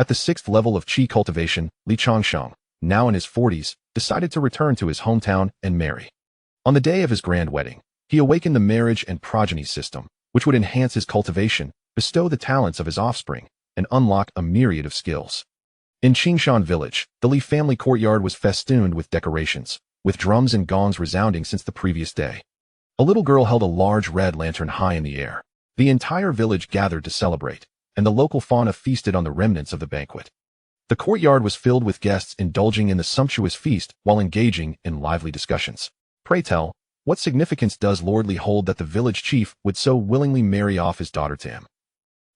At the 6th level of Qi cultivation, Changsheng, now in his 40s, decided to return to his hometown and marry. On the day of his grand wedding, he awakened the marriage and progeny system, which would enhance his cultivation, bestow the talents of his offspring, and unlock a myriad of skills. In Changsheng village, the Li family courtyard was festooned with decorations, with drums and gongs resounding since the previous day. A little girl held a large red lantern high in the air. The entire village gathered to celebrate, and the local fauna feasted on the remnants of the banquet. The courtyard was filled with guests indulging in the sumptuous feast while engaging in lively discussions. Pray tell, what significance does Lord Li hold that the village chief would so willingly marry off his daughter to him?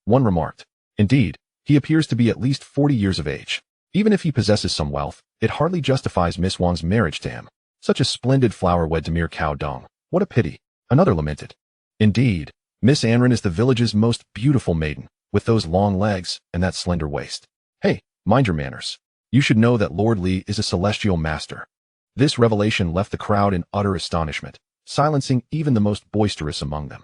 One remarked. Indeed, he appears to be at least 40 years of age. Even if he possesses some wealth, it hardly justifies Miss Wang's marriage to him. Such a splendid flower wed to mere cow dung. What a pity. Another lamented. Indeed, Miss Anren is the village's most beautiful maiden, with those long legs and that slender waist. Hey, mind your manners. You should know that Lord Li is a celestial master. This revelation left the crowd in utter astonishment, silencing even the most boisterous among them.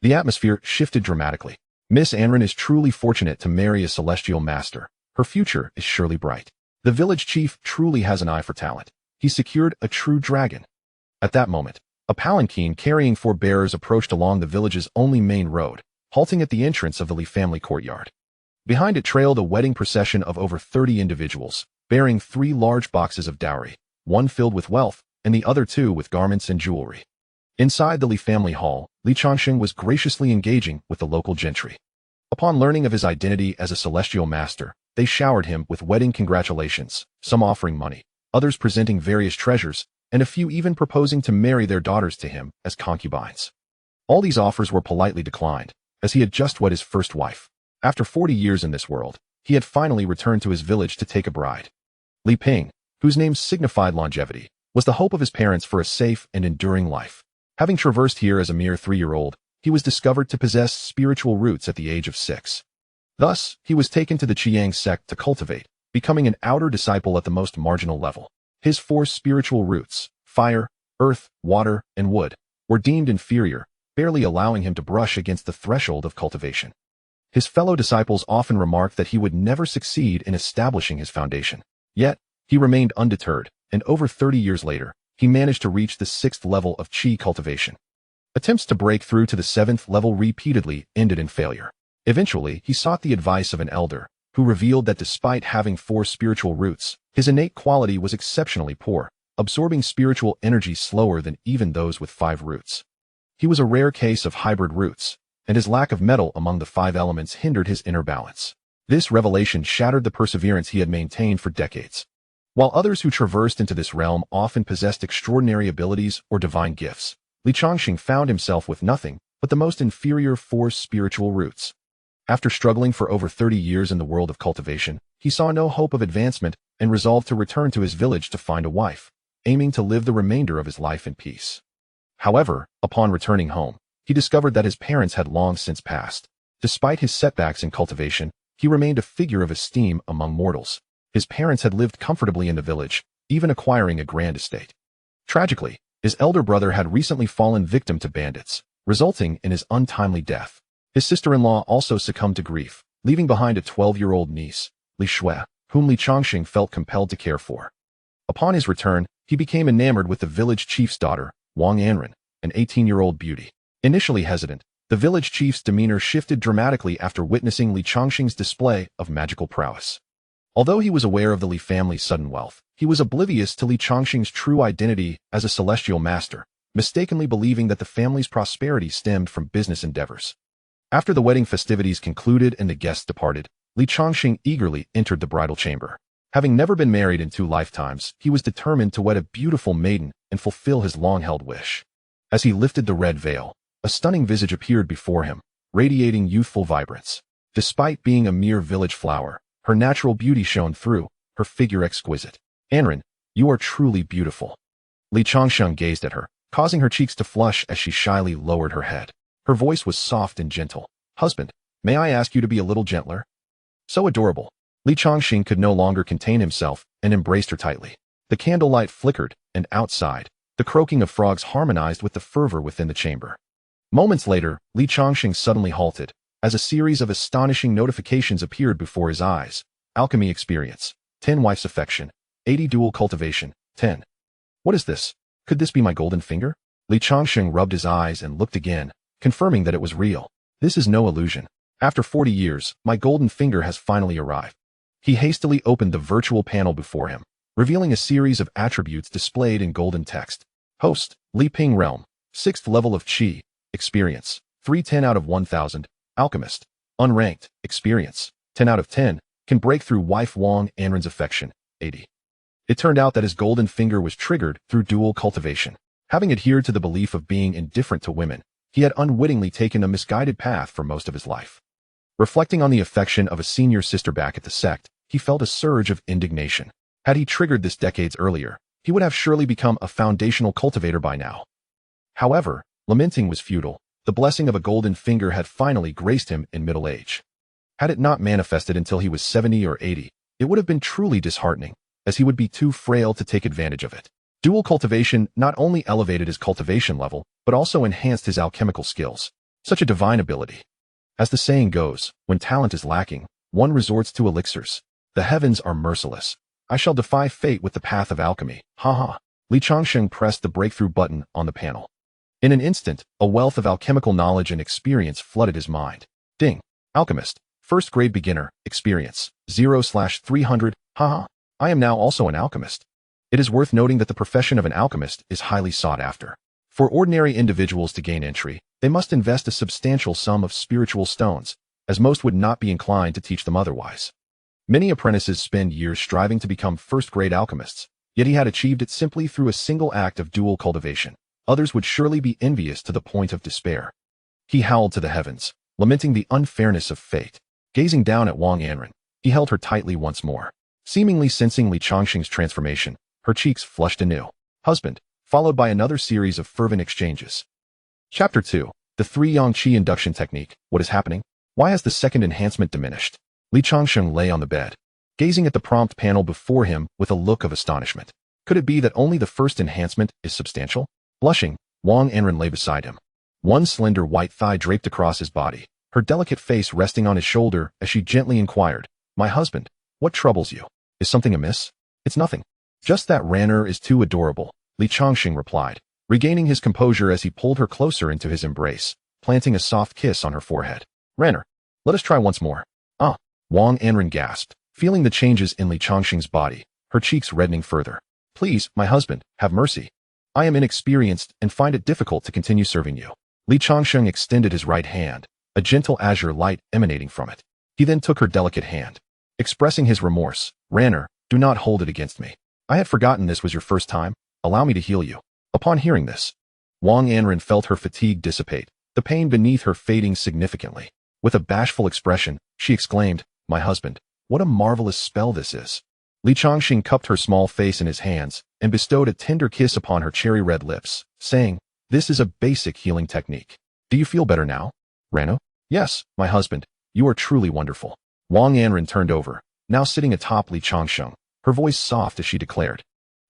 The atmosphere shifted dramatically. Miss Anren is truly fortunate to marry a celestial master. Her future is surely bright. The village chief truly has an eye for talent. He secured a true dragon. At that moment, a palanquin carrying 4 bearers approached along the village's only main road, halting at the entrance of the Li family courtyard. Behind it trailed a wedding procession of over 30 individuals, bearing 3 large boxes of dowry, one filled with wealth, and the other 2 with garments and jewelry. Inside the Li family hall, Changsheng was graciously engaging with the local gentry. Upon learning of his identity as a celestial master, they showered him with wedding congratulations, some offering money, others presenting various treasures, and a few even proposing to marry their daughters to him as concubines. All these offers were politely declined, as he had just wed his first wife. After 40 years in this world, he had finally returned to his village to take a bride. Li Ping, whose name signified longevity, was the hope of his parents for a safe and enduring life. Having traversed here as a mere 3-year-old, he was discovered to possess spiritual roots at the age of 6. Thus, he was taken to the Qiang sect to cultivate, becoming an outer disciple at the most marginal level. His 4 spiritual roots, fire, earth, water, and wood, were deemed inferior, barely allowing him to brush against the threshold of cultivation. His fellow disciples often remarked that he would never succeed in establishing his foundation. Yet, he remained undeterred, and over 30 years later, he managed to reach the 6th level of Qi cultivation. Attempts to break through to the 7th level repeatedly ended in failure. Eventually, he sought the advice of an elder, who revealed that despite having 4 spiritual roots, his innate quality was exceptionally poor, absorbing spiritual energy slower than even those with 5 roots. He was a rare case of hybrid roots, and his lack of metal among the 5 elements hindered his inner balance. This revelation shattered the perseverance he had maintained for decades. While others who traversed into this realm often possessed extraordinary abilities or divine gifts, Changsheng found himself with nothing but the most inferior 4 spiritual roots. After struggling for over 30 years in the world of cultivation, he saw no hope of advancement and resolved to return to his village to find a wife, aiming to live the remainder of his life in peace. However, upon returning home, he discovered that his parents had long since passed. Despite his setbacks in cultivation, he remained a figure of esteem among mortals. His parents had lived comfortably in the village, even acquiring a grand estate. Tragically, his elder brother had recently fallen victim to bandits, resulting in his untimely death. His sister-in-law also succumbed to grief, leaving behind a 12-year-old niece, Li Shui, whom Changsheng felt compelled to care for. Upon his return, he became enamored with the village chief's daughter, Wang Anren, an 18-year-old beauty. Initially hesitant, the village chief's demeanor shifted dramatically after witnessing Changsheng's display of magical prowess. Although he was aware of the Li family's sudden wealth, he was oblivious to Changsheng's true identity as a celestial master, mistakenly believing that the family's prosperity stemmed from business endeavors. After the wedding festivities concluded and the guests departed, Changsheng eagerly entered the bridal chamber. Having never been married in 2 lifetimes, he was determined to wed a beautiful maiden and fulfill his long-held wish. As he lifted the red veil, a stunning visage appeared before him, radiating youthful vibrance. Despite being a mere village flower, her natural beauty shone through, her figure exquisite. Anren, you are truly beautiful. Changsheng gazed at her, causing her cheeks to flush as she shyly lowered her head. Her voice was soft and gentle. Husband, may I ask you to be a little gentler? So adorable. Changsheng could no longer contain himself and embraced her tightly. The candlelight flickered, and outside, the croaking of frogs harmonized with the fervor within the chamber. Moments later, Changsheng suddenly halted, as a series of astonishing notifications appeared before his eyes. Alchemy experience, 10 wife's affection, 80 dual cultivation, 10. What is this? Could this be my golden finger? Li Changsheng rubbed his eyes and looked again, confirming that it was real. This is no illusion. After 40 years, my golden finger has finally arrived. He hastily opened the virtual panel before him, revealing a series of attributes displayed in golden text. Host, Li Ping Realm, 6th level of Qi, experience, 310 out of 1000, Alchemist, unranked, experience, 10 out of 10, can break through wife Wang Anren's affection, 80. It turned out that his golden finger was triggered through dual cultivation. Having adhered to the belief of being indifferent to women, he had unwittingly taken a misguided path for most of his life. Reflecting on the affection of a senior sister back at the sect, he felt a surge of indignation. Had he triggered this decades earlier, he would have surely become a foundational cultivator by now. However, lamenting was futile. The blessing of a golden finger had finally graced him in middle age. Had it not manifested until he was 70 or 80, it would have been truly disheartening, as he would be too frail to take advantage of it. Dual cultivation not only elevated his cultivation level, but also enhanced his alchemical skills. Such a divine ability. As the saying goes, when talent is lacking, one resorts to elixirs. The heavens are merciless. I shall defy fate with the path of alchemy. Ha. Li Changsheng pressed the breakthrough button on the panel. In an instant, a wealth of alchemical knowledge and experience flooded his mind. Ding. Alchemist. First grade beginner. Experience. 0/300. Ha. I am now also an alchemist. It is worth noting that the profession of an alchemist is highly sought after. For ordinary individuals to gain entry, they must invest a substantial sum of spiritual stones, as most would not be inclined to teach them otherwise. Many apprentices spend years striving to become first-grade alchemists, yet he had achieved it simply through a single act of dual cultivation. Others would surely be envious to the point of despair. He howled to the heavens, lamenting the unfairness of fate. Gazing down at Wang Anren, he held her tightly once more. Seemingly sensing Li Changsheng's transformation, her cheeks flushed anew. Husband, followed by another series of fervent exchanges. Chapter 2. The 3-yang Qi induction technique. What is happening? Why has the second enhancement diminished? Li Changsheng lay on the bed, gazing at the prompt panel before him with a look of astonishment. Could it be that only the first enhancement is substantial? Blushing, Wang Anren lay beside him. One slender white thigh draped across his body, her delicate face resting on his shoulder as she gently inquired, "My husband, what troubles you? Is something amiss?" "It's nothing. Just that Ranner is too adorable," Li Changsheng replied, regaining his composure as he pulled her closer into his embrace, planting a soft kiss on her forehead. "Ranner, let us try once more." "Ah," Wang Anren gasped, feeling the changes in Li Changsheng's body, her cheeks reddening further. "Please, my husband, have mercy. I am inexperienced and find it difficult to continue serving you." Li Changsheng extended his right hand, a gentle azure light emanating from it. He then took her delicate hand. Expressing his remorse, "Ranner, do not hold it against me. I had forgotten this was your first time. Allow me to heal you." Upon hearing this, Wang Anren felt her fatigue dissipate, the pain beneath her fading significantly. With a bashful expression, she exclaimed, "My husband, what a marvelous spell this is." Li Changsheng cupped her small face in his hands and bestowed a tender kiss upon her cherry-red lips, saying, "This is a basic healing technique. Do you feel better now, Rano?" "Yes, my husband, you are truly wonderful." Wang Anren turned over, now sitting atop Li Changsheng, her voice soft as she declared,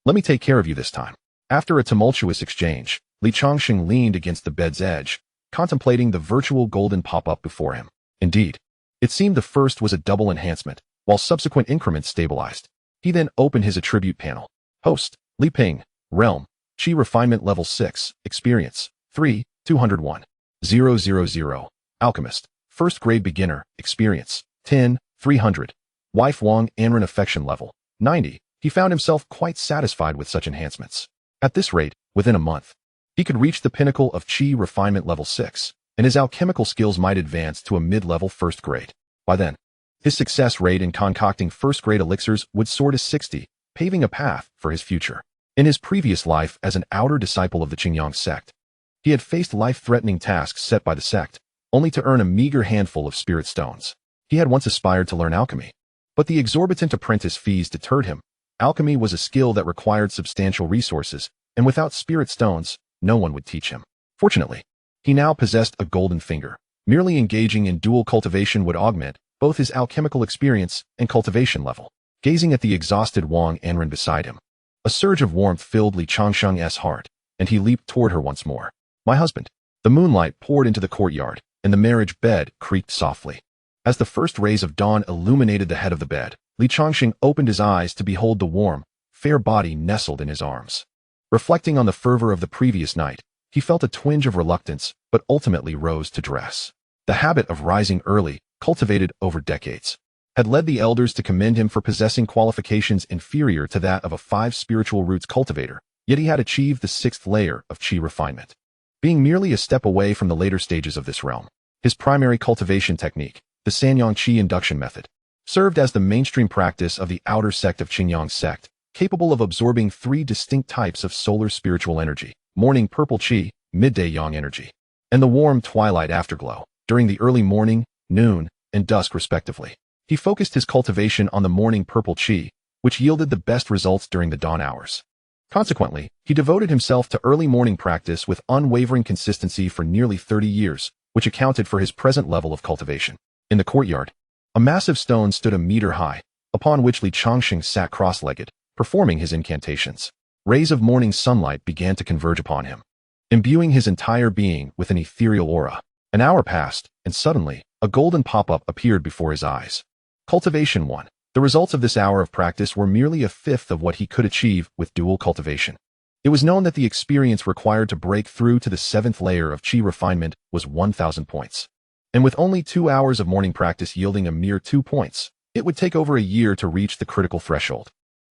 "Let me take care of you this time." After a tumultuous exchange, Li Changsheng leaned against the bed's edge, contemplating the virtual golden pop-up before him. Indeed, it seemed the first was a double enhancement, while subsequent increments stabilized. He then opened his attribute panel. Host, Li Ping, Realm, Qi Refinement Level 6, Experience, 3, 201. 000. Alchemist, First Grade Beginner, Experience, 10, 300. Wife Wang Anren Affection Level, 90. He found himself quite satisfied with such enhancements. At this rate, within a month, he could reach the pinnacle of Qi Refinement Level 6, and his alchemical skills might advance to a mid-level first grade. By then, his success rate in concocting first-grade elixirs would soar to 60, paving a path for his future. In his previous life as an outer disciple of the Qingyang sect, he had faced life-threatening tasks set by the sect, only to earn a meager handful of spirit stones. He had once aspired to learn alchemy, but the exorbitant apprentice fees deterred him. Alchemy was a skill that required substantial resources, and without spirit stones, no one would teach him. Fortunately, he now possessed a golden finger. Merely engaging in dual cultivation would augment both his alchemical experience and cultivation level. Gazing at the exhausted Wang Anren beside him, a surge of warmth filled Li Changsheng's heart, and he leaped toward her once more. "My husband." The moonlight poured into the courtyard, and the marriage bed creaked softly. As the first rays of dawn illuminated the head of the bed, Li Changsheng opened his eyes to behold the warm, fair body nestled in his arms. Reflecting on the fervor of the previous night, he felt a twinge of reluctance, but ultimately rose to dress. The habit of rising early, cultivated over decades, had led the elders to commend him for possessing qualifications inferior to that of a 5 spiritual roots cultivator, yet he had achieved the 6th layer of qi refinement. Being merely a step away from the later stages of this realm, his primary cultivation technique, the Sanyang Qi induction method, served as the mainstream practice of the outer sect of Qingyang sect, capable of absorbing 3 distinct types of solar spiritual energy: morning purple qi, midday yang energy, and the warm twilight afterglow, during the early morning, noon, and dusk respectively. He focused his cultivation on the morning purple qi, which yielded the best results during the dawn hours. Consequently, he devoted himself to early morning practice with unwavering consistency for nearly 30 years, which accounted for his present level of cultivation. In the courtyard, a massive stone stood a meter high, upon which Li Changsheng sat cross-legged, performing his incantations. Rays of morning sunlight began to converge upon him, imbuing his entire being with an ethereal aura. An hour passed, and suddenly, a golden pop-up appeared before his eyes. Cultivation 1. The results of this hour of practice were merely a fifth of what he could achieve with dual cultivation. It was known that the experience required to break through to the 7th layer of qi refinement was 1,000 points. And with only 2 hours of morning practice yielding a mere 2 points, it would take over a year to reach the critical threshold.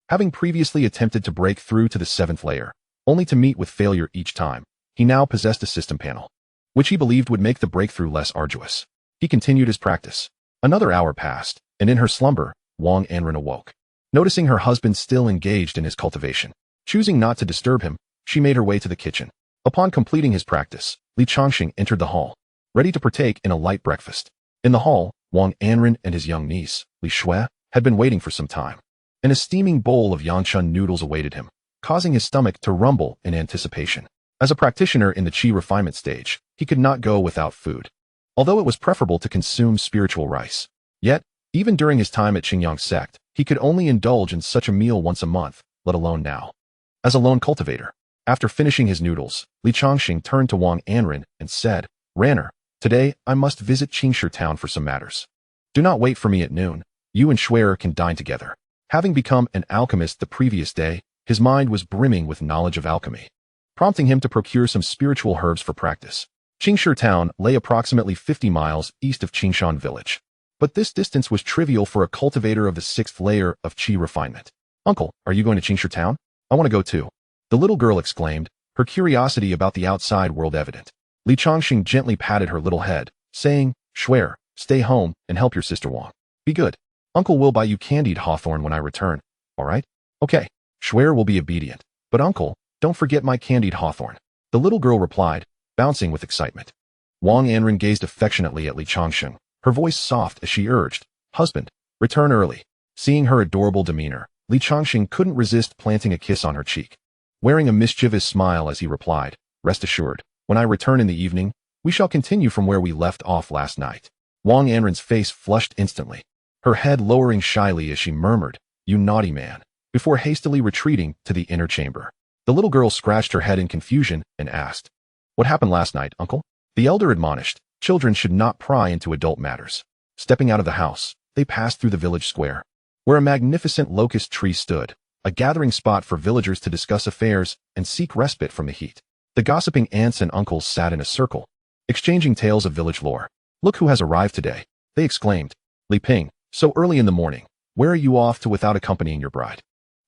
Having previously attempted to break through to the 7th layer, only to meet with failure each time, he now possessed a system panel, which he believed would make the breakthrough less arduous. He continued his practice. Another hour passed, and in her slumber, Wang Anren awoke, noticing her husband still engaged in his cultivation. Choosing not to disturb him, she made her way to the kitchen. Upon completing his practice, Li Changsheng entered the hall, ready to partake in a light breakfast. In the hall, Wang Anren and his young niece, Li Shui, had been waiting for some time. A steaming bowl of Yangchun noodles awaited him, causing his stomach to rumble in anticipation. As a practitioner in the qi refinement stage, he could not go without food, although it was preferable to consume spiritual rice. Yet, even during his time at Qingyang sect, he could only indulge in such a meal once a month, let alone now. As a lone cultivator, after finishing his noodles, Li Changsheng turned to Wang Anren and said, "Ranner, today I must visit Qingshu town for some matters. Do not wait for me at noon. You and Schwer can dine together." Having become an alchemist the previous day, his mind was brimming with knowledge of alchemy, prompting him to procure some spiritual herbs for practice. Qingshu town lay approximately 50 miles east of Qingshan village. But this distance was trivial for a cultivator of the 6th layer of qi refinement. "Uncle, are you going to Qingshu town? I want to go too," the little girl exclaimed, her curiosity about the outside world evident. Li Changsheng gently patted her little head, saying, "Schwer, stay home and help your sister Wang. Be good. Uncle will buy you candied hawthorn when I return. All right?" "Okay." Schwer will be obedient. "But uncle, don't forget my candied hawthorn," the little girl replied, bouncing with excitement. Wang Anren gazed affectionately at Li Changsheng, her voice soft as she urged, "Husband, return early." Seeing her adorable demeanor, Li Changsheng couldn't resist planting a kiss on her cheek, wearing a mischievous smile as he replied, "Rest assured, when I return in the evening, we shall continue from where we left off last night." Wang Anren's face flushed instantly, her head lowering shyly as she murmured, "You naughty man," before hastily retreating to the inner chamber. The little girl scratched her head in confusion and asked, "What happened last night, uncle?" The elder admonished, children should not pry into adult matters. Stepping out of the house, they passed through the village square, where a magnificent locust tree stood, a gathering spot for villagers to discuss affairs and seek respite from the heat. The gossiping aunts and uncles sat in a circle, exchanging tales of village lore. "Look who has arrived today," they exclaimed. "Li Ping, so early in the morning, where are you off to without accompanying your bride?"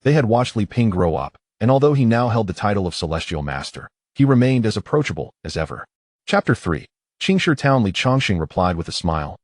They had watched Li Ping grow up, and although he now held the title of Celestial Master, he remained as approachable as ever. Chapter 3. Qingshu town. Li Changsheng replied with a smile,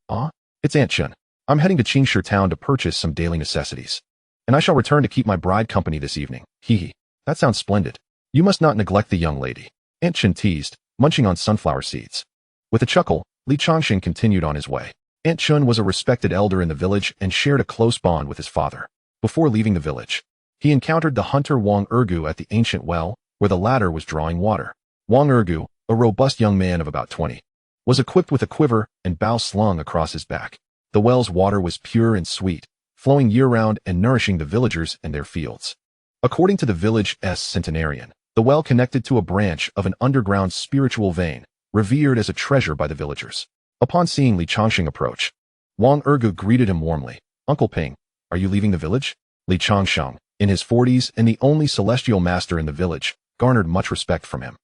It's Aunt Chun. I'm heading to Qingshu town to purchase some daily necessities. And I shall return to keep my bride company this evening. Hee. That sounds splendid. You must not neglect the young lady," Aunt Chun teased, munching on sunflower seeds. With a chuckle, Li Changsheng continued on his way. Aunt Chun was a respected elder in the village and shared a close bond with his father. Before leaving the village, he encountered the hunter Wang Ergu at the ancient well, where the latter was drawing water. Wang Ergu, a robust young man of about 20, was equipped with a quiver and bow slung across his back. The well's water was pure and sweet, flowing year-round and nourishing the villagers and their fields. According to the village's centenarian, the well connected to a branch of an underground spiritual vein, revered as a treasure by the villagers. Upon seeing Li Changsheng approach, Wang Ergu greeted him warmly. "Uncle Ping, are you leaving the village? Li Changsheng, in his 40s and the only celestial master in the village, garnered much respect from him.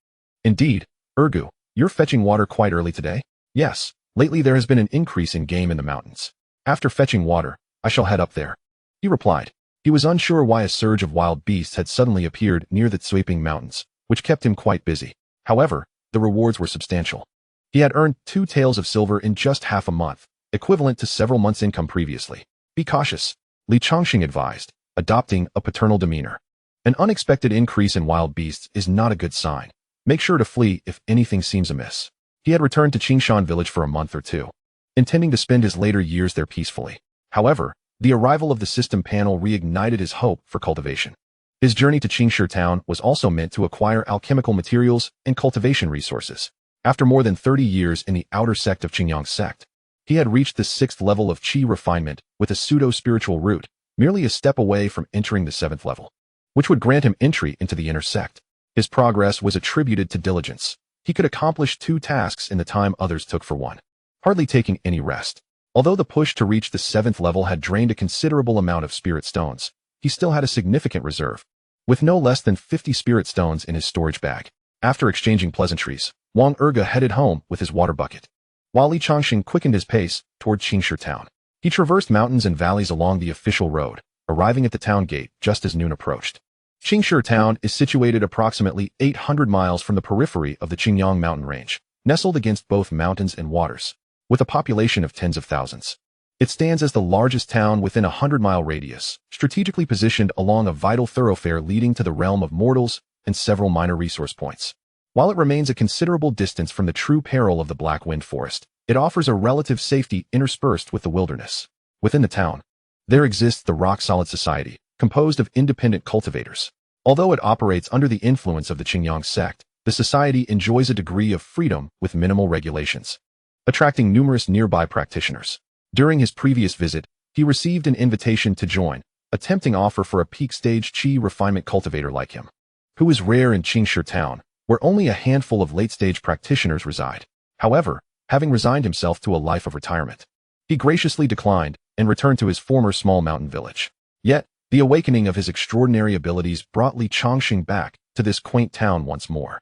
Indeed, Ergu, you're fetching water quite early today? Yes, lately there has been an increase in game in the mountains. After fetching water, I shall head up there. He replied. He was unsure why a surge of wild beasts had suddenly appeared near the sweeping mountains, which kept him quite busy. However, the rewards were substantial. He had earned 2 taels of silver in just half a month, equivalent to several months' income previously. Be cautious, Li Changsheng advised, adopting a paternal demeanor. An unexpected increase in wild beasts is not a good sign. Make sure to flee if anything seems amiss. He had returned to Changsheng village for a month or 2, intending to spend his later years there peacefully. However, the arrival of the system panel reignited his hope for cultivation. His journey to Changsheng town was also meant to acquire alchemical materials and cultivation resources. After more than 30 years in the outer sect of Qingyang sect, he had reached the 6th level of qi refinement with a pseudo-spiritual root, merely a step away from entering the 7th level, which would grant him entry into the inner sect. His progress was attributed to diligence. He could accomplish 2 tasks in the time others took for 1, hardly taking any rest. Although the push to reach the 7th level had drained a considerable amount of spirit stones, he still had a significant reserve, with no less than 50 spirit stones in his storage bag. After exchanging pleasantries, Wang Erge headed home with his water bucket, while Li Changsheng quickened his pace toward Changsheng town. He traversed mountains and valleys along the official road, arriving at the town gate just as noon approached. Changsheng town is situated approximately 800 miles from the periphery of the Qingyang mountain range, nestled against both mountains and waters, with a population of tens of thousands. It stands as the largest town within a 100-mile radius, strategically positioned along a vital thoroughfare leading to the realm of mortals and several minor resource points. While it remains a considerable distance from the true peril of the Black Wind Forest, it offers a relative safety interspersed with the wilderness. Within the town, there exists the Rock-Solid Society, composed of independent cultivators. Although it operates under the influence of the Qingyang sect, the society enjoys a degree of freedom with minimal regulations, attracting numerous nearby practitioners. During his previous visit, he received an invitation to join, a tempting offer for a peak-stage qi refinement cultivator like him, who is rare in Changsheng town, where only a handful of late-stage practitioners reside. However, having resigned himself to a life of retirement, he graciously declined and returned to his former small mountain village. Yet, the awakening of his extraordinary abilities brought Li Changsheng back to this quaint town once more.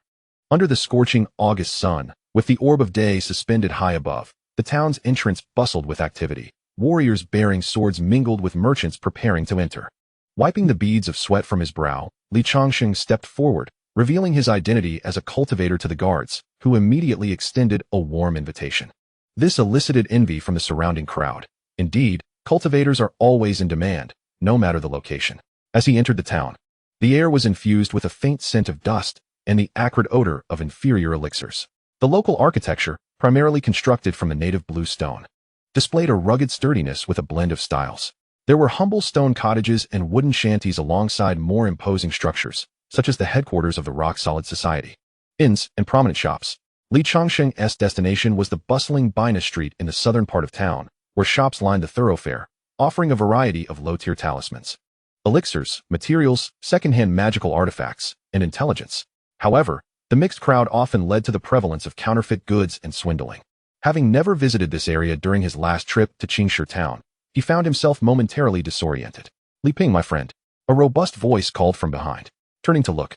Under the scorching August sun, with the orb of day suspended high above, the town's entrance bustled with activity. Warriors bearing swords mingled with merchants preparing to enter. Wiping the beads of sweat from his brow, Li Changsheng stepped forward, revealing his identity as a cultivator to the guards, who immediately extended a warm invitation. This elicited envy from the surrounding crowd. Indeed, cultivators are always in demand, no matter the location. As he entered the town, the air was infused with a faint scent of dust and the acrid odor of inferior elixirs. The local architecture, primarily constructed from the native blue stone, displayed a rugged sturdiness with a blend of styles. There were humble stone cottages and wooden shanties alongside more imposing structures, such as the headquarters of the Rock-Solid Society, inns, and prominent shops. Li Changsheng's destination was the bustling Bina Street in the southern part of town, where shops lined the thoroughfare, offering a variety of low-tier talismans, elixirs, materials, second-hand magical artifacts, and intelligence. However, the mixed crowd often led to the prevalence of counterfeit goods and swindling. Having never visited this area during his last trip to Changsheng town, he found himself momentarily disoriented. "Li Ping, my friend," a robust voice called from behind. Turning to look,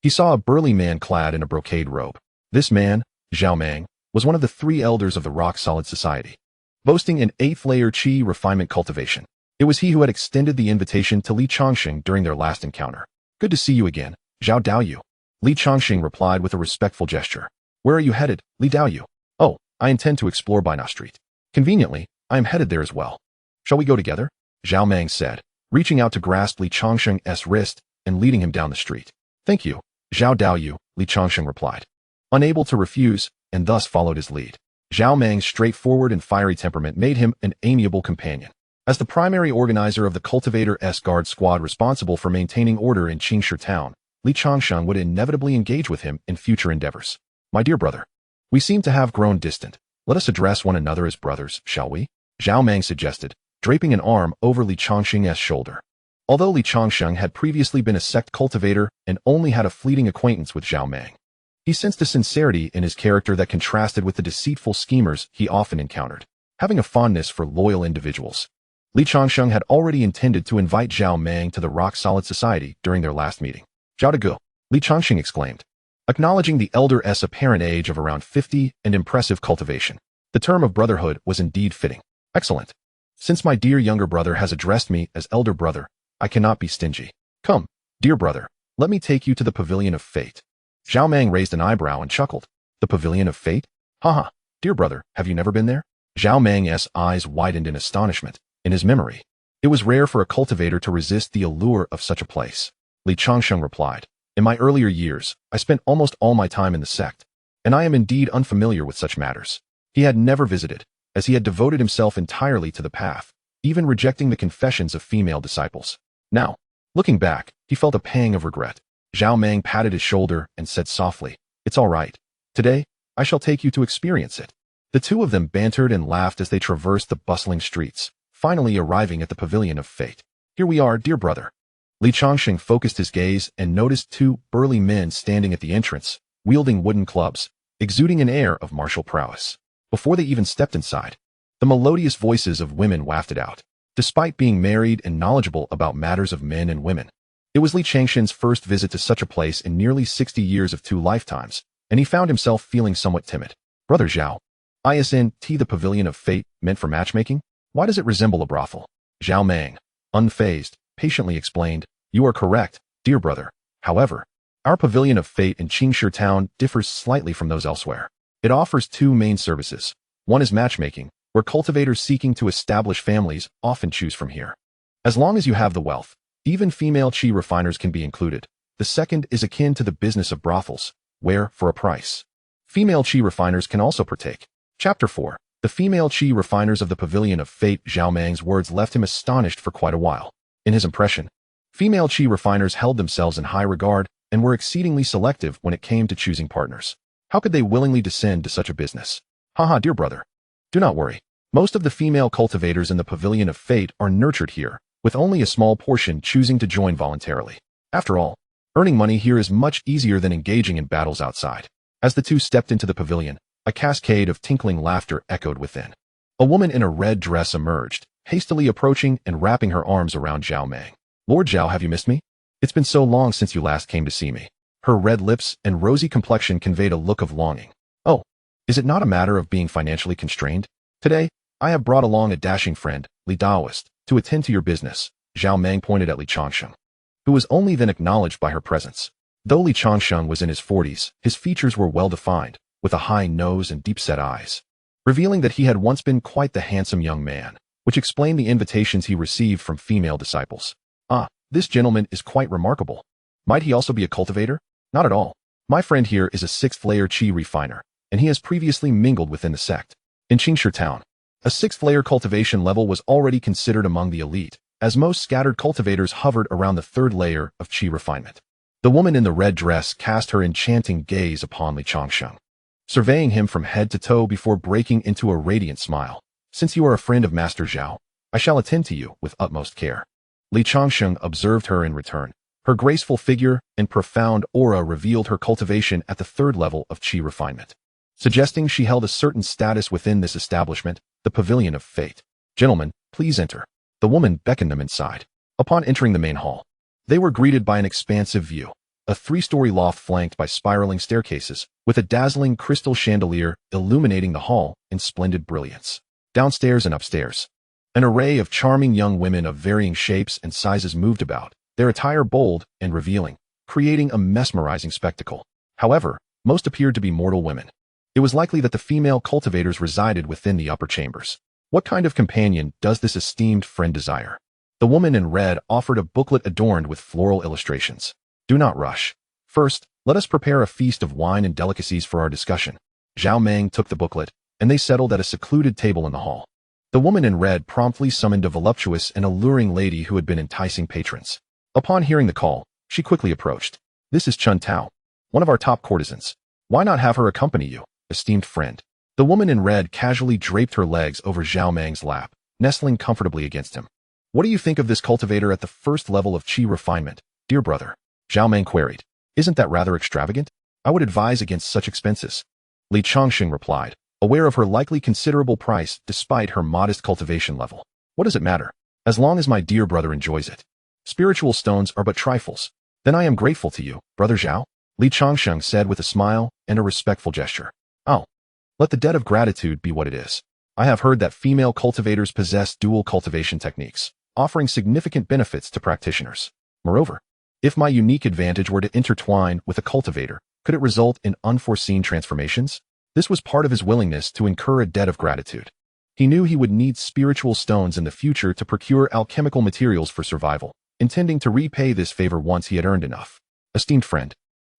he saw a burly man clad in a brocade robe. This man, Zhao Mang, was one of the 3 elders of the Rock-Solid Society, boasting an 8th-layer qi refinement cultivation. It was he who had extended the invitation to Li Changsheng during their last encounter. "Good to see you again, Zhao Daoyu," Li Changsheng replied with a respectful gesture. "Where are you headed, Li Daoyu?" "Oh, I intend to explore Bina Street. Conveniently, I am headed there as well. Shall we go together?" Zhao Mang said, reaching out to grasp Li Changsheng's wrist and leading him down the street. "Thank you, Zhao Daoyu," Li Changsheng replied, unable to refuse, and thus followed his lead. Zhao Mang's straightforward and fiery temperament made him an amiable companion. As the primary organizer of the Cultivator's guard squad responsible for maintaining order in Changsheng town, Li Changsheng would inevitably engage with him in future endeavors. "My dear brother, we seem to have grown distant. Let us address one another as brothers, shall we?" Zhao Mang suggested, draping an arm over Li Changsheng's shoulder. Although Li Changsheng had previously been a sect cultivator and only had a fleeting acquaintance with Zhao Mang, he sensed a sincerity in his character that contrasted with the deceitful schemers he often encountered. Having a fondness for loyal individuals, Li Changsheng had already intended to invite Zhao Mang to the rock-solid society during their last meeting. Zhao Degu, Li Changsheng exclaimed, acknowledging the elder's apparent age of around 50 and impressive cultivation. The term of brotherhood was indeed fitting. Excellent. Since my dear younger brother has addressed me as elder brother, I cannot be stingy. Come, dear brother, let me take you to the pavilion of fate. Zhao Mang raised an eyebrow and chuckled. The pavilion of fate? Haha, dear brother, have you never been there? Zhao Mang's eyes widened in astonishment. In his memory, it was rare for a cultivator to resist the allure of such a place. Li Changsheng replied, in my earlier years, I spent almost all my time in the sect, and I am indeed unfamiliar with such matters. He had never visited, as he had devoted himself entirely to the path, even rejecting the confessions of female disciples. Now, looking back, he felt a pang of regret. Zhao Mang patted his shoulder and said softly, it's all right. Today, I shall take you to experience it. The two of them bantered and laughed as they traversed the bustling streets, finally arriving at the pavilion of fate. Here we are, dear brother. Li Changsheng focused his gaze and noticed two burly men standing at the entrance, wielding wooden clubs, exuding an air of martial prowess. Before they even stepped inside, the melodious voices of women wafted out. Despite being married and knowledgeable about matters of men and women, it was Li Changsheng's first visit to such a place in nearly 60 years of 2 lifetimes, and he found himself feeling somewhat timid. Brother Zhao, isn't the pavilion of fate meant for matchmaking? Why does it resemble a brothel? Zhao Mang, unfazed, patiently explained, you are correct, dear brother. However, our pavilion of fate in Changsheng town differs slightly from those elsewhere. It offers 2 main services. One is matchmaking, where cultivators seeking to establish families often choose from here. As long as you have the wealth, even female chi refiners can be included. The second is akin to the business of brothels, where, for a price, female chi refiners can also partake. Chapter 4. The female chi refiners of the Pavilion of Fate. Zhao Mang's words left him astonished for quite a while. In his impression, female chi refiners held themselves in high regard and were exceedingly selective when it came to choosing partners. How could they willingly descend to such a business? Haha, dear brother. Do not worry. Most of the female cultivators in the Pavilion of Fate are nurtured here, with only a small portion choosing to join voluntarily. After all, earning money here is much easier than engaging in battles outside. As the two stepped into the pavilion, a cascade of tinkling laughter echoed within. A woman in a red dress emerged, hastily approaching and wrapping her arms around Zhao Mang. Lord Zhao, have you missed me? It's been so long since you last came to see me. Her red lips and rosy complexion conveyed a look of longing. Oh, is it not a matter of being financially constrained? Today, I have brought along a dashing friend, Li Daoist, to attend to your business. Zhao Mang pointed at Li Changsheng, who was only then acknowledged by her presence. Though Li Changsheng was in his 40s, his features were well-defined, with a high nose and deep-set eyes, revealing that he had once been quite the handsome young man, which explained the invitations he received from female disciples. Ah, this gentleman is quite remarkable. Might he also be a cultivator? Not at all. My friend here is a 6th-layer chi refiner, and he has previously mingled within the sect. In Changsheng town, a 6th-layer cultivation level was already considered among the elite, as most scattered cultivators hovered around the 3rd layer of chi refinement. The woman in the red dress cast her enchanting gaze upon Li Changsheng, surveying him from head to toe before breaking into a radiant smile. Since you are a friend of Master Zhao, I shall attend to you with utmost care. Li Changsheng observed her in return. Her graceful figure and profound aura revealed her cultivation at the 3rd level of chi refinement, suggesting she held a certain status within this establishment, the Pavilion of Fate. Gentlemen, please enter. The woman beckoned them inside. Upon entering the main hall, they were greeted by an expansive view, a 3-story loft flanked by spiraling staircases, with a dazzling crystal chandelier illuminating the hall in splendid brilliance. Downstairs and upstairs, an array of charming young women of varying shapes and sizes moved about, their attire bold and revealing, creating a mesmerizing spectacle. However, most appeared to be mortal women. It was likely that the female cultivators resided within the upper chambers. What kind of companion does this esteemed friend desire? The woman in red offered a booklet adorned with floral illustrations. Do not rush. First, let us prepare a feast of wine and delicacies for our discussion. Zhao Mang took the booklet, and they settled at a secluded table in the hall. The woman in red promptly summoned a voluptuous and alluring lady who had been enticing patrons. Upon hearing the call, she quickly approached. This is Chun Tao, one of our top courtesans. Why not have her accompany you, esteemed friend? The woman in red casually draped her legs over Zhao Mang's lap, nestling comfortably against him. What do you think of this cultivator at the 1st level of chi refinement, dear brother? Zhao Mang queried. Isn't that rather extravagant? I would advise against such expenses. Li Changsheng replied, aware of her likely considerable price despite her modest cultivation level. What does it matter? as long as my dear brother enjoys it. Spiritual stones are but trifles. Then I am grateful to you, Brother Zhao, Li Changsheng said with a smile and a respectful gesture. Oh, let the debt of gratitude be what it is. I have heard that female cultivators possess dual cultivation techniques, offering significant benefits to practitioners. Moreover, if my unique advantage were to intertwine with a cultivator, could it result in unforeseen transformations? This was part of his willingness to incur a debt of gratitude. He knew he would need spiritual stones in the future to procure alchemical materials for survival, intending to repay this favor once he had earned enough. Esteemed friend,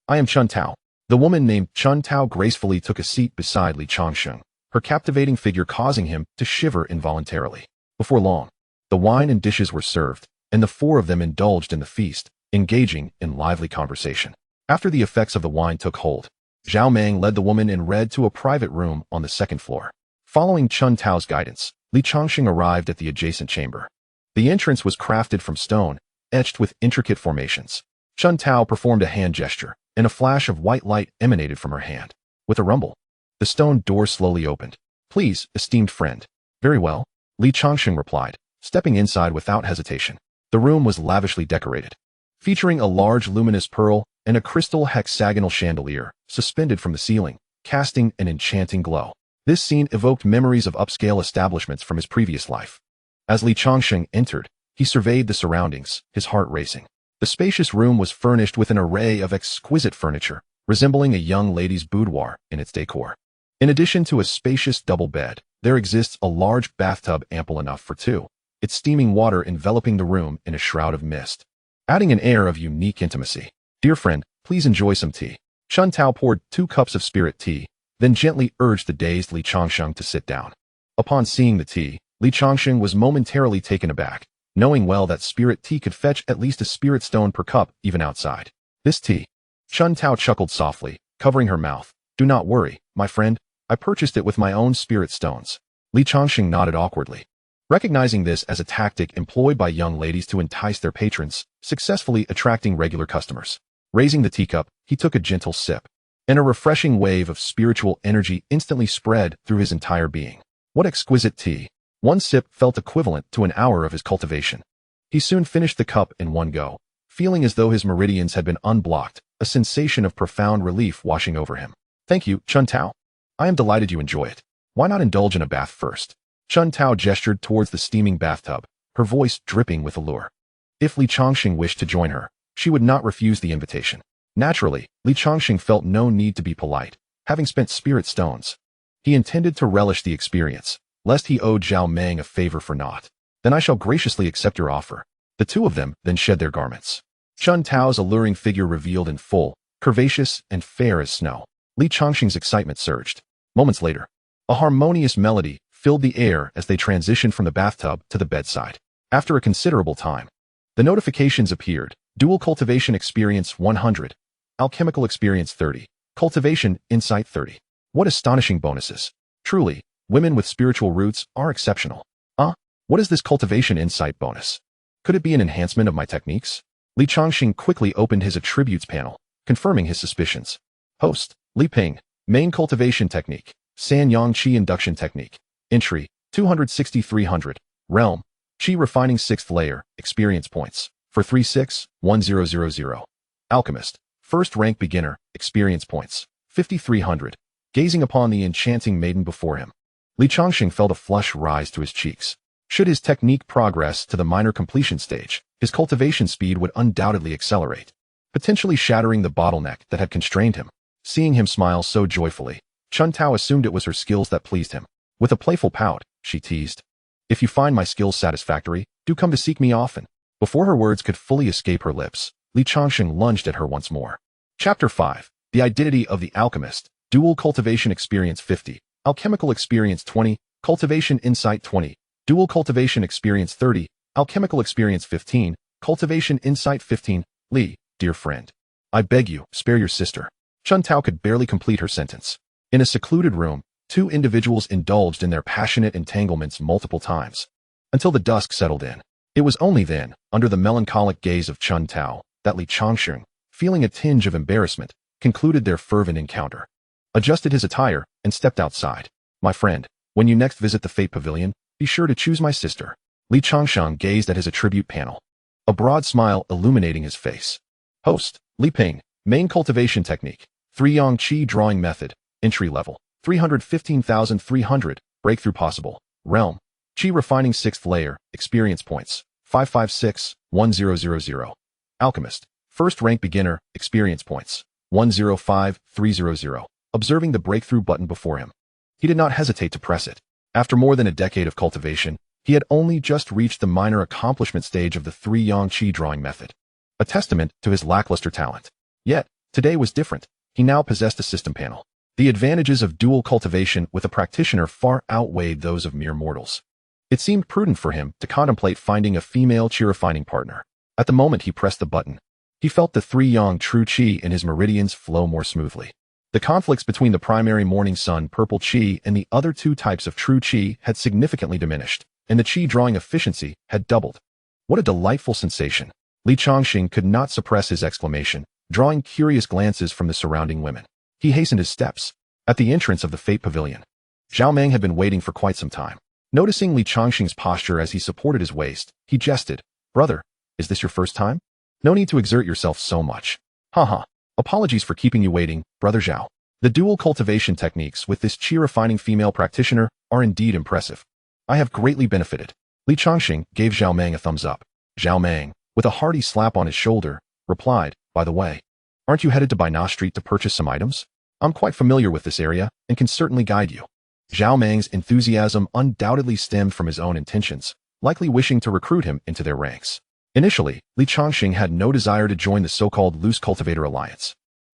I am Chun Tao. The woman named Chun Tao gracefully took a seat beside Li Changsheng, her captivating figure causing him to shiver involuntarily. Before long, the wine and dishes were served, and the four of them indulged in the feast, engaging in lively conversation. After the effects of the wine took hold, Zhao Meng led the woman in red to a private room on the second floor. Following Chun Tao's guidance, Li Changsheng arrived at the adjacent chamber. The entrance was crafted from stone, etched with intricate formations. Chun Tao performed a hand gesture, and a flash of white light emanated from her hand. With a rumble, the stone door slowly opened. Please, esteemed friend. Very well, Li Changsheng replied, stepping inside without hesitation. The room was lavishly decorated, featuring a large luminous pearl and a crystal hexagonal chandelier suspended from the ceiling, casting an enchanting glow. This scene evoked memories of upscale establishments from his previous life. As Li Changsheng entered, he surveyed the surroundings, his heart racing. The spacious room was furnished with an array of exquisite furniture, resembling a young lady's boudoir in its decor. In addition to a spacious double bed, there exists a large bathtub ample enough for two, its steaming water enveloping the room in a shroud of mist, adding an air of unique intimacy. Dear friend, please enjoy some tea. Chun Tao poured 2 cups of spirit tea, then gently urged the dazed Li Changsheng to sit down. Upon seeing the tea, Li Changsheng was momentarily taken aback, knowing well that spirit tea could fetch at least a spirit stone per cup even outside. This tea. Chun Tao chuckled softly, covering her mouth. Do not worry, my friend, I purchased it with my own spirit stones. Li Changsheng nodded awkwardly, recognizing this as a tactic employed by young ladies to entice their patrons, successfully attracting regular customers. Raising the teacup, he took a gentle sip, and a refreshing wave of spiritual energy instantly spread through his entire being. What exquisite tea! One sip felt equivalent to an hour of his cultivation. He soon finished the cup in one go, feeling as though his meridians had been unblocked, a sensation of profound relief washing over him. Thank you, Chun Tao. I am delighted you enjoy it. Why not indulge in a bath first? Chun Tao gestured towards the steaming bathtub, her voice dripping with allure. If Li Changsheng wished to join her, she would not refuse the invitation. Naturally, Li Changsheng felt no need to be polite, having spent spirit stones. He intended to relish the experience, lest he owed Zhao Meng a favor for naught. Then I shall graciously accept your offer. The two of them then shed their garments. Chun Tao's alluring figure revealed in full, curvaceous and fair as snow. Li Changsheng's excitement surged. Moments later, a harmonious melody filled the air as they transitioned from the bathtub to the bedside. After a considerable time, the notifications appeared. Dual Cultivation Experience 100, Alchemical Experience 30, Cultivation Insight 30. What astonishing bonuses. Truly, women with spiritual roots are exceptional. What is this Cultivation Insight bonus? Could it be an enhancement of my techniques? Li Changsheng quickly opened his attributes panel, confirming his suspicions. Host, Li Ping, Main Cultivation Technique, San Yang Qi Induction Technique, Entry, 260-300, Realm, Qi Refining 6th Layer, Experience Points, for 36-1000. Alchemist, 1st Rank Beginner, Experience Points, 5300. Gazing upon the enchanting maiden before him, Li Changsheng felt a flush rise to his cheeks. Should his technique progress to the minor completion stage, his cultivation speed would undoubtedly accelerate, potentially shattering the bottleneck that had constrained him. Seeing him smile so joyfully, Chun Tao assumed it was her skills that pleased him. With a playful pout, she teased, "If you find my skills satisfactory, do come to seek me often." Before her words could fully escape her lips, Li Changsheng lunged at her once more. Chapter 5. The Identity of the Alchemist. Dual Cultivation Experience 50, Alchemical Experience 20, Cultivation Insight 20, Dual Cultivation Experience 30, Alchemical Experience 15, Cultivation Insight 15. Li, dear friend, I beg you, spare your sister. Chun Tao could barely complete her sentence. In a secluded room, two individuals indulged in their passionate entanglements multiple times, until the dusk settled in. It was only then, under the melancholic gaze of Chun Tao, that Li Changsheng, feeling a tinge of embarrassment, concluded their fervent encounter, adjusted his attire, and stepped outside. My friend, when you next visit the Fate Pavilion, be sure to choose my sister. Li Changsheng gazed at his attribute panel, a broad smile illuminating his face. Host, Li Ping, main cultivation technique, 3 Yang Qi drawing method, entry level, 315,300, breakthrough possible, realm, Qi refining 6th layer, experience points, 556,1000. Alchemist, first rank beginner, experience points, 105,300. Observing the breakthrough button before him, he did not hesitate to press it. After more than a decade of cultivation, he had only just reached the minor accomplishment stage of the 3 Yang Qi drawing method, a testament to his lackluster talent. Yet, today was different. He now possessed a system panel. The advantages of dual cultivation with a practitioner far outweighed those of mere mortals. It seemed prudent for him to contemplate finding a female Qi refining partner. At the moment he pressed the button, he felt the 3 Yang true Qi in his meridians flow more smoothly. The conflicts between the primary morning sun purple Qi and the other 2 types of true Qi had significantly diminished, and the Qi drawing efficiency had doubled. What a delightful sensation! Li Changsheng could not suppress his exclamation, drawing curious glances from the surrounding women. He hastened his steps. At the entrance of the Fate Pavilion, Zhao Meng had been waiting for quite some time. Noticing Li Changsheng's posture as he supported his waist, he jested, "Brother, is this your first time? No need to exert yourself so much. Haha. Apologies for keeping you waiting, Brother Zhao. The dual cultivation techniques with this Qi refining female practitioner are indeed impressive. I have greatly benefited." Li Changsheng gave Zhao Meng a thumbs up. Zhao Meng, with a hearty slap on his shoulder, replied, "By the way, aren't you headed to Baina Street to purchase some items? I'm quite familiar with this area and can certainly guide you." Zhao Meng's enthusiasm undoubtedly stemmed from his own intentions, likely wishing to recruit him into their ranks. Initially, Li Changsheng had no desire to join the so-called Loose Cultivator Alliance.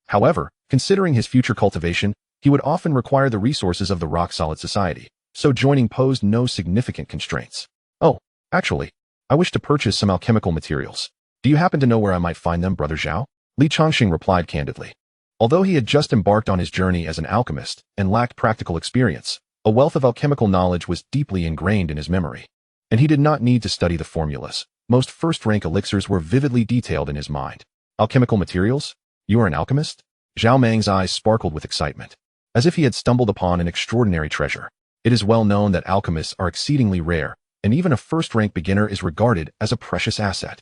However, considering his future cultivation, he would often require the resources of the rock-solid society, so joining posed no significant constraints. "Oh, actually, I wish to purchase some alchemical materials. Do you happen to know where I might find them, Brother Zhao?" Li Changsheng replied candidly. Although he had just embarked on his journey as an alchemist and lacked practical experience, a wealth of alchemical knowledge was deeply ingrained in his memory, and he did not need to study the formulas. Most first-rank elixirs were vividly detailed in his mind. "Alchemical materials? You are an alchemist?" Zhao Meng's eyes sparkled with excitement, as if he had stumbled upon an extraordinary treasure. It is well known that alchemists are exceedingly rare, and even a first-rank beginner is regarded as a precious asset.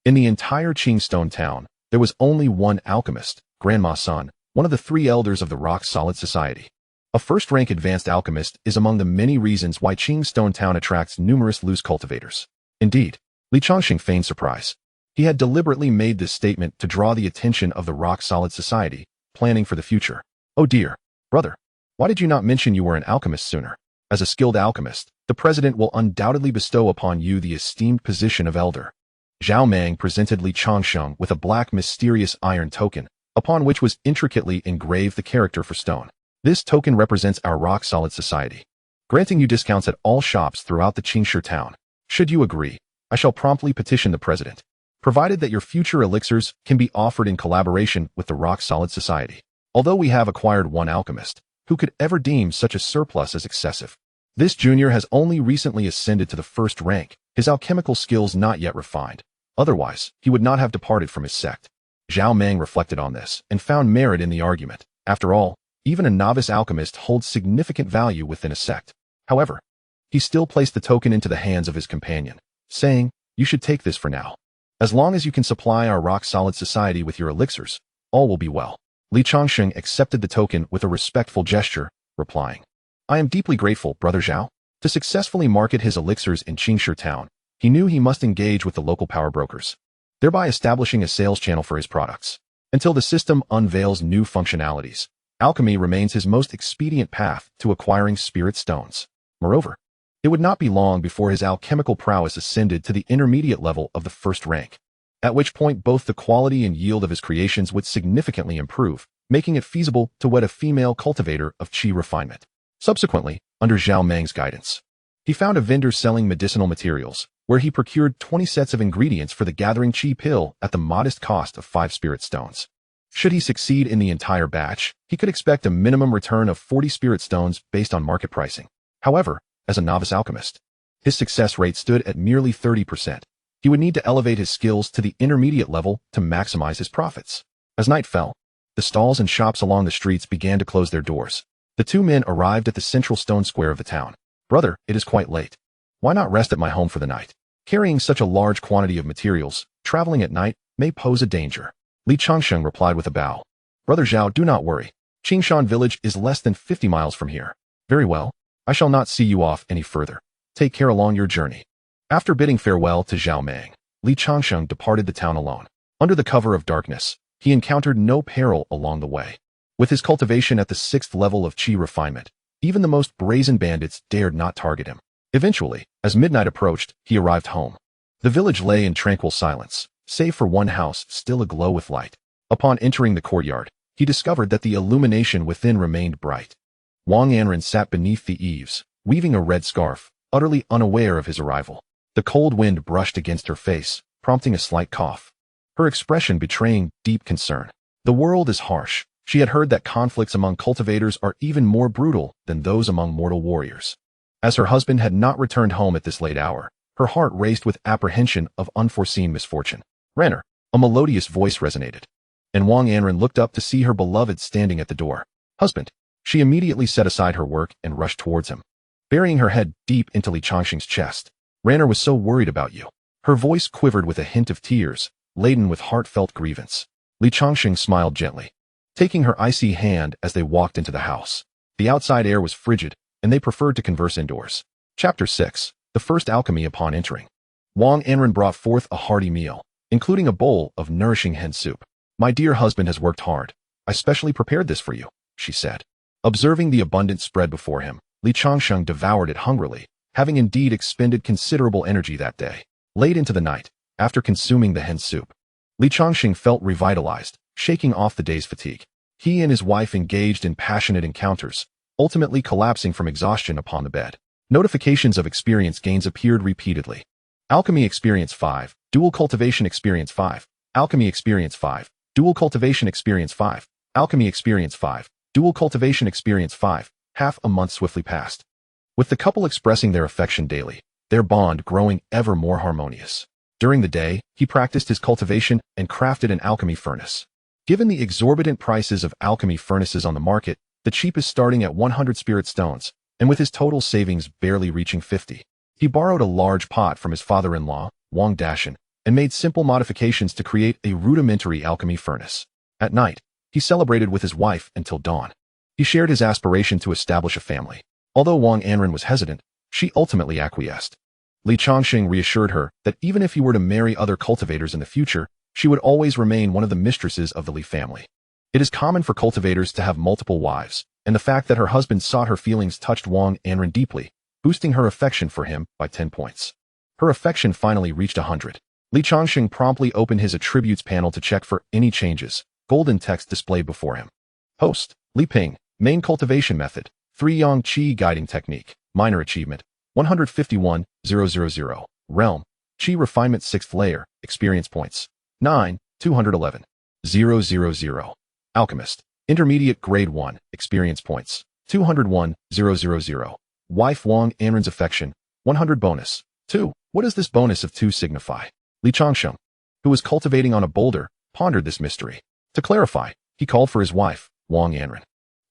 In the entire Qingstone town, there was only one alchemist, Grandma Sun, one of the 3 elders of the rock-solid society. A first-rank advanced alchemist is among the many reasons why Qingstone town attracts numerous loose cultivators. Indeed, Li Changsheng feigned surprise. He had deliberately made this statement to draw the attention of the rock-solid society, planning for the future. "Oh dear, brother, why did you not mention you were an alchemist sooner? As a skilled alchemist, the president will undoubtedly bestow upon you the esteemed position of elder." Zhao Meng presented Li Changsheng with a black mysterious iron token, upon which was intricately engraved the character for stone. "This token represents our rock-solid society, granting you discounts at all shops throughout the Qingshi town. Should you agree, I shall promptly petition the president, provided that your future elixirs can be offered in collaboration with the rock-solid society. Although we have acquired one alchemist, who could ever deem such a surplus as excessive? This junior has only recently ascended to the 1st rank, his alchemical skills not yet refined. Otherwise, he would not have departed from his sect." Zhao Meng reflected on this and found merit in the argument. After all, even a novice alchemist holds significant value within a sect. However, he still placed the token into the hands of his companion, saying, "You should take this for now. As long as you can supply our rock-solid society with your elixirs, all will be well." Li Changsheng accepted the token with a respectful gesture, replying, "I am deeply grateful, Brother Zhao." To successfully market his elixirs in Qingshi town, he knew he must engage with the local power brokers, thereby establishing a sales channel for his products. Until the system unveils new functionalities, alchemy remains his most expedient path to acquiring spirit stones. Moreover, it would not be long before his alchemical prowess ascended to the intermediate level of the 1st rank, at which point both the quality and yield of his creations would significantly improve, making it feasible to wed a female cultivator of Qi refinement. Subsequently, under Zhao Meng's guidance, he found a vendor selling medicinal materials, where he procured 20 sets of ingredients for the gathering Qi pill at the modest cost of 5 spirit stones. Should he succeed in the entire batch, he could expect a minimum return of 40 spirit stones based on market pricing. However, as a novice alchemist, his success rate stood at merely 30%. He would need to elevate his skills to the intermediate level to maximize his profits. As night fell, the stalls and shops along the streets began to close their doors. The 2 men arrived at the central stone square of the town. "Brother, it is quite late. Why not rest at my home for the night?" Carrying such a large quantity of materials, traveling at night, may pose a danger. Li Changsheng replied with a bow. Brother Zhao, do not worry. Changshan village is less than 50 miles from here. Very well. I shall not see you off any further. Take care along your journey. After bidding farewell to Zhao Meng, Li Changsheng departed the town alone. Under the cover of darkness, he encountered no peril along the way. With his cultivation at the 6th level of qi refinement, even the most brazen bandits dared not target him. Eventually, as midnight approached, he arrived home. The village lay in tranquil silence, save for one house still aglow with light. Upon entering the courtyard, he discovered that the illumination within remained bright. Wang Anren sat beneath the eaves, weaving a red scarf, utterly unaware of his arrival. The cold wind brushed against her face, prompting a slight cough, her expression betraying deep concern. The world is harsh. She had heard that conflicts among cultivators are even more brutal than those among mortal warriors. As her husband had not returned home at this late hour, her heart raced with apprehension of unforeseen misfortune. Ranner, a melodious voice resonated, and Wang Anren looked up to see her beloved standing at the door. Husband. She immediately set aside her work and rushed towards him, burying her head deep into Li Changsheng's chest. Ranner was so worried about you. Her voice quivered with a hint of tears, laden with heartfelt grievance. Li Changsheng smiled gently, taking her icy hand as they walked into the house. The outside air was frigid, and they preferred to converse indoors. Chapter 6. The First Alchemy. Upon entering, Wang Anren brought forth a hearty meal, including a bowl of nourishing hen soup. My dear husband has worked hard. I specially prepared this for you, she said. Observing the abundant spread before him, Li Changsheng devoured it hungrily, having indeed expended considerable energy that day. Late into the night, after consuming the hen soup, Li Changsheng felt revitalized, shaking off the day's fatigue. He and his wife engaged in passionate encounters, ultimately collapsing from exhaustion upon the bed. Notifications of experience gains appeared repeatedly. Alchemy Experience 5, Dual Cultivation Experience 5, Alchemy Experience 5, Dual Cultivation Experience 5, Alchemy Experience 5, Dual Cultivation Experience 5. Half a month swiftly passed, with the couple expressing their affection daily, their bond growing ever more harmonious. During the day, he practiced his cultivation and crafted an alchemy furnace. Given the exorbitant prices of alchemy furnaces on the market, the cheapest starting at 100 spirit stones, and with his total savings barely reaching 50, he borrowed a large pot from his father-in-law, Wang Dashan, and made simple modifications to create a rudimentary alchemy furnace. At night, he celebrated with his wife until dawn. He shared his aspiration to establish a family. Although Wang Anren was hesitant, she ultimately acquiesced. Li Changsheng reassured her that even if he were to marry other cultivators in the future, she would always remain one of the mistresses of the Li family. It is common for cultivators to have multiple wives, and the fact that her husband sought her feelings touched Wang Anren deeply, boosting her affection for him by 10 points. Her affection finally reached 100. Li Changsheng promptly opened his attributes panel to check for any changes. Golden text displayed before him. Host, Li Ping, main cultivation method, 3 Yang Qi guiding technique, minor achievement, 151,000. Realm, Qi refinement 6th layer, experience points, 9, 211. 000. Alchemist, intermediate grade 1, experience points, 201,000. Wife Wang Anren's affection, 100 bonus. 2. What does this bonus of 2 signify? Li Changsheng, who was cultivating on a boulder, pondered this mystery. To clarify, he called for his wife, Wang Anren.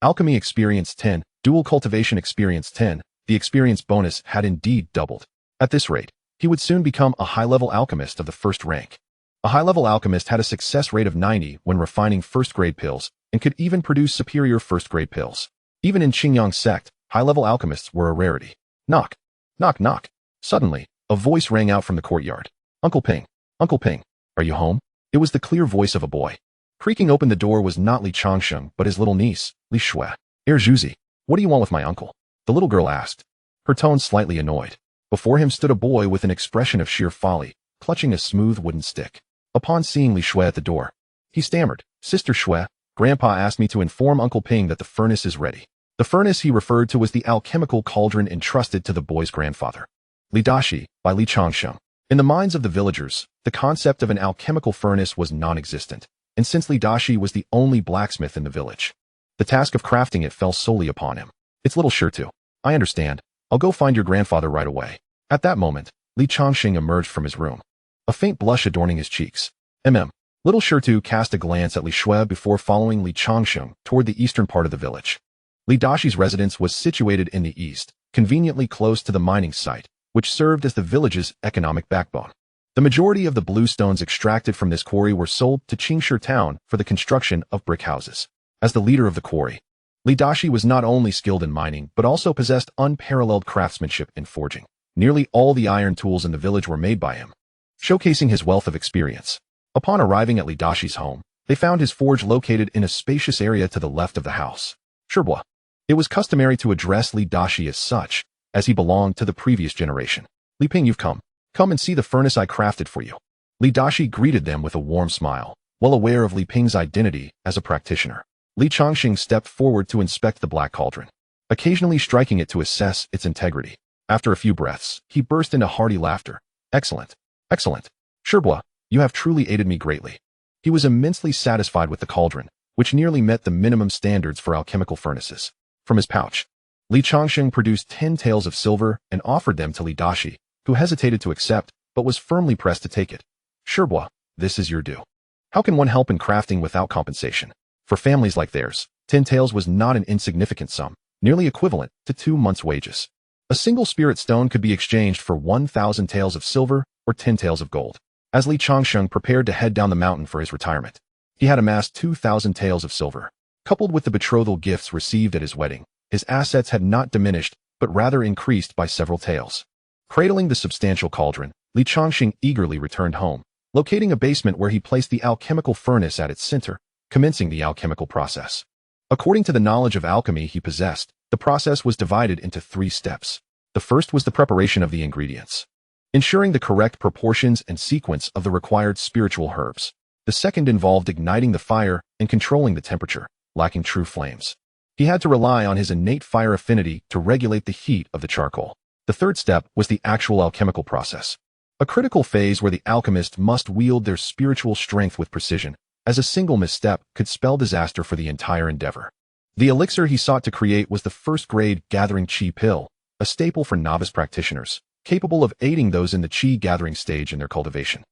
Alchemy Experience 10, Dual Cultivation Experience 10, the experience bonus had indeed doubled. At this rate, he would soon become a high-level alchemist of the first rank. A high-level alchemist had a success rate of 90 when refining first-grade pills, and could even produce superior first-grade pills. Even in Qingyang sect, high-level alchemists were a rarity. Knock. Knock knock. Suddenly, a voice rang out from the courtyard. Uncle Ping. Uncle Ping. Are you home? It was the clear voice of a boy. Creaking open the door was not Li Changsheng, but his little niece, Li Shui. Zhuzi, what do you want with my uncle? The little girl asked, her tone slightly annoyed. Before him stood a boy with an expression of sheer folly, clutching a smooth wooden stick. Upon seeing Li Shui at the door, he stammered, Sister Shui, Grandpa asked me to inform Uncle Ping that the furnace is ready. The furnace he referred to was the alchemical cauldron entrusted to the boy's grandfather. Li Dashi, by Li Changsheng. In the minds of the villagers, the concept of an alchemical furnace was non-existent, and since Li Dashi was the only blacksmith in the village, the task of crafting it fell solely upon him. It's little Shirtu. I understand. I'll go find your grandfather right away. At that moment, Li Changsheng emerged from his room, a faint blush adorning his cheeks. Little Shirtu cast a glance at Li Shui before following Li Changsheng toward the eastern part of the village. Li Dashi's residence was situated in the east, conveniently close to the mining site, which served as the village's economic backbone. The majority of the blue stones extracted from this quarry were sold to Changsheng town for the construction of brick houses. As the leader of the quarry, Li Dashi was not only skilled in mining but also possessed unparalleled craftsmanship in forging. Nearly all the iron tools in the village were made by him, showcasing his wealth of experience. Upon arriving at Li Dashi's home, they found his forge located in a spacious area to the left of the house. Shirbois. It was customary to address Li Dashi as such, as he belonged to the previous generation. Li Ping, you've come. Come and see the furnace I crafted for you. Li Dashi greeted them with a warm smile, well aware of Li Ping's identity as a practitioner. Li Changsheng stepped forward to inspect the black cauldron, occasionally striking it to assess its integrity. After a few breaths, he burst into hearty laughter. Excellent. Excellent. Shirbois, you have truly aided me greatly. He was immensely satisfied with the cauldron, which nearly met the minimum standards for alchemical furnaces. From his pouch, Li Changsheng produced 10 taels of silver and offered them to Li Dashi, who hesitated to accept, but was firmly pressed to take it. Shirbois, this is your due. How can one help in crafting without compensation? For families like theirs, 10 taels was not an insignificant sum, nearly equivalent to 2 months' wages. A single spirit stone could be exchanged for 1,000 taels of silver or 10 taels of gold. As Li Changsheng prepared to head down the mountain for his retirement, he had amassed 2,000 taels of silver. Coupled with the betrothal gifts received at his wedding, his assets had not diminished, but rather increased by several taels. Cradling the substantial cauldron, Li Changsheng eagerly returned home, locating a basement where he placed the alchemical furnace at its center, commencing the alchemical process. According to the knowledge of alchemy he possessed, the process was divided into 3 steps. The first was the preparation of the ingredients, ensuring the correct proportions and sequence of the required spiritual herbs. The second involved igniting the fire and controlling the temperature, lacking true flames. He had to rely on his innate fire affinity to regulate the heat of the charcoal. The third step was the actual alchemical process, a critical phase where the alchemist must wield their spiritual strength with precision, as a single misstep could spell disaster for the entire endeavor. The elixir he sought to create was the first-grade gathering qi pill, a staple for novice practitioners, capable of aiding those in the qi gathering stage in their cultivation,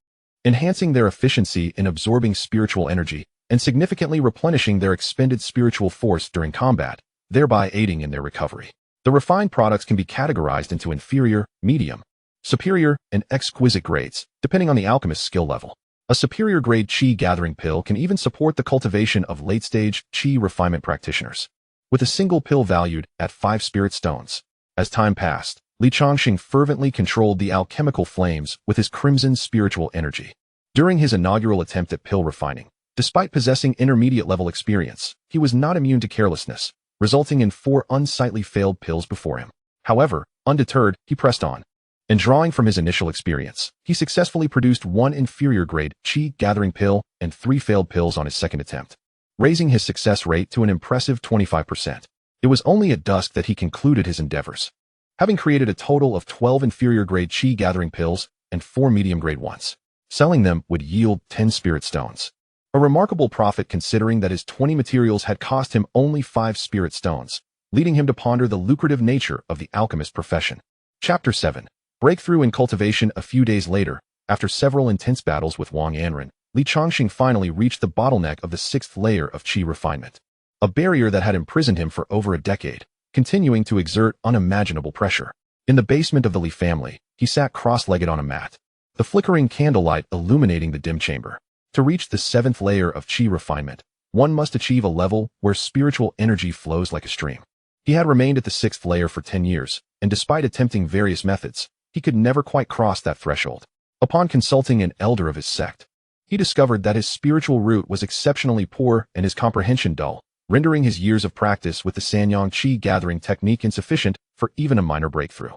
enhancing their efficiency in absorbing spiritual energy, and significantly replenishing their expended spiritual force during combat, thereby aiding in their recovery. The refined products can be categorized into inferior, medium, superior, and exquisite grades, depending on the alchemist's skill level. A superior-grade qi gathering pill can even support the cultivation of late-stage qi refinement practitioners, with a single pill valued at 5 spirit stones. As time passed, Li Changsheng fervently controlled the alchemical flames with his crimson spiritual energy. During his inaugural attempt at pill refining, despite possessing intermediate-level experience, he was not immune to carelessness, resulting in 4 unsightly failed pills before him. However, undeterred, he pressed on. And drawing from his initial experience, he successfully produced 1 inferior-grade qi gathering pill and 3 failed pills on his second attempt, raising his success rate to an impressive 25%. It was only at dusk that he concluded his endeavors, having created a total of 12 inferior-grade qi gathering pills and 4 medium-grade ones. Selling them would yield 10 spirit stones. A remarkable profit considering that his 20 materials had cost him only 5 spirit stones, leading him to ponder the lucrative nature of the alchemist profession. Chapter 7. Breakthrough in cultivation. A few days later, after several intense battles with Wang Yanren, Li Changsheng finally reached the bottleneck of the 6th layer of qi refinement, a barrier that had imprisoned him for over a decade, continuing to exert unimaginable pressure. In the basement of the Li family, he sat cross-legged on a mat, the flickering candlelight illuminating the dim chamber. To reach the 7th layer of qi refinement, one must achieve a level where spiritual energy flows like a stream. He had remained at the 6th layer for 10 years, and despite attempting various methods, he could never quite cross that threshold. Upon consulting an elder of his sect, he discovered that his spiritual root was exceptionally poor and his comprehension dull, rendering his years of practice with the Sanyang qi gathering technique insufficient for even a minor breakthrough.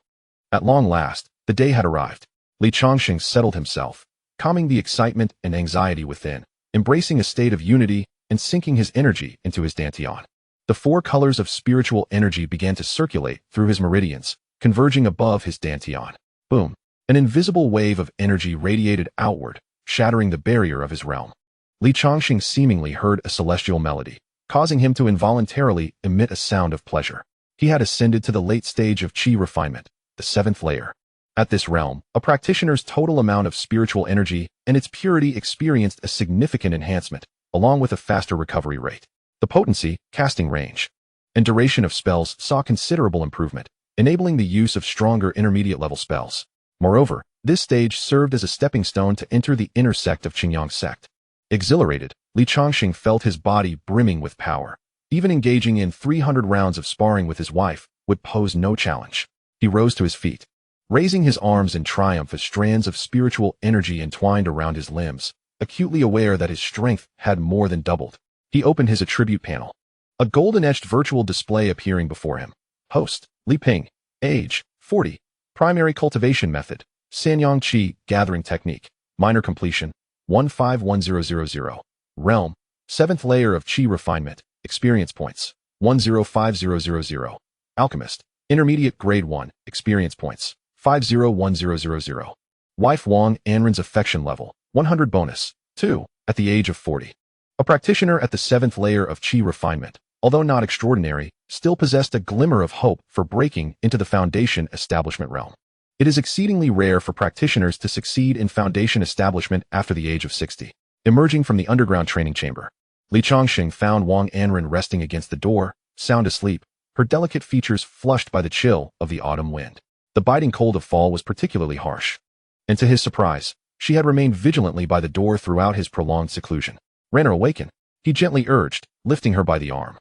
At long last, the day had arrived. Li Changsheng settled himself, calming the excitement and anxiety within, embracing a state of unity and sinking his energy into his dantian. The 4 colors of spiritual energy began to circulate through his meridians, converging above his dantian. Boom! An invisible wave of energy radiated outward, shattering the barrier of his realm. Li Changsheng seemingly heard a celestial melody, causing him to involuntarily emit a sound of pleasure. He had ascended to the late stage of qi refinement, the 7th layer. At this realm, a practitioner's total amount of spiritual energy and its purity experienced a significant enhancement, along with a faster recovery rate. The potency, casting range, and duration of spells saw considerable improvement, enabling the use of stronger intermediate-level spells. Moreover, this stage served as a stepping stone to enter the inner sect of Qingyang sect. Exhilarated, Li Changsheng felt his body brimming with power. Even engaging in 300 rounds of sparring with his wife would pose no challenge. He rose to his feet, raising his arms in triumph as strands of spiritual energy entwined around his limbs, acutely aware that his strength had more than doubled. He opened his attribute panel, a golden-etched virtual display appearing before him. Host, Li Ping. Age, 40. Primary cultivation method, Sanyang Qi gathering technique. Minor completion, 151000. Realm, 7th layer of Qi refinement. Experience points, 105000. Alchemist, intermediate grade 1. Experience points, 501000. Wife Wang Anren's affection level, 100 bonus, 2, at the age of 40. A practitioner at the 7th layer of Qi refinement, although not extraordinary, still possessed a glimmer of hope for breaking into the Foundation establishment realm. It is exceedingly rare for practitioners to succeed in Foundation establishment after the age of 60. Emerging from the underground training chamber, Li Changsheng found Wang Anren resting against the door, sound asleep, her delicate features flushed by the chill of the autumn wind. The biting cold of fall was particularly harsh. And to his surprise, she had remained vigilantly by the door throughout his prolonged seclusion. Renner awaken, he gently urged, lifting her by the arm.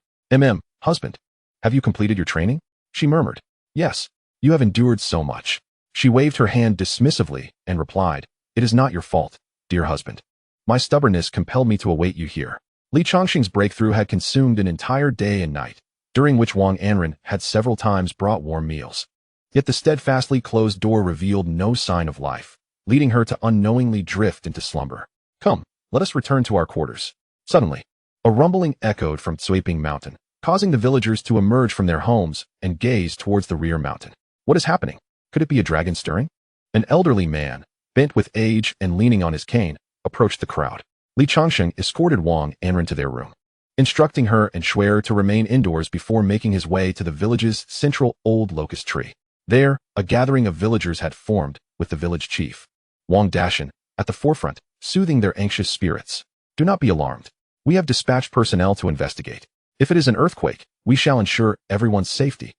Husband, have you completed your training? She murmured. Yes, you have endured so much. She waved her hand dismissively and replied, it is not your fault, dear husband. My stubbornness compelled me to await you here. Li Changsheng's breakthrough had consumed an entire day and night, during which Wang Anren had several times brought warm meals. Yet the steadfastly closed door revealed no sign of life, leading her to unknowingly drift into slumber. Come, let us return to our quarters. Suddenly, a rumbling echoed from Cuiping Mountain, causing the villagers to emerge from their homes and gaze towards the rear mountain. What is happening? Could it be a dragon stirring? An elderly man, bent with age and leaning on his cane, approached the crowd. Li Changsheng escorted Wang Anren to their room, instructing her and Shuer to remain indoors before making his way to the village's central old locust tree. There, a gathering of villagers had formed, with the village chief, Wang Dashan, at the forefront, soothing their anxious spirits. Do not be alarmed. We have dispatched personnel to investigate. If it is an earthquake, we shall ensure everyone's safety.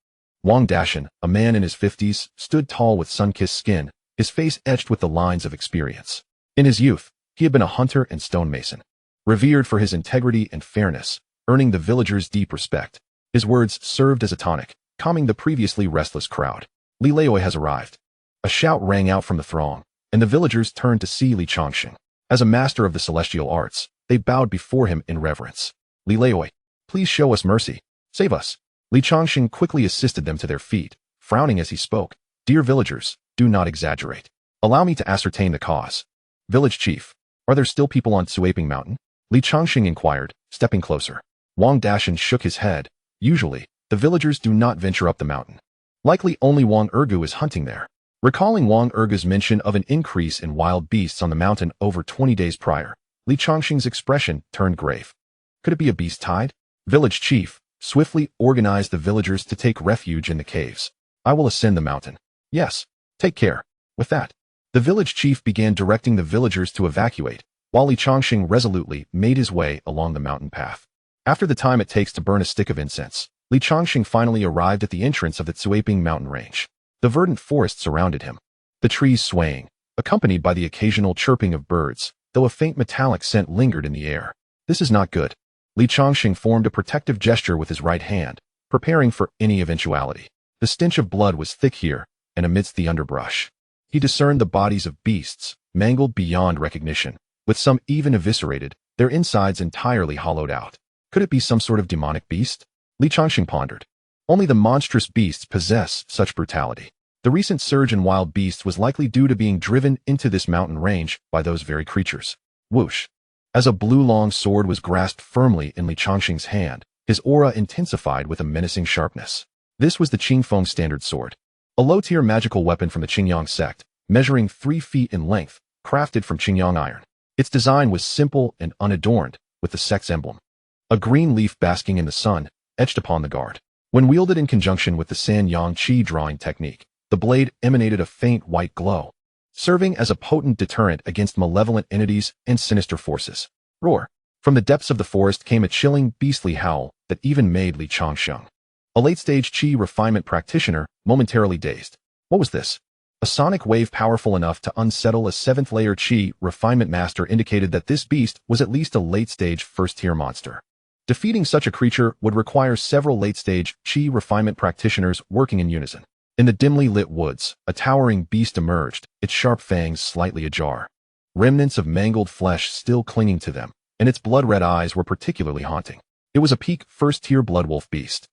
Wang Dashan, a man in his 50s, stood tall with sun-kissed skin, his face etched with the lines of experience. In his youth, he had been a hunter and stonemason, revered for his integrity and fairness, earning the villagers' deep respect. His words served as a tonic, calming the previously restless crowd. Li Leoi has arrived. A shout rang out from the throng, and the villagers turned to see Li Changsheng. As a master of the celestial arts, they bowed before him in reverence. Li Leoi, please show us mercy. Save us. Li Changsheng quickly assisted them to their feet, frowning as he spoke. Dear villagers, do not exaggerate. Allow me to ascertain the cause. Village chief, are there still people on Cuiping Mountain? Li Changsheng inquired, stepping closer. Wang Dashan shook his head. Usually, the villagers do not venture up the mountain. Likely only Wang Ergu is hunting there. Recalling Wang Ergu's mention of an increase in wild beasts on the mountain over 20 days prior, Li Changsheng's expression turned grave. Could it be a beast tide? Village chief, swiftly organize the villagers to take refuge in the caves. I will ascend the mountain. Yes, take care. With that, the village chief began directing the villagers to evacuate, while Li Changsheng resolutely made his way along the mountain path. After the time it takes to burn a stick of incense, Li Changsheng finally arrived at the entrance of the Cuiping mountain range. The verdant forest surrounded him, the trees swaying, accompanied by the occasional chirping of birds, though a faint metallic scent lingered in the air. This is not good. Li Changsheng formed a protective gesture with his right hand, preparing for any eventuality. The stench of blood was thick here, and amidst the underbrush, he discerned the bodies of beasts, mangled beyond recognition, with some even eviscerated, their insides entirely hollowed out. Could it be some sort of demonic beast? Li Changsheng pondered. Only the monstrous beasts possess such brutality. The recent surge in wild beasts was likely due to being driven into this mountain range by those very creatures. Whoosh! As a blue long sword was grasped firmly in Li Changsheng's hand, his aura intensified with a menacing sharpness. This was the Qingfeng standard sword, a low-tier magical weapon from the Qingyang sect, measuring 3 feet in length, crafted from Qingyang iron. Its design was simple and unadorned, with the sect's emblem, a green leaf basking in the sun, etched upon the guard. When wielded in conjunction with the Sanyang Qi drawing technique, the blade emanated a faint white glow, serving as a potent deterrent against malevolent entities and sinister forces. Roar! From the depths of the forest came a chilling, beastly howl that even made Li Changsheng a late-stage Qi refinement practitioner, momentarily dazed. What was this? A sonic wave powerful enough to unsettle a 7th-layer Qi refinement master indicated that this beast was at least a late-stage first-tier monster. Defeating such a creature would require several late-stage Qi refinement practitioners working in unison. In the dimly lit woods, a towering beast emerged, its sharp fangs slightly ajar. Remnants of mangled flesh still clinging to them, and its blood-red eyes were particularly haunting. It was a peak first-tier bloodwolf beast.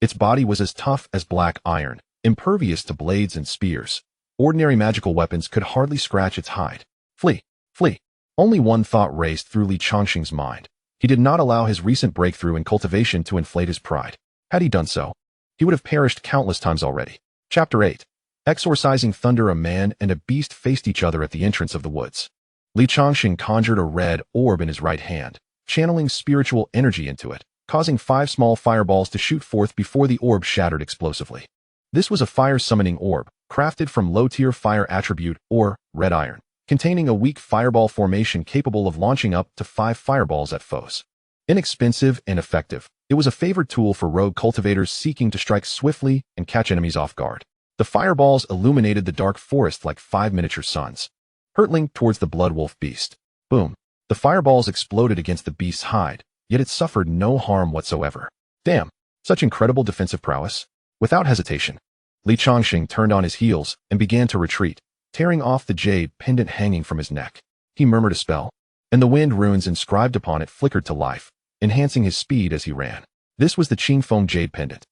Its body was as tough as black iron, impervious to blades and spears. Ordinary magical weapons could hardly scratch its hide. Flee! Flee! Only one thought raced through Li Changsheng's mind. He did not allow his recent breakthrough in cultivation to inflate his pride. Had he done so, he would have perished countless times already. Chapter 8. Exorcising Thunder. A man and a beast faced each other at the entrance of the woods. Li Changsheng conjured a red orb in his right hand, channeling spiritual energy into it, causing 5 small fireballs to shoot forth before the orb shattered explosively. This was a fire-summoning orb, crafted from low-tier fire attribute, or red iron, containing a weak fireball formation capable of launching up to 5 fireballs at foes. Inexpensive and effective, it was a favored tool for rogue cultivators seeking to strike swiftly and catch enemies off guard. The fireballs illuminated the dark forest like 5 miniature suns, hurtling towards the bloodwolf beast. Boom! The fireballs exploded against the beast's hide, yet it suffered no harm whatsoever. Damn! Such incredible defensive prowess. Without hesitation, Li Changsheng turned on his heels and began to retreat, tearing off the jade pendant hanging from his neck. He murmured a spell, and the wind runes inscribed upon it flickered to life, enhancing his speed as he ran. This was the Qingfeng jade pendant,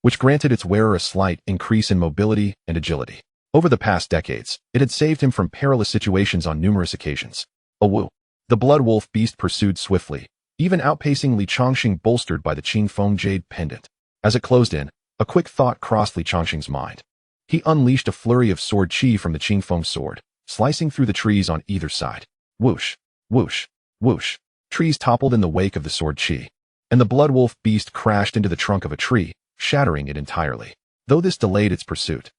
which granted its wearer a slight increase in mobility and agility. Over the past decades, it had saved him from perilous situations on numerous occasions. Awoo! The bloodwolf beast pursued swiftly, even outpacing Li Changsheng, bolstered by the Qingfeng jade pendant. As it closed in, a quick thought crossed Li Changsheng's mind. He unleashed a flurry of sword qi from the Qingfeng sword, slicing through the trees on either side. Whoosh! Whoosh! Whoosh! Trees toppled in the wake of the sword qi, and the bloodwolf beast crashed into the trunk of a tree, shattering it entirely. Though this delayed its pursuit,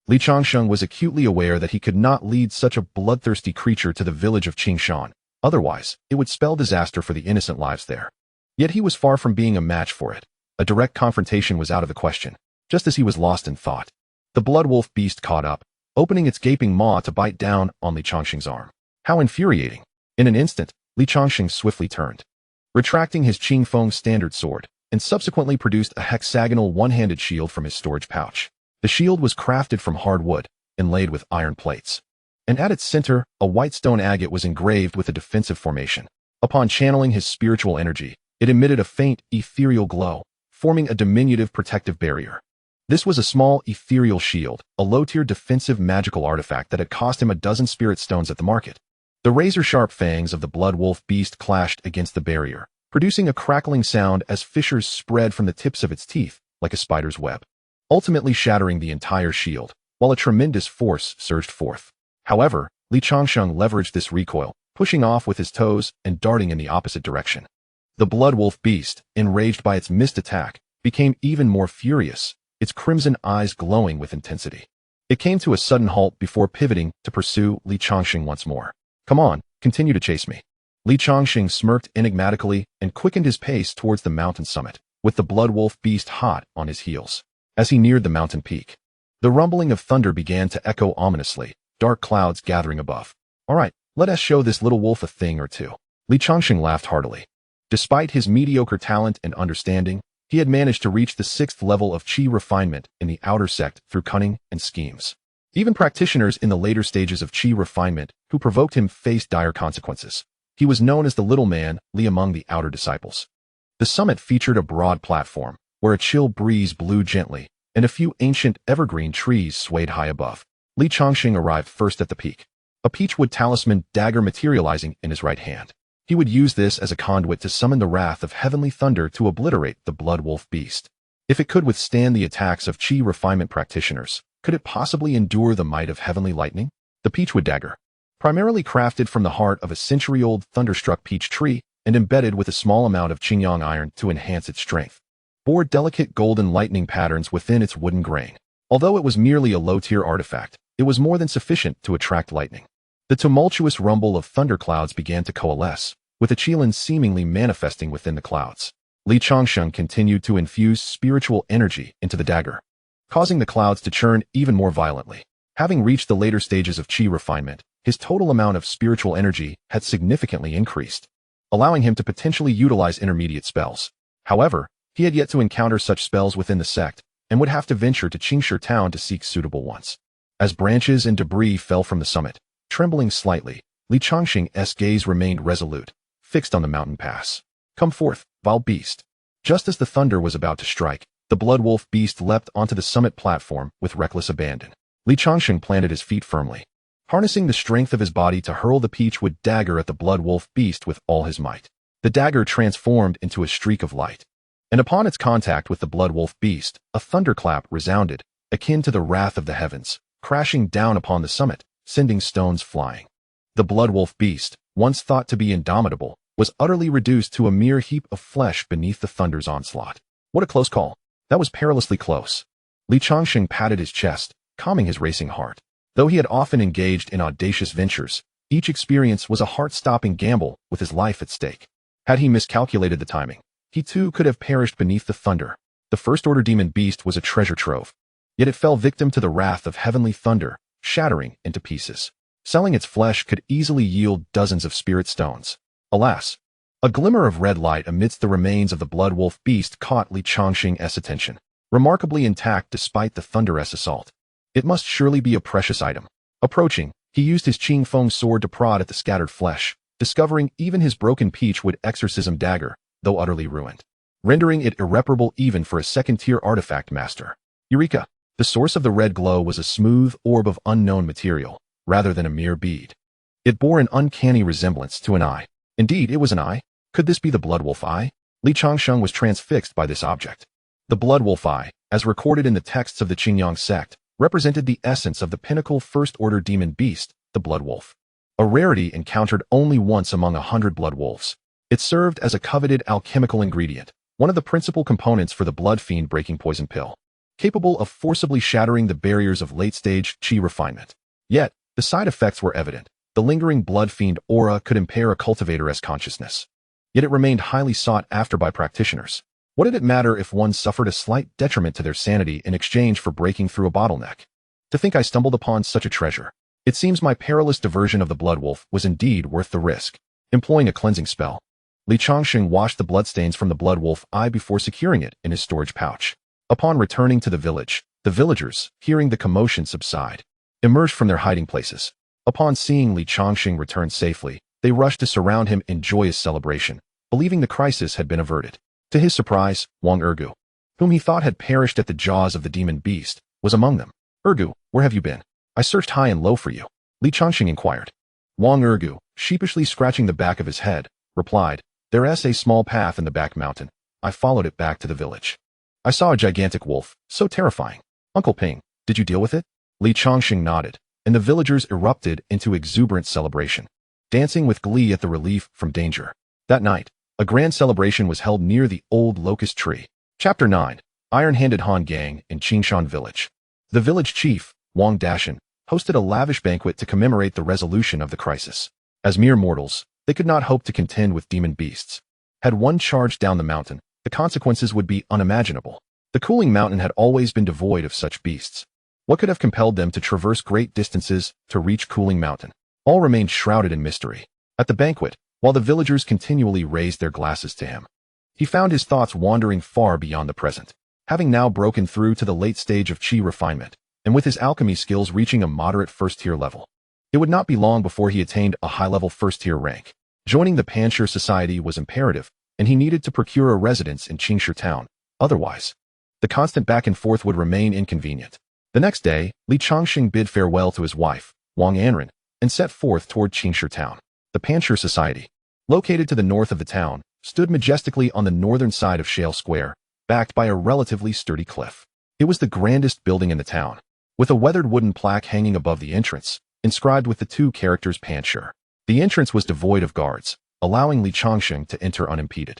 Li Changsheng was acutely aware that he could not lead such a bloodthirsty creature to the village of Changshan. Otherwise, it would spell disaster for the innocent lives there. Yet he was far from being a match for it. A direct confrontation was out of the question. Just as he was lost in thought, the bloodwolf beast caught up, opening its gaping maw to bite down on Li Changsheng's arm. How infuriating! In an instant, Li Changsheng swiftly turned, retracting his Qingfeng standard sword, and subsequently produced a hexagonal one-handed shield from his storage pouch. The shield was crafted from hard wood, inlaid with iron plates, and at its center, a white stone agate was engraved with a defensive formation. Upon channeling his spiritual energy, it emitted a faint, ethereal glow, forming a diminutive protective barrier. This was a small, ethereal shield, a low-tier defensive magical artifact that had cost him a dozen spirit stones at the market. The razor-sharp fangs of the bloodwolf beast clashed against the barrier, producing a crackling sound as fissures spread from the tips of its teeth, like a spider's web, ultimately shattering the entire shield, while a tremendous force surged forth. However, Li Changsheng leveraged this recoil, pushing off with his toes and darting in the opposite direction. The bloodwolf beast, enraged by its missed attack, became even more furious, its crimson eyes glowing with intensity. It came to a sudden halt before pivoting to pursue Li Changsheng once more. Come on, continue to chase me. Li Changsheng smirked enigmatically and quickened his pace towards the mountain summit, with the bloodwolf beast hot on his heels. As he neared the mountain peak, the rumbling of thunder began to echo ominously, dark clouds gathering above. All right, let us show this little wolf a thing or two. Li Changsheng laughed heartily. Despite his mediocre talent and understanding, he had managed to reach the 6th level of Qi refinement in the outer sect through cunning and schemes. Even practitioners in the later stages of Qi refinement who provoked him faced dire consequences. He was known as the Little Man, Li among the outer disciples. The summit featured a broad platform, where a chill breeze blew gently, and a few ancient evergreen trees swayed high above. Li Changsheng arrived first at the peak, a peachwood talisman dagger materializing in his right hand. He would use this as a conduit to summon the wrath of heavenly thunder to obliterate the bloodwolf beast. If it could withstand the attacks of Qi refinement practitioners, could it possibly endure the might of heavenly lightning? The peachwood dagger, primarily crafted from the heart of a century-old thunderstruck peach tree and embedded with a small amount of Qingyang iron to enhance its strength, bore delicate golden lightning patterns within its wooden grain. Although it was merely a low-tier artifact, it was more than sufficient to attract lightning. The tumultuous rumble of thunderclouds began to coalesce, with a Qilin seemingly manifesting within the clouds. Li Changsheng continued to infuse spiritual energy into the dagger, causing the clouds to churn even more violently. Having reached the later stages of qi refinement, his total amount of spiritual energy had significantly increased, allowing him to potentially utilize intermediate spells. However, he had yet to encounter such spells within the sect, and would have to venture to Changsheng town to seek suitable ones. As branches and debris fell from the summit, trembling slightly, Li Changsheng's gaze remained resolute, fixed on the mountain pass. "Come forth, vile beast." Just as the thunder was about to strike, the blood wolf beast leapt onto the summit platform with reckless abandon. Li Changsheng planted his feet firmly, harnessing the strength of his body to hurl the peachwood dagger at the blood wolf beast with all his might. The dagger transformed into a streak of light, and upon its contact with the blood wolf beast, a thunderclap resounded, akin to the wrath of the heavens, crashing down upon the summit, sending stones flying. The blood wolf beast, once thought to be indomitable, was utterly reduced to a mere heap of flesh beneath the thunder's onslaught. What a close call. That was perilously close. Li Changsheng patted his chest, calming his racing heart. Though he had often engaged in audacious ventures, each experience was a heart-stopping gamble with his life at stake. Had he miscalculated the timing, he too could have perished beneath the thunder. The first-order demon beast was a treasure trove, yet it fell victim to the wrath of heavenly thunder, shattering into pieces. Selling its flesh could easily yield dozens of spirit stones. Alas, a glimmer of red light amidst the remains of the blood wolf beast caught Li Changsheng's attention, remarkably intact despite the thunderous assault. It must surely be a precious item. Approaching, he used his Qing Feng sword to prod at the scattered flesh, discovering even his broken peachwood exorcism dagger, though utterly ruined, rendering it irreparable even for a second-tier artifact master. Eureka! The source of the red glow was a smooth orb of unknown material, rather than a mere bead. It bore an uncanny resemblance to an eye. Indeed, it was an eye. Could this be the blood wolf eye? Li Changsheng was transfixed by this object. The blood wolf eye, as recorded in the texts of the Qingyang sect, represented the essence of the pinnacle first-order demon beast, the blood wolf. A rarity encountered only once among 100 blood wolves. It served as a coveted alchemical ingredient, one of the principal components for the blood fiend breaking poison pill, capable of forcibly shattering the barriers of late-stage qi refinement. Yet, the side effects were evident. The lingering blood fiend aura could impair a cultivator's consciousness. Yet it remained highly sought after by practitioners. What did it matter if one suffered a slight detriment to their sanity in exchange for breaking through a bottleneck? To think I stumbled upon such a treasure. It seems my perilous diversion of the blood wolf was indeed worth the risk. Employing a cleansing spell, Li Changsheng washed the bloodstains from the blood wolf eye before securing it in his storage pouch. Upon returning to the village, the villagers, hearing the commotion subside, emerged from their hiding places. Upon seeing Li Changsheng return safely, they rushed to surround him in joyous celebration, believing the crisis had been averted. To his surprise, Wang Ergu, whom he thought had perished at the jaws of the demon beast, was among them. "Ergu, where have you been? I searched high and low for you," Li Changsheng inquired. Wang Ergu, sheepishly scratching the back of his head, replied, "There's a small path in the back mountain. I followed it back to the village. I saw a gigantic wolf, so terrifying. Uncle Ping, did you deal with it?" Li Changsheng nodded, and the villagers erupted into exuberant celebration, dancing with glee at the relief from danger. That night, a grand celebration was held near the old locust tree. Chapter 9. Iron-Handed Han Gang in Changsheng Village. The village chief, Wang Dashan, hosted a lavish banquet to commemorate the resolution of the crisis. As mere mortals, they could not hope to contend with demon beasts. Had one charged down the mountain, the consequences would be unimaginable. The cooling mountain had always been devoid of such beasts. What could have compelled them to traverse great distances to reach Cooling Mountain? All remained shrouded in mystery. At the banquet, while the villagers continually raised their glasses to him, he found his thoughts wandering far beyond the present. Having now broken through to the late stage of qi refinement, and with his alchemy skills reaching a moderate first-tier level, it would not be long before he attained a high-level first-tier rank. Joining the Panshir Society was imperative, and he needed to procure a residence in Changsheng town. Otherwise, the constant back and forth would remain inconvenient. The next day, Li Changsheng bid farewell to his wife, Wang Anren, and set forth toward Changsheng town. The Panshir Society, located to the north of the town, stood majestically on the northern side of Shale Square, backed by a relatively sturdy cliff. It was the grandest building in the town, with a weathered wooden plaque hanging above the entrance, inscribed with the two characters Panshir. The entrance was devoid of guards, allowing Li Changsheng to enter unimpeded.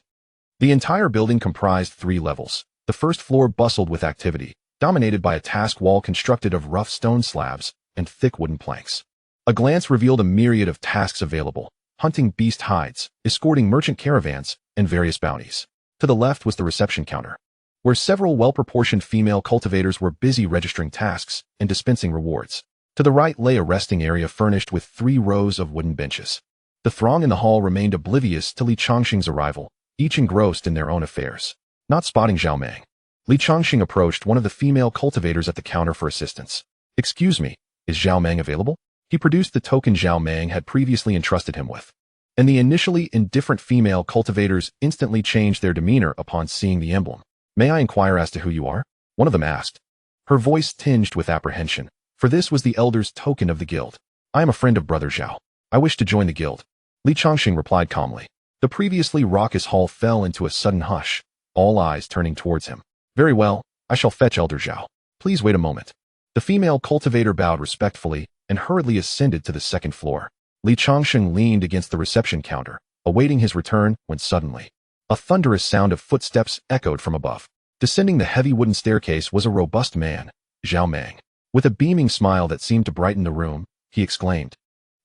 The entire building comprised 3 levels. The first floor bustled with activity, dominated by a task wall constructed of rough stone slabs and thick wooden planks. A glance revealed a myriad of tasks available: hunting beast hides, escorting merchant caravans, and various bounties. To the left was the reception counter, where several well-proportioned female cultivators were busy registering tasks and dispensing rewards. To the right lay a resting area furnished with 3 rows of wooden benches. The throng in the hall remained oblivious to Li Changsheng's arrival, each engrossed in their own affairs. Not spotting Zhao Meng, Li Changsheng approached one of the female cultivators at the counter for assistance. "Excuse me, is Zhao Meng available?" He produced the token Zhao Meng had previously entrusted him with, and the initially indifferent female cultivators instantly changed their demeanor upon seeing the emblem. "May I inquire as to who you are?" one of them asked, her voice tinged with apprehension, for this was the elder's token of the guild. "I am a friend of Brother Zhao. I wish to join the guild." Li Changsheng replied calmly. The previously raucous hall fell into a sudden hush, all eyes turning towards him. "Very well, I shall fetch Elder Zhao. Please wait a moment." The female cultivator bowed respectfully and hurriedly ascended to the second floor. Li Changsheng leaned against the reception counter, awaiting his return, when suddenly a thunderous sound of footsteps echoed from above. Descending the heavy wooden staircase was a robust man, Zhao Meng. With a beaming smile that seemed to brighten the room, he exclaimed,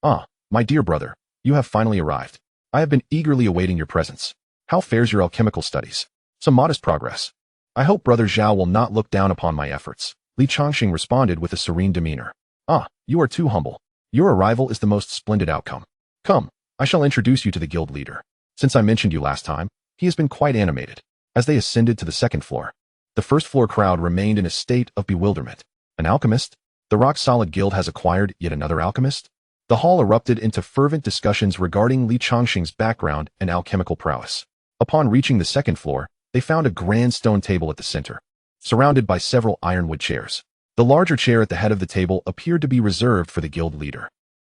"Ah, my dear brother, you have finally arrived. I have been eagerly awaiting your presence. How fares your alchemical studies?" "Some modest progress. I hope Brother Zhao will not look down upon my efforts." Li Changsheng responded with a serene demeanor. "Ah, you are too humble. Your arrival is the most splendid outcome. Come, I shall introduce you to the guild leader. Since I mentioned you last time, he has been quite animated." As they ascended to the second floor, the first floor crowd remained in a state of bewilderment. An alchemist? The rock-solid guild has acquired yet another alchemist? The hall erupted into fervent discussions regarding Li Changsheng's background and alchemical prowess. Upon reaching the second floor, they found a grand stone table at the center, surrounded by several ironwood chairs. The larger chair at the head of the table appeared to be reserved for the guild leader.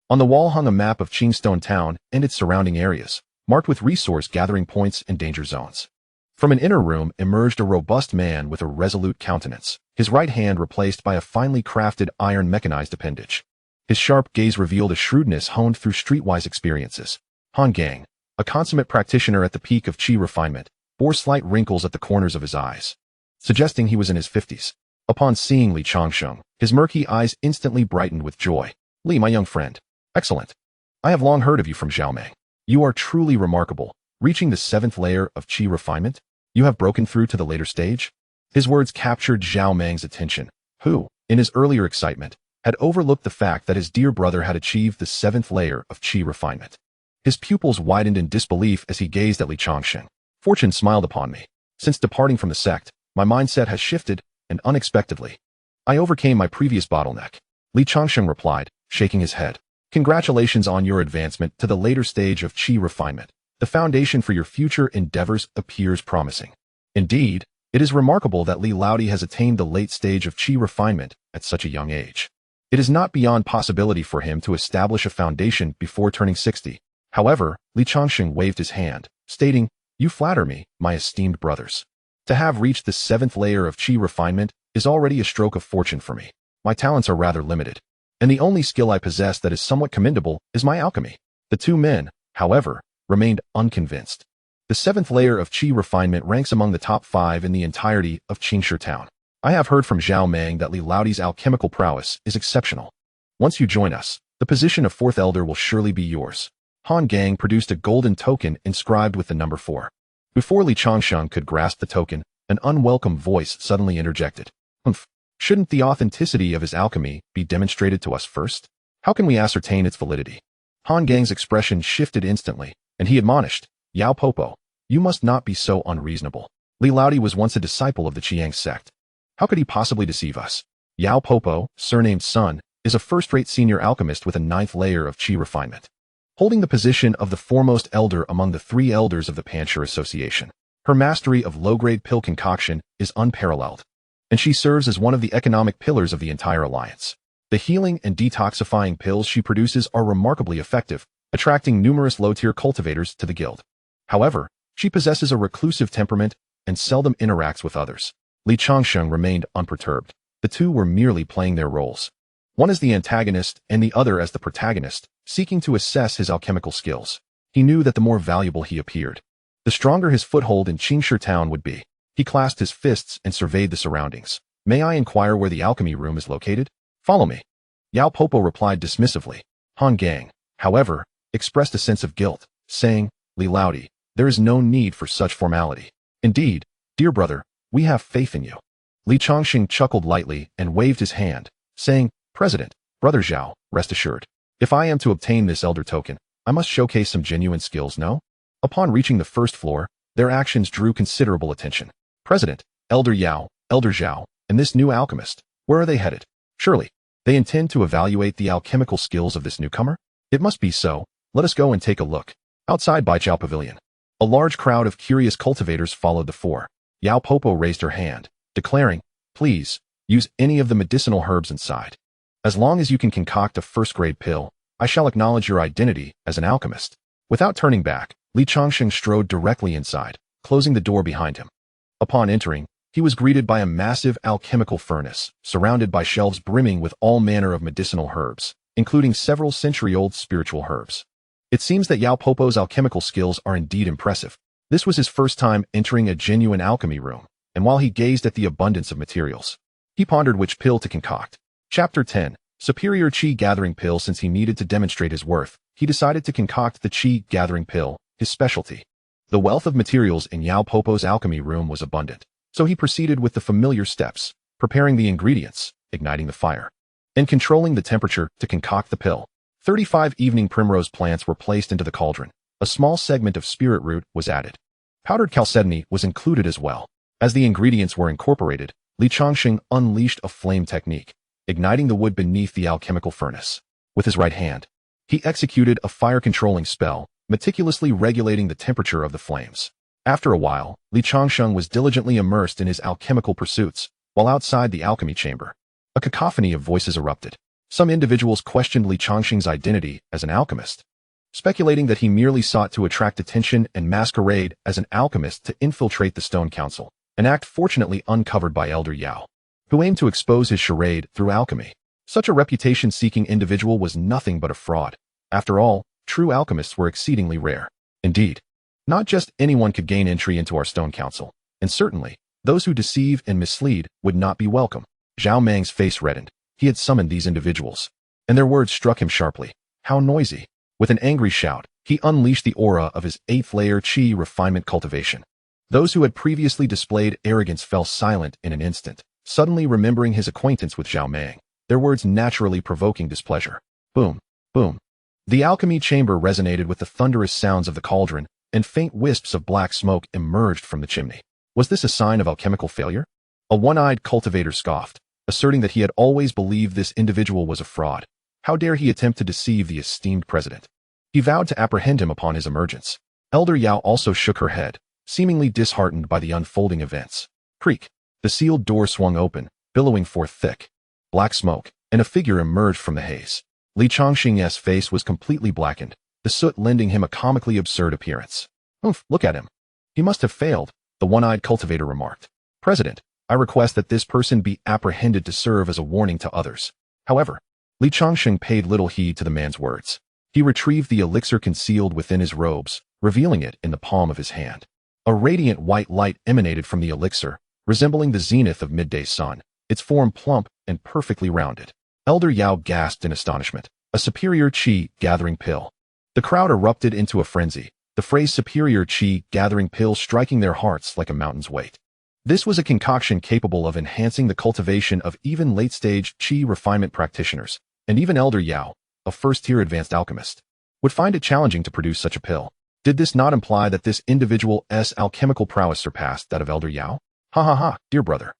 On the wall hung a map of Changstone Town and its surrounding areas, marked with resource gathering points and danger zones. From an inner room emerged a robust man with a resolute countenance, his right hand replaced by a finely crafted iron mechanized appendage. His sharp gaze revealed a shrewdness honed through streetwise experiences. Han Gang, a consummate practitioner at the peak of chi refinement, bore slight wrinkles at the corners of his eyes, suggesting he was in his 50s. Upon seeing Li Changsheng, his murky eyes instantly brightened with joy. "Li, my young friend. Excellent. I have long heard of you from Zhao Meng. You are truly remarkable. Reaching the 7th layer of chi refinement, you have broken through to the later stage?" His words captured Zhao Meng's attention, who, in his earlier excitement, had overlooked the fact that his dear brother had achieved the 7th layer of chi refinement. His pupils widened in disbelief as he gazed at Li Changsheng. "Fortune smiled upon me. Since departing from the sect, my mindset has shifted, and unexpectedly, I overcame my previous bottleneck." Li Changsheng replied, shaking his head. "Congratulations on your advancement to the later stage of chi refinement. The foundation for your future endeavors appears promising." Indeed, it is remarkable that Li Laodi has attained the late stage of chi refinement at such a young age. It is not beyond possibility for him to establish a foundation before turning 60. However, Li Changsheng waved his hand, stating, "You flatter me, my esteemed brothers. To have reached the 7th layer of chi refinement is already a stroke of fortune for me. My talents are rather limited, and the only skill I possess that is somewhat commendable is my alchemy." The two men, however, remained unconvinced. The 7th layer of chi refinement ranks among the top 5 in the entirety of Changsheng Town. I have heard from Zhao Meng that Li Laodi's alchemical prowess is exceptional. Once you join us, the position of 4th elder will surely be yours. Han Gang produced a golden token inscribed with the number 4. Before Li Changsheng could grasp the token, an unwelcome voice suddenly interjected. "Humph, shouldn't the authenticity of his alchemy be demonstrated to us first? How can we ascertain its validity?" Han Gang's expression shifted instantly, and he admonished, "Yao Popo, you must not be so unreasonable. Li Laodi was once a disciple of the Qiang sect. How could he possibly deceive us? Yao Popo, surnamed Sun, is a first-rate senior alchemist with a 9th layer of chi refinement, holding the position of the foremost elder among the 3 elders of the Panchur Association. Her mastery of low-grade pill concoction is unparalleled, and she serves as one of the economic pillars of the entire alliance. The healing and detoxifying pills she produces are remarkably effective, attracting numerous low-tier cultivators to the guild. However, she possesses a reclusive temperament and seldom interacts with others." Li Changsheng remained unperturbed. The two were merely playing their roles, one as the antagonist and the other as the protagonist, seeking to assess his alchemical skills. He knew that the more valuable he appeared, the stronger his foothold in Changsheng Town would be. He clasped his fists and surveyed the surroundings. "May I inquire where the alchemy room is located?" "Follow me." Yao Popo replied dismissively. Han Gang, however, expressed a sense of guilt, saying, "Li Laodi, there is no need for such formality. Indeed, dear brother, we have faith in you. Li Changsheng chuckled lightly and waved his hand, saying, President, Brother Zhao, rest assured. If I am to obtain this elder token, I must showcase some genuine skills, no? Upon reaching the first floor, their actions drew considerable attention. President, Elder Yao, Elder Zhao, and this new alchemist, where are they headed? Surely, they intend to evaluate the alchemical skills of this newcomer? It must be so. Let us go and take a look. Outside Baijiao Pavilion, a large crowd of curious cultivators followed the four. Yao Popo raised her hand, declaring, Please, use any of the medicinal herbs inside. As long as you can concoct a first-grade pill, I shall acknowledge your identity as an alchemist. Without turning back, Li Changsheng strode directly inside, closing the door behind him. Upon entering, he was greeted by a massive alchemical furnace, surrounded by shelves brimming with all manner of medicinal herbs, including several century-old spiritual herbs. It seems that Yao Popo's alchemical skills are indeed impressive. This was his first time entering a genuine alchemy room, and while he gazed at the abundance of materials, he pondered which pill to concoct. Chapter 10. Superior Qi Gathering Pill. Since he needed to demonstrate his worth, he decided to concoct the Qi Gathering Pill, his specialty. The wealth of materials in Yao Popo's alchemy room was abundant, so he proceeded with the familiar steps, preparing the ingredients, igniting the fire, and controlling the temperature to concoct the pill. 35 evening primrose plants were placed into the cauldron. A small segment of spirit root was added. Powdered chalcedony was included as well. As the ingredients were incorporated, Li Changsheng unleashed a flame technique, igniting the wood beneath the alchemical furnace. With his right hand, he executed a fire-controlling spell, meticulously regulating the temperature of the flames. After a while, Li Changsheng was diligently immersed in his alchemical pursuits, while outside the alchemy chamber, a cacophony of voices erupted. Some individuals questioned Li Changsheng's identity as an alchemist, speculating that he merely sought to attract attention and masquerade as an alchemist to infiltrate the Stone Council, an act fortunately uncovered by Elder Yao, who aimed to expose his charade through alchemy. Such a reputation-seeking individual was nothing but a fraud. After all, true alchemists were exceedingly rare. Indeed, not just anyone could gain entry into our Stone Council, and certainly, those who deceive and mislead would not be welcome. Zhao Mang's face reddened. He had summoned these individuals, and their words struck him sharply. How noisy! With an angry shout, he unleashed the aura of his 8th-layer Qi refinement cultivation. Those who had previously displayed arrogance fell silent in an instant, suddenly remembering his acquaintance with Zhao Mang, their words naturally provoking displeasure. Boom, boom. The alchemy chamber resonated with the thunderous sounds of the cauldron, and faint wisps of black smoke emerged from the chimney. Was this a sign of alchemical failure? A one-eyed cultivator scoffed, asserting that he had always believed this individual was a fraud. How dare he attempt to deceive the esteemed president? He vowed to apprehend him upon his emergence. Elder Yao also shook her head, seemingly disheartened by the unfolding events. Creak. The sealed door swung open, billowing forth thick, black smoke, and a figure emerged from the haze. Li Changsheng's face was completely blackened, the soot lending him a comically absurd appearance. Oomph, look at him. He must have failed, the one-eyed cultivator remarked. President, I request that this person be apprehended to serve as a warning to others. However, Li Changsheng paid little heed to the man's words. He retrieved the elixir concealed within his robes, revealing it in the palm of his hand. A radiant white light emanated from the elixir, resembling the zenith of midday sun, its form plump and perfectly rounded. Elder Yao gasped in astonishment. A superior Qi gathering pill. The crowd erupted into a frenzy, the phrase superior Qi gathering pill striking their hearts like a mountain's weight. This was a concoction capable of enhancing the cultivation of even late-stage Qi refinement practitioners, and even Elder Yao, a first-tier advanced alchemist, would find it challenging to produce such a pill. Did this not imply that this individual's alchemical prowess surpassed that of Elder Yao? Ha ha ha, dear brother.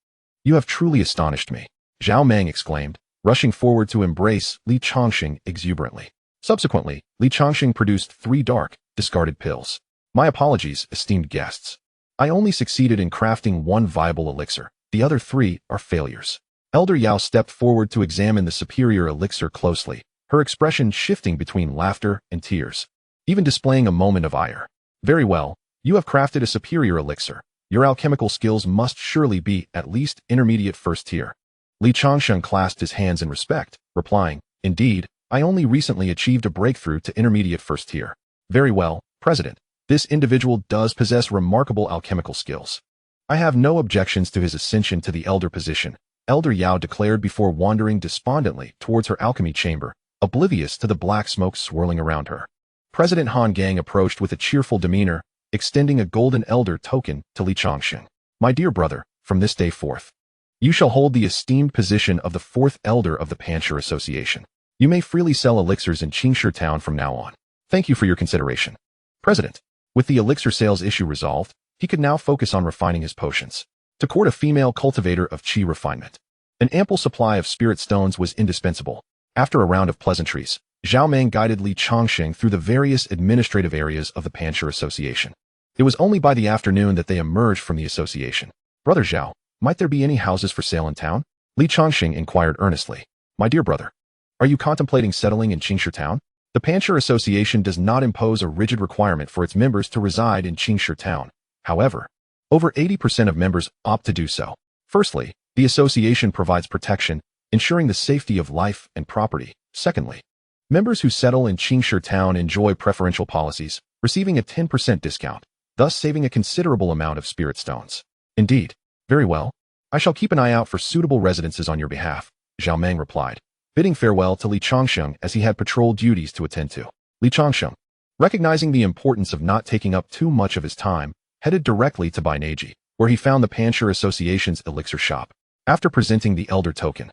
You have truly astonished me, Zhao Mang exclaimed, rushing forward to embrace Li Changsheng exuberantly. Subsequently, Li Changsheng produced 3 dark, discarded pills. My apologies, esteemed guests. I only succeeded in crafting 1 viable elixir. The other 3 are failures. Elder Yao stepped forward to examine the superior elixir closely, her expression shifting between laughter and tears, even displaying a moment of ire. Very well, you have crafted a superior elixir. Your alchemical skills must surely be at least intermediate first tier. Li Changsheng clasped his hands in respect, replying, Indeed, I only recently achieved a breakthrough to intermediate first tier. Very well, President. This individual does possess remarkable alchemical skills. I have no objections to his ascension to the elder position, Elder Yao declared before wandering despondently towards her alchemy chamber, oblivious to the black smoke swirling around her. President Han Gang approached with a cheerful demeanor, extending a golden elder token to Changsheng. My dear brother, from this day forth, you shall hold the esteemed position of the fourth elder of the Panshur Association. You may freely sell elixirs in Changsheng town from now on. Thank you for your consideration. President. With the elixir sales issue resolved, he could now focus on refining his potions. To court a female cultivator of qi refinement, an ample supply of spirit stones was indispensable. After a round of pleasantries, Zhao Meng guided Changsheng through the various administrative areas of the Panshur Association. It was only by the afternoon that they emerged from the association. Brother Zhao, might there be any houses for sale in town? Changsheng inquired earnestly. My dear brother, are you contemplating settling in Changsheng town? The Panshur Association does not impose a rigid requirement for its members to reside in Changsheng town. However, over 80% of members opt to do so. Firstly, the association provides protection, ensuring the safety of life and property. Secondly, members who settle in Changsheng town enjoy preferential policies, receiving a 10% discount, thus saving a considerable amount of spirit stones. Indeed. Very well. I shall keep an eye out for suitable residences on your behalf, Zhao Meng replied, bidding farewell to Changsheng as he had patrol duties to attend to. Changsheng, recognizing the importance of not taking up too much of his time, headed directly to Bainaji, where he found the Panshur Association's elixir shop. After presenting the elder token,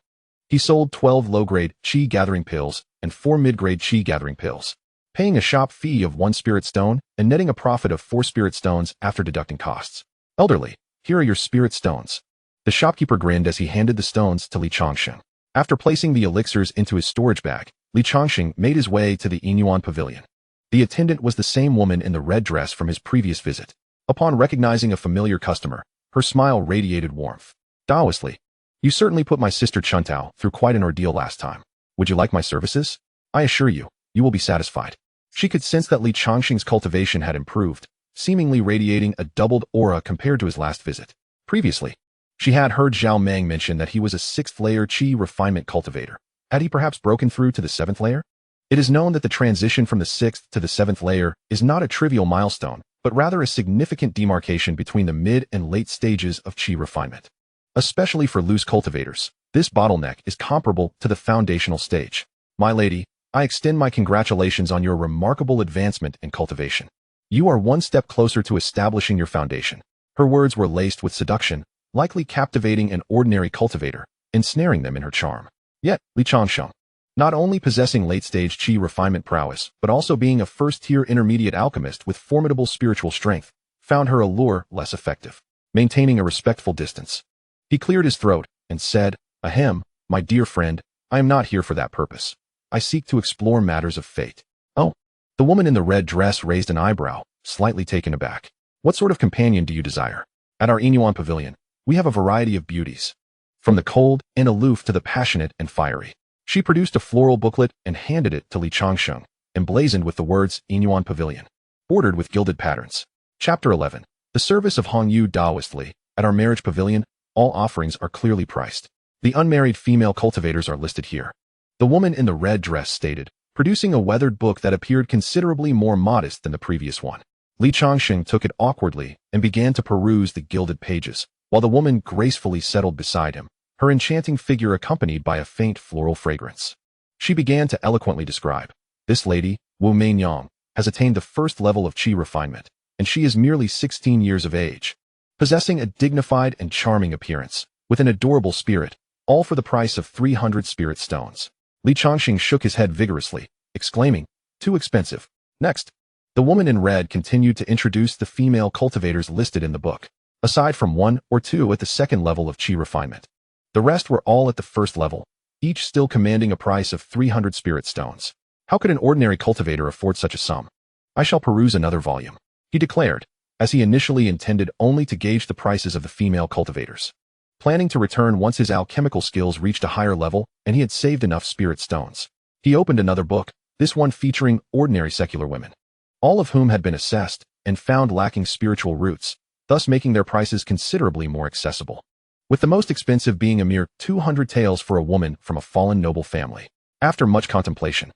he sold 12 low-grade qi gathering pills and 4 mid-grade qi gathering pills, paying a shop fee of 1 spirit stone and netting a profit of 4 spirit stones after deducting costs. Elderly, here are your spirit stones. The shopkeeper grinned as he handed the stones to Changsheng. After placing the elixirs into his storage bag, Changsheng made his way to the Immortal Pavilion. The attendant was the same woman in the red dress from his previous visit. Upon recognizing a familiar customer, her smile radiated warmth. Daoistly, you certainly put my sister Chuntao through quite an ordeal last time. Would you like my services? I assure you, you will be satisfied. She could sense that Changsheng's cultivation had improved, seemingly radiating a doubled aura compared to his last visit. Previously, she had heard Zhao Meng mention that he was a 6th-layer qi refinement cultivator. Had he perhaps broken through to the 7th layer? It is known that the transition from the 6th to the 7th layer is not a trivial milestone, but rather a significant demarcation between the mid and late stages of qi refinement. Especially for loose cultivators, this bottleneck is comparable to the foundational stage. My lady, I extend my congratulations on your remarkable advancement in cultivation. You are one step closer to establishing your foundation. Her words were laced with seduction, likely captivating an ordinary cultivator, ensnaring them in her charm. Yet, Changsheng, not only possessing late-stage qi refinement prowess, but also being a first-tier intermediate alchemist with formidable spiritual strength, found her allure less effective. Maintaining a respectful distance, he cleared his throat and said, Ahem, my dear friend, I am not here for that purpose. I seek to explore matters of fate. Oh. The woman in the red dress raised an eyebrow, slightly taken aback. What sort of companion do you desire? At our Inyuan Pavilion, we have a variety of beauties. From the cold and aloof to the passionate and fiery. She produced a floral booklet and handed it to Changsheng, emblazoned with the words Inyuan Pavilion, bordered with gilded patterns. Chapter 11. The service of Hongyu Daoistly. At our marriage pavilion, all offerings are clearly priced. The unmarried female cultivators are listed here. The woman in the red dress stated, producing a weathered book that appeared considerably more modest than the previous one. Changsheng took it awkwardly and began to peruse the gilded pages, while the woman gracefully settled beside him, her enchanting figure accompanied by a faint floral fragrance. She began to eloquently describe. This lady, Wu Meinyang, has attained the first level of qi refinement, and she is merely 16 years of age, possessing a dignified and charming appearance, with an adorable spirit, all for the price of 300 spirit stones. Changsheng shook his head vigorously, exclaiming, too expensive. Next, the woman in red continued to introduce the female cultivators listed in the book, aside from 1 or 2 at the second level of qi refinement. The rest were all at the first level, each still commanding a price of 300 spirit stones. How could an ordinary cultivator afford such a sum? I shall peruse another volume, he declared, as he initially intended only to gauge the prices of the female cultivators. Planning to return once his alchemical skills reached a higher level and he had saved enough spirit stones. He opened another book, this one featuring ordinary secular women, all of whom had been assessed and found lacking spiritual roots, thus making their prices considerably more accessible, with the most expensive being a mere 200 taels for a woman from a fallen noble family. After much contemplation,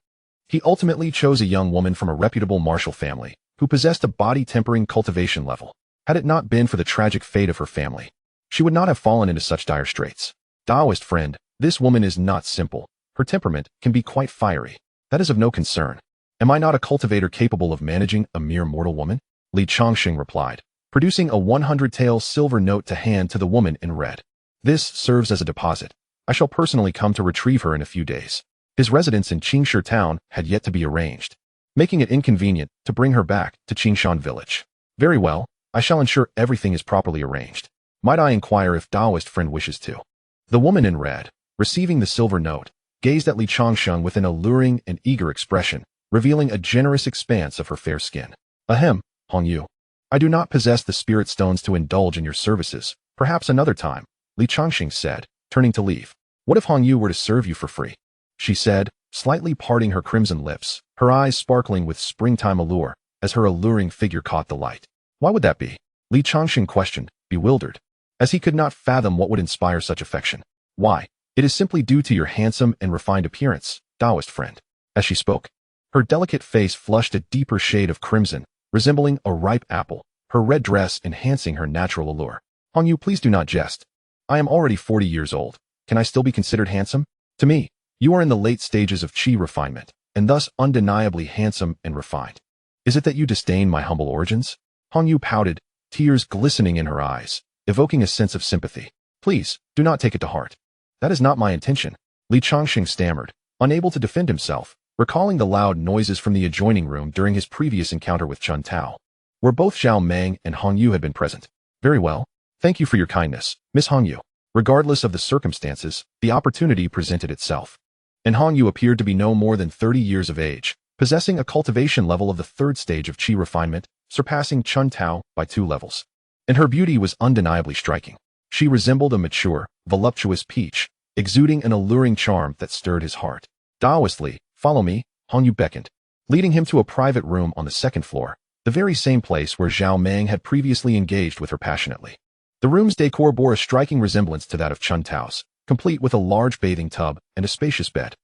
he ultimately chose a young woman from a reputable martial family, who possessed a body-tempering cultivation level. Had it not been for the tragic fate of her family, she would not have fallen into such dire straits. Taoist friend, this woman is not simple. Her temperament can be quite fiery. That is of no concern. Am I not a cultivator capable of managing a mere mortal woman? Li Changsheng replied, producing a 100-tael silver note to hand to the woman in red. This serves as a deposit. I shall personally come to retrieve her in a few days. His residence in Changsheng town had yet to be arranged, making it inconvenient to bring her back to Changsheng village. Very well, I shall ensure everything is properly arranged. Might I inquire if Taoist friend wishes to? The woman in red, receiving the silver note, gazed at Li Changsheng with an alluring and eager expression, revealing a generous expanse of her fair skin. Ahem, Hongyu. I do not possess the spirit stones to indulge in your services. Perhaps another time, Li Changsheng said, turning to leave. What if Hongyu were to serve you for free? She said, slightly parting her crimson lips, her eyes sparkling with springtime allure, as her alluring figure caught the light. Why would that be? Li Changsheng questioned, bewildered, as he could not fathom what would inspire such affection. Why? It is simply due to your handsome and refined appearance, Taoist friend. As she spoke, her delicate face flushed a deeper shade of crimson, resembling a ripe apple, her red dress enhancing her natural allure. Hongyu, please do not jest. I am already 40 years old. Can I still be considered handsome? To me, you are in the late stages of qi refinement, and thus undeniably handsome and refined. Is it that you disdain my humble origins? Hongyu pouted, tears glistening in her eyes, evoking a sense of sympathy. Please, do not take it to heart. That is not my intention. Li Changsheng stammered, unable to defend himself, recalling the loud noises from the adjoining room during his previous encounter with Chun Tao, where both Zhao Meng and Hongyu had been present. Very well. Thank you for your kindness, Miss Hongyu. Regardless of the circumstances, the opportunity presented itself. And Hongyu appeared to be no more than 30 years of age, possessing a cultivation level of the third stage of qi refinement, surpassing Chun Tao by 2 levels. And her beauty was undeniably striking. She resembled a mature, voluptuous peach, exuding an alluring charm that stirred his heart. Taoistly, follow me, Hongyu beckoned, leading him to a private room on the 2nd floor, the very same place where Zhao Meng had previously engaged with her passionately. The room's decor bore a striking resemblance to that of Chun Tao's, complete with a large bathing tub and a spacious bed.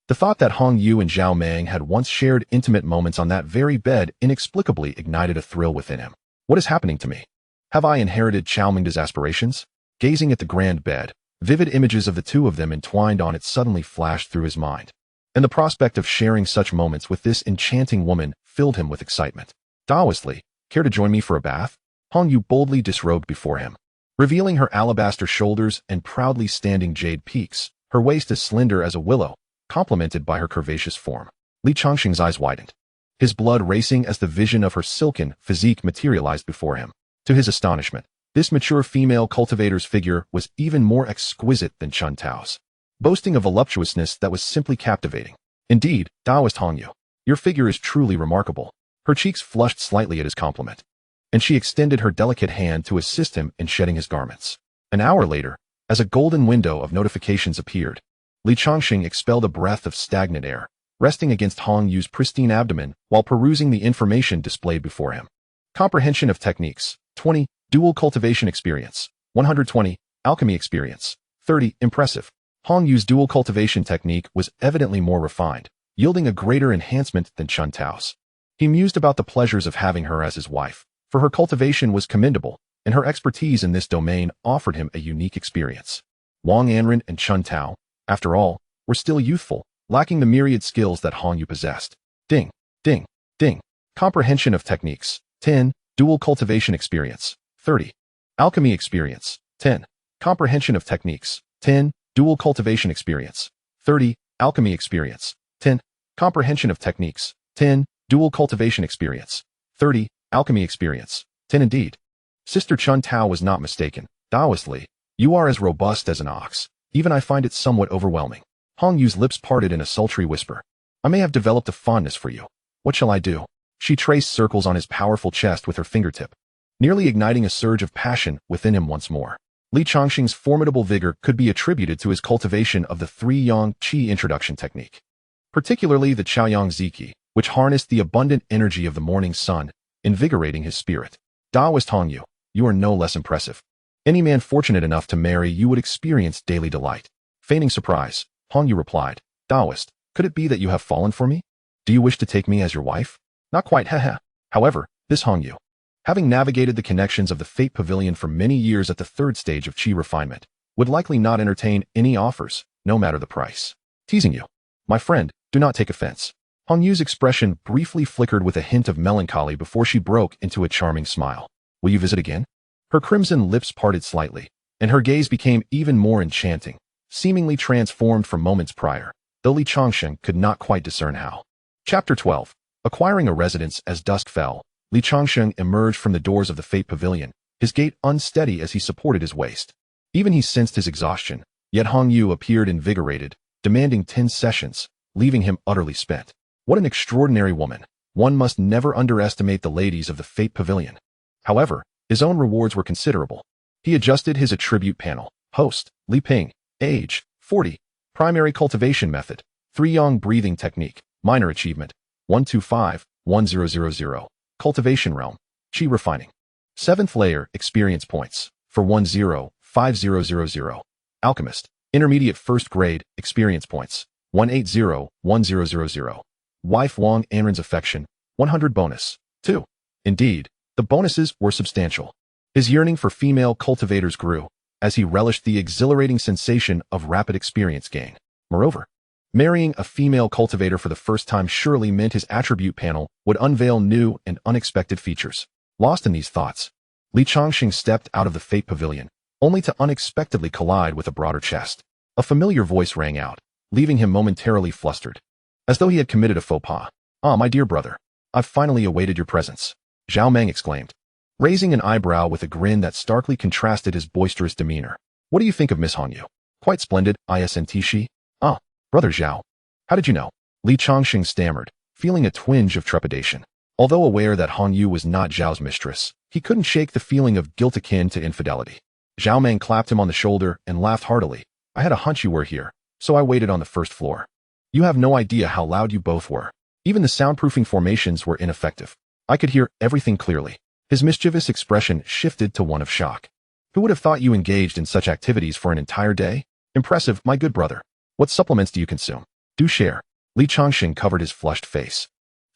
The thought that Hongyu and Zhao Meng had once shared intimate moments on that very bed inexplicably ignited a thrill within him. What is happening to me? Have I inherited Zhao Meng's aspirations? Gazing at the grand bed, vivid images of the two of them entwined on it suddenly flashed through his mind. And the prospect of sharing such moments with this enchanting woman filled him with excitement. Taoistly, care to join me for a bath? Hongyu boldly disrobed before him, revealing her alabaster shoulders and proudly standing jade peaks, her waist as slender as a willow, complemented by her curvaceous form. Li Changsheng's eyes widened, his blood racing as the vision of her silken physique materialized before him. To his astonishment, this mature female cultivator's figure was even more exquisite than Chun Tao's, boasting a voluptuousness that was simply captivating. Indeed, Taoist Hongyu, your figure is truly remarkable. Her cheeks flushed slightly at his compliment, and she extended her delicate hand to assist him in shedding his garments. An hour later, as a golden window of notifications appeared, Li Changsheng expelled a breath of stagnant air, resting against Hongyu's pristine abdomen while perusing the information displayed before him. Comprehension of techniques, 20, dual cultivation experience, 120, alchemy experience, 30, impressive. Hongyu's dual cultivation technique was evidently more refined, yielding a greater enhancement than Chun Tao's. He mused about the pleasures of having her as his wife, for her cultivation was commendable, and her expertise in this domain offered him a unique experience. Wang Anren and Chun Tao, after all, were still youthful, lacking the myriad skills that Hongyu possessed. Ding, ding, ding. Comprehension of techniques, 10, dual cultivation experience, 30. Alchemy experience, 10. Comprehension of techniques, 10, dual cultivation experience, 30. Alchemy experience, 10. Comprehension of techniques, 10, dual cultivation experience, 30. Alchemy experience, 10 indeed. Sister Chun Tao was not mistaken. Taoistly, you are as robust as an ox. Even I find it somewhat overwhelming. Hongyu's lips parted in a sultry whisper. I may have developed a fondness for you. What shall I do? She traced circles on his powerful chest with her fingertip, nearly igniting a surge of passion within him once more. Li Changsheng's formidable vigor could be attributed to his cultivation of the 3-yang qi introduction technique, particularly the Chaoyang Ziki, which harnessed the abundant energy of the morning sun, invigorating his spirit. Taoist Hongyu, you are no less impressive. Any man fortunate enough to marry you would experience daily delight. Feigning surprise, Hongyu replied, Taoist, could it be that you have fallen for me? Do you wish to take me as your wife? Not quite, haha. However, this Hongyu, having navigated the connections of the Fate Pavilion for many years at the 3rd stage of qi refinement, would likely not entertain any offers, no matter the price. Teasing you. My friend, do not take offense. Hong Yu's expression briefly flickered with a hint of melancholy before she broke into a charming smile. Will you visit again? Her crimson lips parted slightly, and her gaze became even more enchanting, seemingly transformed from moments prior, though Li Changsheng could not quite discern how. Chapter 12. Acquiring a residence as dusk fell, Li Changsheng emerged from the doors of the Fate Pavilion, his gait unsteady as he supported his waist. Even he sensed his exhaustion, yet Hong Yu appeared invigorated, demanding 10 sessions, leaving him utterly spent. What an extraordinary woman. One must never underestimate the ladies of the Fate Pavilion. However, his own rewards were considerable. He adjusted his attribute panel. Host, Li Ping. Age, 40. Primary cultivation method, 3 Yang breathing technique. Minor achievement, 125-1000. Cultivation realm, Qi refining. 7th layer experience points, for 105000. Alchemist, intermediate 1st grade experience points, 180-1000. Wife Wang Anren's affection, 100 bonus, 2. Indeed, the bonuses were substantial. His yearning for female cultivators grew, as he relished the exhilarating sensation of rapid experience gain. Moreover, marrying a female cultivator for the first time surely meant his attribute panel would unveil new and unexpected features. Lost in these thoughts, Li Changsheng stepped out of the Fate Pavilion, only to unexpectedly collide with a broader chest. A familiar voice rang out, leaving him momentarily flustered, as though he had committed a faux pas. "Ah, my dear brother, I've finally awaited your presence," Zhao Meng exclaimed, raising an eyebrow with a grin that starkly contrasted his boisterous demeanor. "What do you think of Miss Hong Yu?" "Quite splendid, isn't she?" "Ah, brother Zhao. How did you know?" Li Changsheng stammered, feeling a twinge of trepidation. Although aware that Hong Yu was not Zhao's mistress, he couldn't shake the feeling of guilt akin to infidelity. Zhao Meng clapped him on the shoulder and laughed heartily. "I had a hunch you were here, so I waited on the 1st floor. You have no idea how loud you both were. Even the soundproofing formations were ineffective. I could hear everything clearly." His mischievous expression shifted to one of shock. "Who would have thought you engaged in such activities for an entire day? Impressive, my good brother. What supplements do you consume? Do share." Li Changsheng covered his flushed face,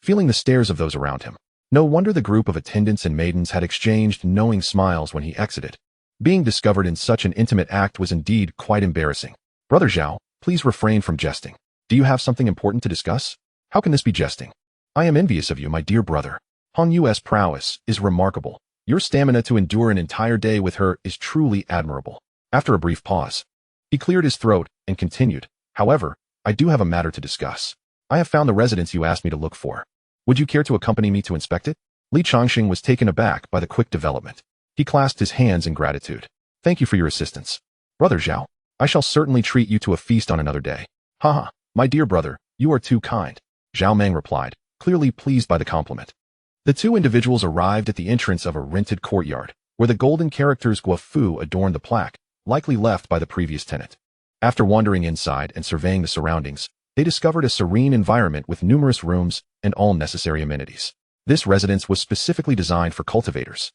feeling the stares of those around him. No wonder the group of attendants and maidens had exchanged knowing smiles when he exited. Being discovered in such an intimate act was indeed quite embarrassing. "Brother Zhao, please refrain from jesting. Do you have something important to discuss?" "How can this be jesting? I am envious of you, my dear brother. Hong Yu's prowess is remarkable. Your stamina to endure an entire day with her is truly admirable." After a brief pause, he cleared his throat and continued, "However, I do have a matter to discuss. I have found the residence you asked me to look for. Would you care to accompany me to inspect it?" Li Changsheng was taken aback by the quick development. He clasped his hands in gratitude. "Thank you for your assistance. Brother Zhao, I shall certainly treat you to a feast on another day." "Haha, my dear brother, you are too kind," Zhao Meng replied, clearly pleased by the compliment. The two individuals arrived at the entrance of a rented courtyard, where the golden characters Guafu adorned the plaque, likely left by the previous tenant. After wandering inside and surveying the surroundings, they discovered a serene environment with numerous rooms and all necessary amenities. This residence was specifically designed for cultivators,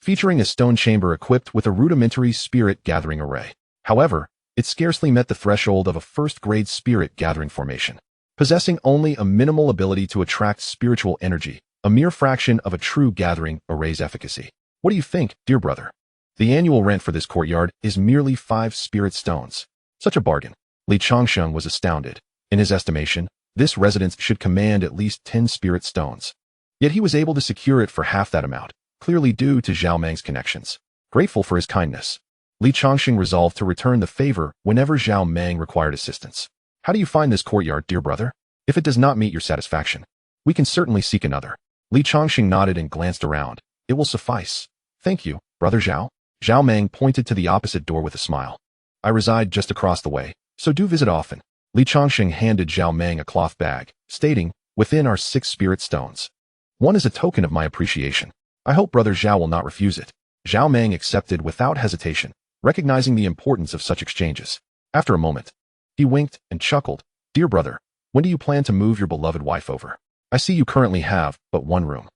featuring a stone chamber equipped with a rudimentary spirit gathering array. However, it scarcely met the threshold of a 1st-grade spirit gathering formation. Possessing only a minimal ability to attract spiritual energy, a mere fraction of a true gathering array's efficacy. What do you think, dear brother? The annual rent for this courtyard is merely 5 spirit stones. Such a bargain. Li Changsheng was astounded. In his estimation, this residence should command at least 10 spirit stones. Yet he was able to secure it for half that amount, clearly due to Zhao Meng's connections. Grateful for his kindness, Li Changsheng resolved to return the favor whenever Zhao Meng required assistance. "How do you find this courtyard, dear brother? If it does not meet your satisfaction, we can certainly seek another." Li Changsheng nodded and glanced around. "It will suffice. Thank you, brother Zhao." Zhao Meng pointed to the opposite door with a smile. "I reside just across the way, so do visit often." Li Changsheng handed Zhao Meng a cloth bag, stating, "Within are 6 spirit stones. One is a token of my appreciation. I hope brother Zhao will not refuse it." Zhao Meng accepted without hesitation, recognizing the importance of such exchanges. After a moment, he winked and chuckled. "Dear brother, when do you plan to move your beloved wife over? I see you currently have but 1 room.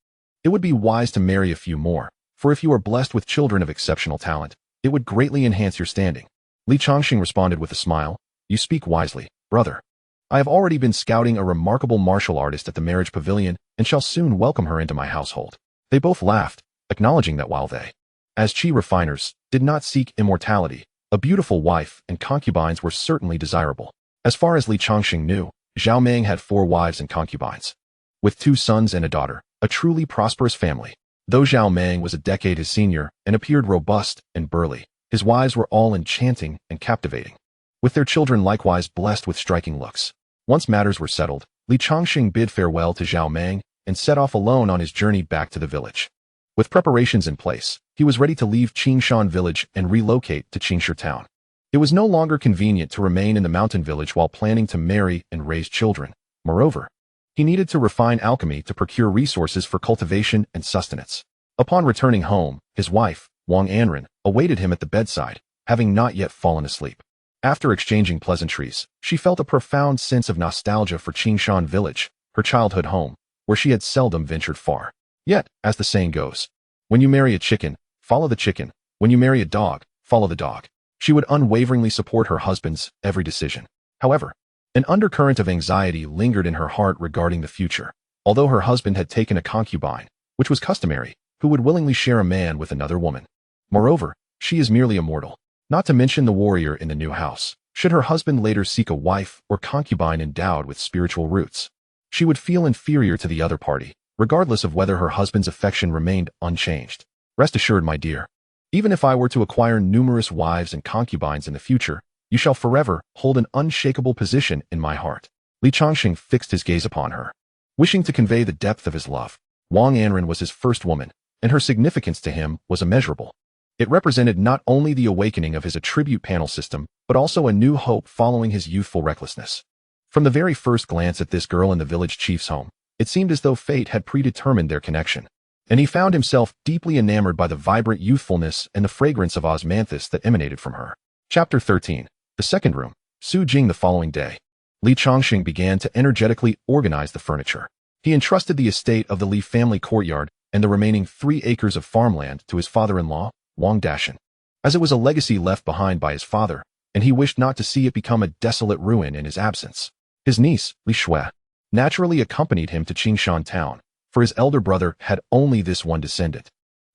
It would be wise to marry a few more, for if you are blessed with children of exceptional talent, it would greatly enhance your standing." Li Changsheng responded with a smile. "You speak wisely, brother. I have already been scouting a remarkable martial artist at the marriage pavilion and shall soon welcome her into my household." They both laughed, acknowledging that while they, as Qi refiners, did not seek immortality, a beautiful wife and concubines were certainly desirable. As far as Li Changsheng knew, Zhao Meng had 4 wives and concubines, with 2 sons and a daughter, a truly prosperous family. Though Zhao Meng was a decade his senior and appeared robust and burly, his wives were all enchanting and captivating, with their children likewise blessed with striking looks. Once matters were settled, Li Changsheng bid farewell to Zhao Meng and set off alone on his journey back to the village. With preparations in place, he was ready to leave Changsheng village and relocate to Changsheng town. It was no longer convenient to remain in the mountain village while planning to marry and raise children. Moreover, he needed to refine alchemy to procure resources for cultivation and sustenance. Upon returning home, his wife, Wang Anren, awaited him at the bedside, having not yet fallen asleep. After exchanging pleasantries, she felt a profound sense of nostalgia for Changsheng village, her childhood home, where she had seldom ventured far. Yet, as the saying goes, when you marry a chicken, follow the chicken. When you marry a dog, follow the dog. She would unwaveringly support her husband's every decision. However, an undercurrent of anxiety lingered in her heart regarding the future. Although her husband had taken a concubine, which was customary, who would willingly share a man with another woman. Moreover, she is merely a mortal, not to mention the warrior in the new house. Should her husband later seek a wife or concubine endowed with spiritual roots, she would feel inferior to the other party, regardless of whether her husband's affection remained unchanged. Rest assured, my dear, even if I were to acquire numerous wives and concubines in the future, you shall forever hold an unshakable position in my heart. Li Changsheng fixed his gaze upon her, wishing to convey the depth of his love. Wang Anren was his first woman, and her significance to him was immeasurable. It represented not only the awakening of his attribute panel system, but also a new hope following his youthful recklessness. From the very first glance at this girl in the village chief's home, it seemed as though fate had predetermined their connection, and he found himself deeply enamored by the vibrant youthfulness and the fragrance of osmanthus that emanated from her. Chapter 13. The second room. Su Jing. The following day, Li Changsheng began to energetically organize the furniture. He entrusted the estate of the Li family courtyard and the remaining 3 acres of farmland to his father-in-law, Wang Dashan, as it was a legacy left behind by his father, and he wished not to see it become a desolate ruin in his absence. His niece, Li Shui, naturally accompanied him to Changsheng town, for his elder brother had only this one descendant,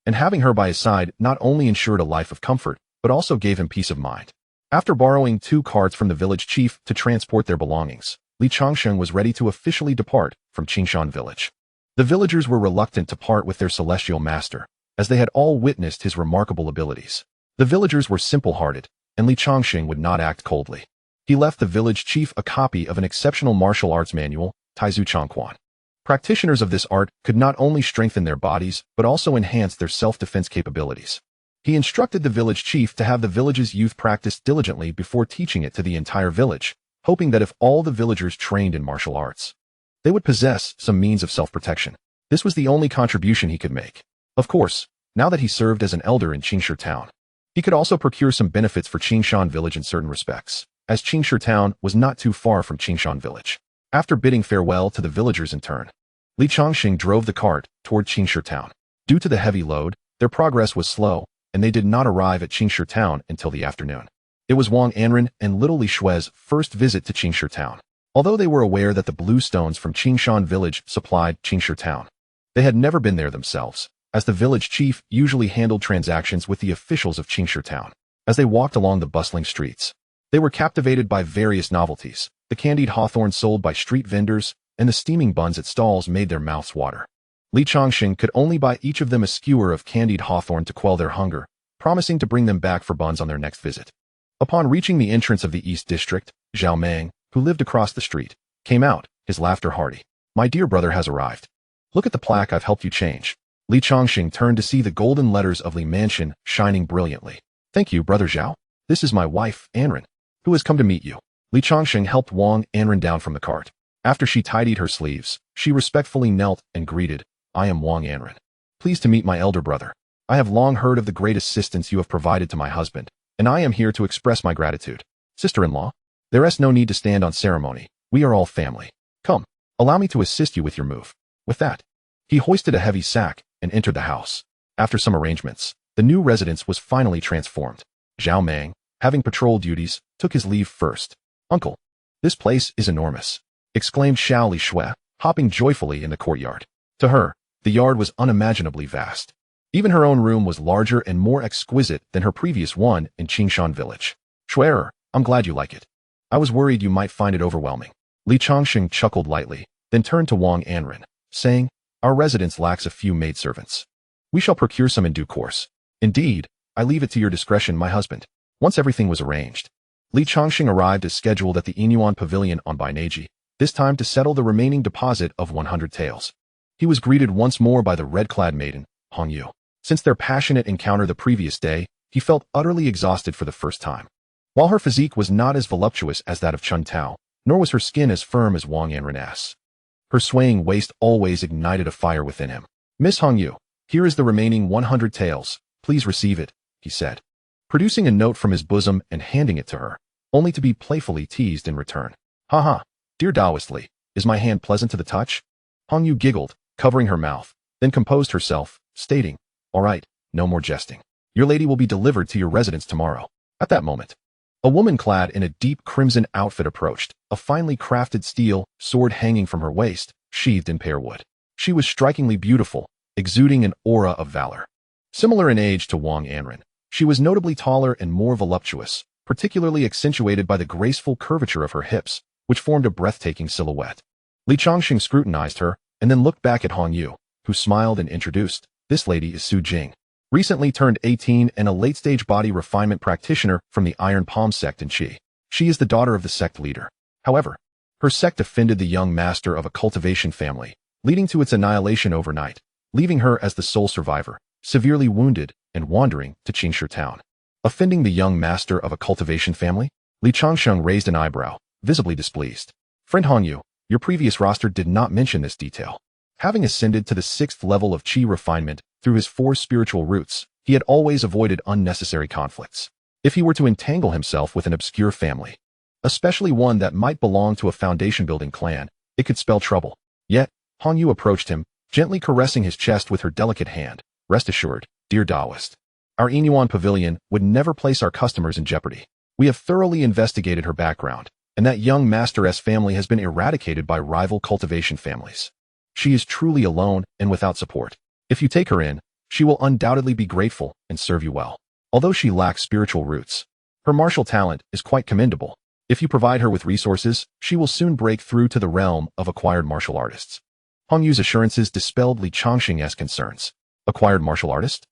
and having her by his side not only ensured a life of comfort, but also gave him peace of mind. After borrowing 2 carts from the village chief to transport their belongings, Li Changsheng was ready to officially depart from Changsheng village. The villagers were reluctant to part with their celestial master, as they had all witnessed his remarkable abilities. The villagers were simple-hearted, and Li Changsheng would not act coldly. He left the village chief a copy of an exceptional martial arts manual, Taizu Changquan. Practitioners of this art could not only strengthen their bodies, but also enhance their self-defense capabilities. He instructed the village chief to have the village's youth practice diligently before teaching it to the entire village, hoping that if all the villagers trained in martial arts, they would possess some means of self-protection. This was the only contribution he could make. Of course, now that he served as an elder in Changsheng town, he could also procure some benefits for Changsheng village in certain respects, as Changsheng town was not too far from Changsheng village. After bidding farewell to the villagers in turn, Li Changsheng drove the cart toward Changsheng town. Due to the heavy load, their progress was slow, and they did not arrive at Changsheng town until the afternoon. It was Wang Anren and little Li Shui's first visit to Changsheng town. Although they were aware that the blue stones from Changsheng village supplied Changsheng town, they had never been there themselves, as the village chief usually handled transactions with the officials of Changsheng town. As they walked along the bustling streets, they were captivated by various novelties. The candied hawthorn sold by street vendors and the steaming buns at stalls made their mouths water. Li Changsheng could only buy each of them a skewer of candied hawthorn to quell their hunger, promising to bring them back for buns on their next visit. Upon reaching the entrance of the East District, Zhao Meng, who lived across the street, came out, his laughter hearty. "My dear brother has arrived. Look at the plaque I've helped you change." Li Changsheng turned to see the golden letters of Li Mansion shining brilliantly. "Thank you, brother Zhao. This is my wife, Anren, who has come to meet you." Li Changsheng helped Wang Anren down from the cart. After she tidied her sleeves, she respectfully knelt and greeted, "I am Wang Anren. Pleased to meet my elder brother. I have long heard of the great assistance you have provided to my husband, and I am here to express my gratitude. Sister-in-law, there is no need to stand on ceremony. We are all family. Come, allow me to assist you with your move." With that, he hoisted a heavy sack and entered the house. After some arrangements, the new residence was finally transformed. Zhao Meng, having patrol duties, took his leave first. "Uncle, this place is enormous," exclaimed Xiao Li Shui, hopping joyfully in the courtyard. To her, the yard was unimaginably vast. Even her own room was larger and more exquisite than her previous one in Changsheng village. "Shui'er, I'm glad you like it. I was worried you might find it overwhelming." Li Changsheng chuckled lightly, then turned to Wang Anren, saying, "Our residence lacks a few maidservants. We shall procure some in due course. Indeed, I leave it to your discretion, my husband." Once everything was arranged, Li Changsheng arrived as scheduled at the Inyuan Pavilion on Bainaji, this time to settle the remaining deposit of 100 taels. He was greeted once more by the red-clad maiden, Hong Yu. Since their passionate encounter the previous day, he felt utterly exhausted for the first time. While her physique was not as voluptuous as that of Chun Tao, nor was her skin as firm as Wang Anren's, her swaying waist always ignited a fire within him. "Miss Hong Yu, here is the remaining 100 taels. Please receive it," he said, producing a note from his bosom and handing it to her, only to be playfully teased in return. "Haha, dear Taoist Li, is my hand pleasant to the touch?" Hong Yu giggled, covering her mouth, then composed herself, stating, "All right, no more jesting. Your lady will be delivered to your residence tomorrow." At that moment, a woman clad in a deep crimson outfit approached, a finely crafted steel sword hanging from her waist, sheathed in pear wood. She was strikingly beautiful, exuding an aura of valor. Similar in age to Wang Anren, she was notably taller and more voluptuous, particularly accentuated by the graceful curvature of her hips, which formed a breathtaking silhouette. Li Changsheng scrutinized her, and then looked back at Hong Yu, who smiled and introduced, "This lady is Su Jing, recently turned 18 and a late-stage body refinement practitioner from the Iron Palm sect in Qi. She is the daughter of the sect leader. However, her sect offended the young master of a cultivation family, leading to its annihilation overnight, leaving her as the sole survivor, severely wounded and wandering to Qingshi town." Offending the young master of a cultivation family? Li Changsheng raised an eyebrow, visibly displeased. "Friend Hong Yu, your previous roster did not mention this detail." Having ascended to the 6th level of Qi refinement through his 4 spiritual roots, he had always avoided unnecessary conflicts. If he were to entangle himself with an obscure family, especially one that might belong to a foundation-building clan, it could spell trouble. Yet, Hong Yu approached him, gently caressing his chest with her delicate hand. "Rest assured, dear Taoist, our Inyuan Pavilion would never place our customers in jeopardy. We have thoroughly investigated her background, and that young master's family has been eradicated by rival cultivation families. She is truly alone and without support. If you take her in, she will undoubtedly be grateful and serve you well. Although she lacks spiritual roots, her martial talent is quite commendable. If you provide her with resources, she will soon break through to the realm of acquired martial artists." Hong Yu's assurances dispelled Li Changsheng's concerns. Acquired martial artist?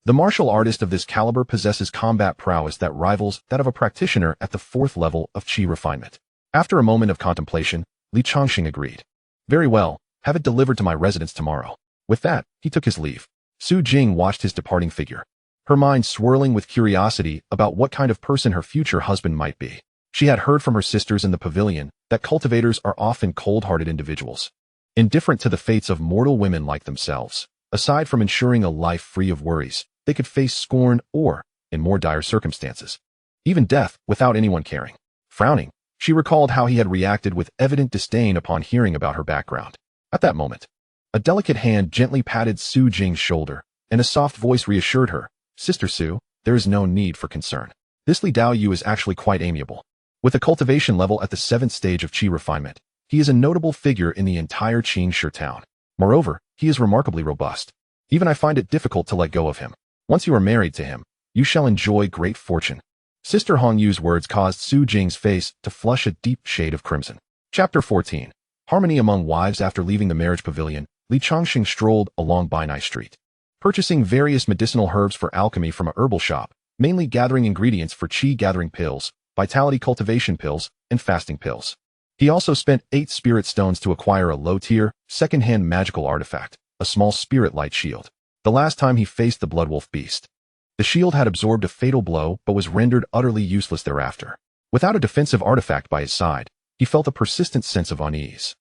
The martial artist of this caliber possesses combat prowess that rivals that of a practitioner at the 4th level of Qi refinement. After a moment of contemplation, Li Changsheng agreed. "Very well, have it delivered to my residence tomorrow." With that, he took his leave. Su Jing watched his departing figure, her mind swirling with curiosity about what kind of person her future husband might be. She had heard from her sisters in the pavilion that cultivators are often cold-hearted individuals, indifferent to the fates of mortal women like themselves. Aside from ensuring a life free of worries, they could face scorn or, in more dire circumstances, even death without anyone caring. Frowning, she recalled how he had reacted with evident disdain upon hearing about her background. At that moment, a delicate hand gently patted Su Jing's shoulder, and a soft voice reassured her, "Sister Su, there is no need for concern. This Li Dao Yu is actually quite amiable. With a cultivation level at the 7th stage of Qi refinement, he is a notable figure in the entire Qingshi town. Moreover, he is remarkably robust. Even I find it difficult to let go of him. Once you are married to him, you shall enjoy great fortune." Sister Hong Yu's words caused Su Jing's face to flush a deep shade of crimson. Chapter 14. Harmony among wives. After leaving the marriage pavilion, Li Changsheng strolled along Bainai Street, purchasing various medicinal herbs for alchemy from a herbal shop, mainly gathering ingredients for Qi gathering pills, vitality cultivation pills, and fasting pills. He also spent 8 spirit stones to acquire a low-tier, second-hand magical artifact, a small spirit light shield. The last time he faced the Bloodwolf beast, the shield had absorbed a fatal blow but was rendered utterly useless thereafter. Without a defensive artifact by his side, he felt a persistent sense of unease.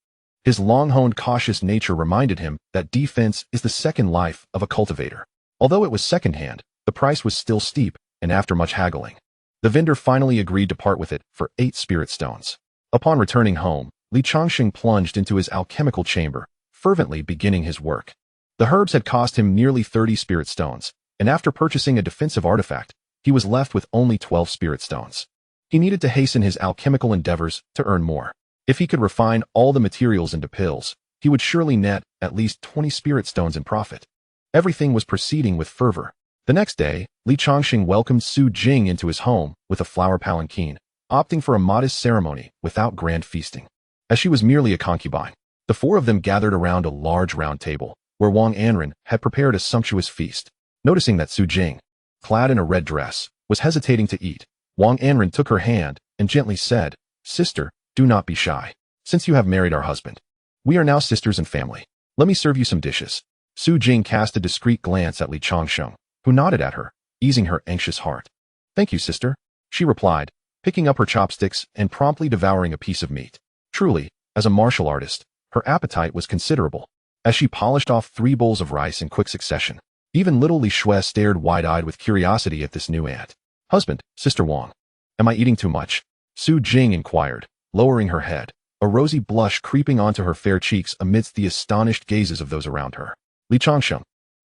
His long-honed cautious nature reminded him that defense is the second life of a cultivator. Although it was second-hand, the price was still steep, and after much haggling, the vendor finally agreed to part with it for 8 spirit stones. Upon returning home, Li Changsheng plunged into his alchemical chamber, fervently beginning his work. The herbs had cost him nearly 30 spirit stones, and after purchasing a defensive artifact, he was left with only 12 spirit stones. He needed to hasten his alchemical endeavors to earn more. If he could refine all the materials into pills, he would surely net at least 20 spirit stones in profit. Everything was proceeding with fervor. The next day, Li Changsheng welcomed Su Jing into his home with a flower palanquin, opting for a modest ceremony without grand feasting. as she was merely a concubine. The four of them gathered around a large round table, where Wang Anren had prepared a sumptuous feast. Noticing that Su Jing, clad in a red dress, was hesitating to eat, Wang Anren took her hand and gently said, "Sister, do not be shy. Since you have married our husband, we are now sisters and family. Let me serve you some dishes." Su Jing cast a discreet glance at Li Changsheng, who nodded at her, easing her anxious heart. "Thank you, sister," she replied, picking up her chopsticks and promptly devouring a piece of meat. Truly, as a martial artist, her appetite was considerable. As she polished off 3 bowls of rice in quick succession, even little Li Shui stared wide-eyed with curiosity at this new aunt. "Husband, Sister Wang, am I eating too much?" Su Jing inquired, lowering her head, a rosy blush creeping onto her fair cheeks amidst the astonished gazes of those around her. Li Changsheng,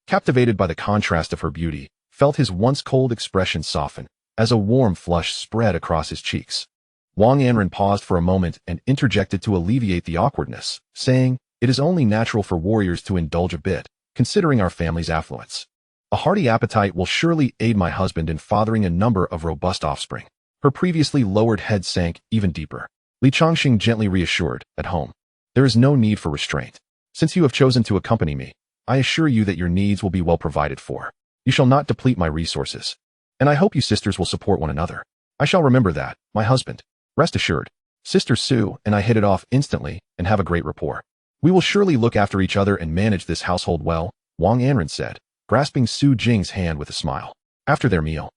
captivated by the contrast of her beauty, felt his once cold expression soften, as a warm flush spread across his cheeks. Wang Anren paused for a moment and interjected to alleviate the awkwardness, saying, "It is only natural for warriors to indulge a bit, considering our family's affluence. A hearty appetite will surely aid my husband in fathering a number of robust offspring." Her previously lowered head sank even deeper. Li Changxing gently reassured, "At home, there is no need for restraint. Since you have chosen to accompany me, I assure you that your needs will be well provided for. You shall not deplete my resources. And I hope you sisters will support one another. I shall remember that, my husband. Rest assured, Sister Su and I hit it off instantly and have a great rapport. We will surely look after each other and manage this household well," Wang Anren said, grasping Su Jing's hand with a smile. After their meal,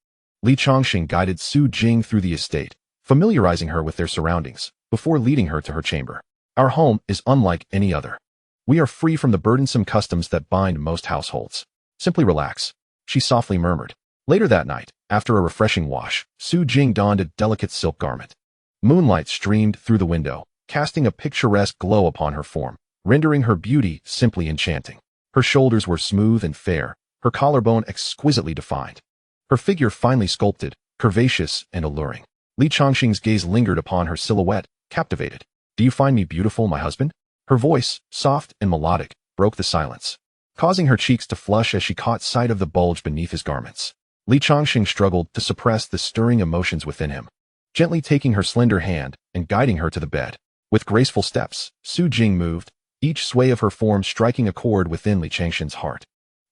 Li Changxing guided Su Jing through the estate, familiarizing her with their surroundings, before leading her to her chamber. "Our home is unlike any other. We are free from the burdensome customs that bind most households. Simply relax," she softly murmured. Later that night, after a refreshing wash, Su Jing donned a delicate silk garment. Moonlight streamed through the window, casting a picturesque glow upon her form, rendering her beauty simply enchanting. Her shoulders were smooth and fair, her collarbone exquisitely defined. Her figure finely sculpted, curvaceous and alluring. Li Changxing's gaze lingered upon her silhouette, captivated. "Do you find me beautiful, my husband?" Her voice, soft and melodic, broke the silence, causing her cheeks to flush as she caught sight of the bulge beneath his garments. Li Changxing struggled to suppress the stirring emotions within him, gently taking her slender hand and guiding her to the bed. With graceful steps, Su Jing moved, each sway of her form striking a chord within Li Changxing's heart.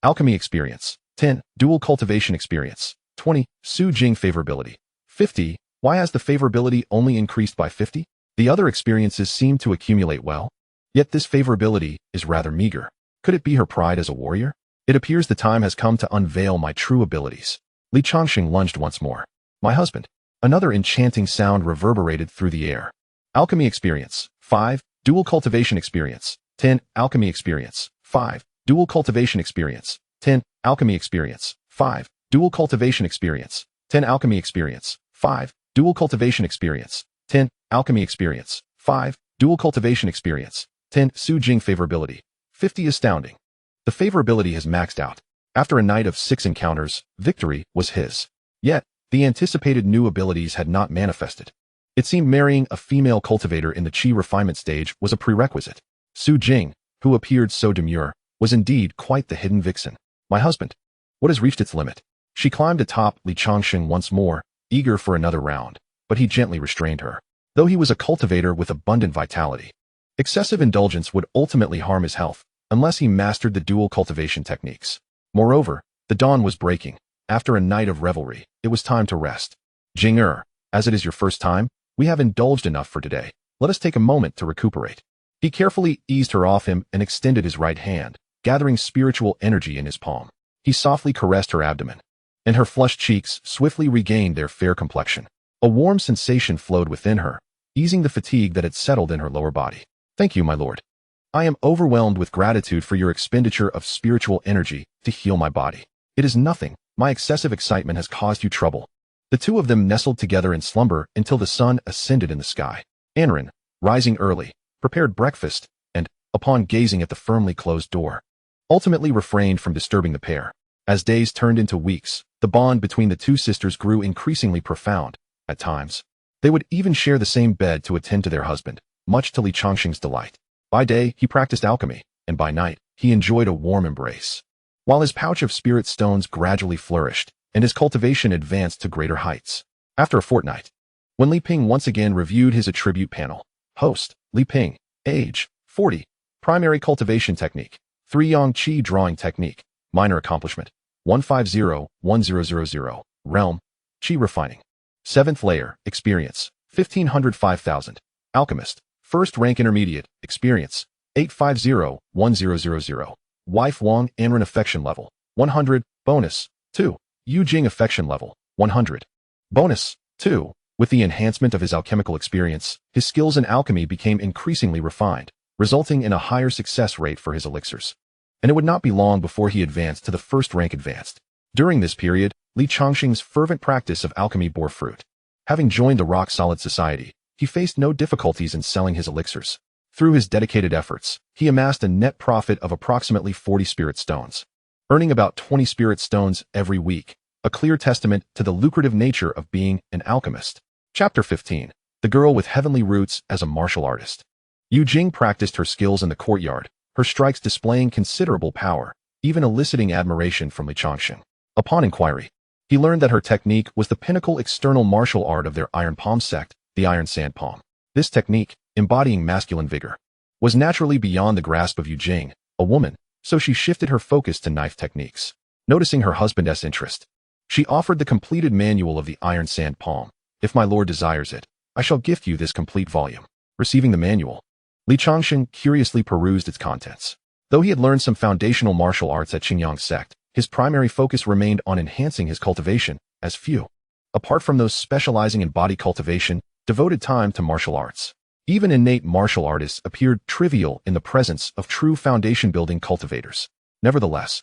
Alchemy experience, 10. Dual cultivation experience, 20. Su Jing favorability, 50. Why has the favorability only increased by 50? The other experiences seem to accumulate well, yet this favorability is rather meager. Could it be her pride as a warrior? It appears the time has come to unveil my true abilities. Li Changxing lunged once more. "My husband." Another enchanting sound reverberated through the air. Alchemy experience, 5. Dual cultivation experience, 10. Alchemy experience, 5. Dual cultivation experience, 10. Alchemy experience, 5. Dual cultivation experience, 10. Alchemy experience, 5. Dual cultivation experience, 10. Alchemy experience, 5. Dual cultivation experience, 10. Su Jing favorability, 50. Astounding. The favorability has maxed out. After a night of 6 encounters, victory was his. Yet, the anticipated new abilities had not manifested. It seemed marrying a female cultivator in the qi refinement stage was a prerequisite. Su Jing, who appeared so demure, was indeed quite the hidden vixen. "My husband, what has reached its limit?" She climbed atop Li Changxing once more, eager for another round, but he gently restrained her. Though he was a cultivator with abundant vitality, excessive indulgence would ultimately harm his health, unless he mastered the dual cultivation techniques. Moreover, the dawn was breaking. After a night of revelry, it was time to rest. "Jing as it is your first time, we have indulged enough for today. Let us take a moment to recuperate." He carefully eased her off him and extended his right hand, gathering spiritual energy in his palm. He softly caressed her abdomen, and her flushed cheeks swiftly regained their fair complexion. A warm sensation flowed within her, easing the fatigue that had settled in her lower body. "Thank you, my lord. I am overwhelmed with gratitude for your expenditure of spiritual energy to heal my body. It is nothing. My excessive excitement has caused you trouble." The two of them nestled together in slumber until the sun ascended in the sky. Anren, rising early, prepared breakfast, and, upon gazing at the firmly closed door, ultimately refrained from disturbing the pair. As days turned into weeks, the bond between the two sisters grew increasingly profound. At times, they would even share the same bed to attend to their husband, much to Li Changxing's delight. By day, he practiced alchemy, and by night, he enjoyed a warm embrace. While his pouch of spirit stones gradually flourished, and his cultivation advanced to greater heights. After a fortnight, when Li Ping once again reviewed his attribute panel, Host, Li Ping. Age, 40. Primary cultivation technique. 3 Yang Qi drawing technique. Minor accomplishment. 150-1000. Realm, Qi refining. 7th layer, experience. 1500-5000. Alchemist. First rank intermediate, experience. 850-1000. Wife Wang Anren affection level. 100. Bonus. 2. Yu Jing affection level. 100. Bonus. 2. With the enhancement of his alchemical experience, his skills in alchemy became increasingly refined, resulting in a higher success rate for his elixirs. And it would not be long before he advanced to the first rank advanced. During this period, Li Changsheng's fervent practice of alchemy bore fruit. Having joined the rock-solid society, he faced no difficulties in selling his elixirs. Through his dedicated efforts, he amassed a net profit of approximately 40 spirit stones, earning about 20 spirit stones every week, a clear testament to the lucrative nature of being an alchemist. Chapter 15. The Girl with Heavenly Roots as a Martial Artist. Yu Jing practiced her skills in the courtyard, her strikes displaying considerable power, even eliciting admiration from Li Changsheng. Upon inquiry, he learned that her technique was the pinnacle external martial art of their Iron Palm sect, the Iron Sand Palm. This technique, embodying masculine vigor, was naturally beyond the grasp of Yu Jing, a woman, so she shifted her focus to knife techniques. Noticing her husband's interest, she offered the completed manual of the Iron Sand Palm. If my lord desires it, I shall gift you this complete volume. Receiving the manual, Li Changsheng curiously perused its contents. Though he had learned some foundational martial arts at Qingyang sect, his primary focus remained on enhancing his cultivation, as few, apart from those specializing in body cultivation, devoted time to martial arts. Even innate martial artists appeared trivial in the presence of true foundation-building cultivators. Nevertheless,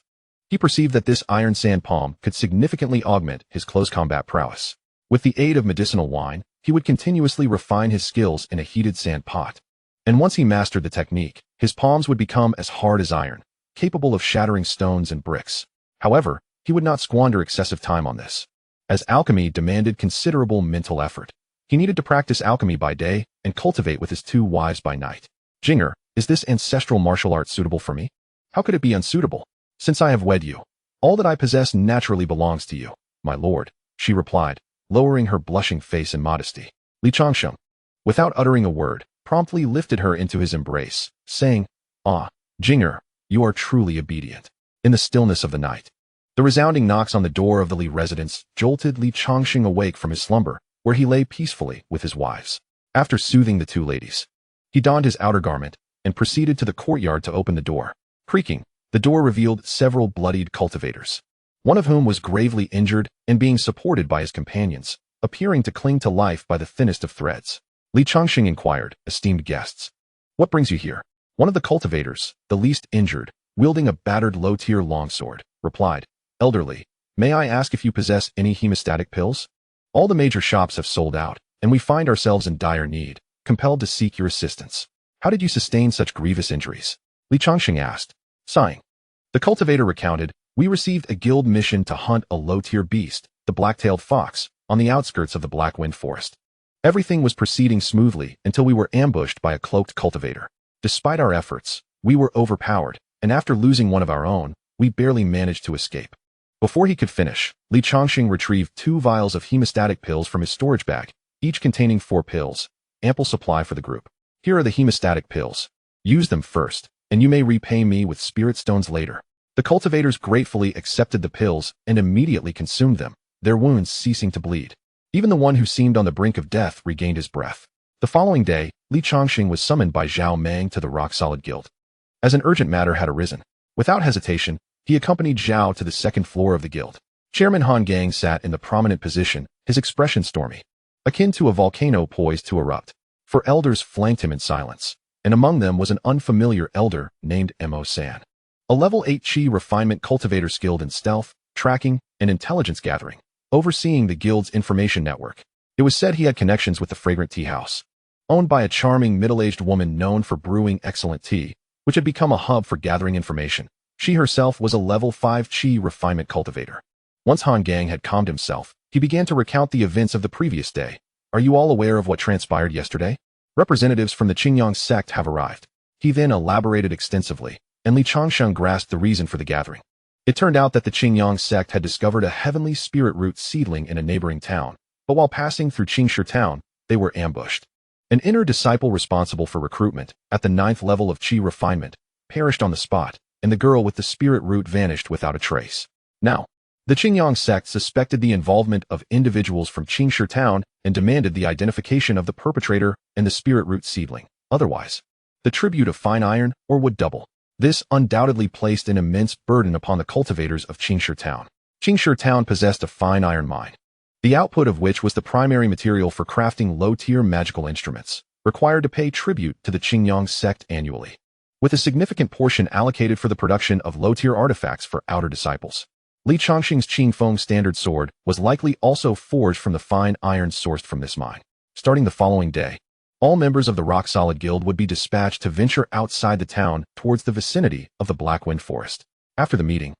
he perceived that this Iron Sand Palm could significantly augment his close combat prowess. With the aid of medicinal wine, he would continuously refine his skills in a heated sand pot. And once he mastered the technique, his palms would become as hard as iron, capable of shattering stones and bricks. However, he would not squander excessive time on this, as alchemy demanded considerable mental effort. He needed to practice alchemy by day and cultivate with his 2 wives by night. Jinger, is this ancestral martial art suitable for me? How could it be unsuitable? Since I have wed you, all that I possess naturally belongs to you, my lord, she replied, lowering her blushing face in modesty. Li Changsheng, without uttering a word, promptly lifted her into his embrace, saying, "Ah, Jinger, you are truly obedient." In the stillness of the night, the resounding knocks on the door of the Li residence jolted Li Changsheng awake from his slumber, where he lay peacefully with his wives. After soothing the 2 ladies, he donned his outer garment and proceeded to the courtyard to open the door. Creaking, the door revealed several bloodied cultivators, one of whom was gravely injured and being supported by his companions, appearing to cling to life by the thinnest of threads. Li Changsheng inquired, "Esteemed guests, what brings you here?" One of the cultivators, the least injured, wielding a battered low-tier longsword, replied, "Elderly, may I ask if you possess any hemostatic pills? All the major shops have sold out, and we find ourselves in dire need, compelled to seek your assistance. How did you sustain such grievous injuries?" Li Changsheng asked, sighing. The cultivator recounted, "We received a guild mission to hunt a low-tier beast, the black-tailed fox, on the outskirts of the Black Wind Forest. Everything was proceeding smoothly until we were ambushed by a cloaked cultivator. Despite our efforts, we were overpowered, and after losing one of our own, we barely managed to escape." Before he could finish, Li Changsheng retrieved 2 vials of hemostatic pills from his storage bag, each containing 4 pills, ample supply for the group. "Here are the hemostatic pills. Use them first, and you may repay me with spirit stones later." The cultivators gratefully accepted the pills and immediately consumed them, their wounds ceasing to bleed. Even the one who seemed on the brink of death regained his breath. The following day, Li Changsheng was summoned by Zhao Mang to the Rock-Solid Guild, as an urgent matter had arisen. Without hesitation, he accompanied Zhao to the 2nd floor of the guild. Chairman Han Gang sat in the prominent position, his expression stormy, akin to a volcano poised to erupt. 4 elders flanked him in silence, and among them was an unfamiliar elder named Mo San, a level 8 Qi refinement cultivator skilled in stealth, tracking, and intelligence gathering, overseeing the guild's information network. It was said he had connections with the Fragrant Tea House, owned by a charming middle-aged woman known for brewing excellent tea, which had become a hub for gathering information. She herself was a level 5 Qi refinement cultivator. Once Han Gang had calmed himself, he began to recount the events of the previous day. "Are you all aware of what transpired yesterday? Representatives from the Qingyang sect have arrived." He then elaborated extensively, and Li Changsheng grasped the reason for the gathering. It turned out that the Qingyang sect had discovered a heavenly spirit root seedling in a neighboring town, but while passing through Qingshi town, they were ambushed. An inner disciple responsible for recruitment, at the 9th level of Qi refinement, perished on the spot, and the girl with the spirit root vanished without a trace. Now, the Qingyang sect suspected the involvement of individuals from Changsheng town and demanded the identification of the perpetrator and the spirit root seedling. Otherwise, the tribute of fine iron ore would double. This undoubtedly placed an immense burden upon the cultivators of Changsheng town. Changsheng town possessed a fine iron mine, the output of which was the primary material for crafting low-tier magical instruments, required to pay tribute to the Qingyang sect annually, with a significant portion allocated for the production of low-tier artifacts for outer disciples. Li Changsheng's Qingfeng standard sword was likely also forged from the fine iron sourced from this mine. Starting the following day, all members of the Rock Solid Guild would be dispatched to venture outside the town towards the vicinity of the Blackwind Forest. After the meeting,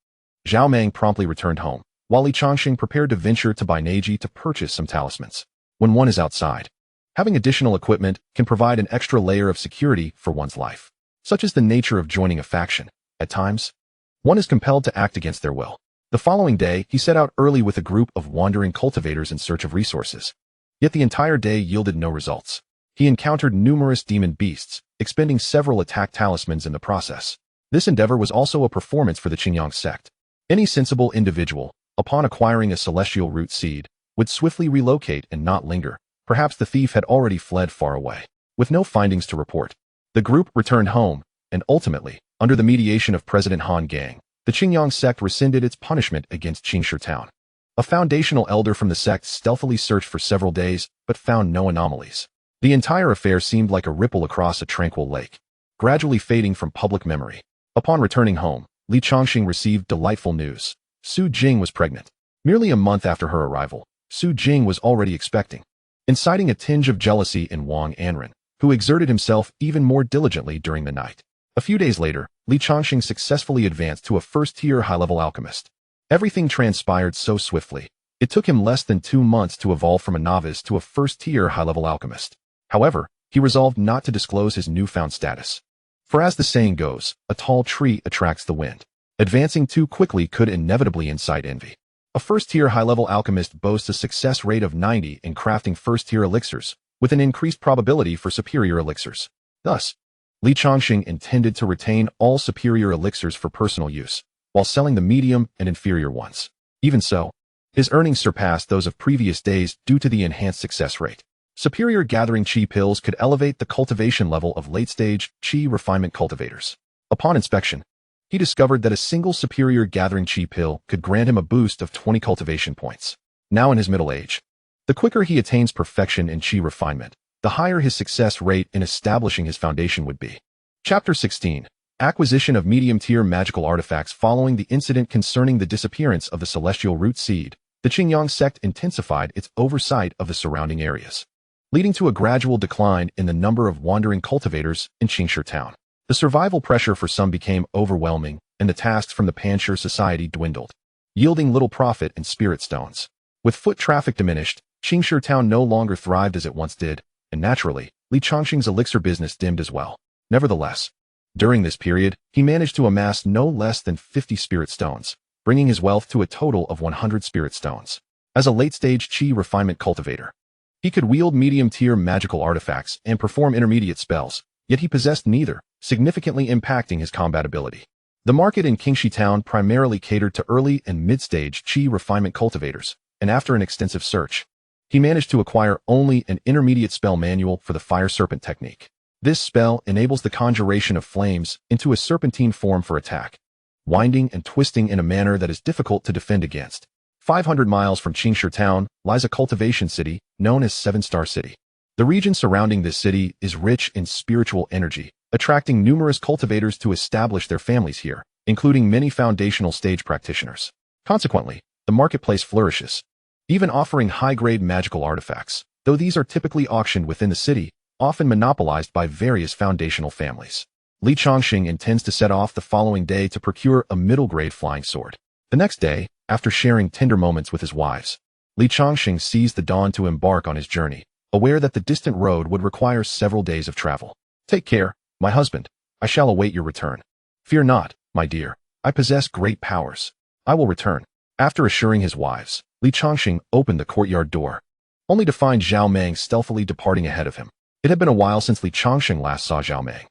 Zhao Meng promptly returned home, while Li Changsheng prepared to venture to Bainaji to purchase some talismans. When one is outside, having additional equipment can provide an extra layer of security for one's life. Such is the nature of joining a faction. At times, one is compelled to act against their will. The following day, he set out early with a group of wandering cultivators in search of resources. Yet the entire day yielded no results. He encountered numerous demon beasts, expending several attack talismans in the process. This endeavor was also a performance for the Qingyang sect. Any sensible individual, upon acquiring a celestial root seed, would swiftly relocate and not linger. Perhaps the thief had already fled far away. With no findings to report, the group returned home, and ultimately, under the mediation of President Han Gang, the Qingyang sect rescinded its punishment against Changsheng town. A foundational elder from the sect stealthily searched for several days, but found no anomalies. The entire affair seemed like a ripple across a tranquil lake, gradually fading from public memory. Upon returning home, Li Changsheng received delightful news. Su Jing was pregnant. Merely a month after her arrival, Su Jing was already expecting, inciting a tinge of jealousy in Wang Anren, who exerted himself even more diligently during the night. A few days later, Li Changsheng successfully advanced to a first-tier high-level alchemist. Everything transpired so swiftly. It took him less than 2 months to evolve from a novice to a first-tier high-level alchemist. However, he resolved not to disclose his newfound status. For as the saying goes, a tall tree attracts the wind. Advancing too quickly could inevitably incite envy. A first-tier high-level alchemist boasts a success rate of 90 in crafting first-tier elixirs, with an increased probability for superior elixirs. Thus, Li Changsheng intended to retain all superior elixirs for personal use, while selling the medium and inferior ones. Even so, his earnings surpassed those of previous days due to the enhanced success rate. Superior gathering Qi pills could elevate the cultivation level of late-stage Qi refinement cultivators. Upon inspection, he discovered that a single superior gathering Qi pill could grant him a boost of 20 cultivation points. Now in his middle age, the quicker he attains perfection in Qi refinement, the higher his success rate in establishing his foundation would be. Chapter 16. Acquisition of medium-tier magical artifacts. Following the incident concerning the disappearance of the celestial root seed, the Qingyang sect intensified its oversight of the surrounding areas, leading to a gradual decline in the number of wandering cultivators in Changsheng town. The survival pressure for some became overwhelming, and the tasks from the Panshur society dwindled, yielding little profit in spirit stones. With foot traffic diminished, Changsheng town no longer thrived as it once did, and naturally, Li Changsheng's elixir business dimmed as well. Nevertheless, during this period, he managed to amass no less than 50 spirit stones, bringing his wealth to a total of 100 spirit stones. As a late-stage Qi refinement cultivator, he could wield medium-tier magical artifacts and perform intermediate spells, yet he possessed neither, significantly impacting his combat ability. The market in Qingxi town primarily catered to early and mid-stage Qi refinement cultivators, and after an extensive search, he managed to acquire only an intermediate spell manual for the Fire Serpent technique. This spell enables the conjuration of flames into a serpentine form for attack, winding and twisting in a manner that is difficult to defend against. 500 miles from Changsheng town lies a cultivation city known as Seven Star City. The region surrounding this city is rich in spiritual energy, attracting numerous cultivators to establish their families here, including many foundational stage practitioners. Consequently, the marketplace flourishes, even offering high-grade magical artifacts, though these are typically auctioned within the city, often monopolized by various foundational families. Li Changsheng intends to set off the following day to procure a middle-grade flying sword. The next day, after sharing tender moments with his wives, Li Changsheng seized the dawn to embark on his journey, aware that the distant road would require several days of travel. Take care, my husband. I shall await your return. Fear not, my dear. I possess great powers. I will return. After assuring his wives, Li Changsheng opened the courtyard door, only to find Zhao Meng stealthily departing ahead of him. It had been a while since Li Changsheng last saw Zhao Mei,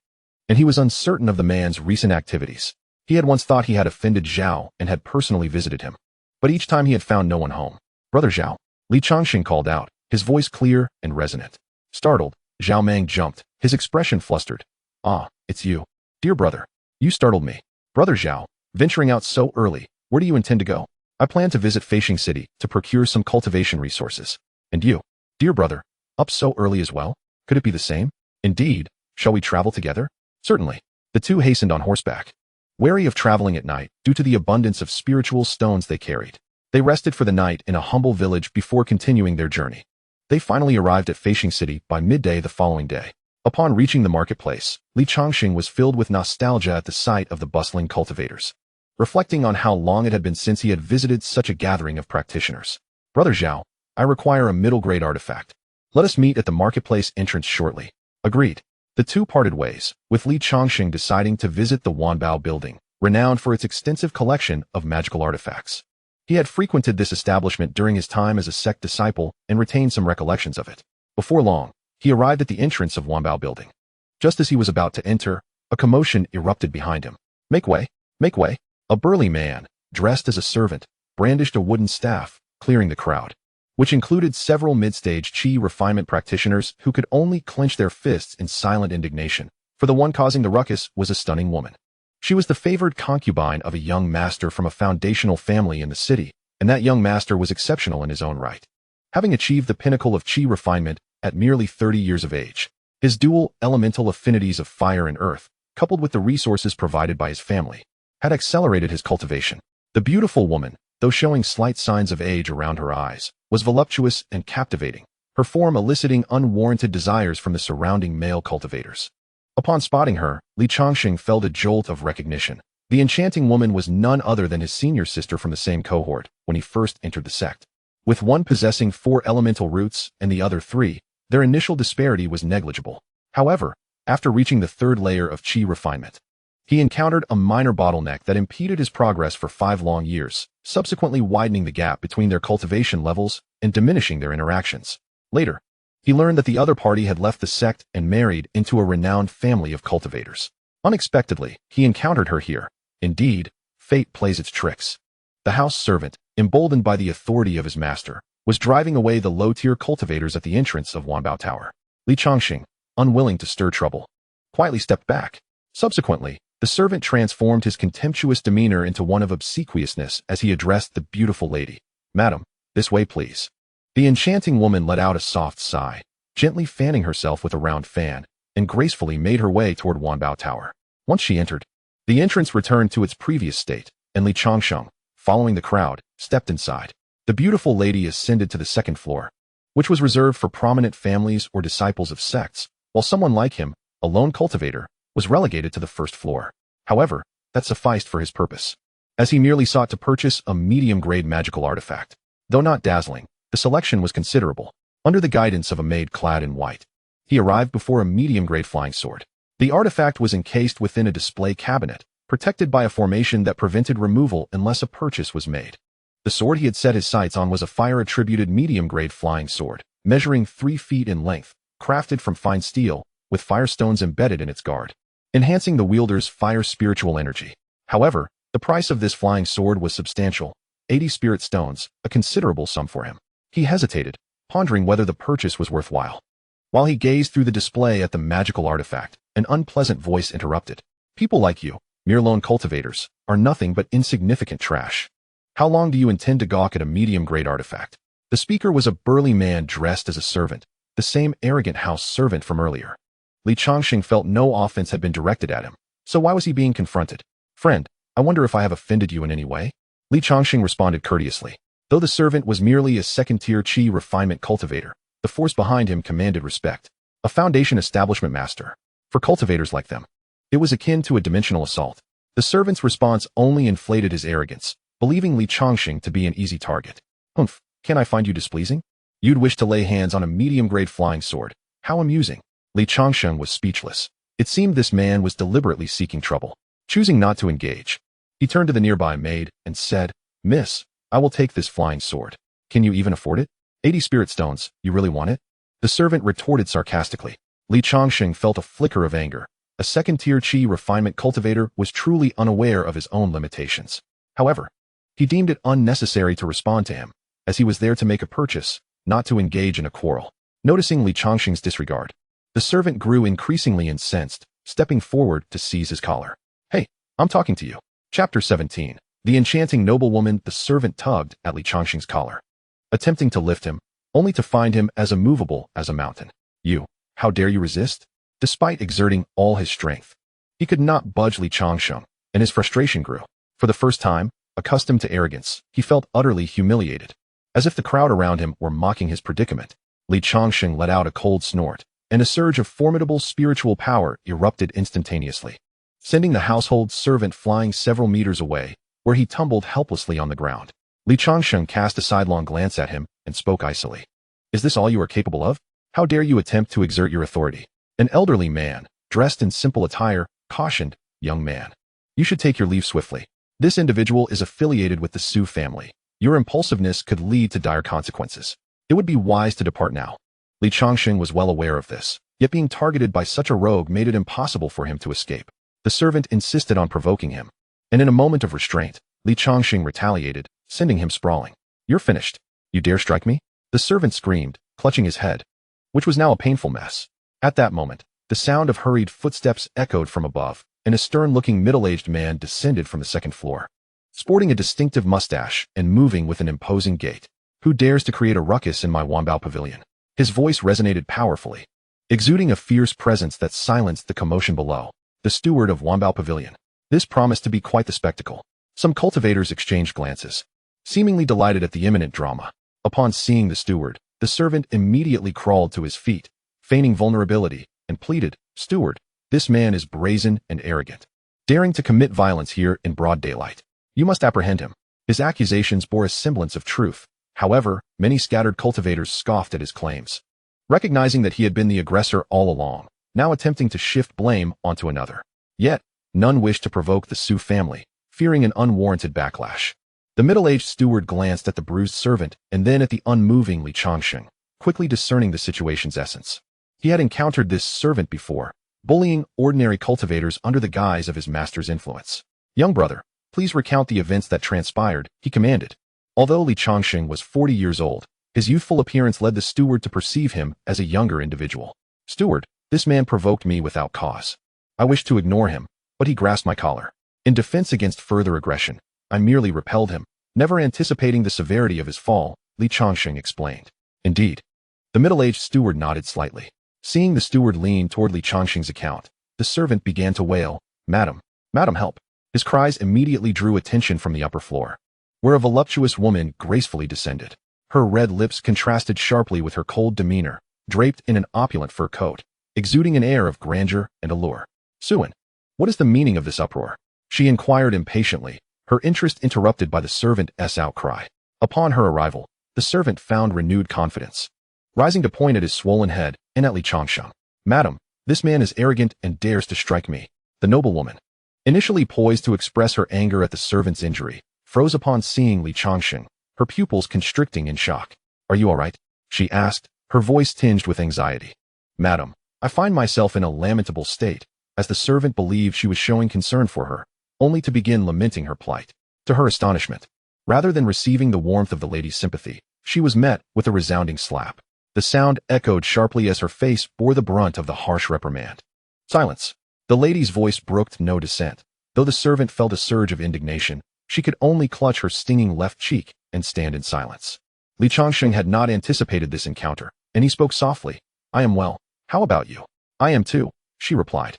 and he was uncertain of the man's recent activities. He had once thought he had offended Zhao and had personally visited him, but each time he had found no one home. "Brother Zhao," Li Changsheng called out, his voice clear and resonant. Startled, Zhao Mei jumped, his expression flustered. "Ah, it's you. Dear brother, you startled me. Brother Zhao, venturing out so early, where do you intend to go?" "I plan to visit Feishing City to procure some cultivation resources." "And you, dear brother, up so early as well? Could it be the same?" "Indeed. Shall we travel together?" "Certainly." The two hastened on horseback, wary of traveling at night due to the abundance of spiritual stones they carried. They rested for the night in a humble village before continuing their journey. They finally arrived at Feishing City by midday the following day. Upon reaching the marketplace, Li Changsheng was filled with nostalgia at the sight of the bustling cultivators, reflecting on how long it had been since he had visited such a gathering of practitioners. "Brother Zhao, I require a middle-grade artifact. Let us meet at the marketplace entrance shortly." Agreed. The two parted ways, with Li Changsheng deciding to visit the Wanbao building, renowned for its extensive collection of magical artifacts. He had frequented this establishment during his time as a sect disciple and retained some recollections of it. Before long, he arrived at the entrance of Wanbao building. Just as he was about to enter, a commotion erupted behind him. "Make way! Make way!" A burly man, dressed as a servant, brandished a wooden staff, clearing the crowd, which included several mid-stage qi refinement practitioners who could only clench their fists in silent indignation, for the one causing the ruckus was a stunning woman. She was the favored concubine of a young master from a foundational family in the city, and that young master was exceptional in his own right, having achieved the pinnacle of qi refinement at merely 30 years of age. His dual elemental affinities of fire and earth, coupled with the resources provided by his family, had accelerated his cultivation. The beautiful woman, though showing slight signs of age around her eyes, was voluptuous and captivating, her form eliciting unwarranted desires from the surrounding male cultivators. Upon spotting her, Li Changsheng felt a jolt of recognition. The enchanting woman was none other than his senior sister from the same cohort when he first entered the sect. With one possessing 4 elemental roots and the other 3, their initial disparity was negligible. However, after reaching the 3rd layer of qi refinement, he encountered a minor bottleneck that impeded his progress for 5 long years, subsequently widening the gap between their cultivation levels and diminishing their interactions. Later, he learned that the other party had left the sect and married into a renowned family of cultivators. Unexpectedly, he encountered her here. Indeed, fate plays its tricks. The house servant, emboldened by the authority of his master, was driving away the low-tier cultivators at the entrance of Wanbao Tower. Li Changsheng, unwilling to stir trouble, quietly stepped back. Subsequently, the servant transformed his contemptuous demeanor into one of obsequiousness as he addressed the beautiful lady. "Madam, this way please." The enchanting woman let out a soft sigh, gently fanning herself with a round fan, and gracefully made her way toward Wanbao Tower. Once she entered, the entrance returned to its previous state, and Li Changsheng, following the crowd, stepped inside. The beautiful lady ascended to the 2nd floor, which was reserved for prominent families or disciples of sects, while someone like him, a lone cultivator, was relegated to the 1st floor. However, that sufficed for his purpose, as he merely sought to purchase a medium-grade magical artifact. Though not dazzling, the selection was considerable. Under the guidance of a maid clad in white, he arrived before a medium-grade flying sword. The artifact was encased within a display cabinet, protected by a formation that prevented removal unless a purchase was made. The sword he had set his sights on was a fire-attributed medium-grade flying sword, measuring 3 feet in length, crafted from fine steel, with firestones embedded in its guard, enhancing the wielder's fire spiritual energy. However, the price of this flying sword was substantial, 80 spirit stones, a considerable sum for him. He hesitated, pondering whether the purchase was worthwhile. While he gazed through the display at the magical artifact, an unpleasant voice interrupted. "People like you, mere lone cultivators, are nothing but insignificant trash. How long do you intend to gawk at a medium-grade artifact?" The speaker was a burly man dressed as a servant, the same arrogant house servant from earlier. Li Changsheng felt no offense had been directed at him, so why was he being confronted? "Friend, I wonder if I have offended you in any way?" Li Changsheng responded courteously. Though the servant was merely a 2nd-tier qi refinement cultivator, the force behind him commanded respect. A foundation establishment master. For cultivators like them, it was akin to a dimensional assault. The servant's response only inflated his arrogance, believing Li Changsheng to be an easy target. "Humph, can I find you displeasing? You'd wish to lay hands on a medium-grade flying sword. How amusing." Li Changsheng was speechless. It seemed this man was deliberately seeking trouble. Choosing not to engage, he turned to the nearby maid and said, "Miss, I will take this flying sword. Can you even afford it? 80 spirit stones, you really want it?" The servant retorted sarcastically. Li Changsheng felt a flicker of anger. A second-tier qi refinement cultivator was truly unaware of his own limitations. However, he deemed it unnecessary to respond to him, as he was there to make a purchase, not to engage in a quarrel. Noticing Li Changsheng's disregard, the servant grew increasingly incensed, stepping forward to seize his collar. "Hey, I'm talking to you." Chapter 17. The enchanting noblewoman. The servant tugged at Li Changsheng's collar, attempting to lift him, only to find him as immovable as a mountain. "You, how dare you resist?" Despite exerting all his strength, he could not budge Li Changsheng, and his frustration grew. For the first time, accustomed to arrogance, he felt utterly humiliated. As if the crowd around him were mocking his predicament, Li Changsheng let out a cold snort, and a surge of formidable spiritual power erupted instantaneously, sending the household servant flying several meters away, where he tumbled helplessly on the ground. Li Changsheng cast a sidelong glance at him and spoke icily. "Is this all you are capable of? How dare you attempt to exert your authority?" An elderly man, dressed in simple attire, cautioned, "Young man, you should take your leave swiftly. This individual is affiliated with the Su family. Your impulsiveness could lead to dire consequences. It would be wise to depart now." Li Changsheng was well aware of this, yet being targeted by such a rogue made it impossible for him to escape. The servant insisted on provoking him, and in a moment of restraint, Li Changsheng retaliated, sending him sprawling. "You're finished. You dare strike me?" The servant screamed, clutching his head, which was now a painful mess. At that moment, the sound of hurried footsteps echoed from above, and a stern-looking middle-aged man descended from the second floor, sporting a distinctive mustache and moving with an imposing gait. "Who dares to create a ruckus in my Wanbao pavilion?" His voice resonated powerfully, exuding a fierce presence that silenced the commotion below. The steward of Wanbao Pavilion. This promised to be quite the spectacle. Some cultivators exchanged glances, seemingly delighted at the imminent drama. Upon seeing the steward, the servant immediately crawled to his feet, feigning vulnerability, and pleaded, "Steward, this man is brazen and arrogant, daring to commit violence here in broad daylight. You must apprehend him." His accusations bore a semblance of truth. However, many scattered cultivators scoffed at his claims, recognizing that he had been the aggressor all along, now attempting to shift blame onto another. Yet, none wished to provoke the Su family, fearing an unwarranted backlash. The middle-aged steward glanced at the bruised servant and then at the unmoving Li Changsheng, quickly discerning the situation's essence. He had encountered this servant before, bullying ordinary cultivators under the guise of his master's influence. "Young brother, please recount the events that transpired," he commanded. Although Li Changsheng was 40 years old, his youthful appearance led the steward to perceive him as a younger individual. "Steward, this man provoked me without cause. I wished to ignore him, but he grasped my collar. In defense against further aggression, I merely repelled him, never anticipating the severity of his fall," Li Changsheng explained. "Indeed." The middle-aged steward nodded slightly. Seeing the steward lean toward Li Changsheng's account, the servant began to wail, "Madam, madam, help." His cries immediately drew attention from the upper floor, where a voluptuous woman gracefully descended. Her red lips contrasted sharply with her cold demeanor, draped in an opulent fur coat, exuding an air of grandeur and allure. "Suan, what is the meaning of this uproar?" she inquired impatiently, her interest interrupted by the servant's outcry. Upon her arrival, the servant found renewed confidence, rising to point at his swollen head and at Li Changsheng. "Madam, this man is arrogant and dares to strike me." The noblewoman, initially poised to express her anger at the servant's injury, froze upon seeing Li Changsheng, her pupils constricting in shock. "Are you all right?" she asked, her voice tinged with anxiety. "Madam, I find myself in a lamentable state," as the servant believed she was showing concern for her, only to begin lamenting her plight. To her astonishment, rather than receiving the warmth of the lady's sympathy, she was met with a resounding slap. The sound echoed sharply as her face bore the brunt of the harsh reprimand. "Silence!" The lady's voice brooked no dissent. Though the servant felt a surge of indignation, she could only clutch her stinging left cheek and stand in silence. Li Changsheng had not anticipated this encounter, and he spoke softly. "I am well. How about you?" "I am too," she replied.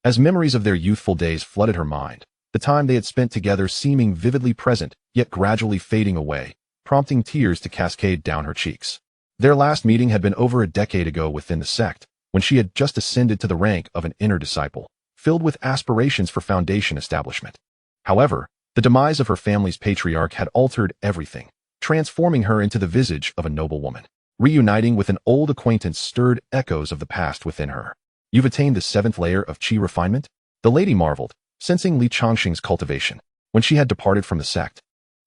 As memories of their youthful days flooded her mind, the time they had spent together seeming vividly present, yet gradually fading away, prompting tears to cascade down her cheeks. Their last meeting had been over a decade ago within the sect, when she had just ascended to the rank of an inner disciple, filled with aspirations for foundation establishment. However, the demise of her family's patriarch had altered everything, transforming her into the visage of a noble woman. Reuniting with an old acquaintance stirred echoes of the past within her. "You've attained the 7th layer of qi refinement?" The lady marveled, sensing Li Changsheng's cultivation. When she had departed from the sect,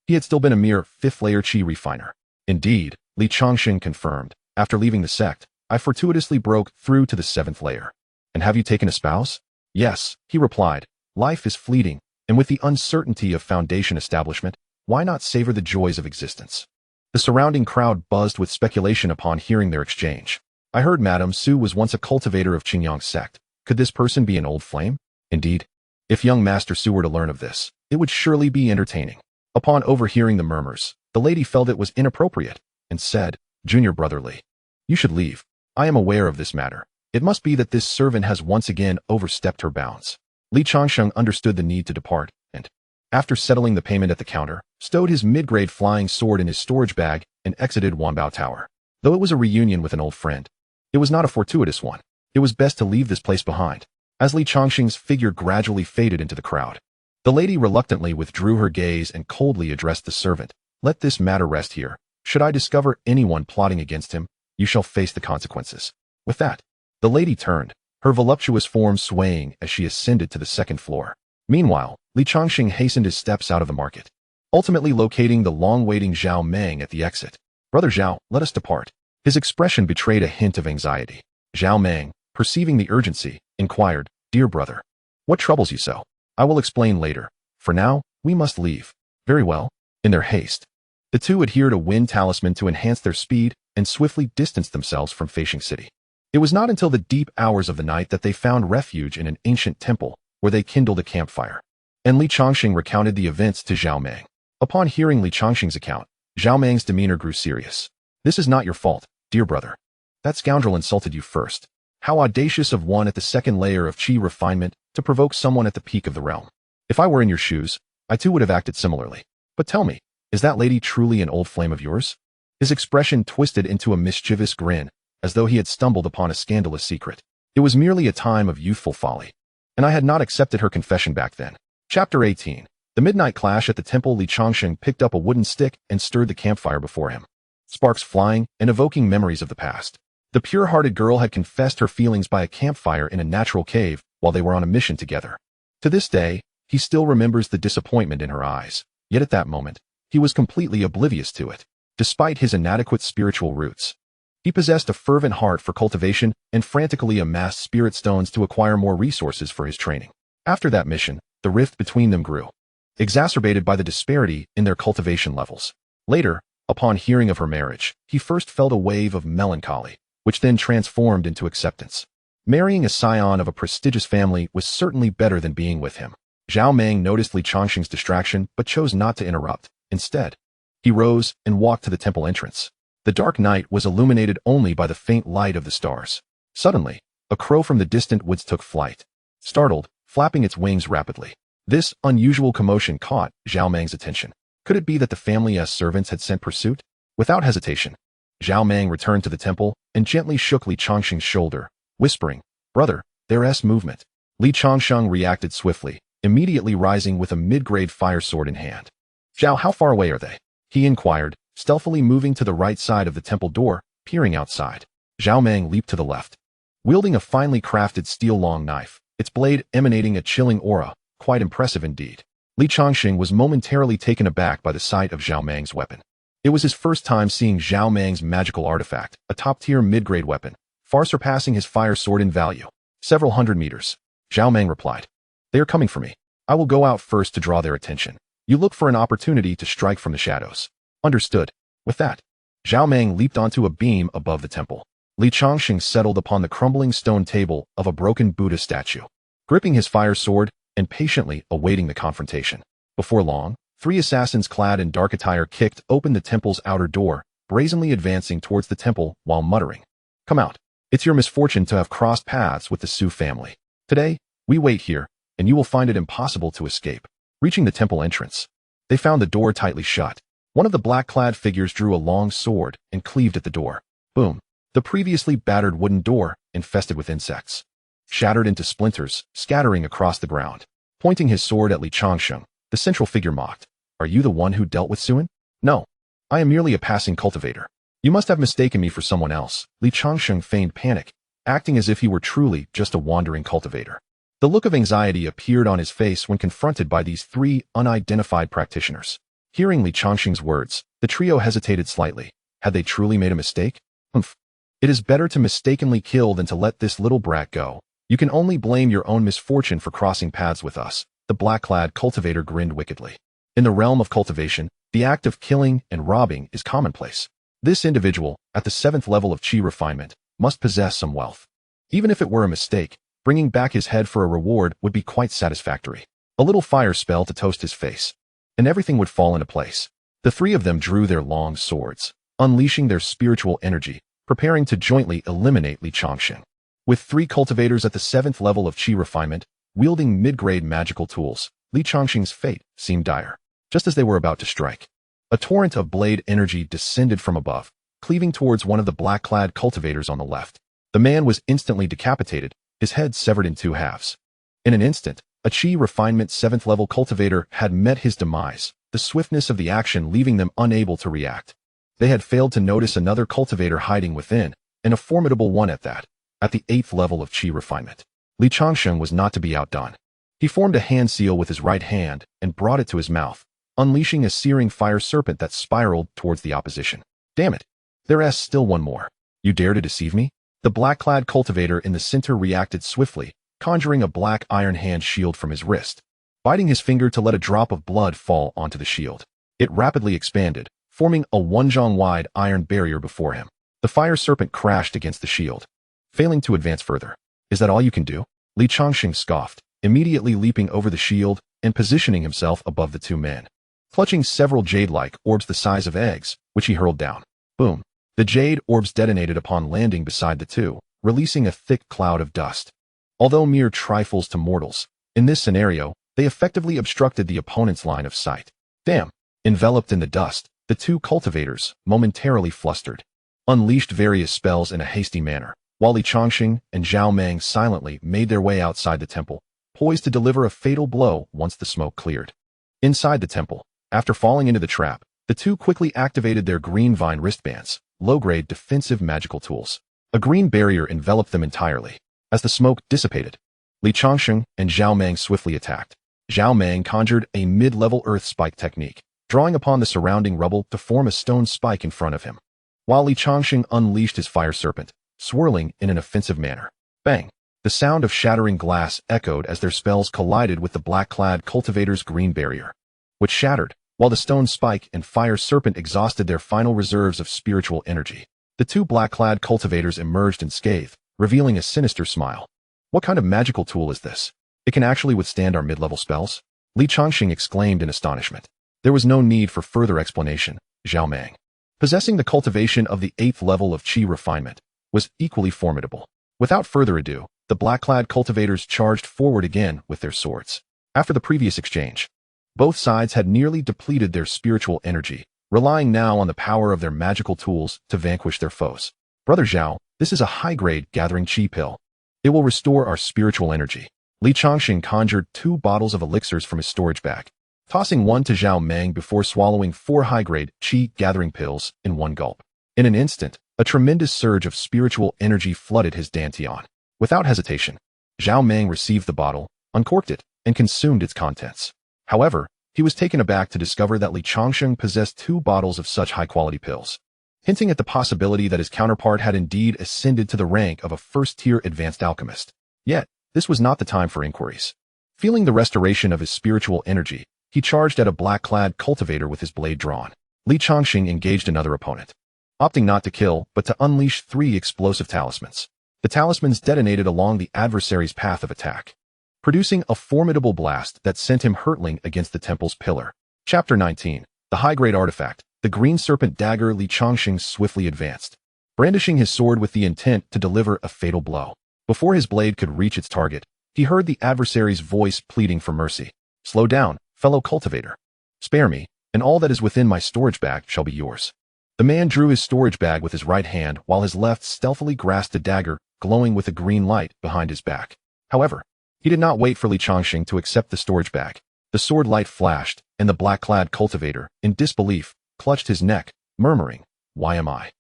he had still been a mere 5th layer qi refiner. Indeed, Li Changsheng confirmed, after leaving the sect, I fortuitously broke through to the 7th layer. And have you taken a spouse? Yes, he replied. Life is fleeting, and with the uncertainty of foundation establishment, why not savor the joys of existence? The surrounding crowd buzzed with speculation upon hearing their exchange. I heard Madame Su was once a cultivator of Qingyang's sect. Could this person be an old flame? Indeed, if young Master Su were to learn of this, it would surely be entertaining. Upon overhearing the murmurs, the lady felt it was inappropriate, and said, Junior Brother Li, you should leave. I am aware of this matter. It must be that this servant has once again overstepped her bounds. Li Changsheng understood the need to depart, and, after settling the payment at the counter, stowed his mid-grade flying sword in his storage bag and exited Wanbao Tower. Though it was a reunion with an old friend, it was not a fortuitous one. It was best to leave this place behind. As Li Changsheng's figure gradually faded into the crowd, the lady reluctantly withdrew her gaze and coldly addressed the servant. Let this matter rest here. Should I discover anyone plotting against him, you shall face the consequences. With that, the lady turned, her voluptuous form swaying as she ascended to the 2nd floor. Meanwhile, Li Changsheng hastened his steps out of the market, ultimately locating the long-waiting Zhao Meng at the exit. Brother Zhao, let us depart. His expression betrayed a hint of anxiety. Zhao Meng, perceiving the urgency, inquired, Dear brother, what troubles you so? I will explain later. For now, we must leave. Very well. In their haste, the two adhered a wind talisman to enhance their speed and swiftly distanced themselves from Feishing City. It was not until the deep hours of the night that they found refuge in an ancient temple, where they kindled a campfire. And Li Changsheng recounted the events to Zhao Meng. Upon hearing Li Changsheng's account, Zhao Meng's demeanor grew serious. This is not your fault, dear brother. That scoundrel insulted you first. How audacious of one at the 2nd layer of qi refinement to provoke someone at the peak of the realm. If I were in your shoes, I too would have acted similarly. But tell me, is that lady truly an old flame of yours? His expression twisted into a mischievous grin, as though he had stumbled upon a scandalous secret. It was merely a time of youthful folly, and I had not accepted her confession back then. Chapter 18. The midnight clash at the temple. Li Changsheng picked up a wooden stick and stirred the campfire before him, sparks flying and evoking memories of the past. The pure-hearted girl had confessed her feelings by a campfire in a natural cave while they were on a mission together. To this day, he still remembers the disappointment in her eyes, yet at that moment, he was completely oblivious to it. Despite his inadequate spiritual roots, he possessed a fervent heart for cultivation and frantically amassed spirit stones to acquire more resources for his training. After that mission, the rift between them grew, exacerbated by the disparity in their cultivation levels. Later, upon hearing of her marriage, he first felt a wave of melancholy, which then transformed into acceptance. Marrying a scion of a prestigious family was certainly better than being with him. Zhao Meng noticed Li Changsheng's distraction but chose not to interrupt. Instead, he rose and walked to the temple entrance. The dark night was illuminated only by the faint light of the stars. Suddenly, a crow from the distant woods took flight, startled, flapping its wings rapidly. This unusual commotion caught Zhao Meng's attention. Could it be that the family's servants had sent pursuit? Without hesitation, Zhao Meng returned to the temple and gently shook Li Changsheng's shoulder, whispering, Brother, there's movement. Li Changsheng reacted swiftly, immediately rising with a mid-grade fire sword in hand. Zhao, how far away are they? He inquired, stealthily moving to the right side of the temple door, peering outside. Zhao Meng leaped to the left, wielding a finely crafted steel long knife, its blade emanating a chilling aura, quite impressive indeed. Li Changsheng was momentarily taken aback by the sight of Zhao Meng's weapon. It was his first time seeing Zhao Meng's magical artifact, a top-tier mid-grade weapon, far surpassing his fire sword in value. Several hundred meters. Zhao Meng replied, They are coming for me. I will go out first to draw their attention. You look for an opportunity to strike from the shadows. Understood. With that, Zhao Meng leaped onto a beam above the temple. Li Changsheng settled upon the crumbling stone table of a broken Buddha statue, gripping his fire sword and patiently awaiting the confrontation. Before long, 3 assassins clad in dark attire kicked open the temple's outer door, brazenly advancing towards the temple while muttering, Come out. It's your misfortune to have crossed paths with the Su family. Today, we wait here, and you will find it impossible to escape. Reaching the temple entrance, they found the door tightly shut. One of the black-clad figures drew a long sword and cleaved at the door. Boom! The previously battered wooden door, infested with insects, shattered into splinters, scattering across the ground. Pointing his sword at Li Changsheng, the central figure mocked, Are you the one who dealt with Suan? No. I am merely a passing cultivator. You must have mistaken me for someone else. Li Changsheng feigned panic, acting as if he were truly just a wandering cultivator. The look of anxiety appeared on his face when confronted by these 3 unidentified practitioners. Hearing Li Changsheng's words, the trio hesitated slightly. Had they truly made a mistake? Humph. It is better to mistakenly kill than to let this little brat go. You can only blame your own misfortune for crossing paths with us. The black-clad cultivator grinned wickedly. In the realm of cultivation, the act of killing and robbing is commonplace. This individual, at the 7th level of chi refinement, must possess some wealth. Even if it were a mistake, bringing back his head for a reward would be quite satisfactory. A little fire spell to toast his face, and everything would fall into place. The three of them drew their long swords, unleashing their spiritual energy, preparing to jointly eliminate Changsheng. With 3 cultivators at the 7th level of chi refinement, wielding mid-grade magical tools, Changsheng's fate seemed dire. Just as they were about to strike, a torrent of blade energy descended from above, cleaving towards one of the black-clad cultivators on the left. The man was instantly decapitated, his head severed in 2 halves. In an instant, a chi refinement 7th level cultivator had met his demise, the swiftness of the action leaving them unable to react. They had failed to notice another cultivator hiding within, and a formidable one at that, at the 8th level of chi refinement. Changsheng was not to be outdone. He formed a hand seal with his right hand and brought it to his mouth, unleashing a searing fire serpent that spiraled towards the opposition. Damn it! There's still one more. You dare to deceive me? The black-clad cultivator in the center reacted swiftly, conjuring a black iron hand shield from his wrist, biting his finger to let a drop of blood fall onto the shield. It rapidly expanded, forming a 1-zhang-wide iron barrier before him. The fire serpent crashed against the shield, failing to advance further. Is that all you can do? Changsheng scoffed, immediately leaping over the shield and positioning himself above the 2 men. Clutching several jade-like orbs the size of eggs, which he hurled down. Boom! The jade orbs detonated upon landing beside the 2, releasing a thick cloud of dust. Although mere trifles to mortals, in this scenario, they effectively obstructed the opponent's line of sight. Damn! Enveloped in the dust, the 2 cultivators, momentarily flustered, unleashed various spells in a hasty manner, while Changsheng and Zhao Meng silently made their way outside the temple, poised to deliver a fatal blow once the smoke cleared. Inside the temple, after falling into the trap, the 2 quickly activated their green vine wristbands, low-grade defensive magical tools. A green barrier enveloped them entirely. As the smoke dissipated, Changsheng and Zhao Meng swiftly attacked. Zhao Meng conjured a mid-level earth spike technique, drawing upon the surrounding rubble to form a stone spike in front of him, while Changsheng unleashed his fire serpent, swirling in an offensive manner. Bang! The sound of shattering glass echoed as their spells collided with the black-clad cultivator's green barrier, which shattered, while the stone spike and fire serpent exhausted their final reserves of spiritual energy. The 2 black-clad cultivators emerged unscathed, revealing a sinister smile. What kind of magical tool is this? It can actually withstand our mid-level spells? Changsheng exclaimed in astonishment. There was no need for further explanation. Zhao Meng, possessing the cultivation of the 8th level of chi refinement, was equally formidable. Without further ado, the black-clad cultivators charged forward again with their swords. After the previous exchange, both sides had nearly depleted their spiritual energy, relying now on the power of their magical tools to vanquish their foes. Brother Zhao, this is a high-grade gathering chi pill. It will restore our spiritual energy. Changsheng conjured 2 bottles of elixirs from his storage bag, tossing one to Zhao Meng before swallowing 4 high-grade chi gathering pills in one gulp. In an instant, a tremendous surge of spiritual energy flooded his dantian. Without hesitation, Zhao Meng received the bottle, uncorked it, and consumed its contents. However, he was taken aback to discover that Changsheng possessed 2 bottles of such high-quality pills, hinting at the possibility that his counterpart had indeed ascended to the rank of a first-tier advanced alchemist. Yet, this was not the time for inquiries. Feeling the restoration of his spiritual energy, he charged at a black-clad cultivator with his blade drawn. Changsheng engaged another opponent, opting not to kill but to unleash 3 explosive talismans. The talismans detonated along the adversary's path of attack, producing a formidable blast that sent him hurtling against the temple's pillar. Chapter 19. The high-grade artifact, the green serpent dagger. Changsheng swiftly advanced, brandishing his sword with the intent to deliver a fatal blow. Before his blade could reach its target, he heard the adversary's voice pleading for mercy. Slow down, fellow cultivator. Spare me, and all that is within my storage bag shall be yours. The man drew his storage bag with his right hand while his left stealthily grasped a dagger glowing with a green light behind his back. However, he did not wait for Changsheng to accept the storage bag. The sword light flashed, and the black-clad cultivator, in disbelief, clutched his neck, murmuring, "Why am I?"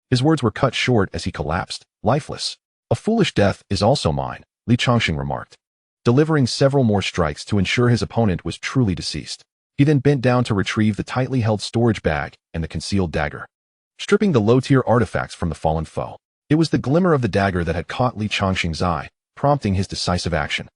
His words were cut short as he collapsed, lifeless. "A foolish death is also mine," Changsheng remarked, delivering several more strikes to ensure his opponent was truly deceased. He then bent down to retrieve the tightly held storage bag and the concealed dagger. stripping the low-tier artifacts from the fallen foe. It was the glimmer of the dagger that had caught Li Changsheng's eye, prompting his decisive action.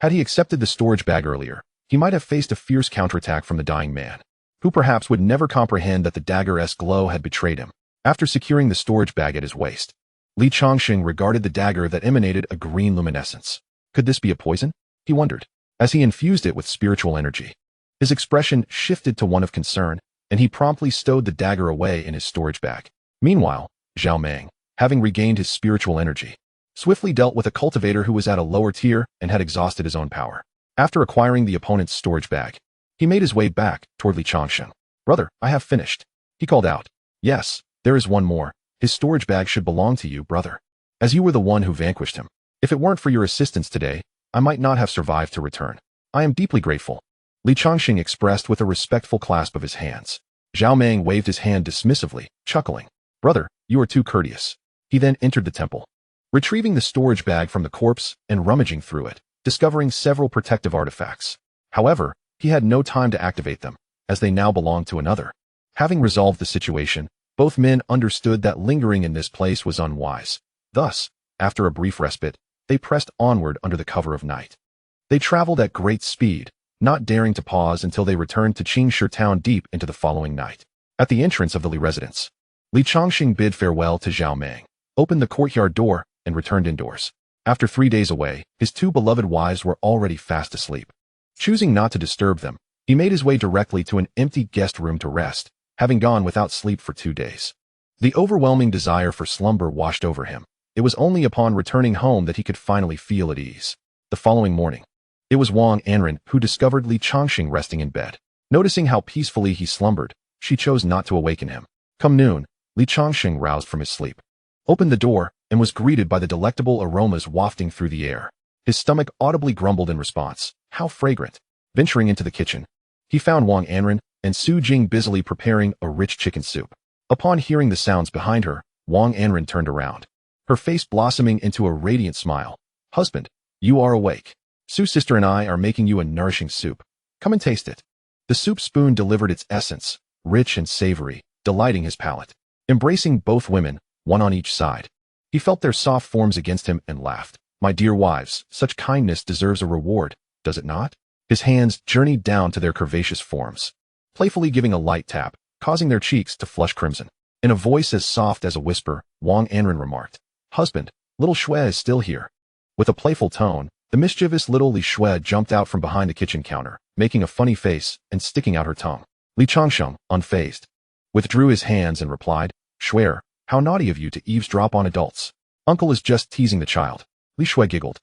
Had he accepted the storage bag earlier, he might have faced a fierce counterattack from the dying man, who perhaps would never comprehend that the dagger's glow had betrayed him. After securing the storage bag at his waist, Li Changsheng regarded the dagger that emanated a green luminescence. Could this be a poison? He wondered, as he infused it with spiritual energy. His expression shifted to one of concern, and he promptly stowed the dagger away in his storage bag. Meanwhile, Zhao Meng, having regained his spiritual energy, swiftly dealt with a cultivator who was at a lower tier and had exhausted his own power. After acquiring the opponent's storage bag, he made his way back toward Li Changsheng. "Brother, I have finished," he called out. "Yes, there is one more. His storage bag should belong to you, brother, as you were the one who vanquished him. If it weren't for your assistance today, I might not have survived to return. I am deeply grateful," Li Changsheng expressed with a respectful clasp of his hands. Zhao Meng waved his hand dismissively, chuckling. "Brother, you are too courteous." He then entered the temple, retrieving the storage bag from the corpse and rummaging through it, discovering several protective artifacts. However, he had no time to activate them, as they now belonged to another. Having resolved the situation, both men understood that lingering in this place was unwise. Thus, after a brief respite, they pressed onward under the cover of night. They traveled at great speed, not daring to pause until they returned to Changsheng town deep into the following night. At the entrance of the Li residence, Li Changsheng bid farewell to Zhao Meng, opened the courtyard door, and returned indoors. After 3 days away, his 2 beloved wives were already fast asleep. Choosing not to disturb them, he made his way directly to an empty guest room to rest, having gone without sleep for 2 days. The overwhelming desire for slumber washed over him. It was only upon returning home that he could finally feel at ease. The following morning, it was Wang Anren who discovered Li Changsheng resting in bed. Noticing how peacefully he slumbered, she chose not to awaken him. Come noon, Li Changsheng roused from his sleep, opened the door, and was greeted by the delectable aromas wafting through the air. His stomach audibly grumbled in response. How fragrant! Venturing into the kitchen, he found Wang Anren and Su Jing busily preparing a rich chicken soup. Upon hearing the sounds behind her, Wang Anren turned around, her face blossoming into a radiant smile. "Husband, you are awake. Su's sister and I are making you a nourishing soup. Come and taste it." The soup spoon delivered its essence, rich and savory, delighting his palate. Embracing both women, one on each side, he felt their soft forms against him and laughed. "My dear wives, such kindness deserves a reward, does it not?" His hands journeyed down to their curvaceous forms, playfully giving a light tap, causing their cheeks to flush crimson. In a voice as soft as a whisper, Wang Anren remarked, "Husband, little Shui is still here." With a playful tone, the mischievous little Li Shui jumped out from behind the kitchen counter, making a funny face and sticking out her tongue. Li Changsheng, unfazed, withdrew his hands and replied, "Shui, how naughty of you to eavesdrop on adults. Uncle is just teasing the child." Li Shui giggled,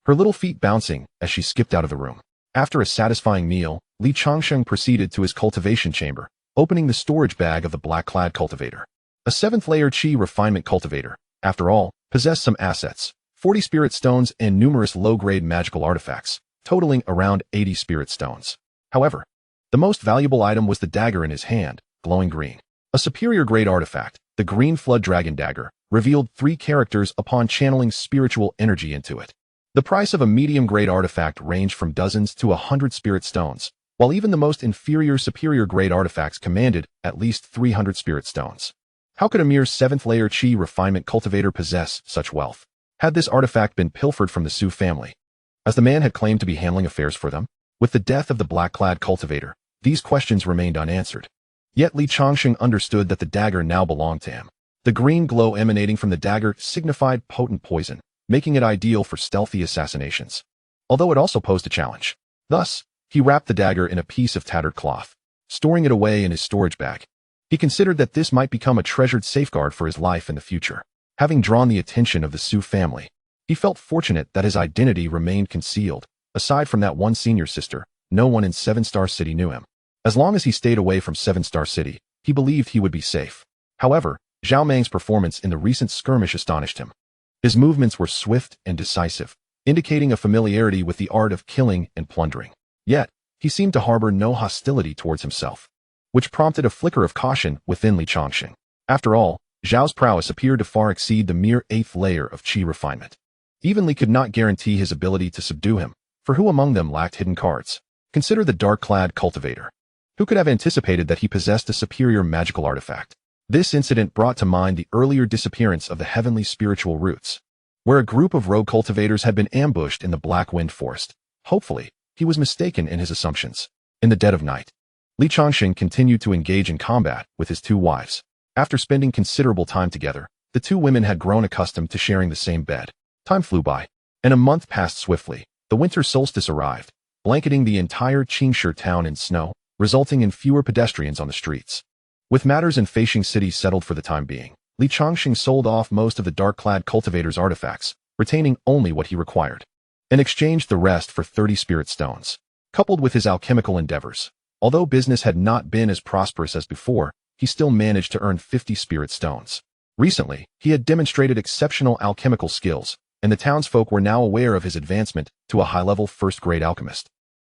her little feet bouncing as she skipped out of the room. After a satisfying meal, Li Changsheng proceeded to his cultivation chamber, opening the storage bag of the black-clad cultivator. A 7th-layer Qi refinement cultivator, after all, possessed some assets, 40 spirit stones and numerous low-grade magical artifacts, totaling around 80 spirit stones. However, the most valuable item was the dagger in his hand, glowing green. A superior-grade artifact, the Green Flood Dragon Dagger, revealed 3 characters upon channeling spiritual energy into it. The price of a medium-grade artifact ranged from dozens to 100 spirit stones, while even the most inferior superior-grade artifacts commanded at least 300 spirit stones. How could a mere 7th-layer Qi refinement cultivator possess such wealth? Had this artifact been pilfered from the Su family, as the man had claimed to be handling affairs for them? With the death of the black-clad cultivator, these questions remained unanswered. Yet Li Changsheng understood that the dagger now belonged to him. The green glow emanating from the dagger signified potent poison, making it ideal for stealthy assassinations, although it also posed a challenge. Thus, he wrapped the dagger in a piece of tattered cloth, storing it away in his storage bag. He considered that this might become a treasured safeguard for his life in the future. Having drawn the attention of the Su family, he felt fortunate that his identity remained concealed. Aside from that one senior sister, no one in 7-Star City knew him. As long as he stayed away from 7-Star City, he believed he would be safe. However, Zhao Meng's performance in the recent skirmish astonished him. His movements were swift and decisive, indicating a familiarity with the art of killing and plundering. Yet, he seemed to harbor no hostility towards himself, which prompted a flicker of caution within Li Changsheng. After all, Zhao's prowess appeared to far exceed the mere 8th layer of Qi refinement. Even Li could not guarantee his ability to subdue him, for who among them lacked hidden cards? Consider the dark-clad cultivator. Who could have anticipated that he possessed a superior magical artifact? This incident brought to mind the earlier disappearance of the heavenly spiritual roots, where a group of rogue cultivators had been ambushed in the Black Wind Forest. Hopefully, he was mistaken in his assumptions. In the dead of night, Changsheng continued to engage in combat with his two wives. After spending considerable time together, the two women had grown accustomed to sharing the same bed. Time flew by, and a month passed swiftly. The winter solstice arrived, blanketing the entire Changsheng town in snow, resulting in fewer pedestrians on the streets. With matters in Feishing City settled for the time being, Changsheng sold off most of the dark-clad cultivator's artifacts, retaining only what he required, and exchanged the rest for 30 spirit stones. Coupled with his alchemical endeavors, although business had not been as prosperous as before, he still managed to earn 50 spirit stones. Recently, he had demonstrated exceptional alchemical skills, and the townsfolk were now aware of his advancement to a high-level first-grade alchemist,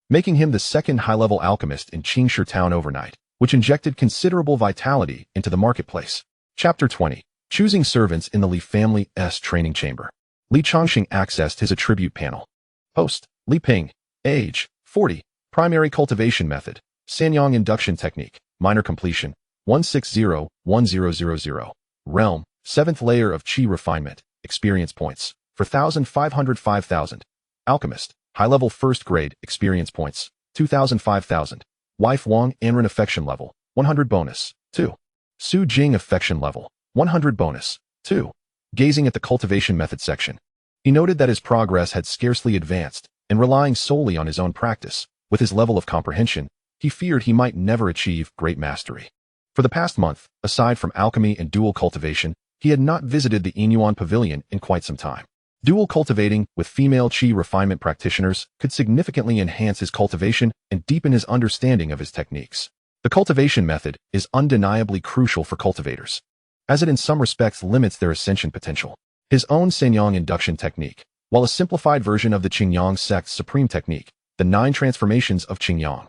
making him the second high-level alchemist in Changsheng town overnight, which injected considerable vitality into the marketplace. Chapter 20. Choosing servants in the Li family's training chamber. Changsheng accessed his attribute panel. Host, Li Ping. Age, 40. Primary cultivation method, Sanyang induction technique. Minor completion, 160-1000. Realm, 7th layer of Qi refinement. Experience points, 4,505,000. Alchemist, high-level first grade. Experience points, 2,005,000. Wife Wang Anren affection level, 100 bonus, 2. Su Jing affection level, 100 bonus, 2. Gazing at the cultivation method section, he noted that his progress had scarcely advanced, and relying solely on his own practice, with his level of comprehension, he feared he might never achieve great mastery. For the past month, aside from alchemy and dual cultivation, he had not visited the Inyuan pavilion in quite some time. Dual cultivating with female Qi refinement practitioners could significantly enhance his cultivation and deepen his understanding of his techniques. The cultivation method is undeniably crucial for cultivators, as it in some respects limits their ascension potential. His own Sanyang induction technique, while a simplified version of the Qingyang sect's supreme technique, the 9 transformations of Qingyang,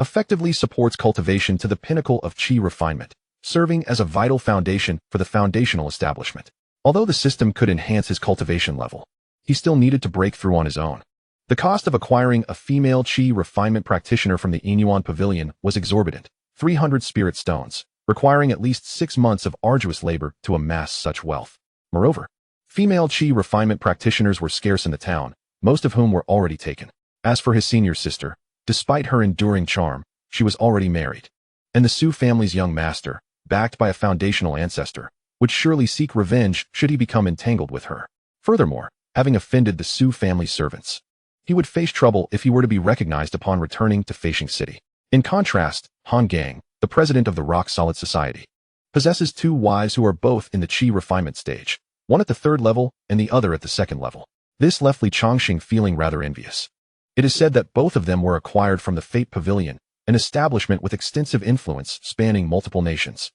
effectively supports cultivation to the pinnacle of Qi refinement, serving as a vital foundation for the foundational establishment. Although the system could enhance his cultivation level, he still needed to break through on his own. The cost of acquiring a female Qi refinement practitioner from the Inyuan pavilion was exorbitant, 300 spirit stones, requiring at least 6 months of arduous labor to amass such wealth. Moreover, female Qi refinement practitioners were scarce in the town, most of whom were already taken. As for his senior sister, despite her enduring charm, she was already married, and the Su family's young master, backed by a foundational ancestor, would surely seek revenge should he become entangled with her. Furthermore, having offended the Su family's servants, he would face trouble if he were to be recognized upon returning to Feishing City. In contrast, Han Gang, the president of the Rock Solid Society, possesses 2 wives who are both in the Qi refinement stage, one at the 3rd level and the other at the 2nd level. This left Changsheng feeling rather envious. It is said that both of them were acquired from the Fate Pavilion, an establishment with extensive influence spanning multiple nations.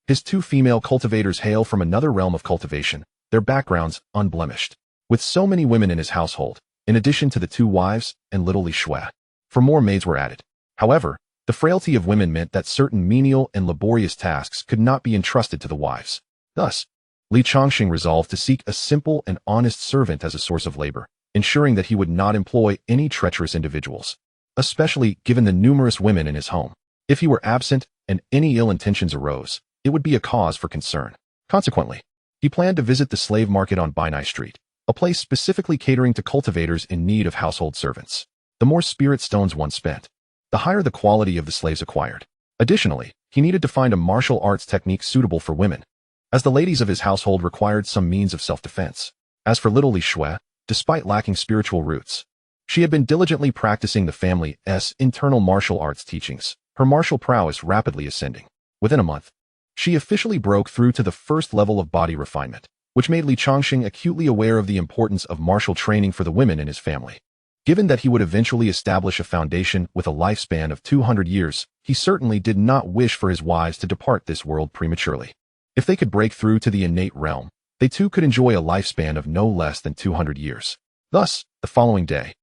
His 2 female cultivators hail from another realm of cultivation, their backgrounds unblemished. With so many women in his household, in addition to the 2 wives and little Li Shui, 4 more maids were added. However, the frailty of women meant that certain menial and laborious tasks could not be entrusted to the wives. Thus, Changsheng resolved to seek a simple and honest servant as a source of labor, ensuring that he would not employ any treacherous individuals, especially given the numerous women in his home. If he were absent and any ill intentions arose, it would be a cause for concern. Consequently, he planned to visit the slave market on Bainai Street, a place specifically catering to cultivators in need of household servants. The more spirit stones one spent, the higher the quality of the slaves acquired. Additionally, he needed to find a martial arts technique suitable for women, as the ladies of his household required some means of self-defense. As for little Li Shui, despite lacking spiritual roots, she had been diligently practicing the family's internal martial arts teachings, her martial prowess rapidly ascending. Within a month, she officially broke through to the 1st level of body refinement, which made Changsheng acutely aware of the importance of martial training for the women in his family. Given that he would eventually establish a foundation with a lifespan of 200 years, he certainly did not wish for his wives to depart this world prematurely. If they could break through to the innate realm, they too could enjoy a lifespan of no less than 200 years. Thus, the following day,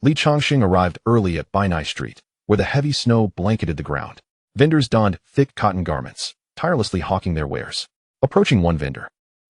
Changsheng arrived early at Bainai Street, where the heavy snow blanketed the ground. Vendors donned thick cotton garments, tirelessly hawking their wares. Approaching one vendor,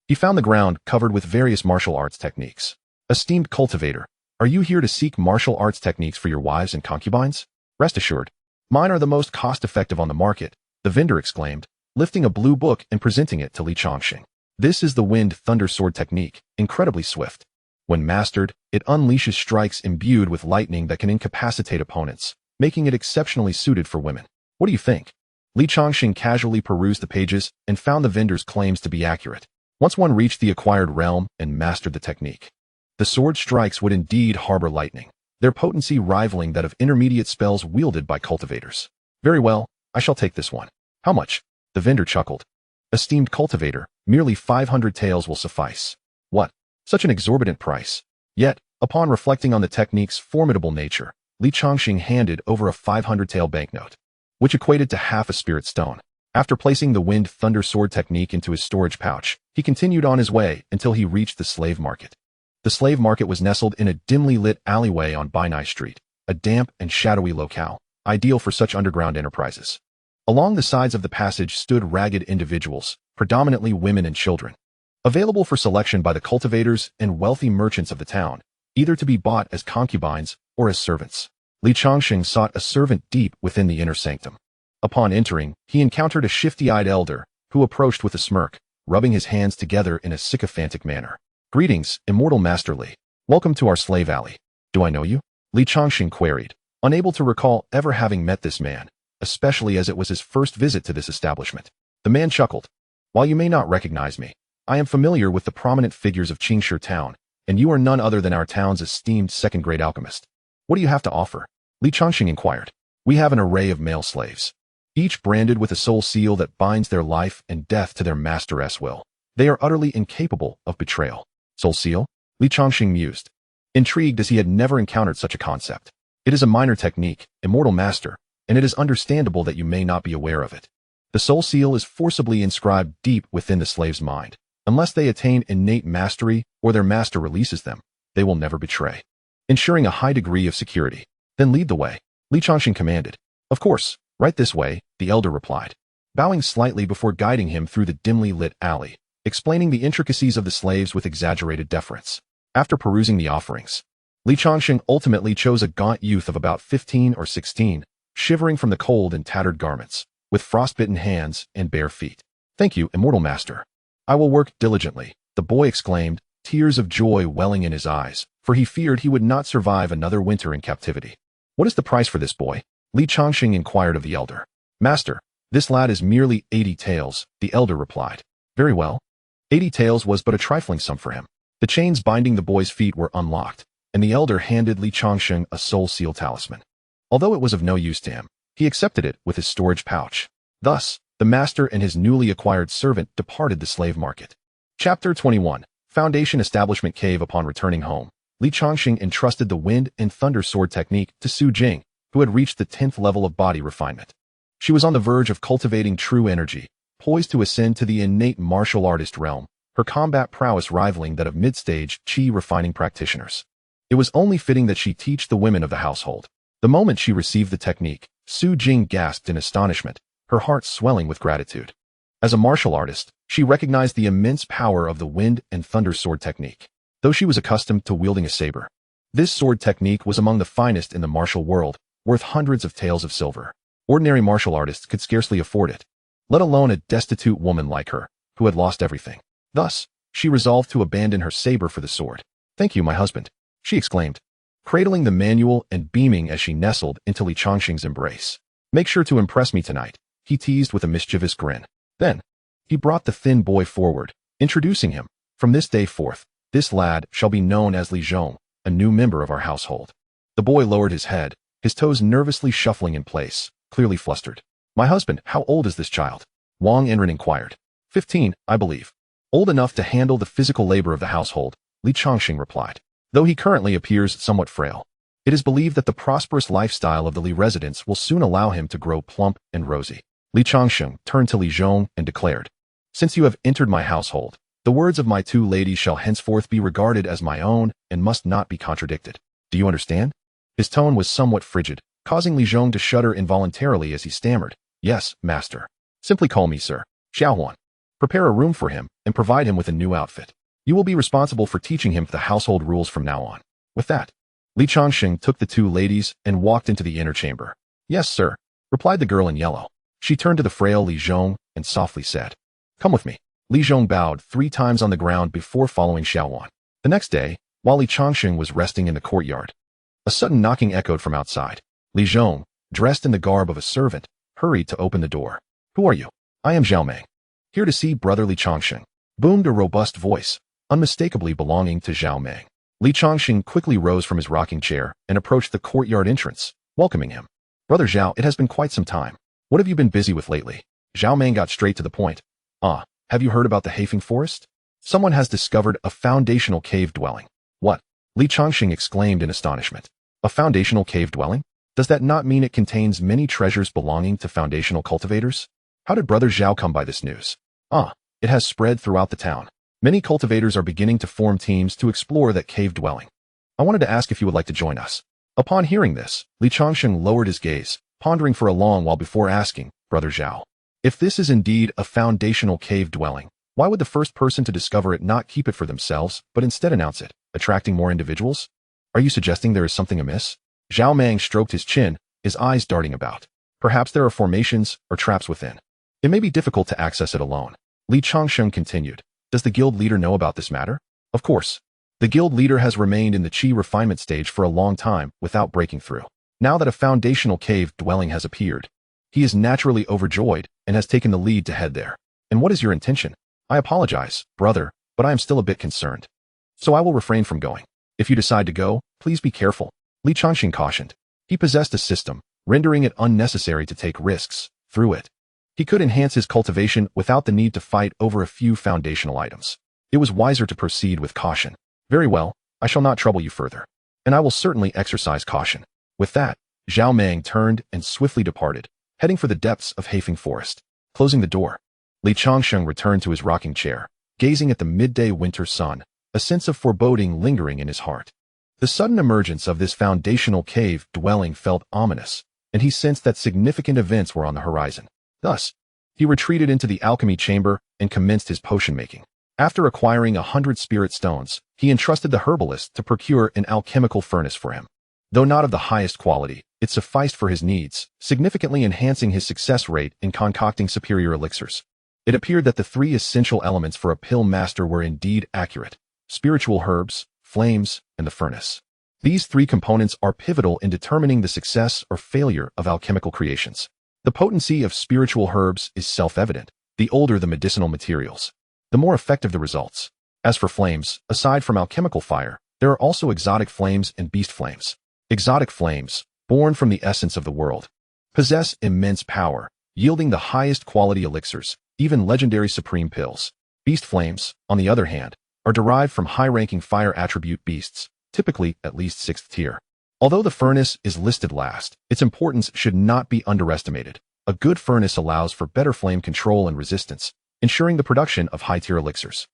he found the ground covered with various martial arts techniques. Esteemed cultivator, are you here to seek martial arts techniques for your wives and concubines? Rest assured, mine are the most cost-effective on the market, the vendor exclaimed, lifting a blue book and presenting it to Li Changsheng. This is the Wind Thunder Sword technique, incredibly swift. When mastered, it unleashes strikes imbued with lightning that can incapacitate opponents, making it exceptionally suited for women. What do you think? Li Changsheng casually perused the pages and found the vendor's claims to be accurate. Once one reached the acquired realm and mastered the technique, the sword strikes would indeed harbor lightning, their potency rivaling that of intermediate spells wielded by cultivators. Very well, I shall take this one. How much? The vendor chuckled. Esteemed cultivator, merely 500 taels will suffice. What? Such an exorbitant price. Yet, upon reflecting on the technique's formidable nature, Li Changsheng handed over a 500 tael banknote, which equated to half a spirit stone. After placing the Wind Thunder Sword technique into his storage pouch, he continued on his way until he reached the slave market. The slave market was nestled in a dimly lit alleyway on Bainai Street, a damp and shadowy locale, ideal for such underground enterprises. Along the sides of the passage stood ragged individuals, predominantly women and children, available for selection by the cultivators and wealthy merchants of the town, either to be bought as concubines or as servants. Li Changsheng sought a servant deep within the inner sanctum. Upon entering, he encountered a shifty-eyed elder, who approached with a smirk, rubbing his hands together in a sycophantic manner. Greetings, Immortal Master Li. Welcome to our slave alley. Do I know you? Li Changsheng queried, unable to recall ever having met this man, especially as it was his first visit to this establishment. The man chuckled. While you may not recognize me, I am familiar with the prominent figures of Changsheng town, and you are none other than our town's esteemed second-grade alchemist. What do you have to offer? Li Changsheng inquired. We have an array of male slaves, each branded with a soul seal that binds their life and death to their master's will. They are utterly incapable of betrayal. Soul seal? Li Changsheng mused, intrigued as he had never encountered such a concept. It is a minor technique, Immortal Master, and it is understandable that you may not be aware of it. The soul seal is forcibly inscribed deep within the slave's mind. Unless they attain innate mastery or their master releases them, they will never betray, ensuring a high degree of security. Then lead the way, Li Changsheng commanded. Of course, right this way, the elder replied, bowing slightly before guiding him through the dimly lit alley, explaining the intricacies of the slaves with exaggerated deference. After perusing the offerings, Li Changsheng ultimately chose a gaunt youth of about 15 or 16, shivering from the cold in tattered garments, with frostbitten hands and bare feet. Thank you, Immortal Master. I will work diligently, the boy exclaimed, tears of joy welling in his eyes, for he feared he would not survive another winter in captivity. What is the price for this boy? Li Changsheng inquired of the elder. Master, this lad is merely 80 taels, the elder replied. Very well. 80 taels was but a trifling sum for him. The chains binding the boy's feet were unlocked, and the elder handed Li Changsheng a soul seal talisman. Although it was of no use to him, he accepted it with his storage pouch. Thus, the master and his newly acquired servant departed the slave market. Chapter 21. Foundation Establishment Cave. Upon returning home, Li Changsheng entrusted the Wind and Thunder Sword technique to Su Jing, who had reached the 10th level of body refinement. She was on the verge of cultivating true energy, poised to ascend to the innate martial artist realm, her combat prowess rivaling that of mid-stage qi refining practitioners. It was only fitting that she teach the women of the household. The moment she received the technique, Su Jing gasped in astonishment, her heart swelling with gratitude. As a martial artist, she recognized the immense power of the Wind and Thunder Sword technique. Though she was accustomed to wielding a saber, this sword technique was among the finest in the martial world, worth hundreds of taels of silver. Ordinary martial artists could scarcely afford it, let alone a destitute woman like her, who had lost everything. Thus, she resolved to abandon her saber for the sword. Thank you, my husband, she exclaimed, cradling the manual and beaming as she nestled into Li Changsheng's embrace. Make sure to impress me tonight, he teased with a mischievous grin. Then, he brought the thin boy forward, introducing him. From this day forth, this lad shall be known as Li Zhong, a new member of our household. The boy lowered his head, his toes nervously shuffling in place, clearly flustered. My husband, how old is this child? Wang Enren inquired. 15, I believe. Old enough to handle the physical labor of the household, Li Changsheng replied. Though he currently appears somewhat frail, it is believed that the prosperous lifestyle of the Li residents will soon allow him to grow plump and rosy. Li Changsheng turned to Li Zhong and declared, Since you have entered my household, the words of my two ladies shall henceforth be regarded as my own and must not be contradicted. Do you understand? His tone was somewhat frigid, causing Li Zhong to shudder involuntarily as he stammered, Yes, master. Simply call me sir. Xiaohuan. Prepare a room for him and provide him with a new outfit. You will be responsible for teaching him the household rules from now on. With that, Li Changsheng took the two ladies and walked into the inner chamber. Yes, sir, replied the girl in yellow. She turned to the frail Li Zhong, and softly said, "Come with me." Li Zhong bowed 3 times on the ground before following Xiaowan. The next day, while Li Changsheng was resting in the courtyard, a sudden knocking echoed from outside. Li Zhong, dressed in the garb of a servant, hurried to open the door. "Who are you?" "I am Zhao Meng, here to see brother Li Changsheng," boomed a robust voice, unmistakably belonging to Zhao Meng. Li Changsheng quickly rose from his rocking chair and approached the courtyard entrance, welcoming him. "Brother Zhao, it has been quite some time. What have you been busy with lately?" Zhao Meng got straight to the point. "Ah, have you heard about the Haifeng Forest? Someone has discovered a foundational cave dwelling." "What?" Li Changsheng exclaimed in astonishment. "A foundational cave dwelling? Does that not mean it contains many treasures belonging to foundational cultivators? How did brother Zhao come by this news?" "Ah, it has spread throughout the town. Many cultivators are beginning to form teams to explore that cave dwelling. I wanted to ask if you would like to join us." Upon hearing this, Li Changsheng lowered his gaze, pondering for a long while before asking, "Brother Zhao, if this is indeed a foundational cave dwelling, why would the first person to discover it not keep it for themselves, but instead announce it, attracting more individuals? Are you suggesting there is something amiss?" Zhao Meng stroked his chin, his eyes darting about. "Perhaps there are formations or traps within. It may be difficult to access it alone." Li Changsheng continued. "Does the guild leader know about this matter?" "Of course. The guild leader has remained in the Qi refinement stage for a long time without breaking through. Now that a foundational cave dwelling has appeared, he is naturally overjoyed and has taken the lead to head there." "And what is your intention?" "I apologize, brother, but I am still a bit concerned. So I will refrain from going. If you decide to go, please be careful," Li Changsheng cautioned. He possessed a system, rendering it unnecessary to take risks. Through it, he could enhance his cultivation without the need to fight over a few foundational items. It was wiser to proceed with caution. "Very well, I shall not trouble you further. And I will certainly exercise caution." With that, Zhao Meng turned and swiftly departed, heading for the depths of Haifeng Forest. Closing the door, Li Changsheng returned to his rocking chair, gazing at the midday winter sun, a sense of foreboding lingering in his heart. The sudden emergence of this foundational cave dwelling felt ominous, and he sensed that significant events were on the horizon. Thus, he retreated into the alchemy chamber and commenced his potion making. After acquiring 100 spirit stones, he entrusted the herbalist to procure an alchemical furnace for him. Though not of the highest quality, it sufficed for his needs, significantly enhancing his success rate in concocting superior elixirs. It appeared that the 3 essential elements for a pill master were indeed accurate: spiritual herbs, flames, and the furnace. These 3 components are pivotal in determining the success or failure of alchemical creations. The potency of spiritual herbs is self-evident. The older the medicinal materials, the more effective the results. As for flames, aside from alchemical fire, there are also exotic flames and beast flames. Exotic flames, born from the essence of the world, possess immense power, yielding the highest quality elixirs, even legendary supreme pills. Beast flames, on the other hand, are derived from high-ranking fire attribute beasts, typically at least 6th tier. Although the furnace is listed last, its importance should not be underestimated. A good furnace allows for better flame control and resistance, ensuring the production of high-tier elixirs.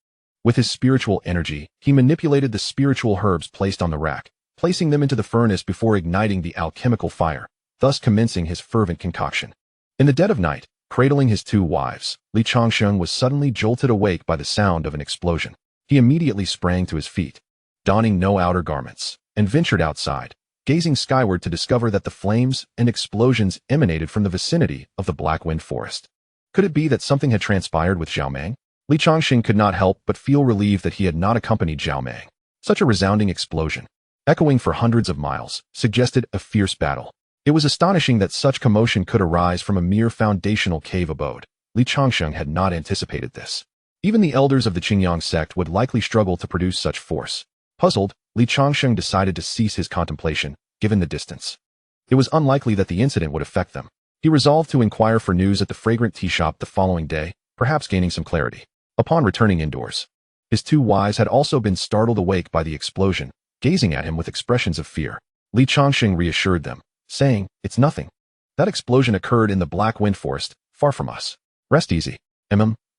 With his spiritual energy, he manipulated the spiritual herbs placed on the rack, placing them into the furnace before igniting the alchemical fire, thus commencing his fervent concoction. In the dead of night, cradling his 2 wives, Li Changsheng was suddenly jolted awake by the sound of an explosion. He immediately sprang to his feet, donning no outer garments, and ventured outside, gazing skyward to discover that the flames and explosions emanated from the vicinity of the Black Wind Forest. Could it be that something had transpired with Zhao Meng? Li Changsheng could not help but feel relieved that he had not accompanied Zhao Meng. Such a resounding explosion, echoing for hundreds of miles, suggested a fierce battle. It was astonishing that such commotion could arise from a mere foundational cave abode. Li Changsheng had not anticipated this. Even the elders of the Qingyang sect would likely struggle to produce such force. Puzzled, Li Changsheng decided to cease his contemplation, given the distance. It was unlikely that the incident would affect them. He resolved to inquire for news at the fragrant tea shop the following day, perhaps gaining some clarity. Upon returning indoors, his 2 wives had also been startled awake by the explosion, gazing at him with expressions of fear. Li Changsheng reassured them, saying, "It's nothing. That explosion occurred in the Black Wind Forest, far from us. Rest easy."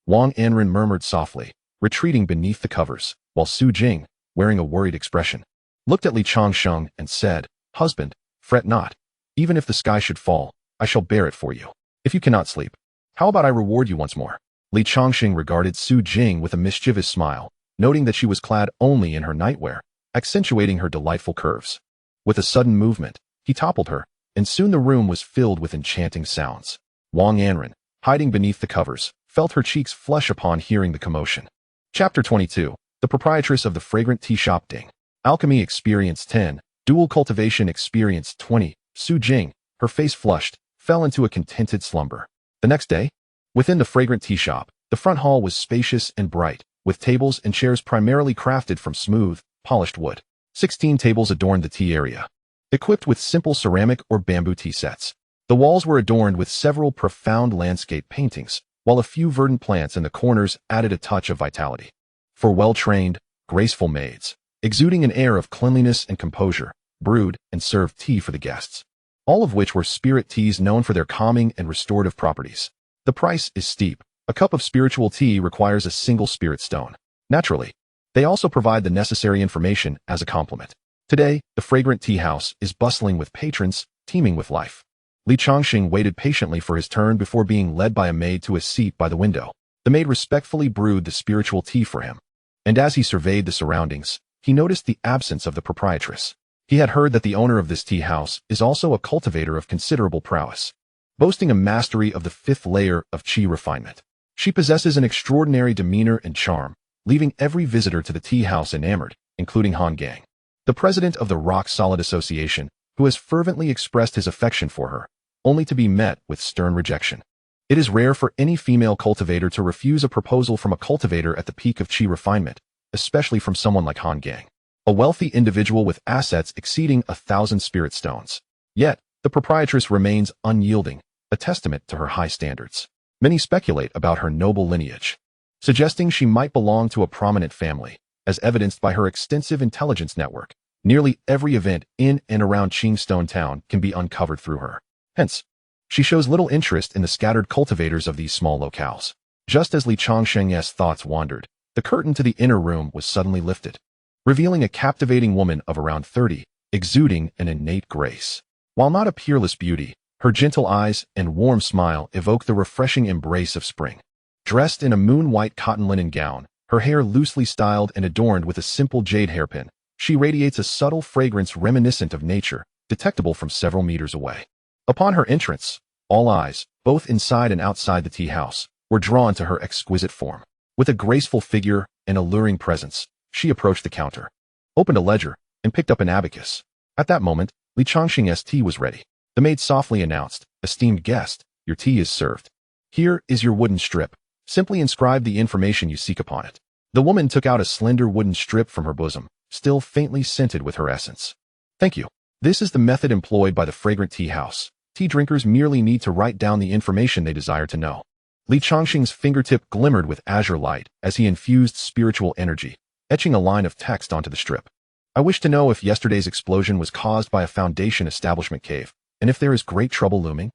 Wang Anren murmured softly, retreating beneath the covers, while Su Jing, wearing a worried expression, looked at Li Changsheng and said, "Husband, fret not. Even if the sky should fall, I shall bear it for you. If you cannot sleep, how about I reward you once more?" Li Changsheng regarded Su Jing with a mischievous smile, noting that she was clad only in her nightwear, accentuating her delightful curves. With a sudden movement, he toppled her, and soon the room was filled with enchanting sounds. Wang Anren, hiding beneath the covers, felt her cheeks flush upon hearing the commotion. Chapter 22. The proprietress of the fragrant tea shop Ding. Alchemy experience 10. Dual cultivation experience 20. Su Jing, her face flushed, fell into a contented slumber. The next day, within the fragrant tea shop, the front hall was spacious and bright, with tables and chairs primarily crafted from smooth, polished wood. 16 tables adorned the tea area, equipped with simple ceramic or bamboo tea sets. The walls were adorned with several profound landscape paintings, while a few verdant plants in the corners added a touch of vitality. For well-trained, graceful maids, exuding an air of cleanliness and composure, brewed and served tea for the guests, all of which were spirit teas known for their calming and restorative properties. The price is steep. A cup of spiritual tea requires a single spirit stone. Naturally, they also provide the necessary information as a complement. Today, the fragrant tea house is bustling with patrons, teeming with life. Changsheng waited patiently for his turn before being led by a maid to a seat by the window. The maid respectfully brewed the spiritual tea for him, and as he surveyed the surroundings, he noticed the absence of the proprietress. He had heard that the owner of this tea house is also a cultivator of considerable prowess, boasting a mastery of the 5th layer of qi refinement. She possesses an extraordinary demeanor and charm, leaving every visitor to the tea house enamored, including Han Gang, the president of the Rock Solid Association, who has fervently expressed his affection for her, only to be met with stern rejection. It is rare for any female cultivator to refuse a proposal from a cultivator at the peak of qi refinement, especially from someone like Han Gang, a wealthy individual with assets exceeding 1,000 spirit stones. Yet, the proprietress remains unyielding, a testament to her high standards. Many speculate about her noble lineage, suggesting she might belong to a prominent family, as evidenced by her extensive intelligence network. Nearly every event in and around Qingstone Town can be uncovered through her. Hence, she shows little interest in the scattered cultivators of these small locales. Just as Changsheng's thoughts wandered, the curtain to the inner room was suddenly lifted, revealing a captivating woman of around 30, exuding an innate grace. While not a peerless beauty, her gentle eyes and warm smile evoke the refreshing embrace of spring. Dressed in a moon-white cotton linen gown, her hair loosely styled and adorned with a simple jade hairpin, she radiates a subtle fragrance reminiscent of nature, detectable from several meters away. Upon her entrance, all eyes, both inside and outside the tea house, were drawn to her exquisite form. With a graceful figure and alluring presence, she approached the counter, opened a ledger, and picked up an abacus. At that moment, Changsheng's tea was ready. The maid softly announced, "Esteemed guest, your tea is served. Here is your wooden strip. Simply inscribe the information you seek upon it." The woman took out a slender wooden strip from her bosom, still faintly scented with her essence. "Thank you. This is the method employed by the fragrant tea house. Tea drinkers merely need to write down the information they desire to know." Changsheng's fingertip glimmered with azure light as he infused spiritual energy, etching a line of text onto the strip. "I wish to know if yesterday's explosion was caused by a Foundation establishment cave, and if there is great trouble looming."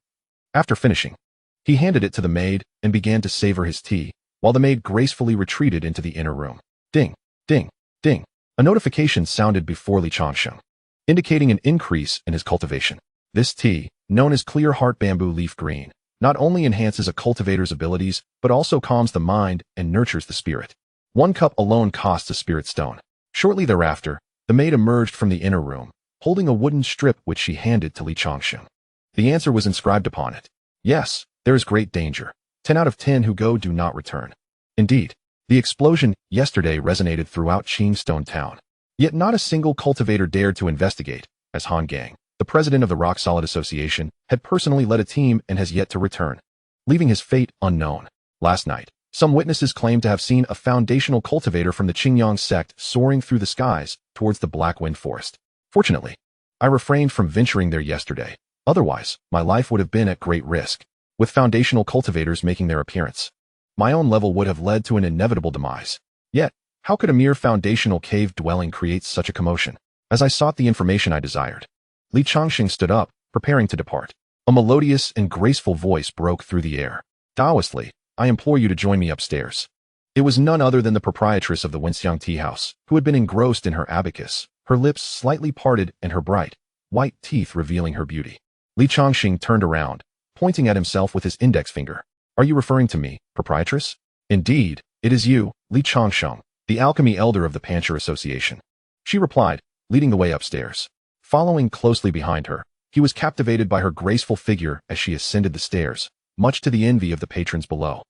After finishing, he handed it to the maid and began to savor his tea, while the maid gracefully retreated into the inner room. Ding, ding, ding. A notification sounded before Changsheng, indicating an increase in his cultivation. This tea, known as Clear Heart Bamboo Leaf Green, not only enhances a cultivator's abilities, but also calms the mind and nurtures the spirit. 1 cup alone costs a spirit stone. Shortly thereafter, the maid emerged from the inner room, holding a wooden strip which she handed to Changsheng. The answer was inscribed upon it. "Yes, there is great danger. 10 out of 10 who go do not return." Indeed, the explosion yesterday resonated throughout Qingstone Town. Yet not a single cultivator dared to investigate, as Han Gang, the president of the Rock Solid Association, had personally led a team and has yet to return, leaving his fate unknown. Last night, some witnesses claimed to have seen a foundational cultivator from the Qingyang sect soaring through the skies towards the Black Wind Forest. Fortunately, I refrained from venturing there yesterday. Otherwise, my life would have been at great risk. With foundational cultivators making their appearance, my own level would have led to an inevitable demise. Yet, how could a mere foundational cave dwelling create such a commotion? As I sought the information I desired, Changsheng stood up, preparing to depart. A melodious and graceful voice broke through the air. "Taoistly, I implore you to join me upstairs." It was none other than the proprietress of the Wenxiang Tea House, who had been engrossed in her abacus, her lips slightly parted and her bright, white teeth revealing her beauty. Changsheng turned around, pointing at himself with his index finger. "Are you referring to me, proprietress?" "Indeed, it is you, Changsheng, the alchemy elder of the Pancher Association," she replied, leading the way upstairs. Following closely behind her, he was captivated by her graceful figure as she ascended the stairs, much to the envy of the patrons below,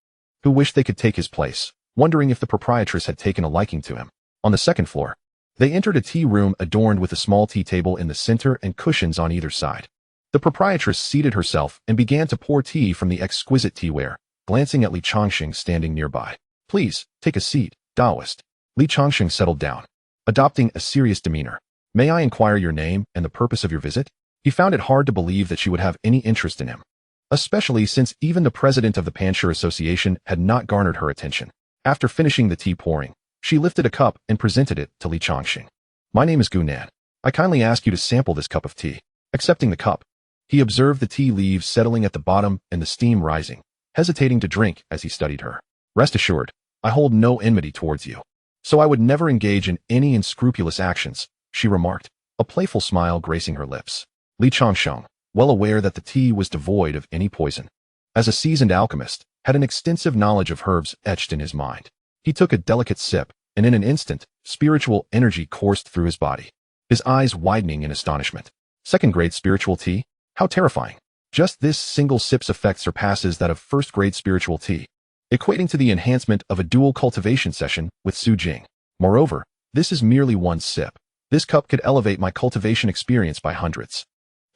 who wished they could take his place, wondering if the proprietress had taken a liking to him. On the second floor, they entered a tea room adorned with a small tea table in the center and cushions on either side. The proprietress seated herself and began to pour tea from the exquisite teaware, glancing at Li Changsheng standing nearby. "Please, take a seat, Taoist." Li Changsheng settled down, adopting a serious demeanor. "May I inquire your name and the purpose of your visit?" He found it hard to believe that she would have any interest in him, especially since even the president of the Panshur Association had not garnered her attention. After finishing the tea pouring, she lifted a cup and presented it to Li Changsheng. "My name is Gu Nan. I kindly ask you to sample this cup of tea." Accepting the cup, he observed the tea leaves settling at the bottom and the steam rising, hesitating to drink as he studied her. "Rest assured, I hold no enmity towards you, so I would never engage in any unscrupulous actions," she remarked, a playful smile gracing her lips. Li Changsheng, well aware that the tea was devoid of any poison, as a seasoned alchemist, had an extensive knowledge of herbs etched in his mind. He took a delicate sip, and in an instant, spiritual energy coursed through his body, his eyes widening in astonishment. Second-grade spiritual tea? How terrifying. Just this single sip's effect surpasses that of first-grade spiritual tea, equating to the enhancement of a dual cultivation session with Su Jing. Moreover, this is merely one sip. This cup could elevate my cultivation experience by hundreds.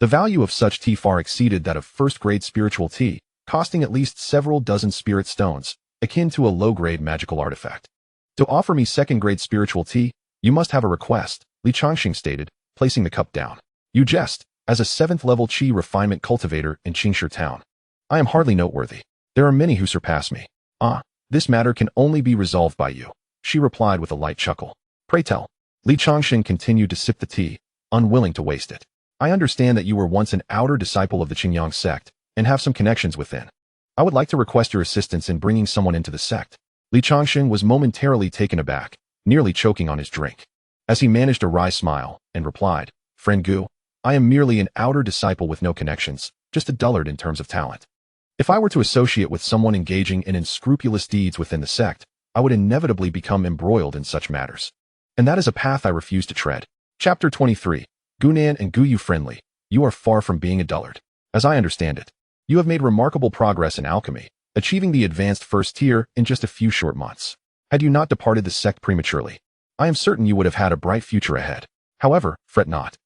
The value of such tea far exceeded that of first-grade spiritual tea, costing at least several dozen spirit stones, akin to a low-grade magical artifact. "To offer me second-grade spiritual tea, you must have a request," Li Changsheng stated, placing the cup down. "You jest. As a 7th-level qi refinement cultivator in Qingshi town, I am hardly noteworthy. There are many who surpass me." "Ah, this matter can only be resolved by you," she replied with a light chuckle. "Pray tell." Li Changsheng continued to sip the tea, unwilling to waste it. "I understand that you were once an outer disciple of the Qingyang sect and have some connections within. I would like to request your assistance in bringing someone into the sect." Li Changsheng was momentarily taken aback, nearly choking on his drink, as he managed a wry smile and replied, "Friend Gu, I am merely an outer disciple with no connections, just a dullard in terms of talent. If I were to associate with someone engaging in unscrupulous deeds within the sect, I would inevitably become embroiled in such matters. And that is a path I refuse to tread." Chapter 23. Gunan and Guyu friendly. You are far from being a dullard. As I understand it, you have made remarkable progress in alchemy, achieving the advanced first tier in just a few short months. Had you not departed the sect prematurely, I am certain you would have had a bright future ahead. However, fret not.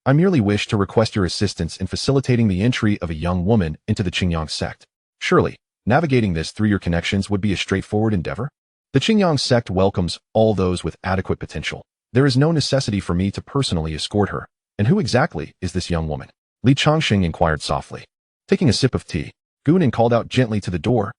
I merely wish to request your assistance in facilitating the entry of a young woman into the Qingyang sect. Surely, navigating this through your connections would be a straightforward endeavor? The Qingyang sect welcomes all those with adequate potential. There is no necessity for me to personally escort her. And who exactly is this young woman? Li Changsheng inquired softly. Taking a sip of tea, Gunan called out gently to the door,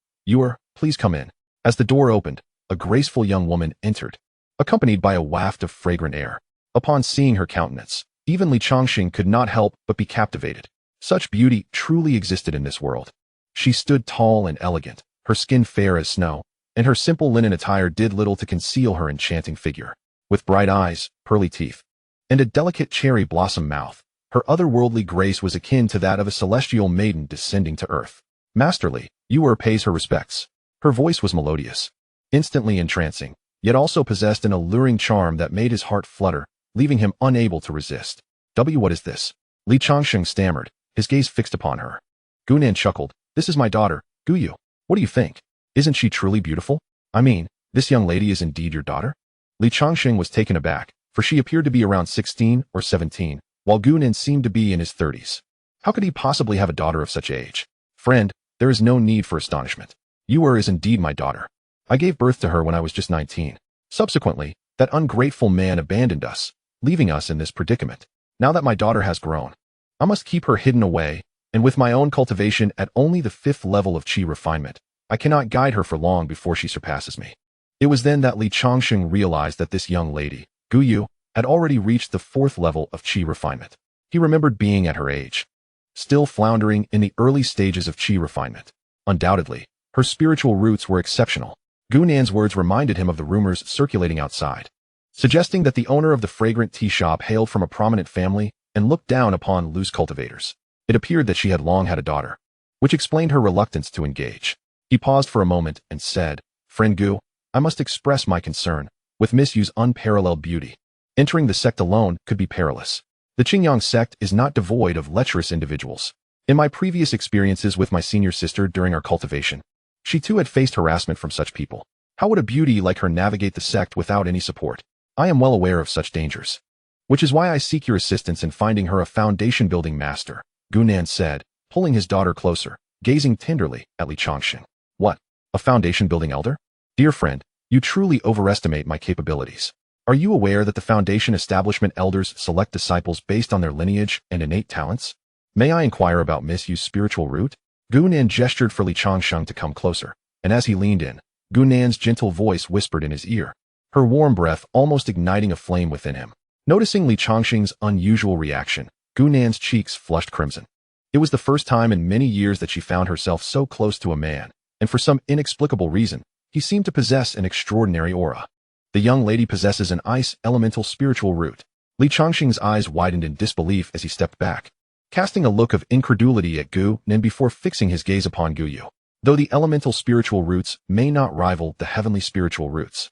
"Please come in." As the door opened, a graceful young woman entered, accompanied by a waft of fragrant air. Upon seeing her countenance, even Li Changsheng could not help but be captivated. Such beauty truly existed in this world. She stood tall and elegant, her skin fair as snow, and her simple linen attire did little to conceal her enchanting figure. With bright eyes, pearly teeth, and a delicate cherry blossom mouth, her otherworldly grace was akin to that of a celestial maiden descending to earth. Masterly, Yu pays her respects. Her voice was melodious, instantly entrancing, yet also possessed an alluring charm that made his heart flutter, leaving him unable to resist. What is this?" Li Changsheng stammered, his gaze fixed upon her. Gunan chuckled. "This is my daughter, Guyu. What do you think? Isn't she truly beautiful? I mean, this young lady is indeed your daughter?" Li Changsheng was taken aback, for she appeared to be around 16 or 17, while Gunan seemed to be in his 30s. How could he possibly have a daughter of such age? "Friend, there is no need for astonishment. Yu is indeed my daughter. I gave birth to her when I was just 19. Subsequently, that ungrateful man abandoned us, leaving us in this predicament. Now that my daughter has grown, I must keep her hidden away, and with my own cultivation at only the 5th level of qi refinement, I cannot guide her for long before she surpasses me." It was then that Li Changsheng realized that this young lady, Guyu, had already reached the 4th level of qi refinement. He remembered being at her age, still floundering in the early stages of qi refinement. Undoubtedly, her spiritual roots were exceptional. Gunan's words reminded him of the rumors circulating outside, suggesting that the owner of the fragrant tea shop hailed from a prominent family and looked down upon loose cultivators. It appeared that she had long had a daughter, which explained her reluctance to engage. He paused for a moment and said, "Friend Gu, I must express my concern with Miss Yu's unparalleled beauty. Entering the sect alone could be perilous. The Qingyang sect is not devoid of lecherous individuals. In my previous experiences with my senior sister during our cultivation, she too had faced harassment from such people. How would a beauty like her navigate the sect without any support? I am well aware of such dangers. Which is why I seek your assistance in finding her a foundation-building master, Gunan said, pulling his daughter closer, gazing tenderly at Li Changsheng. What? A foundation-building elder? Dear friend, you truly overestimate my capabilities. Are you aware that the foundation establishment elders select disciples based on their lineage and innate talents? May I inquire about Miss Yu's spiritual root? Gunan gestured for Li Changsheng to come closer, and as he leaned in, Gunan's gentle voice whispered in his ear, her warm breath almost igniting a flame within him. Noticing Li Changsheng's unusual reaction, Gunan's cheeks flushed crimson. It was the first time in many years that she found herself so close to a man, and for some inexplicable reason, he seemed to possess an extraordinary aura. The young lady possesses an ice elemental spiritual root. Li Changsheng's eyes widened in disbelief as he stepped back, casting a look of incredulity at Gu Nin before fixing his gaze upon Gu Yu. Though the elemental spiritual roots may not rival the heavenly spiritual roots,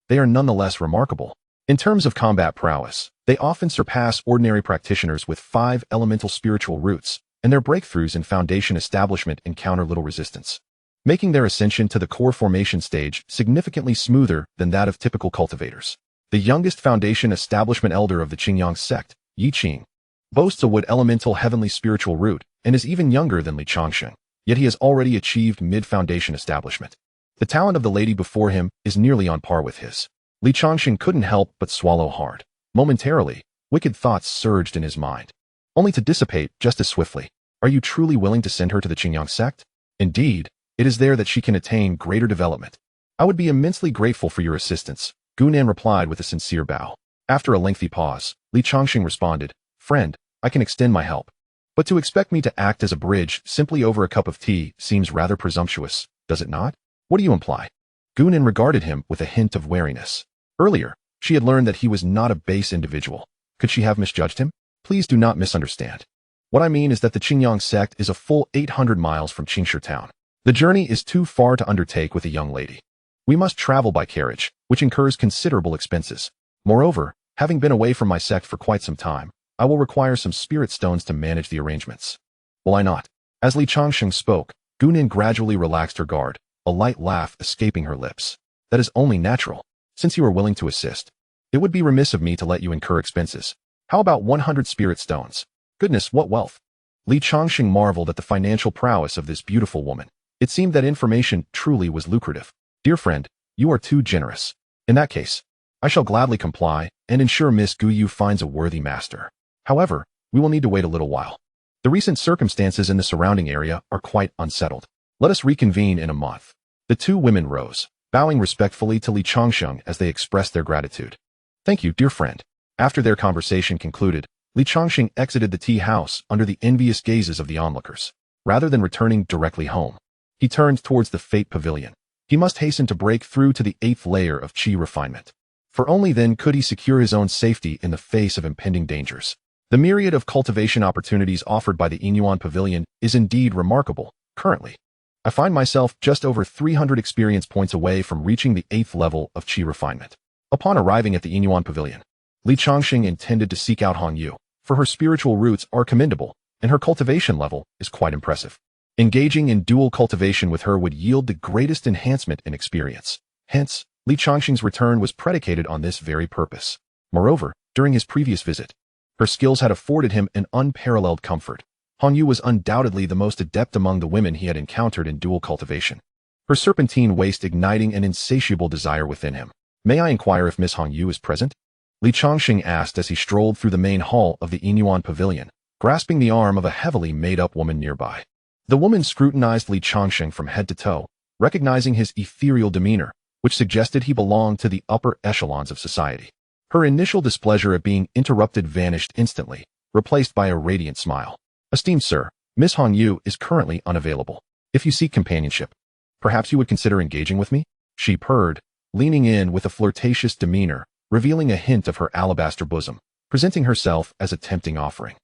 they are nonetheless remarkable. In terms of combat prowess, they often surpass ordinary practitioners with 5 elemental spiritual roots, and their breakthroughs in foundation establishment encounter little resistance, making their ascension to the core formation stage significantly smoother than that of typical cultivators. The youngest foundation establishment elder of the Qingyang sect, Yi Qing, boasts a wood elemental heavenly spiritual root and is even younger than Li Changsheng, yet he has already achieved mid-foundation establishment. The talent of the lady before him is nearly on par with his. Li Changsheng couldn't help but swallow hard. Momentarily, wicked thoughts surged in his mind, only to dissipate just as swiftly. Are you truly willing to send her to the Qingyang sect? Indeed, it is there that she can attain greater development. I would be immensely grateful for your assistance, Gunan replied with a sincere bow. After a lengthy pause, Li Changsheng responded, Friend, I can extend my help. But to expect me to act as a bridge simply over a cup of tea seems rather presumptuous, does it not? What do you imply? Gunan regarded him with a hint of wariness. Earlier, she had learned that he was not a base individual. Could she have misjudged him? Please do not misunderstand. What I mean is that the Qingyang sect is a full 800 miles from Changsheng town. The journey is too far to undertake with a young lady. We must travel by carriage, which incurs considerable expenses. Moreover, having been away from my sect for quite some time, I will require some spirit stones to manage the arrangements. Will I not? As Li Changsheng spoke, Gunan gradually relaxed her guard, a light laugh escaping her lips. That is only natural, since you are willing to assist. It would be remiss of me to let you incur expenses. How about 100 spirit stones? Goodness, what wealth! Li Changsheng marveled at the financial prowess of this beautiful woman. It seemed that information truly was lucrative. Dear friend, you are too generous. In that case, I shall gladly comply and ensure Miss Gu Yu finds a worthy master. However, we will need to wait a little while. The recent circumstances in the surrounding area are quite unsettled. Let us reconvene in a month. The two women rose, bowing respectfully to Li Changsheng as they expressed their gratitude. Thank you, dear friend. After their conversation concluded, Li Changsheng exited the tea house under the envious gazes of the onlookers. Rather than returning directly home, he turned towards the Fate Pavilion. He must hasten to break through to the 8th layer of Qi refinement, for only then could he secure his own safety in the face of impending dangers. The myriad of cultivation opportunities offered by the Immortal Pavilion is indeed remarkable. Currently, I find myself just over 300 experience points away from reaching the 8th level of Qi refinement. Upon arriving at the Immortal Pavilion, Li Changsheng intended to seek out Han Yu, for her spiritual roots are commendable, and her cultivation level is quite impressive. Engaging in dual cultivation with her would yield the greatest enhancement in experience. Hence, Li Changsheng's return was predicated on this very purpose. Moreover, during his previous visit, her skills had afforded him an unparalleled comfort. Han Yu was undoubtedly the most adept among the women he had encountered in dual cultivation, her serpentine waist igniting an insatiable desire within him. May I inquire if Miss Han Yu is present? Li Changsheng asked as he strolled through the main hall of the Inyuan Pavilion, grasping the arm of a heavily made-up woman nearby. The woman scrutinized Li Changsheng from head to toe, recognizing his ethereal demeanor, which suggested he belonged to the upper echelons of society. Her initial displeasure at being interrupted vanished instantly, replaced by a radiant smile. Esteemed sir, Miss Han Yu is currently unavailable. If you seek companionship, perhaps you would consider engaging with me? She purred, leaning in with a flirtatious demeanor, revealing a hint of her alabaster bosom, presenting herself as a tempting offering.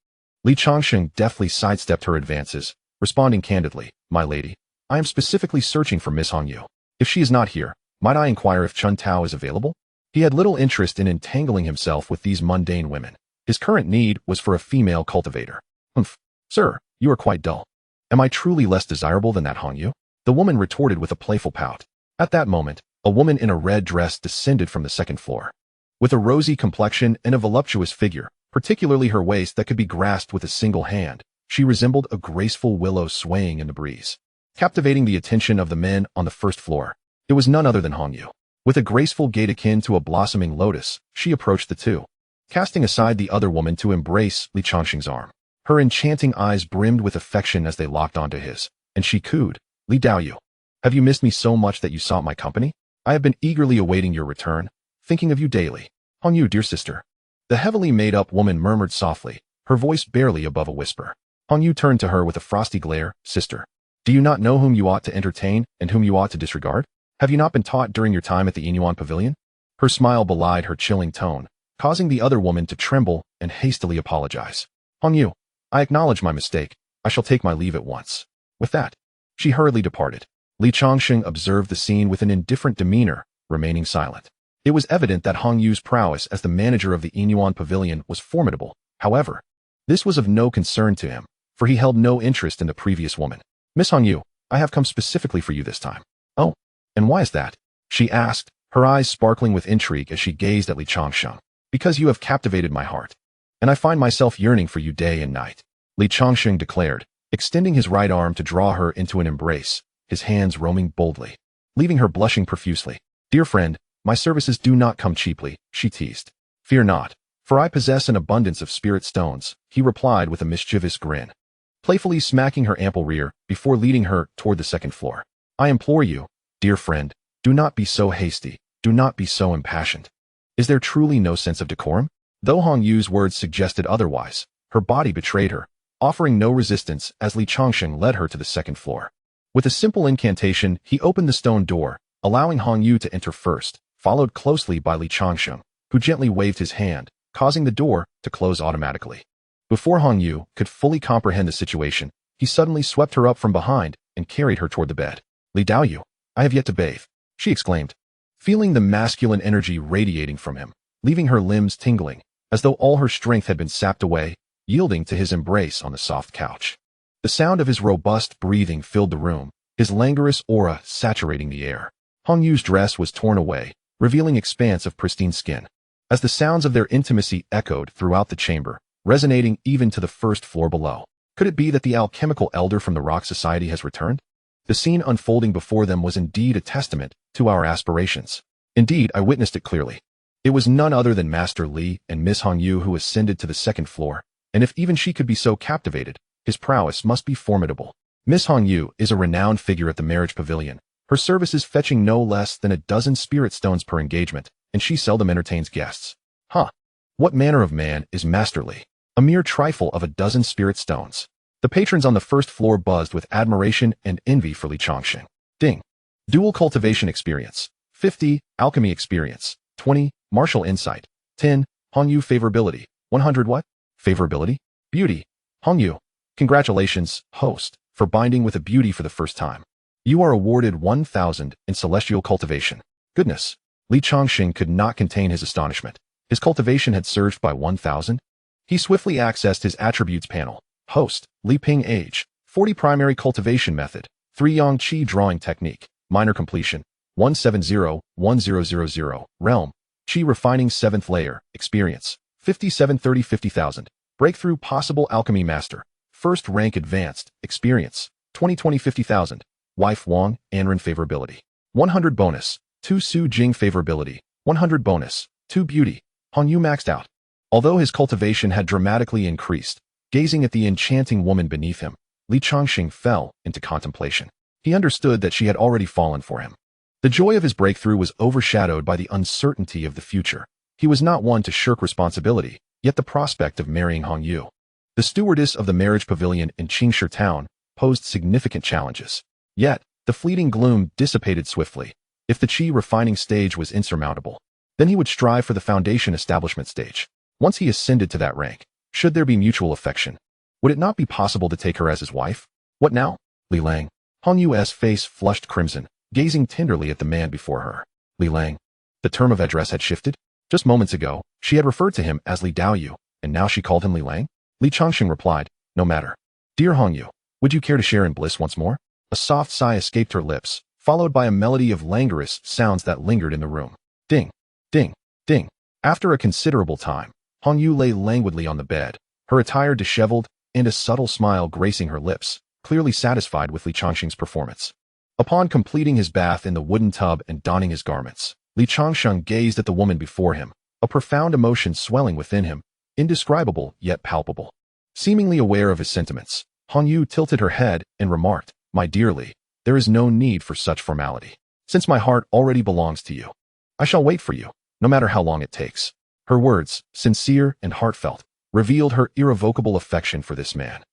Li Changsheng deftly sidestepped her advances, responding candidly, My lady, I am specifically searching for Miss Han Yu. If she is not here, might I inquire if Chun Tao is available? He had little interest in entangling himself with these mundane women. His current need was for a female cultivator. Sir, You are quite dull. Am I truly less desirable than that Hongyu? The woman retorted with a playful pout. At that moment, a woman in a red dress descended from the second floor. With a rosy complexion and a voluptuous figure, particularly her waist that could be grasped with a single hand, she resembled a graceful willow swaying in the breeze. Captivating the attention of the men on the first floor, it was none other than Hongyu. With a graceful gait akin to a blossoming lotus, she approached the two, casting aside the other woman to embrace Li Changsheng's arm. Her enchanting eyes brimmed with affection as they locked onto his, and she cooed, "Li Daoyu, have you missed me so much that you sought my company? I have been eagerly awaiting your return, thinking of you daily. Hongyu, dear sister." The heavily made-up woman murmured softly, her voice barely above a whisper. Hongyu turned to her with a frosty glare, "Sister, do you not know whom you ought to entertain and whom you ought to disregard? Have you not been taught during your time at the Inyuan Pavilion?" Her smile belied her chilling tone, causing the other woman to tremble and hastily apologize. "Hongyu, I acknowledge my mistake. I shall take my leave at once." With that, she hurriedly departed. Li Changsheng observed the scene with an indifferent demeanor, remaining silent. It was evident that Hongyu's prowess as the manager of the Inyuan Pavilion was formidable. However, this was of no concern to him, for he held no interest in the previous woman. "Miss Hongyu, I have come specifically for you this time." "Oh, and why is that?" she asked, her eyes sparkling with intrigue as she gazed at Li Changsheng. "Because you have captivated my heart, and I find myself yearning for you day and night," Li Changsheng declared, extending his right arm to draw her into an embrace, his hands roaming boldly, leaving her blushing profusely. "Dear friend, my services do not come cheaply," she teased. "Fear not, for I possess an abundance of spirit stones," he replied with a mischievous grin, playfully smacking her ample rear before leading her toward the second floor. "I implore you, dear friend, do not be so hasty, do not be so impassioned. Is there truly no sense of decorum?" Though Hongyu's words suggested otherwise, her body betrayed her, offering no resistance as Li Changsheng led her to the second floor. With a simple incantation, he opened the stone door, allowing Hongyu to enter first, followed closely by Li Changsheng, who gently waved his hand, causing the door to close automatically. Before Hongyu could fully comprehend the situation, he suddenly swept her up from behind and carried her toward the bed. "Li Daoyu, I have yet to bathe," she exclaimed, feeling the masculine energy radiating from him, leaving her limbs tingling, as though all her strength had been sapped away, yielding to his embrace on the soft couch. The sound of his robust breathing filled the room, his languorous aura saturating the air. Hongyu's dress was torn away, revealing expanse of pristine skin. As the sounds of their intimacy echoed throughout the chamber, resonating even to the first floor below. Could it be that the alchemical elder from the Rock Society has returned? The scene unfolding before them was indeed a testament to our aspirations. Indeed, I witnessed it clearly. It was none other than Master Li and Miss Hongyu who ascended to the second floor, and if even she could be so captivated, his prowess must be formidable. Miss Hongyu is a renowned figure at the marriage pavilion, her services fetching no less than a dozen spirit stones per engagement, and she seldom entertains guests. Huh. What manner of man is Master Li? A mere trifle of a dozen spirit stones. The patrons on the first floor buzzed with admiration and envy for Li Changsheng. Ding. Dual cultivation experience. 50. Alchemy experience. 20. Martial insight. 10. Hongyu favorability. 100 what? Favorability? Beauty. Hongyu. Congratulations, host, for binding with a beauty for the first time. You are awarded 1,000 in celestial cultivation. Goodness. Li Changsheng could not contain his astonishment. His cultivation had surged by 1,000. He swiftly accessed his attributes panel. Host, Li Ping age, 40 primary cultivation method, 3 Yang Qi drawing technique, minor completion, 170-1000, realm, Qi refining 7th layer, experience, 5730-50,000, breakthrough possible alchemy master, first rank advanced, experience, 2020-50,000, wife Wang, Anren favorability, 100 bonus, 2 Su Jing favorability, 100 bonus, 2 beauty, Hongyu maxed out. Although his cultivation had dramatically increased, gazing at the enchanting woman beneath him, Li Changsheng fell into contemplation. He understood that she had already fallen for him. The joy of his breakthrough was overshadowed by the uncertainty of the future. He was not one to shirk responsibility, yet the prospect of marrying Hongyu, the stewardess of the marriage pavilion in Changsheng town, posed significant challenges. Yet, the fleeting gloom dissipated swiftly. If the Qi refining stage was insurmountable, then he would strive for the foundation establishment stage. Once he ascended to that rank, should there be mutual affection, would it not be possible to take her as his wife? What now? Li Lang. Hongyu's face flushed crimson, gazing tenderly at the man before her. Li Lang. The term of address had shifted. Just moments ago, she had referred to him as Li Daoyu, and now she called him Li Lang? Li Changsheng replied, no matter. Dear Hongyu, would you care to share in bliss once more? A soft sigh escaped her lips, followed by a melody of languorous sounds that lingered in the room. Ding, ding, ding. After a considerable time, Hongyu lay languidly on the bed, her attire disheveled and a subtle smile gracing her lips, clearly satisfied with Li Changsheng's performance. Upon completing his bath in the wooden tub and donning his garments, Li Changsheng gazed at the woman before him, a profound emotion swelling within him, indescribable yet palpable. Seemingly aware of his sentiments, Hongyu tilted her head and remarked, "My dear Li, there is no need for such formality. Since my heart already belongs to you, I shall wait for you, no matter how long it takes." Her words, sincere and heartfelt, revealed her irrevocable affection for this man.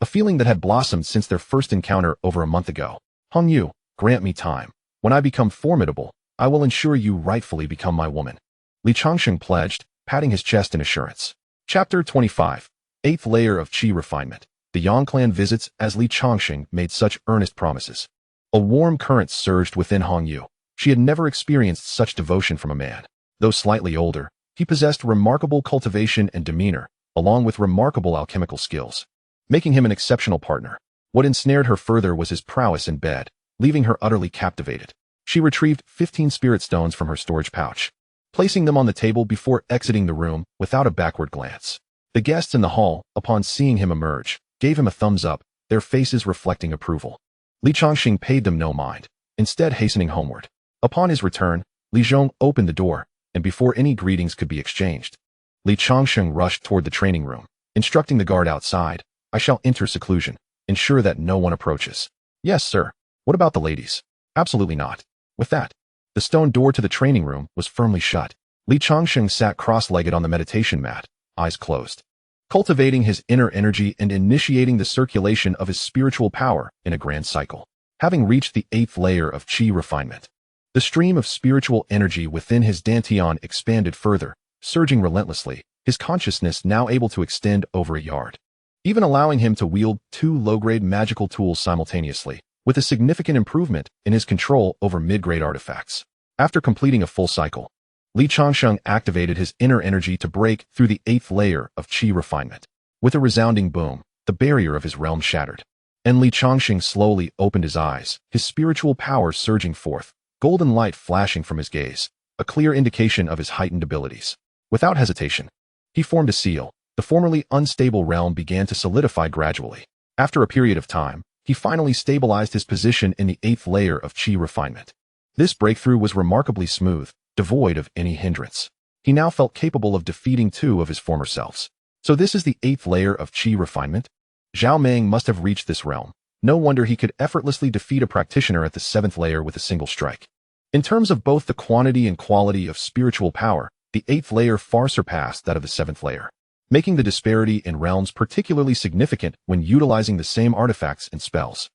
A feeling that had blossomed since their first encounter over a month ago. "Hongyu, grant me time. When I become formidable, I will ensure you rightfully become my woman," Li Changsheng pledged, patting his chest in assurance. Chapter 25. 8th Layer of Qi Refinement. The Yang clan visits as Li Changsheng made such earnest promises. A warm current surged within Hongyu. She had never experienced such devotion from a man. Though slightly older, he possessed remarkable cultivation and demeanor, along with remarkable alchemical skills, making him an exceptional partner. What ensnared her further was his prowess in bed, leaving her utterly captivated. She retrieved 15 spirit stones from her storage pouch, placing them on the table before exiting the room without a backward glance. The guests in the hall, upon seeing him emerge, gave him a thumbs up, their faces reflecting approval. Li Changsheng paid them no mind, instead hastening homeward. Upon his return, Li Zhong opened the door, and before any greetings could be exchanged, Li Changsheng rushed toward the training room, instructing the guard outside, "I shall enter seclusion. Ensure that no one approaches." "Yes, sir." "What about the ladies?" "Absolutely not." With that, the stone door to the training room was firmly shut. Li Changsheng sat cross-legged on the meditation mat, eyes closed, cultivating his inner energy and initiating the circulation of his spiritual power in a grand cycle. Having reached the 8th layer of Qi refinement, the stream of spiritual energy within his dantian expanded further, surging relentlessly, his consciousness now able to extend over a yard, even allowing him to wield 2 low-grade magical tools simultaneously, with a significant improvement in his control over mid-grade artifacts. After completing a full cycle, Li Changsheng activated his inner energy to break through the 8th layer of Qi refinement. With a resounding boom, the barrier of his realm shattered, and Li Changsheng slowly opened his eyes, his spiritual power surging forth, golden light flashing from his gaze, a clear indication of his heightened abilities. Without hesitation, he formed a seal. The formerly unstable realm began to solidify gradually. After a period of time, he finally stabilized his position in the 8th layer of Qi refinement. This breakthrough was remarkably smooth, devoid of any hindrance. He now felt capable of defeating 2 of his former selves. So this is the 8th layer of Qi refinement? Zhao Meng must have reached this realm. No wonder he could effortlessly defeat a practitioner at the 7th layer with a single strike. In terms of both the quantity and quality of spiritual power, the 8th layer far surpassed that of the 7th layer, making the disparity in realms particularly significant when utilizing the same artifacts and spells.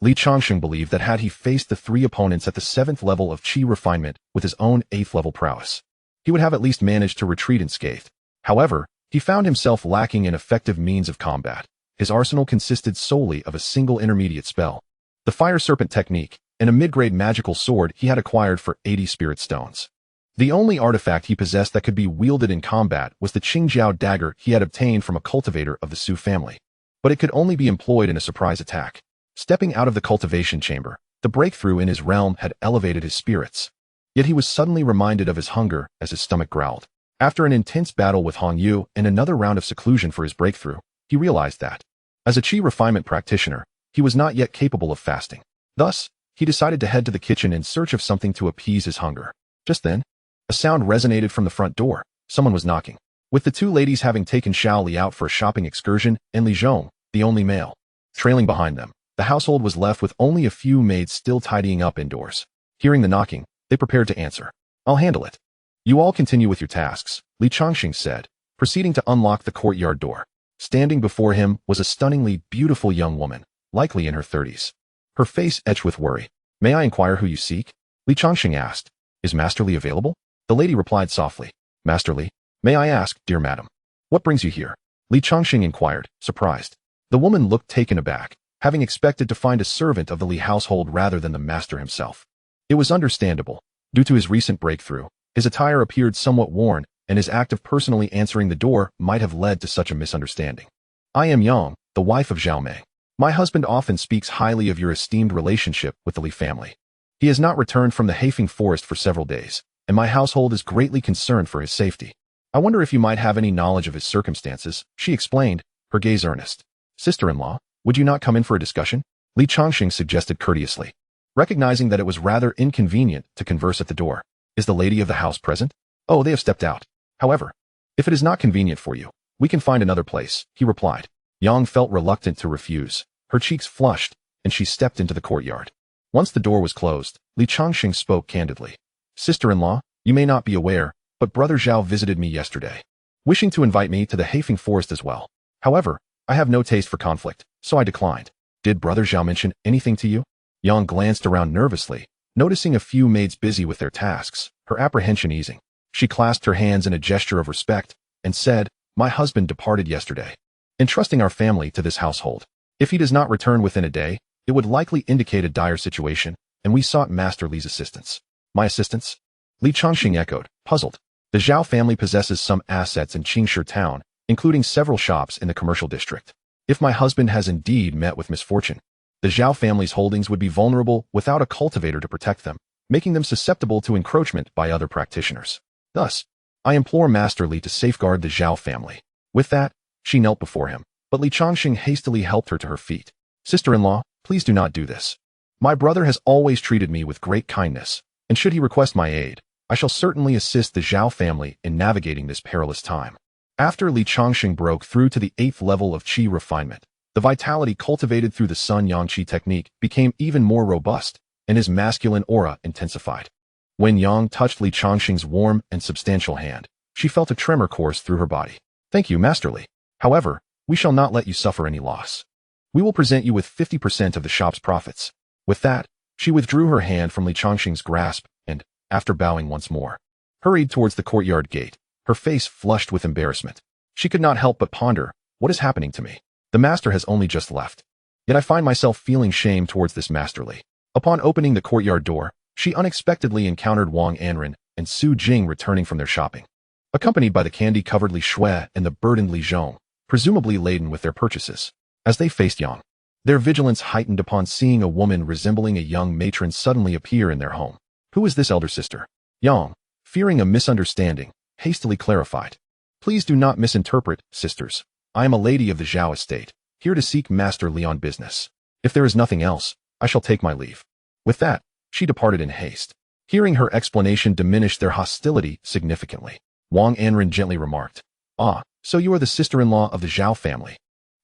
Li Changsheng believed that had he faced the 3 opponents at the 7th level of Qi refinement with his own 8th level prowess, he would have at least managed to retreat unscathed. However, he found himself lacking in effective means of combat. His arsenal consisted solely of a single intermediate spell, the Fire Serpent technique, and a mid-grade magical sword he had acquired for 80 spirit stones. The only artifact he possessed that could be wielded in combat was the Qingjiao dagger he had obtained from a cultivator of the Su family, but it could only be employed in a surprise attack. Stepping out of the cultivation chamber, the breakthrough in his realm had elevated his spirits. Yet he was suddenly reminded of his hunger as his stomach growled. After an intense battle with Hongyu and another round of seclusion for his breakthrough, he realized that, as a Qi refinement practitioner, he was not yet capable of fasting. Thus, he decided to head to the kitchen in search of something to appease his hunger. Just then, a sound resonated from the front door. Someone was knocking. With the 2 ladies having taken Xiao Li out for a shopping excursion and Li Zhong, the only male, trailing behind them, the household was left with only a few maids still tidying up indoors. Hearing the knocking, they prepared to answer. "I'll handle it. You all continue with your tasks," Li Changsheng said, proceeding to unlock the courtyard door. Standing before him was a stunningly beautiful young woman, likely in her 30s. Her face etched with worry. "May I inquire who you seek?" Li Changsheng asked. "Is Master Li available?" The lady replied softly. "Master Li, may I ask, dear madam, what brings you here?" Li Changsheng inquired, surprised. The woman looked taken aback, having expected to find a servant of the Li household rather than the master himself. It was understandable. Due to his recent breakthrough, his attire appeared somewhat worn, and his act of personally answering the door might have led to such a misunderstanding. "I am Yang, the wife of Zhao Meng." My husband often speaks highly of your esteemed relationship with the Li family. He has not returned from the Haifeng forest for several days, and my household is greatly concerned for his safety. I wonder if you might have any knowledge of his circumstances, she explained, her gaze earnest. Sister-in-law, would you not come in for a discussion? Li Changsheng suggested courteously, recognizing that it was rather inconvenient to converse at the door. Is the lady of the house present? Oh, they have stepped out. However, if it is not convenient for you, we can find another place, he replied. Yang felt reluctant to refuse. Her cheeks flushed, and she stepped into the courtyard. Once the door was closed, Li Changsheng spoke candidly. Sister-in-law, you may not be aware, but Brother Zhao visited me yesterday, wishing to invite me to the Haifeng forest as well. However, I have no taste for conflict, so I declined. Did Brother Zhao mention anything to you? Yang glanced around nervously, noticing a few maids busy with their tasks, her apprehension easing. She clasped her hands in a gesture of respect and said, My husband departed yesterday, entrusting our family to this household. If he does not return within a day, it would likely indicate a dire situation, and we sought Master Li's assistance. My assistance? Li Changsheng echoed, puzzled. The Zhao family possesses some assets in Changsheng town, including several shops in the commercial district. If my husband has indeed met with misfortune, the Zhao family's holdings would be vulnerable without a cultivator to protect them, making them susceptible to encroachment by other practitioners. Thus, I implore Master Li to safeguard the Zhao family. With that, she knelt before him, but Li Changsheng hastily helped her to her feet. Sister-in-law, please do not do this. My brother has always treated me with great kindness, and should he request my aid, I shall certainly assist the Zhao family in navigating this perilous time. After Li Changsheng broke through to the 8th level of qi refinement, the vitality cultivated through the Sun Yang Qi technique became even more robust, and his masculine aura intensified. When Yang touched Li Changsheng's warm and substantial hand, she felt a tremor course through her body. Thank you, Master Li. However, we shall not let you suffer any loss. We will present you with 50% of the shop's profits. With that, she withdrew her hand from Li Changsheng's grasp and, after bowing once more, hurried towards the courtyard gate, her face flushed with embarrassment. She could not help but ponder, what is happening to me? The master has only just left. Yet I find myself feeling shame towards this Master Li. Upon opening the courtyard door, she unexpectedly encountered Wang Anren and Su Jing returning from their shopping, accompanied by the candy-covered Li Shui and the burdened Li Zhong, presumably laden with their purchases. As they faced Yang, their vigilance heightened upon seeing a woman resembling a young matron suddenly appear in their home. Who is this elder sister? Yang, fearing a misunderstanding, hastily clarified. Please do not misinterpret, sisters. I am a lady of the Zhao estate, here to seek Master Li on business. If there is nothing else, I shall take my leave. With that, she departed in haste. Hearing her explanation diminished their hostility significantly, Wang Anren gently remarked, Ah, so you are the sister-in-law of the Zhao family.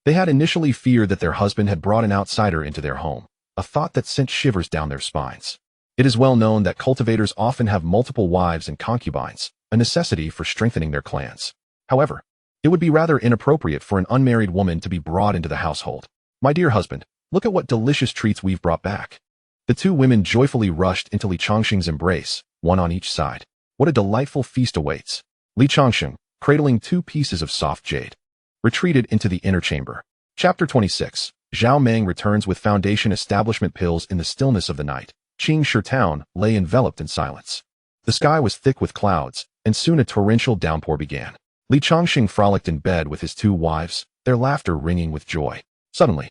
They had initially feared that their husband had brought an outsider into their home, a thought that sent shivers down their spines. It is well known that cultivators often have multiple wives and concubines, a necessity for strengthening their clans. However, it would be rather inappropriate for an unmarried woman to be brought into the household. My dear husband, look at what delicious treats we've brought back. The two women joyfully rushed into Li Changsheng's embrace, one on each side. What a delightful feast awaits. Li Changsheng, cradling 2 pieces of soft jade, retreated into the inner chamber. Chapter 26. Zhao Meng returns with foundation establishment pills. In the stillness of the night, Changsheng town lay enveloped in silence. The sky was thick with clouds, and soon a torrential downpour began. Li Changsheng frolicked in bed with his 2 wives, their laughter ringing with joy. Suddenly,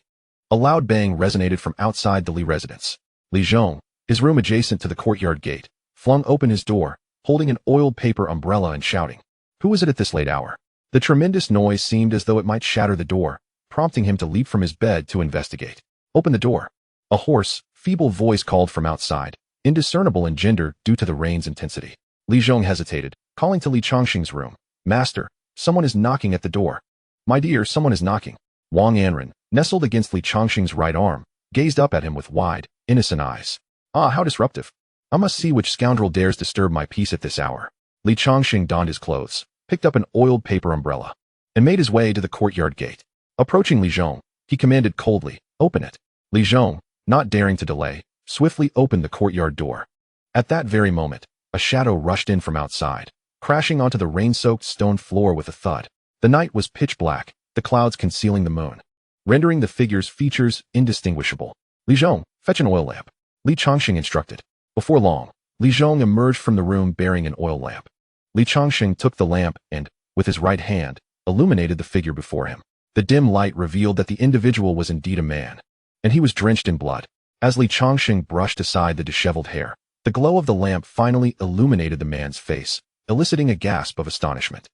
a loud bang resonated from outside the Li residence. Li Zhong, his room adjacent to the courtyard gate, flung open his door, holding an oiled paper umbrella and shouting. Who was it at this late hour? The tremendous noise seemed as though it might shatter the door, prompting him to leap from his bed to investigate. Open the door. A hoarse, feeble voice called from outside, indiscernible in gender due to the rain's intensity. Li Zhong hesitated, calling to Li Changsheng's room. Master, someone is knocking at the door. My dear, someone is knocking. Wang Anren, nestled against Li Changsheng's right arm, gazed up at him with wide, innocent eyes. Ah, how disruptive. I must see which scoundrel dares disturb my peace at this hour. Li Changsheng donned his clothes, picked up an oiled paper umbrella, and made his way to the courtyard gate. Approaching Li Zhong, he commanded coldly, Open it. Li Zhong, not daring to delay, swiftly opened the courtyard door. At that very moment, a shadow rushed in from outside, crashing onto the rain-soaked stone floor with a thud. The night was pitch black, the clouds concealing the moon, rendering the figure's features indistinguishable. Li Zhong, fetch an oil lamp. Li Changsheng instructed. Before long, Li Zhong emerged from the room bearing an oil lamp. Li Changsheng took the lamp and, with his right hand, illuminated the figure before him. The dim light revealed that the individual was indeed a man, and he was drenched in blood. As Li Changsheng brushed aside the disheveled hair, the glow of the lamp finally illuminated the man's face, eliciting a gasp of astonishment.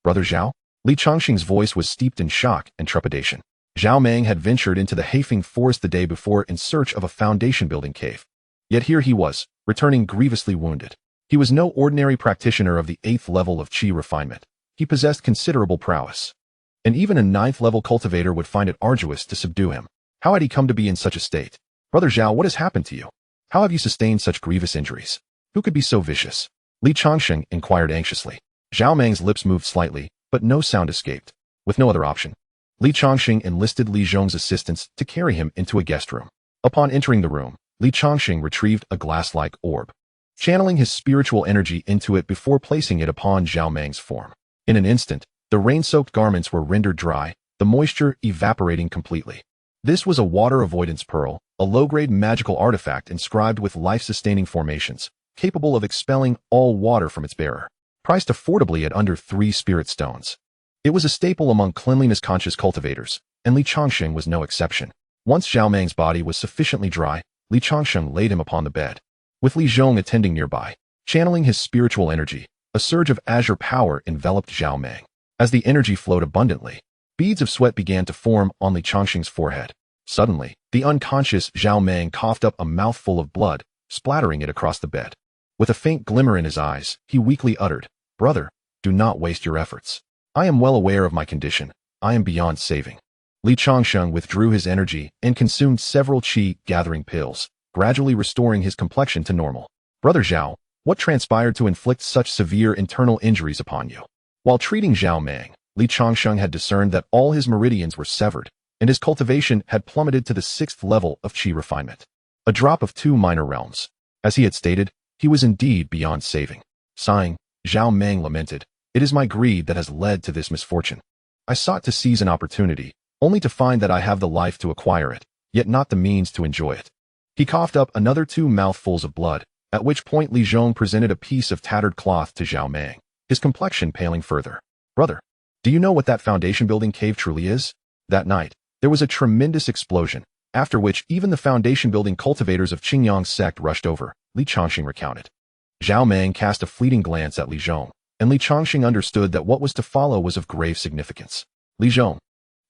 Brother Zhao? Li Changsheng's voice was steeped in shock and trepidation. Zhao Meng had ventured into the Haifeng forest the day before in search of a foundation-building cave. Yet here he was, returning grievously wounded. He was no ordinary practitioner of the 8th level of qi refinement. He possessed considerable prowess, and even a 9th-level cultivator would find it arduous to subdue him. How had he come to be in such a state? Brother Zhao, what has happened to you? How have you sustained such grievous injuries? Who could be so vicious? Li Changsheng inquired anxiously. Zhao Meng's lips moved slightly, but no sound escaped. With no other option, Li Changsheng enlisted Li Zhong's assistance to carry him into a guest room. Upon entering the room, Li Changsheng retrieved a glass-like orb, channeling his spiritual energy into it before placing it upon Zhao Meng's form. In an instant, the rain-soaked garments were rendered dry, the moisture evaporating completely. This was a water avoidance pearl, a low-grade magical artifact inscribed with life-sustaining formations, capable of expelling all water from its bearer. Priced affordably at under 3 spirit stones. It was a staple among cleanliness-conscious cultivators, and Li Changsheng was no exception. Once Zhao Meng's body was sufficiently dry, Li Changsheng laid him upon the bed, with Li Zhong attending nearby. Channeling his spiritual energy, a surge of azure power enveloped Zhao Meng. As the energy flowed abundantly, beads of sweat began to form on Li Changsheng's forehead. Suddenly, the unconscious Zhao Meng coughed up a mouthful of blood, splattering it across the bed. With a faint glimmer in his eyes, he weakly uttered, "Brother, do not waste your efforts. I am well aware of my condition. I am beyond saving." Li Changsheng withdrew his energy and consumed several qi-gathering pills, gradually restoring his complexion to normal. Brother Zhao, what transpired to inflict such severe internal injuries upon you? While treating Zhao Meng, Li Changsheng had discerned that all his meridians were severed, and his cultivation had plummeted to the 6th level of qi refinement. A drop of 2 minor realms. As he had stated, he was indeed beyond saving. Sighing, Zhao Meng lamented, "It is my greed that has led to this misfortune. I sought to seize an opportunity, only to find that I have the life to acquire it, yet not the means to enjoy it." He coughed up another 2 mouthfuls of blood, at which point Li Zhong presented a piece of tattered cloth to Zhao Meng, his complexion paling further. "Brother, do you know what that foundation-building cave truly is?" That night, there was a tremendous explosion, after which even the foundation-building cultivators of Qingyang's sect rushed over, Li Changsheng recounted. Zhao Meng cast a fleeting glance at Li Zhong, and Li Changsheng understood that what was to follow was of grave significance. "Li Zhong,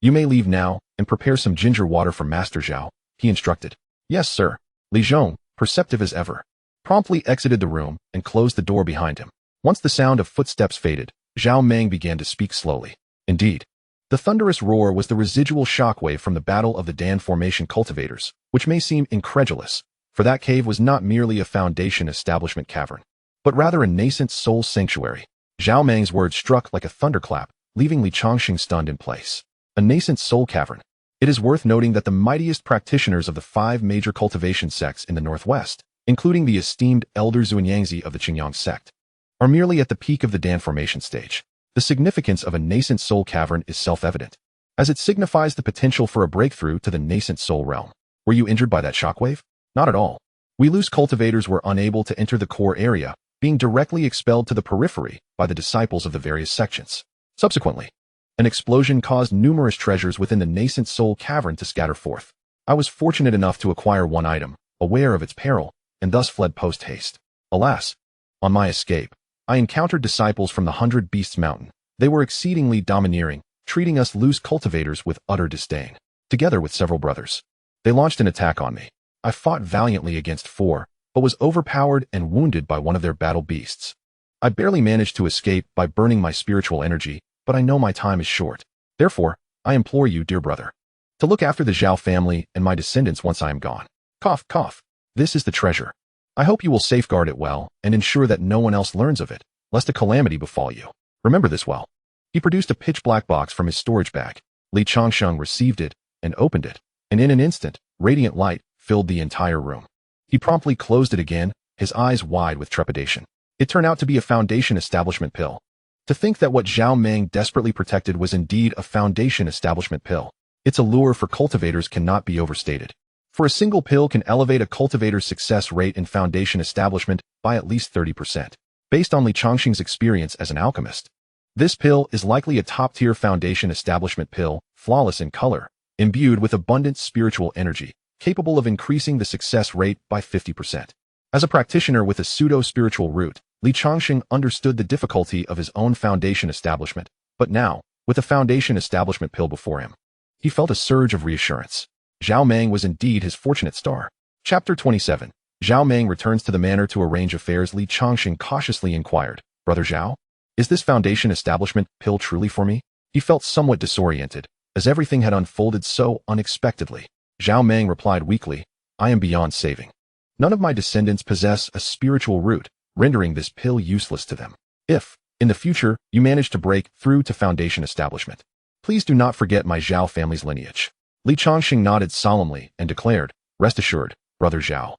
you may leave now and prepare some ginger water for Master Zhao," he instructed. "Yes, sir." Li Zhong, perceptive as ever, promptly exited the room and closed the door behind him. Once the sound of footsteps faded, Zhao Meng began to speak slowly. Indeed, the thunderous roar was the residual shockwave from the Battle of the Dan Formation cultivators, which may seem incredulous, for that cave was not merely a foundation establishment cavern, but rather a nascent soul sanctuary. Zhao Meng's words struck like a thunderclap, leaving Li Changsheng stunned in place. A nascent soul cavern. It is worth noting that the mightiest practitioners of the 5 major cultivation sects in the northwest, including the esteemed Elder Zuanyangzi of the Qingyang sect, are merely at the peak of the Dan Formation stage. The significance of a nascent soul cavern is self-evident, as it signifies the potential for a breakthrough to the nascent soul realm. Were you injured by that shockwave? Not at all. We loose cultivators were unable to enter the core area, being directly expelled to the periphery by the disciples of the various sections. Subsequently, an explosion caused numerous treasures within the nascent soul cavern to scatter forth. I was fortunate enough to acquire one item, aware of its peril, and thus fled post-haste. Alas, on my escape, I encountered disciples from the 100 Beasts Mountain. They were exceedingly domineering, treating us loose cultivators with utter disdain. Together with several brothers, they launched an attack on me. I fought valiantly against 4, but was overpowered and wounded by one of their battle beasts. I barely managed to escape by burning my spiritual energy, but I know my time is short. Therefore, I implore you, dear brother, to look after the Zhao family and my descendants once I am gone. Cough, cough. This is the treasure. I hope you will safeguard it well and ensure that no one else learns of it, lest a calamity befall you. Remember this well." He produced a pitch-black box from his storage bag. Li Changsheng received it and opened it, and in an instant, radiant light filled the entire room. He promptly closed it again, his eyes wide with trepidation. It turned out to be a foundation establishment pill. To think that what Zhao Meng desperately protected was indeed a foundation establishment pill. Its allure for cultivators cannot be overstated. For a single pill can elevate a cultivator's success rate in foundation establishment by at least 30%. Based on Li Changsheng's experience as an alchemist, This pill is likely a top-tier foundation establishment pill, flawless in color, imbued with abundant spiritual energy, capable of increasing the success rate by 50%. As a practitioner with a pseudo-spiritual root, Changsheng understood the difficulty of his own foundation establishment, but now, with the foundation establishment pill before him, he felt a surge of reassurance. Zhao Meng was indeed his fortunate star. Chapter 27. Zhao Meng returns to the manor to arrange affairs. Changsheng cautiously inquired, Brother Zhao, is this foundation establishment pill truly for me? He felt somewhat disoriented, as everything had unfolded so unexpectedly. Zhao Meng replied weakly, I am beyond saving. None of my descendants possess a spiritual root, rendering this pill useless to them. If, in the future, you manage to break through to foundation establishment, please do not forget my Zhao family's lineage. Changsheng nodded solemnly and declared, Rest assured, Brother Zhao.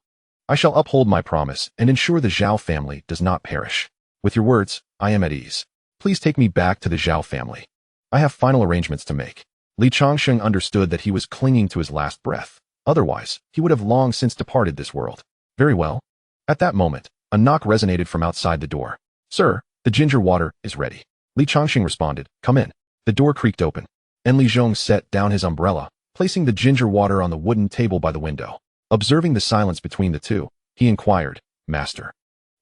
I shall uphold my promise and ensure the Zhao family does not perish. With your words, I am at ease. Please take me back to the Zhao family. I have final arrangements to make. Changsheng understood that he was clinging to his last breath. Otherwise, he would have long since departed this world. Very well. At that moment, a knock resonated from outside the door. Sir, the ginger water is ready. Changsheng responded, Come in. The door creaked open, and Li Zhong set down his umbrella, placing the ginger water on the wooden table by the window. Observing the silence between the two, he inquired, Master,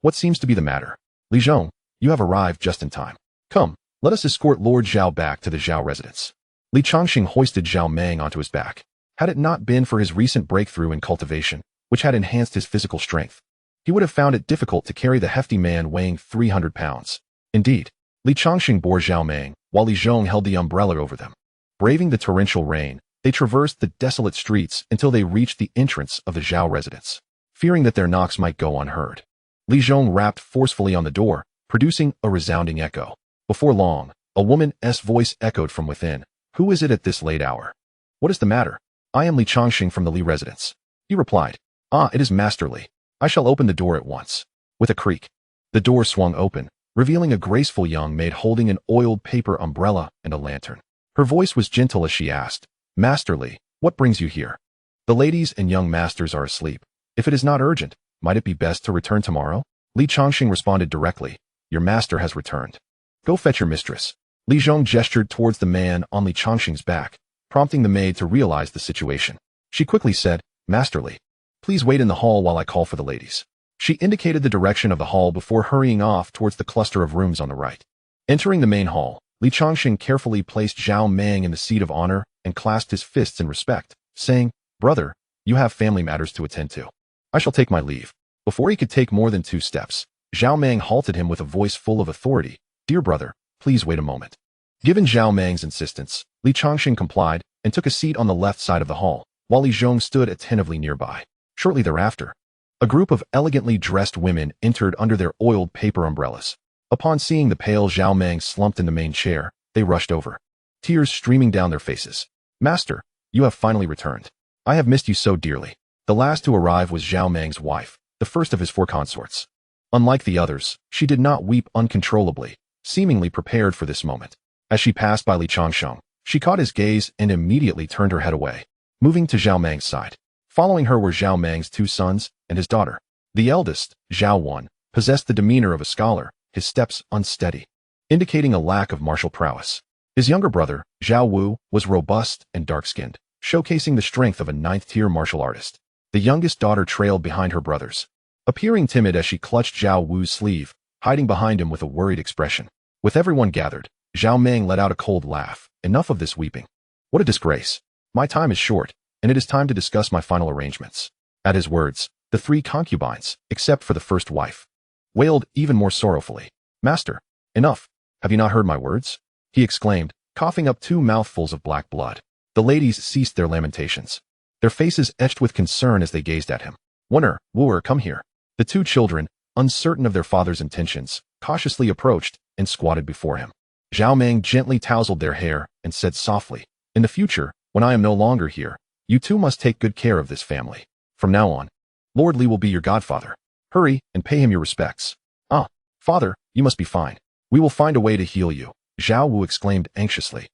what seems to be the matter? Li Zhong, you have arrived just in time. Come, let us escort Lord Zhao back to the Zhao residence. Changsheng hoisted Zhao Meng onto his back. Had it not been for his recent breakthrough in cultivation, which had enhanced his physical strength, he would have found it difficult to carry the hefty man weighing 300 pounds. Indeed, Changsheng bore Zhao Meng, while Li Zhong held the umbrella over them. Braving the torrential rain, they traversed the desolate streets until they reached the entrance of the Zhao residence. Fearing that their knocks might go unheard, Li Zhong rapped forcefully on the door, producing a resounding echo. Before long, a woman's voice echoed from within. Who is it at this late hour? What is the matter? I am Changsheng from the Li residence. He replied. Ah, it is Master Li. I shall open the door at once. With a creak, the door swung open, revealing a graceful young maid holding an oiled paper umbrella and a lantern. Her voice was gentle as she asked, Master Li, what brings you here? The ladies and young masters are asleep. If it is not urgent, might it be best to return tomorrow? Changsheng responded directly, Your master has returned. Go fetch your mistress. Li Zhong gestured towards the man on Changsheng's back, prompting the maid to realize the situation. She quickly said, Master Li, please wait in the hall while I call for the ladies. She indicated the direction of the hall before hurrying off towards the cluster of rooms on the right. Entering the main hall, Changsheng carefully placed Zhao Meng in the seat of honor and clasped his fists in respect, saying, Brother, you have family matters to attend to. I shall take my leave. Before he could take more than 2 steps, Zhao Meng halted him with a voice full of authority. Dear brother, please wait a moment. Given Zhao Meng's insistence, Changsheng complied and took a seat on the left side of the hall, while Li Zhong stood attentively nearby. Shortly thereafter, a group of elegantly dressed women entered under their oiled paper umbrellas. Upon seeing the pale Zhao Meng slumped in the main chair, they rushed over, tears streaming down their faces. Master, you have finally returned. I have missed you so dearly. The last to arrive was Zhao Meng's wife, the first of his 4 consorts. Unlike the others, she did not weep uncontrollably, seemingly prepared for this moment. As she passed by Changsheng, she caught his gaze and immediately turned her head away, moving to Zhao Meng's side. Following her were Zhao Meng's 2 sons and his daughter. The eldest, Zhao Wan, possessed the demeanor of a scholar, his steps unsteady, indicating a lack of martial prowess. His younger brother, Zhao Wu, was robust and dark-skinned, showcasing the strength of a 9th-tier martial artist. The youngest daughter trailed behind her brothers, appearing timid as she clutched Zhao Wu's sleeve, hiding behind him with a worried expression. With everyone gathered, Zhao Meng let out a cold laugh. Enough of this weeping. What a disgrace. My time is short, and it is time to discuss my final arrangements. At his words, the 3 concubines, except for the first wife, wailed even more sorrowfully. Master, enough. Have you not heard my words? He exclaimed, coughing up 2 mouthfuls of black blood. The ladies ceased their lamentations, their faces etched with concern as they gazed at him. Wooer, come here. The 2 children, uncertain of their father's intentions, cautiously approached and squatted before him. Zhao Meng gently tousled their hair and said softly, In the future, when I am no longer here, you 2 must take good care of this family. From now on, Lord Li will be your godfather. Hurry and pay him your respects. Ah, father, you must be fine. We will find a way to heal you, Zhao Wu exclaimed anxiously,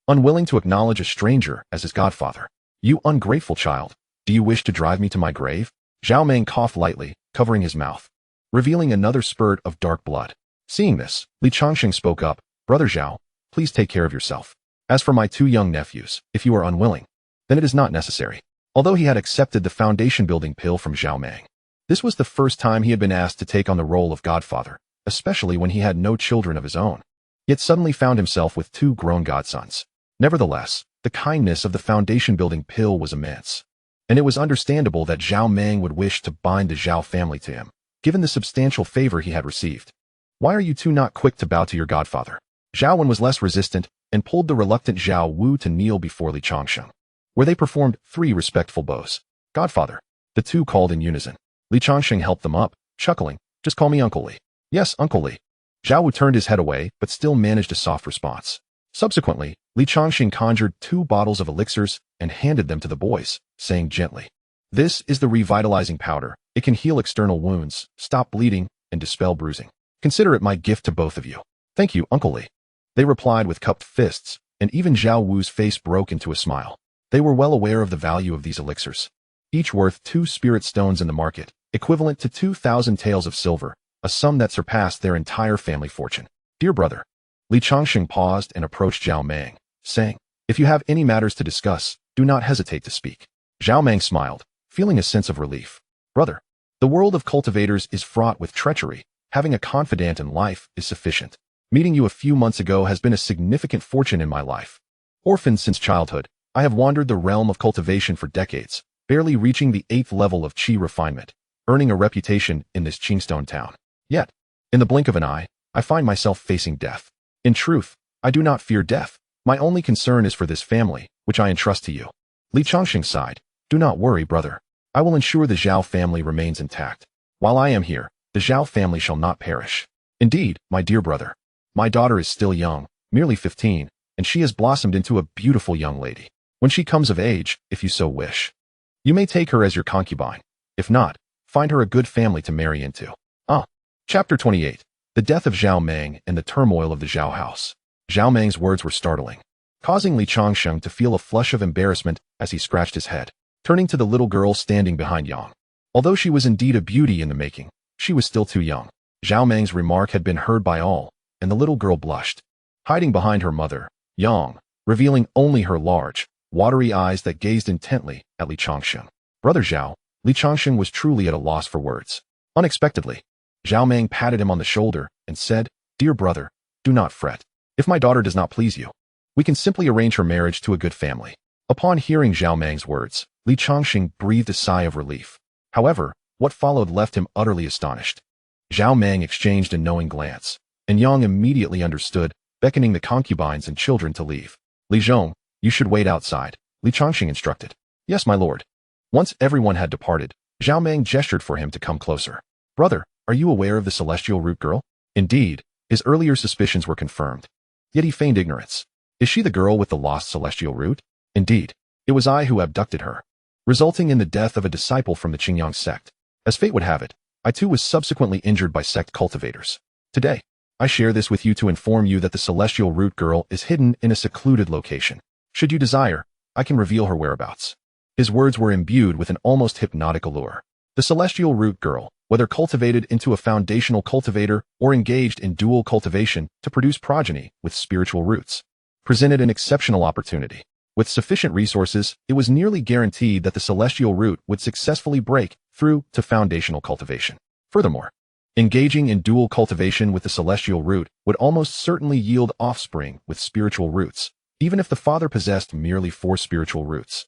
unwilling to acknowledge a stranger as his godfather. You ungrateful child, do you wish to drive me to my grave? Zhao Meng coughed lightly, covering his mouth, revealing another spurt of dark blood. Seeing this, Changsheng spoke up, Brother Zhao, please take care of yourself. As for my 2 young nephews, if you are unwilling, then it is not necessary. Although he had accepted the foundation-building pill from Zhao Meng, this was the first time he had been asked to take on the role of godfather, especially when he had no children of his own, yet suddenly found himself with 2 grown godsons. Nevertheless, the kindness of the foundation-building pill was immense, and it was understandable that Zhao Meng would wish to bind the Zhao family to him, given the substantial favor he had received. Why are you 2 not quick to bow to your godfather? Zhao Wen was less resistant and pulled the reluctant Zhao Wu to kneel before Li Changsheng, where they performed 3 respectful bows. Godfather, the 2 called in unison. Li Changsheng helped them up, chuckling, just call me Uncle Li. Yes, Uncle Li. Zhao Wu turned his head away, but still managed a soft response. Subsequently, Li Changsheng conjured 2 bottles of elixirs and handed them to the boys, saying gently, "This is the revitalizing powder. It can heal external wounds, stop bleeding, and dispel bruising. Consider it my gift to both of you." "Thank you, Uncle Li." They replied with cupped fists, and even Zhao Wu's face broke into a smile. They were well aware of the value of these elixirs, each worth 2 spirit stones in the market, equivalent to 2,000 taels of silver, a sum that surpassed their entire family fortune. "Dear brother." Li Changsheng paused and approached Zhao Meng, saying, "If you have any matters to discuss, do not hesitate to speak." Zhao Meng smiled, feeling a sense of relief. "Brother, the world of cultivators is fraught with treachery. Having a confidant in life is sufficient. Meeting you a few months ago has been a significant fortune in my life. Orphaned since childhood, I have wandered the realm of cultivation for decades, barely reaching the 8th level of qi refinement, earning a reputation in this Qingstone town. Yet, in the blink of an eye, I find myself facing death. In truth, I do not fear death. My only concern is for this family, which I entrust to you." Li Changsheng sighed. "Do not worry, brother. I will ensure the Zhao family remains intact. While I am here, the Zhao family shall not perish. Indeed, my dear brother, my daughter is still young, merely 15, and she has blossomed into a beautiful young lady. When she comes of age, if you so wish, you may take her as your concubine. If not, find her a good family to marry into." Chapter 28. The death of Zhao Meng and the turmoil of the Zhao house. Zhao Meng's words were startling, causing Li Changsheng to feel a flush of embarrassment as he scratched his head, turning to the little girl standing behind Yang. Although she was indeed a beauty in the making, she was still too young. Zhao Meng's remark had been heard by all, and the little girl blushed, hiding behind her mother, Yang, revealing only her large, watery eyes that gazed intently at Li Changsheng. "Brother Zhao." Li Changsheng was truly at a loss for words. Unexpectedly, Zhao Meng patted him on the shoulder and said, "Dear brother, do not fret. If my daughter does not please you, we can simply arrange her marriage to a good family." Upon hearing Zhao Meng's words, Li Changsheng breathed a sigh of relief. However, what followed left him utterly astonished. Zhao Meng exchanged a knowing glance, and Yang immediately understood, beckoning the concubines and children to leave. "Li Zhong, you should wait outside," Li Changsheng instructed. "Yes, my lord." Once everyone had departed, Zhao Meng gestured for him to come closer. "Brother, are you aware of the celestial root girl?" Indeed, his earlier suspicions were confirmed. Yet he feigned ignorance. "Is she the girl with the lost celestial root?" "Indeed, it was I who abducted her, resulting in the death of a disciple from the Qingyang sect. As fate would have it, I too was subsequently injured by sect cultivators. Today, I share this with you to inform you that the celestial root girl is hidden in a secluded location. Should you desire, I can reveal her whereabouts." His words were imbued with an almost hypnotic allure. The celestial root girl, whether cultivated into a foundational cultivator or engaged in dual cultivation to produce progeny with spiritual roots, presented an exceptional opportunity. With sufficient resources, it was nearly guaranteed that the celestial root would successfully break through to foundational cultivation. Furthermore, engaging in dual cultivation with the celestial root would almost certainly yield offspring with spiritual roots, even if the father possessed merely 4 spiritual roots.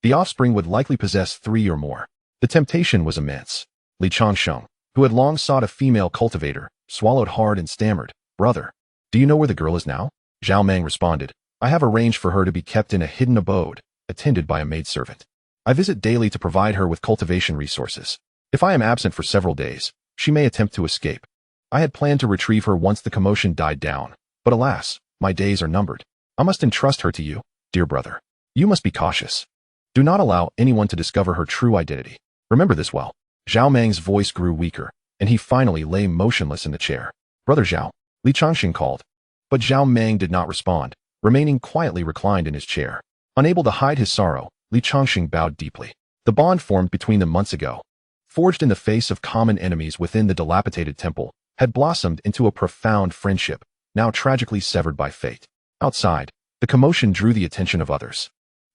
The offspring would likely possess 3 or more. The temptation was immense. Li Changsheng, who had long sought a female cultivator, swallowed hard and stammered, "Brother, do you know where the girl is now?" Zhao Meng responded, "I have arranged for her to be kept in a hidden abode, attended by a maidservant. I visit daily to provide her with cultivation resources. If I am absent for several days, she may attempt to escape. I had planned to retrieve her once the commotion died down, but alas, my days are numbered. I must entrust her to you, dear brother. You must be cautious. Do not allow anyone to discover her true identity. Remember this well." Zhao Meng's voice grew weaker, and he finally lay motionless in the chair. "Brother Zhao," Li Changsheng called. But Zhao Meng did not respond, remaining quietly reclined in his chair. Unable to hide his sorrow, Li Changsheng bowed deeply. The bond formed between them months ago, forged in the face of common enemies within the dilapidated temple, had blossomed into a profound friendship, now tragically severed by fate. Outside, the commotion drew the attention of others,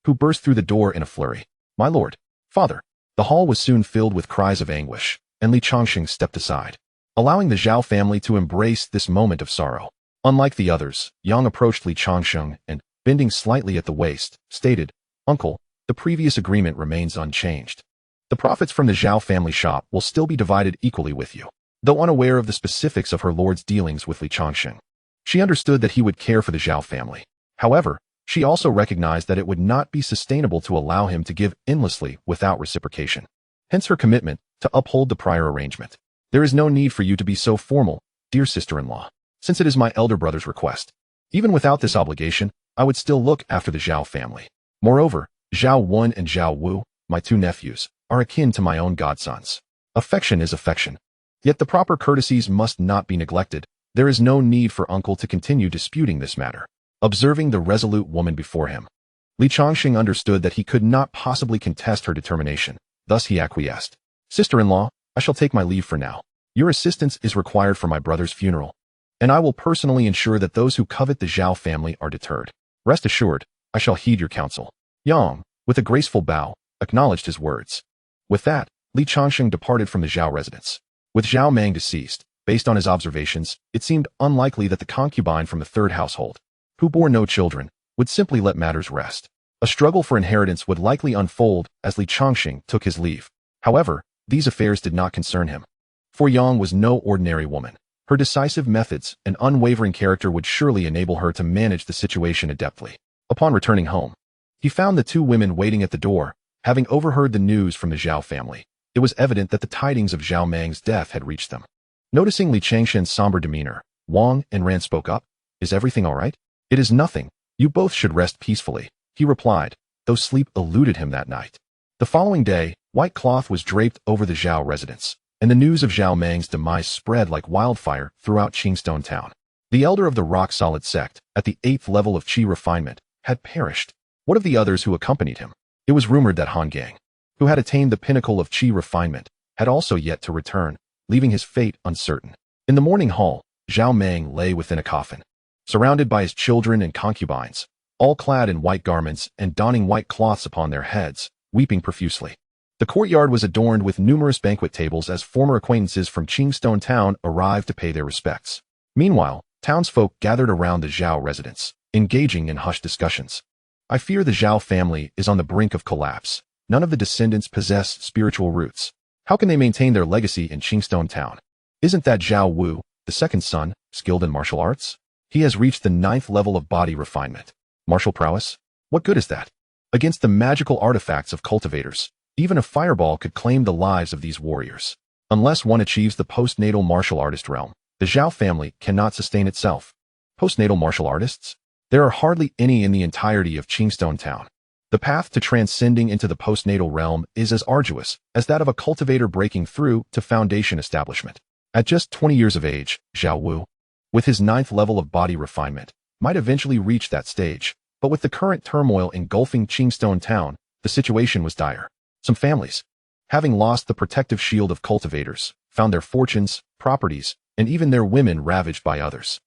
who burst through the door in a flurry. "My lord! Father!" The hall was soon filled with cries of anguish, and Changsheng stepped aside, allowing the Zhao family to embrace this moment of sorrow. Unlike the others, Yang approached Changsheng and, bending slightly at the waist, stated, "Uncle, the previous agreement remains unchanged. The profits from the Zhao family shop will still be divided equally with you." Though unaware of the specifics of her lord's dealings with Changsheng, she understood that he would care for the Zhao family. However, she also recognized that it would not be sustainable to allow him to give endlessly without reciprocation. Hence her commitment to uphold the prior arrangement. "There is no need for you to be so formal, dear sister-in-law, since it is my elder brother's request. Even without this obligation, I would still look after the Zhao family. Moreover, Zhao Wen and Zhao Wu, my two nephews, are akin to my own godsons. Affection is affection. Yet the proper courtesies must not be neglected. There is no need for uncle to continue disputing this matter." Observing the resolute woman before him, Changsheng understood that he could not possibly contest her determination. Thus he acquiesced. "Sister-in-law, I shall take my leave for now. Your assistance is required for my brother's funeral, and I will personally ensure that those who covet the Zhao family are deterred. Rest assured, I shall heed your counsel." Yang, with a graceful bow, acknowledged his words. With that, Changsheng departed from the Zhao residence. With Zhao Mang deceased, based on his observations, it seemed unlikely that the concubine from the third household, who bore no children, would simply let matters rest. A struggle for inheritance would likely unfold as Changsheng took his leave. However, these affairs did not concern him. For Yang was no ordinary woman. Her decisive methods and unwavering character would surely enable her to manage the situation adeptly. Upon returning home, he found the two women waiting at the door, having overheard the news from the Zhao family. It was evident that the tidings of Zhao Mang's death had reached them. Noticing Changsheng's somber demeanor, Wang and Ran spoke up. "Is everything all right?" "It is nothing. You both should rest peacefully," he replied, though sleep eluded him that night. The following day, white cloth was draped over the Zhao residence, and the news of Zhao Mang's demise spread like wildfire throughout Qingstone town. The elder of the rock-solid sect, at the 8th level of qi refinement, had perished. What of the others who accompanied him? It was rumored that Han Gang, who had attained the pinnacle of qi refinement, had also yet to return, leaving his fate uncertain. In the morning hall, Zhao Mang lay within a coffin, surrounded by his children and concubines, all clad in white garments and donning white cloths upon their heads, weeping profusely. The courtyard was adorned with numerous banquet tables as former acquaintances from Qingstone town arrived to pay their respects. Meanwhile, townsfolk gathered around the Zhao residence, engaging in hushed discussions. "I fear the Zhao family is on the brink of collapse. None of the descendants possess spiritual roots. How can they maintain their legacy in Qingstone town? Isn't that Zhao Wu, the second son, skilled in martial arts? He has reached the 9th level of body refinement. Martial prowess? What good is that? Against the magical artifacts of cultivators, even a fireball could claim the lives of these warriors. Unless one achieves the postnatal martial artist realm, the Zhao family cannot sustain itself." Postnatal martial artists? There are hardly any in the entirety of Qingstone town. The path to transcending into the postnatal realm is as arduous as that of a cultivator breaking through to foundation establishment. At just 20 years of age, Zhao Wu, with his 9th level of body refinement, might eventually reach that stage, but with the current turmoil engulfing Qingstone town, the situation was dire. Some families, having lost the protective shield of cultivators, found their fortunes, properties, and even their women ravaged by others.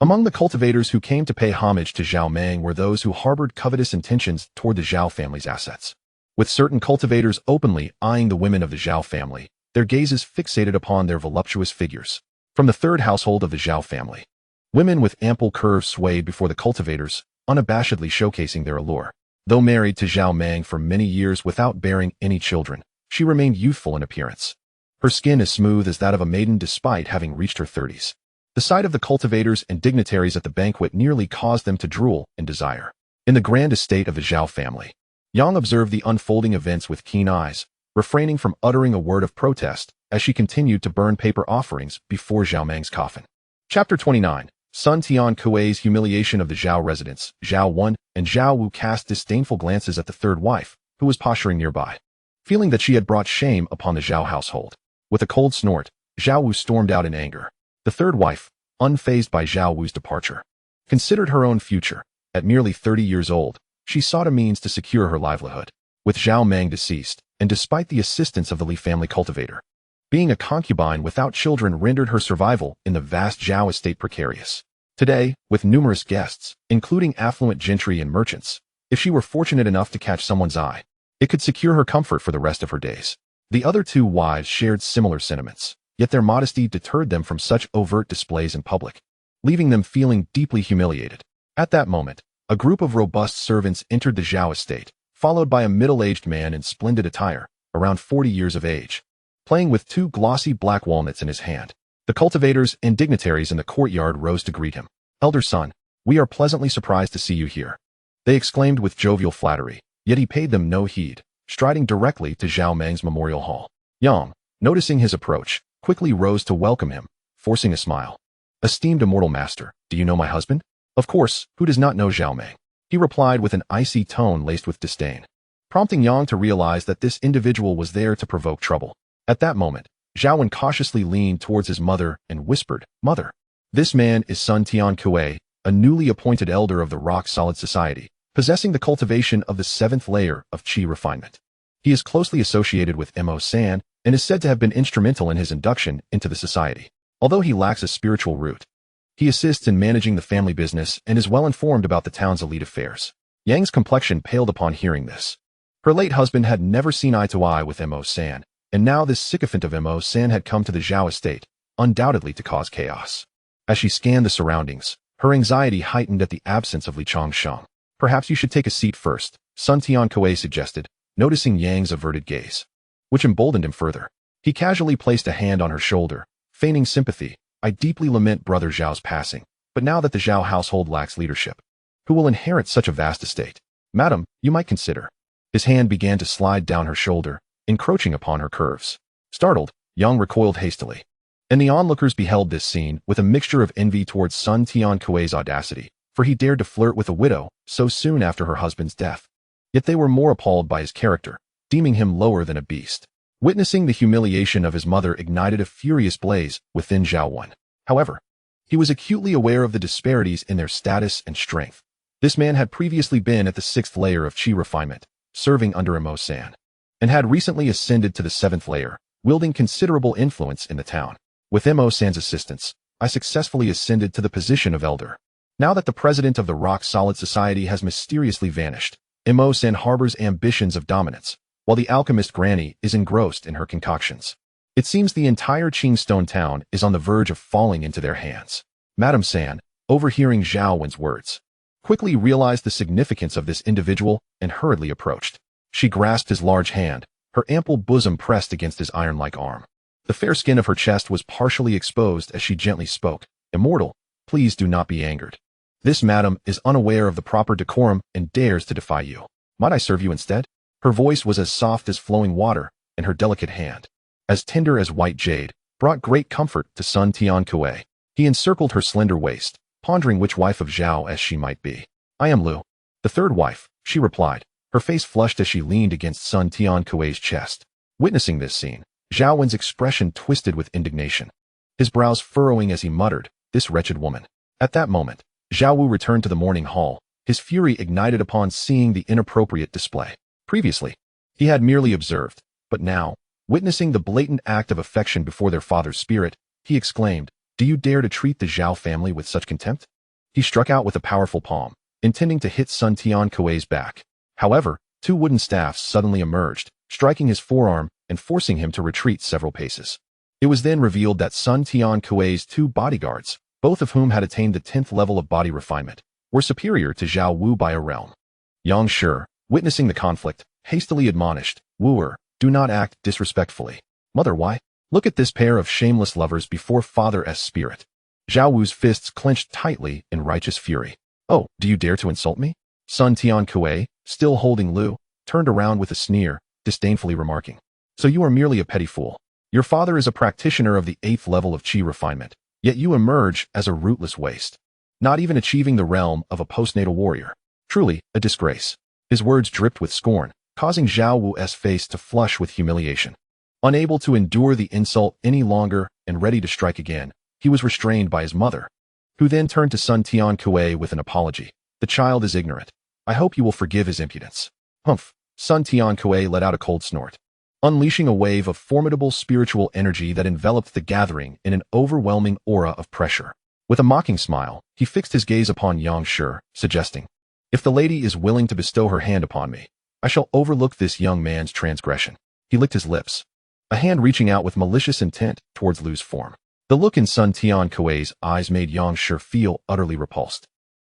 Among the cultivators who came to pay homage to Zhao Mang were those who harbored covetous intentions toward the Zhao family's assets. With certain cultivators openly eyeing the women of the Zhao family, their gazes fixated upon their voluptuous figures. From the third household of the Zhao family, women with ample curves swayed before the cultivators, unabashedly showcasing their allure. Though married to Zhao Mang for many years without bearing any children, she remained youthful in appearance. Her skin as smooth as that of a maiden despite having reached her 30s. The sight of the cultivators and dignitaries at the banquet nearly caused them to drool in desire. In the grand estate of the Zhao family, Yang observed the unfolding events with keen eyes, refraining from uttering a word of protest as she continued to burn paper offerings before Zhao Mang's coffin. Chapter 29. Sun Tian Kuei's humiliation of the Zhao residents. Zhao Wen and Zhao Wu cast disdainful glances at the third wife, who was posturing nearby, feeling that she had brought shame upon the Zhao household. With a cold snort, Zhao Wu stormed out in anger. The third wife, unfazed by Zhao Wu's departure, considered her own future. At merely 30 years old, she sought a means to secure her livelihood. With Zhao Mang deceased, and despite the assistance of the Li family cultivator, being a concubine without children rendered her survival in the vast Zhao estate precarious. Today, with numerous guests, including affluent gentry and merchants, if she were fortunate enough to catch someone's eye, it could secure her comfort for the rest of her days. The other two wives shared similar sentiments, yet their modesty deterred them from such overt displays in public, leaving them feeling deeply humiliated. At that moment, a group of robust servants entered the Zhao estate, followed by a middle-aged man in splendid attire, around 40 years of age, playing with two glossy black walnuts in his hand. The cultivators and dignitaries in the courtyard rose to greet him. "Elder son, we are pleasantly surprised to see you here," they exclaimed with jovial flattery, yet he paid them no heed, striding directly to Zhao Meng's memorial hall. Yang, noticing his approach, quickly rose to welcome him, forcing a smile. "Esteemed immortal master, do you know my husband?" "Of course, who does not know Zhao Meng?" he replied with an icy tone laced with disdain, prompting Yang to realize that this individual was there to provoke trouble. At that moment, Zhao Wen cautiously leaned towards his mother and whispered, "Mother, this man is Sun Tian Kuei, a newly appointed elder of the Rock-Solid Society, possessing the cultivation of the 7th layer of Qi refinement. He is closely associated with Mo San and is said to have been instrumental in his induction into the society. Although he lacks a spiritual root, he assists in managing the family business and is well informed about the town's elite affairs." Yang's complexion paled upon hearing this. Her late husband had never seen eye to eye with Mo San, and now this sycophant of Mo San had come to the Zhao estate, undoubtedly to cause chaos. As she scanned the surroundings, her anxiety heightened at the absence of Li Changsheng. "Perhaps you should take a seat first," Sun Tian Kuei suggested, noticing Yang's averted gaze, which emboldened him further. He casually placed a hand on her shoulder, feigning sympathy. "I deeply lament brother Zhao's passing, but now that the Zhao household lacks leadership, who will inherit such a vast estate? Madam, you might consider." His hand began to slide down her shoulder, encroaching upon her curves. Startled, Yang recoiled hastily. And the onlookers beheld this scene with a mixture of envy towards Sun Tian Kuei's audacity, for he dared to flirt with a widow so soon after her husband's death. Yet they were more appalled by his character, deeming him lower than a beast. Witnessing the humiliation of his mother ignited a furious blaze within Zhao Wen. However, he was acutely aware of the disparities in their status and strength. This man had previously been at the 6th layer of Qi refinement, serving under Mo San, and had recently ascended to the 7th layer, wielding considerable influence in the town. With Mo San's assistance, I successfully ascended to the position of elder. Now that the president of the Rock-Solid Society has mysteriously vanished, Mo San harbors ambitions of dominance, while the alchemist Granny is engrossed in her concoctions. It seems the entire Qingstone town is on the verge of falling into their hands. Madame San, overhearing Zhao Wen's words, quickly realized the significance of this individual and hurriedly approached. She grasped his large hand, her ample bosom pressed against his iron-like arm. The fair skin of her chest was partially exposed as she gently spoke. "Immortal, please do not be angered. This madam is unaware of the proper decorum and dares to defy you. Might I serve you instead?" Her voice was as soft as flowing water, and her delicate hand, as tender as white jade, brought great comfort to Sun Tian Kuei. He encircled her slender waist, pondering which wife of Zhao as she might be. "I am Lu, the third wife," she replied, her face flushed as she leaned against Sun Tian Kuei's chest. Witnessing this scene, Zhao Wen's expression twisted with indignation, his brows furrowing as he muttered, "This wretched woman." At that moment, Zhao Wu returned to the morning hall, his fury ignited upon seeing the inappropriate display. Previously, he had merely observed, but now, witnessing the blatant act of affection before their father's spirit, he exclaimed, "Do you dare to treat the Zhao family with such contempt?" He struck out with a powerful palm, intending to hit Sun Tian Kuei's back. However, two wooden staffs suddenly emerged, striking his forearm and forcing him to retreat several paces. It was then revealed that Sun Tian Kuei's two bodyguards, both of whom had attained the 10th level of body refinement, were superior to Zhao Wu by a realm. Yang Shi, witnessing the conflict, hastily admonished, "Wooer, do not act disrespectfully." "Mother, why? Look at this pair of shameless lovers before Father's spirit." Zhao Wu's fists clenched tightly in righteous fury. "Oh, do you dare to insult me?" Sun Tian Kuei, still holding Lu, turned around with a sneer, disdainfully remarking, "So you are merely a petty fool. Your father is a practitioner of the 8th level of Qi refinement, yet you emerge as a rootless waste, not even achieving the realm of a postnatal warrior. Truly, a disgrace." His words dripped with scorn, causing Zhao Wu's face to flush with humiliation. Unable to endure the insult any longer and ready to strike again, he was restrained by his mother, who then turned to Sun Tian Kuei with an apology. "The child is ignorant. I hope you will forgive his impudence." "Humph." Sun Tian Kuei let out a cold snort, unleashing a wave of formidable spiritual energy that enveloped the gathering in an overwhelming aura of pressure. With a mocking smile, he fixed his gaze upon Yang Shi, suggesting, "If the lady is willing to bestow her hand upon me, I shall overlook this young man's transgression." He licked his lips, a hand reaching out with malicious intent towards Lu's form. The look in Sun Tiankuei's eyes made Yang Shi feel utterly repulsed.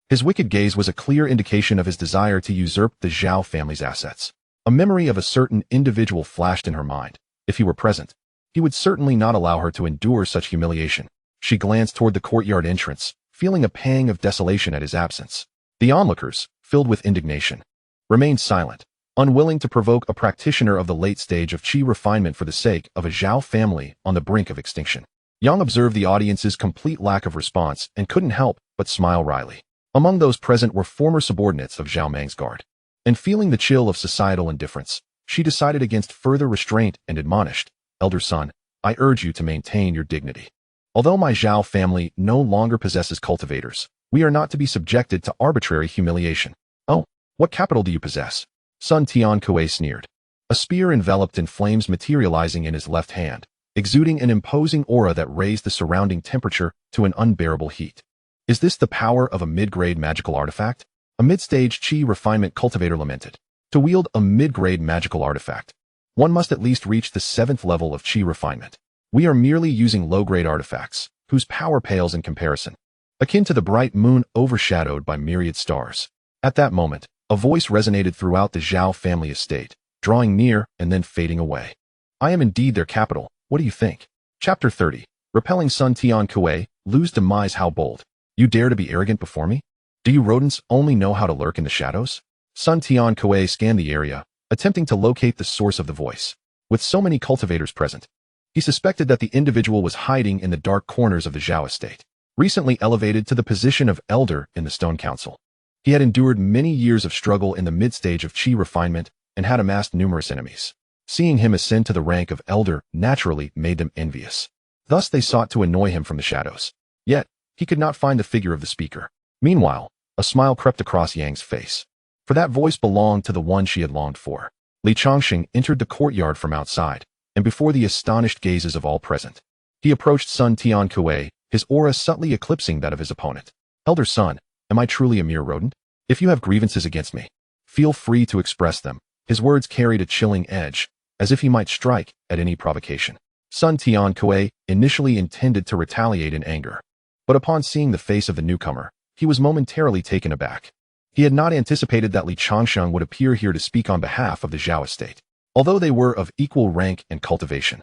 His wicked gaze was a clear indication of his desire to usurp the Zhao family's assets. A memory of a certain individual flashed in her mind. If he were present, he would certainly not allow her to endure such humiliation. She glanced toward the courtyard entrance, feeling a pang of desolation at his absence. The onlookers, filled with indignation, remained silent, unwilling to provoke a practitioner of the late stage of qi refinement for the sake of a Zhao family on the brink of extinction. Yang observed the audience's complete lack of response and couldn't help but smile wryly. Among those present were former subordinates of Zhao Meng's guard. And feeling the chill of societal indifference, she decided against further restraint and admonished, "Elder son, I urge you to maintain your dignity. Although my Zhao family no longer possesses cultivators, we are not to be subjected to arbitrary humiliation." "Oh, what capital do you possess?" Sun Tiankui sneered, a spear enveloped in flames materializing in his left hand, exuding an imposing aura that raised the surrounding temperature to an unbearable heat. "Is this the power of a mid-grade magical artifact?" A mid-stage qi refinement cultivator lamented. To wield a mid-grade magical artifact, one must at least reach the 7th level of qi refinement. We are merely using low-grade artifacts, whose power pales in comparison, akin to the bright moon overshadowed by myriad stars. At that moment, a voice resonated throughout the Zhao family estate, drawing near and then fading away. "I am indeed their capital. What do you think?" Chapter 30. Repelling Sun Tiankui, Lu's demise. How bold. You dare to be arrogant before me? Do you rodents only know how to lurk in the shadows? Sun Tiankui scanned the area, attempting to locate the source of the voice. With so many cultivators present, he suspected that the individual was hiding in the dark corners of the Zhao estate. Recently elevated to the position of elder in the Stone Council, he had endured many years of struggle in the mid-stage of qi refinement and had amassed numerous enemies. Seeing him ascend to the rank of elder naturally made them envious. Thus they sought to annoy him from the shadows. Yet, he could not find the figure of the speaker. Meanwhile, a smile crept across Yang's face. For that voice belonged to the one she had longed for. Changsheng entered the courtyard from outside, and before the astonished gazes of all present, he approached Sun Tiankui, his aura subtly eclipsing that of his opponent. "Elder son, am I truly a mere rodent? If you have grievances against me, feel free to express them." His words carried a chilling edge, as if he might strike at any provocation. Sun Tiankui initially intended to retaliate in anger, but upon seeing the face of the newcomer, he was momentarily taken aback. He had not anticipated that Changsheng would appear here to speak on behalf of the Zhao estate. Although they were of equal rank and cultivation,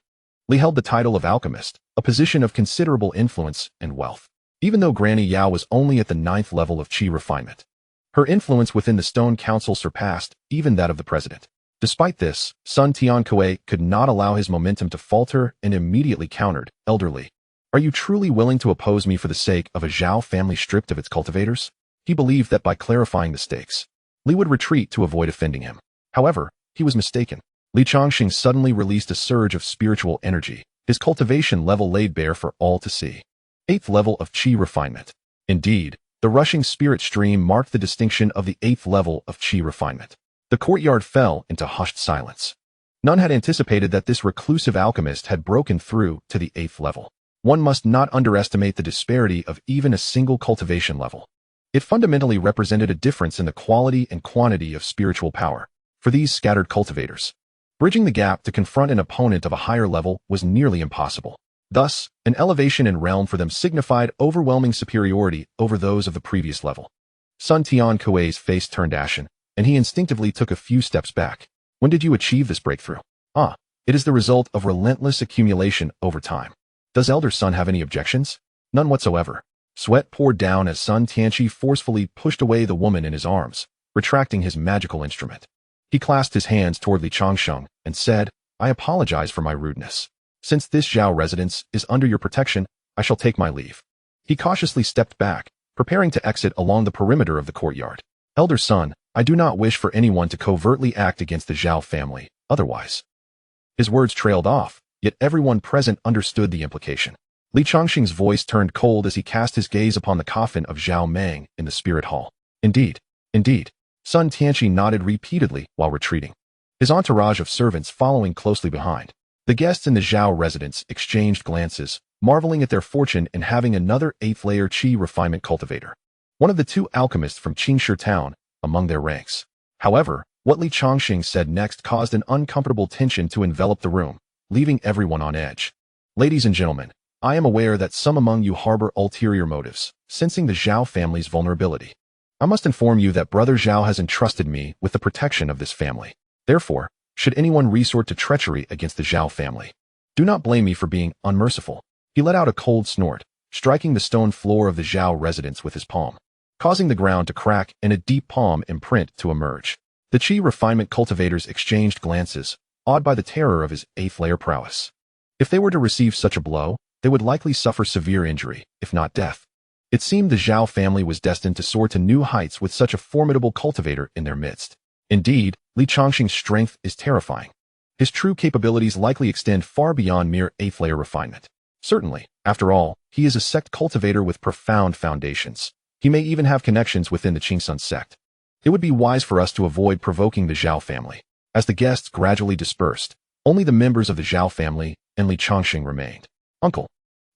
Li held the title of alchemist, a position of considerable influence and wealth. Even though Granny Yao was only at the 9th level of qi refinement, her influence within the Stone Council surpassed even that of the president. Despite this, Sun Tiankui could not allow his momentum to falter and immediately countered, "Elder Li, are you truly willing to oppose me for the sake of a Zhao family stripped of its cultivators?" He believed that by clarifying the stakes, Li would retreat to avoid offending him. However, he was mistaken. Changsheng suddenly released a surge of spiritual energy, his cultivation level laid bare for all to see. 8th level of qi refinement. Indeed, the rushing spirit stream marked the distinction of the 8th level of qi refinement. The courtyard fell into hushed silence. None had anticipated that this reclusive alchemist had broken through to the 8th level. One must not underestimate the disparity of even a single cultivation level. It fundamentally represented a difference in the quality and quantity of spiritual power for these scattered cultivators. Bridging the gap to confront an opponent of a higher level was nearly impossible. Thus, an elevation in realm for them signified overwhelming superiority over those of the previous level. Sun Tiankui's face turned ashen, and he instinctively took a few steps back. "When did you achieve this breakthrough?" It is the result of relentless accumulation over time." "Does Elder Sun have any objections?" "None whatsoever." Sweat poured down as Sun Tianqi forcefully pushed away the woman in his arms, retracting his magical instrument. He clasped his hands toward Changsheng and said, "I apologize for my rudeness. Since this Zhao residence is under your protection, I shall take my leave." He cautiously stepped back, preparing to exit along the perimeter of the courtyard. "Elder son, I do not wish for anyone to covertly act against the Zhao family, otherwise." His words trailed off, yet everyone present understood the implication. Changsheng's voice turned cold as he cast his gaze upon the coffin of Zhao Meng in the spirit hall. "Indeed, indeed." Sun Tianqi nodded repeatedly while retreating, his entourage of servants following closely behind. The guests in the Zhao residence exchanged glances, marveling at their fortune in having another 8th-layer Qi refinement cultivator, one of the 2 alchemists from Changsheng town, among their ranks. However, what Li Changsheng said next caused an uncomfortable tension to envelop the room, leaving everyone on edge. Ladies and gentlemen, I am aware that some among you harbor ulterior motives, sensing the Zhao family's vulnerability. I must inform you that Brother Zhao has entrusted me with the protection of this family. Therefore, should anyone resort to treachery against the Zhao family, do not blame me for being unmerciful. He let out a cold snort, striking the stone floor of the Zhao residence with his palm, causing the ground to crack and a deep palm imprint to emerge. The Qi refinement cultivators exchanged glances, awed by the terror of his 8th-layer prowess. If they were to receive such a blow, they would likely suffer severe injury, if not death. It seemed the Zhao family was destined to soar to new heights with such a formidable cultivator in their midst. Indeed, Li Changsheng's strength is terrifying. His true capabilities likely extend far beyond mere 8th-layer refinement. Certainly, after all, he is a sect cultivator with profound foundations. He may even have connections within the Qingsun sect. It would be wise for us to avoid provoking the Zhao family. As the guests gradually dispersed, only the members of the Zhao family and Li Changsheng remained. Uncle,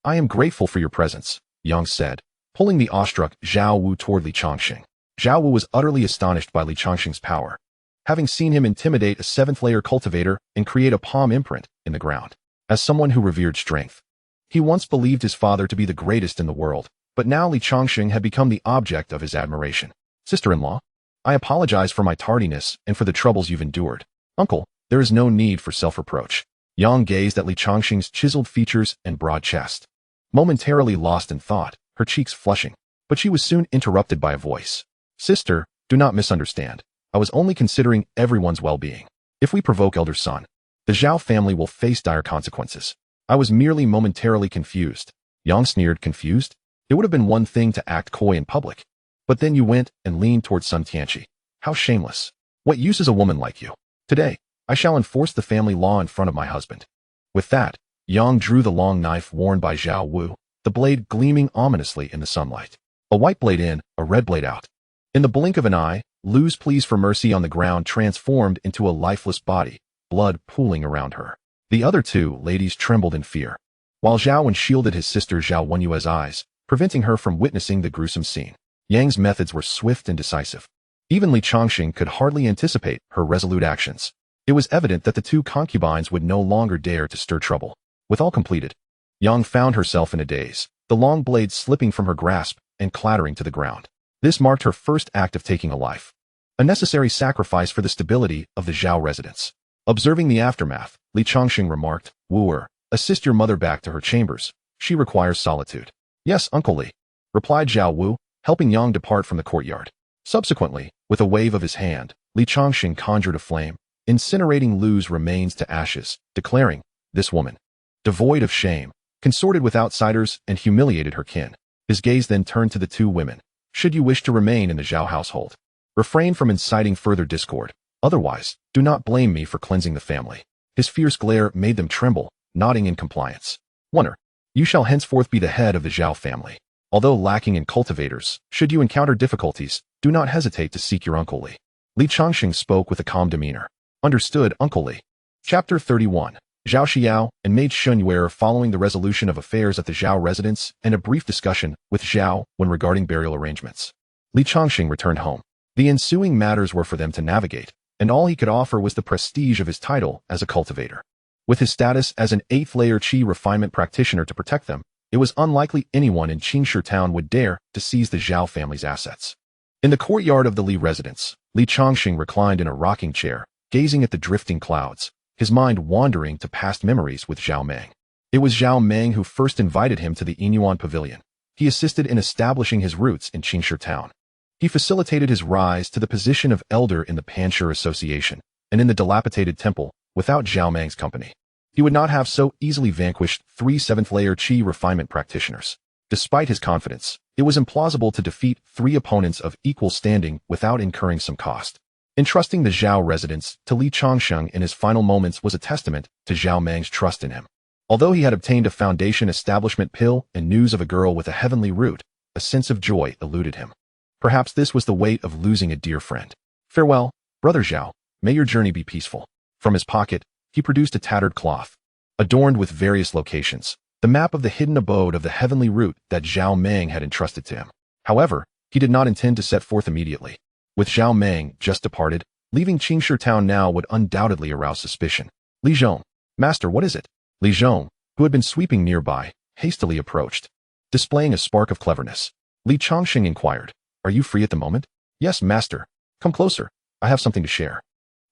I am grateful for your presence, Yang said, pulling the awestruck Zhao Wu toward Li Changsheng. Zhao Wu was utterly astonished by Li Changsheng's power, having seen him intimidate a 7th-layer cultivator and create a palm imprint in the ground. As someone who revered strength, he once believed his father to be the greatest in the world, but now Li Changsheng had become the object of his admiration. Sister-in-law, I apologize for my tardiness and for the troubles you've endured. Uncle, there is no need for self-reproach. Yang gazed at Li Changsheng's chiseled features and broad chest, momentarily lost in thought, her cheeks flushing. But she was soon interrupted by a voice. Sister, do not misunderstand. I was only considering everyone's well-being. If we provoke elder son, the Zhao family will face dire consequences. I was merely momentarily confused. Yang sneered, confused? It would have been one thing to act coy in public. But then you went and leaned towards Sun Tianqi. How shameless. What use is a woman like you? Today, I shall enforce the family law in front of my husband. With that, Yang drew the long knife worn by Zhao Wu, the blade gleaming ominously in the sunlight. A white blade in, a red blade out. In the blink of an eye, Lu's pleas for mercy on the ground transformed into a lifeless body, blood pooling around her. The other 2 ladies trembled in fear, while Zhao Wen shielded his sister Zhao Wenyue's eyes, preventing her from witnessing the gruesome scene. Yang's methods were swift and decisive. Even Li Changsheng could hardly anticipate her resolute actions. It was evident that the 2 concubines would no longer dare to stir trouble. With all completed, Yang found herself in a daze, the long blade slipping from her grasp and clattering to the ground. This marked her first act of taking a life, a necessary sacrifice for the stability of the Zhao residence. Observing the aftermath, Li Changsheng remarked, Wooer, assist your mother back to her chambers. She requires solitude. Yes, Uncle Li, replied Zhao Wu, helping Yang depart from the courtyard. Subsequently, with a wave of his hand, Li Changsheng conjured a flame, incinerating Lu's remains to ashes, declaring, this woman, devoid of shame, consorted with outsiders and humiliated her kin. His gaze then turned to the 2 women. Should you wish to remain in the Zhao household, refrain from inciting further discord. Otherwise, do not blame me for cleansing the family. His fierce glare made them tremble, nodding in compliance. Wonder, you shall henceforth be the head of the Zhao family. Although lacking in cultivators, should you encounter difficulties, do not hesitate to seek your Uncle Li. Li Changsheng spoke with a calm demeanor. Understood, Uncle Li. Chapter 31. Zhao Xiao and Maid Shunyue following the resolution of affairs at the Zhao residence and a brief discussion with Zhao when regarding burial arrangements. Li Changsheng returned home. The ensuing matters were for them to navigate, and all he could offer was the prestige of his title as a cultivator. With his status as an 8th-layer Qi refinement practitioner to protect them, it was unlikely anyone in Changsheng town would dare to seize the Zhao family's assets. In the courtyard of the Li residence, Li Changsheng reclined in a rocking chair, gazing at the drifting clouds, his mind wandering to past memories with Zhao Meng. It was Zhao Meng who first invited him to the Inyuan pavilion. He assisted in establishing his roots in Changsheng town. He facilitated his rise to the position of elder in the Panshur Association, and in the dilapidated temple, without Zhao Meng's company, he would not have so easily vanquished 3 7th-layer Qi refinement practitioners. Despite his confidence, it was implausible to defeat 3 opponents of equal standing without incurring some cost. Entrusting the Zhao residence to Li Changsheng in his final moments was a testament to Zhao Meng's trust in him. Although he had obtained a foundation establishment pill and news of a girl with a heavenly root, a sense of joy eluded him. Perhaps this was the weight of losing a dear friend. Farewell, Brother Zhao, may your journey be peaceful. From his pocket, he produced a tattered cloth, adorned with various locations, the map of the hidden abode of the heavenly root that Zhao Meng had entrusted to him. However, he did not intend to set forth immediately. With Zhao Meng just departed, leaving Changsheng town now would undoubtedly arouse suspicion. Li Zhong, master, what is it? Li Zhong, who had been sweeping nearby, hastily approached. Displaying a spark of cleverness, Li Changsheng inquired, "Are you free at the moment?" "Yes, master. Come closer. I have something to share."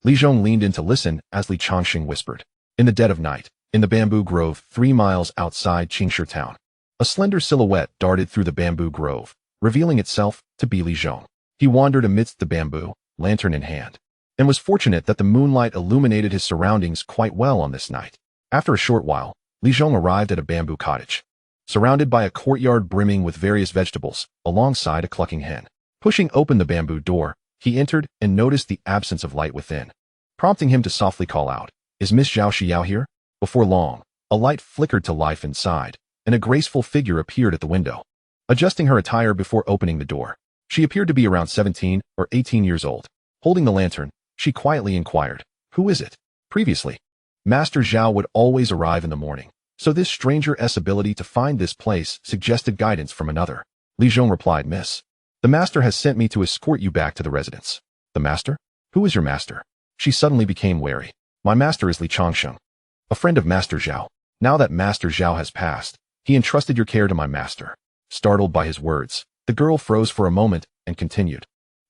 Li Zhong leaned in to listen as Li Changsheng whispered. In the dead of night, in the bamboo grove 3 miles outside Changsheng town, a slender silhouette darted through the bamboo grove, revealing itself to be Li Zhong. He wandered amidst the bamboo, lantern in hand, and was fortunate that the moonlight illuminated his surroundings quite well on this night. After a short while, Li Zhong arrived at a bamboo cottage, surrounded by a courtyard brimming with various vegetables, alongside a clucking hen. Pushing open the bamboo door, he entered and noticed the absence of light within, prompting him to softly call out, "Is Miss Zhao Xiao here?" Before long, a light flickered to life inside, and a graceful figure appeared at the window. Adjusting her attire before opening the door, she appeared to be around 17 or 18 years old. Holding the lantern, she quietly inquired, "Who is it?" Previously, Master Zhao would always arrive in the morning, so this stranger's ability to find this place suggested guidance from another. Li Zhong replied, "Miss, the master has sent me to escort you back to the residence." "The master? Who is your master?" She suddenly became wary. "My master is Li Changsheng, a friend of Master Zhao. Now that Master Zhao has passed, he entrusted your care to my master." Startled by his words, the girl froze for a moment and continued,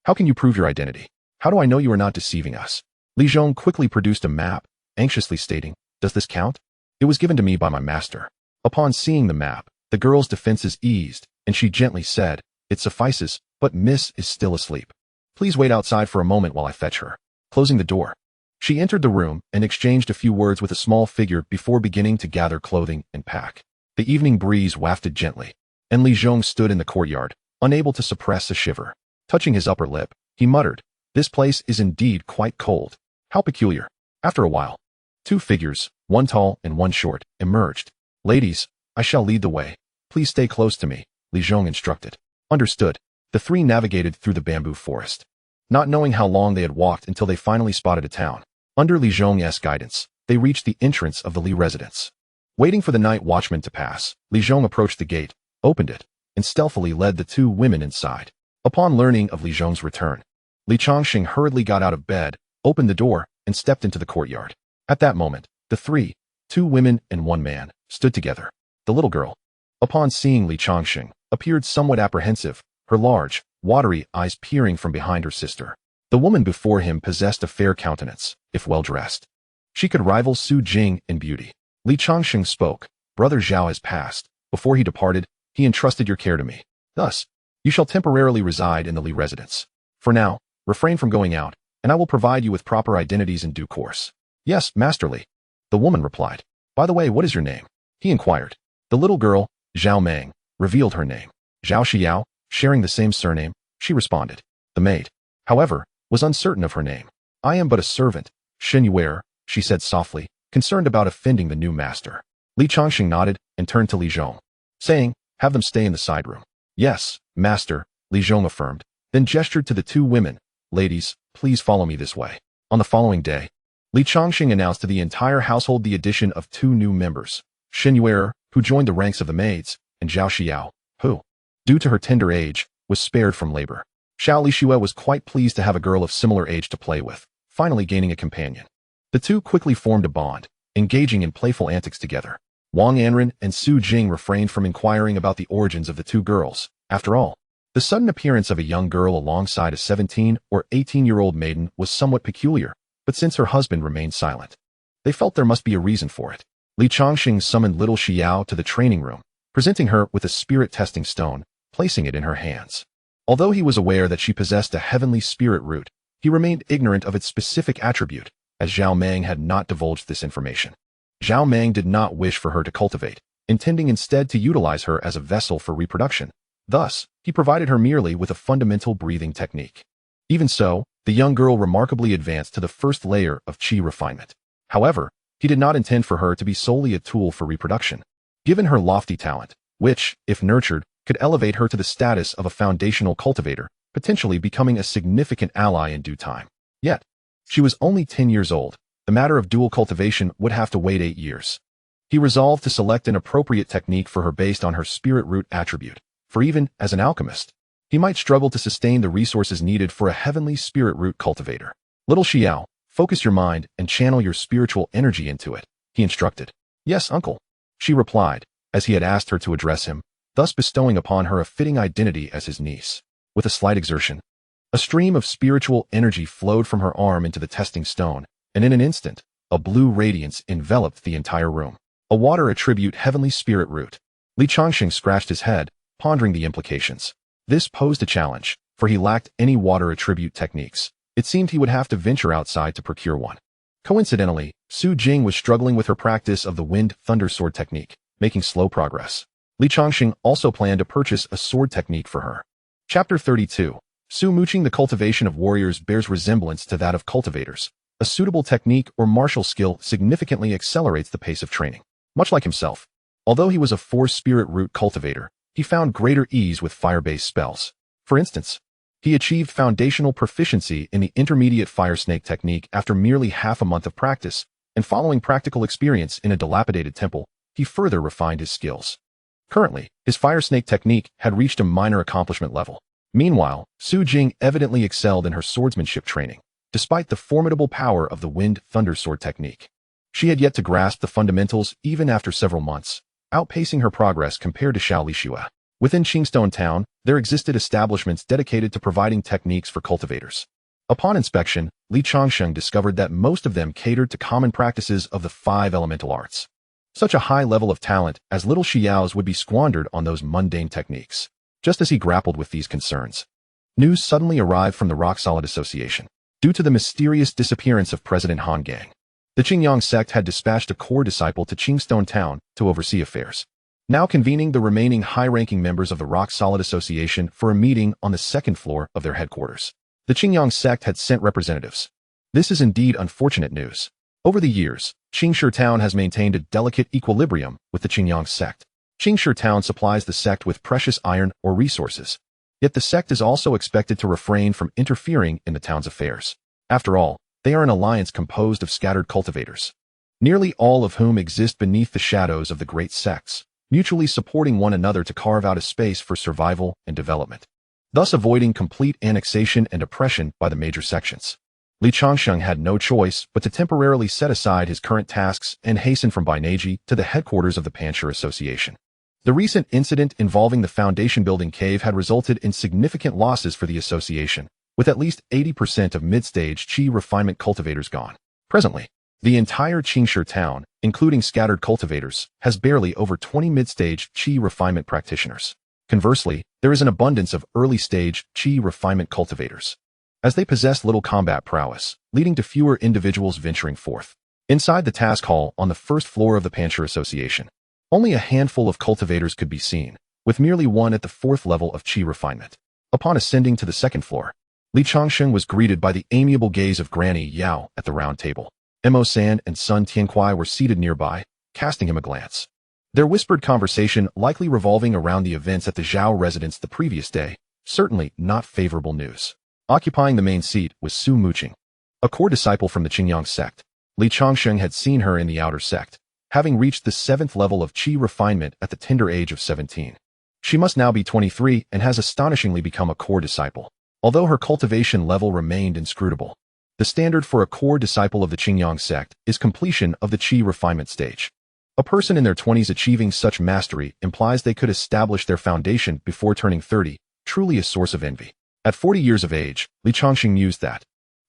"How can you prove your identity? How do I know you are not deceiving us?" Li Zhong quickly produced a map, anxiously stating, "Does this count? It was given to me by my master." Upon seeing the map, the girl's defenses eased, and she gently said, "It suffices, but Miss is still asleep. Please wait outside for a moment while I fetch her." Closing the door, she entered the room and exchanged a few words with a small figure before beginning to gather clothing and pack. The evening breeze wafted gently, and Li Zhong stood in the courtyard, unable to suppress a shiver. Touching his upper lip, he muttered, "This place is indeed quite cold. How peculiar." After a while, 2 figures, one tall and one short, emerged. "Ladies, I shall lead the way. Please stay close to me," Li Zhong instructed. Understood. The 3 navigated through the bamboo forest, not knowing how long they had walked until they finally spotted a town. Under Li Zhong's guidance, they reached the entrance of the Li residence. Waiting for the night watchman to pass, Li Zhong approached the gate, opened it, and stealthily led the 2 women inside. Upon learning of Li Zhong's return, Li Changsheng hurriedly got out of bed, opened the door, and stepped into the courtyard. At that moment, the 2 women and 1 man, stood together. The little girl, upon seeing Li Changsheng, appeared somewhat apprehensive, her large, watery eyes peering from behind her sister. The woman before him possessed a fair countenance, if well dressed. She could rival Su Jing in beauty. Li Changsheng spoke, "Brother Zhao has passed. Before he departed, he entrusted your care to me. Thus, you shall temporarily reside in the Li residence. For now, refrain from going out, and I will provide you with proper identities in due course." "Yes, Master Li," the woman replied. "By the way, what is your name?" he inquired. The little girl, Zhao Meng, revealed her name. "Zhao Xiao," sharing the same surname, she responded. The maid, however, was uncertain of her name. "I am but a servant, Shen Yuer," she said softly, concerned about offending the new master. Li Changsheng nodded and turned to Li Zhong, saying, "Have them stay in the side room." "Yes, master," Li Zhong affirmed, then gestured to the 2 women, "Ladies, please follow me this way." On the following day, Li Changsheng announced to the entire household the addition of 2 new members, Shen Yuer, who joined the ranks of the maids, and Zhao Xiao, who, due to her tender age, was spared from labor. Xiao Lixue was quite pleased to have a girl of similar age to play with, finally gaining a companion. The 2 quickly formed a bond, engaging in playful antics together. Wang Anren and Su Jing refrained from inquiring about the origins of the 2 girls. After all, the sudden appearance of a young girl alongside a 17 or 18-year-old maiden was somewhat peculiar, but since her husband remained silent, they felt there must be a reason for it. Li Changsheng summoned little Xiao to the training room, presenting her with a spirit-testing stone, placing it in her hands. Although he was aware that she possessed a heavenly spirit root, he remained ignorant of its specific attribute, as Zhao Meng had not divulged this information. Zhao Meng did not wish for her to cultivate, intending instead to utilize her as a vessel for reproduction. Thus, he provided her merely with a fundamental breathing technique. Even so, the young girl remarkably advanced to the first layer of qi refinement. However, he did not intend for her to be solely a tool for reproduction. Given her lofty talent, which, if nurtured, could elevate her to the status of a foundational cultivator, potentially becoming a significant ally in due time. Yet, she was only 10 years old. The matter of dual cultivation would have to wait 8 years. He resolved to select an appropriate technique for her based on her spirit root attribute, for even as an alchemist, he might struggle to sustain the resources needed for a heavenly spirit root cultivator. Little Xiao, focus your mind and channel your spiritual energy into it, he instructed. Yes, uncle, she replied, as he had asked her to address him, thus bestowing upon her a fitting identity as his niece. With a slight exertion, a stream of spiritual energy flowed from her arm into the testing stone, and in an instant, a blue radiance enveloped the entire room. A water attribute heavenly spirit root. Changsheng scratched his head, pondering the implications. This posed a challenge, for he lacked any water attribute techniques. It seemed he would have to venture outside to procure one. Coincidentally, Su Jing was struggling with her practice of the wind thunder sword technique, making slow progress. Changsheng also planned to purchase a sword technique for her. Chapter 32. Su Muching. The cultivation of warriors bears resemblance to that of cultivators. A suitable technique or martial skill significantly accelerates the pace of training. Much like himself, although he was a force spirit root cultivator, he found greater ease with fire-based spells. For instance, he achieved foundational proficiency in the intermediate fire snake technique after merely half a month of practice, and following practical experience in a dilapidated temple, he further refined his skills. Currently, his fire snake technique had reached a minor accomplishment level. Meanwhile, Su Jing evidently excelled in her swordsmanship training, despite the formidable power of the wind thunder sword technique. She had yet to grasp the fundamentals even after several months, outpacing her progress compared to Xiao Lixue. Within Qingstone Town, there existed establishments dedicated to providing techniques for cultivators. Upon inspection, Changsheng discovered that most of them catered to common practices of the 5 elemental arts. Such a high level of talent as little Xiao's would be squandered on those mundane techniques. Just as he grappled with these concerns, news suddenly arrived from the Rock Solid Association. Due to the mysterious disappearance of President Han Gang, the Qingyang sect had dispatched a core disciple to Qingstone Town to oversee affairs. Now convening the remaining high-ranking members of the Rock Solid Association for a meeting on the 2nd floor of their headquarters. The Qingyang sect had sent representatives. This is indeed unfortunate news. Over the years, Qingshe Town has maintained a delicate equilibrium with the Qingyang sect. Qingshe Town supplies the sect with precious iron or resources. Yet the sect is also expected to refrain from interfering in the town's affairs. After all, they are an alliance composed of scattered cultivators, nearly all of whom exist beneath the shadows of the great sects, mutually supporting one another to carve out a space for survival and development, thus avoiding complete annexation and oppression by the major sections. Changsheng had no choice but to temporarily set aside his current tasks and hasten from Bainaji to the headquarters of the Panshur Association. The recent incident involving the foundation building cave had resulted in significant losses for the association, with at least 80% of mid-stage qi refinement cultivators gone. Presently, the entire Qingshe town, including scattered cultivators, has barely over 20 mid-stage qi refinement practitioners. Conversely, there is an abundance of early-stage qi refinement cultivators, as they possess little combat prowess, leading to fewer individuals venturing forth. Inside the task hall on the 1st floor of the Panshur Association, only a handful of cultivators could be seen, with merely one at the 4th level of qi refinement. Upon ascending to the 2nd floor, Changsheng was greeted by the amiable gaze of Granny Yao at the round table. Mo San and Sun Tiankuai were seated nearby, casting him a glance. Their whispered conversation likely revolving around the events at the Zhao residence the previous day, certainly not favorable news. Occupying the main seat was Su Muching, a core disciple from the Qingyang sect. Changsheng had seen her in the outer sect, having reached the 7th level of qi refinement at the tender age of 17. She must now be 23 and has astonishingly become a core disciple. Although her cultivation level remained inscrutable, the standard for a core disciple of the Qingyang sect is completion of the qi refinement stage. A person in their 20s achieving such mastery implies they could establish their foundation before turning 30, truly a source of envy. At 40 years of age, Changsheng mused that,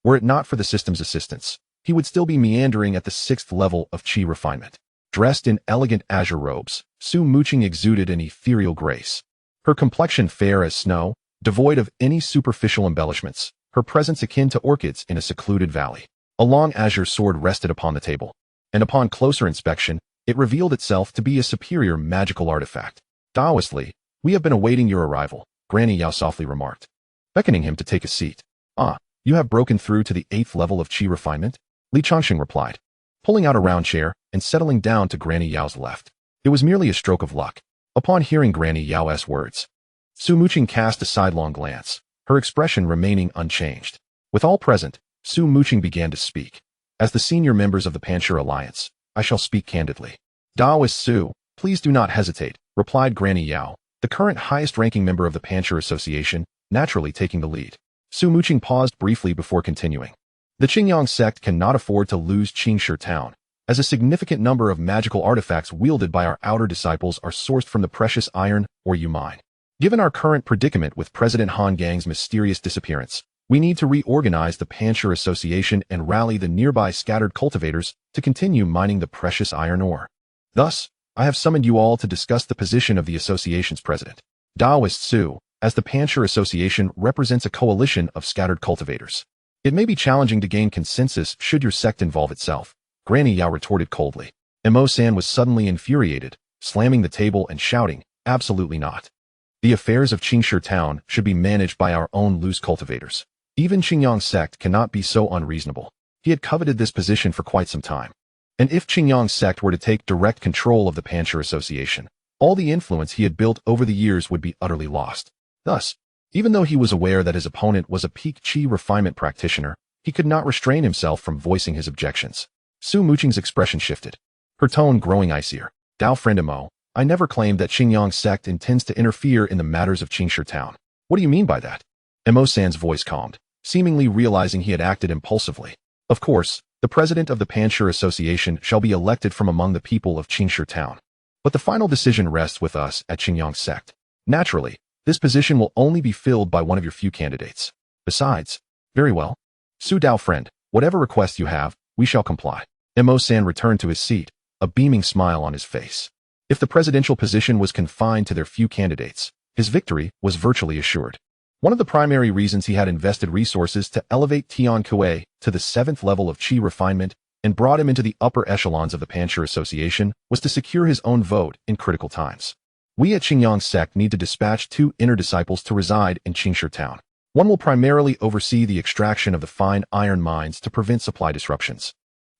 were it not for the system's assistance, he would still be meandering at the 6th level of qi refinement. Dressed in elegant azure robes, Su Muching exuded an ethereal grace. Her complexion fair as snow, devoid of any superficial embellishments, her presence akin to orchids in a secluded valley. A long azure sword rested upon the table, and upon closer inspection, it revealed itself to be a superior magical artifact. Taoistly, we have been awaiting your arrival, Granny Yao softly remarked, beckoning him to take a seat. Ah, you have broken through to the 8th level of qi refinement? Changsheng replied, pulling out a round chair and settling down to Granny Yao's left. It was merely a stroke of luck. Upon hearing Granny Yao's words, Su Muching cast a sidelong glance, her expression remaining unchanged. With all present, Su Muching began to speak. As the senior members of the Panshur Alliance, I shall speak candidly. Daoist Su, please do not hesitate, replied Granny Yao, the current highest-ranking member of the Pancher Association, naturally taking the lead. Su Muqing paused briefly before continuing. The Qingyang sect cannot afford to lose Qingshi town, as a significant number of magical artifacts wielded by our outer disciples are sourced from the precious iron or mine. Given our current predicament with President Han Gang's mysterious disappearance, we need to reorganize the Pancher Association and rally the nearby scattered cultivators to continue mining the precious iron ore. Thus, I have summoned you all to discuss the position of the association's president. Daoist Su, as the Pancher Association represents a coalition of scattered cultivators. It may be challenging to gain consensus should your sect involve itself, Granny Yao retorted coldly. Imo-san was suddenly infuriated, slamming the table and shouting, absolutely not. The affairs of Qingshi town should be managed by our own loose cultivators. Even Qingyang sect cannot be so unreasonable. He had coveted this position for quite some time. And if Qingyang sect were to take direct control of the Pancher Association, all the influence he had built over the years would be utterly lost. Thus, even though he was aware that his opponent was a peak qi refinement practitioner, he could not restrain himself from voicing his objections. Su Muqing's expression shifted, her tone growing icier. Dao friend Imo, I never claimed that Qingyang sect intends to interfere in the matters of Qingshi town. What do you mean by that? Imo-san's voice calmed, seemingly realizing he had acted impulsively. Of course, the president of the Pancher Association shall be elected from among the people of Qingshi town. But the final decision rests with us at Qingyang sect. Naturally, this position will only be filled by one of your few candidates. Besides, very well. Su Dao friend, whatever request you have, we shall comply. Imo-san returned to his seat, a beaming smile on his face. If the presidential position was confined to their few candidates, his victory was virtually assured. One of the primary reasons he had invested resources to elevate Tian Kuei to the 7th level of qi refinement and brought him into the upper echelons of the Pancher Association was to secure his own vote in critical times. We at Qingyang sect need to dispatch 2 inner disciples to reside in Qingshi town. One will primarily oversee the extraction of the fine iron mines to prevent supply disruptions.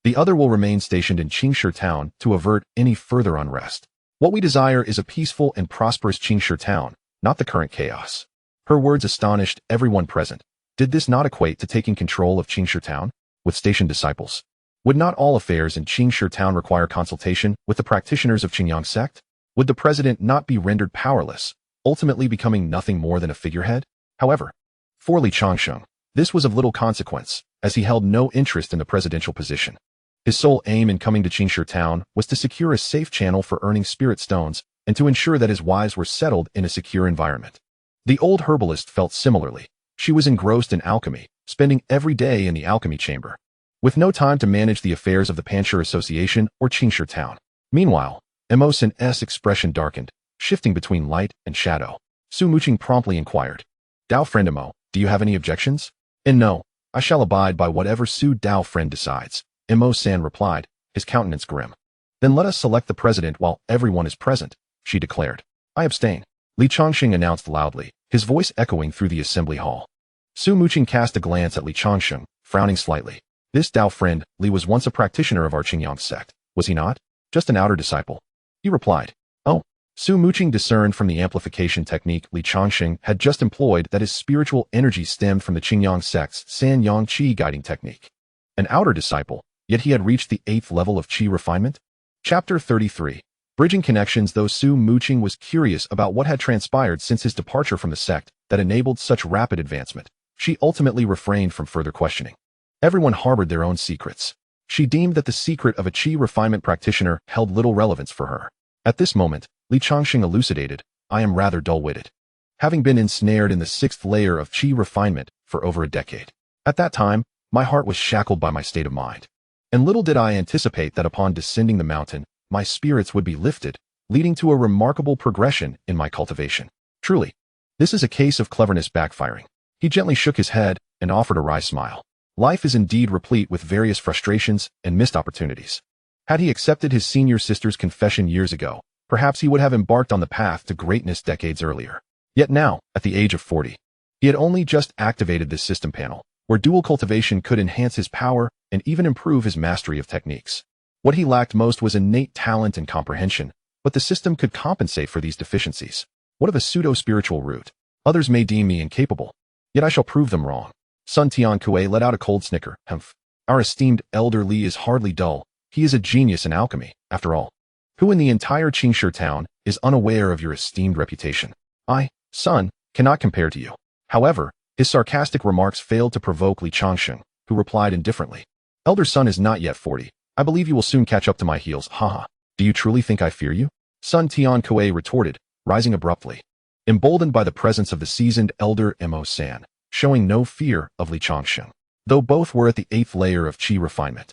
The other will remain stationed in Qingshi town to avert any further unrest. What we desire is a peaceful and prosperous Qingshi town, not the current chaos. Her words astonished everyone present. Did this not equate to taking control of Qingshi town with stationed disciples? Would not all affairs in Qingshi town require consultation with the practitioners of Qingyang sect? Would the president not be rendered powerless, ultimately becoming nothing more than a figurehead? However, for Li Changsheng, this was of little consequence, as he held no interest in the presidential position. His sole aim in coming to Qingshi town was to secure a safe channel for earning spirit stones and to ensure that his wives were settled in a secure environment. The old herbalist felt similarly. She was engrossed in alchemy, spending every day in the alchemy chamber, with no time to manage the affairs of the Pancher Association or Qingshi town. Meanwhile, Imo-san's expression darkened, shifting between light and shadow. Su Muqing promptly inquired, Dao friend Imo, do you have any objections? And no, I shall abide by whatever Su Dao friend decides, Imo-san replied, his countenance grim. Then let us select the president while everyone is present, she declared. I abstain, Li Changsheng announced loudly, his voice echoing through the assembly hall. Su Muqing cast a glance at Li Changsheng, frowning slightly. This Dao friend, Li was once a practitioner of our Qingyang sect, was he not? Just an outer disciple. He replied. Oh. Su Muqing discerned from the amplification technique Li Changsheng had just employed that his spiritual energy stemmed from the Qingyang sect's San Yang Qi guiding technique. An outer disciple, yet he had reached the 8th level of qi refinement? Chapter 33. Bridging connections. Though Su Muqing was curious about what had transpired since his departure from the sect that enabled such rapid advancement, she ultimately refrained from further questioning. Everyone harbored their own secrets. She deemed that the secret of a qi refinement practitioner held little relevance for her. At this moment, Li Changsheng elucidated, I am rather dull-witted, having been ensnared in the 6th layer of qi refinement for over a decade. At that time, my heart was shackled by my state of mind. And little did I anticipate that upon descending the mountain, my spirits would be lifted, leading to a remarkable progression in my cultivation. Truly, this is a case of cleverness backfiring. He gently shook his head and offered a wry smile. Life is indeed replete with various frustrations and missed opportunities. Had he accepted his senior sister's confession years ago, perhaps he would have embarked on the path to greatness decades earlier. Yet now, at the age of 40, he had only just activated this system panel, where dual cultivation could enhance his power and even improve his mastery of techniques. What he lacked most was innate talent and comprehension, but the system could compensate for these deficiencies. What of a pseudo-spiritual route? Others may deem me incapable, yet I shall prove them wrong. Sun Tian Kuei let out a cold snicker. Humph. Our esteemed elder Li is hardly dull. He is a genius in alchemy, after all. Who in the entire Changsheng town is unaware of your esteemed reputation? I, son, cannot compare to you. However, his sarcastic remarks failed to provoke Li Changsheng, who replied indifferently. Elder son is not yet 40. I believe you will soon catch up to my heels, haha. Do you truly think I fear you? Sun Tian Kuei retorted, rising abruptly. Emboldened by the presence of the seasoned elder Mo San, showing no fear of Li Changsheng, though both were at the 8th layer of qi refinement.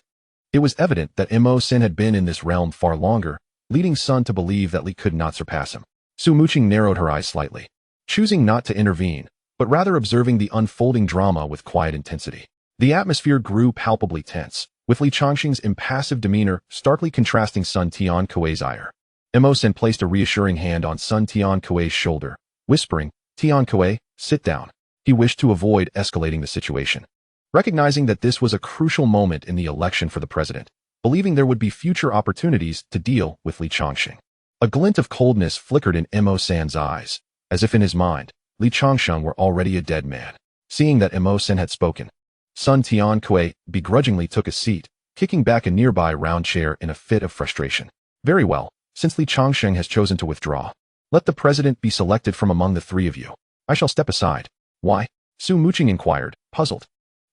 It was evident that Mo San had been in this realm far longer, leading Sun to believe that Li could not surpass him. Su Muqing narrowed her eyes slightly, choosing not to intervene, but rather observing the unfolding drama with quiet intensity. The atmosphere grew palpably tense, with Li Changsheng's impassive demeanor starkly contrasting Sun Tian Kuei's ire. Mo San placed a reassuring hand on Sun Tian Kuei's shoulder, whispering, Tian Kuei, sit down. He wished to avoid escalating the situation. Recognizing that this was a crucial moment in the election for the president, believing there would be future opportunities to deal with Li Changsheng. A glint of coldness flickered in Mo San's eyes, as if in his mind, Li Changsheng were already a dead man. Seeing that Mo San had spoken, Sun Tian Kuei begrudgingly took a seat, kicking back a nearby round chair in a fit of frustration. Very well, since Li Changsheng has chosen to withdraw, let the president be selected from among the three of you. I shall step aside. Why? Su Muqing inquired, puzzled.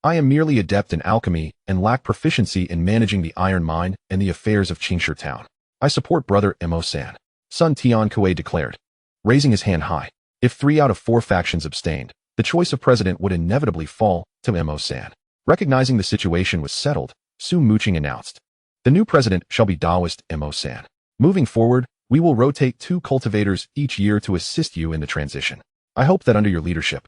I am merely adept in alchemy and lack proficiency in managing the iron mine and the affairs of Changsheng town. I support brother Mo San, Sun Tian Kuei declared, raising his hand high. If 3 out of 4 factions abstained, the choice of president would inevitably fall to Mo San. Recognizing the situation was settled, Su Muqing announced, the new president shall be Taoist Mo San. Moving forward, we will rotate 2 cultivators each year to assist you in the transition. I hope that under your leadership,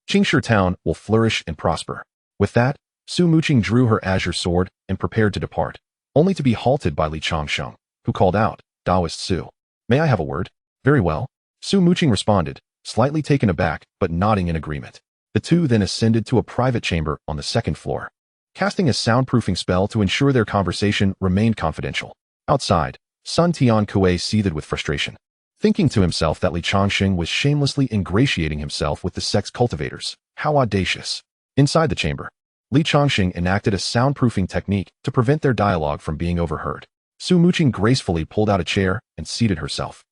Changsheng town will flourish and prosper. With that, Su Muqing drew her azure sword and prepared to depart, only to be halted by Li Changsheng, who called out, Taoist Su. May I have a word? Very well. Su Muqing responded, slightly taken aback but nodding in agreement. The two then ascended to a private chamber on the 2nd floor, casting a soundproofing spell to ensure their conversation remained confidential. Outside, Sun Tian Kuei seethed with frustration, thinking to himself that Li Changsheng was shamelessly ingratiating himself with the sect's cultivators. How audacious. Inside the chamber, Li Changsheng enacted a soundproofing technique to prevent their dialogue from being overheard. Su Muqing gracefully pulled out a chair and seated herself,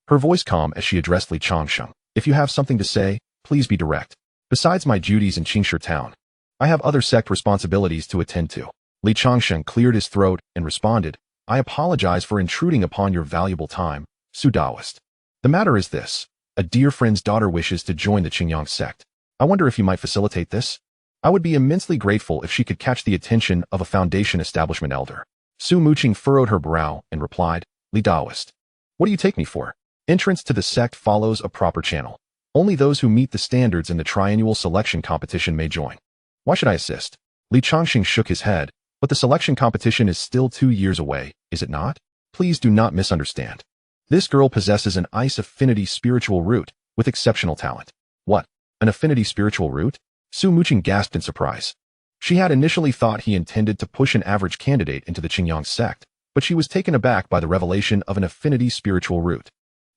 her voice calm as she addressed Li Changsheng. If you have something to say, please be direct. Besides my duties in Changsheng town, I have other sect responsibilities to attend to. Li Changsheng cleared his throat and responded, I apologize for intruding upon your valuable time, Su Taoist. The matter is this. A dear friend's daughter wishes to join the Qingyang sect. I wonder if you might facilitate this? I would be immensely grateful if she could catch the attention of a foundation establishment elder. Su Muqing furrowed her brow and replied, Li Taoist. What do you take me for? Entrance to the sect follows a proper channel. Only those who meet the standards in the triannual selection competition may join. Why should I assist? Li Changsheng shook his head, but the selection competition is still 2 years away, is it not? Please do not misunderstand. This girl possesses an ice affinity spiritual root with exceptional talent. What? An affinity spiritual root? Su Muqing gasped in surprise. She had initially thought he intended to push an average candidate into the Qingyang sect, but she was taken aback by the revelation of an affinity spiritual root.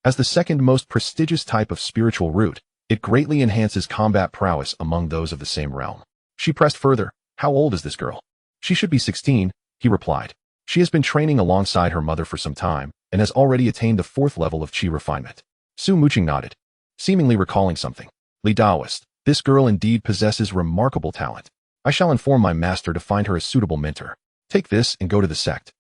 As the second most prestigious type of spiritual root, it greatly enhances combat prowess among those of the same realm. She pressed further, how old is this girl? She should be 16, he replied. She has been training alongside her mother for some time, and has already attained the 4th level of qi refinement. Su Muqing nodded, seemingly recalling something. Li Taoist, this girl indeed possesses remarkable talent. I shall inform my master to find her a suitable mentor. Take this and go to the sect.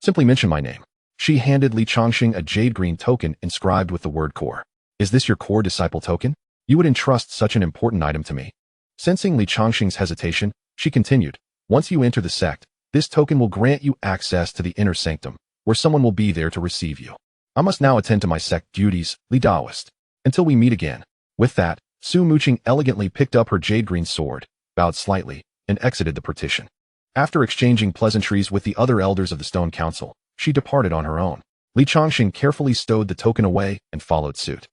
Simply mention my name. She handed Li Changsheng a jade green token inscribed with the word core. Is this your core disciple token? You would entrust such an important item to me. Sensing Li Changsheng's hesitation, she continued, once you enter the sect, this token will grant you access to the inner sanctum, where someone will be there to receive you. I must now attend to my sect duties, Li Taoist. Until we meet again. With that, Su Muqing elegantly picked up her jade green sword, bowed slightly, and exited the partition. After exchanging pleasantries with the other elders of the Stone Council, she departed on her own. Li Changsheng carefully stowed the token away and followed suit.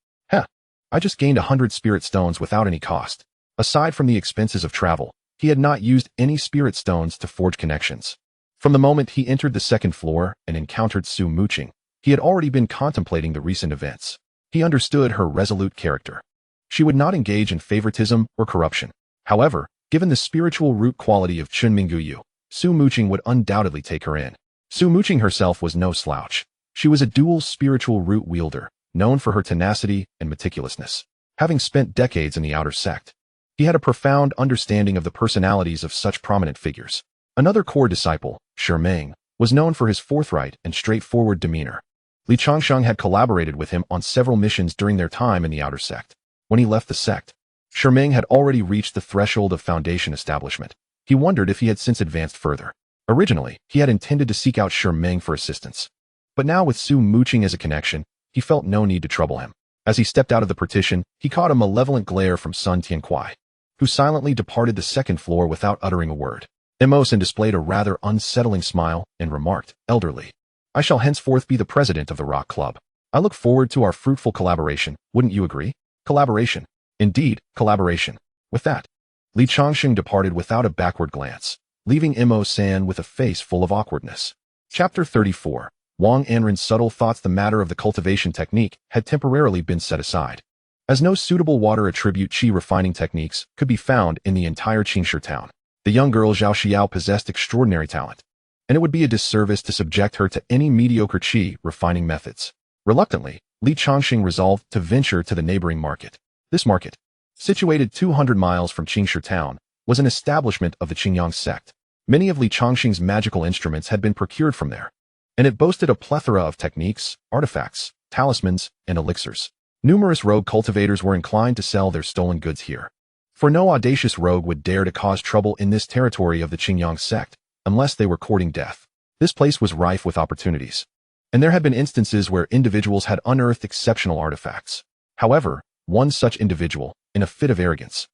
I just gained 100 spirit stones without any cost. Aside from the expenses of travel, he had not used any spirit stones to forge connections. From the moment he entered the 2nd floor and encountered Su Muqing, he had already been contemplating the recent events. He understood her resolute character. She would not engage in favoritism or corruption. However, given the spiritual root quality of Chunmingguyu, Su Muqing would undoubtedly take her in. Su Muqing herself was no slouch. She was a dual spiritual root wielder, known for her tenacity and meticulousness. Having spent decades in the outer sect, he had a profound understanding of the personalities of such prominent figures. Another core disciple, Changsheng, was known for his forthright and straightforward demeanor. Li Changsheng had collaborated with him on several missions during their time in the outer sect. When he left the sect, Changsheng had already reached the threshold of foundation establishment. He wondered if he had since advanced further. Originally, he had intended to seek out Changsheng for assistance. But now with Su mooching as a connection, he felt no need to trouble him. As he stepped out of the partition, he caught a malevolent glare from Sun Tiankuai, who silently departed the second floor without uttering a word. Emosen displayed a rather unsettling smile and remarked, "Elderly, I shall henceforth be the president of the Rock Club. I look forward to our fruitful collaboration, wouldn't you agree?" Collaboration. Indeed, collaboration. With that, Li Changsheng departed without a backward glance, leaving Imo-san with a face full of awkwardness. Chapter 34. Wang Anren's subtle thoughts. The matter of the cultivation technique had temporarily been set aside, as no suitable water attribute qi refining techniques could be found in the entire Changsheng town. The young girl Zhao Xiao possessed extraordinary talent, and it would be a disservice to subject her to any mediocre qi refining methods. Reluctantly, Li Changsheng resolved to venture to the neighboring market. This market, situated 200 miles from Changsheng town, was an establishment of the Qingyang sect. Many of Li Changsheng's magical instruments had been procured from there, and it boasted a plethora of techniques, artifacts, talismans, and elixirs. Numerous rogue cultivators were inclined to sell their stolen goods here, for no audacious rogue would dare to cause trouble in this territory of the Qingyang sect, unless they were courting death. This place was rife with opportunities, and there had been instances where individuals had unearthed exceptional artifacts. However, one such individual, in a fit of arrogance,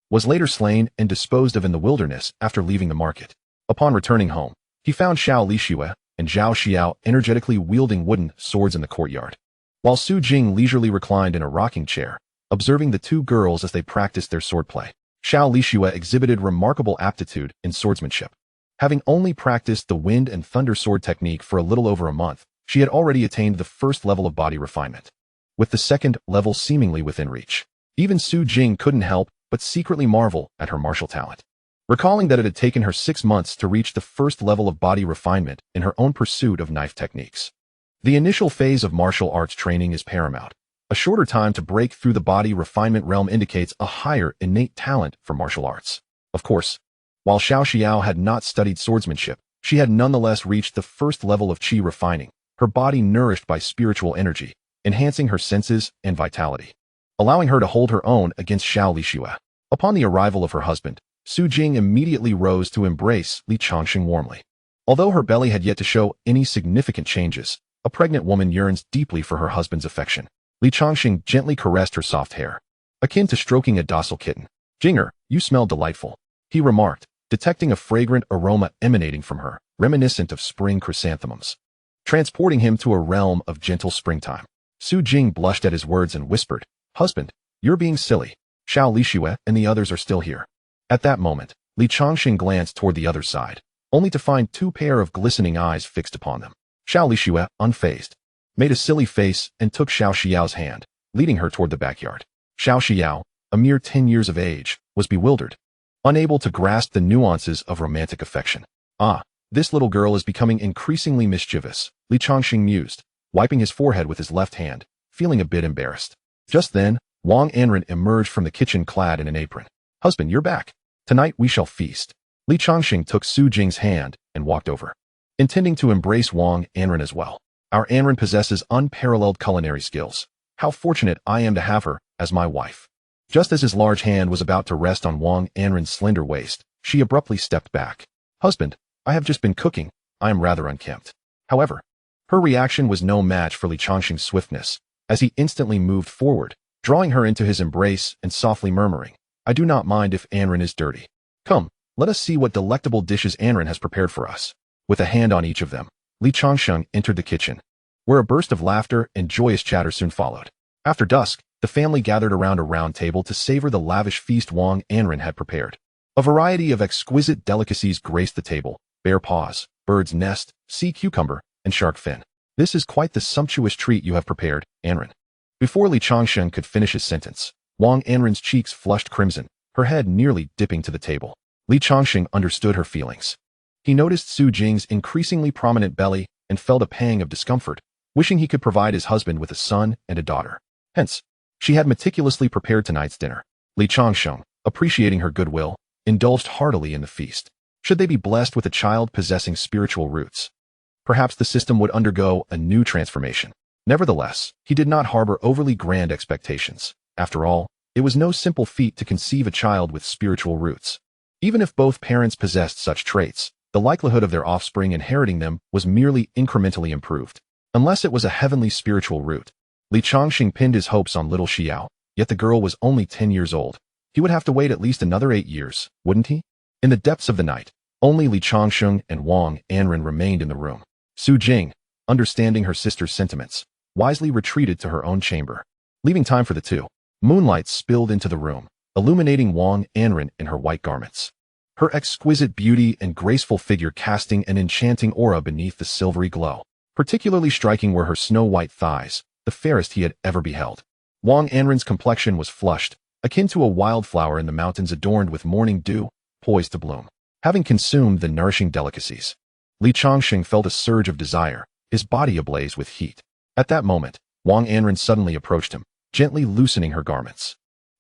was later slain and disposed of in the wilderness after leaving the market. Upon returning home, he found Xiao Lixue and Zhao Xiao energetically wielding wooden swords in the courtyard, while Su Jing leisurely reclined in a rocking chair, observing the two girls as they practiced their swordplay. Xiao Lixue exhibited remarkable aptitude in swordsmanship. Having only practiced the wind and thunder sword technique for a little over a month, she had already attained the first level of body refinement, with the second level seemingly within reach. Even Su Jing couldn't help but secretly marvel at her martial talent. Recalling that it had taken her 6 months to reach the first level of body refinement in her own pursuit of knife techniques. The initial phase of martial arts training is paramount. A shorter time to break through the body refinement realm indicates a higher innate talent for martial arts. Of course, while Xiao Xiao had not studied swordsmanship, she had nonetheless reached the first level of qi refining, her body nourished by spiritual energy, enhancing her senses and vitality, allowing her to hold her own against Xiao Lixue. Upon the arrival of her husband, Su Jing immediately rose to embrace Li Changsheng warmly. Although her belly had yet to show any significant changes, a pregnant woman yearns deeply for her husband's affection. Li Changsheng gently caressed her soft hair, akin to stroking a docile kitten. "Jinger, you smell delightful," he remarked, detecting a fragrant aroma emanating from her, reminiscent of spring chrysanthemums, transporting him to a realm of gentle springtime. Su Jing blushed at his words and whispered, "Husband, you're being silly. Xiao Lixue and the others are still here." At that moment, Li Changsheng glanced toward the other side, only to find 2 pair of glistening eyes fixed upon them. Xiao Lixue, unfazed, made a silly face and took Xiao Xiao's hand, leading her toward the backyard. Xiao Xiao, a mere 10 years of age, was bewildered, unable to grasp the nuances of romantic affection. "Ah, this little girl is becoming increasingly mischievous," Li Changsheng mused, wiping his forehead with his left hand, feeling a bit embarrassed. Just then, Wang Anren emerged from the kitchen clad in an apron. "Husband, you're back. Tonight we shall feast." Li Changsheng took Su Jing's hand and walked over, intending to embrace Wang Anren as well. "Our Anren possesses unparalleled culinary skills. How fortunate I am to have her as my wife." Just as his large hand was about to rest on Wang Anren's slender waist, she abruptly stepped back. "Husband, I have just been cooking. I am rather unkempt." However, her reaction was no match for Li Changsheng's swiftness, as he instantly moved forward, drawing her into his embrace and softly murmuring, "I do not mind if Anren is dirty. Come, let us see what delectable dishes Anren has prepared for us." With a hand on each of them, Li Changsheng entered the kitchen, where a burst of laughter and joyous chatter soon followed. After dusk, the family gathered around a round table to savor the lavish feast Wang Anren had prepared. A variety of exquisite delicacies graced the table: bear paws, bird's nest, sea cucumber, and shark fin. "This is quite the sumptuous treat you have prepared, Anren." Before Li Changsheng could finish his sentence, Wang Anren's cheeks flushed crimson, her head nearly dipping to the table. Li Changsheng understood her feelings. He noticed Su Jing's increasingly prominent belly and felt a pang of discomfort, wishing he could provide his husband with a son and a daughter. Hence, she had meticulously prepared tonight's dinner. Li Changsheng, appreciating her goodwill, indulged heartily in the feast. Should they be blessed with a child possessing spiritual roots, perhaps the system would undergo a new transformation. Nevertheless, he did not harbor overly grand expectations. After all, it was no simple feat to conceive a child with spiritual roots. Even if both parents possessed such traits, the likelihood of their offspring inheriting them was merely incrementally improved. Unless it was a heavenly spiritual root. Li Changsheng pinned his hopes on little Xiao, yet the girl was only 10 years old. He would have to wait at least another 8 years, wouldn't he? In the depths of the night, only Li Changsheng and Wang Anren remained in the room. Su Jing, understanding her sister's sentiments, wisely retreated to her own chamber. Leaving time for the two, moonlight spilled into the room, illuminating Wang Anren in her white garments. Her exquisite beauty and graceful figure casting an enchanting aura beneath the silvery glow. Particularly striking were her snow-white thighs, the fairest he had ever beheld. Wang Anren's complexion was flushed, akin to a wildflower in the mountains adorned with morning dew, poised to bloom. Having consumed the nourishing delicacies, Li Changsheng felt a surge of desire, his body ablaze with heat. At that moment, Wang Anren suddenly approached him, gently loosening her garments.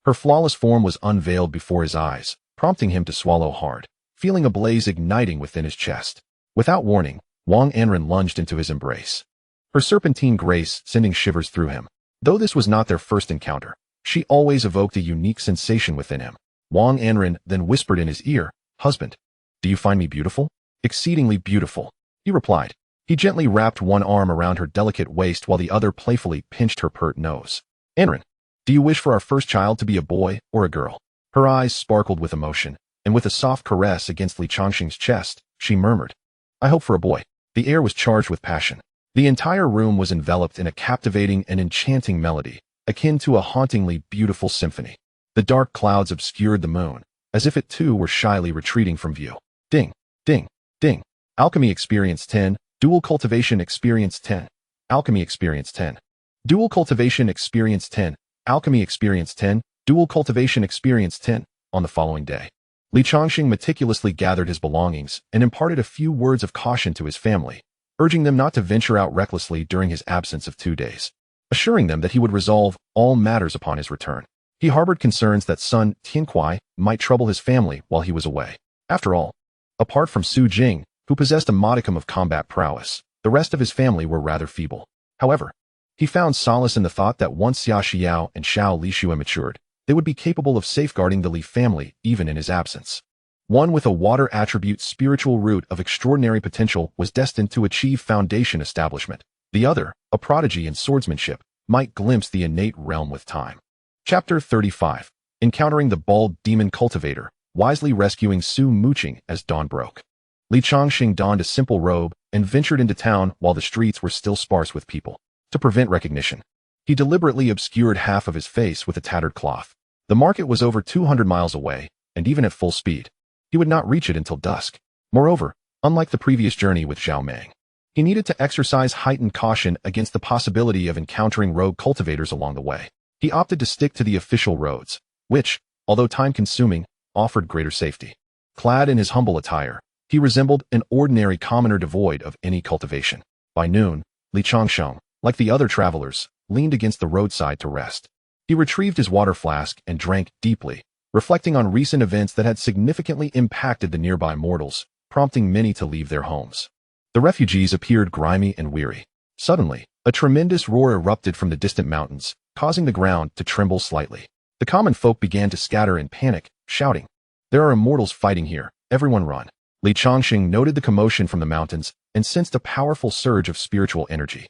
Her flawless form was unveiled before his eyes, prompting him to swallow hard, feeling a blaze igniting within his chest. Without warning, Wang Anren lunged into his embrace. Her serpentine grace sending shivers through him. Though this was not their first encounter, she always evoked a unique sensation within him. Wang Anren then whispered in his ear, "Husband, do you find me beautiful?" "Exceedingly beautiful," he replied. He gently wrapped one arm around her delicate waist while the other playfully pinched her pert nose. "Anren, do you wish for our first child to be a boy or a girl?" Her eyes sparkled with emotion, and with a soft caress against Li Changsheng's chest, she murmured, "I hope for a boy." The air was charged with passion. The entire room was enveloped in a captivating and enchanting melody, akin to a hauntingly beautiful symphony. The dark clouds obscured the moon, as if it too were shyly retreating from view. Ding, ding, ding. Alchemy Experience 10, Dual Cultivation Experience 10. Alchemy Experience 10. Dual Cultivation Experience 10. Alchemy Experience 10. Dual Cultivation Experience 10. On the following day, Li Changsheng meticulously gathered his belongings and imparted a few words of caution to his family, urging them not to venture out recklessly during his absence of 2 days, assuring them that he would resolve all matters upon his return. He harbored concerns that son Tiankuai might trouble his family while he was away. After all, apart from Su Jing, who possessed a modicum of combat prowess, the rest of his family were rather feeble. However, he found solace in the thought that once Xia Xiao and Xiao Lixue matured, they would be capable of safeguarding the Li family even in his absence. One with a water attribute spiritual root of extraordinary potential was destined to achieve foundation establishment. The other, a prodigy in swordsmanship, might glimpse the innate realm with time. Chapter 35. Encountering the bald demon cultivator, wisely rescuing Su Muqing as dawn broke. Li Changsheng donned a simple robe and ventured into town while the streets were still sparse with people. To prevent recognition, he deliberately obscured half of his face with a tattered cloth. The market was over 200 miles away, and even at full speed, he would not reach it until dusk. Moreover, unlike the previous journey with Zhao Meng, he needed to exercise heightened caution against the possibility of encountering rogue cultivators along the way. He opted to stick to the official roads, which, although time-consuming, offered greater safety. Clad in his humble attire, he resembled an ordinary commoner devoid of any cultivation. By noon, Li Changsheng, like the other travelers, leaned against the roadside to rest. He retrieved his water flask and drank deeply, reflecting on recent events that had significantly impacted the nearby mortals, prompting many to leave their homes. The refugees appeared grimy and weary. Suddenly, a tremendous roar erupted from the distant mountains, causing the ground to tremble slightly. The common folk began to scatter in panic, shouting, "There are immortals fighting here, everyone run." Li Changsheng noted the commotion from the mountains and sensed a powerful surge of spiritual energy,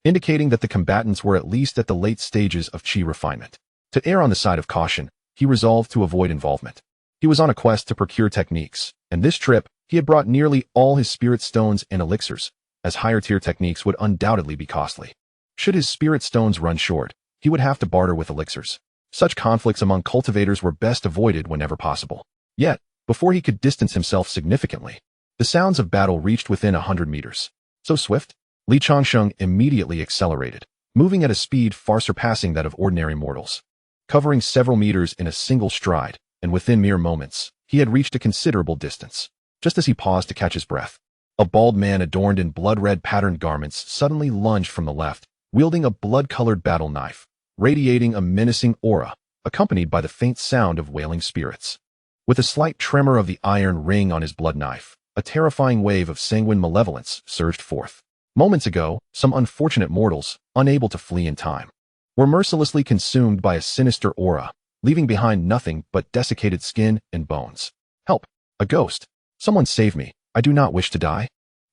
indicating that the combatants were at least at the late stages of qi refinement. To err on the side of caution, he resolved to avoid involvement. He was on a quest to procure techniques, and this trip, he had brought nearly all his spirit stones and elixirs, as higher-tier techniques would undoubtedly be costly. Should his spirit stones run short, he would have to barter with elixirs. Such conflicts among cultivators were best avoided whenever possible. Yet, before he could distance himself significantly, the sounds of battle reached within 100 meters. So swift, Li Changsheng immediately accelerated, moving at a speed far surpassing that of ordinary mortals. Covering several meters in a single stride, and within mere moments, he had reached a considerable distance. Just as he paused to catch his breath, A bald man adorned in blood-red patterned garments suddenly lunged from the left, wielding a blood-colored battle knife, radiating a menacing aura, accompanied by the faint sound of wailing spirits. With a slight tremor of the iron ring on his blood knife, a terrifying wave of sanguine malevolence surged forth. Moments ago, some unfortunate mortals, unable to flee in time, were mercilessly consumed by a sinister aura, leaving behind nothing but desiccated skin and bones. Help! A ghost! Someone save me! I do not wish to die.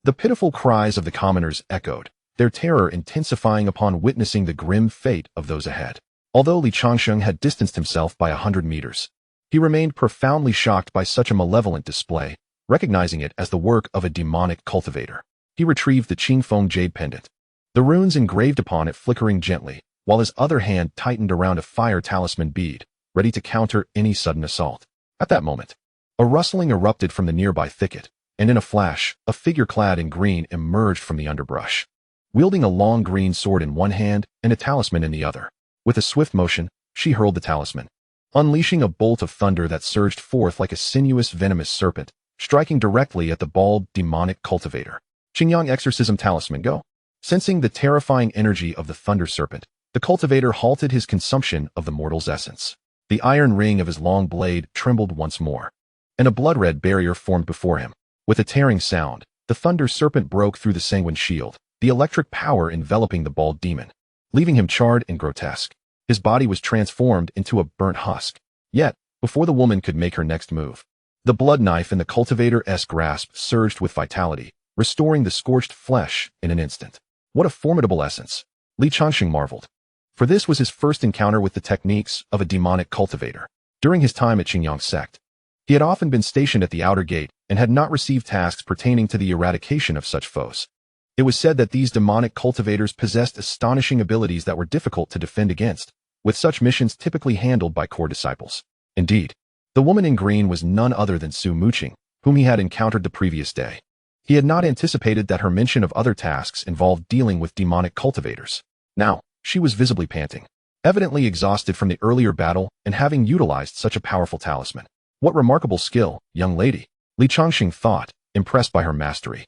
The pitiful cries of the commoners echoed, their terror intensifying upon witnessing the grim fate of those ahead. Although Changsheng had distanced himself by 100 meters, he remained profoundly shocked by such a malevolent display, recognizing it as the work of a demonic cultivator. He retrieved the Qingfeng jade pendant, the runes engraved upon it flickering gently, while his other hand tightened around a fire talisman bead, ready to counter any sudden assault. At that moment, a rustling erupted from the nearby thicket, and in a flash, a figure clad in green emerged from the underbrush, wielding a long green sword in one hand and a talisman in the other. With a swift motion, she hurled the talisman, unleashing a bolt of thunder that surged forth like a sinuous, venomous serpent, striking directly at the bald, demonic cultivator. Qingyang Exorcism Talisman, go! Sensing the terrifying energy of the thunder serpent, the cultivator halted his consumption of the mortal's essence. The iron ring of his long blade trembled once more, and a blood-red barrier formed before him. With a tearing sound, the thunder serpent broke through the sanguine shield, the electric power enveloping the bald demon, leaving him charred and grotesque. His body was transformed into a burnt husk. Yet, before the woman could make her next move, the blood knife in the cultivator's grasp surged with vitality, restoring the scorched flesh in an instant. What a formidable essence! Changsheng marveled. For this was his first encounter with the techniques of a demonic cultivator. During his time at Qingyang sect, he had often been stationed at the outer gate and had not received tasks pertaining to the eradication of such foes. It was said that these demonic cultivators possessed astonishing abilities that were difficult to defend against, with such missions typically handled by core disciples. Indeed, the woman in green was none other than Su Muqing, whom he had encountered the previous day. He had not anticipated that her mention of other tasks involved dealing with demonic cultivators. Now, she was visibly panting, evidently exhausted from the earlier battle and having utilized such a powerful talisman. What remarkable skill, young lady, Changsheng thought, impressed by her mastery,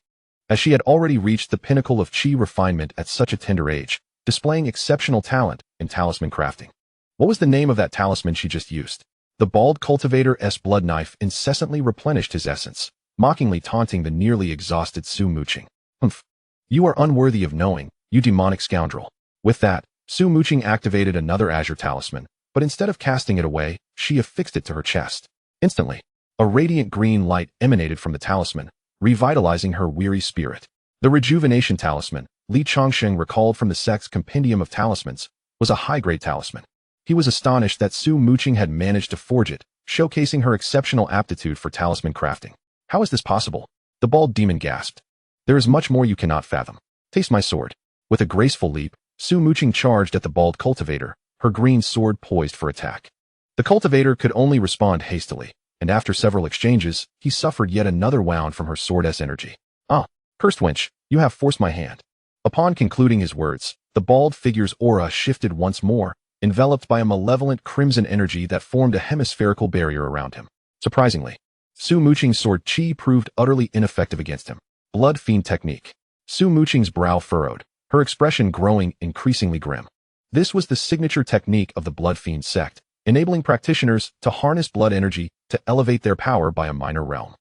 as she had already reached the pinnacle of qi refinement at such a tender age, displaying exceptional talent in talisman crafting. What was the name of that talisman she just used? The bald cultivator's blood knife incessantly replenished his essence, mockingly taunting the nearly exhausted Su Muqing. Humph! You are unworthy of knowing, you demonic scoundrel. With that, Su Muqing activated another azure talisman, but instead of casting it away, she affixed it to her chest. Instantly, a radiant green light emanated from the talisman, revitalizing her weary spirit. The rejuvenation talisman, Changsheng recalled from the sect's compendium of talismans, was a high-grade talisman. He was astonished that Su Muqing had managed to forge it, showcasing her exceptional aptitude for talisman crafting. How is this possible? The bald demon gasped. There is much more you cannot fathom. Taste my sword. With a graceful leap, Su Muqing charged at the bald cultivator, her green sword poised for attack. The cultivator could only respond hastily, and after several exchanges, he suffered yet another wound from her sword's energy. Ah, cursed wench, you have forced my hand. Upon concluding his words, the bald figure's aura shifted once more, enveloped by a malevolent crimson energy that formed a hemispherical barrier around him. Surprisingly, Su Muqing's sword qi proved utterly ineffective against him. Blood fiend technique. Su Muqing's brow furrowed, her expression growing increasingly grim. This was the signature technique of the blood fiend sect, enabling practitioners to harness blood energy to elevate their power by a minor realm.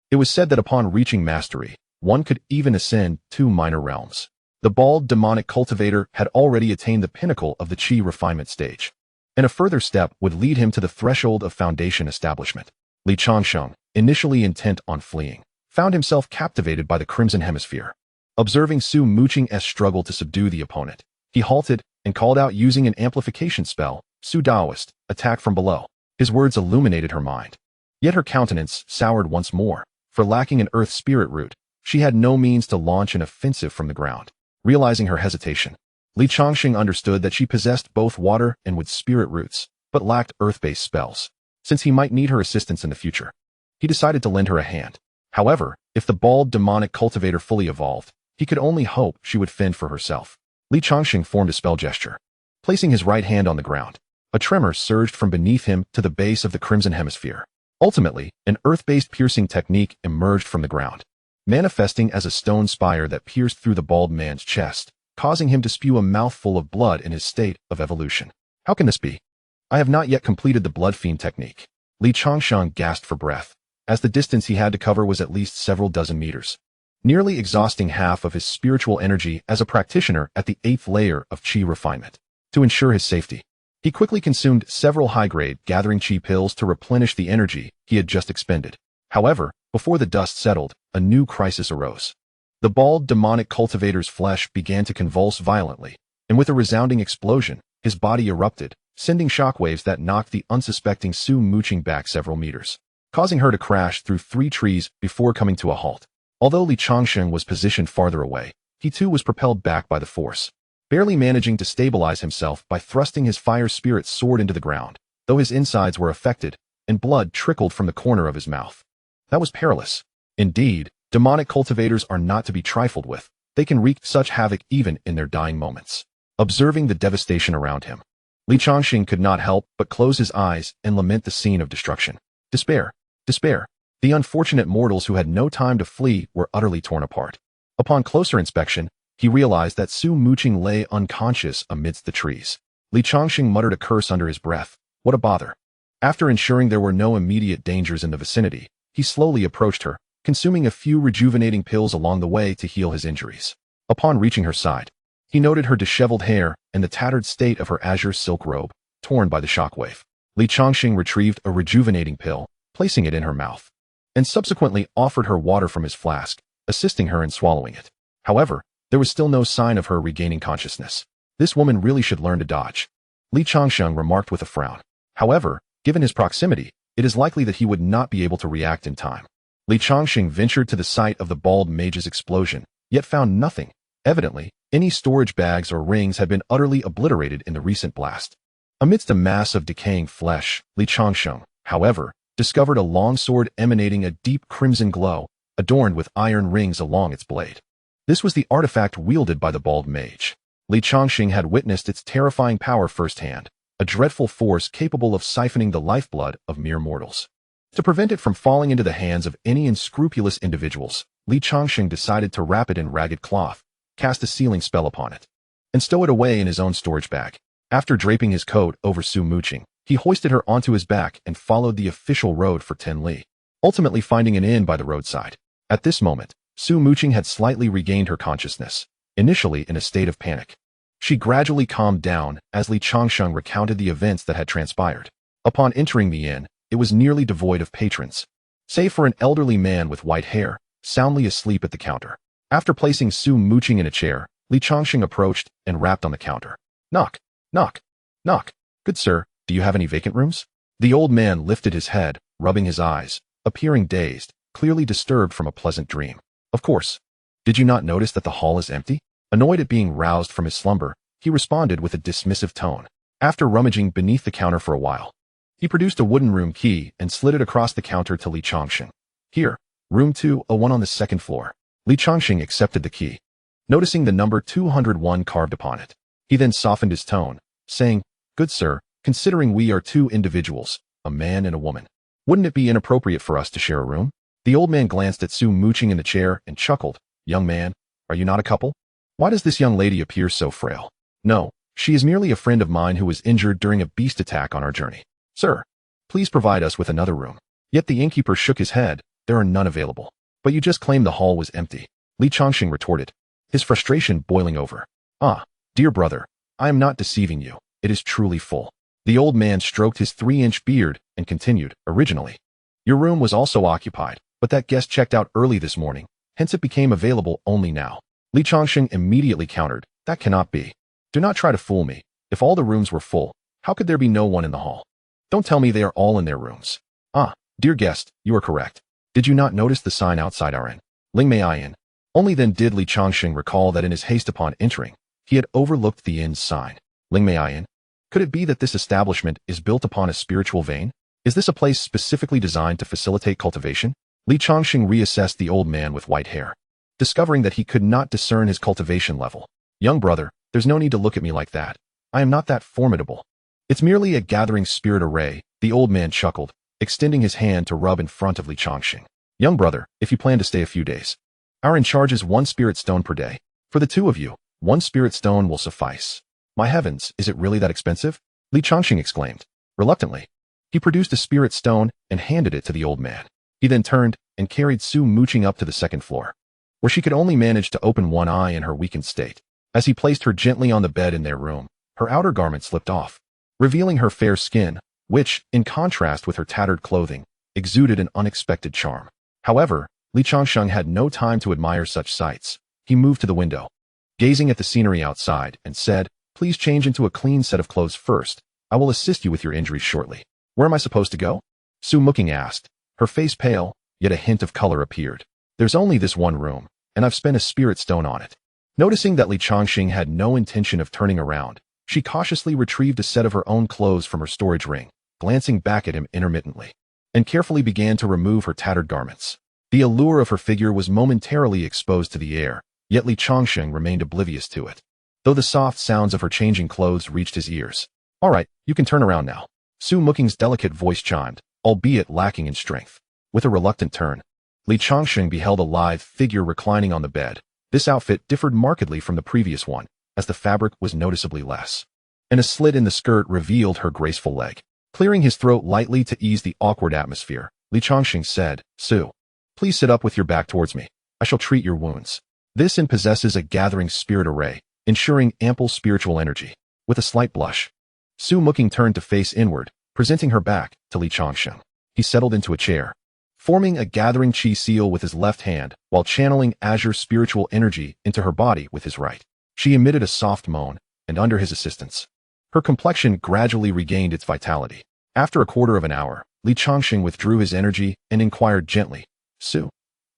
It was said that upon reaching mastery, one could even ascend 2 minor realms. The bald demonic cultivator had already attained the pinnacle of the qi refinement stage, and a further step would lead him to the threshold of foundation establishment. Changsheng, initially intent on fleeing, found himself captivated by the crimson hemisphere. Observing Su Muqing's struggle to subdue the opponent, he halted and called out using an amplification spell, Su Daoist, attack from below. His words illuminated her mind. Yet her countenance soured once more, for lacking an earth spirit root, she had no means to launch an offensive from the ground. Realizing her hesitation, Changsheng understood that she possessed both water and wood spirit roots, but lacked earth-based spells. Since he might need her assistance in the future, he decided to lend her a hand. However, if the bald demonic cultivator fully evolved, he could only hope she would fend for herself. Changsheng formed a spell gesture. Placing his right hand on the ground, a tremor surged from beneath him to the base of the crimson hemisphere. Ultimately, an earth-based piercing technique emerged from the ground. manifesting as a stone spire that pierced through the bald man's chest, causing him to spew a mouthful of blood in his state of evolution. How can this be? I have not yet completed the blood fiend technique. Li Changsheng gasped for breath, as the distance he had to cover was at least several dozen meters, nearly exhausting half of his spiritual energy as a practitioner at the 8th layer of Qi refinement. To ensure his safety, he quickly consumed several high-grade gathering Qi pills to replenish the energy he had just expended. However, before the dust settled, a new crisis arose. The bald demonic cultivator's flesh began to convulse violently, and with a resounding explosion, his body erupted, sending shockwaves that knocked the unsuspecting Su Mooching back several meters, causing her to crash through 3 trees before coming to a halt. Although Li Changsheng was positioned farther away, he too was propelled back by the force, barely managing to stabilize himself by thrusting his fire spirit sword into the ground, though his insides were affected, and blood trickled from the corner of his mouth. That was perilous. Indeed, demonic cultivators are not to be trifled with. They can wreak such havoc even in their dying moments. Observing the devastation around him, Li Changsheng could not help but close his eyes and lament the scene of destruction. Despair. Despair. The unfortunate mortals who had no time to flee were utterly torn apart. Upon closer inspection, he realized that Su Mooching lay unconscious amidst the trees. Li Changsheng muttered a curse under his breath. What a bother. After ensuring there were no immediate dangers in the vicinity, he slowly approached her, consuming a few rejuvenating pills along the way to heal his injuries. Upon reaching her side, he noted her disheveled hair and the tattered state of her azure silk robe, torn by the shockwave. Li Changsheng retrieved a rejuvenating pill, placing it in her mouth, and subsequently offered her water from his flask, assisting her in swallowing it. However, there was still no sign of her regaining consciousness. This woman really should learn to dodge, Li Changsheng remarked with a frown. However, given his proximity, it is likely that he would not be able to react in time. Li Changsheng ventured to the site of the bald mage's explosion, yet found nothing. Evidently, any storage bags or rings had been utterly obliterated in the recent blast. Amidst a mass of decaying flesh, Li Changsheng, however, discovered a long sword emanating a deep crimson glow, adorned with iron rings along its blade. This was the artifact wielded by the bald mage. Li Changsheng had witnessed its terrifying power firsthand, a dreadful force capable of siphoning the lifeblood of mere mortals. To prevent it from falling into the hands of any unscrupulous individuals, Li Changsheng decided to wrap it in ragged cloth, cast a sealing spell upon it, and stow it away in his own storage bag. After draping his coat over Su Mooching, he hoisted her onto his back and followed the official road for 10 li, ultimately finding an inn by the roadside. At this moment, Su Mooching had slightly regained her consciousness, initially in a state of panic. She gradually calmed down as Li Changsheng recounted the events that had transpired. Upon entering the inn, it was nearly devoid of patrons, save for an elderly man with white hair, soundly asleep at the counter. After placing Su Mooching in a chair, Li Changsheng approached and rapped on the counter. Knock, knock, knock. Good sir, do you have any vacant rooms? The old man lifted his head, rubbing his eyes, appearing dazed, clearly disturbed from a pleasant dream. Of course. Did you not notice that the hall is empty? Annoyed at being roused from his slumber, he responded with a dismissive tone. After rummaging beneath the counter for a while, he produced a wooden room key and slid it across the counter to Li Changsheng. Here, room 201 on the 2nd floor. Li Changsheng accepted the key, noticing the number 201 carved upon it. He then softened his tone, saying, Good sir, considering we are 2 individuals, a man and a woman, wouldn't it be inappropriate for us to share a room? The old man glanced at Su Mooching in the chair and chuckled. Young man, are you not a couple? Why does this young lady appear so frail? No, she is merely a friend of mine who was injured during a beast attack on our journey. Sir, please provide us with another room. Yet the innkeeper shook his head. There are none available. But you just claimed the hall was empty, Li Changsheng retorted, his frustration boiling over. Ah, dear brother, I am not deceiving you. It is truly full. The old man stroked his 3-inch beard and continued, Originally, your room was also occupied, but that guest checked out early this morning, hence it became available only now. Li Changsheng immediately countered, That cannot be. Do not try to fool me. If all the rooms were full, how could there be no one in the hall? Don't tell me they are all in their rooms. Ah, dear guest, you are correct. Did you not notice the sign outside our inn? Ling Mei I Inn. Only then did Li Changsheng recall that in his haste upon entering, he had overlooked the inn's sign. Ling Mei I Inn? Could it be that this establishment is built upon a spiritual vein? Is this a place specifically designed to facilitate cultivation? Li Changsheng reassessed the old man with white hair, discovering that he could not discern his cultivation level. Young brother, there's no need to look at me like that. I am not that formidable. It's merely a gathering spirit array, the old man chuckled, extending his hand to rub in front of Li Changsheng. Young brother, if you plan to stay a few days, Our in charge is 1 spirit stone per day. For the 2 of you, 1 spirit stone will suffice. My heavens, is it really that expensive? Li Changsheng exclaimed. Reluctantly, he produced a spirit stone and handed it to the old man. He then turned and carried Su Muqing up to the 2nd floor, where she could only manage to open one eye in her weakened state. As he placed her gently on the bed in their room, her outer garment slipped off, revealing her fair skin, which, in contrast with her tattered clothing, exuded an unexpected charm. However, Li Changsheng had no time to admire such sights. He moved to the window, gazing at the scenery outside, and said, "Please change into a clean set of clothes first. I will assist you with your injuries shortly." "Where am I supposed to go?" Su Muqing asked. Her face pale, yet a hint of color appeared. "There's only this one room, and I've spent a spirit stone on it." Noticing that Li Changsheng had no intention of turning around, she cautiously retrieved a set of her own clothes from her storage ring, glancing back at him intermittently, and carefully began to remove her tattered garments. The allure of her figure was momentarily exposed to the air, yet Li Changsheng remained oblivious to it, though the soft sounds of her changing clothes reached his ears. "All right, you can turn around now." Su Muqing's delicate voice chimed, albeit lacking in strength. With a reluctant turn, Li Changsheng beheld a lithe figure reclining on the bed. This outfit differed markedly from the previous one, as the fabric was noticeably less, and a slit in the skirt revealed her graceful leg. Clearing his throat lightly to ease the awkward atmosphere, Li Changsheng said, "Su, please sit up with your back towards me. I shall treat your wounds." This inn possesses a gathering spirit array, ensuring ample spiritual energy. With a slight blush, Su Muqing turned to face inward, presenting her back to Li Changsheng. He settled into a chair, forming a gathering chi seal with his left hand while channeling azure spiritual energy into her body with his right. She emitted a soft moan, and under his assistance, her complexion gradually regained its vitality. After a quarter of an hour, Li Changsheng withdrew his energy and inquired gently, "Su,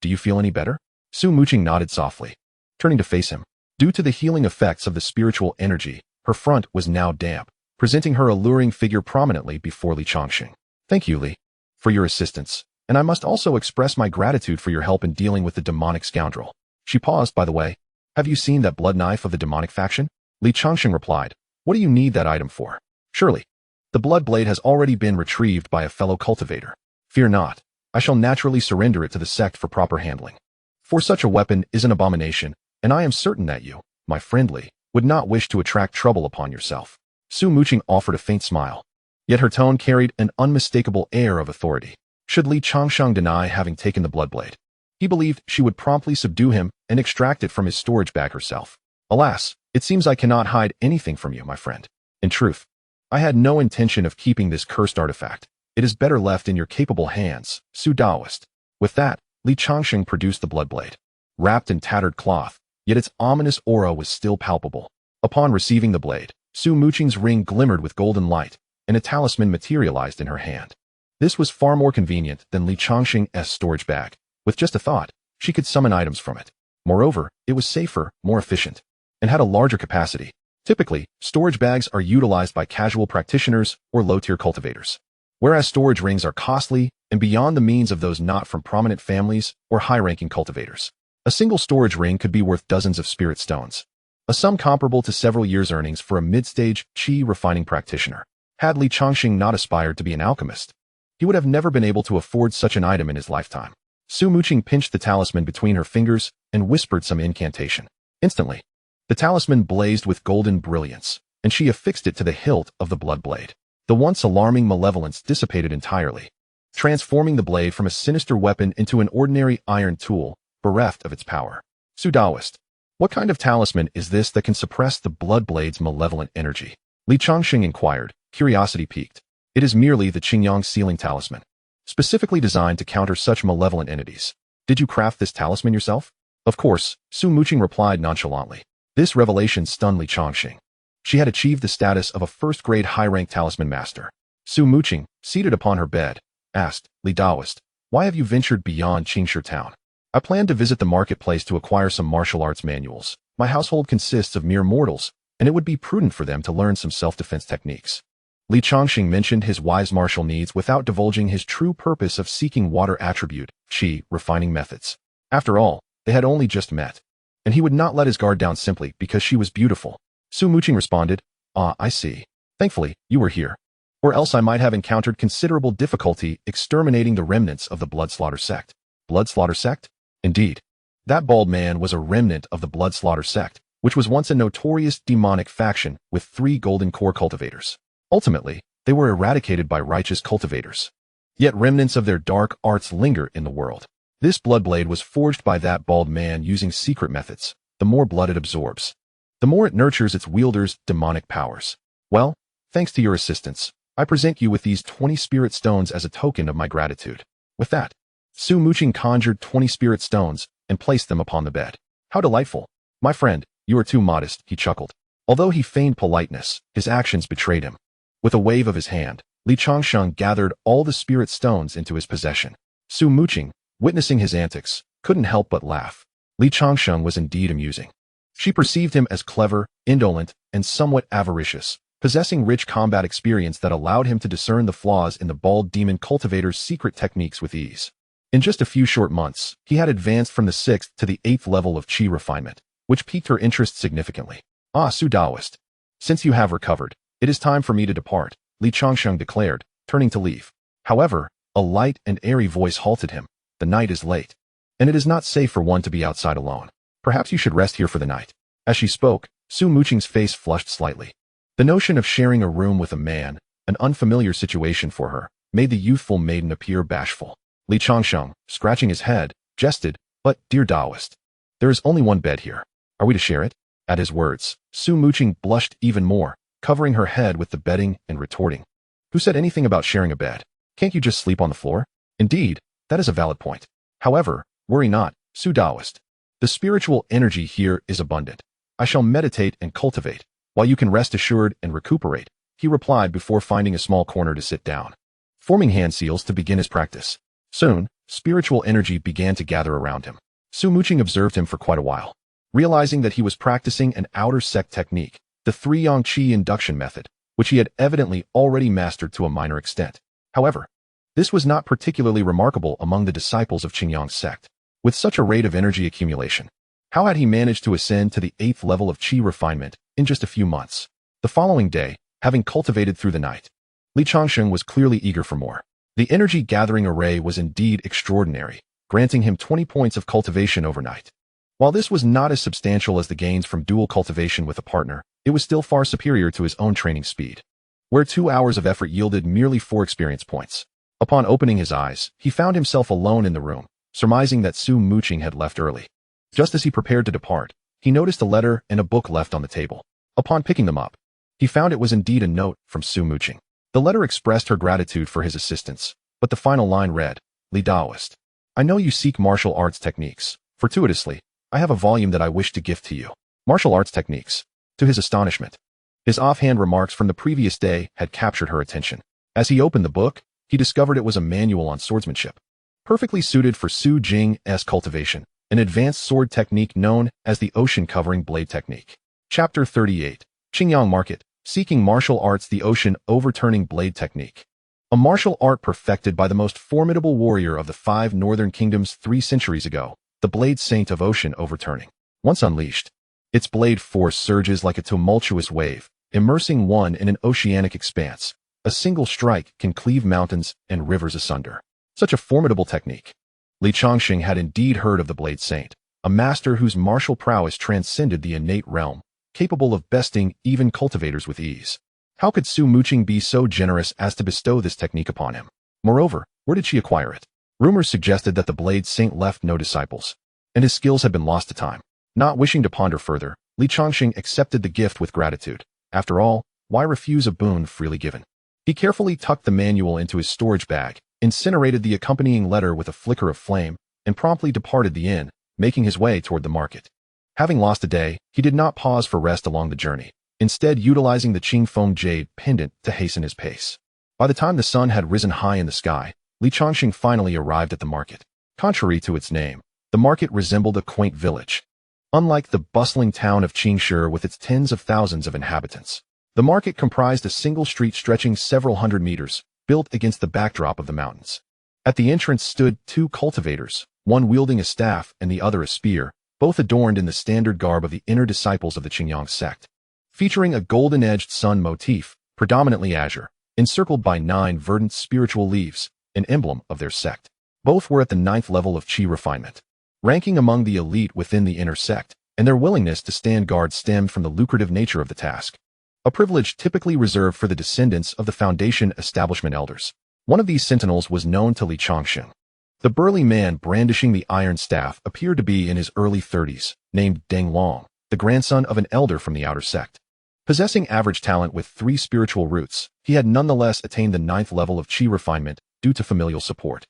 do you feel any better?" Su Muqing nodded softly, turning to face him. Due to the healing effects of the spiritual energy, her front was now damp, presenting her alluring figure prominently before Li Changsheng. "Thank you, Li, for your assistance, and I must also express my gratitude for your help in dealing with the demonic scoundrel." She paused, "By the way, have you seen that blood knife of the demonic faction?" Li Changsheng replied, "What do you need that item for?" "Surely, the blood blade has already been retrieved by a fellow cultivator. Fear not, I shall naturally surrender it to the sect for proper handling. For such a weapon is an abomination, and I am certain that you, my friend Li, would not wish to attract trouble upon yourself." Su Muqing offered a faint smile, yet her tone carried an unmistakable air of authority. Should Li Changsheng deny having taken the blood blade, he believed she would promptly subdue him and extract it from his storage bag herself. "Alas, it seems I cannot hide anything from you, my friend. In truth, I had no intention of keeping this cursed artifact. It is better left in your capable hands, Su Daoist." With that, Li Changsheng produced the blood blade, wrapped in tattered cloth, yet its ominous aura was still palpable. Upon receiving the blade, Su Muqing's ring glimmered with golden light, and a talisman materialized in her hand. This was far more convenient than Li Changsheng's storage bag. With just a thought, she could summon items from it. Moreover, it was safer, more efficient, and had a larger capacity. Typically, storage bags are utilized by casual practitioners or low-tier cultivators, whereas storage rings are costly and beyond the means of those not from prominent families or high-ranking cultivators. A single storage ring could be worth dozens of spirit stones, a sum comparable to several years' earnings for a mid-stage chi refining practitioner. Had Li Changsheng not aspired to be an alchemist, he would have never been able to afford such an item in his lifetime. Su Muqing pinched the talisman between her fingers and whispered some incantation. Instantly, the talisman blazed with golden brilliance, and she affixed it to the hilt of the blood blade. The once alarming malevolence dissipated entirely, transforming the blade from a sinister weapon into an ordinary iron tool, bereft of its power. "Su Daoist, what kind of talisman is this that can suppress the blood blade's malevolent energy?" Li Changsheng inquired, curiosity piqued. "It is merely the Qingyang sealing talisman, specifically designed to counter such malevolent entities." "Did you craft this talisman yourself?" "Of course," Su Muqing replied nonchalantly. This revelation stunned Li Changsheng. She had achieved the status of a first-grade high-rank talisman master. Su Muqing, seated upon her bed, asked, "Li Daoist, why have you ventured beyond Qingshi town?" "I plan to visit the marketplace to acquire some martial arts manuals. My household consists of mere mortals, and it would be prudent for them to learn some self-defense techniques." Li Changsheng mentioned his wise martial needs without divulging his true purpose of seeking water attribute, chi, refining methods. After all, they had only just met, and he would not let his guard down simply because she was beautiful. Su Muqing responded, "Ah, I see. Thankfully, you were here, or else I might have encountered considerable difficulty exterminating the remnants of the Blood Slaughter sect." "Blood Slaughter sect?" "Indeed. That bald man was a remnant of the Blood Slaughter sect, which was once a notorious demonic faction with 3 golden core cultivators. Ultimately, they were eradicated by righteous cultivators. Yet remnants of their dark arts linger in the world. This bloodblade was forged by that bald man using secret methods. The more blood it absorbs, the more it nurtures its wielder's demonic powers. Well, thanks to your assistance, I present you with these 20 spirit stones as a token of my gratitude. With that, Su Muqing conjured 20 spirit stones and placed them upon the bed. How delightful. My friend, you are too modest, he chuckled. Although he feigned politeness, his actions betrayed him. With a wave of his hand, Li Changsheng gathered all the spirit stones into his possession. Su Muqing, witnessing his antics, couldn't help but laugh. Li Changsheng was indeed amusing. She perceived him as clever, indolent, and somewhat avaricious, possessing rich combat experience that allowed him to discern the flaws in the bald demon cultivator's secret techniques with ease. In just a few short months, he had advanced from the 6th to the 8th level of Qi refinement, which piqued her interest significantly. Ah, Su Daoist. Since you have recovered, it is time for me to depart, Li Changsheng declared, turning to leave. However, a light and airy voice halted him. The night is late, and it is not safe for one to be outside alone. Perhaps you should rest here for the night. As she spoke, Su Muqing's face flushed slightly. The notion of sharing a room with a man, an unfamiliar situation for her, made the youthful maiden appear bashful. Li Changsheng, scratching his head, jested, but, dear Daoist, there is only one bed here. Are we to share it? At his words, Su Muqing blushed even more, covering her head with the bedding and retorting. Who said anything about sharing a bed? Can't you just sleep on the floor? Indeed, that is a valid point. However, worry not, Su Daoist. The spiritual energy here is abundant. I shall meditate and cultivate, while you can rest assured and recuperate, he replied before finding a small corner to sit down, forming hand seals to begin his practice. Soon, spiritual energy began to gather around him. Su Muqing observed him for quite a while. Realizing that he was practicing an outer sect technique, the 3-yang Qi induction method, which he had evidently already mastered to a minor extent. However, this was not particularly remarkable among the disciples of Qingyang's sect. With such a rate of energy accumulation, how had he managed to ascend to the 8th level of Qi refinement in just a few months? The following day, having cultivated through the night, Li Changsheng was clearly eager for more. The energy-gathering array was indeed extraordinary, granting him 20 points of cultivation overnight. While this was not as substantial as the gains from dual cultivation with a partner, it was still far superior to his own training speed, where 2 hours of effort yielded merely 4 experience points. Upon opening his eyes, he found himself alone in the room, surmising that Su Muqing had left early. Just as he prepared to depart, he noticed a letter and a book left on the table. Upon picking them up, he found it was indeed a note from Su Muqing. The letter expressed her gratitude for his assistance, but the final line read, Li Daoist, I know you seek martial arts techniques. Fortuitously, I have a volume that I wish to gift to you. Martial arts techniques. To his astonishment, his offhand remarks from the previous day had captured her attention. As he opened the book, he discovered it was a manual on swordsmanship, perfectly suited for Su Jing's cultivation, an advanced sword technique known as the ocean-covering blade technique. Chapter 38. Qingyang Market. Seeking Martial Arts, the Ocean Overturning Blade Technique. A martial art perfected by the most formidable warrior of the 5 northern kingdoms 3 centuries ago, the blade saint of ocean overturning. Once unleashed, its blade force surges like a tumultuous wave, immersing one in an oceanic expanse. A single strike can cleave mountains and rivers asunder. Such a formidable technique. Li Changsheng had indeed heard of the blade saint, a master whose martial prowess transcended the innate realm, capable of besting even cultivators with ease. How could Su Muqing be so generous as to bestow this technique upon him? Moreover, where did she acquire it? Rumors suggested that the blade saint left no disciples, and his skills had been lost to time. Not wishing to ponder further, Li Changsheng accepted the gift with gratitude. After all, why refuse a boon freely given? He carefully tucked the manual into his storage bag, incinerated the accompanying letter with a flicker of flame, and promptly departed the inn, making his way toward the market. Having lost a day, he did not pause for rest along the journey, instead utilizing the Qingfeng jade pendant to hasten his pace. By the time the sun had risen high in the sky, Li Changsheng finally arrived at the market. Contrary to its name, the market resembled a quaint village. Unlike the bustling town of Changsheng with its tens of thousands of inhabitants, the market comprised a single street stretching several hundred meters, built against the backdrop of the mountains. At the entrance stood 2 cultivators, one wielding a staff and the other a spear, both adorned in the standard garb of the inner disciples of the Qingyang sect. Featuring a golden-edged sun motif, predominantly azure, encircled by 9 verdant spiritual leaves, an emblem of their sect. Both were at the 9th level of Qi refinement. ranking among the elite within the inner sect, and their willingness to stand guard stemmed from the lucrative nature of the task, a privilege typically reserved for the descendants of the Foundation establishment elders. One of these sentinels was known to Changsheng. The burly man brandishing the iron staff appeared to be in his early 30s, named Deng Long, the grandson of an elder from the outer sect. Possessing average talent with 3 spiritual roots, he had nonetheless attained the 9th level of qi refinement due to familial support.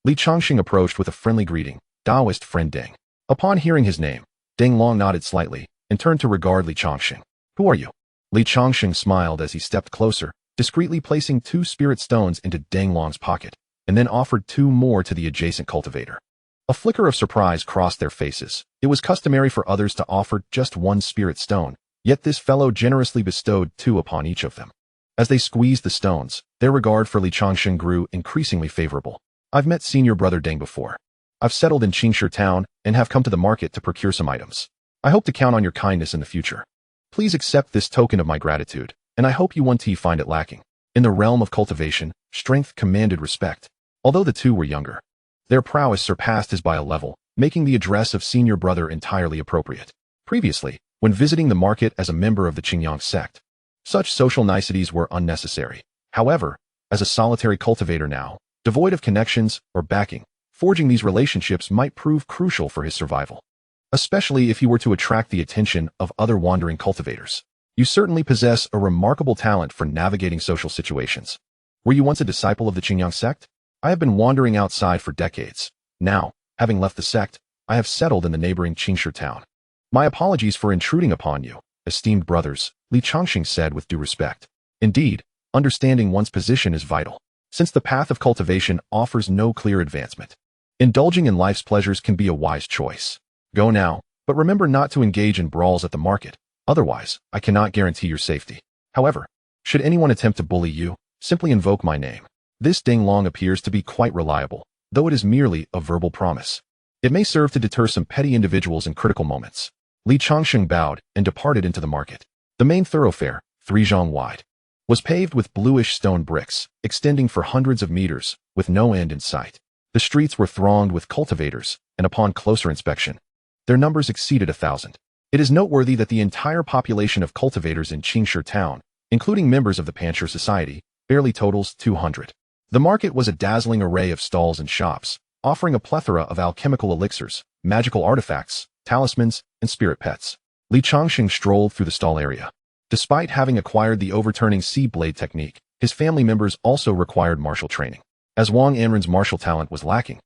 Changsheng approached with a friendly greeting, Taoist friend Deng. Upon hearing his name, Deng Long nodded slightly and turned to regard Changsheng. Who are you? Changsheng smiled as he stepped closer, discreetly placing 2 spirit stones into Deng Long's pocket, and then offered 2 more to the adjacent cultivator. A flicker of surprise crossed their faces. It was customary for others to offer just 1 spirit stone, yet this fellow generously bestowed 2 upon each of them. As they squeezed the stones, their regard for Changsheng grew increasingly favorable. I've met senior brother Deng before. I've settled in Changsheng town and have come to the market to procure some items. I hope to count on your kindness in the future. Please accept this token of my gratitude, and I hope you won't find it lacking. In the realm of cultivation, strength commanded respect. Although the 2 were younger, their prowess surpassed his by a level, making the address of senior brother entirely appropriate. Previously, when visiting the market as a member of the Qingyang sect, such social niceties were unnecessary. However, as a solitary cultivator now, devoid of connections or backing, forging these relationships might prove crucial for his survival, especially if he were to attract the attention of other wandering cultivators. You certainly possess a remarkable talent for navigating social situations. Were you once a disciple of the Qingyang sect? I have been wandering outside for decades. Now, having left the sect, I have settled in the neighboring Changsheng town. My apologies for intruding upon you, esteemed brothers, Changsheng said with due respect. Indeed, understanding one's position is vital, since the path of cultivation offers no clear advancement. Indulging in life's pleasures can be a wise choice. Go now, but remember not to engage in brawls at the market. Otherwise, I cannot guarantee your safety. However, should anyone attempt to bully you, simply invoke my name. This Deng Long appears to be quite reliable, though it is merely a verbal promise. It may serve to deter some petty individuals in critical moments. Changsheng bowed and departed into the market. The main thoroughfare, 3 zhang wide, was paved with bluish stone bricks, extending for hundreds of meters, with no end in sight. The streets were thronged with cultivators, and upon closer inspection, their numbers exceeded 1,000. It is noteworthy that the entire population of cultivators in Changsheng town, including members of the Pancher Society, barely totals 200. The market was a dazzling array of stalls and shops, offering a plethora of alchemical elixirs, magical artifacts, talismans, and spirit pets. Changsheng strolled through the stall area. Despite having acquired the overturning sea blade technique, his family members also required martial training. As Wang Anren's martial talent was lacking,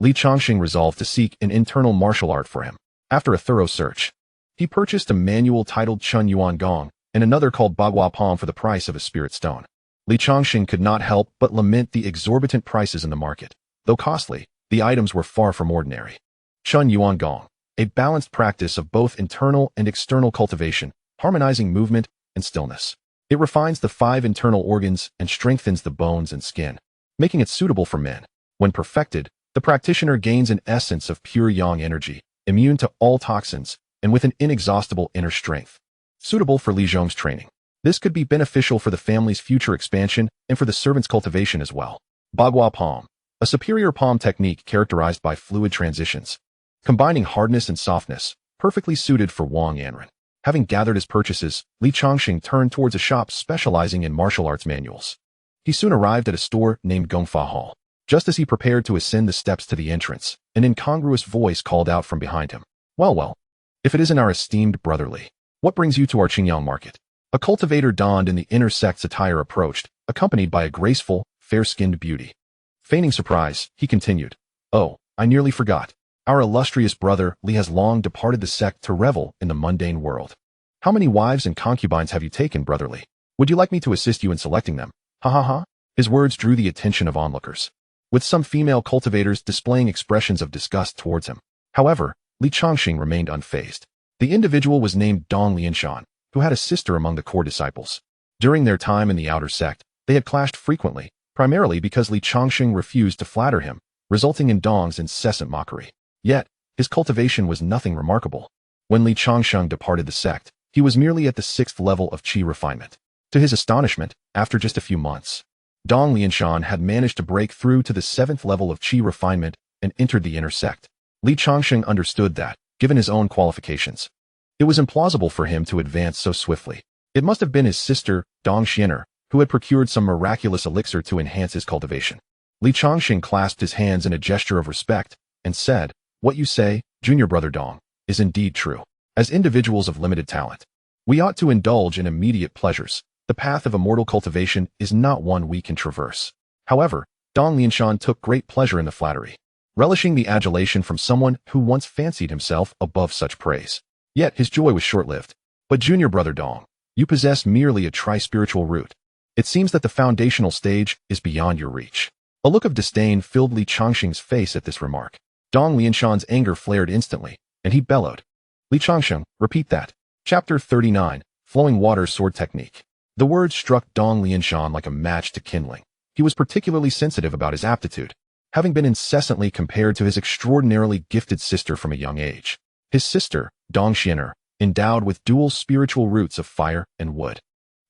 Changsheng resolved to seek an internal martial art for him. After a thorough search, he purchased a manual titled Chun Yuan Gong and another called Bagua Palm for the price of a spirit stone. Changsheng could not help but lament the exorbitant prices in the market. Though costly, the items were far from ordinary. Chun Yuan Gong, a balanced practice of both internal and external cultivation, harmonizing movement and stillness. It refines the 5 internal organs and strengthens the bones and skin, making it suitable for men. When perfected, the practitioner gains an essence of pure yang energy, immune to all toxins, and with an inexhaustible inner strength, suitable for Li Zhong's training. This could be beneficial for the family's future expansion and for the servant's cultivation as well. Bagua Palm, a superior palm technique characterized by fluid transitions, combining hardness and softness, perfectly suited for Wang Anren. Having gathered his purchases, Changsheng turned towards a shop specializing in martial arts manuals. He soon arrived at a store named Gongfa Hall. Just as he prepared to ascend the steps to the entrance, an incongruous voice called out from behind him. Well, if it isn't our esteemed brother Li, what brings you to our Qingyang market? A cultivator donned in the inner sect's attire approached, accompanied by a graceful, fair-skinned beauty. Feigning surprise, he continued, Oh, I nearly forgot. Our illustrious brother Li has long departed the sect to revel in the mundane world. How many wives and concubines have you taken, brother Li? Would you like me to assist you in selecting them? Ha ha ha. His words drew the attention of onlookers, with some female cultivators displaying expressions of disgust towards him. However, Changsheng remained unfazed. The individual was named Dong Lianshan, who had a sister among the core disciples. During their time in the outer sect, they had clashed frequently, primarily because Changsheng refused to flatter him, resulting in Dong's incessant mockery. Yet, his cultivation was nothing remarkable. When Changsheng departed the sect, he was merely at the 6th level of qi refinement. To his astonishment, after just a few months, Dong Lianshan had managed to break through to the 7th level of qi refinement and entered the inner sect. Li Changsheng understood that, given his own qualifications, it was implausible for him to advance so swiftly. It must have been his sister, Dong Xianer, who had procured some miraculous elixir to enhance his cultivation. Li Changsheng clasped his hands in a gesture of respect and said, "What you say, junior brother Dong, is indeed true. As individuals of limited talent, we ought to indulge in immediate pleasures. The path of immortal cultivation is not one we can traverse." However, Dong Lianshan took great pleasure in the flattery, relishing the adulation from someone who once fancied himself above such praise. Yet his joy was short-lived. "But junior brother Dong, you possess merely a tri-spiritual root. It seems that the foundational stage is beyond your reach." A look of disdain filled Li Changsheng's face at this remark. Dong Lianshan's anger flared instantly, and he bellowed, "Li Changsheng, repeat that." Chapter 39, Flowing Water Sword Technique. The words struck Dong Lianshan like a match to kindling. He was particularly sensitive about his aptitude, having been incessantly compared to his extraordinarily gifted sister from a young age. His sister, Dong Xianer, endowed with dual spiritual roots of fire and wood,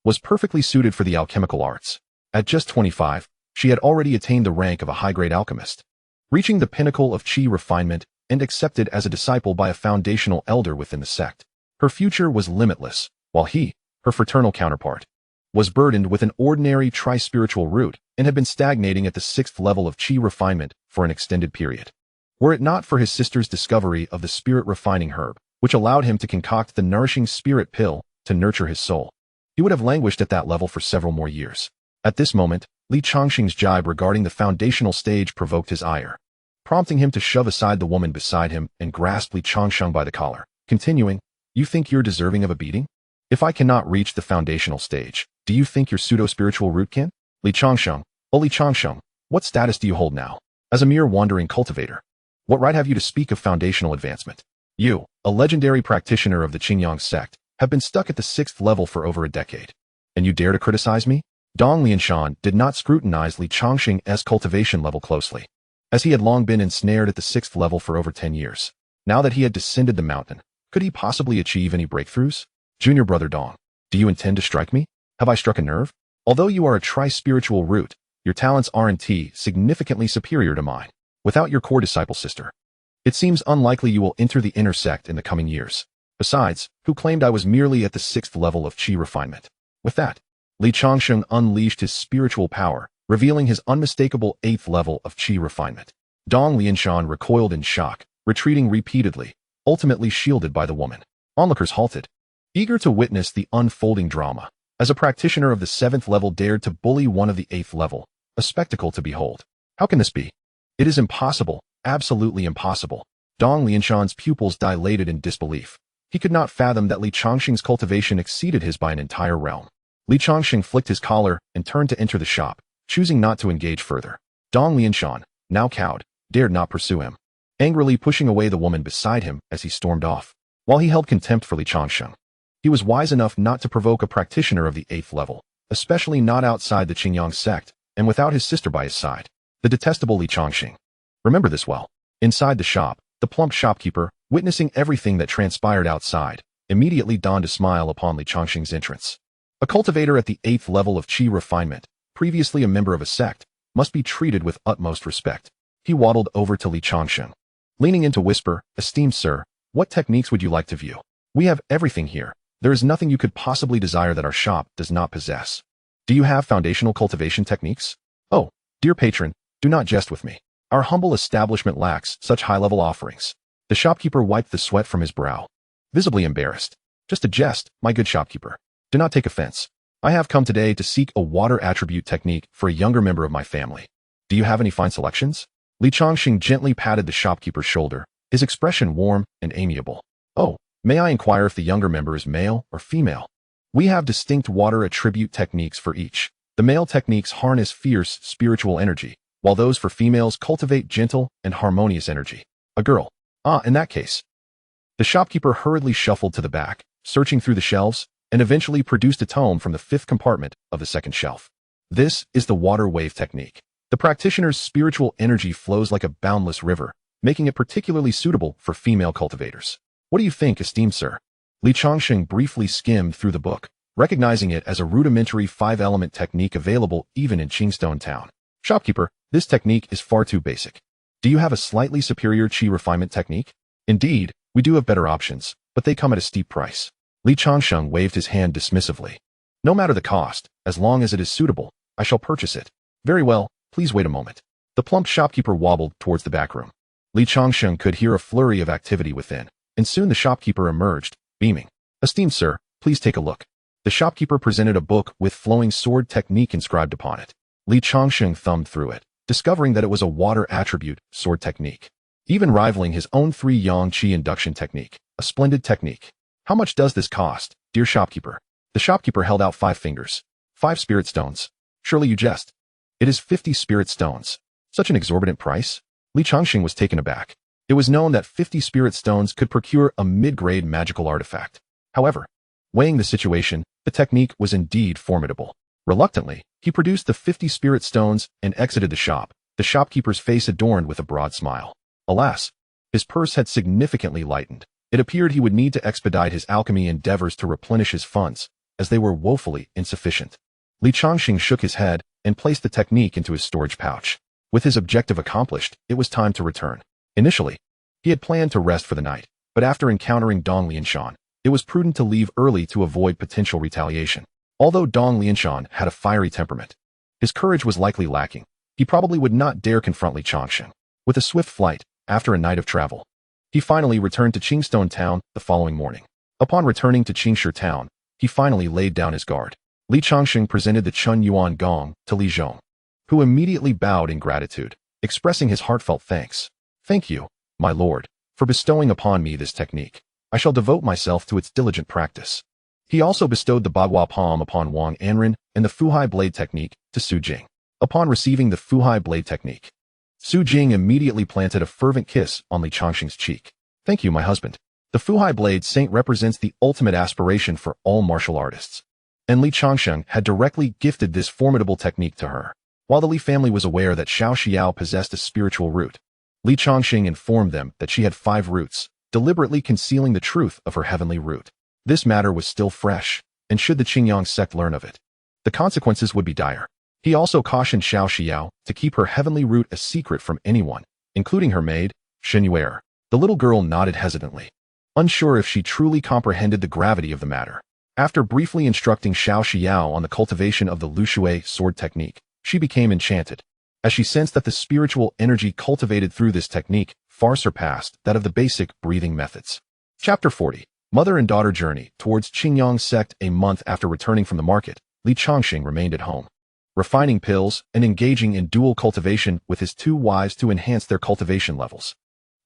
was perfectly suited for the alchemical arts. At just 25, she had already attained the rank of a high-grade alchemist, reaching the pinnacle of qi refinement and accepted as a disciple by a foundational elder within the sect. Her future was limitless, while he, her fraternal counterpart, was burdened with an ordinary tri-spiritual root and had been stagnating at the 6th level of qi refinement for an extended period. Were it not for his sister's discovery of the spirit-refining herb, which allowed him to concoct the nourishing spirit pill to nurture his soul, he would have languished at that level for several more years. At this moment, Li Changsheng's jibe regarding the foundational stage provoked his ire, prompting him to shove aside the woman beside him and grasp Li Changsheng by the collar, continuing, "You think you're deserving of a beating? If I cannot reach the foundational stage, do you think your pseudo-spiritual root can?" Li Changsheng, "Oh Li Changsheng, what status do you hold now? As a mere wandering cultivator, what right have you to speak of foundational advancement? You, a legendary practitioner of the Qingyang sect, have been stuck at the 6th level for over a decade. And you dare to criticize me?" Dong Lianshan did not scrutinize Li Changsheng's cultivation level closely, as he had long been ensnared at the 6th level for over 10 years. Now that he had descended the mountain, could he possibly achieve any breakthroughs? "Junior brother Dong, do you intend to strike me? Have I struck a nerve? Although you are a tri-spiritual root, your talents aren't significantly superior to mine. Without your core disciple sister, it seems unlikely you will enter the inner sect in the coming years. Besides, who claimed I was merely at the 6th level of qi refinement?" With that, Li Changsheng unleashed his spiritual power, revealing his unmistakable 8th level of qi refinement. Dong Lianshan recoiled in shock, retreating repeatedly, ultimately shielded by the woman. Onlookers halted, eager to witness the unfolding drama, as a practitioner of the 7th level dared to bully one of the 8th level, a spectacle to behold. How can this be? It is impossible, absolutely impossible. Dong Lianshan's pupils dilated in disbelief. He could not fathom that Li Changsheng's cultivation exceeded his by an entire realm. Li Changsheng flicked his collar and turned to enter the shop, choosing not to engage further. Dong Lianshan, now cowed, dared not pursue him, angrily pushing away the woman beside him as he stormed off. While he held contempt for Li Changsheng, he was wise enough not to provoke a practitioner of the 8th level, especially not outside the Qingyang sect, and without his sister by his side. The detestable Li Changsheng. Remember this well. Inside the shop, the plump shopkeeper, witnessing everything that transpired outside, immediately donned a smile upon Li Changsheng's entrance. A cultivator at the 8th level of qi refinement, previously a member of a sect, must be treated with utmost respect. He waddled over to Li Changsheng, leaning in to whisper, "Esteemed sir, what techniques would you like to view? We have everything here. There is nothing you could possibly desire that our shop does not possess. Do you have foundational cultivation techniques? Oh, dear patron, do not jest with me. Our humble establishment lacks such high-level offerings." The shopkeeper wiped the sweat from his brow, visibly embarrassed. "Just a jest, my good shopkeeper. Do not take offense. I have come today to seek a water attribute technique for a younger member of my family. Do you have any fine selections?" Li Changsheng gently patted the shopkeeper's shoulder, his expression warm and amiable. "Oh, may I inquire if the younger member is male or female? We have distinct water attribute techniques for each. The male techniques harness fierce spiritual energy, while those for females cultivate gentle and harmonious energy. A girl. Ah, in that case." The shopkeeper hurriedly shuffled to the back, searching through the shelves, and eventually produced a tome from the 5th compartment of the 2nd shelf. This is the water wave technique. The practitioner's spiritual energy flows like a boundless river, making it particularly suitable for female cultivators. What do you think, esteemed sir? Li Changsheng briefly skimmed through the book, recognizing it as a rudimentary 5-element technique available even in Qingstone Town. "Shopkeeper, this technique is far too basic. Do you have a slightly superior qi refinement technique? Indeed, we do have better options, but they come at a steep price. Li Changsheng waved his hand dismissively. No matter the cost, as long as it is suitable, I shall purchase it. Very well, please wait a moment. The plump shopkeeper wobbled towards the back room. Li Changsheng could hear a flurry of activity within, and soon the shopkeeper emerged, beaming. Esteemed sir, please take a look. The shopkeeper presented a book with flowing sword technique inscribed upon it. Li Changsheng thumbed through it, discovering that it was a water attribute sword technique, even rivaling his own 3 yang qi induction technique, a splendid technique. How much does this cost, dear shopkeeper? The shopkeeper held out 5 fingers. 5 spirit stones. Surely you jest. It is 50 spirit stones. Such an exorbitant price? Li Changsheng was taken aback. It was known that 50 spirit stones could procure a mid-grade magical artifact. However, weighing the situation, the technique was indeed formidable. Reluctantly, he produced the 50 spirit stones and exited the shop, the shopkeeper's face adorned with a broad smile. Alas, his purse had significantly lightened. It appeared he would need to expedite his alchemy endeavors to replenish his funds, as they were woefully insufficient. Li Changsheng shook his head and placed the technique into his storage pouch. With his objective accomplished, it was time to return. Initially, he had planned to rest for the night, but after encountering Dong Lianshan, it was prudent to leave early to avoid potential retaliation. Although Dong Lianshan had a fiery temperament, his courage was likely lacking. He probably would not dare confront Li Changsheng. With a swift flight, after a night of travel, he finally returned to Qingstone Town the following morning. Upon returning to Qingshi Town, he finally laid down his guard. Li Changsheng presented the Chun Yuan Gong to Li Zhong, who immediately bowed in gratitude, expressing his heartfelt thanks. Thank you, my lord, for bestowing upon me this technique. I shall devote myself to its diligent practice. He also bestowed the Bagua Palm upon Wang Anren and the Fuhai Blade technique to Su Jing. Upon receiving the Fuhai Blade technique, Su Jing immediately planted a fervent kiss on Li Changsheng's cheek. Thank you, my husband. The Fuhai Blade Saint represents the ultimate aspiration for all martial artists, and Li Changsheng had directly gifted this formidable technique to her. While the Li family was aware that Xiao Xiao possessed a spiritual root, Li Changsheng informed them that she had 5 roots, deliberately concealing the truth of her heavenly root. This matter was still fresh, and should the Qingyang sect learn of it, the consequences would be dire. He also cautioned Xiao Xiao to keep her heavenly root a secret from anyone, including her maid, Shen Yuer. The little girl nodded hesitantly, unsure if she truly comprehended the gravity of the matter. After briefly instructing Xiao Xiao on the cultivation of the Lushui sword technique, she became enchanted, as she sensed that the spiritual energy cultivated through this technique far surpassed that of the basic breathing methods. Chapter 40. Mother and daughter journey towards Qingyang sect. A month after returning from the market, Li Changsheng remained at home, refining pills and engaging in dual cultivation with his 2 wives to enhance their cultivation levels.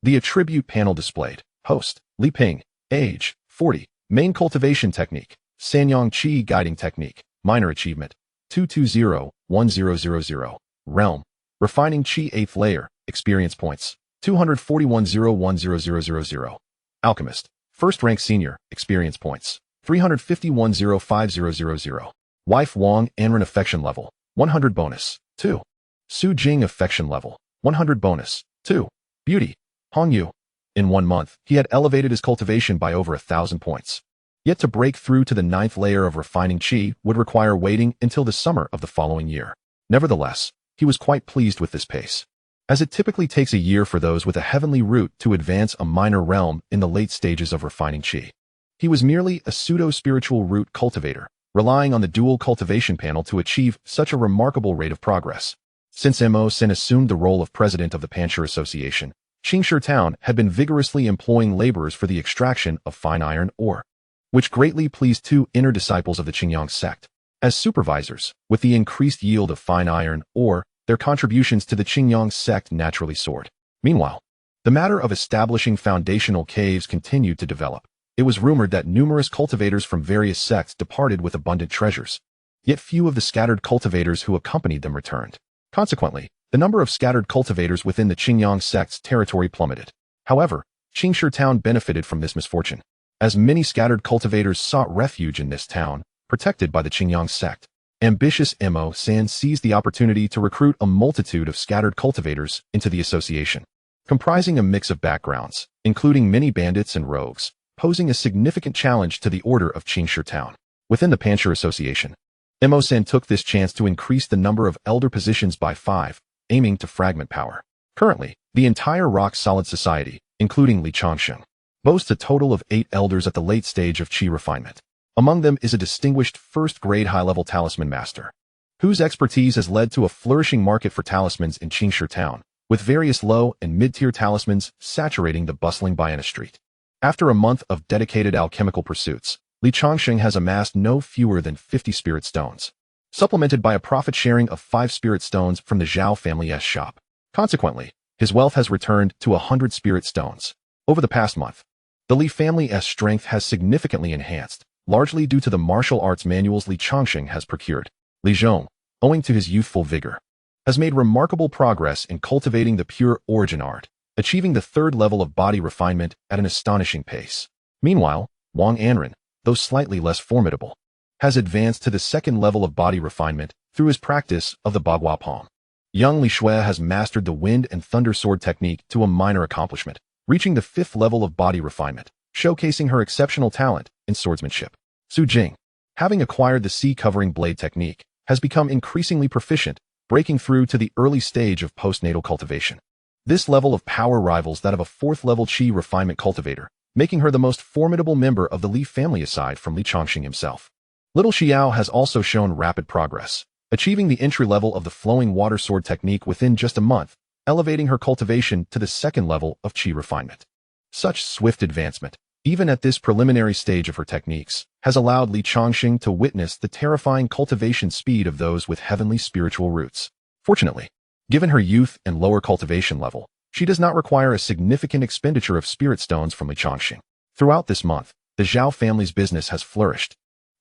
The attribute panel displayed: Host, Li Ping, age, 40, main cultivation technique, Sanyang Qi guiding technique, minor achievement, 220-1000, realm, refining Qi 8th layer, experience points, 241-0100000, alchemist, first rank senior, experience points, 351-05000, wife Wang Anren affection level, 100 bonus, 2. Su Jing affection level, 100 bonus, 2. Beauty, Hong Yu. In 1 month, he had elevated his cultivation by over 1,000 points. Yet to break through to the 9th layer of refining Qi would require waiting until the summer of the following year. Nevertheless, he was quite pleased with this pace, as it typically takes a year for those with a heavenly root to advance a minor realm in the late stages of refining Qi. He was merely a pseudo-spiritual root cultivator, relying on the dual cultivation panel to achieve such a remarkable rate of progress. Since Mo Sen assumed the role of president of the Panshur Association, Qingshi Town had been vigorously employing laborers for the extraction of fine iron ore, which greatly pleased 2 inner disciples of the Qingyang sect. As supervisors, with the increased yield of fine iron ore, their contributions to the Qingyang sect naturally soared. Meanwhile, the matter of establishing foundational caves continued to develop. It was rumored that numerous cultivators from various sects departed with abundant treasures, yet few of the scattered cultivators who accompanied them returned. Consequently, the number of scattered cultivators within the Qingyang sect's territory plummeted. However, Qingshi Town benefited from this misfortune, as many scattered cultivators sought refuge in this town, protected by the Qingyang sect. Ambitious Mo San seized the opportunity to recruit a multitude of scattered cultivators into the association, comprising a mix of backgrounds, including many bandits and rogues, posing a significant challenge to the order of Qingshi Town. Within the Panshur Association, Mo San took this chance to increase the number of elder positions by 5, aiming to fragment power. Currently, The entire rock-solid society, including Li Changsheng, boasts a total of 8 elders at the late stage of qi refinement. Among them is a distinguished first-grade high-level talisman master, whose expertise has led to a flourishing market for talismans in Changsheng town, with various low and mid-tier talismans saturating the bustling Biana Street. After a month of dedicated alchemical pursuits, Li Changsheng has amassed no fewer than 50 spirit stones, supplemented by a profit sharing of 5 spirit stones from the Zhao family's shop. Consequently, his wealth has returned to 100 spirit stones. Over the past month, the Li family's strength has significantly enhanced, largely due to the martial arts manuals Li Changsheng has procured. Li Zhong, owing to his youthful vigor, has made remarkable progress in cultivating the pure origin art, achieving the 3rd level of body refinement at an astonishing pace. Meanwhile, Wang Anren, though slightly less formidable, has advanced to the 2nd level of body refinement through his practice of the Bagua Palm. Young Li Shui has mastered the wind and thunder sword technique to a minor accomplishment, reaching the 5th level of body refinement, showcasing her exceptional talent in swordsmanship. Su Jing, having acquired the sea-covering blade technique, has become increasingly proficient, breaking through to the early stage of postnatal cultivation. This level of power rivals that of a 4th level qi refinement cultivator, making her the most formidable member of the Li family aside from Li Changsheng himself. Little Xiao has also shown rapid progress, achieving the entry level of the flowing water sword technique within just a month, elevating her cultivation to the 2nd level of qi refinement. Such swift advancement, even at this preliminary stage of her techniques, has allowed Li Changsheng to witness the terrifying cultivation speed of those with heavenly spiritual roots. Fortunately, given her youth and lower cultivation level, she does not require a significant expenditure of spirit stones from Li Changsheng. Throughout this month, the Zhao family's business has flourished,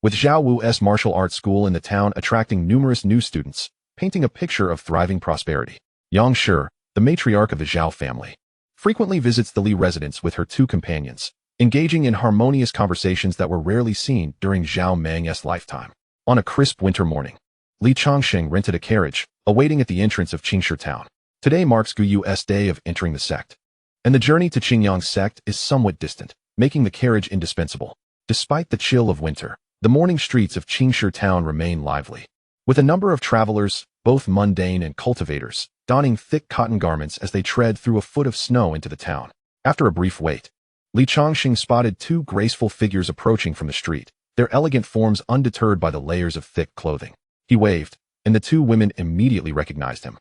with Zhao Wu's martial arts school in the town attracting numerous new students, painting a picture of thriving prosperity. Yang Shi, the matriarch of the Zhao family, frequently visits the Li residence with her 2 companions, engaging in harmonious conversations that were rarely seen during Zhao Meng's lifetime. On a crisp winter morning, Li Changsheng rented a carriage, awaiting at the entrance of Changsheng town. Today marks Gu Yu's day of entering the sect, and the journey to Qingyang's sect is somewhat distant, making the carriage indispensable. Despite the chill of winter, the morning streets of Changsheng town remain lively, with a number of travelers, both mundane and cultivators, donning thick cotton garments as they tread through a foot of snow into the town. After a brief wait, Li Changsheng spotted 2 graceful figures approaching from the street, their elegant forms undeterred by the layers of thick clothing. He waved, and the 2 women immediately recognized him.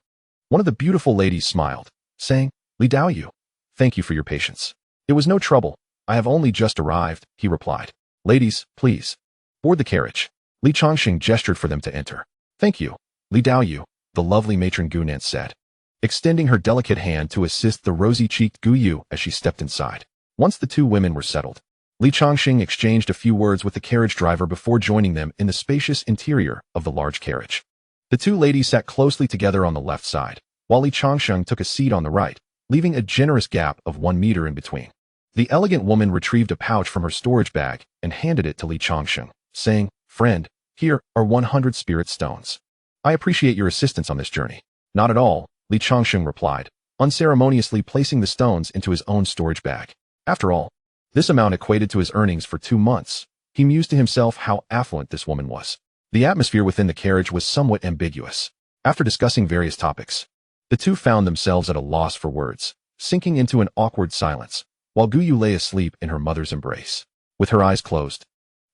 One of the beautiful ladies smiled, saying, "Li Daoyu, thank you for your patience." "It was no trouble. I have only just arrived," he replied. "Ladies, please board the carriage." Li Changsheng gestured for them to enter. "Thank you, Li Daoyu," the lovely matron Gunan said, extending her delicate hand to assist the rosy-cheeked Gu Yu as she stepped inside. Once the 2 women were settled, Li Changsheng exchanged a few words with the carriage driver before joining them in the spacious interior of the large carriage. The 2 ladies sat closely together on the left side, while Li Changsheng took a seat on the right, leaving a generous gap of 1 meter in between. The elegant woman retrieved a pouch from her storage bag and handed it to Li Changsheng, saying, "Friend, here are 100 spirit stones. I appreciate your assistance on this journey." "Not at all," Li Changsheng replied, unceremoniously placing the stones into his own storage bag. After all, this amount equated to his earnings for 2 months. He mused to himself how affluent this woman was. The atmosphere within the carriage was somewhat ambiguous. After discussing various topics, the 2 found themselves at a loss for words, sinking into an awkward silence, while Gu Yu lay asleep in her mother's embrace. With her eyes closed,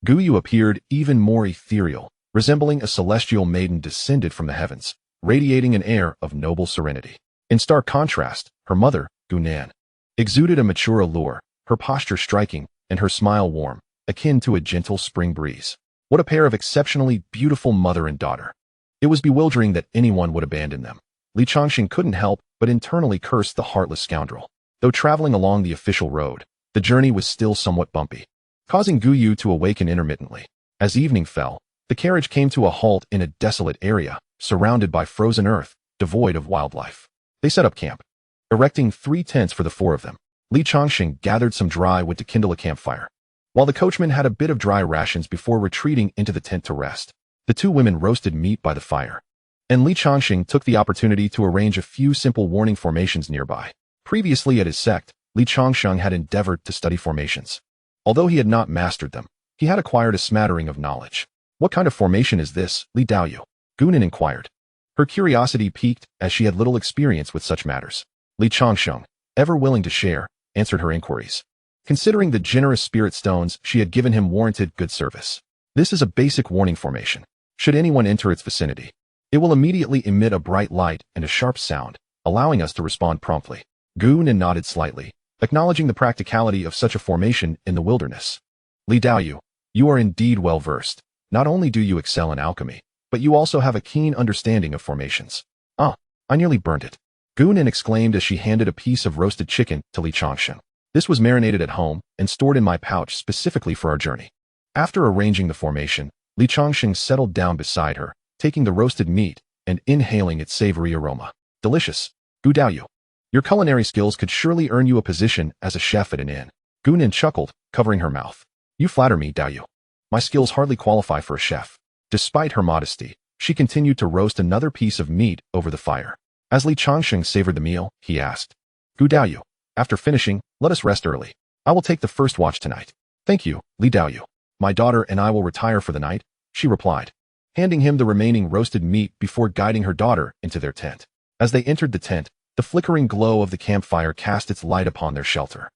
Gu Yu appeared even more ethereal, resembling a celestial maiden descended from the heavens, radiating an air of noble serenity. In stark contrast, her mother, Gunan, exuded a mature allure, her posture striking, and her smile warm, akin to a gentle spring breeze. What a pair of exceptionally beautiful mother and daughter. It was bewildering that anyone would abandon them. Li Changsheng couldn't help but internally curse the heartless scoundrel. Though traveling along the official road, the journey was still somewhat bumpy, causing Gu Yu to awaken intermittently. As evening fell, the carriage came to a halt in a desolate area, surrounded by frozen earth, devoid of wildlife. They set up camp, erecting 3 tents for the 4 of them. Li Changsheng gathered some dry wood to kindle a campfire, while the coachman had a bit of dry rations before retreating into the tent to rest. The 2 women roasted meat by the fire, and Li Changsheng took the opportunity to arrange a few simple warning formations nearby. Previously at his sect, Li Changsheng had endeavored to study formations. Although he had not mastered them, he had acquired a smattering of knowledge. "What kind of formation is this, Li Daoyu?" Gunan inquired. Her curiosity piqued as she had little experience with such matters. Li Changsheng, ever willing to share, answered her inquiries. Considering the generous spirit stones she had given him warranted good service. This is a basic warning formation. Should anyone enter its vicinity, it will immediately emit a bright light and a sharp sound, allowing us to respond promptly. Gu Nin nodded slightly, acknowledging the practicality of such a formation in the wilderness. Li Daoyu, you are indeed well versed. Not only do you excel in alchemy, but you also have a keen understanding of formations. Ah, I nearly burnt it. Gu Nin exclaimed as she handed a piece of roasted chicken to Li Changsheng. This was marinated at home and stored in my pouch specifically for our journey. After arranging the formation, Li Changsheng settled down beside her, taking the roasted meat and inhaling its savory aroma. Delicious. Gu Daoyu. Your culinary skills could surely earn you a position as a chef at an inn. Gu Nin chuckled, covering her mouth. You flatter me, Daoyu. My skills hardly qualify for a chef. Despite her modesty, she continued to roast another piece of meat over the fire. As Li Changsheng savored the meal, he asked, Gu Daoyu, after finishing, let us rest early. I will take the first watch tonight. Thank you, Li Daoyu. My daughter and I will retire for the night, she replied, handing him the remaining roasted meat before guiding her daughter into their tent. As they entered the tent, the flickering glow of the campfire cast its light upon their shelter.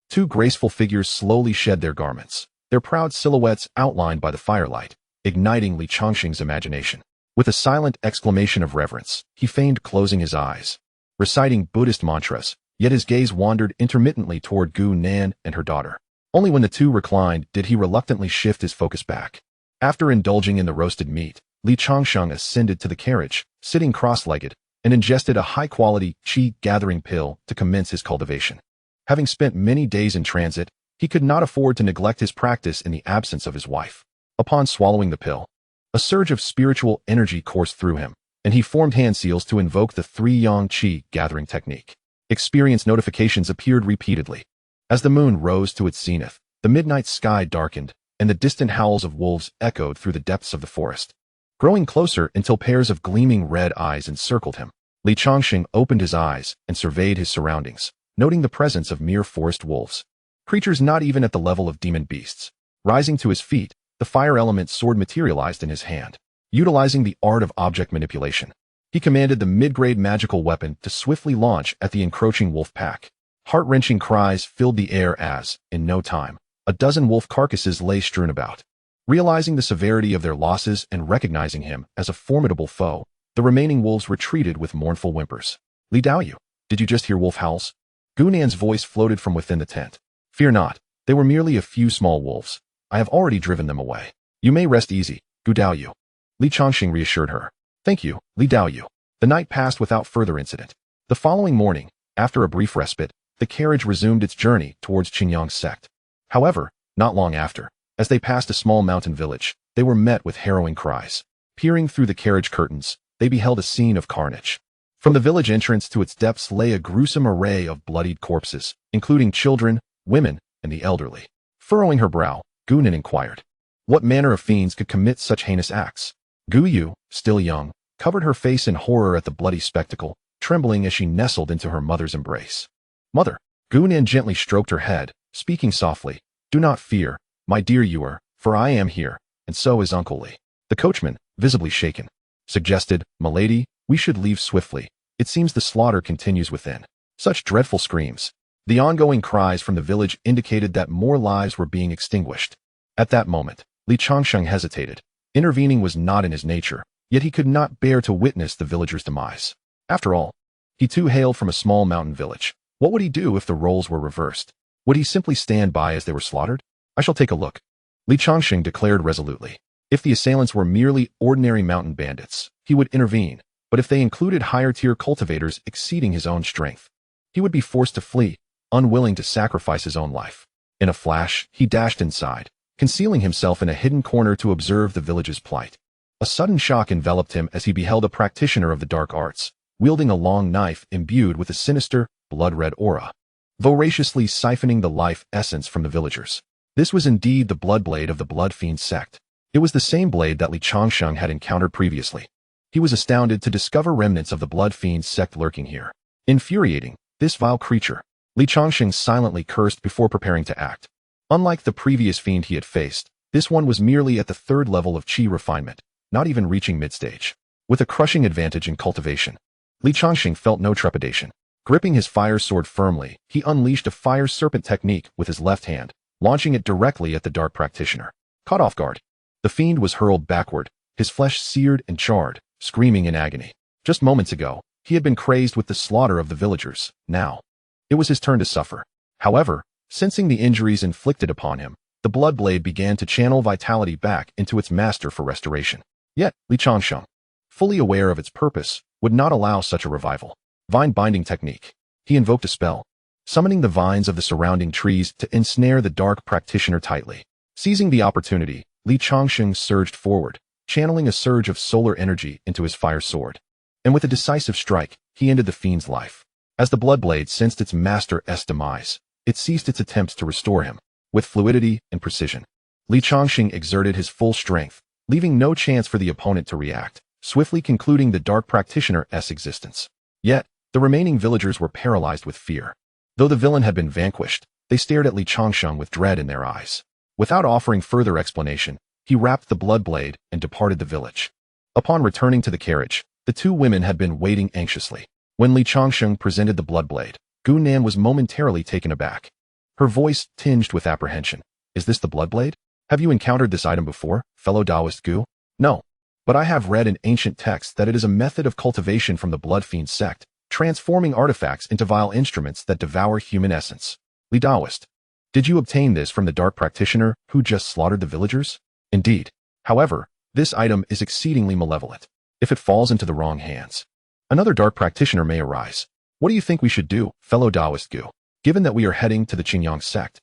Two graceful figures slowly shed their garments, their proud silhouettes outlined by the firelight, igniting Li Changsheng's imagination. With a silent exclamation of reverence, he feigned closing his eyes, reciting Buddhist mantras, yet his gaze wandered intermittently toward Gu Nan and her daughter. Only when the two reclined did he reluctantly shift his focus back. After indulging in the roasted meat, Li Changsheng ascended to the carriage, sitting cross-legged, and ingested a high-quality qi-gathering pill to commence his cultivation. Having spent many days in transit, he could not afford to neglect his practice in the absence of his wife. Upon swallowing the pill, a surge of spiritual energy coursed through him, and he formed hand seals to invoke the three-yang qi-gathering technique. Experience notifications appeared repeatedly. As the moon rose to its zenith, the midnight sky darkened, and the distant howls of wolves echoed through the depths of the forest, growing closer until pairs of gleaming red eyes encircled him. Li Changsheng opened his eyes and surveyed his surroundings, noting the presence of mere forest wolves, creatures not even at the level of demon beasts. Rising to his feet, the fire element sword materialized in his hand. Utilizing the art of object manipulation, he commanded the mid-grade magical weapon to swiftly launch at the encroaching wolf pack. Heart-wrenching cries filled the air as, in no time, a dozen wolf carcasses lay strewn about. Realizing the severity of their losses and recognizing him as a formidable foe, the remaining wolves retreated with mournful whimpers. Li Daoyu, did you just hear wolf howls? Gu Nan's voice floated from within the tent. Fear not, they were merely a few small wolves. I have already driven them away. You may rest easy, Gu Daoyu. Li Changsheng reassured her. Thank you, Li Daoyu. The night passed without further incident. The following morning, after a brief respite, the carriage resumed its journey towards Qingyang's sect. However, not long after, as they passed a small mountain village, they were met with harrowing cries. Peering through the carriage curtains, they beheld a scene of carnage. From the village entrance to its depths lay a gruesome array of bloodied corpses, including children, women, and the elderly. Furrowing her brow, Gu Nin inquired, what manner of fiends could commit such heinous acts? Gu Yu, still young, covered her face in horror at the bloody spectacle, trembling as she nestled into her mother's embrace. Mother, Gu Nin gently stroked her head, speaking softly, do not fear, my dear Yuer, for I am here, and so is Uncle Li. The coachman, visibly shaken, suggested, Milady, we should leave swiftly. It seems the slaughter continues within. Such dreadful screams. The ongoing cries from the village indicated that more lives were being extinguished. At that moment, Li Changsheng hesitated. Intervening was not in his nature, yet he could not bear to witness the villagers' demise. After all, he too hailed from a small mountain village. What would he do if the roles were reversed? Would he simply stand by as they were slaughtered? I shall take a look, Li Changsheng declared resolutely. If the assailants were merely ordinary mountain bandits, he would intervene, but if they included higher-tier cultivators exceeding his own strength, he would be forced to flee, unwilling to sacrifice his own life. In a flash, he dashed inside, concealing himself in a hidden corner to observe the village's plight. A sudden shock enveloped him as he beheld a practitioner of the dark arts, wielding a long knife imbued with a sinister, blood-red aura, voraciously siphoning the life essence from the villagers. This was indeed the blood blade of the Blood Fiend sect. It was the same blade that Li Changsheng had encountered previously. He was astounded to discover remnants of the Blood Fiend sect lurking here. Infuriating, this vile creature. Li Changsheng silently cursed before preparing to act. Unlike the previous fiend he had faced, this one was merely at the third level of qi refinement, not even reaching mid-stage. With a crushing advantage in cultivation, Li Changsheng felt no trepidation. Gripping his fire sword firmly, he unleashed a fire serpent technique with his left hand, launching it directly at the dark practitioner. Caught off guard, the fiend was hurled backward, his flesh seared and charred, screaming in agony. Just moments ago, he had been crazed with the slaughter of the villagers. Now, it was his turn to suffer. However, sensing the injuries inflicted upon him, the Bloodblade began to channel vitality back into its master for restoration. Yet, Changsheng, fully aware of its purpose, would not allow such a revival. Vine binding technique. He invoked a spell, summoning the vines of the surrounding trees to ensnare the dark practitioner tightly. Seizing the opportunity, Changsheng surged forward, channeling a surge of solar energy into his fire sword. And with a decisive strike, he ended the fiend's life. As the Bloodblade sensed its master's demise, it ceased its attempts to restore him. With fluidity and precision, Changsheng exerted his full strength, leaving no chance for the opponent to react, swiftly concluding the dark practitioner's existence. Yet, the remaining villagers were paralyzed with fear. Though the villain had been vanquished, they stared at Changsheng with dread in their eyes. Without offering further explanation, he wrapped the Bloodblade and departed the village. Upon returning to the carriage, the two women had been waiting anxiously. When Changsheng presented the Bloodblade, Gu Nan was momentarily taken aback. Her voice tinged with apprehension. Is this the Bloodblade? Have you encountered this item before, fellow Taoist Gu? No. But I have read in ancient texts that it is a method of cultivation from the Blood Fiend sect, transforming artifacts into vile instruments that devour human essence. Taoist, did you obtain this from the dark practitioner who just slaughtered the villagers? Indeed. However, this item is exceedingly malevolent. If it falls into the wrong hands, another dark practitioner may arise. What do you think we should do, fellow Taoist Gu? Given that we are heading to the Qingyang sect,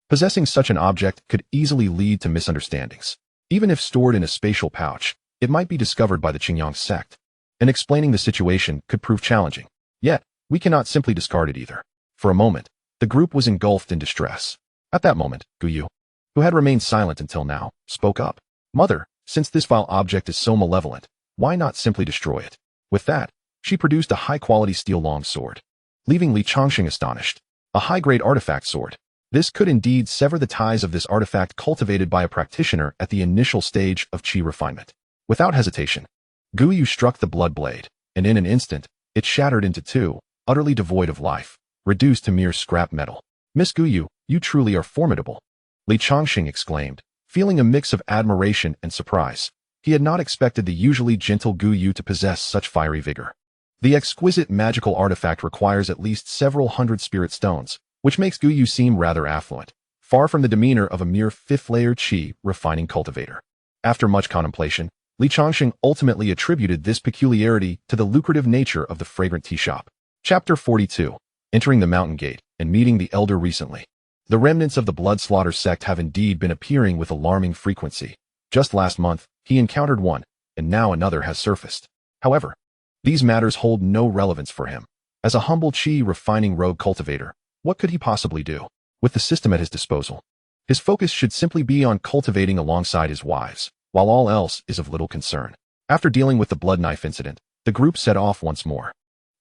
possessing such an object could easily lead to misunderstandings. Even if stored in a spatial pouch, it might be discovered by the Qingyang sect, and explaining the situation could prove challenging. Yet, we cannot simply discard it either. For a moment, the group was engulfed in distress. At that moment, Guyu, who had remained silent until now, spoke up. Mother, since this vile object is so malevolent, why not simply destroy it? With that, she produced a high-quality steel longsword, leaving Changsheng astonished. A high-grade artifact sword. This could indeed sever the ties of this artifact cultivated by a practitioner at the initial stage of qi refinement. Without hesitation, Guyu struck the Bloodblade, and in an instant, it shattered into two, utterly devoid of life, reduced to mere scrap metal. Miss Guyu, you truly are formidable, Changsheng exclaimed, feeling a mix of admiration and surprise. He had not expected the usually gentle Guyu to possess such fiery vigor. The exquisite magical artifact requires at least several hundred spirit stones, which makes Guyu seem rather affluent, far from the demeanor of a mere fifth-layer qi refining cultivator. After much contemplation, Changsheng ultimately attributed this peculiarity to the lucrative nature of the fragrant tea shop. Chapter 42. Entering the Mountain Gate and meeting the Elder recently. The remnants of the blood slaughter sect have indeed been appearing with alarming frequency. Just last month, he encountered one, and now another has surfaced. However, these matters hold no relevance for him. As a humble qi refining rogue cultivator, what could he possibly do? With the system at his disposal, his focus should simply be on cultivating alongside his wives, while all else is of little concern. After dealing with the blood knife incident, the group set off once more.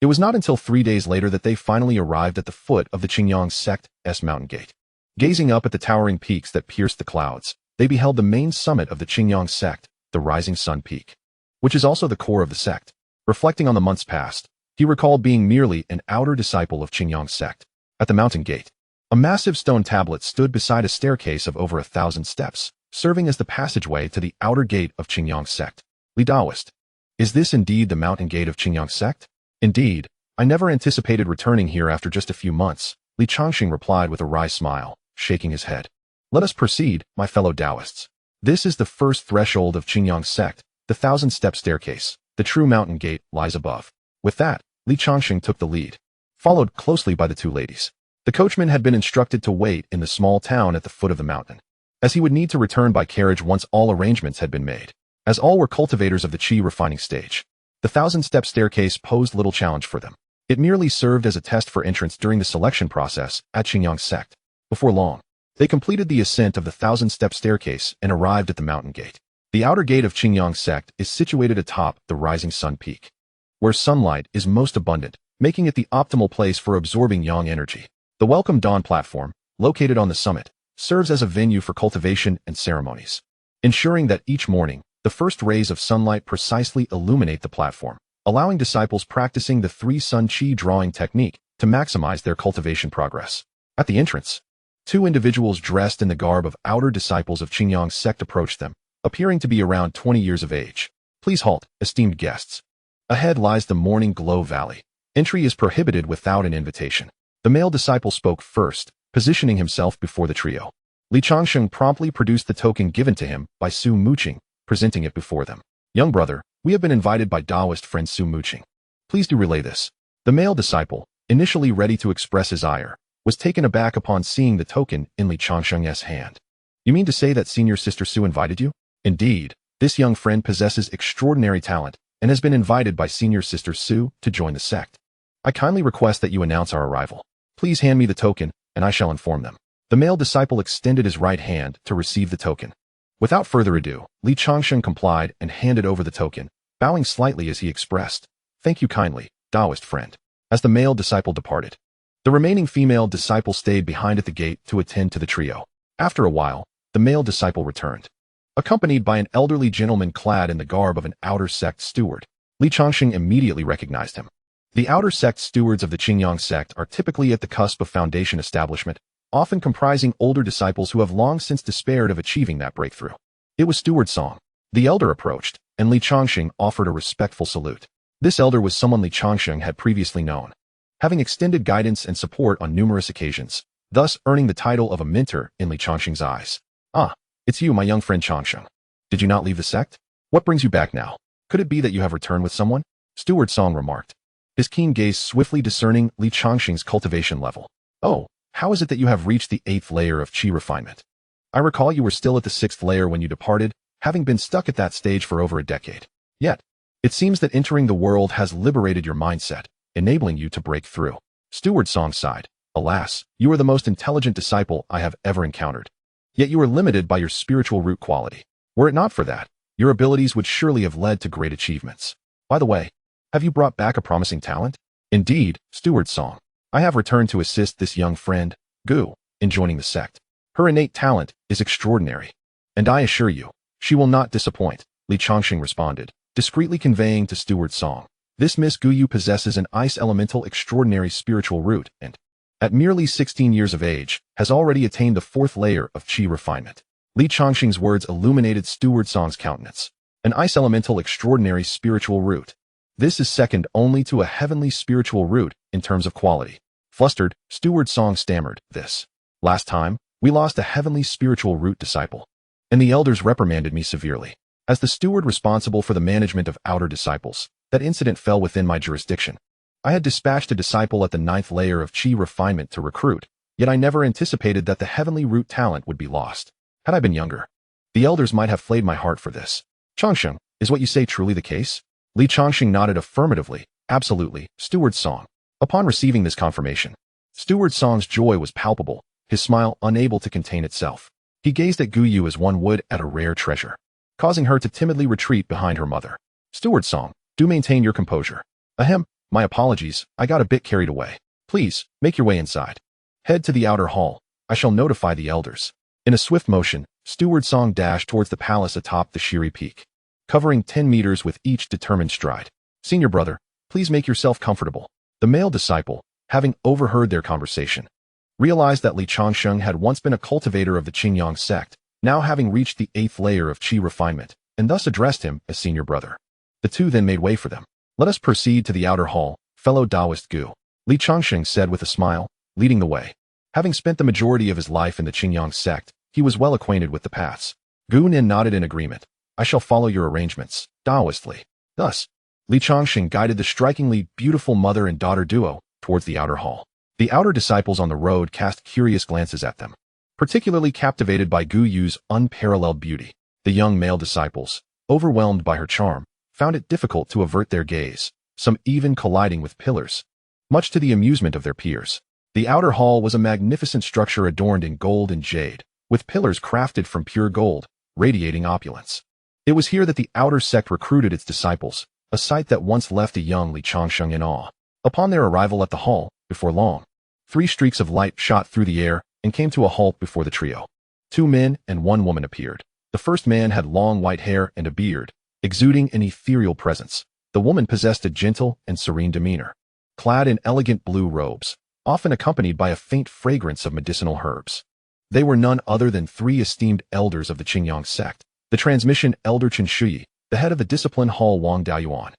It was not until 3 days later that they finally arrived at the foot of the Qingyang sect's mountain gate. Gazing up at the towering peaks that pierced the clouds, they beheld the main summit of the Qingyang sect, the Rising Sun Peak, which is also the core of the sect. Reflecting on the months past, he recalled being merely an outer disciple of Qingyang sect. At the mountain gate, a massive stone tablet stood beside a staircase of over 1,000 steps, serving as the passageway to the outer gate of Qingyang sect. Taoist, is this indeed the mountain gate of Qingyang sect? Indeed, I never anticipated returning here after just a few months, Changsheng replied with a wry smile, shaking his head. Let us proceed, my fellow Taoists. This is the first threshold of Qingyang sect, the 1,000-step staircase. The true mountain gate lies above. With that, Changsheng took the lead, followed closely by the two ladies. The coachman had been instructed to wait in the small town at the foot of the mountain, as he would need to return by carriage once all arrangements had been made. As all were cultivators of the qi refining stage, the 1,000-step staircase posed little challenge for them. It merely served as a test for entrance during the selection process at Qingyang sect. Before long, they completed the ascent of the 1,000-step staircase and arrived at the mountain gate. The outer gate of Qingyang sect is situated atop the Rising Sun Peak, where sunlight is most abundant, making it the optimal place for absorbing yang energy. The Welcome Dawn platform, located on the summit, serves as a venue for cultivation and ceremonies, ensuring that each morning, the first rays of sunlight precisely illuminate the platform, allowing disciples practicing the 3 sun qi drawing technique to maximize their cultivation progress. At the entrance, two individuals dressed in the garb of outer disciples of Qingyang's sect approached them, appearing to be around 20 years of age. Please halt, esteemed guests. Ahead lies the Morning Glow Valley. Entry is prohibited without an invitation. The male disciple spoke first, positioning himself before the trio. Li Changsheng promptly produced the token given to him by Su Muqing, presenting it before them. Young brother, we have been invited by Taoist friend Su Muqing. Please do relay this. The male disciple, initially ready to express his ire, was taken aback upon seeing the token in Li Changsheng's hand. You mean to say that senior sister Su invited you? Indeed, this young friend possesses extraordinary talent and has been invited by senior sister Su to join the sect. I kindly request that you announce our arrival. Please hand me the token, and I shall inform them. The male disciple extended his right hand to receive the token. Without further ado, Li Changsheng complied and handed over the token, bowing slightly as he expressed, "Thank you kindly, Taoist friend." As the male disciple departed, the remaining female disciple stayed behind at the gate to attend to the trio. After a while, the male disciple returned, accompanied by an elderly gentleman clad in the garb of an outer sect steward. Li Changsheng immediately recognized him. The outer sect stewards of the Qingyang sect are typically at the cusp of foundation establishment, often comprising older disciples who have long since despaired of achieving that breakthrough. It was Steward Song. The elder approached, and Li Changsheng offered a respectful salute. This elder was someone Li Changsheng had previously known, having extended guidance and support on numerous occasions, thus earning the title of a mentor in Li Changsheng's eyes. "Ah, it's you, my young friend Changsheng. Did you not leave the sect? What brings you back now? Could it be that you have returned with someone?" Steward Song remarked, his keen gaze swiftly discerning Li Changsheng's cultivation level. "Oh, how is it that you have reached the 8th layer of qi refinement? I recall you were still at the 6th layer when you departed, having been stuck at that stage for over a decade. Yet, it seems that entering the world has liberated your mindset, enabling you to break through." Steward Song sighed. "Alas, you are the most intelligent disciple I have ever encountered. Yet you are limited by your spiritual root quality. Were it not for that, your abilities would surely have led to great achievements. By the way, have you brought back a promising talent?" "Indeed, Steward Song. I have returned to assist this young friend, Gu, in joining the sect. Her innate talent is extraordinary, and I assure you, she will not disappoint," Li Changsheng responded, discreetly conveying to Steward Song, "This Miss Guyu possesses an ice elemental extraordinary spiritual root and, at merely 16 years of age, has already attained the 4th layer of qi refinement." Li Changsheng's words illuminated Steward Song's countenance. An ice elemental extraordinary spiritual root. This is second only to a heavenly spiritual root in terms of quality. Flustered, Steward Song stammered, "This. Last time, we lost a heavenly spiritual root disciple, and the elders reprimanded me severely. As the steward responsible for the management of outer disciples, that incident fell within my jurisdiction. I had dispatched a disciple at the 9th layer of qi refinement to recruit, yet I never anticipated that the heavenly root talent would be lost. Had I been younger, the elders might have flayed my heart for this." "Changsheng, is what you say truly the case?" Li Changsheng nodded affirmatively. "Absolutely, Steward Song." Upon receiving this confirmation, Steward Song's joy was palpable, his smile unable to contain itself. He gazed at Guyu as one would at a rare treasure, causing her to timidly retreat behind her mother. "Steward Song, do maintain your composure." "Ahem, my apologies, I got a bit carried away. Please, make your way inside. Head to the outer hall. I shall notify the elders." In a swift motion, Steward Song dashed towards the palace atop the Shiri Peak, covering 10 meters with each determined stride. "Senior brother, please make yourself comfortable." The male disciple, having overheard their conversation, realized that Li Changsheng had once been a cultivator of the Qingyang sect, now having reached the 8th layer of qi refinement, and thus addressed him as senior brother. The two then made way for them. "Let us proceed to the outer hall, fellow Taoist Gu," Li Changsheng said with a smile, leading the way. Having spent the majority of his life in the Qingyang sect, he was well acquainted with the paths. Gu Nin nodded in agreement. "I shall follow your arrangements, Taoistly." Thus, Li Changsheng guided the strikingly beautiful mother and daughter duo towards the outer hall. The outer disciples on the road cast curious glances at them, particularly captivated by Gu Yu's unparalleled beauty. The young male disciples, overwhelmed by her charm, found it difficult to avert their gaze, some even colliding with pillars, much to the amusement of their peers. The outer hall was a magnificent structure adorned in gold and jade, with pillars crafted from pure gold, radiating opulence. It was here that the outer sect recruited its disciples, a sight that once left a young Li Changsheng in awe. Upon their arrival at the hall, before long, 3 streaks of light shot through the air and came to a halt before the trio. 2 men and 1 woman appeared. The first man had long white hair and a beard, exuding an ethereal presence. The woman possessed a gentle and serene demeanor. clad in elegant blue robes, often accompanied by a faint fragrance of medicinal herbs. They were none other than three esteemed elders of the Qingyang sect, the transmission elder Chen Shuyi, the head of the discipline hall Wang Daoyuan,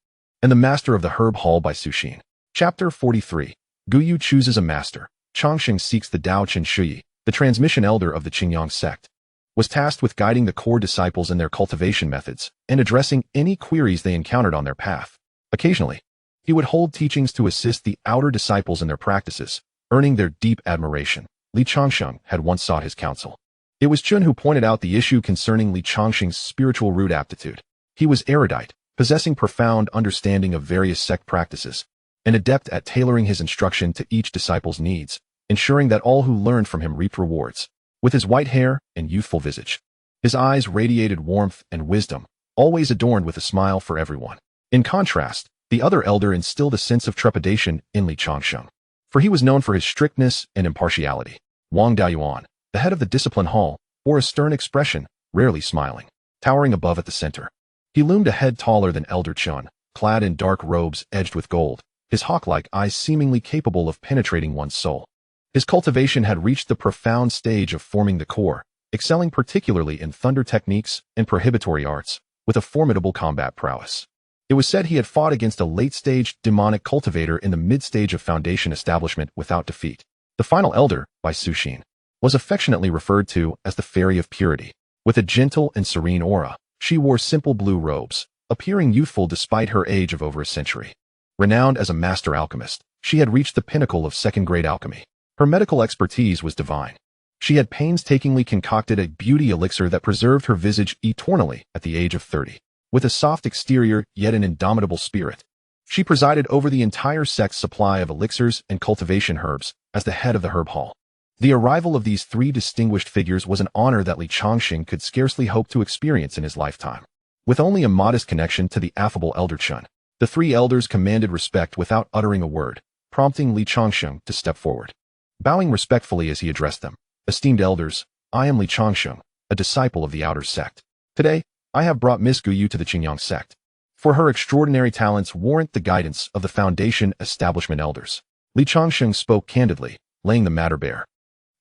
and the master of the herb hall by Suxin. Chapter 43. Guyu chooses a master. Changsheng seeks the Dao Chen Shuyi, the transmission elder of the Qingyang sect, was tasked with guiding the core disciples in their cultivation methods and addressing any queries they encountered on their path. Occasionally, he would hold teachings to assist the outer disciples in their practices, earning their deep admiration. Li Changsheng had once sought his counsel. It was Chun who pointed out the issue concerning Li Changsheng's spiritual root aptitude. He was erudite, possessing profound understanding of various sect practices, and adept at tailoring his instruction to each disciple's needs, ensuring that all who learned from him reaped rewards. With his white hair and youthful visage, his eyes radiated warmth and wisdom, always adorned with a smile for everyone. In contrast, the other elder instilled a sense of trepidation in Li Changsheng, for he was known for his strictness and impartiality. Wang Daoyuan, the head of the discipline hall, bore a stern expression, rarely smiling. Towering above at the center, he loomed a head taller than Elder Chun, clad in dark robes edged with gold, his hawk-like eyes seemingly capable of penetrating one's soul. His cultivation had reached the profound stage of forming the core, excelling particularly in thunder techniques and prohibitory arts, with a formidable combat prowess. It was said he had fought against a late-stage demonic cultivator in the mid-stage of foundation establishment without defeat. The final elder, by Suxin, was affectionately referred to as the Fairy of Purity. With a gentle and serene aura, she wore simple blue robes, appearing youthful despite her age of over a century. Renowned as a master alchemist, she had reached the pinnacle of second-grade alchemy. Her medical expertise was divine. She had painstakingly concocted a beauty elixir that preserved her visage eternally at the age of 30. With a soft exterior yet an indomitable spirit, she presided over the entire sect's supply of elixirs and cultivation herbs as the head of the herb hall. The arrival of these three distinguished figures was an honor that Li Changsheng could scarcely hope to experience in his lifetime. With only a modest connection to the affable Elder Chun, the three elders commanded respect without uttering a word, prompting Li Changsheng to step forward. Bowing respectfully as he addressed them, "Esteemed elders, I am Li Changsheng, a disciple of the outer sect. Today, I have brought Miss Guyu to the Qingyang sect, for her extraordinary talents warrant the guidance of the foundation establishment elders." Li Changsheng spoke candidly, laying the matter bare.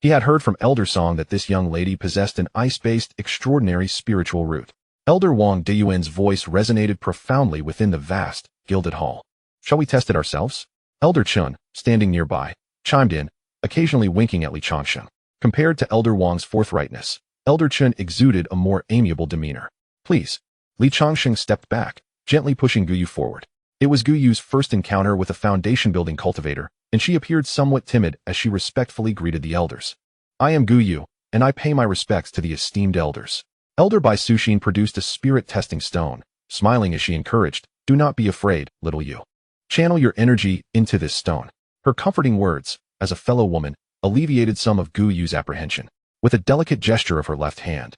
He had heard from Elder Song that this young lady possessed an ice-based extraordinary spiritual root. Elder Wang Daoyuan's voice resonated profoundly within the vast, gilded hall. "Shall we test it ourselves?" Elder Chun, standing nearby, chimed in, occasionally winking at Li Changsheng. Compared to Elder Wang's forthrightness, Elder Chun exuded a more amiable demeanor. "Please." Li Changsheng stepped back, gently pushing Guyu forward. It was Guyu's first encounter with a foundation-building cultivator, and she appeared somewhat timid as she respectfully greeted the elders. "I am Guyu, and I pay my respects to the esteemed elders." Elder Bai Suxin produced a spirit-testing stone, smiling as she encouraged, "Do not be afraid, little you. Channel your energy into this stone." Her comforting words, as a fellow woman, alleviated some of Guyu's apprehension. With a delicate gesture of her left hand,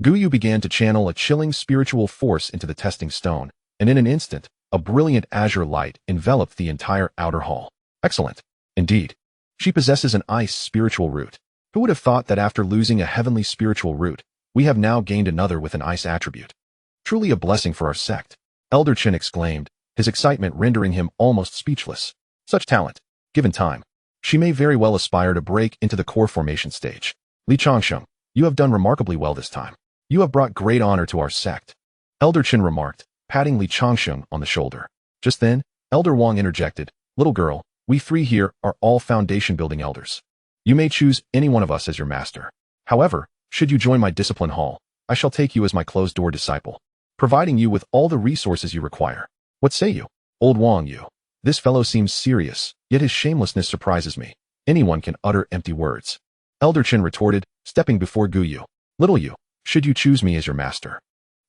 Guyu began to channel a chilling spiritual force into the testing stone, and in an instant, a brilliant azure light enveloped the entire outer hall. "Excellent. Indeed. She possesses an ice spiritual root. Who would have thought that after losing a heavenly spiritual root, we have now gained another with an ice attribute? Truly a blessing for our sect," Elder Chen exclaimed, his excitement rendering him almost speechless. "Such talent, given time, she may very well aspire to break into the core formation stage. Li Changsheng, you have done remarkably well this time. You have brought great honor to our sect," Elder Chen remarked, patting Li Changsheng on the shoulder. Just then, Elder Wang interjected, "Little girl, we three here are all foundation-building elders. You may choose any one of us as your master. However, should you join my discipline hall, I shall take you as my closed-door disciple, providing you with all the resources you require. What say you?" "Old Wang Yu, this fellow seems serious, yet his shamelessness surprises me. Anyone can utter empty words," Elder Chen retorted, stepping before Guyu. "Little you, should you choose me as your master,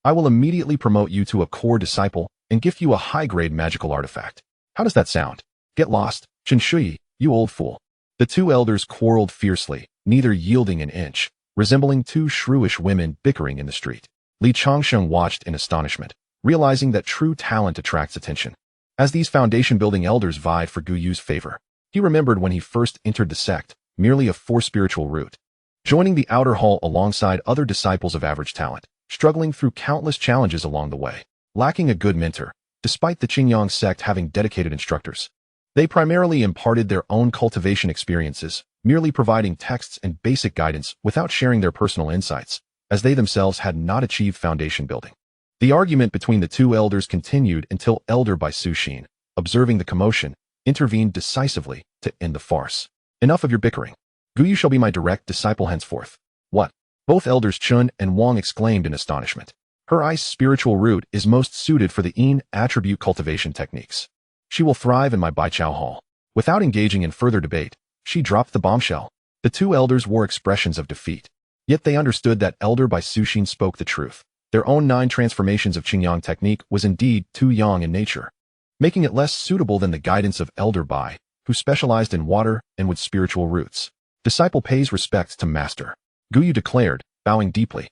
I will immediately promote you to a core disciple and gift you a high-grade magical artifact. How does that sound? Get lost, Chen Shui, you old fool." The two elders quarreled fiercely, neither yielding an inch, resembling two shrewish women bickering in the street. Li Changsheng watched in astonishment, realizing that true talent attracts attention. As these foundation-building elders vied for Guyu's favor, he remembered when he first entered the sect, merely a spiritual root, joining the outer hall alongside other disciples of average talent, struggling through countless challenges along the way. Lacking a good mentor, despite the Qingyang sect having dedicated instructors, They primarily imparted their own cultivation experiences, merely providing texts and basic guidance without sharing their personal insights, as they themselves had not achieved foundation building. The argument between the two elders continued until Elder Bai Suxin, observing the commotion, intervened decisively to end the farce. Enough of your bickering. Guyu shall be my direct disciple henceforth. What? Both elders Chun and Wang exclaimed in astonishment. Her ice spiritual root is most suited for the Yin attribute cultivation techniques. She will thrive in my Baichao hall. Without engaging in further debate, she dropped the bombshell. The two elders wore expressions of defeat. Yet they understood that Elder Bai Suxin spoke the truth. Their own 9 transformations of Qingyang technique was indeed too yang in nature, making it less suitable than the guidance of Elder Bai, who specialized in water and with spiritual roots. Disciple pays respects to master, Guyu declared, bowing deeply.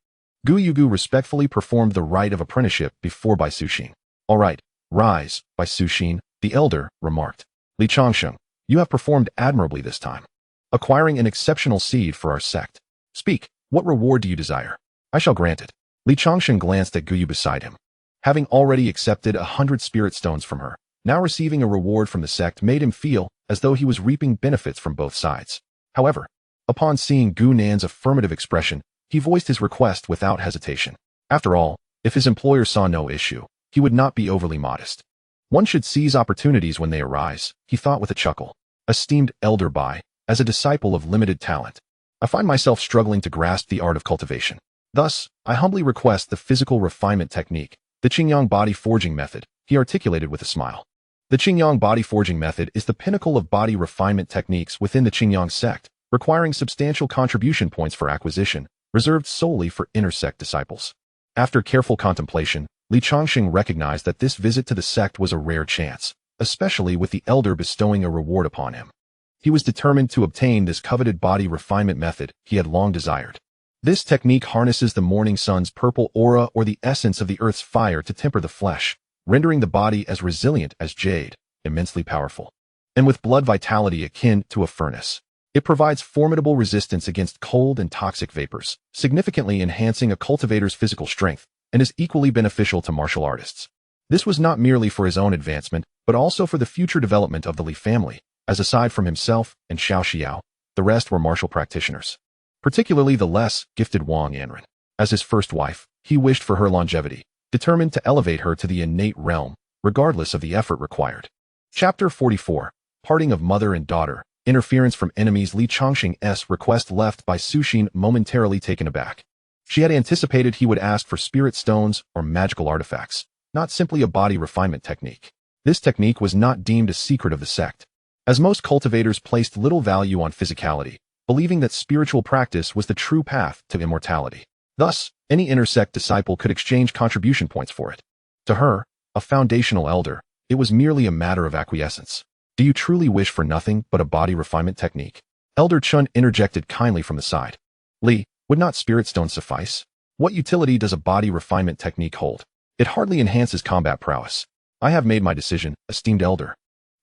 Guyugu respectfully performed the rite of apprenticeship before Bai Suxin. All right, rise, Bai Suxin, the elder remarked. Li Changsheng, you have performed admirably this time, acquiring an exceptional seed for our sect. Speak, what reward do you desire? I shall grant it. Li Changsheng glanced at Guyu beside him. Having already accepted 100 spirit stones from her, now receiving a reward from the sect made him feel as though he was reaping benefits from both sides. However, upon seeing Gu Nan's affirmative expression, he voiced his request without hesitation. After all, if his employer saw no issue, he would not be overly modest. One should seize opportunities when they arise, he thought with a chuckle. Esteemed Elder Bai, as a disciple of limited talent, I find myself struggling to grasp the art of cultivation. Thus, I humbly request the physical refinement technique, the Qingyang body forging method, he articulated with a smile. The Qingyang body forging method is the pinnacle of body refinement techniques within the Qingyang sect, requiring substantial contribution points for acquisition, reserved solely for inner sect disciples. After careful contemplation, Li Changsheng recognized that this visit to the sect was a rare chance, especially with the elder bestowing a reward upon him. He was determined to obtain this coveted body refinement method he had long desired. This technique harnesses the morning sun's purple aura or the essence of the earth's fire to temper the flesh, rendering the body as resilient as jade, immensely powerful. And with blood vitality akin to a furnace, it provides formidable resistance against cold and toxic vapors, significantly enhancing a cultivator's physical strength, and is equally beneficial to martial artists. This was not merely for his own advancement, but also for the future development of the Li family, as aside from himself and Xiao Xiao, the rest were martial practitioners. Particularly the less gifted Wang Yanren. As his first wife, he wished for her longevity, determined to elevate her to the innate realm, regardless of the effort required. Chapter 44, Parting of Mother and Daughter, Interference from Enemies. Li Changsheng's request left Bai Suxin momentarily taken aback. She had anticipated he would ask for spirit stones or magical artifacts, not simply a body refinement technique. This technique was not deemed a secret of the sect, as most cultivators placed little value on physicality, believing that spiritual practice was the true path to immortality. Thus, any intersect disciple could exchange contribution points for it. To her, a foundational elder, it was merely a matter of acquiescence. Do you truly wish for nothing but a body refinement technique? Elder Chun interjected kindly from the side. Li, would not spirit stones suffice? What utility does a body refinement technique hold? It hardly enhances combat prowess. I have made my decision, esteemed elder.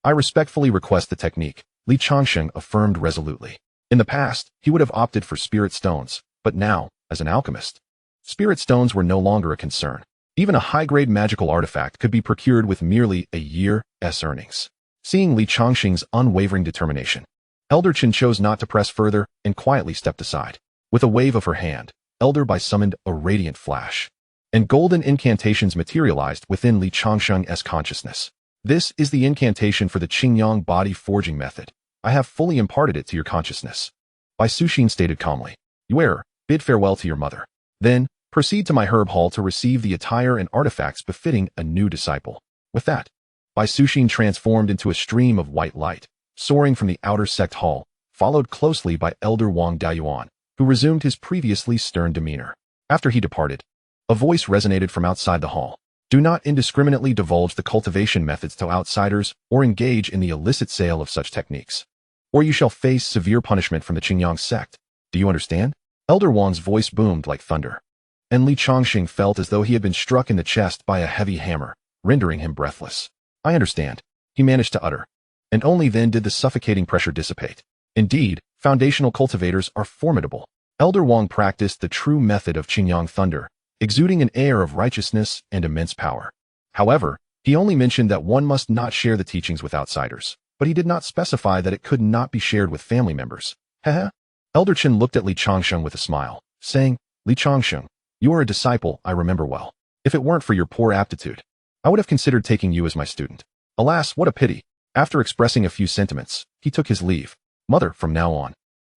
I respectfully request the technique, Li Changsheng affirmed resolutely. In the past, he would have opted for spirit stones, but now, as an alchemist, spirit stones were no longer a concern. Even a high-grade magical artifact could be procured with merely a year's earnings. Seeing Li Changsheng's unwavering determination, Elder Chen chose not to press further and quietly stepped aside. With a wave of her hand, Elder Bai summoned a radiant flash, and golden incantations materialized within Li Changsheng's consciousness. This is the incantation for the Qingyang body forging method. I have fully imparted it to your consciousness. Bai Suxin stated calmly. You err, bid farewell to your mother. Then, proceed to my herb hall to receive the attire and artifacts befitting a new disciple. With that, Bai Suxin transformed into a stream of white light, soaring from the outer sect hall, followed closely by Elder Wang Daoyuan, who resumed his previously stern demeanor. After he departed, a voice resonated from outside the hall. Do not indiscriminately divulge the cultivation methods to outsiders or engage in the illicit sale of such techniques, or you shall face severe punishment from the Qingyang sect. Do you understand? Elder Wang's voice boomed like thunder, and Li Changsheng felt as though he had been struck in the chest by a heavy hammer, rendering him breathless. I understand, he managed to utter, and only then did the suffocating pressure dissipate. Indeed, foundational cultivators are formidable. Elder Wang practiced the true method of Qingyang thunder, exuding an air of righteousness and immense power. However, he only mentioned that one must not share the teachings with outsiders. but he did not specify that it could not be shared with family members. Heh. Elder Chen looked at Li Changsheng with a smile, saying, Li Changsheng, you are a disciple I remember well. If it weren't for your poor aptitude, I would have considered taking you as my student. Alas, what a pity. After expressing a few sentiments, he took his leave. Mother, from now on,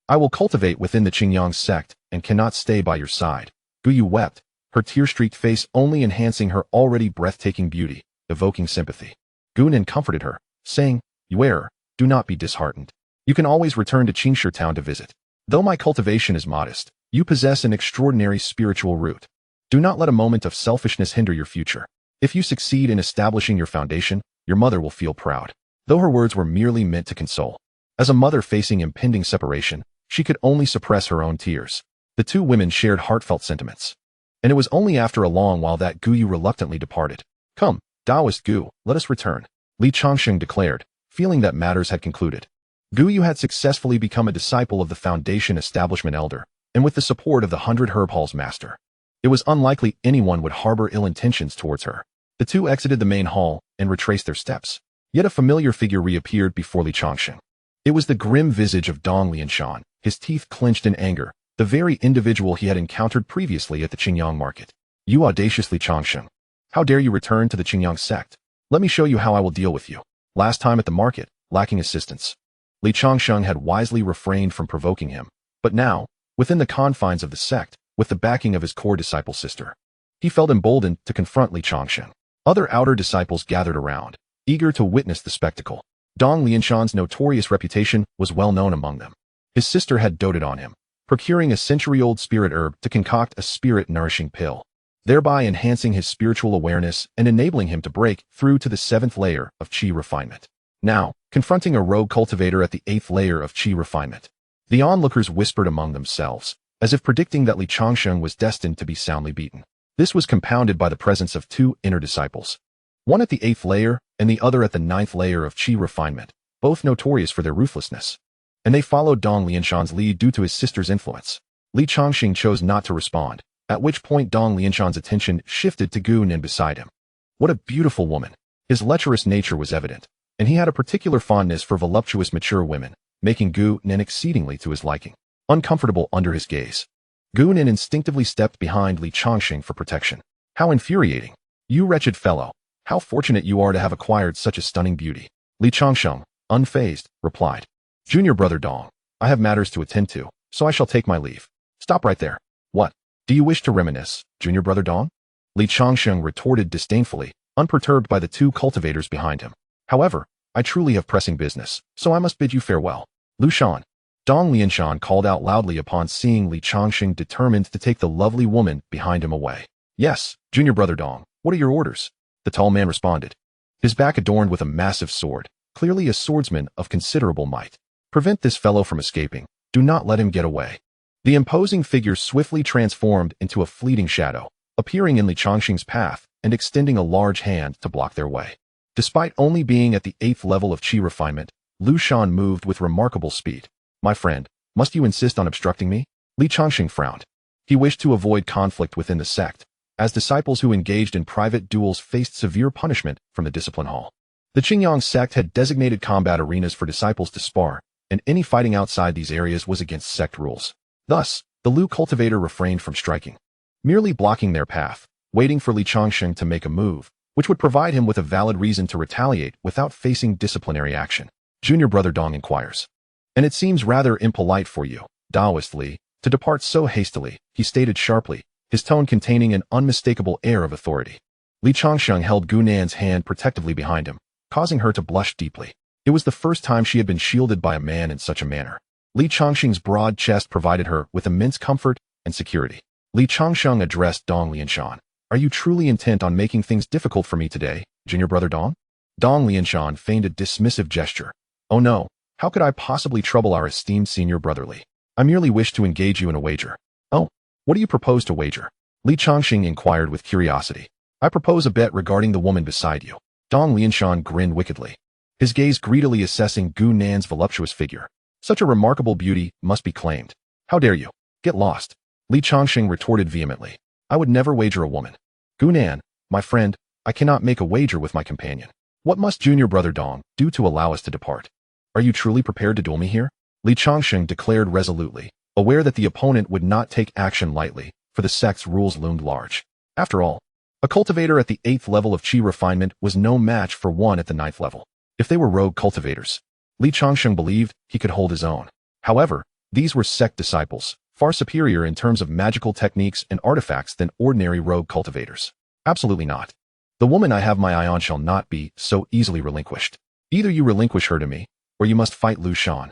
I will cultivate within the Qingyang sect and cannot stay by your side. Guyu wept, her tear-streaked face only enhancing her already breathtaking beauty, evoking sympathy. Gunan comforted her, saying, You err, do not be disheartened. You can always return to Qingshi town to visit. Though my cultivation is modest, you possess an extraordinary spiritual root. Do not let a moment of selfishness hinder your future. If you succeed in establishing your foundation, your mother will feel proud. Though her words were merely meant to console. As a mother facing impending separation, she could only suppress her own tears. The two women shared heartfelt sentiments. And it was only after a long while that Guyu reluctantly departed. Come, Taoist Gu, let us return, Li Changsheng declared, feeling that matters had concluded. Guyu had successfully become a disciple of the Foundation Establishment Elder, and with the support of the 100 Herb Hall's master. It was unlikely anyone would harbor ill intentions towards her. The two exited the main hall and retraced their steps. Yet a familiar figure reappeared before Li Changsheng. It was the grim visage of Dong Lianshan, his teeth clenched in anger, the very individual he had encountered previously at the Qingyang market. You audacious Li Changsheng. How dare you return to the Qingyang sect? Let me show you how I will deal with you. Last time at the market, lacking assistance. Li Changsheng had wisely refrained from provoking him, but now, within the confines of the sect, with the backing of his core disciple sister, he felt emboldened to confront Li Changsheng. Other outer disciples gathered around, eager to witness the spectacle. Dong Lianshan's notorious reputation was well known among them. His sister had doted on him, procuring a century-old spirit herb to concoct a spirit-nourishing pill, thereby enhancing his spiritual awareness and enabling him to break through to the 7th layer of qi refinement. Now, confronting a rogue cultivator at the 8th layer of qi refinement, the onlookers whispered among themselves, as if predicting that Li Changsheng was destined to be soundly beaten. This was compounded by the presence of two inner disciples, one at the 8th layer and the other at the 9th layer of qi refinement, both notorious for their ruthlessness. And they followed Dong Lianshan's lead due to his sister's influence. Li Changsheng chose not to respond, at which point Dong Lianshan's attention shifted to Gu Nin beside him. What a beautiful woman. His lecherous nature was evident, and he had a particular fondness for voluptuous mature women, making Gu Nin exceedingly to his liking. Uncomfortable under his gaze, Gu Nin instinctively stepped behind Li Changsheng for protection. How infuriating. You wretched fellow. How fortunate you are to have acquired such a stunning beauty. Li Changsheng, unfazed, replied. Junior brother Dong, I have matters to attend to, so I shall take my leave. Stop right there. What? Do you wish to reminisce, junior brother Dong? Li Changsheng retorted disdainfully, unperturbed by the two cultivators behind him. However, I truly have pressing business, so I must bid you farewell. Lu Shan. Dong Lianshan called out loudly upon seeing Li Changsheng determined to take the lovely woman behind him away. Yes, junior brother Dong, what are your orders? The tall man responded, his back adorned with a massive sword, clearly a swordsman of considerable might. Prevent this fellow from escaping. Do not let him get away. The imposing figure swiftly transformed into a fleeting shadow, appearing in Li Changsheng's path and extending a large hand to block their way. Despite only being at the 8th level of qi refinement, Lu Shan moved with remarkable speed. My friend, must you insist on obstructing me? Li Changsheng frowned. He wished to avoid conflict within the sect, as disciples who engaged in private duels faced severe punishment from the discipline hall. The Qingyang sect had designated combat arenas for disciples to spar, and any fighting outside these areas was against sect rules. Thus, the Lu cultivator refrained from striking, merely blocking their path, waiting for Li Changsheng to make a move, which would provide him with a valid reason to retaliate without facing disciplinary action. Junior brother Dong inquires. And it seems rather impolite for you, Taoist Li, to depart so hastily, he stated sharply, his tone containing an unmistakable air of authority. Li Changsheng held Gu Nan's hand protectively behind him, causing her to blush deeply. It was the first time she had been shielded by a man in such a manner. Li Changsheng's broad chest provided her with immense comfort and security. Li Changsheng addressed Dong Lianshan. Are you truly intent on making things difficult for me today, junior brother Dong? Dong Lianshan feigned a dismissive gesture. Oh no, how could I possibly trouble our esteemed senior brother Li? I merely wish to engage you in a wager. Oh, what do you propose to wager? Li Changsheng inquired with curiosity. I propose a bet regarding the woman beside you. Dong Lianshan grinned wickedly, his gaze greedily assessing Gu Nan's voluptuous figure. Such a remarkable beauty must be claimed. How dare you? Get lost. Li Changsheng retorted vehemently. I would never wager a woman. Gu Nan, my friend, I cannot make a wager with my companion. What must junior brother Dong do to allow us to depart? Are you truly prepared to duel me here? Li Changsheng declared resolutely, aware that the opponent would not take action lightly, for the sect's rules loomed large. After all, a cultivator at the 8th level of Qi refinement was no match for one at the 9th level. If they were rogue cultivators, Li Changsheng believed he could hold his own. However, these were sect disciples, far superior in terms of magical techniques and artifacts than ordinary rogue cultivators. Absolutely not. The woman I have my eye on shall not be so easily relinquished. Either you relinquish her to me, or you must fight Lu Shan.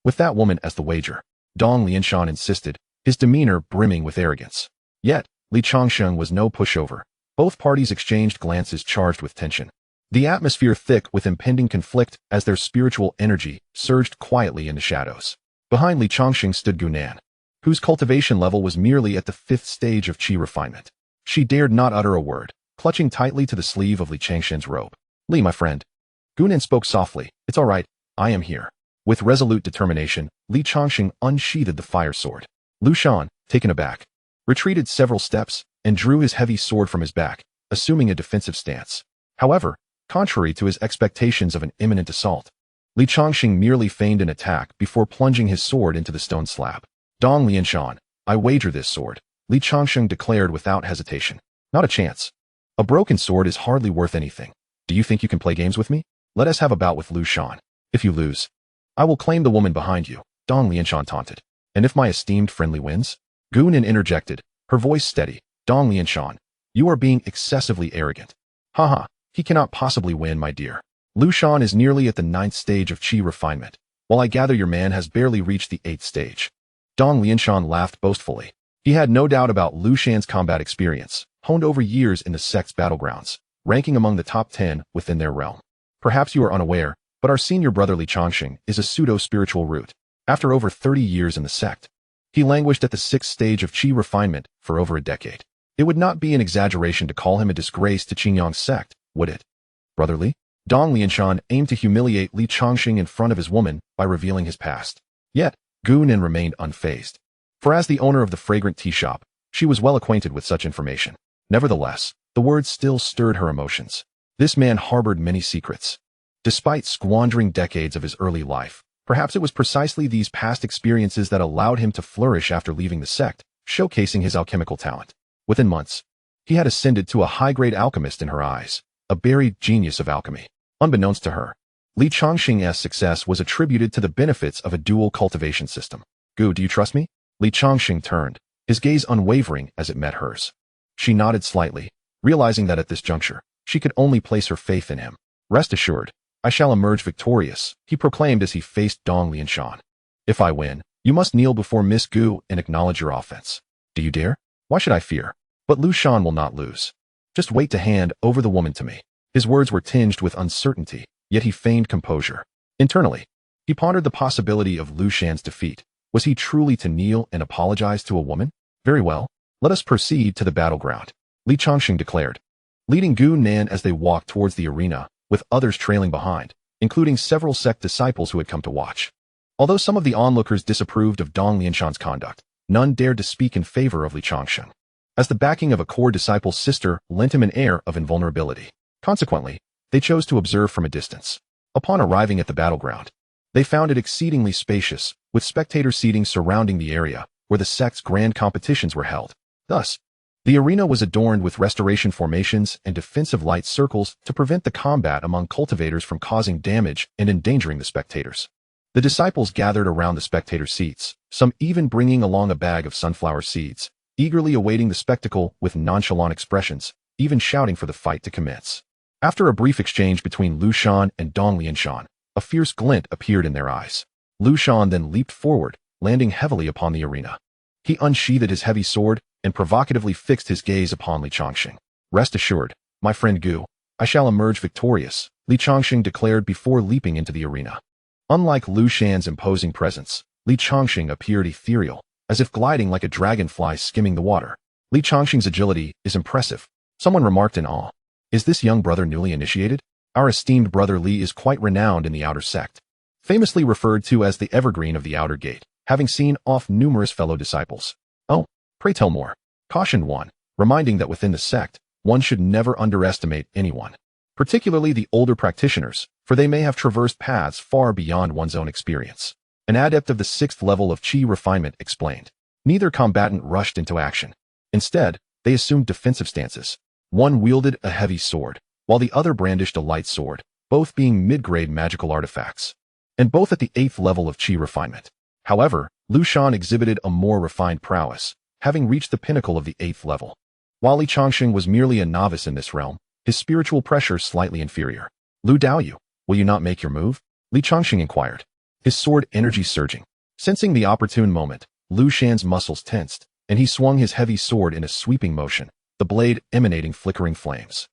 With that woman as the wager, Dong Lianshan insisted, his demeanor brimming with arrogance. Yet, Li Changsheng was no pushover. Both parties exchanged glances charged with tension. The atmosphere thick with impending conflict as their spiritual energy surged quietly in the shadows. Behind Li Changsheng stood Gunan, whose cultivation level was merely at the 5th stage of Qi refinement. She dared not utter a word, clutching tightly to the sleeve of Li Changsheng's robe. Li, my friend. Gunan spoke softly. It's all right. I am here. With resolute determination, Li Changsheng unsheathed the fire sword. Lu Shan, taken aback, retreated several steps and drew his heavy sword from his back, assuming a defensive stance. However, contrary to his expectations of an imminent assault, Li Changsheng merely feigned an attack before plunging his sword into the stone slab. Dong Lianshan, I wager this sword, Li Changsheng declared without hesitation. Not a chance. A broken sword is hardly worth anything. Do you think you can play games with me? Let us have a bout with Lu Shan. If you lose, I will claim the woman behind you, Dong Lianshan taunted. And if my esteemed friendly wins? Gunan interjected, her voice steady. Dong Lianshan, you are being excessively arrogant. Haha, he cannot possibly win, my dear. Lu Shan is nearly at the 9th stage of Qi refinement, while I gather your man has barely reached the 8th stage. Dong Lianshan laughed boastfully. He had no doubt about Lu Shan's combat experience, honed over years in the sect's battlegrounds, ranking among the top 10 within their realm. Perhaps you are unaware, but our senior brother Li Changsheng is a pseudo-spiritual root. After over 30 years in the sect, he languished at the 6th stage of Qi refinement for over a decade. It would not be an exaggeration to call him a disgrace to Qingyang's sect, would it? Brother Li? Dong Lianshan aimed to humiliate Li Changsheng in front of his woman by revealing his past. Yet, Gunan remained unfazed. For as the owner of the fragrant tea shop, she was well acquainted with such information. Nevertheless, the words still stirred her emotions. This man harbored many secrets. Despite squandering decades of his early life, perhaps it was precisely these past experiences that allowed him to flourish after leaving the sect, showcasing his alchemical talent. Within months, he had ascended to a high-grade alchemist in her eyes, a buried genius of alchemy. Unbeknownst to her, Li Changsheng's success was attributed to the benefits of a dual cultivation system. Gu, do you trust me? Li Changsheng turned, his gaze unwavering as it met hers. She nodded slightly, realizing that at this juncture, she could only place her faith in him. Rest assured, I shall emerge victorious, he proclaimed as he faced Dong Lianshan. If I win, you must kneel before Miss Gu and acknowledge your offense. Do you dare? Why should I fear? But Lu Shan will not lose. Just wait to hand over the woman to me. His words were tinged with uncertainty, yet he feigned composure. Internally, he pondered the possibility of Lu Shan's defeat. Was he truly to kneel and apologize to a woman? Very well, let us proceed to the battleground, Li Changsheng declared, leading Gu Nan as they walked towards the arena, with others trailing behind, including several sect disciples who had come to watch. Although some of the onlookers disapproved of Dong Lianshan's conduct, none dared to speak in favor of Li Changsheng, as the backing of a core disciple's sister lent him an air of invulnerability. Consequently, they chose to observe from a distance. Upon arriving at the battleground, they found it exceedingly spacious, with spectator seating surrounding the area where the sect's grand competitions were held. Thus, the arena was adorned with restoration formations and defensive light circles to prevent the combat among cultivators from causing damage and endangering the spectators. The disciples gathered around the spectator seats, some even bringing along a bag of sunflower seeds, eagerly awaiting the spectacle with nonchalant expressions, even shouting for the fight to commence. After a brief exchange between Lu Shan and Dong Lianshan, a fierce glint appeared in their eyes. Lu Shan then leaped forward, landing heavily upon the arena. He unsheathed his heavy sword and provocatively fixed his gaze upon Li Changsheng. Rest assured, my friend Gu, I shall emerge victorious, Li Changsheng declared before leaping into the arena. Unlike Lu Shan's imposing presence, Li Changsheng appeared ethereal, as if gliding like a dragonfly skimming the water. Li Changsheng's agility is impressive. Someone remarked in awe. Is this young brother newly initiated? Our esteemed brother Li is quite renowned in the outer sect, famously referred to as the evergreen of the outer gate, having seen off numerous fellow disciples. Oh, pray tell more, cautioned one, reminding that within the sect, one should never underestimate anyone. particularly the older practitioners, for they may have traversed paths far beyond one's own experience. An adept of the 6th level of Qi refinement explained. Neither combatant rushed into action. Instead, they assumed defensive stances. One wielded a heavy sword, while the other brandished a light sword, both being mid-grade magical artifacts, and both at the 8th level of Qi refinement. However, Lu Shan exhibited a more refined prowess, having reached the pinnacle of the 8th level. While Li Changsheng was merely a novice in this realm, his spiritual pressure slightly inferior. Lu Daoyu, will you not make your move? Li Changsheng inquired, his sword energy surging. Sensing the opportune moment, Lu Shan's muscles tensed, and he swung his heavy sword in a sweeping motion, the blade emanating flickering flames.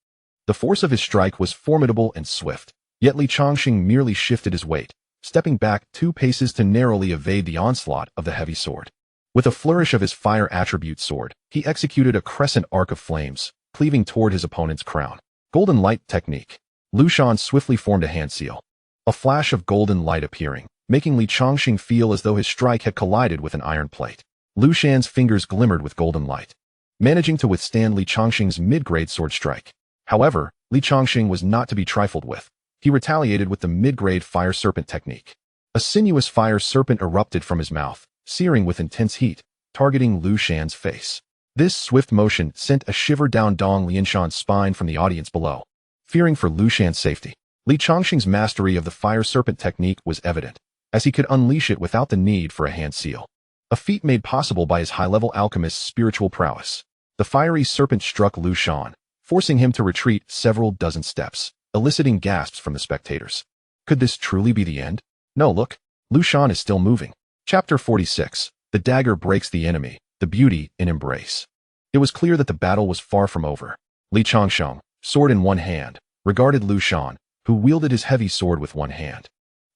The force of his strike was formidable and swift, yet Li Changsheng merely shifted his weight, stepping back 2 paces to narrowly evade the onslaught of the heavy sword. With a flourish of his fire attribute sword, he executed a crescent arc of flames, cleaving toward his opponent's crown. Golden light technique. Lu Shan swiftly formed a hand seal. A flash of golden light appearing, making Li Changsheng feel as though his strike had collided with an iron plate. Lu Shan's fingers glimmered with golden light, managing to withstand Li Changsheng's mid-grade sword strike. However, Li Changsheng was not to be trifled with. He retaliated with the mid-grade fire serpent technique. A sinuous fire serpent erupted from his mouth, searing with intense heat, targeting Lu Shan's face. This swift motion sent a shiver down Dong Lianshan's spine from the audience below. Fearing for Lu Shan's safety, Li Changsheng's mastery of the fire serpent technique was evident, as he could unleash it without the need for a hand seal. A feat made possible by his high-level alchemist's spiritual prowess. The fiery serpent struck Lu Shan, forcing him to retreat several dozen steps, eliciting gasps from the spectators. Could this truly be the end? No, look, Lu Shan is still moving. Chapter 46. The dagger breaks the enemy, the beauty in embrace. It was clear that the battle was far from over. Li Changsheng, sword in one hand, regarded Lu Shan, who wielded his heavy sword with one hand,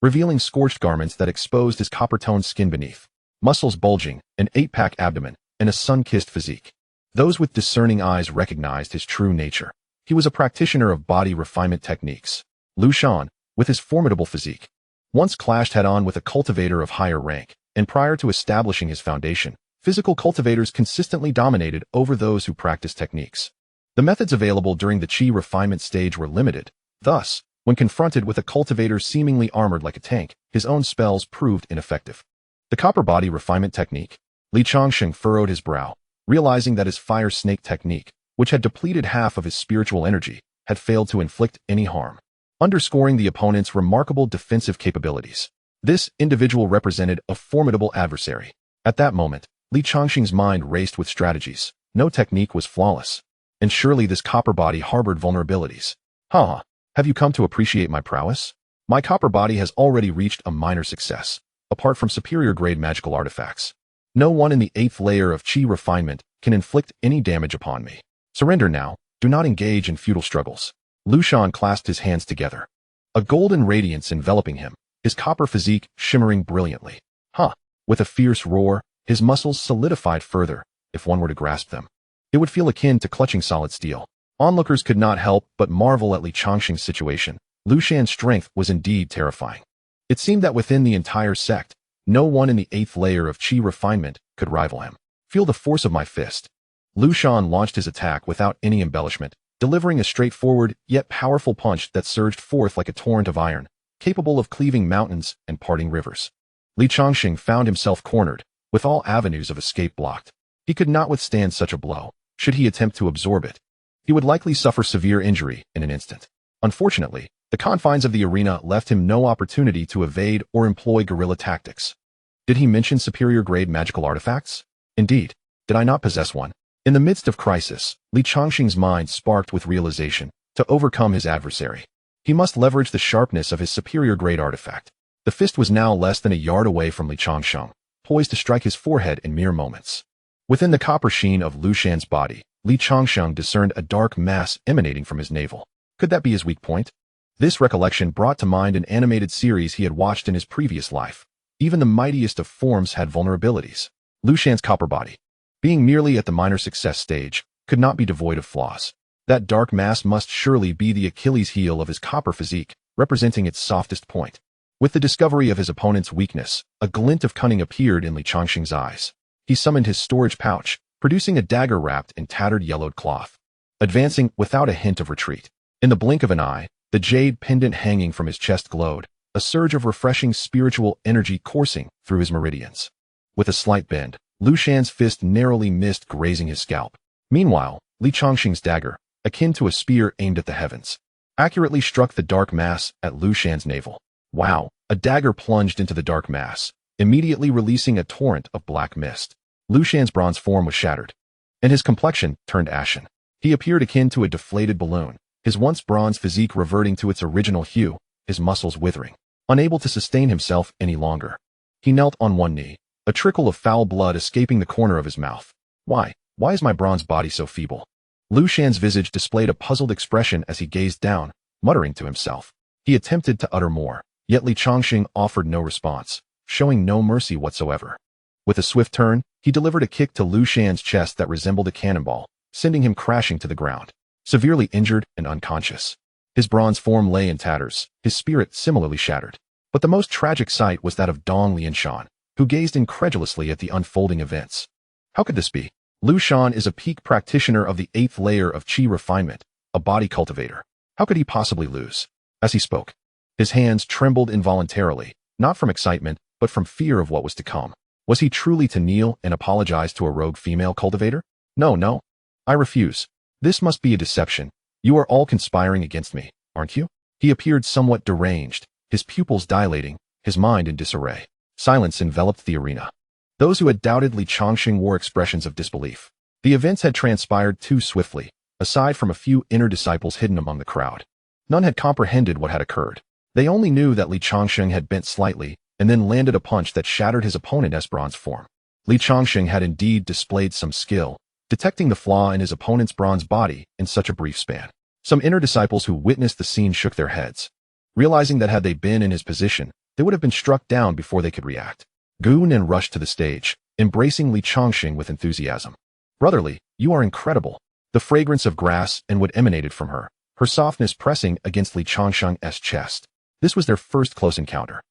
revealing scorched garments that exposed his copper-toned skin beneath, muscles bulging, an 8-pack abdomen, and a sun-kissed physique. Those with discerning eyes recognized his true nature. He was a practitioner of body refinement techniques. Lu Shan, with his formidable physique, once clashed head-on with a cultivator of higher rank, and prior to establishing his foundation, physical cultivators consistently dominated over those who practiced techniques. The methods available during the Qi refinement stage were limited. Thus, when confronted with a cultivator seemingly armored like a tank, his own spells proved ineffective. The copper body refinement technique? Li Changsheng furrowed his brow, realizing that his fire snake technique, which had depleted half of his spiritual energy, had failed to inflict any harm, underscoring the opponent's remarkable defensive capabilities. This individual represented a formidable adversary. At that moment, Li Changsheng's mind raced with strategies. No technique was flawless, and surely this copper body harbored vulnerabilities. Have you come to appreciate my prowess? My copper body has already reached a minor success, apart from superior grade magical artifacts. No one in the 8th layer of Qi refinement can inflict any damage upon me. Surrender now, do not engage in futile struggles. Lu Shan clasped his hands together, a golden radiance enveloping him, his copper physique shimmering brilliantly. With a fierce roar, his muscles solidified further. If one were to grasp them, it would feel akin to clutching solid steel. Onlookers could not help but marvel at Li Changsheng's situation. Lu Shan's strength was indeed terrifying. It seemed that within the entire sect, no one in the 8th layer of Qi refinement could rival him. Feel the force of my fist. Lu Shan launched his attack without any embellishment, delivering a straightforward yet powerful punch that surged forth like a torrent of iron, capable of cleaving mountains and parting rivers. Li Changsheng found himself cornered, with all avenues of escape blocked. He could not withstand such a blow. Should he attempt to absorb it, he would likely suffer severe injury in an instant. Unfortunately, the confines of the arena left him no opportunity to evade or employ guerrilla tactics. Did he mention superior grade magical artifacts? Indeed, did I not possess one? In the midst of crisis, Li Changsheng's mind sparked with realization. To overcome his adversary, he must leverage the sharpness of his superior grade artifact. The fist was now less than a yard away from Li Changsheng, poised to strike his forehead in mere moments. Within the copper sheen of Lu Shan's body, Li Changsheng discerned a dark mass emanating from his navel. Could that be his weak point? This recollection brought to mind an animated series he had watched in his previous life. Even the mightiest of forms had vulnerabilities. Lu Shan's copper body, being merely at the minor success stage, could not be devoid of flaws. That dark mass must surely be the Achilles heel of his copper physique, representing its softest point. With the discovery of his opponent's weakness, a glint of cunning appeared in Li Changsheng's eyes. He summoned his storage pouch, producing a dagger wrapped in tattered yellowed cloth. Advancing without a hint of retreat, In the blink of an eye, the jade pendant hanging from his chest glowed, a surge of refreshing spiritual energy coursing through his meridians. With a slight bend, Lu Shan's fist narrowly missed grazing his scalp. Meanwhile, Li Changsheng's dagger, akin to a spear aimed at the heavens, accurately struck the dark mass at Lu Shan's navel. Wow! A dagger plunged into the dark mass, immediately releasing a torrent of black mist. Lu Shan's bronze form was shattered, and his complexion turned ashen. He appeared akin to a deflated balloon, his once bronze physique reverting to its original hue, his muscles withering. Unable to sustain himself any longer, he knelt on one knee, a trickle of foul blood escaping the corner of his mouth. Why is my bronze body so feeble? Lu Shan's visage displayed a puzzled expression as he gazed down, muttering to himself. He attempted to utter more, yet Li Changsheng offered no response, showing no mercy whatsoever. With a swift turn, he delivered a kick to Lu Shan's chest that resembled a cannonball, sending him crashing to the ground, severely injured and unconscious. His bronze form lay in tatters, his spirit similarly shattered. But the most tragic sight was that of Dong Lianshan, who gazed incredulously at the unfolding events. How could this be? Lu Shan is a peak practitioner of the 8th layer of Qi refinement, a body cultivator. How could he possibly lose? As he spoke, his hands trembled involuntarily, not from excitement, but from fear of what was to come. Was he truly to kneel and apologize to a rogue female cultivator? No, I refuse. This must be a deception. You are all conspiring against me, aren't you? He appeared somewhat deranged, his pupils dilating, his mind in disarray. Silence enveloped the arena. Those who had doubted Li Changsheng wore expressions of disbelief. The events had transpired too swiftly, aside from a few inner disciples hidden among the crowd. None had comprehended what had occurred. They only knew that Li Changsheng had bent slightly and then landed a punch that shattered his opponent's bronze form. Li Changsheng had indeed displayed some skill, detecting the flaw in his opponent's bronze body in such a brief span. Some inner disciples who witnessed the scene shook their heads, realizing that had they been in his position, they would have been struck down before they could react. Gu Nen rushed to the stage, embracing Li Changsheng with enthusiasm. Brotherly, you are incredible. The fragrance of grass and wood emanated from her, her softness pressing against Li Changsheng's chest. This was their first close encounter.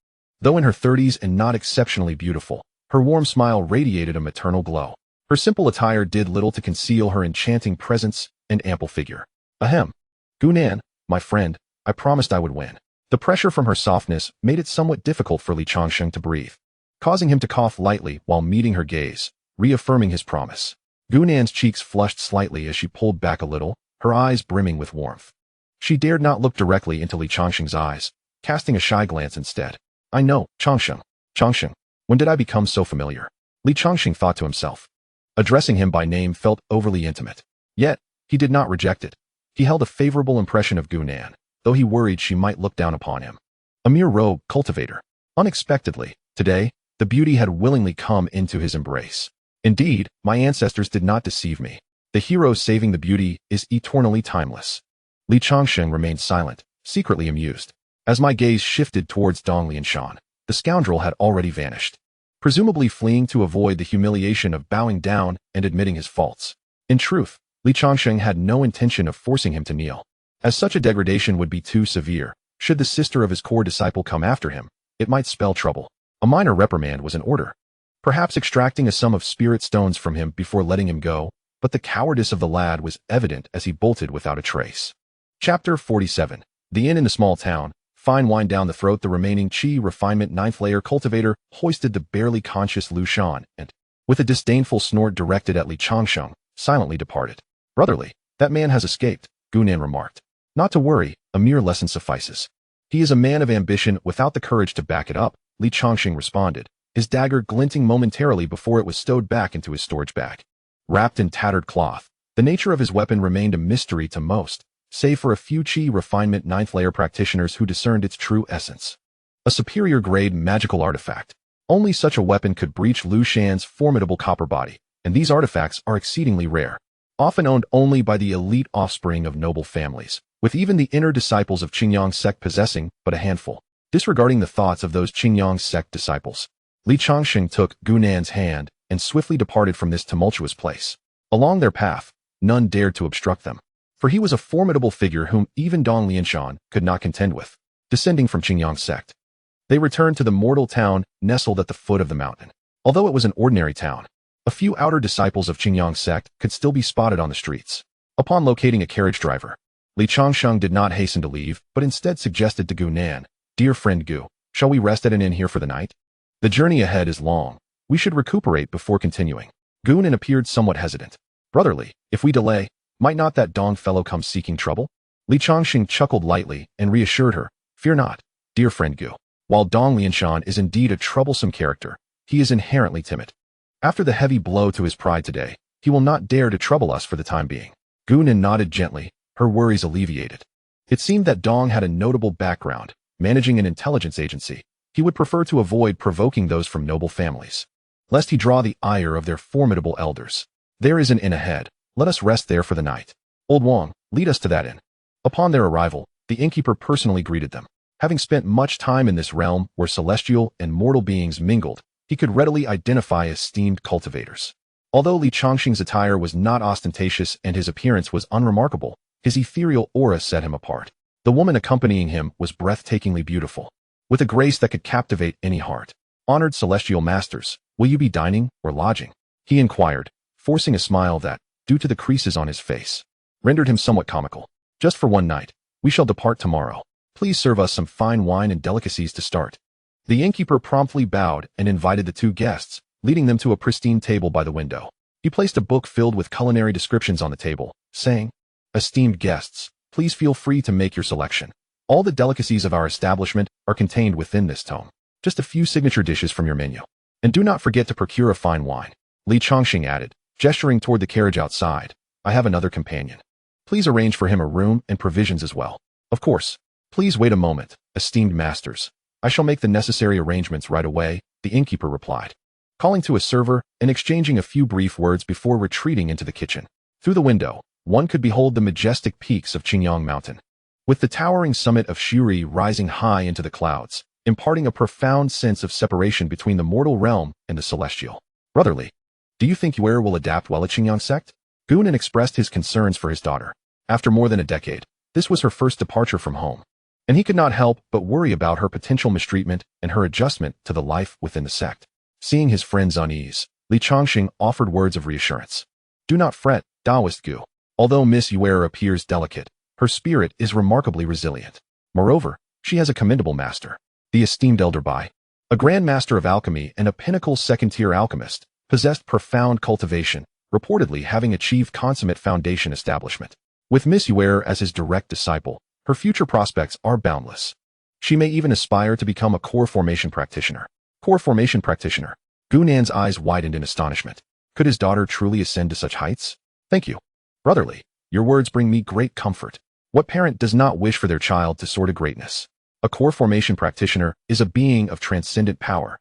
Though in her 30s and not exceptionally beautiful, her warm smile radiated a maternal glow. Her simple attire did little to conceal her enchanting presence and ample figure. Ahem. Gu Nan, my friend, I promised I would win. The pressure from her softness made it somewhat difficult for Li Changsheng to breathe, causing him to cough lightly while meeting her gaze, reaffirming his promise. Gu Nan's cheeks flushed slightly as she pulled back a little, her eyes brimming with warmth. She dared not look directly into Li Changsheng's eyes, casting a shy glance instead. I know, Changsheng, when did I become so familiar? Li Changsheng thought to himself. Addressing him by name felt overly intimate. Yet, he did not reject it. He held a favorable impression of Gu Nan, though he worried she might look down upon him. A mere rogue cultivator. Unexpectedly, today, the beauty had willingly come into his embrace. Indeed, my ancestors did not deceive me. The hero saving the beauty is eternally timeless. Li Changsheng remained silent, secretly amused. As my gaze shifted towards Dong Lianshan, the scoundrel had already vanished, presumably fleeing to avoid the humiliation of bowing down and admitting his faults. In truth, Li Changsheng had no intention of forcing him to kneel, as such a degradation would be too severe. Should the sister of his core disciple come after him, it might spell trouble. A minor reprimand was in order, perhaps extracting a sum of spirit stones from him before letting him go, but the cowardice of the lad was evident as he bolted without a trace. Chapter 47. The inn in the small town. Fine wine down the throat. The remaining Qi refinement 9th layer cultivator hoisted the barely conscious Lu Shan and, with a disdainful snort directed at Li Changsheng, silently departed. Brotherly, that man has escaped, Gu Nan remarked. Not to worry, a mere lesson suffices. He is a man of ambition without the courage to back it up, Li Changsheng responded, his dagger glinting momentarily before it was stowed back into his storage bag. Wrapped in tattered cloth, the nature of his weapon remained a mystery to most, save for a few Qi refinement 9th layer practitioners who discerned its true essence. A superior grade magical artifact. Only such a weapon could breach Lu Shan's formidable copper body, and these artifacts are exceedingly rare, often owned only by the elite offspring of noble families, with even the inner disciples of Qingyang sect possessing but a handful. Disregarding the thoughts of those Qingyang sect disciples, Li Changsheng took Gu Nan's hand and swiftly departed from this tumultuous place. Along their path, none dared to obstruct them, for he was a formidable figure whom even Dong Lianshan could not contend with. Descending from Qingyang sect, they returned to the mortal town nestled at the foot of the mountain. Although it was an ordinary town, a few outer disciples of Qingyang sect could still be spotted on the streets. Upon locating a carriage driver, Li Changsheng did not hasten to leave, but instead suggested to Gu Nan, "Dear friend Gu, shall we rest at an inn here for the night? The journey ahead is long. We should recuperate before continuing." Gu Nan appeared somewhat hesitant. "Brotherly, if we delay, might not that Dong fellow come seeking trouble?" Li Changsheng chuckled lightly and reassured her, "Fear not, dear friend Gu. While Dong Lianshan is indeed a troublesome character, he is inherently timid. After the heavy blow to his pride today, he will not dare to trouble us for the time being." Gu Nan nodded gently, her worries alleviated. It seemed that Dong had a notable background, managing an intelligence agency. He would prefer to avoid provoking those from noble families, lest he draw the ire of their formidable elders. "There is an inn ahead. Let us rest there for the night. Old Wang, lead us to that inn." Upon their arrival, the innkeeper personally greeted them. Having spent much time in this realm where celestial and mortal beings mingled, he could readily identify esteemed cultivators. Although Li Changsheng's attire was not ostentatious and his appearance was unremarkable, his ethereal aura set him apart. The woman accompanying him was breathtakingly beautiful, with a grace that could captivate any heart. "Honored celestial masters, will you be dining or lodging?" he inquired, forcing a smile that, due to the creases on his face, rendered him somewhat comical. "Just for one night. We shall depart tomorrow. Please serve us some fine wine and delicacies to start." The innkeeper promptly bowed and invited the two guests, leading them to a pristine table by the window. He placed a book filled with culinary descriptions on the table, saying, "Esteemed guests, please feel free to make your selection. All the delicacies of our establishment are contained within this tome. Just a few signature dishes from your menu. And do not forget to procure a fine wine." Li Changsheng added, gesturing toward the carriage outside, "I have another companion. Please arrange for him a room and provisions as well." "Of course. Please wait a moment, esteemed masters. I shall make the necessary arrangements right away," the innkeeper replied, calling to a server and exchanging a few brief words before retreating into the kitchen. Through the window, one could behold the majestic peaks of Qingyang Mountain, with the towering summit of Shuri rising high into the clouds, imparting a profound sense of separation between the mortal realm and the celestial. "Brotherly, do you think Yuer will adapt well at Qingyang sect?" Gu Nan expressed his concerns for his daughter. After more than a decade, this was her first departure from home, and he could not help but worry about her potential mistreatment and her adjustment to the life within the sect. Seeing his friend's unease, Li Changsheng offered words of reassurance. "Do not fret, Taoist Gu. Although Miss Yuer appears delicate, her spirit is remarkably resilient. Moreover, she has a commendable master, the esteemed Elder Bai, a Grand Master of Alchemy and a pinnacle second-tier alchemist, possessed profound cultivation, reportedly having achieved consummate foundation establishment. With Miss Yuer as his direct disciple, her future prospects are boundless. She may even aspire to become a core formation practitioner." Core formation practitioner. Gu Nan's eyes widened in astonishment. Could his daughter truly ascend to such heights? "Thank you. Brotherly, your words bring me great comfort. What parent does not wish for their child to soar to greatness? A core formation practitioner is a being of transcendent power,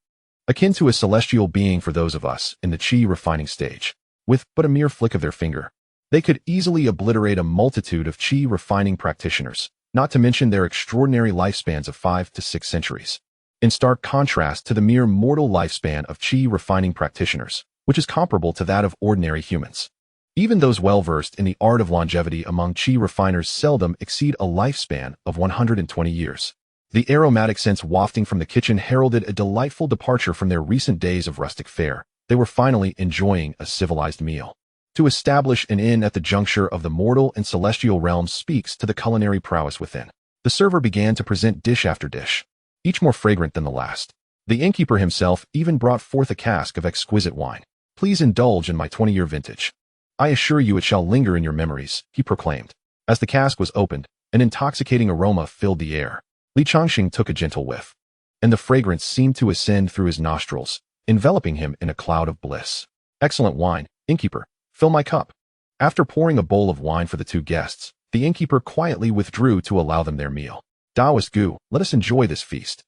akin to a celestial being for those of us in the chi refining stage. With but a mere flick of their finger, they could easily obliterate a multitude of chi refining practitioners, not to mention their extraordinary lifespans of 5 to 6 centuries. In stark contrast to the mere mortal lifespan of chi refining practitioners, which is comparable to that of ordinary humans. Even those well-versed in the art of longevity among chi refiners seldom exceed a lifespan of 120 years. The aromatic scents wafting from the kitchen heralded a delightful departure from their recent days of rustic fare. They were finally enjoying a civilized meal. To establish an inn at the juncture of the mortal and celestial realms speaks to the culinary prowess within. The server began to present dish after dish, each more fragrant than the last. The innkeeper himself even brought forth a cask of exquisite wine. "Please indulge in my 20-year vintage. I assure you it shall linger in your memories," he proclaimed. As the cask was opened, an intoxicating aroma filled the air. Li Changsheng took a gentle whiff, and the fragrance seemed to ascend through his nostrils, enveloping him in a cloud of bliss. "Excellent wine, innkeeper. Fill my cup." After pouring a bowl of wine for the two guests, the innkeeper quietly withdrew to allow them their meal. "Taoist Gu, let us enjoy this feast."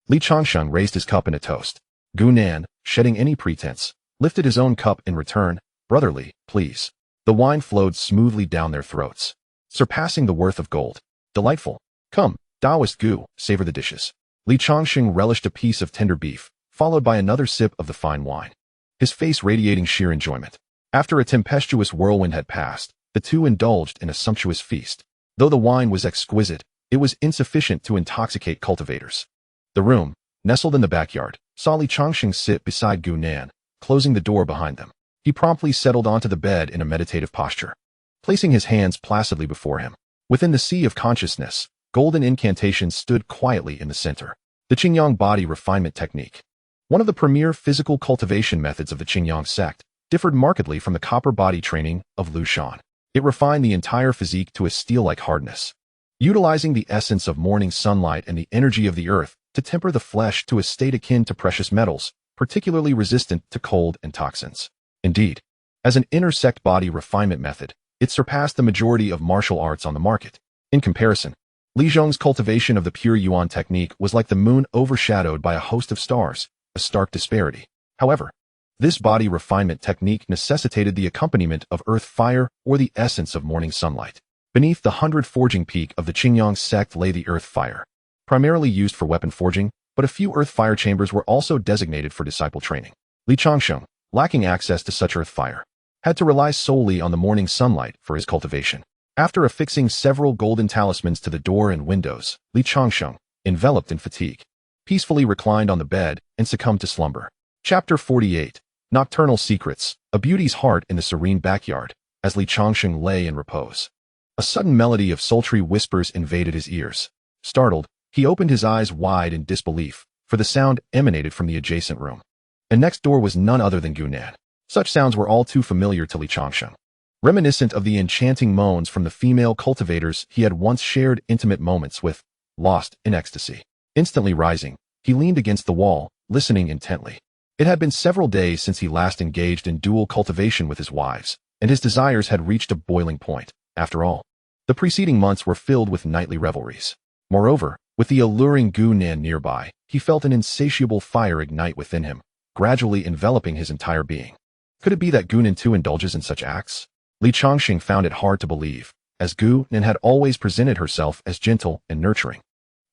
Li Changsheng raised his cup in a toast. Gu Nan, shedding any pretense, lifted his own cup in return. "Brotherly, please." The wine flowed smoothly down their throats, surpassing the worth of gold. "Delightful. Come, Taoist Gu, savor the dishes." Li Changsheng relished a piece of tender beef, followed by another sip of the fine wine, his face radiating sheer enjoyment. After a tempestuous whirlwind had passed, the two indulged in a sumptuous feast. Though the wine was exquisite, it was insufficient to intoxicate cultivators. The room, nestled in the backyard, saw Li Changsheng sit beside Gu Nan, closing the door behind them. He promptly settled onto the bed in a meditative posture, placing his hands placidly before him. Within the sea of consciousness, golden incantations stood quietly in the center. The Qingyang body refinement technique. One of the premier physical cultivation methods of the Qingyang sect, differed markedly from the copper body training of Lu Shan. It refined the entire physique to a steel-like hardness, utilizing the essence of morning sunlight and the energy of the earth to temper the flesh to a state akin to precious metals, particularly resistant to cold and toxins. Indeed, as an intersect body refinement method, it surpassed the majority of martial arts on the market. In comparison, Li Zhong's cultivation of the pure Yuan technique was like the moon overshadowed by a host of stars, a stark disparity. However, this body refinement technique necessitated the accompaniment of earth fire or the essence of morning sunlight. Beneath the 100 forging peak of the Qingyang sect lay the earth fire, primarily used for weapon forging, but a few earth fire chambers were also designated for disciple training. Li Changsheng, lacking access to such earth fire, had to rely solely on the morning sunlight for his cultivation. After affixing several golden talismans to the door and windows, Li Changsheng, enveloped in fatigue, peacefully reclined on the bed and succumbed to slumber. Chapter 48. Nocturnal Secrets, a beauty's heart in the serene backyard. As Li Changsheng lay in repose, a sudden melody of sultry whispers invaded his ears. Startled, he opened his eyes wide in disbelief, for the sound emanated from the adjacent room. And next door was none other than Gunan. Such sounds were all too familiar to Li Changsheng, reminiscent of the enchanting moans from the female cultivators he had once shared intimate moments with, lost in ecstasy. Instantly rising, he leaned against the wall, listening intently. It had been several days since he last engaged in dual cultivation with his wives, and his desires had reached a boiling point. After all, the preceding months were filled with nightly revelries. Moreover, with the alluring Gunan nearby, he felt an insatiable fire ignite within him, gradually enveloping his entire being. Could it be that Gunan too indulges in such acts? Li Changsheng found it hard to believe, as Gunan had always presented herself as gentle and nurturing.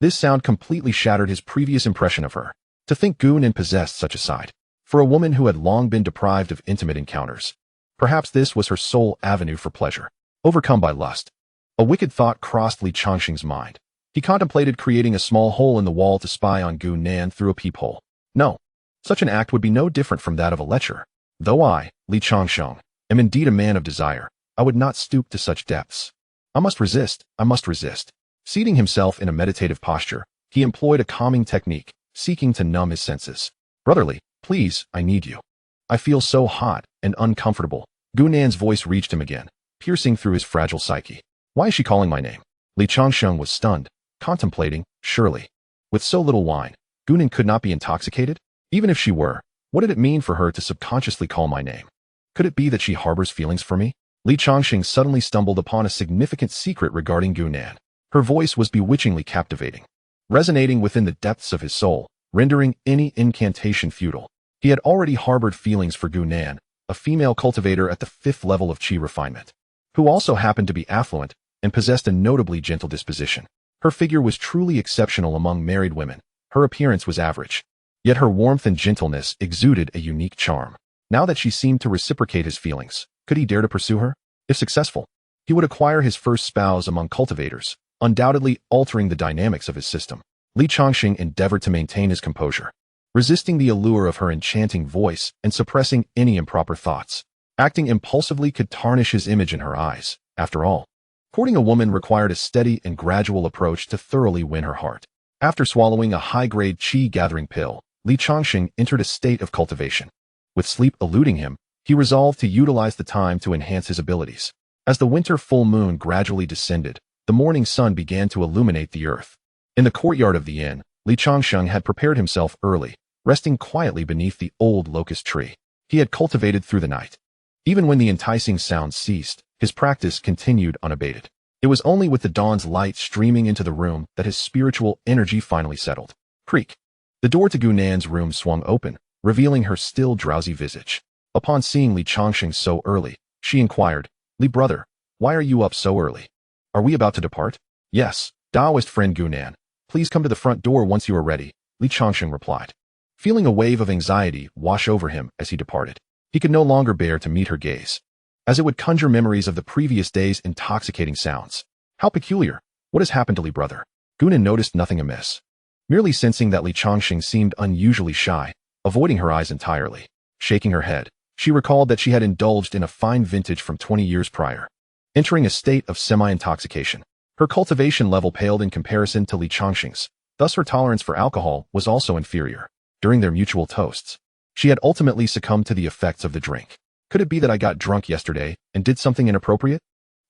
This sound completely shattered his previous impression of her. To think Gunan possessed such a side, for a woman who had long been deprived of intimate encounters. Perhaps this was her sole avenue for pleasure. Overcome by lust, a wicked thought crossed Li Changsheng's mind. He contemplated creating a small hole in the wall to spy on Gunan through a peephole. No, such an act would be no different from that of a lecher. Though I, Li Changsheng, am indeed a man of desire, I would not stoop to such depths. I must resist, I must resist. Seating himself in a meditative posture, he employed a calming technique, seeking to numb his senses. Brotherly, please, I need you. I feel so hot and uncomfortable. Gunan's voice reached him again, piercing through his fragile psyche. Why is she calling my name? Li Changsheng was stunned, contemplating, surely. With so little wine, Gunan could not be intoxicated? Even if she were, what did it mean for her to subconsciously call my name? Could it be that she harbors feelings for me? Li Changsheng suddenly stumbled upon a significant secret regarding Gunan. Her voice was bewitchingly captivating, resonating within the depths of his soul, rendering any incantation futile. He had already harbored feelings for Gunan, a female cultivator at the 5th level of qi refinement, who also happened to be affluent and possessed a notably gentle disposition. Her figure was truly exceptional among married women. Her appearance was average, yet her warmth and gentleness exuded a unique charm. Now that she seemed to reciprocate his feelings, could he dare to pursue her? If successful, he would acquire his first spouse among cultivators, undoubtedly altering the dynamics of his system. Li Changsheng endeavored to maintain his composure, resisting the allure of her enchanting voice and suppressing any improper thoughts. Acting impulsively could tarnish his image in her eyes. After all, courting a woman required a steady and gradual approach to thoroughly win her heart. After swallowing a high-grade qi-gathering pill, Li Changsheng entered a state of cultivation. With sleep eluding him, he resolved to utilize the time to enhance his abilities. As the winter full moon gradually descended, the morning sun began to illuminate the earth. In the courtyard of the inn, Li Changsheng had prepared himself early, resting quietly beneath the old locust tree. He had cultivated through the night. Even when the enticing sounds ceased, his practice continued unabated. It was only with the dawn's light streaming into the room that his spiritual energy finally settled. Creak. The door to Gunan's room swung open, revealing her still drowsy visage. Upon seeing Li Changsheng so early, she inquired, Li brother, why are you up so early? Are we about to depart? Yes, Taoist friend Gunan. Please come to the front door once you are ready, Li Changsheng replied. Feeling a wave of anxiety wash over him as he departed, he could no longer bear to meet her gaze, as it would conjure memories of the previous day's intoxicating sounds. How peculiar. What has happened to Li brother? Gunan noticed nothing amiss, merely sensing that Li Changsheng seemed unusually shy, avoiding her eyes entirely. Shaking her head, she recalled that she had indulged in a fine vintage from 20 years prior, entering a state of semi-intoxication. Her cultivation level paled in comparison to Li Changsheng's, thus her tolerance for alcohol was also inferior. During their mutual toasts, she had ultimately succumbed to the effects of the drink. Could it be that I got drunk yesterday and did something inappropriate?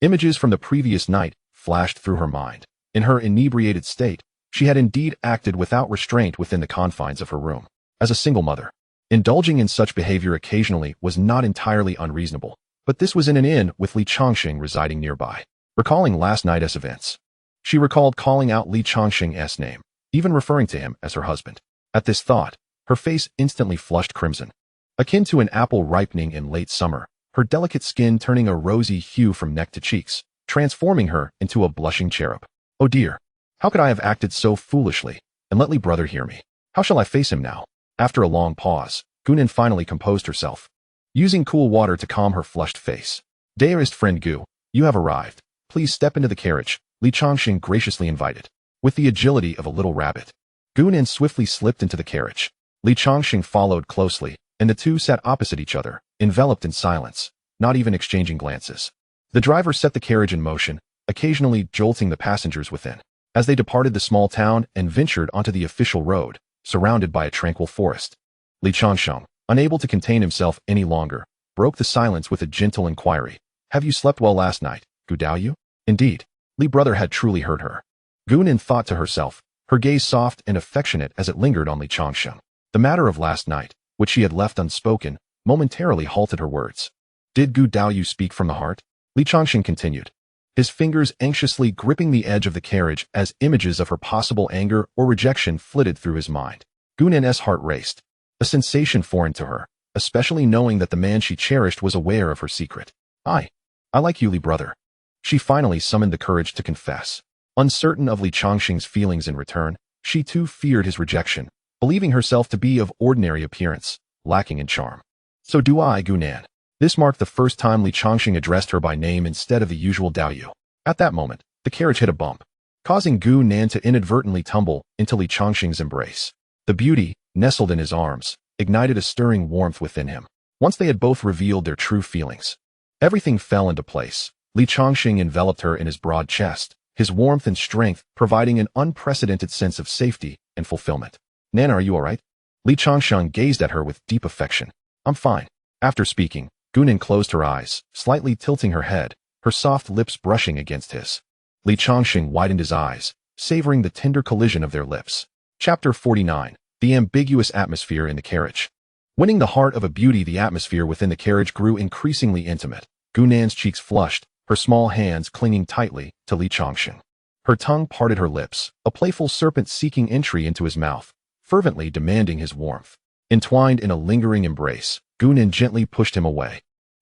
Images from the previous night flashed through her mind. In her inebriated state, she had indeed acted without restraint within the confines of her room. As a single mother, indulging in such behavior occasionally was not entirely unreasonable, but this was in an inn with Li Changsheng residing nearby. Recalling last night's events, she recalled calling out Li Changsheng's name, even referring to him as her husband. At this thought, her face instantly flushed crimson. Akin to an apple ripening in late summer, her delicate skin turning a rosy hue from neck to cheeks, transforming her into a blushing cherub. Oh dear, how could I have acted so foolishly, and let Li brother hear me? How shall I face him now? After a long pause, Gunan finally composed herself, using cool water to calm her flushed face. Dearest friend Gu, you have arrived. Please step into the carriage, Li Changsheng graciously invited. With the agility of a little rabbit, Gunan swiftly slipped into the carriage. Li Changsheng followed closely, and the two sat opposite each other, enveloped in silence, not even exchanging glances. The driver set the carriage in motion, occasionally jolting the passengers within. As they departed the small town and ventured onto the official road, surrounded by a tranquil forest, Li Changsheng, unable to contain himself any longer, broke the silence with a gentle inquiry. Have you slept well last night, Gu Daoyu? Indeed, Li brother had truly heard her. Gunan thought to herself, her gaze soft and affectionate as it lingered on Li Changsheng. The matter of last night, which she had left unspoken, momentarily halted her words. Did Gu Daoyu speak from the heart? Li Changsheng continued, his fingers anxiously gripping the edge of the carriage as images of her possible anger or rejection flitted through his mind. Gunan's heart raced, a sensation foreign to her, especially knowing that the man she cherished was aware of her secret. I like you, Li brother. She finally summoned the courage to confess. Uncertain of Li Changsheng's feelings in return, she too feared his rejection, believing herself to be of ordinary appearance, lacking in charm. So do I, Gunan. This marked the first time Li Changsheng addressed her by name instead of the usual Daoyu. At that moment, the carriage hit a bump, causing Gunan to inadvertently tumble into Li Changsheng's embrace. The beauty, nestled in his arms, ignited a stirring warmth within him. Once they had both revealed their true feelings, everything fell into place. Li Changsheng enveloped her in his broad chest, his warmth and strength providing an unprecedented sense of safety and fulfillment. Nana, are you all right? Li Changsheng gazed at her with deep affection. I'm fine. After speaking, Gunan closed her eyes, slightly tilting her head, her soft lips brushing against his. Li Changsheng widened his eyes, savoring the tender collision of their lips. Chapter 49. The ambiguous atmosphere in the carriage. Winning the heart of a beauty, the atmosphere within the carriage grew increasingly intimate. Gunan's cheeks flushed, her small hands clinging tightly to Li Changsheng. Her tongue parted her lips, a playful serpent seeking entry into his mouth, fervently demanding his warmth. Entwined in a lingering embrace, Gunan gently pushed him away.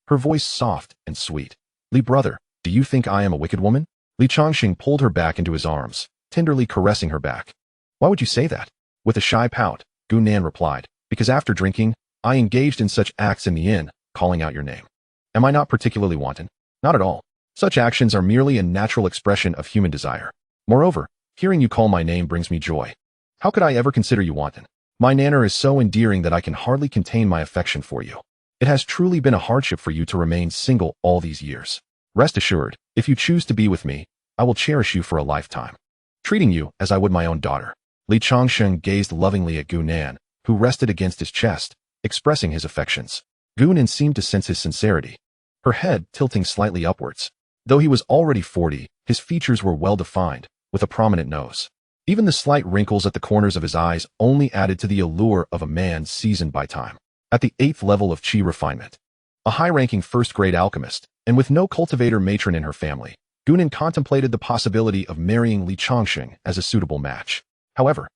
Her voice soft and sweet. Li brother, do you think I am a wicked woman? Li Changsheng pulled her back into his arms, tenderly caressing her back. Why would you say that? With a shy pout, Gunan replied, because after drinking, I engaged in such acts in the inn, calling out your name. Am I not particularly wanton? Not at all. Such actions are merely a natural expression of human desire. Moreover, hearing you call my name brings me joy. How could I ever consider you wanton? My manner is so endearing that I can hardly contain my affection for you. It has truly been a hardship for you to remain single all these years. Rest assured, if you choose to be with me, I will cherish you for a lifetime, treating you as I would my own daughter. Li Changsheng gazed lovingly at Gunan, who rested against his chest, expressing his affections. Gunan seemed to sense his sincerity, her head tilting slightly upwards. Though he was already 40, his features were well-defined, with a prominent nose. Even the slight wrinkles at the corners of his eyes only added to the allure of a man seasoned by time. At the 8th level of Qi refinement, a high-ranking first-grade alchemist, and with no cultivator matron in her family, Gunan contemplated the possibility of marrying Li Changsheng as a suitable match. However,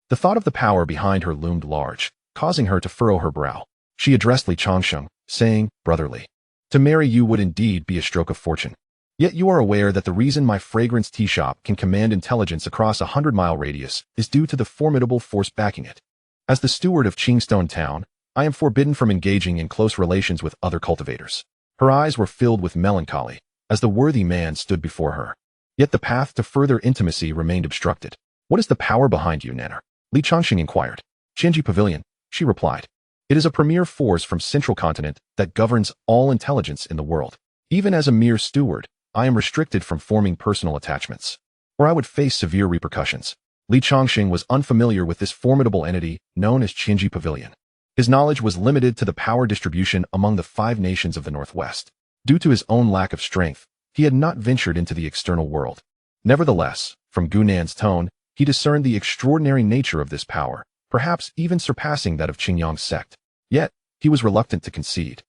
the thought of the power behind her loomed large, causing her to furrow her brow. She addressed Li Changsheng, saying, brotherly, to marry you would indeed be a stroke of fortune. Yet you are aware that the reason my fragrance tea shop can command intelligence across a 100-mile radius is due to the formidable force backing it. As the steward of Qingstone Town, I am forbidden from engaging in close relations with other cultivators. Her eyes were filled with melancholy, as the worthy man stood before her. Yet the path to further intimacy remained obstructed. What is the power behind you, Nanner? Li Changsheng inquired. Shenji Pavilion, she replied. It is a premier force from Central Continent that governs all intelligence in the world. Even as a mere steward, I am restricted from forming personal attachments. or I would face severe repercussions. Li Changsheng was unfamiliar with this formidable entity known as Qinji Pavilion. His knowledge was limited to the power distribution among the 5 nations of the Northwest. Due to his own lack of strength, he had not ventured into the external world. Nevertheless, from Gu Nan's tone, he discerned the extraordinary nature of this power, perhaps even surpassing that of Qingyang's sect. Yet, he was reluctant to concede.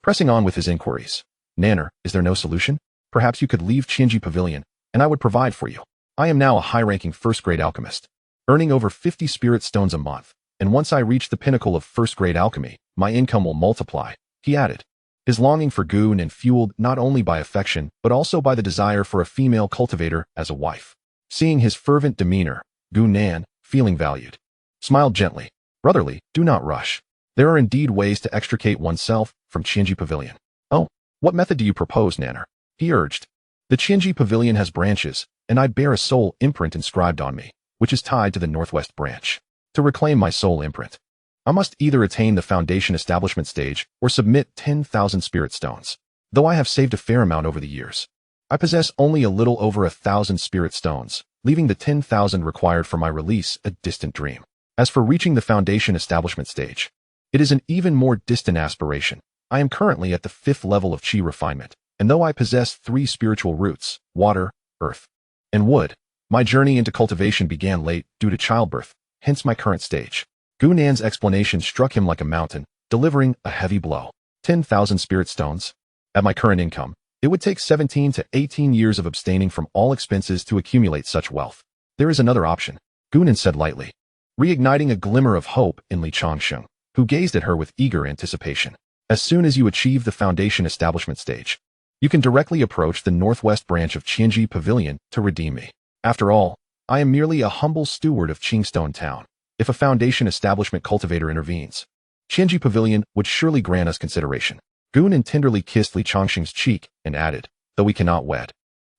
Pressing on with his inquiries, "Nanner, is there no solution? Perhaps you could leave Qinji Pavilion, and I would provide for you. I am now a high-ranking first-grade alchemist, earning over 50 spirit stones a month, and once I reach the pinnacle of first-grade alchemy, my income will multiply," he added. His longing for Gu Nan fueled not only by affection, but also by the desire for a female cultivator as a wife. Seeing his fervent demeanor, Gu Nan, feeling valued, smiled gently. "Brotherly, do not rush. There are indeed ways to extricate oneself from Qinji Pavilion." "Oh, what method do you propose, Nanner?" he urged. "The Qinji Pavilion has branches, and I bear a soul imprint inscribed on me, which is tied to the Northwest branch. To reclaim my soul imprint, I must either attain the foundation establishment stage or submit 10,000 spirit stones. Though I have saved a fair amount over the years, I possess only a little over 1,000 spirit stones, leaving the 10,000 required for my release a distant dream. As for reaching the foundation establishment stage, it is an even more distant aspiration. I am currently at the 5th level of Qi refinement, and though I possess 3 spiritual roots, water, earth, and wood, my journey into cultivation began late due to childbirth, hence my current stage." Gu Nan's explanation struck him like a mountain, delivering a heavy blow. 10,000 spirit stones? At my current income, it would take 17 to 18 years of abstaining from all expenses to accumulate such wealth. "There is another option," Gu Nan said lightly, reigniting a glimmer of hope in Li Changsheng, who gazed at her with eager anticipation. "As soon as you achieve the foundation establishment stage, you can directly approach the Northwest branch of Qinji Pavilion to redeem me. After all, I am merely a humble steward of Qingstone Town. If a foundation establishment cultivator intervenes, Qinji Pavilion would surely grant us consideration." Gu Nan tenderly kissed Li Changsheng's cheek and added, "Though we cannot wed,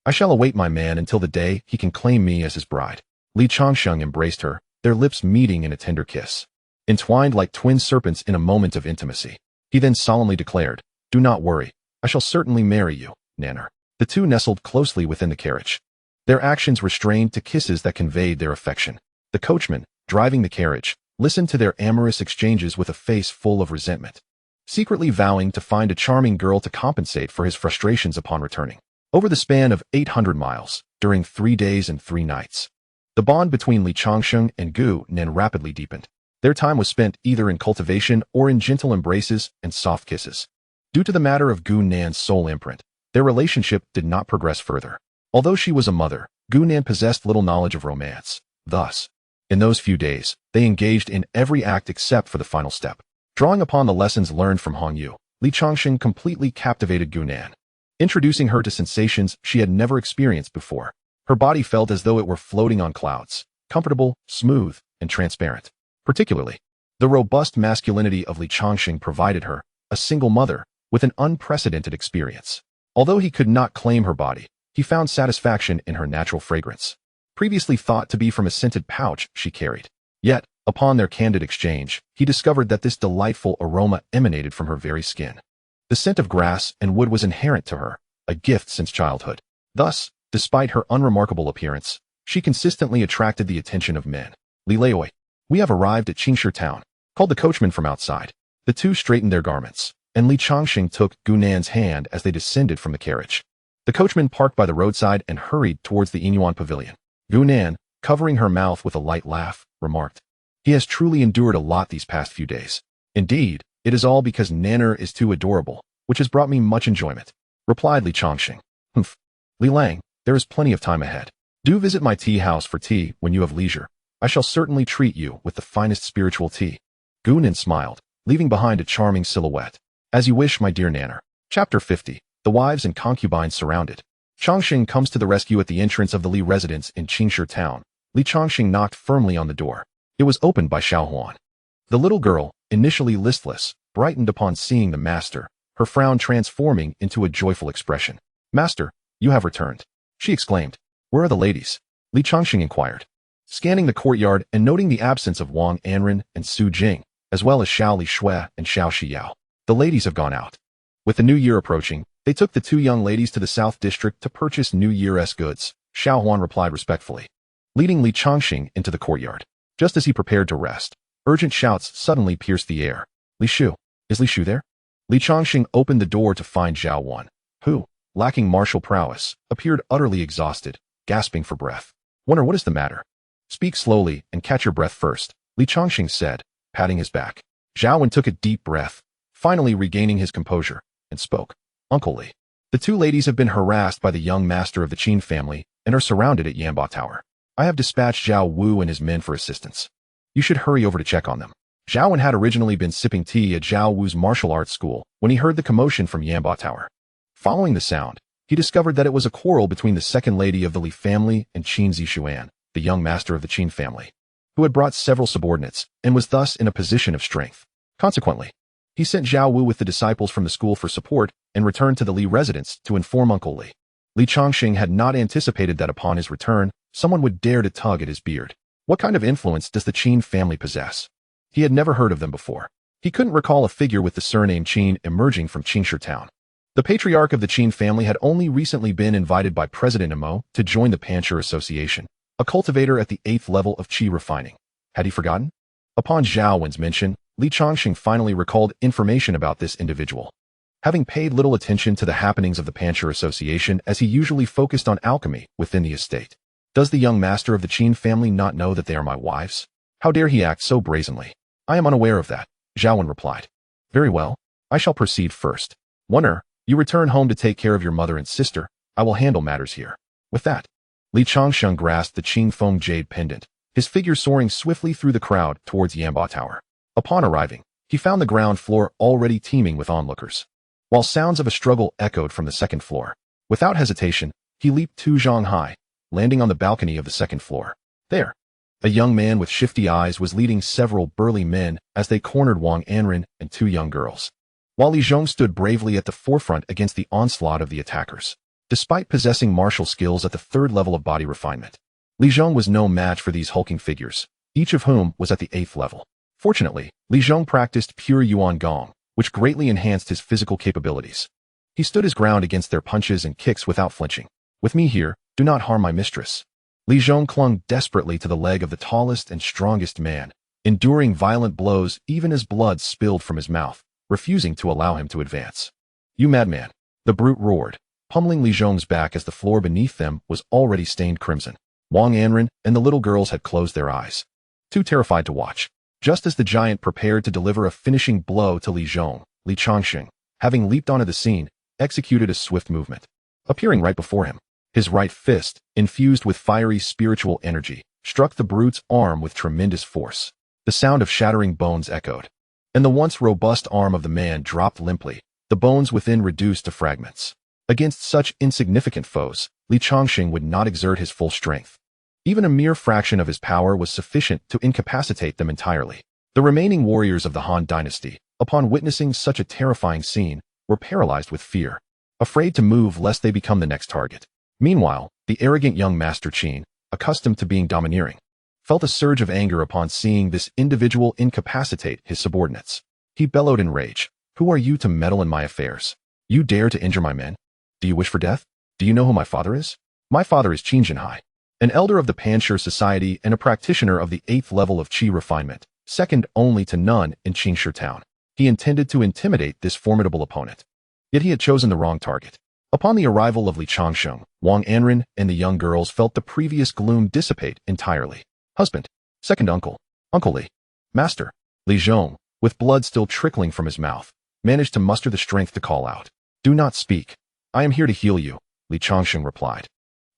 I shall await my man until the day he can claim me as his bride." Li Changsheng embraced her, their lips meeting in a tender kiss, entwined like twin serpents in a moment of intimacy. He then solemnly declared, "Do not worry, I shall certainly marry you, Nanner." The two nestled closely within the carriage, their actions restrained to kisses that conveyed their affection. The coachman, driving the carriage, listened to their amorous exchanges with a face full of resentment, secretly vowing to find a charming girl to compensate for his frustrations upon returning. Over the span of 800 miles, during 3 days and 3 nights, the bond between Li Changsheng and Gu Nan rapidly deepened. Their time was spent either in cultivation or in gentle embraces and soft kisses. Due to the matter of Gu Nan's soul imprint, their relationship did not progress further. Although she was a mother, Gu Nan possessed little knowledge of romance. Thus, in those few days, they engaged in every act except for the final step. Drawing upon the lessons learned from Hong Yu, Li Changsheng completely captivated Gu Nan, introducing her to sensations she had never experienced before. Her body felt as though it were floating on clouds, comfortable, smooth, and transparent. Particularly, the robust masculinity of Li Changsheng provided her, a single mother, with an unprecedented experience. Although he could not claim her body, he found satisfaction in her natural fragrance, previously thought to be from a scented pouch she carried. Yet, upon their candid exchange, he discovered that this delightful aroma emanated from her very skin. The scent of grass and wood was inherent to her, a gift since childhood. Thus, despite her unremarkable appearance, she consistently attracted the attention of men. "Li Leoi, we have arrived at Qingshi Town," called the coachman from outside. The two straightened their garments, and Li Changsheng took Gu Nan's hand as they descended from the carriage. The coachman parked by the roadside and hurried towards the Inyuan Pavilion. Gu Nan, covering her mouth with a light laugh, remarked, "He has truly endured a lot these past few days. Indeed, it is all because Nanner is too adorable, which has brought me much enjoyment," replied Li Changsheng. "Humph. Li Lang, there is plenty of time ahead. Do visit my tea house for tea when you have leisure. I shall certainly treat you with the finest spiritual tea." Gu Nan smiled, leaving behind a charming silhouette. "As you wish, my dear Nanner." Chapter 50. The wives and concubines surrounded. Changsheng comes to the rescue at the entrance of the Li residence in Qingshi Town. Li Changsheng knocked firmly on the door. It was opened by Xiao Huan. The little girl, initially listless, brightened upon seeing the master, her frown transforming into a joyful expression. "Master, you have returned," she exclaimed. "Where are the ladies?" Li Changsheng inquired, scanning the courtyard and noting the absence of Wang Anren and Su Jing, as well as Xiao Li Shui and Xiao Shiyao. "The ladies have gone out." With the new year approaching, they took the two young ladies to the South District to purchase New Year's goods. Xiao Huan replied respectfully, leading Li Changsheng into the courtyard. Just as he prepared to rest, urgent shouts suddenly pierced the air. Li Shu, is Li Shu there? Li Changsheng opened the door to find Xiao Huan, who, lacking martial prowess, appeared utterly exhausted, gasping for breath. Wonder what is the matter? Speak slowly and catch your breath first, Li Changsheng said, patting his back. Xiao Huan took a deep breath, finally regaining his composure, and spoke. Uncle Li, the two ladies have been harassed by the young master of the Qin family and are surrounded at Yanba Tower. I have dispatched Zhao Wu and his men for assistance. You should hurry over to check on them. Xiao Huan had originally been sipping tea at Zhao Wu's martial arts school when he heard the commotion from Yanba Tower. Following the sound, he discovered that it was a quarrel between the second lady of the Li family and Qin Zixuan, the young master of the Qin family, who had brought several subordinates and was thus in a position of strength. Consequently, he sent Zhao Wu with the disciples from the school for support and returned to the Li residence to inform Uncle Li. Li Changsheng had not anticipated that upon his return, someone would dare to tug at his beard. What kind of influence does the Qin family possess? He had never heard of them before. He couldn't recall a figure with the surname Qin emerging from Changsheng town. The patriarch of the Qin family had only recently been invited by President Imo to join the Pancher Association, a cultivator at the 8th level of qi refining. Had he forgotten? Upon Zhao Wen's mention, Li Changsheng finally recalled information about this individual. Having paid little attention to the happenings of the Pancher Association as he usually focused on alchemy within the estate. Does the young master of the Qin family not know that they are my wives? How dare he act so brazenly? I am unaware of that, Zhao Wen replied. Very well, I shall proceed first. Wonder, you return home to take care of your mother and sister. I will handle matters here. With that, Li Changsheng grasped the Qing Feng jade pendant, his figure soaring swiftly through the crowd towards Yanba Tower. Upon arriving, he found the ground floor already teeming with onlookers, while sounds of a struggle echoed from the second floor. Without hesitation, he leaped 2 zhang high, landing on the balcony of the second floor. There, a young man with shifty eyes was leading several burly men as they cornered Wang Anren and 2 young girls, while Li Zhong stood bravely at the forefront against the onslaught of the attackers. Despite possessing martial skills at the 3rd level of body refinement, Li Zhong was no match for these hulking figures, each of whom was at the 8th level. Fortunately, Li Zhong practiced pure Yuan Gong, which greatly enhanced his physical capabilities. He stood his ground against their punches and kicks without flinching. With me here, do not harm my mistress. Li Zhong clung desperately to the leg of the tallest and strongest man, enduring violent blows even as blood spilled from his mouth, refusing to allow him to advance. You madman! The brute roared, pummeling Li Zhong's back as the floor beneath them was already stained crimson. Wang Anren and the little girls had closed their eyes, too terrified to watch. Just as the giant prepared to deliver a finishing blow to Li Zhong, Li Changsheng, having leaped onto the scene, executed a swift movement. Appearing right before him, his right fist, infused with fiery spiritual energy, struck the brute's arm with tremendous force. The sound of shattering bones echoed, and the once robust arm of the man dropped limply, the bones within reduced to fragments. Against such insignificant foes, Li Changsheng would not exert his full strength. Even a mere fraction of his power was sufficient to incapacitate them entirely. The remaining warriors of the Han dynasty, upon witnessing such a terrifying scene, were paralyzed with fear, afraid to move lest they become the next target. Meanwhile, the arrogant young Master Qin, accustomed to being domineering, felt a surge of anger upon seeing this individual incapacitate his subordinates. He bellowed in rage. Who are you to meddle in my affairs? You dare to injure my men? Do you wish for death? Do you know who my father is? My father is Qin Jinhai, an elder of the Pancher Society and a practitioner of the 8th level of qi refinement, second only to none in Changsheng town. He intended to intimidate this formidable opponent. Yet he had chosen the wrong target. Upon the arrival of Li Changsheng, Wang Anren and the young girls felt the previous gloom dissipate entirely. Husband, second uncle, Uncle Li, master, Li Zhong, with blood still trickling from his mouth, managed to muster the strength to call out. Do not speak. I am here to heal you, Li Changsheng replied,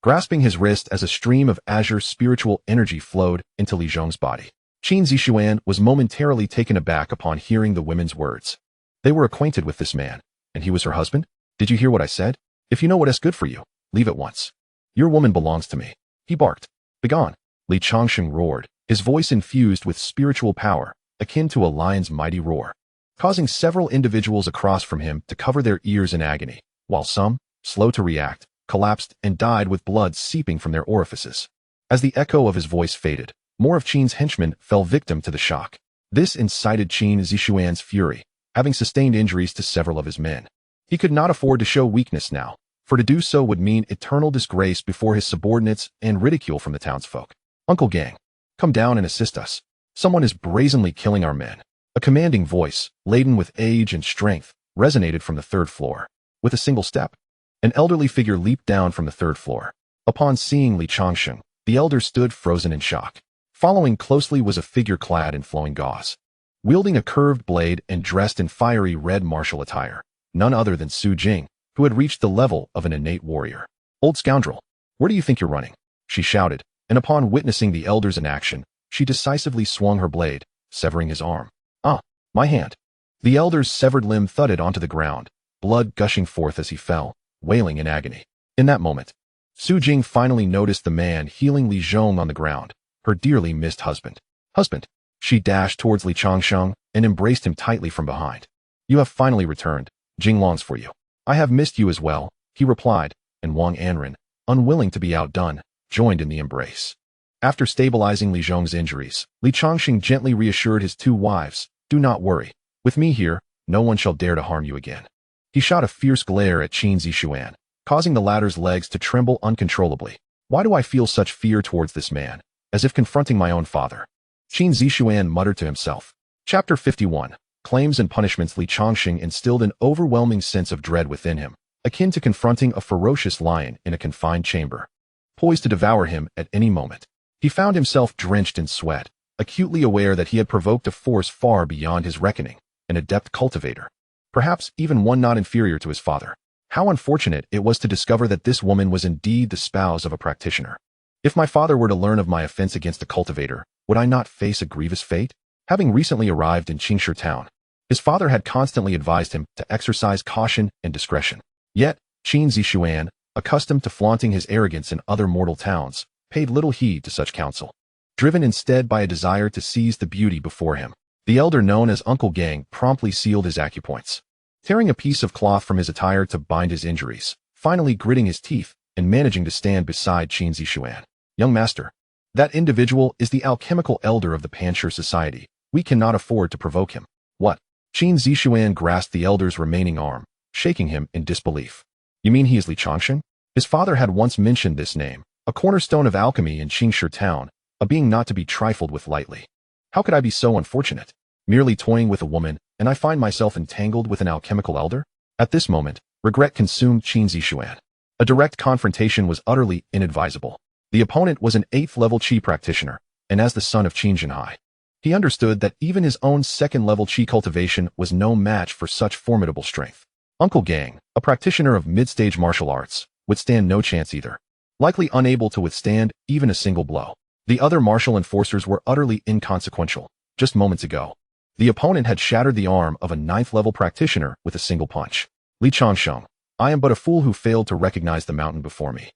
grasping his wrist as a stream of azure spiritual energy flowed into Li Zhong's body. Qin Zixuan was momentarily taken aback upon hearing the women's words. They were acquainted with this man, and he was her husband? Did you hear what I said? If you know what is good for you, leave at once. Your woman belongs to me. He barked. Begone. Li Changsheng roared, his voice infused with spiritual power, akin to a lion's mighty roar, causing several individuals across from him to cover their ears in agony, while some, slow to react, collapsed and died with blood seeping from their orifices. As the echo of his voice faded, more of Qin's henchmen fell victim to the shock. This incited Qin Zixuan's fury, having sustained injuries to several of his men. He could not afford to show weakness now, for to do so would mean eternal disgrace before his subordinates and ridicule from the townsfolk. Uncle Gang, come down and assist us. Someone is brazenly killing our men. A commanding voice, laden with age and strength, resonated from the third floor. With a single step, an elderly figure leaped down from the third floor. Upon seeing Changsheng, the elder stood frozen in shock. Following closely was a figure clad in flowing gauze, wielding a curved blade and dressed in fiery red martial attire. None other than Su Jing, who had reached the level of an innate warrior. Old scoundrel, where do you think you're running? She shouted, and upon witnessing the elders in action, she decisively swung her blade, severing his arm. Ah, my hand. The elder's severed limb thudded onto the ground, blood gushing forth as he fell, wailing in agony. In that moment, Su Jing finally noticed the man healing Li Zhong on the ground, her dearly missed husband. Husband! She dashed towards Changsheng and embraced him tightly from behind. You have finally returned. Jing longs for you. I have missed you as well, he replied, and Wang Anren, unwilling to be outdone, joined in the embrace. After stabilizing Li Zhong's injuries, Changsheng gently reassured his two wives, do not worry. With me here, no one shall dare to harm you again. He shot a fierce glare at Qin Zishuan, causing the latter's legs to tremble uncontrollably. Why do I feel such fear towards this man, as if confronting my own father? Qin Zishuan muttered to himself. Chapter 51. Claims and punishments. Changsheng instilled an overwhelming sense of dread within him, akin to confronting a ferocious lion in a confined chamber, poised to devour him at any moment. He found himself drenched in sweat, acutely aware that he had provoked a force far beyond his reckoning, an adept cultivator, perhaps even one not inferior to his father. How unfortunate it was to discover that this woman was indeed the spouse of a practitioner. If my father were to learn of my offense against the cultivator, would I not face a grievous fate? Having recently arrived in Qingshi town, his father had constantly advised him to exercise caution and discretion. Yet, Qin Zishuan, accustomed to flaunting his arrogance in other mortal towns, paid little heed to such counsel. Driven instead by a desire to seize the beauty before him, the elder known as Uncle Gang promptly sealed his acupoints, tearing a piece of cloth from his attire to bind his injuries, finally gritting his teeth and managing to stand beside Qin Zishuan. Young master, that individual is the alchemical elder of the Panshur Society. We cannot afford to provoke him. What? Qin Zishuan grasped the elder's remaining arm, shaking him in disbelief. You mean he is Changsheng? His father had once mentioned this name, a cornerstone of alchemy in Qingshi town, a being not to be trifled with lightly. How could I be so unfortunate? Merely toying with a woman, and I find myself entangled with an alchemical elder? At this moment, regret consumed Qin Zishuan. A direct confrontation was utterly inadvisable. The opponent was an 8th-level Qi practitioner, and as the son of Qin Zhenhai, he understood that even his own 2nd-level Qi cultivation was no match for such formidable strength. Uncle Gang, a practitioner of mid-stage martial arts, would stand no chance either, likely unable to withstand even a single blow. The other martial enforcers were utterly inconsequential. Just moments ago, the opponent had shattered the arm of a 9th-level practitioner with a single punch. Changsheng, I am but a fool who failed to recognize the mountain before me,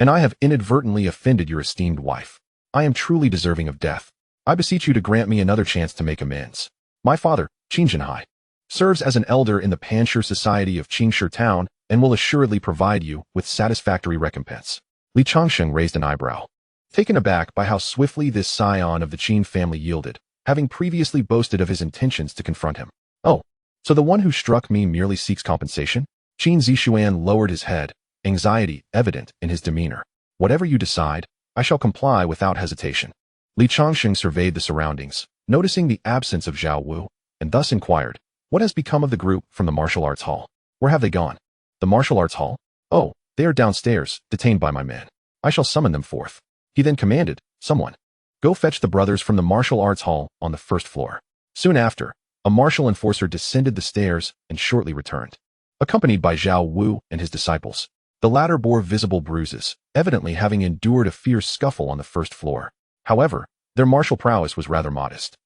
and I have inadvertently offended your esteemed wife. I am truly deserving of death. I beseech you to grant me another chance to make amends. My father, Qin Zhenhai, serves as an elder in the Panshur Society of Qingshi town and will assuredly provide you with satisfactory recompense. Changsheng raised an eyebrow, taken aback by how swiftly this scion of the Qin family yielded, having previously boasted of his intentions to confront him. Oh, so the one who struck me merely seeks compensation? Qin Zishuan lowered his head, anxiety evident in his demeanor. Whatever you decide, I shall comply without hesitation. Changsheng surveyed the surroundings, noticing the absence of Zhao Wu, and thus inquired, what has become of the group from the martial arts hall? Where have they gone? The martial arts hall? Oh, they are downstairs, detained by my men. I shall summon them forth. He then commanded, someone, go fetch the brothers from the martial arts hall on the 1st floor. Soon after, a martial enforcer descended the stairs and shortly returned, accompanied by Zhao Wu and his disciples. The latter bore visible bruises, evidently having endured a fierce scuffle on the 1st floor. However, their martial prowess was rather modest,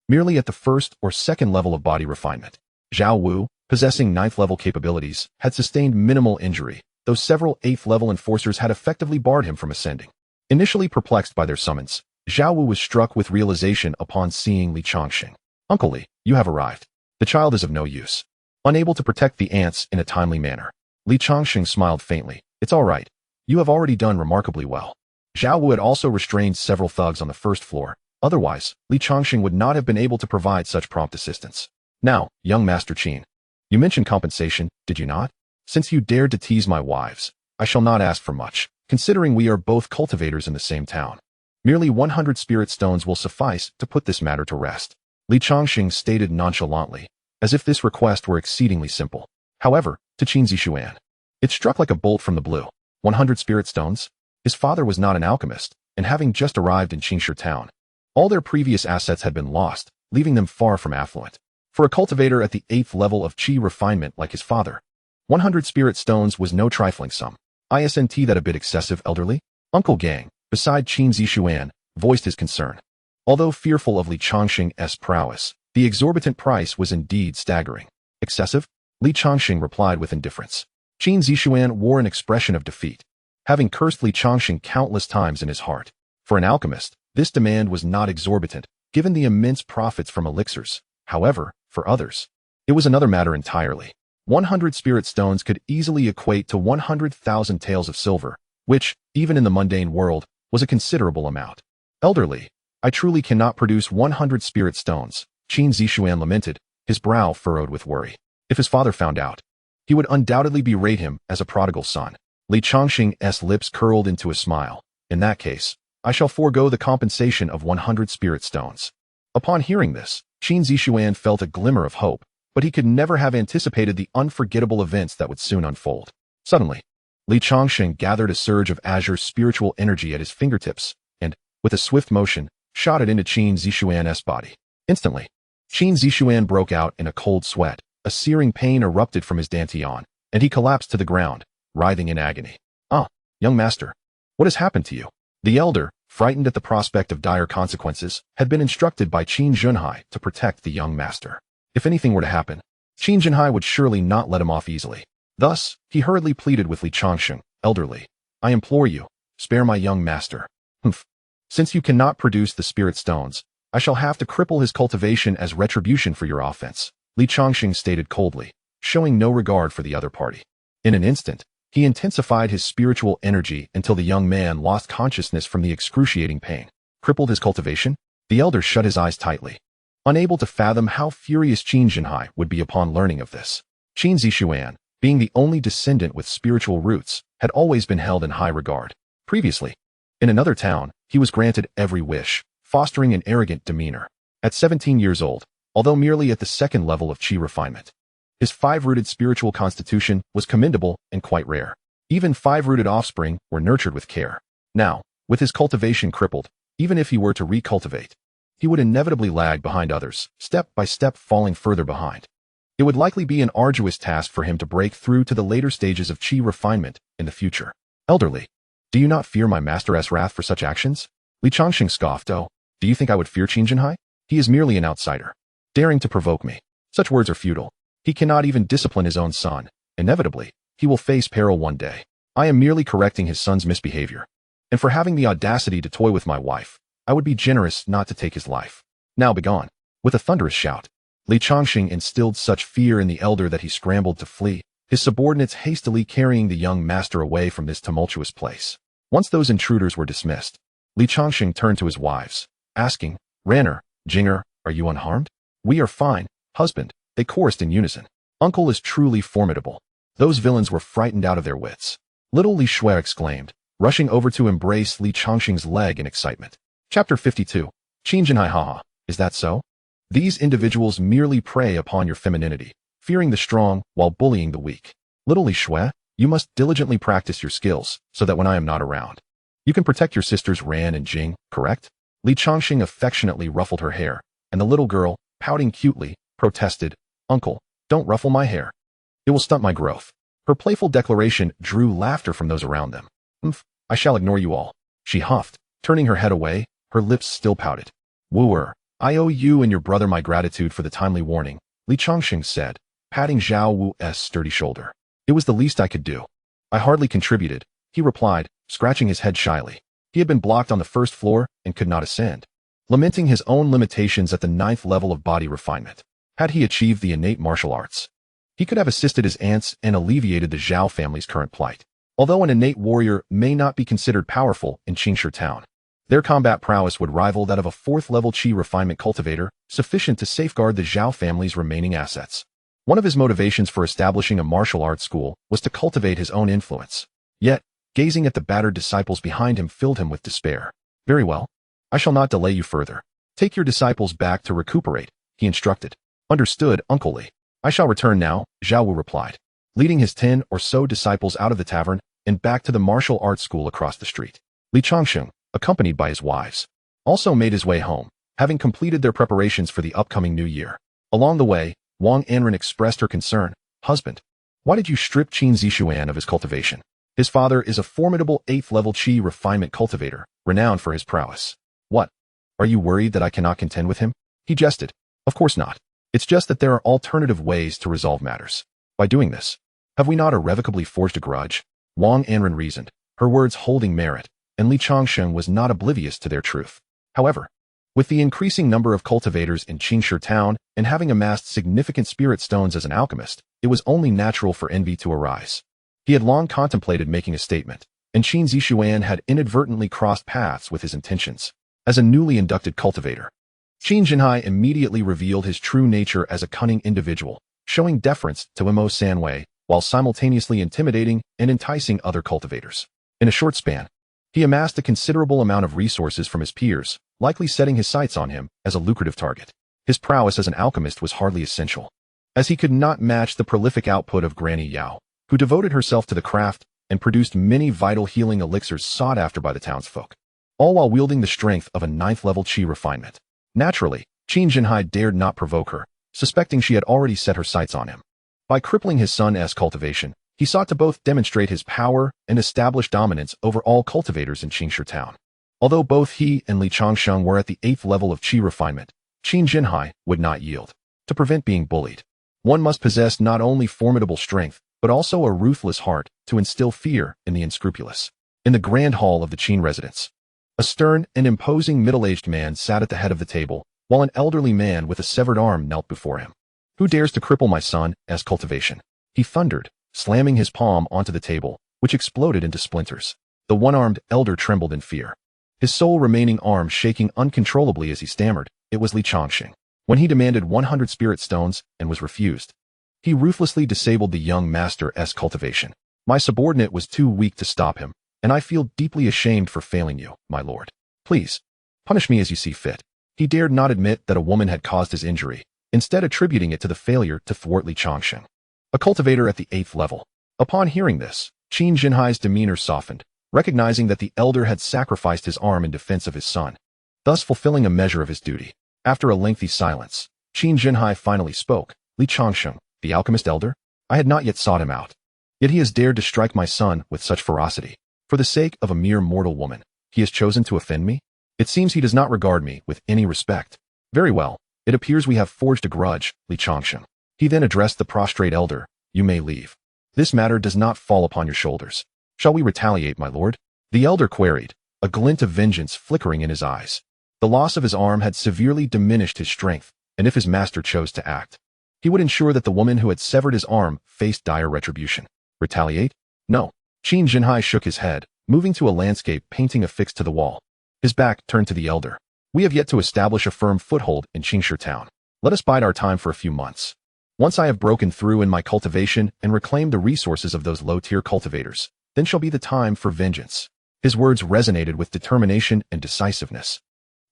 merely at the 1st or 2nd level of body refinement. Zhao Wu, possessing 9th-level capabilities, had sustained minimal injury, though several 8th-level enforcers had effectively barred him from ascending. Initially perplexed by their summons, Zhao Wu was struck with realization upon seeing Changsheng. Uncle Li, you have arrived. The child is of no use. Unable to protect the ants in a timely manner. Changsheng smiled faintly. It's all right. You have already done remarkably well. Zhao Wu had also restrained several thugs on the 1st floor. Otherwise, Changsheng would not have been able to provide such prompt assistance. Now, young Master Qin, you mentioned compensation, did you not? Since you dared to tease my wives, I shall not ask for much, considering we are both cultivators in the same town. Merely 100 spirit stones will suffice to put this matter to rest, Li Changsheng stated nonchalantly, as if this request were exceedingly simple. However, to Qin Zishuan, it struck like a bolt from the blue. 100 spirit stones? His father was not an alchemist, and having just arrived in Changsheng town, all their previous assets had been lost, leaving them far from affluent. For a cultivator at the 8th level of qi refinement like his father, 100 spirit stones was no trifling sum. Isn't that a bit excessive, elderly? Uncle Gang, beside Qin Zishuan, voiced his concern. Although fearful of Li Changsheng's prowess, the exorbitant price was indeed staggering. Excessive? Li Changsheng replied with indifference. Qin Zishuan wore an expression of defeat, having cursed Li Changsheng countless times in his heart. For an alchemist, this demand was not exorbitant, given the immense profits from elixirs. However, for others, it was another matter entirely. 100 spirit stones could easily equate to 100,000 taels of silver, which, even in the mundane world, was a considerable amount. Elderly, I truly cannot produce 100 spirit stones, Qin Zishuan lamented, his brow furrowed with worry. If his father found out, he would undoubtedly berate him as a prodigal son. Li Changsheng's lips curled into a smile. In that case, I shall forego the compensation of 100 spirit stones. Upon hearing this, Qin Zishuan felt a glimmer of hope, but he could never have anticipated the unforgettable events that would soon unfold. Suddenly, Li Changsheng gathered a surge of azure spiritual energy at his fingertips, and, with a swift motion, shot it into Qin Zishuan's body. Instantly, Qin Zishuan broke out in a cold sweat, a searing pain erupted from his dantian, and he collapsed to the ground, writhing in agony. Ah, young master, what has happened to you? The elder, frightened at the prospect of dire consequences, had been instructed by Qin Zhenhai to protect the young master. If anything were to happen, Qin Zhenhai would surely not let him off easily. Thus, he hurriedly pleaded with Li Changsheng, elderly, I implore you, spare my young master. Humph. Since you cannot produce the spirit stones, I shall have to cripple his cultivation as retribution for your offense, Li Changsheng stated coldly, showing no regard for the other party. In an instant, he intensified his spiritual energy until the young man lost consciousness from the excruciating pain. Crippled his cultivation? The elder shut his eyes tightly, unable to fathom how furious Qin Zhenhai would be upon learning of this. Qin Zishuan, being the only descendant with spiritual roots, had always been held in high regard. Previously, in another town, he was granted every wish, fostering an arrogant demeanor. At 17 years old, although merely at the 2nd level of qi refinement, his 5-rooted spiritual constitution was commendable and quite rare. Even 5-rooted offspring were nurtured with care. Now, with his cultivation crippled, even if he were to recultivate, he would inevitably lag behind others, step by step falling further behind. It would likely be an arduous task for him to break through to the later stages of qi refinement in the future. Elderly, do you not fear my master's wrath for such actions? Li Changsheng scoffed. Oh, do you think I would fear Qin Zhenhai? He is merely an outsider, daring to provoke me. Such words are futile. He cannot even discipline his own son. Inevitably, he will face peril one day. I am merely correcting his son's misbehavior. And for having the audacity to toy with my wife, I would be generous not to take his life. Now begone. With a thunderous shout, Li Changsheng instilled such fear in the elder that he scrambled to flee, his subordinates hastily carrying the young master away from this tumultuous place. Once those intruders were dismissed, Li Changsheng turned to his wives, asking, Ranner, Jinger, are you unharmed? We are fine, husband, they chorused in unison. Uncle is truly formidable. Those villains were frightened out of their wits. Little Li Shui exclaimed, rushing over to embrace Li Changsheng's leg in excitement. Chapter 52. Qin Zhenhai, haha, is that so? These individuals merely prey upon your femininity, fearing the strong while bullying the weak. Little Li Shui, you must diligently practice your skills so that when I am not around, you can protect your sisters Ran and Jing, correct? Li Changsheng affectionately ruffled her hair, and the little girl, pouting cutely, protested, Uncle, don't ruffle my hair. It will stunt my growth. Her playful declaration drew laughter from those around them. I shall ignore you all, she huffed, turning her head away, her lips still pouted. Wooer, I owe you and your brother my gratitude for the timely warning, Li Changsheng said, patting Zhao Wu's sturdy shoulder. It was the least I could do. I hardly contributed, he replied, scratching his head shyly. He had been blocked on the 1st floor and could not ascend, lamenting his own limitations at the 9th level of body refinement. Had he achieved the innate martial arts, he could have assisted his aunts and alleviated the Zhao family's current plight. Although an innate warrior may not be considered powerful in Changsheng town, their combat prowess would rival that of a 4th level qi refinement cultivator, sufficient to safeguard the Zhao family's remaining assets. One of his motivations for establishing a martial arts school was to cultivate his own influence. Yet, gazing at the battered disciples behind him filled him with despair. Very well. I shall not delay you further. Take your disciples back to recuperate, he instructed. Understood, Uncle Li. I shall return now, Zhao Wu replied, leading his 10 or so disciples out of the tavern and back to the martial arts school across the street. Li Changsheng, accompanied by his wives, also made his way home, having completed their preparations for the upcoming new year. Along the way, Wang Anren expressed her concern. Husband, why did you strip Qin Zishuan of his cultivation? His father is a formidable 8th-level qi refinement cultivator, renowned for his prowess. What? Are you worried that I cannot contend with him? He jested. Of course not. It's just that there are alternative ways to resolve matters. By doing this, have we not irrevocably forged a grudge? Wang Anren reasoned, her words holding merit, and Li Changsheng was not oblivious to their truth. However, with the increasing number of cultivators in Qingshi town and having amassed significant spirit stones as an alchemist, it was only natural for envy to arise. He had long contemplated making a statement, and Qin Zishuan had inadvertently crossed paths with his intentions. As a newly inducted cultivator, Qin Jinhai immediately revealed his true nature as a cunning individual, showing deference to Mo Sanwei, while simultaneously intimidating and enticing other cultivators. In a short span, he amassed a considerable amount of resources from his peers, likely setting his sights on him as a lucrative target. His prowess as an alchemist was hardly essential, as he could not match the prolific output of Granny Yao, who devoted herself to the craft and produced many vital healing elixirs sought after by the townsfolk, all while wielding the strength of a 9th-level qi refinement. Naturally, Qin Jinhai dared not provoke her, suspecting she had already set her sights on him. By crippling his son's cultivation, he sought to both demonstrate his power and establish dominance over all cultivators in Qingshi town. Although both he and Li Changsheng were at the 8th level of qi refinement, Qin Jinhai would not yield. To prevent being bullied, one must possess not only formidable strength, but also a ruthless heart to instill fear in the unscrupulous. In the grand hall of the Qin residence, a stern and imposing middle-aged man sat at the head of the table, while an elderly man with a severed arm knelt before him. Who dares to cripple my son's cultivation? He thundered, slamming his palm onto the table, which exploded into splinters. The one-armed elder trembled in fear, his sole remaining arm shaking uncontrollably as he stammered. It was Li Changsheng. When he demanded 100 spirit stones and was refused, he ruthlessly disabled the young master's cultivation. My subordinate was too weak to stop him, and I feel deeply ashamed for failing you, my lord. Please, punish me as you see fit. He dared not admit that a woman had caused his injury, instead attributing it to the failure to thwart Li Changsheng, a cultivator at the 8th level. Upon hearing this, Qin Jinhai's demeanor softened, recognizing that the elder had sacrificed his arm in defense of his son, thus fulfilling a measure of his duty. After a lengthy silence, Qin Jinhai finally spoke. Li Changsheng, the alchemist elder? I had not yet sought him out. Yet he has dared to strike my son with such ferocity. For the sake of a mere mortal woman, he has chosen to offend me? It seems he does not regard me with any respect. Very well, it appears we have forged a grudge, Li Changsheng. He then addressed the prostrate elder. You may leave. This matter does not fall upon your shoulders. Shall we retaliate, my lord? The elder queried, a glint of vengeance flickering in his eyes. The loss of his arm had severely diminished his strength, and if his master chose to act, he would ensure that the woman who had severed his arm faced dire retribution. Retaliate? No. Qin Jinhai shook his head, moving to a landscape painting affixed to the wall. His back turned to the elder. We have yet to establish a firm foothold in Qingshi town. Let us bide our time for a few months. Once I have broken through in my cultivation and reclaimed the resources of those low-tier cultivators, then shall be the time for vengeance. His words resonated with determination and decisiveness.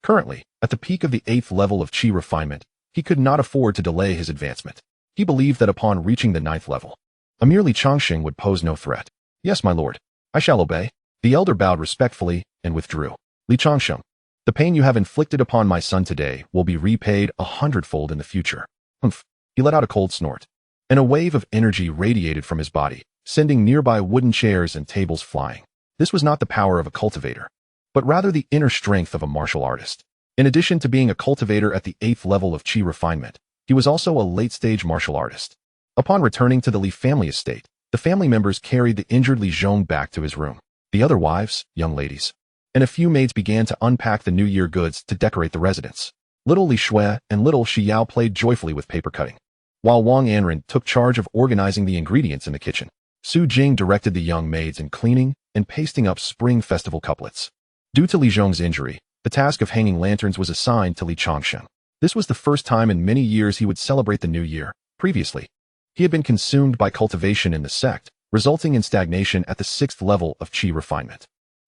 Currently, at the peak of the 8th level of qi refinement, he could not afford to delay his advancement. He believed that upon reaching the 9th level, a merely Changsheng would pose no threat. Yes, my lord. I shall obey. The elder bowed respectfully and withdrew. Li Changsheng, the pain you have inflicted upon my son today will be repaid 100-fold in the future. Humph. He let out a cold snort, and a wave of energy radiated from his body, sending nearby wooden chairs and tables flying. This was not the power of a cultivator, but rather the inner strength of a martial artist. In addition to being a cultivator at the 8th level of qi refinement, he was also a late-stage martial artist. Upon returning to the Li family estate, the family members carried the injured Li Zhong back to his room. The other wives, young ladies, and a few maids began to unpack the New Year goods to decorate the residence. Little Li Shui and little Shi Yao played joyfully with paper cutting, while Wang Anren took charge of organizing the ingredients in the kitchen. Su Jing directed the young maids in cleaning and pasting up spring festival couplets. Due to Li Zhong's injury, the task of hanging lanterns was assigned to Li Changsheng. This was the first time in many years he would celebrate the new year. Previously, he had been consumed by cultivation in the sect, resulting in stagnation at the 6th level of qi refinement.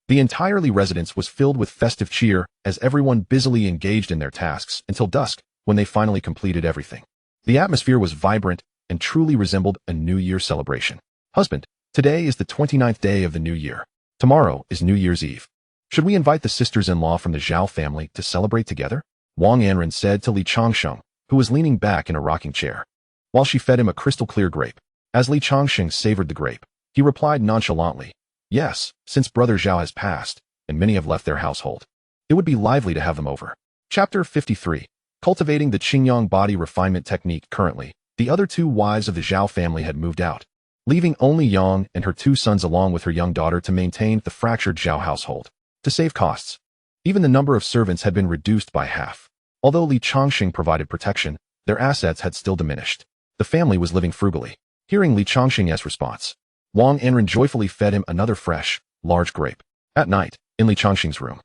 The entire Li residence was filled with festive cheer as everyone busily engaged in their tasks until dusk, when they finally completed everything. The atmosphere was vibrant and truly resembled a New Year celebration. Husband, today is the 29th day of the New Year. Tomorrow is New Year's Eve. Should we invite the sisters-in-law from the Zhao family to celebrate together? Wang Anren said to Li Changsheng, who was leaning back in a rocking chair, while she fed him a crystal-clear grape. As Li Changsheng savored the grape, he replied nonchalantly, "Yes, since Brother Zhao has passed, and many have left their household. It would be lively to have them over." Chapter 53. Cultivating the Qingyang body refinement technique. Currently, the other two wives of the Zhao family had moved out, leaving only Yang and her two sons along with her young daughter to maintain the fractured Zhao household. To save costs, even the number of servants had been reduced by half. Although Li Changsheng provided protection, their assets had still diminished. The family was living frugally. Hearing Li Changsheng's response, Wang Anren joyfully fed him another fresh, large grape. At night, in Li Changsheng's room,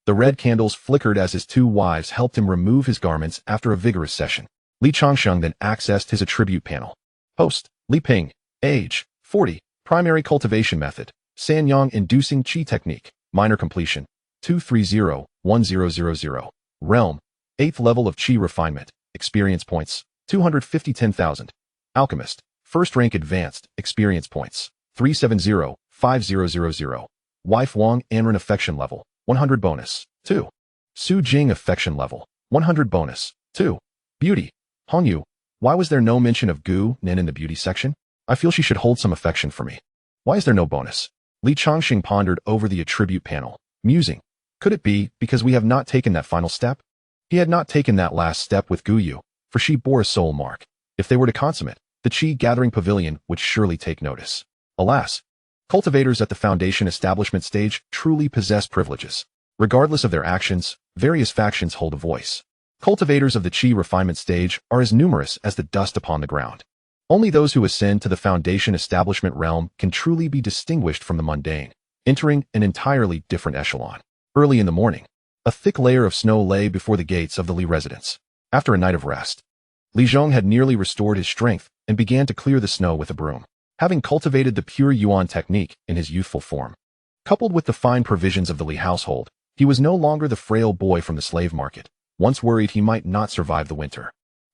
the red candles flickered as his two wives helped him remove his garments after a vigorous session. Li Changsheng then accessed his attribute panel. Host, Li Ping, age, 40, primary cultivation method, Sanyang inducing qi technique, minor completion, 230-1000, realm, 8th level of qi refinement, experience points, 250-10,000, alchemist, first rank advanced, experience points, 370-5000, wife Wang Anren affection level, 100 bonus, 2. Su Jing affection level, 100 bonus, 2. Beauty, Hongyu, why was there no mention of Gu Nin in the beauty section? I feel she should hold some affection for me. Why is there no bonus? Li Changsheng pondered over the attribute panel, musing. Could it be because we have not taken that final step? He had not taken that last step with Gu Yu, for she bore a soul mark. If they were to consummate, the qi-gathering pavilion would surely take notice. Alas, cultivators at the foundation establishment stage truly possess privileges. Regardless of their actions, various factions hold a voice. Cultivators of the qi refinement stage are as numerous as the dust upon the ground. Only those who ascend to the foundation establishment realm can truly be distinguished from the mundane, entering an entirely different echelon. Early in the morning, a thick layer of snow lay before the gates of the Li residence. After a night of rest, Li Zhong had nearly restored his strength and began to clear the snow with a broom. Having cultivated the pure Yuan technique in his youthful form, coupled with the fine provisions of the Li household, he was no longer the frail boy from the slave market, once worried he might not survive the winter.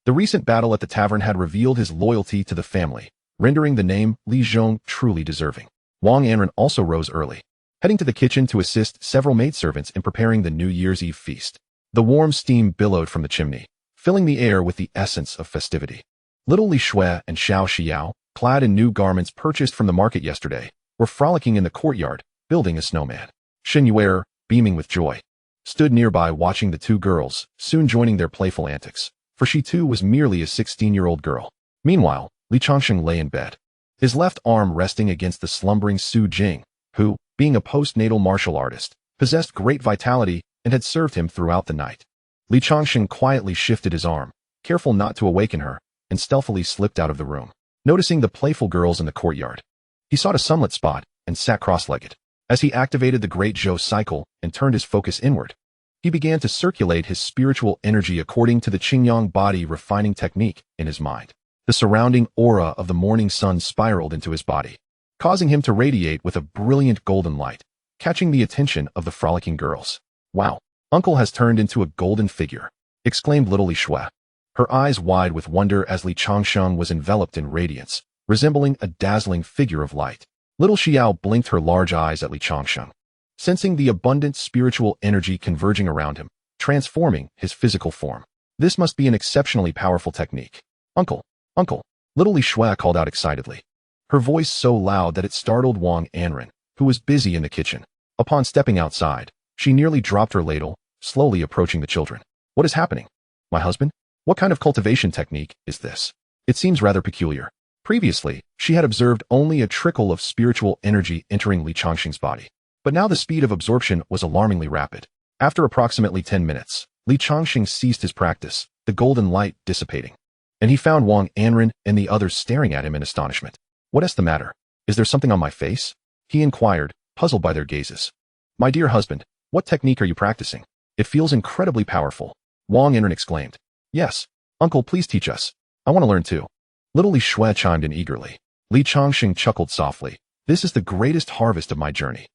The recent battle at the tavern had revealed his loyalty to the family, rendering the name Li Zhong truly deserving. Wang Anren also rose early, heading to the kitchen to assist several maidservants in preparing the New Year's Eve feast. The warm steam billowed from the chimney, filling the air with the essence of festivity. Little Li Shui and Xiao Xiao, clad in new garments purchased from the market yesterday, were frolicking in the courtyard, building a snowman. Shen Yuer, beaming with joy, stood nearby watching the two girls, soon joining their playful antics, for she too was merely a 16-year-old girl. Meanwhile, Li Changsheng lay in bed, his left arm resting against the slumbering Su Jing, who, being a postnatal martial artist, possessed great vitality and had served him throughout the night. Li Changsheng quietly shifted his arm, careful not to awaken her, and stealthily slipped out of the room. Noticing the playful girls in the courtyard, he sought a sunlit spot and sat cross-legged. As he activated the Great Zhou cycle and turned his focus inward, he began to circulate his spiritual energy according to the Qingyang body refining technique in his mind. The surrounding aura of the morning sun spiraled into his body, causing him to radiate with a brilliant golden light, catching the attention of the frolicking girls. "Wow, Uncle has turned into a golden figure," exclaimed little Li Shui, her eyes wide with wonder as Li Changsheng was enveloped in radiance, resembling a dazzling figure of light. Little Xiao blinked her large eyes at Li Changsheng, sensing the abundant spiritual energy converging around him, transforming his physical form. This must be an exceptionally powerful technique. "Uncle, Uncle," little Li Shui called out excitedly, her voice so loud that it startled Wang Anren, who was busy in the kitchen. Upon stepping outside, she nearly dropped her ladle, slowly approaching the children. "What is happening? My husband? What kind of cultivation technique is this? It seems rather peculiar." Previously, she had observed only a trickle of spiritual energy entering Li Changsheng's body, but now the speed of absorption was alarmingly rapid. After approximately 10 minutes, Li Changsheng ceased his practice, the golden light dissipating, and he found Wang Anren and the others staring at him in astonishment. "What is the matter? Is there something on my face?" he inquired, puzzled by their gazes. "My dear husband, what technique are you practicing? It feels incredibly powerful," Wang Anren exclaimed. "Yes, Uncle, please teach us. I want to learn too." Little Li Shui chimed in eagerly. Li Changsheng chuckled softly. This is the greatest harvest of my journey.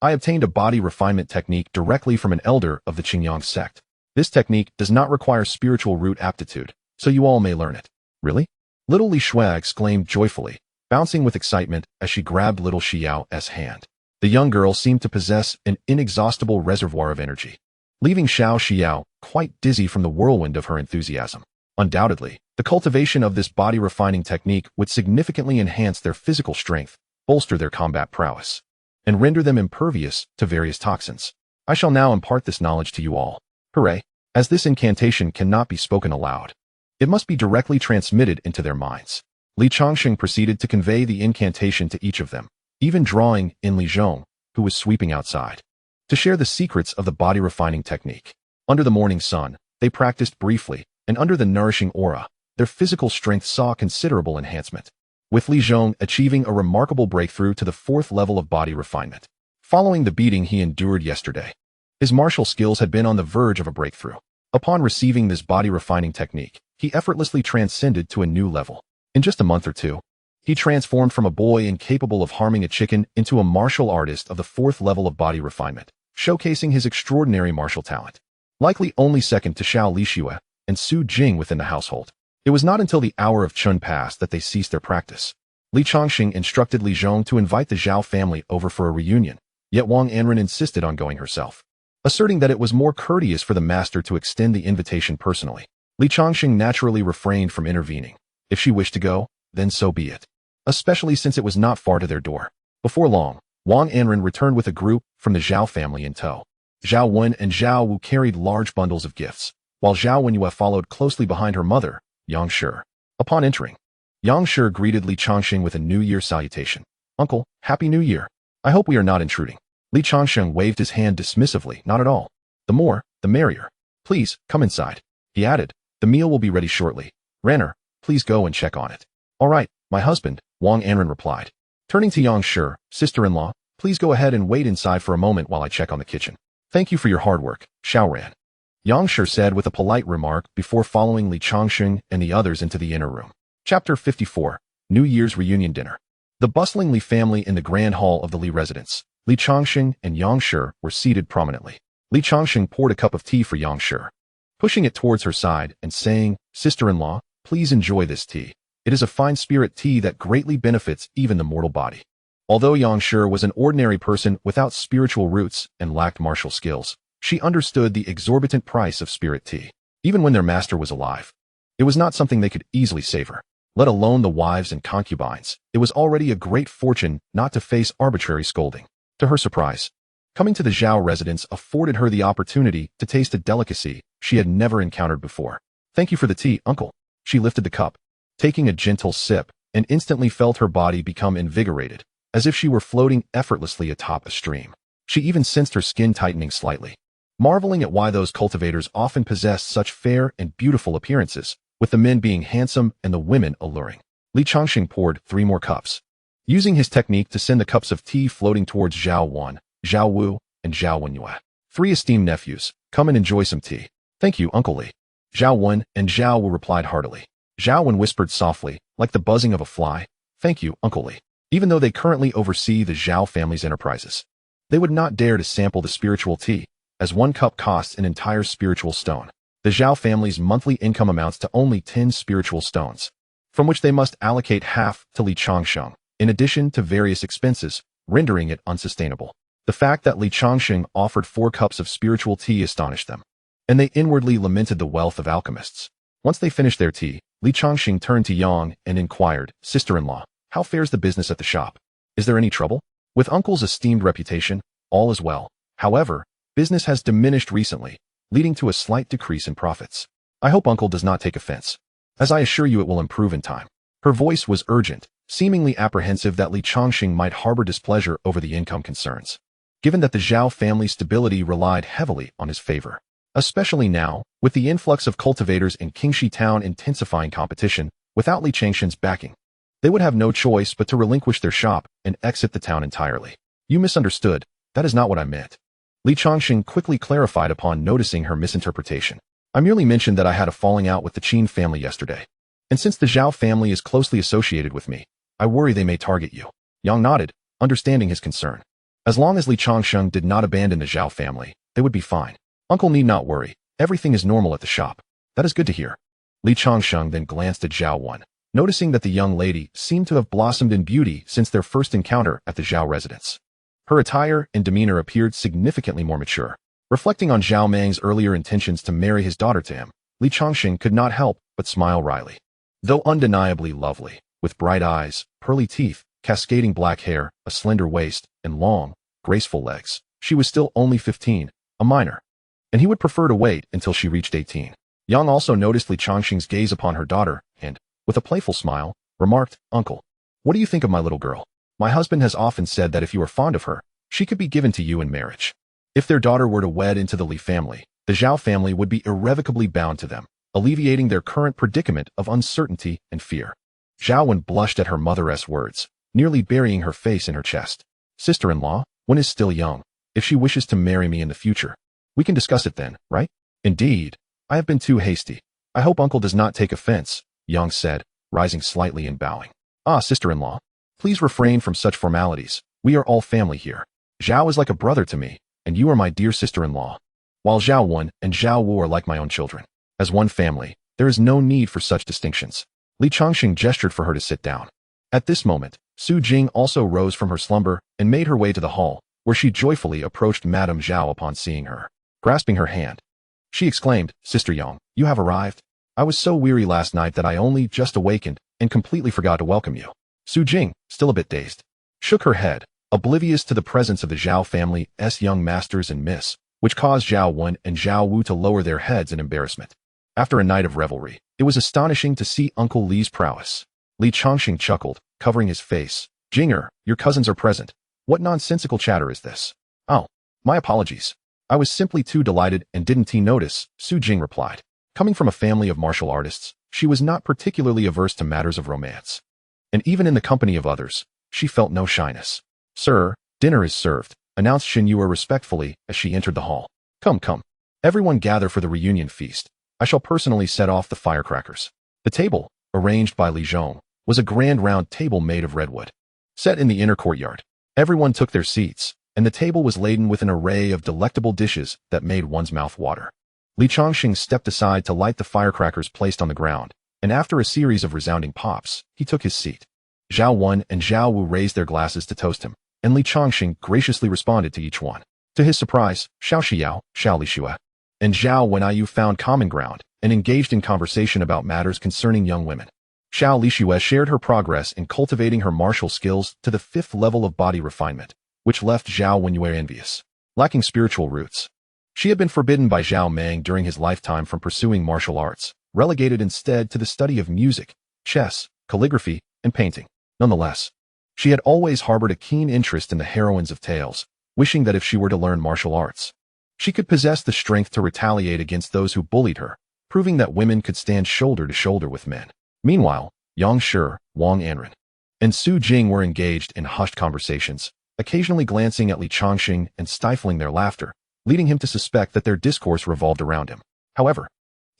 I obtained a body refinement technique directly from an elder of the Qingyang sect. This technique does not require spiritual root aptitude, so you all may learn it. Really? Little Li Shui exclaimed joyfully, bouncing with excitement as she grabbed little Xiao's hand. The young girl seemed to possess an inexhaustible reservoir of energy, leaving Xiao quite dizzy from the whirlwind of her enthusiasm. Undoubtedly, the cultivation of this body refining technique would significantly enhance their physical strength, bolster their combat prowess, and render them impervious to various toxins. I shall now impart this knowledge to you all. Hooray! As this incantation cannot be spoken aloud, it must be directly transmitted into their minds. Li Changsheng proceeded to convey the incantation to each of them, even drawing in Li Zhong, who was sweeping outside, to share the secrets of the body refining technique. Under the morning sun, they practiced briefly, and under the nourishing aura, their physical strength saw considerable enhancement, with Li Zhong achieving a remarkable breakthrough to the 4th level of body refinement. Following the beating he endured yesterday, his martial skills had been on the verge of a breakthrough. Upon receiving this body refining technique, he effortlessly transcended to a new level. In just a month or two, he transformed from a boy incapable of harming a chicken into a martial artist of the 4th level of body refinement, showcasing his extraordinary martial talent. Likely only second to Xiao Lixue and Su Jing within the household. It was not until the hour of Chun passed that they ceased their practice. Li Changsheng instructed Li Zhong to invite the Zhao family over for a reunion, yet Wang Anren insisted on going herself, asserting that it was more courteous for the master to extend the invitation personally. Li Changsheng naturally refrained from intervening. If she wished to go, then so be it, especially since it was not far to their door. Before long, Wang Anren returned with a group from the Zhao family in tow. Zhao Wen and Zhao Wu carried large bundles of gifts, while Zhao Wenyue followed closely behind her mother, Yang Shi. Upon entering, Yang Shi greeted Li Changsheng with a New Year salutation. Uncle, Happy New Year. I hope we are not intruding. Li Changsheng waved his hand dismissively. Not at all. The more, the merrier. Please, come inside. He added, the meal will be ready shortly. Ranner, please go and check on it. All right, my husband, Wang Anren replied. Turning to Yang Shi, sister-in-law, please go ahead and wait inside for a moment while I check on the kitchen. Thank you for your hard work, Xiaoran. Yang Shi said with a polite remark before following Li Changsheng and the others into the inner room. Chapter 54, New Year's Reunion Dinner. The bustling Li family in the grand hall of the Li residence. Li Changsheng and Yang Shi were seated prominently. Li Changsheng poured a cup of tea for Yang Shi, pushing it towards her side and saying, Sister-in-law, please enjoy this tea. It is a fine spirit tea that greatly benefits even the mortal body. Although Yang Shi was an ordinary person without spiritual roots and lacked martial skills, she understood the exorbitant price of spirit tea. Even when their master was alive, it was not something they could easily savor, let alone the wives and concubines. It was already a great fortune not to face arbitrary scolding. To her surprise, coming to the Zhao residence afforded her the opportunity to taste a delicacy she had never encountered before. Thank you for the tea, uncle. She lifted the cup, taking a gentle sip, and instantly felt her body become invigorated, as if she were floating effortlessly atop a stream. She even sensed her skin tightening slightly, marveling at why those cultivators often possessed such fair and beautiful appearances, with the men being handsome and the women alluring. Li Changsheng poured 3 more cups, using his technique to send the cups of tea floating towards Zhao Wan, Zhao Wu, and Zhao Wenyue. 3 esteemed nephews, come and enjoy some tea. Thank you, Uncle Li. Zhao Wen and Zhao Wu replied heartily. Zhao Wen whispered softly, like the buzzing of a fly, Thank you, Uncle Li. Even though they currently oversee the Zhao family's enterprises, they would not dare to sample the spiritual tea, as 1 cup costs an entire spiritual stone. The Zhao family's monthly income amounts to only 10 spiritual stones, from which they must allocate half to Li Changsheng, in addition to various expenses, rendering it unsustainable. The fact that Li Changsheng offered 4 cups of spiritual tea astonished them, and they inwardly lamented the wealth of alchemists. Once they finished their tea, Li Changsheng turned to Yang and inquired, Sister-in-law, how fares the business at the shop? Is there any trouble? With Uncle's esteemed reputation, all is well. However, business has diminished recently, leading to a slight decrease in profits. I hope Uncle does not take offense, as I assure you it will improve in time. Her voice was urgent, seemingly apprehensive that Li Changsheng might harbor displeasure over the income concerns, given that the Zhao family's stability relied heavily on his favor. Especially now, with the influx of cultivators in Qingxi town intensifying competition, without Li Changsheng's backing, they would have no choice but to relinquish their shop and exit the town entirely. You misunderstood. That is not what I meant. Li Changsheng quickly clarified upon noticing her misinterpretation. I merely mentioned that I had a falling out with the Qin family yesterday, and since the Zhao family is closely associated with me, I worry they may target you. Yang nodded, understanding his concern. As long as Li Changsheng did not abandon the Zhao family, they would be fine. Uncle need not worry. Everything is normal at the shop. That is good to hear. Li Changsheng then glanced at Zhao Wen, noticing that the young lady seemed to have blossomed in beauty since their first encounter at the Zhao residence. Her attire and demeanor appeared significantly more mature. Reflecting on Zhao Mang's earlier intentions to marry his daughter to him, Li Changsheng could not help but smile wryly. Though undeniably lovely, with bright eyes, pearly teeth, cascading black hair, a slender waist, and long, graceful legs, she was still only 15, a minor. And he would prefer to wait until she reached 18. Yang also noticed Li Changsheng's gaze upon her daughter and, with a playful smile, remarked, "Uncle, what do you think of my little girl? My husband has often said that if you are fond of her, she could be given to you in marriage. If their daughter were to wed into the Li family, the Zhao family would be irrevocably bound to them, alleviating their current predicament of uncertainty and fear." Zhao Wen blushed at her mother's words, nearly burying her face in her chest. "Sister-in-law, Wen is still young. If she wishes to marry me in the future, we can discuss it then, right?" "Indeed. I have been too hasty. I hope uncle does not take offense," Yang said, rising slightly and bowing. "Ah, sister-in-law, please refrain from such formalities. We are all family here. Zhao is like a brother to me, and you are my dear sister-in-law. While Zhao Wen and Zhao Wu are like my own children. As one family, there is no need for such distinctions." Li Changsheng gestured for her to sit down. At this moment, Su Jing also rose from her slumber and made her way to the hall, where she joyfully approached Madame Zhao upon seeing her. Grasping her hand, she exclaimed, "Sister Yang, you have arrived? I was so weary last night that I only just awakened and completely forgot to welcome you." Su Jing, still a bit dazed, shook her head, oblivious to the presence of the Zhao family's young masters and miss, which caused Zhao Wen and Zhao Wu to lower their heads in embarrassment. After a night of revelry, it was astonishing to see Uncle Li's prowess. Li Changsheng chuckled, covering his face. "Jinger, your cousins are present. What nonsensical chatter is this?" "Oh, my apologies. I was simply too delighted and didn't notice," Su Jing replied. Coming from a family of martial artists, she was not particularly averse to matters of romance. And even in the company of others, she felt no shyness. "Sir, dinner is served," announced Shen Yue respectfully as she entered the hall. Come. Everyone gather for the reunion feast. I shall personally set off the firecrackers." The table, arranged by Li Zhong, was a grand round table made of redwood. Set in the inner courtyard, everyone took their seats, and the table was laden with an array of delectable dishes that made one's mouth water. Li Changsheng stepped aside to light the firecrackers placed on the ground, and after a series of resounding pops, he took his seat. Zhao Wen and Zhao Wu raised their glasses to toast him, and Li Changsheng graciously responded to each one. To his surprise, Xiao Shiyao, Xiao Lixue, and Zhao Wenyu found common ground and engaged in conversation about matters concerning young women. Xiao Lixue shared her progress in cultivating her martial skills to the 5th level of body refinement, which left Zhao Wenyu envious. Lacking spiritual roots, she had been forbidden by Zhao Mang during his lifetime from pursuing martial arts, relegated instead to the study of music, chess, calligraphy, and painting. Nonetheless, she had always harbored a keen interest in the heroines of tales, wishing that if she were to learn martial arts, she could possess the strength to retaliate against those who bullied her, proving that women could stand shoulder to shoulder with men. Meanwhile, Yang Shi, Wang Anren, and Su Jing were engaged in hushed conversations, occasionally glancing at Li Changsheng and stifling their laughter, leading him to suspect that their discourse revolved around him. However,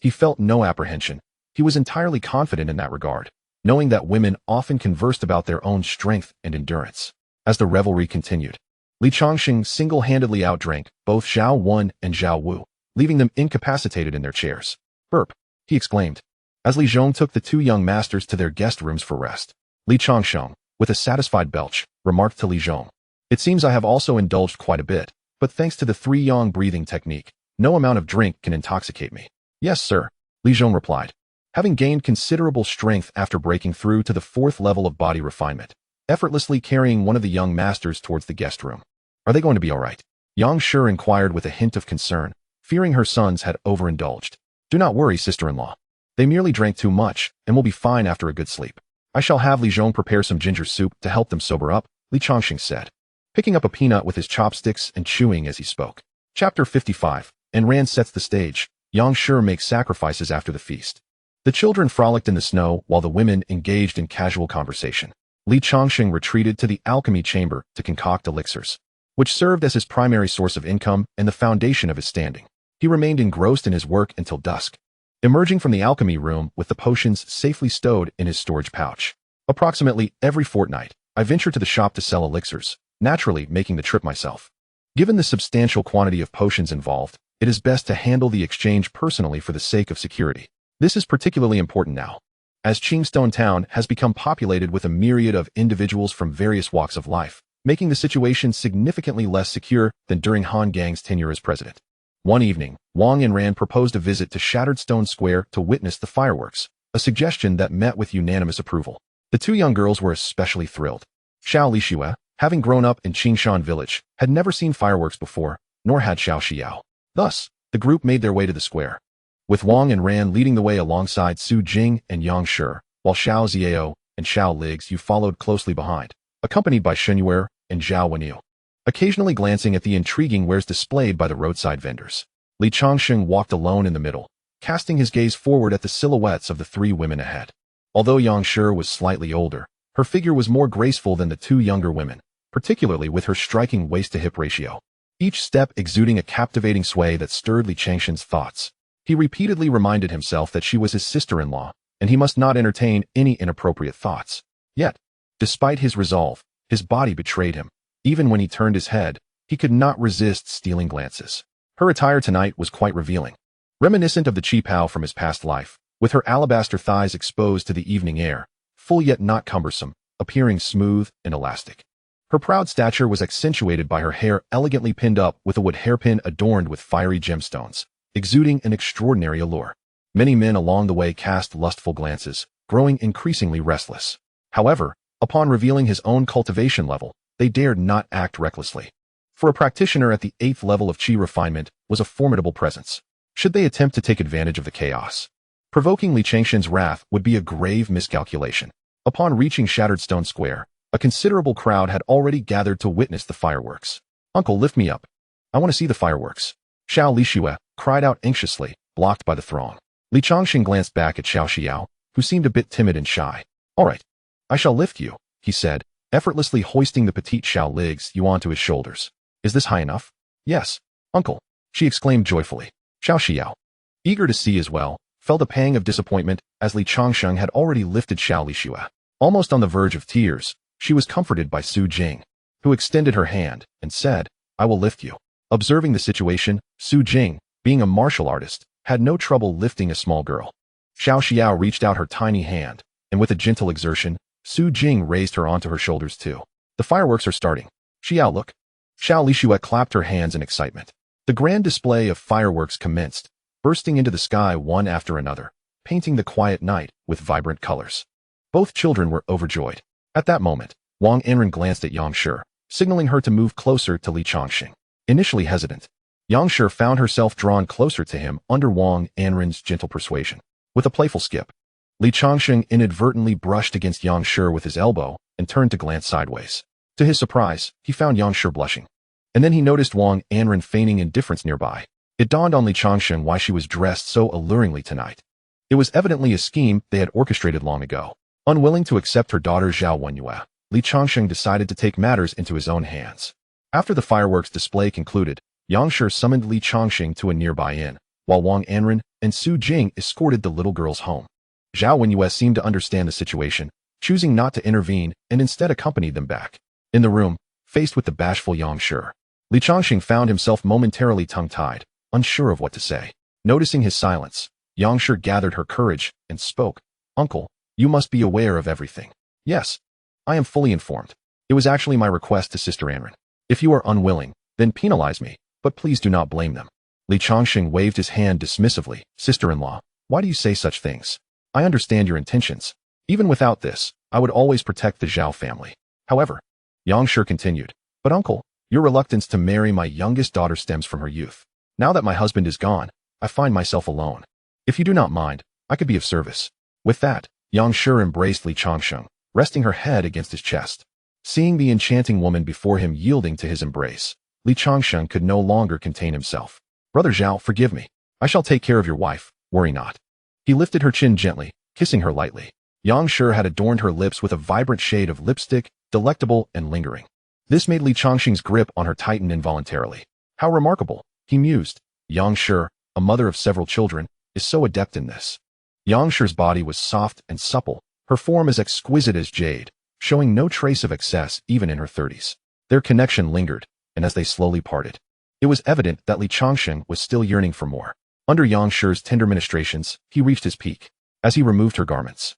he felt no apprehension. He was entirely confident in that regard, knowing that women often conversed about their own strength and endurance. As the revelry continued, Li Changsheng single-handedly outdrank both Zhao Wen and Zhao Wu, leaving them incapacitated in their chairs. "Burp," he exclaimed, as Li Zhong took the two young masters to their guest rooms for rest. Li Changsheng, with a satisfied belch, remarked to Li Zhong, "It seems I have also indulged quite a bit, but thanks to the 3-yang breathing technique, no amount of drink can intoxicate me." "Yes, sir," Li Zhong replied, having gained considerable strength after breaking through to the 4th level of body refinement, effortlessly carrying one of the young masters towards the guest room. "Are they going to be all right?" Yang Shi inquired with a hint of concern, fearing her sons had overindulged. "Do not worry, sister-in-law. They merely drank too much and will be fine after a good sleep. I shall have Li Zhong prepare some ginger soup to help them sober up," Li Changsheng said, picking up a peanut with his chopsticks and chewing as he spoke. Chapter 55. Enran sets the stage. Yang Shi makes sacrifices after the feast. The children frolicked in the snow while the women engaged in casual conversation. Li Changsheng retreated to the alchemy chamber to concoct elixirs, which served as his primary source of income and the foundation of his standing. He remained engrossed in his work until dusk, emerging from the alchemy room with the potions safely stowed in his storage pouch. Approximately every fortnight, I venture to the shop to sell elixirs, naturally making the trip myself. Given the substantial quantity of potions involved, it is best to handle the exchange personally for the sake of security. This is particularly important now, as Changstone Town has become populated with a myriad of individuals from various walks of life, making the situation significantly less secure than during Han Gang's tenure as president. One evening, Wang and Ran proposed a visit to Shattered Stone Square to witness the fireworks, a suggestion that met with unanimous approval. The two young girls were especially thrilled. Xiao Lixue, having grown up in Qingshan village, had never seen fireworks before, nor had Xiao Xiao. Thus, the group made their way to the square, with Wang and Ran leading the way alongside Su Jing and Yang Shi, while Xiao Ziao and Xiao Ligsu followed closely behind, accompanied by Shenyue and Zhao Wenyu, occasionally glancing at the intriguing wares displayed by the roadside vendors. Li Changsheng walked alone in the middle, casting his gaze forward at the silhouettes of the three women ahead. Although Yang Shi was slightly older, her figure was more graceful than the two younger women, particularly with her striking waist-to-hip ratio, each step exuding a captivating sway that stirred Li Changsheng's thoughts. He repeatedly reminded himself that she was his sister-in-law, and he must not entertain any inappropriate thoughts. Yet, despite his resolve, his body betrayed him. Even when he turned his head, he could not resist stealing glances. Her attire tonight was quite revealing, reminiscent of the Chi Pao from his past life, with her alabaster thighs exposed to the evening air, full yet not cumbersome, appearing smooth and elastic. Her proud stature was accentuated by her hair elegantly pinned up with a wood hairpin adorned with fiery gemstones, exuding an extraordinary allure. Many men along the way cast lustful glances, growing increasingly restless. However, upon revealing his own cultivation level, they dared not act recklessly. For a practitioner at the 8th level of Qi refinement was a formidable presence. Should they attempt to take advantage of the chaos, provoking Li Changsheng's wrath would be a grave miscalculation. Upon reaching Shattered Stone Square, a considerable crowd had already gathered to witness the fireworks. "Uncle, lift me up. I want to see the fireworks," Xiao Lixue cried out anxiously, blocked by the throng. Li Changsheng glanced back at Xiao Xiao, who seemed a bit timid and shy. "All right, I shall lift you," he said, effortlessly hoisting the petite Xiao Ligsu onto his shoulders. "Is this high enough?" "Yes, uncle," she exclaimed joyfully. Xiao Xiao, eager to see as well, felt a pang of disappointment as Li Changsheng had already lifted Xiao Lixue. Almost on the verge of tears, she was comforted by Su Jing, who extended her hand and said, "I will lift you." Observing the situation, Su Jing, being a martial artist, had no trouble lifting a small girl. Xiao Xiao reached out her tiny hand, and with a gentle exertion, Su Jing raised her onto her shoulders too. "The fireworks are starting. Xiao, look." Xiao Lixue clapped her hands in excitement. The grand display of fireworks commenced, bursting into the sky one after another, painting the quiet night with vibrant colors. Both children were overjoyed. At that moment, Wang Anren glanced at Yang Shi, signaling her to move closer to Li Changsheng. Initially hesitant, Yang Shi found herself drawn closer to him under Wang Anren's gentle persuasion. With a playful skip, Li Changsheng inadvertently brushed against Yang Shi with his elbow and turned to glance sideways. To his surprise, he found Yang Shi blushing. And then he noticed Wang Anren feigning indifference nearby. It dawned on Li Changsheng why she was dressed so alluringly tonight. It was evidently a scheme they had orchestrated long ago. Unwilling to accept her daughter Zhao Wenyu, Li Changsheng decided to take matters into his own hands. After the fireworks display concluded, Yang Shi summoned Li Changsheng to a nearby inn, while Wang Anren and Su Jing escorted the little girls home. Zhao Wenyu seemed to understand the situation, choosing not to intervene and instead accompanied them back. In the room, faced with the bashful Yang Shi, Li Changsheng found himself momentarily tongue-tied, unsure of what to say. Noticing his silence, Yang Shi gathered her courage and spoke. "Uncle, you must be aware of everything." "Yes, I am fully informed. It was actually my request to Sister Anren. If you are unwilling, then penalize me, but please do not blame them." Li Changsheng waved his hand dismissively. "Sister-in-law, why do you say such things? I understand your intentions. Even without this, I would always protect the Zhao family." However, Yang Shi continued, "But uncle, your reluctance to marry my youngest daughter stems from her youth. Now that my husband is gone, I find myself alone. If you do not mind, I could be of service." With that, Yang Shi embraced Li Changsheng, resting her head against his chest. Seeing the enchanting woman before him yielding to his embrace, Li Changsheng could no longer contain himself. "Brother Zhao, forgive me. I shall take care of your wife, worry not." He lifted her chin gently, kissing her lightly. Yang Shi had adorned her lips with a vibrant shade of lipstick, delectable and lingering. This made Li Changsheng's grip on her tighten involuntarily. How remarkable, he mused. Yang Shi, a mother of several children, is so adept in this. Yang Shi's body was soft and supple, Her form as exquisite as jade, showing no trace of excess even in her 30s. Their connection lingered, and as they slowly parted, it was evident that Li Changsheng was still yearning for more. Under Yang Shi's tender ministrations, he reached his peak. As he removed her garments,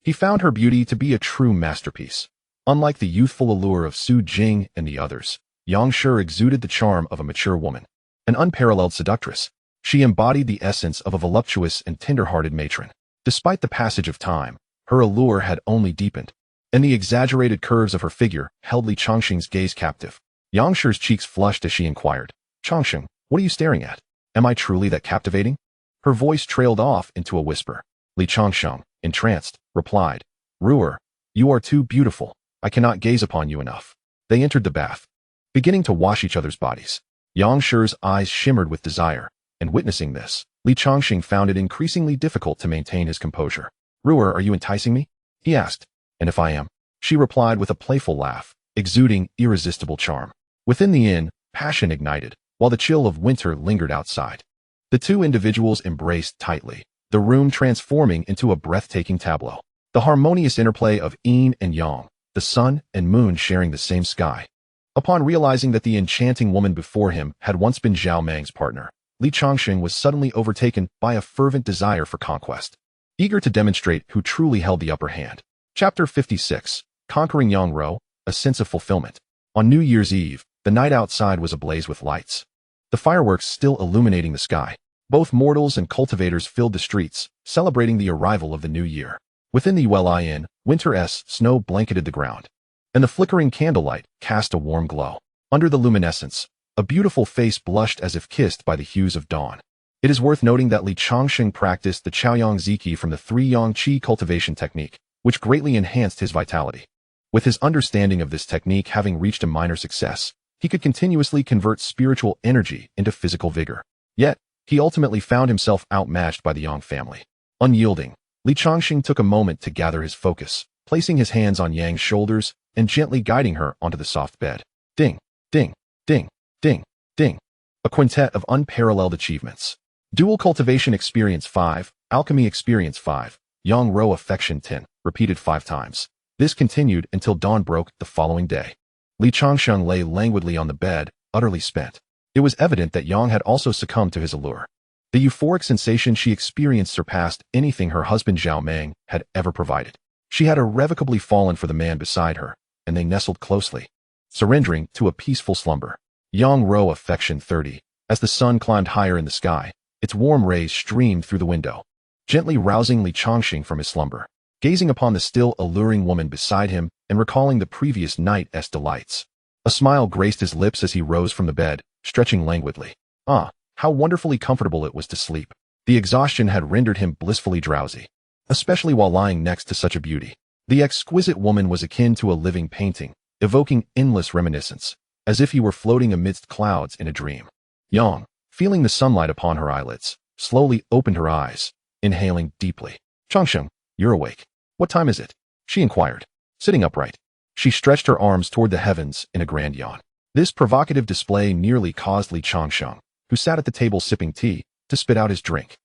he found her beauty to be a true masterpiece. Unlike the youthful allure of Su Jing and the others, Yang Shi exuded the charm of a mature woman, an unparalleled seductress. She embodied the essence of a voluptuous and tender-hearted matron. Despite the passage of time, her allure had only deepened, and the exaggerated curves of her figure held Li Changsheng's gaze captive. Yang Shi's cheeks flushed as she inquired, "Changsheng, what are you staring at? Am I truly that captivating?" Her voice trailed off into a whisper. Li Changsheng, entranced, replied, "Ruer, you are too beautiful. I cannot gaze upon you enough." They entered the bath, beginning to wash each other's bodies. Yang Shi's eyes shimmered with desire, and witnessing this, Li Changsheng found it increasingly difficult to maintain his composure. "Ruer, are you enticing me?" he asked. "And if I am?" she replied with a playful laugh, exuding irresistible charm. Within the inn, passion ignited, while the chill of winter lingered outside. The two individuals embraced tightly, the room transforming into a breathtaking tableau. The harmonious interplay of yin and yang, the sun and moon sharing the same sky. Upon realizing that the enchanting woman before him had once been Zhao Mang's partner, Li Changsheng was suddenly overtaken by a fervent desire for conquest, eager to demonstrate who truly held the upper hand. Chapter 56, Conquering Yang Ro, a sense of fulfillment. On New Year's Eve, the night outside was ablaze with lights, the fireworks still illuminating the sky. Both mortals and cultivators filled the streets, celebrating the arrival of the new year. Within the Yueli Inn, winter's snow blanketed the ground, and the flickering candlelight cast a warm glow. Under the luminescence, a beautiful face blushed as if kissed by the hues of dawn. It is worth noting that Li Changsheng practiced the Chaoyang Ziki from the 3-Yang Qi cultivation technique, which greatly enhanced his vitality. With his understanding of this technique having reached a minor success, he could continuously convert spiritual energy into physical vigor. Yet, he ultimately found himself outmatched by the Yang family. Unyielding, Li Changsheng took a moment to gather his focus, placing his hands on Yang's shoulders and gently guiding her onto the soft bed. Ding, ding, ding, ding, ding. A quintet of unparalleled achievements. Dual Cultivation Experience 5, Alchemy Experience 5, Yang Ro Affection 10, repeated 5 times. This continued until dawn broke the following day. Li Changsheng lay languidly on the bed, utterly spent. It was evident that Yang had also succumbed to his allure. The euphoric sensation she experienced surpassed anything her husband Zhao Mang had ever provided. She had irrevocably fallen for the man beside her, and they nestled closely, surrendering to a peaceful slumber. Yang Ro Affection 30. As the sun climbed higher in the sky, its warm rays streamed through the window, gently rousing Li Changsheng from his slumber. Gazing upon the still alluring woman beside him and recalling the previous night's delights, a smile graced his lips as he rose from the bed, stretching languidly. Ah, how wonderfully comfortable it was to sleep. The exhaustion had rendered him blissfully drowsy, especially while lying next to such a beauty. The exquisite woman was akin to a living painting, evoking endless reminiscence, as if he were floating amidst clouds in a dream. Yang, feeling the sunlight upon her eyelids, slowly opened her eyes, inhaling deeply. "Changsheng, you're awake. What time is it?" she inquired. Sitting upright, she stretched her arms toward the heavens in a grand yawn. This provocative display nearly caused Li Changsheng, who sat at the table sipping tea, to spit out his drink.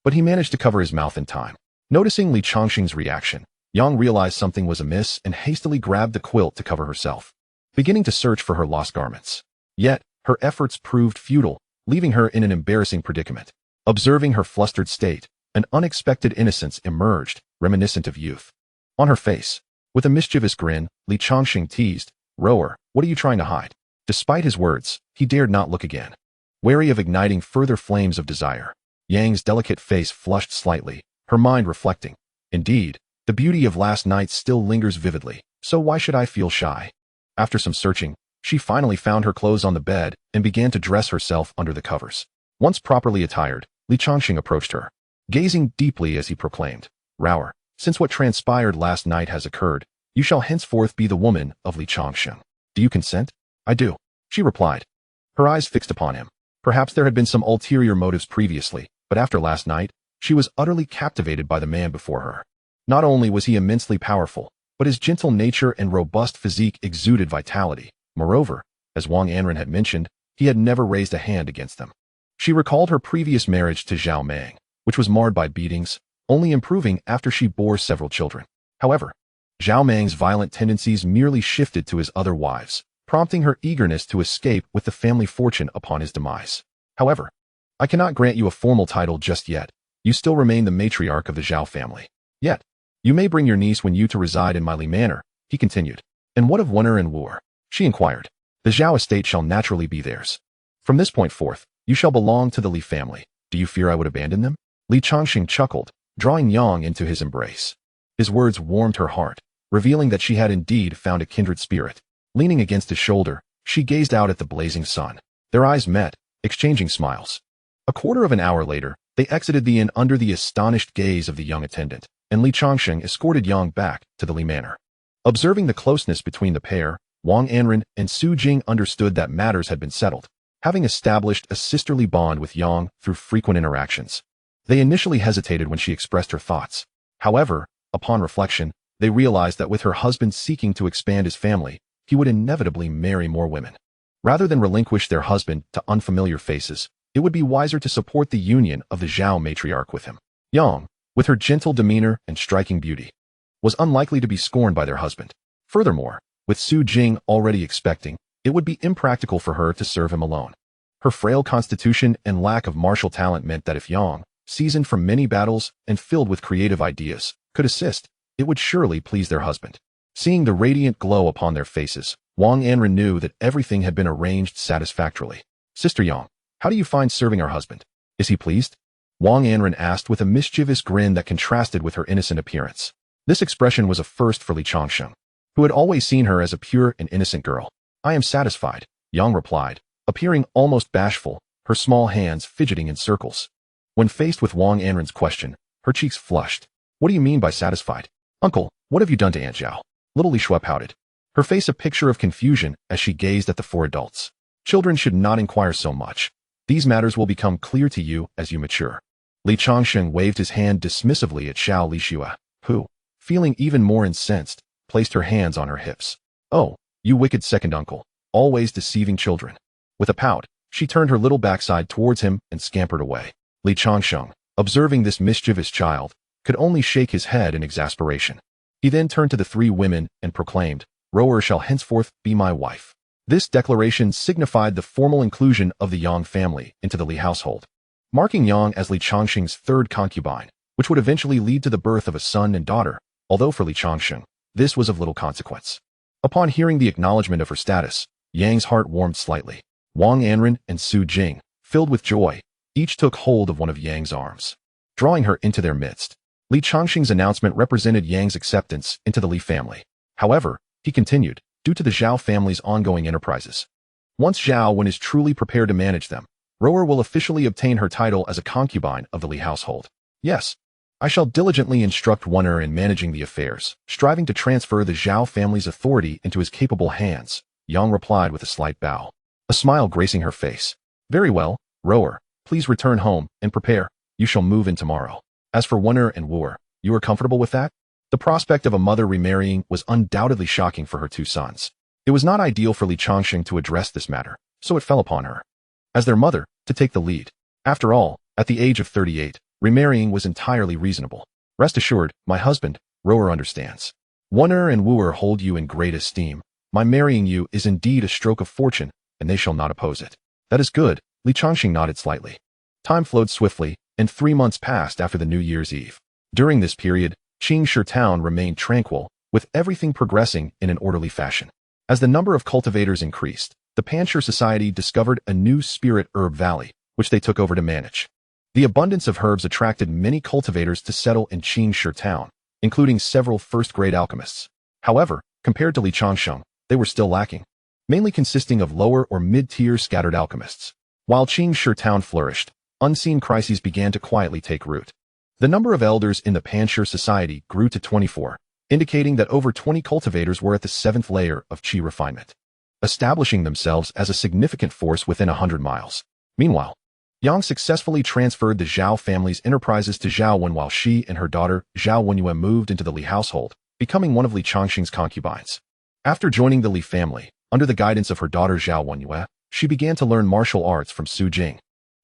But he managed to cover his mouth in time. Noticing Li Changsheng's reaction, Yang realized something was amiss and hastily grabbed the quilt to cover herself, beginning to search for her lost garments. Yet, her efforts proved futile, leaving her in an embarrassing predicament. Observing her flustered state, an unexpected innocence emerged, reminiscent of youth. On her face, with a mischievous grin, Li Changsheng teased, "Rower, what are you trying to hide?" Despite his words, he dared not look again, wary of igniting further flames of desire. Yang's delicate face flushed slightly, her mind reflecting, "Indeed, the beauty of last night still lingers vividly, so why should I feel shy?" After some searching, she finally found her clothes on the bed and began to dress herself under the covers. Once properly attired, Li Changsheng approached her, gazing deeply as he proclaimed, "Rower, since what transpired last night has occurred, you shall henceforth be the woman of Li Changsheng. Do you consent?" "I do," she replied, her eyes fixed upon him. Perhaps there had been some ulterior motives previously, but after last night, she was utterly captivated by the man before her. Not only was he immensely powerful, but his gentle nature and robust physique exuded vitality. Moreover, as Wang Anren had mentioned, he had never raised a hand against them. She recalled her previous marriage to Zhao Mang, which was marred by beatings, only improving after she bore several children. However, Zhao Meng's violent tendencies merely shifted to his other wives, prompting her eagerness to escape with the family fortune upon his demise. However, I cannot grant you a formal title just yet. You still remain the matriarch of the Zhao family. Yet, you may bring your niece Wen Yu to reside in my Li manor, he continued. And what of Wen'er and Wu'er? She inquired. The Zhao estate shall naturally be theirs. From this point forth, you shall belong to the Li family. Do you fear I would abandon them? Li Changsheng chuckled, drawing Yang into his embrace. His words warmed her heart, revealing that she had indeed found a kindred spirit. Leaning against his shoulder, she gazed out at the blazing sun. Their eyes met, exchanging smiles. A quarter of an hour later, they exited the inn under the astonished gaze of the young attendant, and Li Changsheng escorted Yang back to the Li manor. Observing the closeness between the pair, Wang Anren and Su Jing understood that matters had been settled, having established a sisterly bond with Yang through frequent interactions. They initially hesitated when she expressed her thoughts. However, upon reflection, they realized that with her husband seeking to expand his family, he would inevitably marry more women. Rather than relinquish their husband to unfamiliar faces, it would be wiser to support the union of the Zhao matriarch with him. Yang, with her gentle demeanor and striking beauty, was unlikely to be scorned by their husband. Furthermore, with Su Jing already expecting, it would be impractical for her to serve him alone. Her frail constitution and lack of martial talent meant that if Yang, seasoned from many battles and filled with creative ideas, could assist, it would surely please their husband. Seeing the radiant glow upon their faces, Wang Anren knew that everything had been arranged satisfactorily. Sister Yang, how do you find serving our husband? Is he pleased? Wang Anren asked with a mischievous grin that contrasted with her innocent appearance. This expression was a first for Li Changsheng, who had always seen her as a pure and innocent girl. I am satisfied, Yang replied, appearing almost bashful, her small hands fidgeting in circles. When faced with Wang Anren's question, her cheeks flushed. What do you mean by satisfied? Uncle, what have you done to Aunt Zhao? Little Li Shuai pouted, her face a picture of confusion as she gazed at the four adults. Children should not inquire so much. These matters will become clear to you as you mature. Li Changsheng waved his hand dismissively at Xiao Li Shuai, who, feeling even more incensed, placed her hands on her hips. Oh, you wicked second uncle, always deceiving children. With a pout, she turned her little backside towards him and scampered away. Li Changsheng, observing this mischievous child, could only shake his head in exasperation. He then turned to the three women and proclaimed, Rower shall henceforth be my wife. This declaration signified the formal inclusion of the Yang family into the Li household, marking Yang as Li Changsheng's third concubine, which would eventually lead to the birth of a son and daughter, although for Li Changsheng, this was of little consequence. Upon hearing the acknowledgement of her status, Yang's heart warmed slightly. Wang Anren and Su Jing, filled with joy, each took hold of one of Yang's arms, drawing her into their midst. Li Changsheng's announcement represented Yang's acceptance into the Li family. However, he continued, due to the Zhao family's ongoing enterprises. Once Zhao Wen is truly prepared to manage them, Rower will officially obtain her title as a concubine of the Li household. Yes, I shall diligently instruct Wen'er in managing the affairs, striving to transfer the Zhao family's authority into his capable hands, Yang replied with a slight bow, a smile gracing her face. Very well, Rower, please return home and prepare. You shall move in tomorrow. As for Wen'er and Wu'er, you are comfortable with that? The prospect of a mother remarrying was undoubtedly shocking for her two sons. It was not ideal for Li Changsheng to address this matter, so it fell upon her, as their mother, to take the lead. After all, at the age of 38, remarrying was entirely reasonable. Rest assured, my husband, Rower, understands. Wen'er and Wu'er hold you in great esteem. My marrying you is indeed a stroke of fortune, and they shall not oppose it. That is good, Li Changsheng nodded slightly. Time flowed swiftly, and 3 months passed after the New Year's Eve. During this period, Changsheng town remained tranquil, with everything progressing in an orderly fashion. As the number of cultivators increased, the Panshur Society discovered a new spirit herb valley, which they took over to manage. The abundance of herbs attracted many cultivators to settle in Changsheng town, including several first-grade alchemists. However, compared to Li Changsheng, they were still lacking, mainly consisting of lower or mid-tier scattered alchemists. While Changsheng town flourished, unseen crises began to quietly take root. The number of elders in the Panshur Society grew to 24, indicating that over 20 cultivators were at the 7th layer of qi refinement, establishing themselves as a significant force within 100 miles. Meanwhile, Yang successfully transferred the Zhao family's enterprises to Zhao Wen while she and her daughter Zhao Wenyue moved into the Li household, becoming one of Li Changsheng's concubines. After joining the Li family, under the guidance of her daughter Zhao Wenyue, she began to learn martial arts from Su Jing.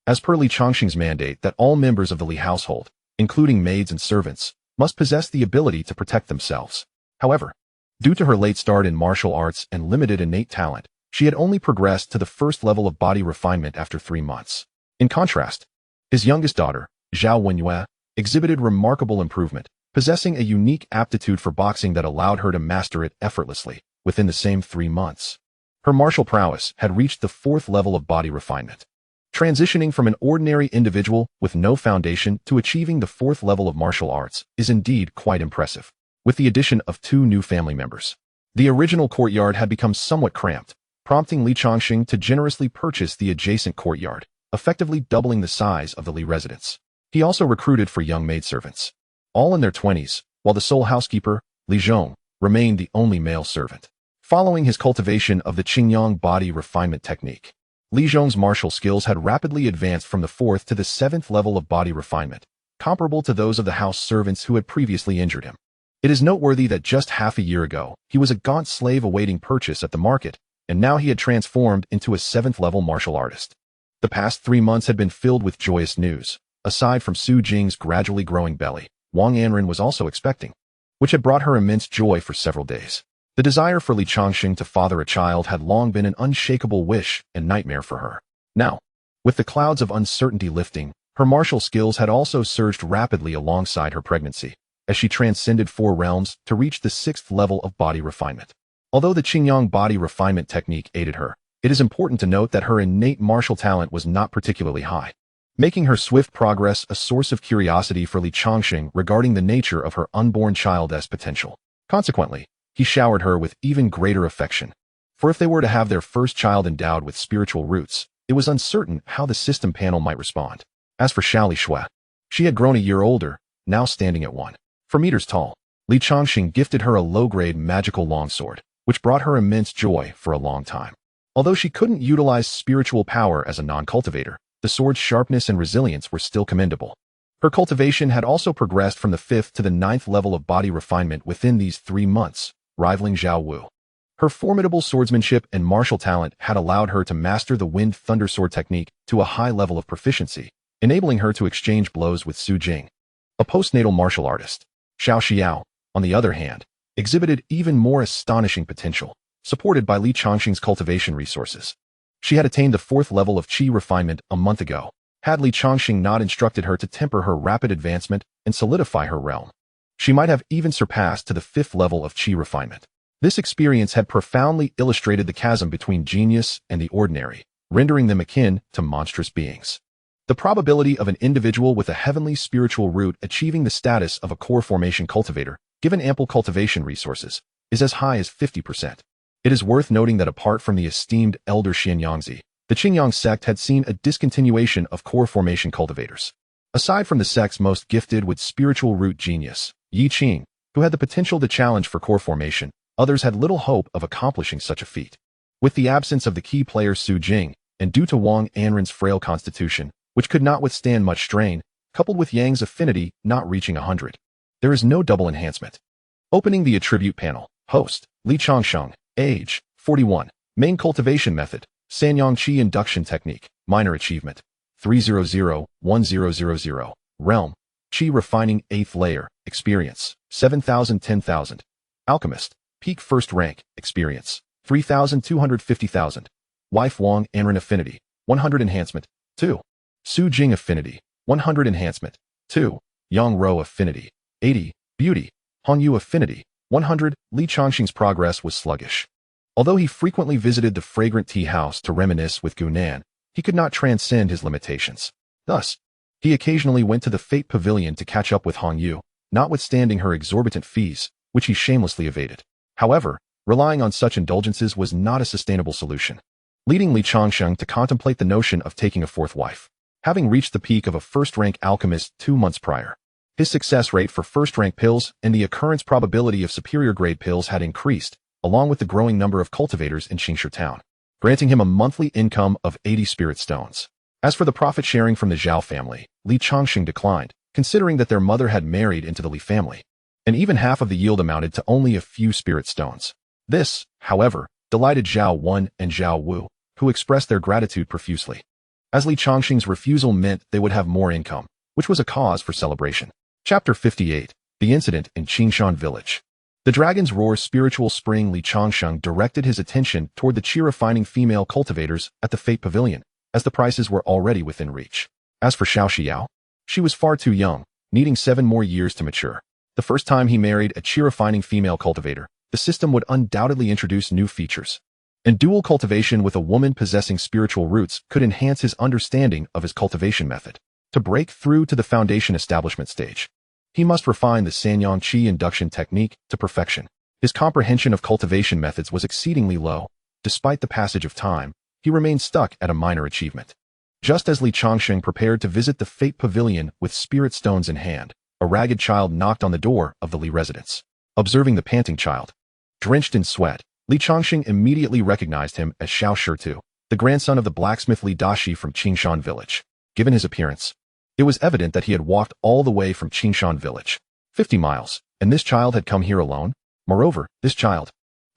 As per Li Changsheng's mandate that all members of the Li household, including maids and servants, must possess the ability to protect themselves. However, due to her late start in martial arts and limited innate talent, she had only progressed to the first level of body refinement after 3 months. In contrast, his youngest daughter, Zhao Wenyue, exhibited remarkable improvement, possessing a unique aptitude for boxing that allowed her to master it effortlessly within the same 3 months. Her martial prowess had reached the 4th level of body refinement. Transitioning from an ordinary individual with no foundation to achieving the 4th level of martial arts is indeed quite impressive. With the addition of 2 new family members, the original courtyard had become somewhat cramped, prompting Li Changsheng to generously purchase the adjacent courtyard, effectively doubling the size of the Li residence. He also recruited for young maidservants, all in their 20s, while the sole housekeeper, Li Zhong, remained the only male servant. Following his cultivation of the Qingyang body refinement technique, Li Zhong's martial skills had rapidly advanced from the 4th to the 7th level of body refinement, comparable to those of the house servants who had previously injured him. It is noteworthy that just half a year ago, he was a gaunt slave awaiting purchase at the market, and now he had transformed into a 7th-level martial artist. The past 3 months had been filled with joyous news. Aside from Su Jing's gradually growing belly, Wang Anren was also expecting, which had brought her immense joy for several days. The desire for Li Changsheng to father a child had long been an unshakable wish and nightmare for her. Now, with the clouds of uncertainty lifting, her martial skills had also surged rapidly alongside her pregnancy, as she transcended 4 realms to reach the 6th level of body refinement. Although the Qingyang body refinement technique aided her, it is important to note that her innate martial talent was not particularly high, making her swift progress a source of curiosity for Li Changsheng regarding the nature of her unborn child's potential. Consequently, he showered her with even greater affection. For if they were to have their first child endowed with spiritual roots, it was uncertain how the system panel might respond. As for Xiao Lishui, she had grown a year older, now standing at 1.4 meters tall. Li Changsheng gifted her a low-grade magical longsword, which brought her immense joy for a long time. Although she couldn't utilize spiritual power as a non-cultivator, the sword's sharpness and resilience were still commendable. Her cultivation had also progressed from the 5th to the 9th level of body refinement within these 3 months, rivaling Zhao Wu. Her formidable swordsmanship and martial talent had allowed her to master the Wind Thunder Sword technique to a high level of proficiency, enabling her to exchange blows with Su Jing, a postnatal martial artist. Xiao Xiao, on the other hand, exhibited even more astonishing potential, supported by Li Changsheng's cultivation resources. She had attained the 4th level of Qi refinement a month ago, had Li Changsheng not instructed her to temper her rapid advancement and solidify her realm. She might have even surpassed to the 5th level of Qi refinement. This experience had profoundly illustrated the chasm between genius and the ordinary, rendering them akin to monstrous beings. The probability of an individual with a heavenly spiritual root achieving the status of a core formation cultivator, given ample cultivation resources, is as high as 50%. It is worth noting that apart from the esteemed elder Xianyangzi, the Qingyang sect had seen a discontinuation of core formation cultivators. Aside from the sect's most gifted with spiritual root genius, Yi Qing, who had the potential to challenge for core formation, others had little hope of accomplishing such a feat. With the absence of the key player Su Jing, and due to Wang Anren's frail constitution, which could not withstand much strain, coupled with Yang's affinity not reaching 100, there is no double enhancement. Opening the attribute panel, host, Li Changsheng, age, 41, main cultivation method, Sanyang Qi induction technique, minor achievement, 300-1000, realm, Qi refining 8th layer, experience, 7,000-10,000, alchemist, peak first rank, experience, 3,250,000, wife Wang Anren affinity, 100 enhancement, 2. Su Jing affinity, 100 enhancement, 2. Yang Ro affinity, 80, beauty, Hong Yu affinity, 100. Li Changsheng's progress was sluggish. Although he frequently visited the fragrant tea house to reminisce with Gunan, he could not transcend his limitations. Thus, he occasionally went to the Fate Pavilion to catch up with Hong Yu, notwithstanding her exorbitant fees, which he shamelessly evaded. However, relying on such indulgences was not a sustainable solution, leading Li Changsheng to contemplate the notion of taking a 4th wife. Having reached the peak of a first-rank alchemist 2 months prior, his success rate for first-rank pills and the occurrence probability of superior-grade pills had increased, along with the growing number of cultivators in Qingshu town, granting him a monthly income of 80 spirit stones. As for the profit-sharing from the Zhao family, Li Changsheng declined, considering that their mother had married into the Li family, and even half of the yield amounted to only a few spirit stones. This, however, delighted Zhao Wen and Zhao Wu, who expressed their gratitude profusely, as Li Changsheng's refusal meant they would have more income, which was a cause for celebration. Chapter 58. The incident in Changsheng village. The Dragon's Roar spiritual spring Li Changsheng directed his attention toward the chi-refining female cultivators at the Fate Pavilion, as the prices were already within reach. As for Xiao Xiao, she was far too young, needing 7 more years to mature. The first time he married a chi-refining female cultivator, the system would undoubtedly introduce new features. And dual cultivation with a woman possessing spiritual roots could enhance his understanding of his cultivation method. To break through to the foundation establishment stage, he must refine the Sanyang Qi induction technique to perfection. His comprehension of cultivation methods was exceedingly low. Despite the passage of time, he remained stuck at a minor achievement. Just as Li Changsheng prepared to visit the Fate Pavilion with spirit stones in hand, a ragged child knocked on the door of the Li residence. Observing the panting child, drenched in sweat, Li Changsheng immediately recognized him as Xiao Shitu, the grandson of the blacksmith Li Dashi from Changsheng village. Given his appearance, it was evident that he had walked all the way from Changsheng village, 50 miles, and this child had come here alone. Moreover, this child,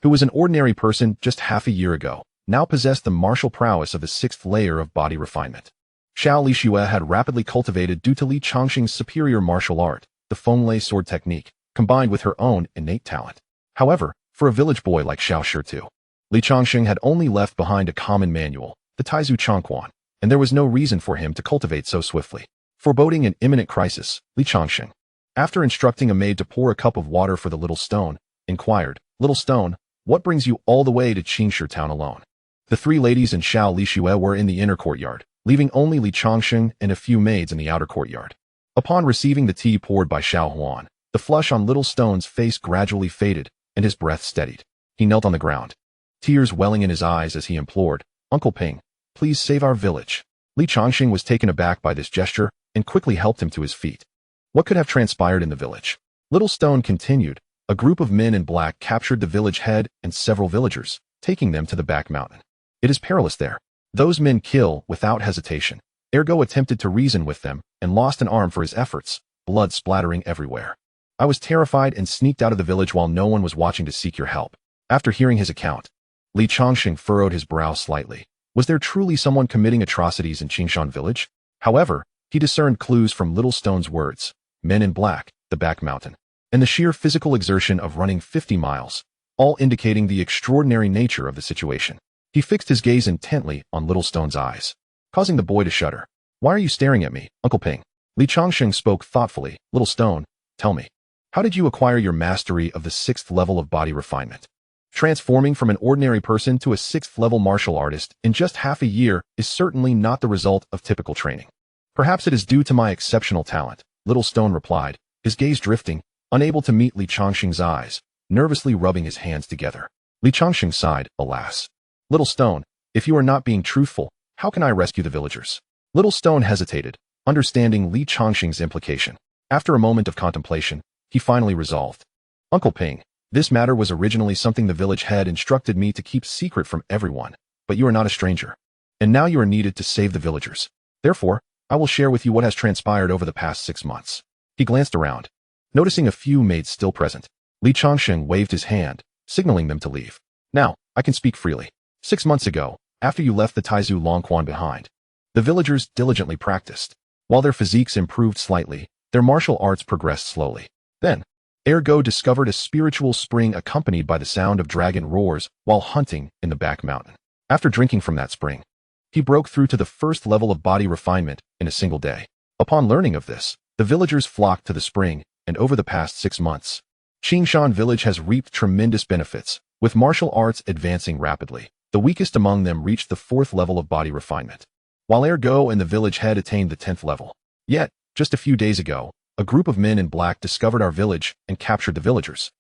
who was an ordinary person just half a year ago, now possessed the martial prowess of the 6th layer of body refinement. Xiao Lixue had rapidly cultivated due to Li Changsheng's superior martial art, the Fenglei sword technique, combined with her own innate talent. However, for a village boy like Xiao Shitu, Li Changsheng had only left behind a common manual, the Taizu Changquan, and there was no reason for him to cultivate so swiftly. Foreboding an imminent crisis, Li Changsheng, after instructing a maid to pour a cup of water for the little stone, inquired, "Little stone, what brings you all the way to Qingshi town alone?" The 3 ladies and Xiao Lixue were in the inner courtyard, leaving only Li Changsheng and a few maids in the outer courtyard. Upon receiving the tea poured by Xiao Huan, the flush on Little Stone's face gradually faded, and his breath steadied. He knelt on the ground, tears welling in his eyes as he implored, "Uncle Ping, please save our village." Li Changsheng was taken aback by this gesture and quickly helped him to his feet. What could have transpired in the village? Little Stone continued. A group of men in black captured the village head and several villagers, taking them to the back mountain. It is perilous there. Those men kill without hesitation. Ergo attempted to reason with them and lost an arm for his efforts, blood splattering everywhere. I was terrified and sneaked out of the village while no one was watching to seek your help. After hearing his account, Li Changsheng furrowed his brow slightly. Was there truly someone committing atrocities in Changsheng village? However, he discerned clues from Little Stone's words, men in black, the back mountain, and the sheer physical exertion of running 50 miles, all indicating the extraordinary nature of the situation. He fixed his gaze intently on Little Stone's eyes, causing the boy to shudder. "Why are you staring at me, Uncle Ping?" Li Changsheng spoke thoughtfully. "Little Stone, tell me, how did you acquire your mastery of the 6th level of body refinement? Transforming from an ordinary person to a 6th level martial artist in just half a year is certainly not the result of typical training. Perhaps it is due to my exceptional talent," Little Stone replied, his gaze drifting, unable to meet Li Changsheng's eyes, nervously rubbing his hands together. Li Changsheng sighed, "Alas. Little Stone, if you are not being truthful, how can I rescue the villagers?" Little Stone hesitated, understanding Li Changsheng's implication. After a moment of contemplation, he finally resolved. "Uncle Ping, this matter was originally something the village head instructed me to keep secret from everyone, but you are not a stranger. And now you are needed to save the villagers. Therefore, I will share with you what has transpired over the past 6 months." He glanced around, noticing a few maids still present. Li Changsheng waved his hand, signaling them to leave. "Now, I can speak freely. 6 months ago, after you left the Taizu Longquan behind, the villagers diligently practiced. While their physiques improved slightly, their martial arts progressed slowly. Then, Ergo discovered a spiritual spring accompanied by the sound of dragon roars while hunting in the back mountain. After drinking from that spring, he broke through to the 1st level of body refinement in a single day. Upon learning of this, the villagers flocked to the spring, and over the past 6 months, Changsheng village has reaped tremendous benefits, with martial arts advancing rapidly. The weakest among them reached the 4th level of body refinement, while Ergo and the village head attained the 10th level. Yet, just a few days ago, a group of men in black discovered our village and captured the villagers.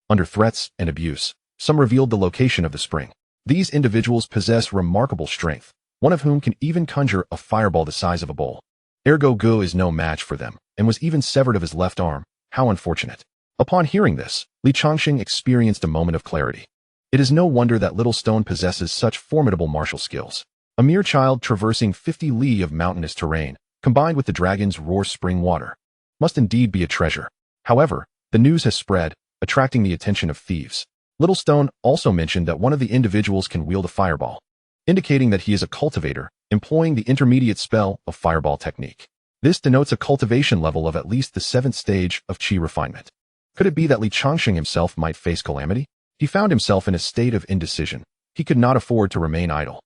Under threats and abuse, some revealed the location of the spring. These individuals possess remarkable strength, one of whom can even conjure a fireball the size of a bowl. Ergo Gu is no match for them, and was even severed of his left arm. How unfortunate. Upon hearing this, Li Changsheng experienced a moment of clarity. It is no wonder that Little Stone possesses such formidable martial skills. A mere child traversing 50 li of mountainous terrain, combined with the dragon's roar spring water, must indeed be a treasure. However, the news has spread, attracting the attention of thieves. Little Stone also mentioned that one of the individuals can wield a fireball, indicating that he is a cultivator, employing the intermediate spell of fireball technique. This denotes a cultivation level of at least the 7th stage of qi refinement. Could it be that Li Changsheng himself might face calamity? He found himself in a state of indecision. He could not afford to remain idle.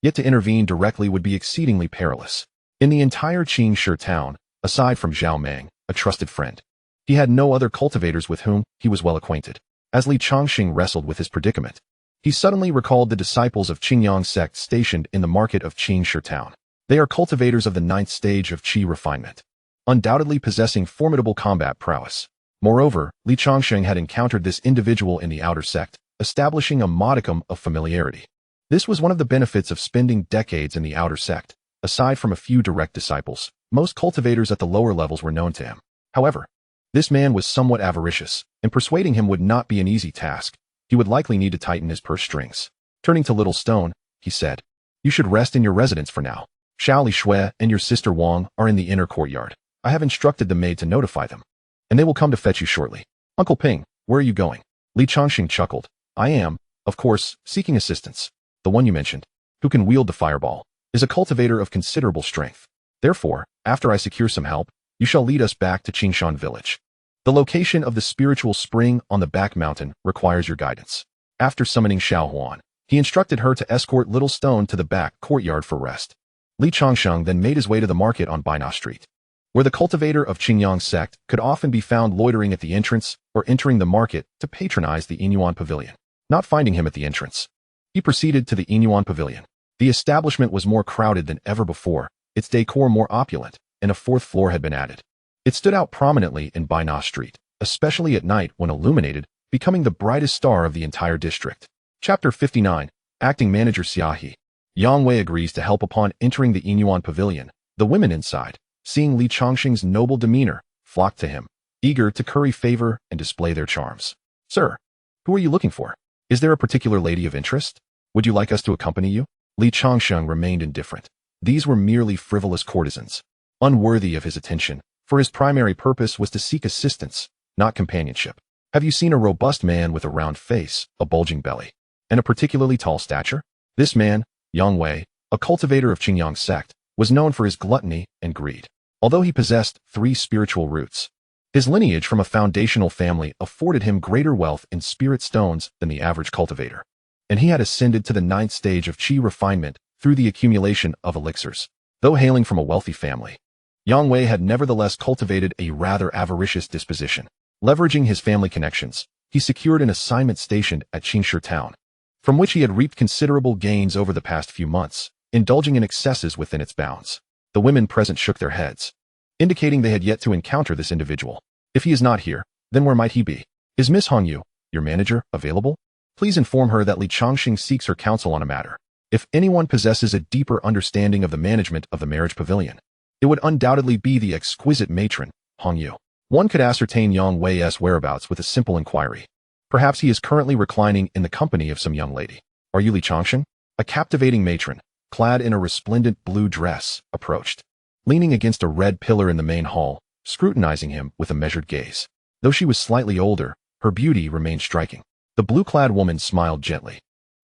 Yet to intervene directly would be exceedingly perilous. In the entire Changsheng town, aside from Zhao Meng, a trusted friend, he had no other cultivators with whom he was well acquainted. As Li Changsheng wrestled with his predicament, he suddenly recalled the disciples of Qingyang sect stationed in the market of Changsheng town. They are cultivators of the 9th stage of qi refinement, undoubtedly possessing formidable combat prowess. Moreover, Li Changsheng had encountered this individual in the outer sect, establishing a modicum of familiarity. This was one of the benefits of spending decades in the outer sect. Aside from a few direct disciples, most cultivators at the lower levels were known to him. However, this man was somewhat avaricious, and persuading him would not be an easy task. He would likely need to tighten his purse strings. Turning to Little Stone, he said, "You should rest in your residence for now. Xiao Li Shui and your sister Wang are in the inner courtyard. I have instructed the maid to notify them, and they will come to fetch you shortly." "Uncle Ping, where are you going?" Li Changsheng chuckled. "I am, of course, seeking assistance. The one you mentioned, who can wield the fireball, is a cultivator of considerable strength. Therefore, after I secure some help, you shall lead us back to Qingshan village. The location of the spiritual spring on the back mountain requires your guidance." After summoning Xiao Huan, he instructed her to escort Little Stone to the back courtyard for rest. Li Changsheng then made his way to the market on Baina Street, where the cultivator of Qingyang sect could often be found loitering at the entrance or entering the market to patronize the Inyuan pavilion. Not finding him at the entrance, he proceeded to the Inyuan pavilion. The establishment was more crowded than ever before, its decor more opulent, and a 4th floor had been added. It stood out prominently in Baina Street, especially at night when illuminated, becoming the brightest star of the entire district. Chapter 59, Acting Manager Xiaohe. Yang Wei agrees to help upon entering the Inyuan pavilion. The women inside, seeing Li Changsheng's noble demeanor, flocked to him, eager to curry favor and display their charms. "Sir, who are you looking for? Is there a particular lady of interest? Would you like us to accompany you?" Li Changsheng remained indifferent. These were merely frivolous courtesans, unworthy of his attention, for his primary purpose was to seek assistance, not companionship. "Have you seen a robust man with a round face, a bulging belly, and a particularly tall stature?" This man, Yang Wei, a cultivator of Qingyang sect, was known for his gluttony and greed. Although he possessed 3 spiritual roots, his lineage from a foundational family afforded him greater wealth in spirit stones than the average cultivator, and he had ascended to the 9th stage of qi refinement through the accumulation of elixirs. Though hailing from a wealthy family, Yang Wei had nevertheless cultivated a rather avaricious disposition. Leveraging his family connections, he secured an assignment stationed at Changsheng town, from which he had reaped considerable gains over the past few months, indulging in excesses within its bounds. The women present shook their heads, indicating they had yet to encounter this individual. "If he is not here, then where might he be? Is Miss Hongyu, your manager, available? Please inform her that Li Changsheng seeks her counsel on a matter. If anyone possesses a deeper understanding of the management of the marriage pavilion, it would undoubtedly be the exquisite matron, Hongyu." One could ascertain Yang Wei's whereabouts with a simple inquiry. Perhaps he is currently reclining in the company of some young lady. "Are you Li Changsheng?" A captivating matron, clad in a resplendent blue dress, approached, leaning against a red pillar in the main hall, scrutinizing him with a measured gaze. Though she was slightly older, her beauty remained striking. The blue-clad woman smiled gently,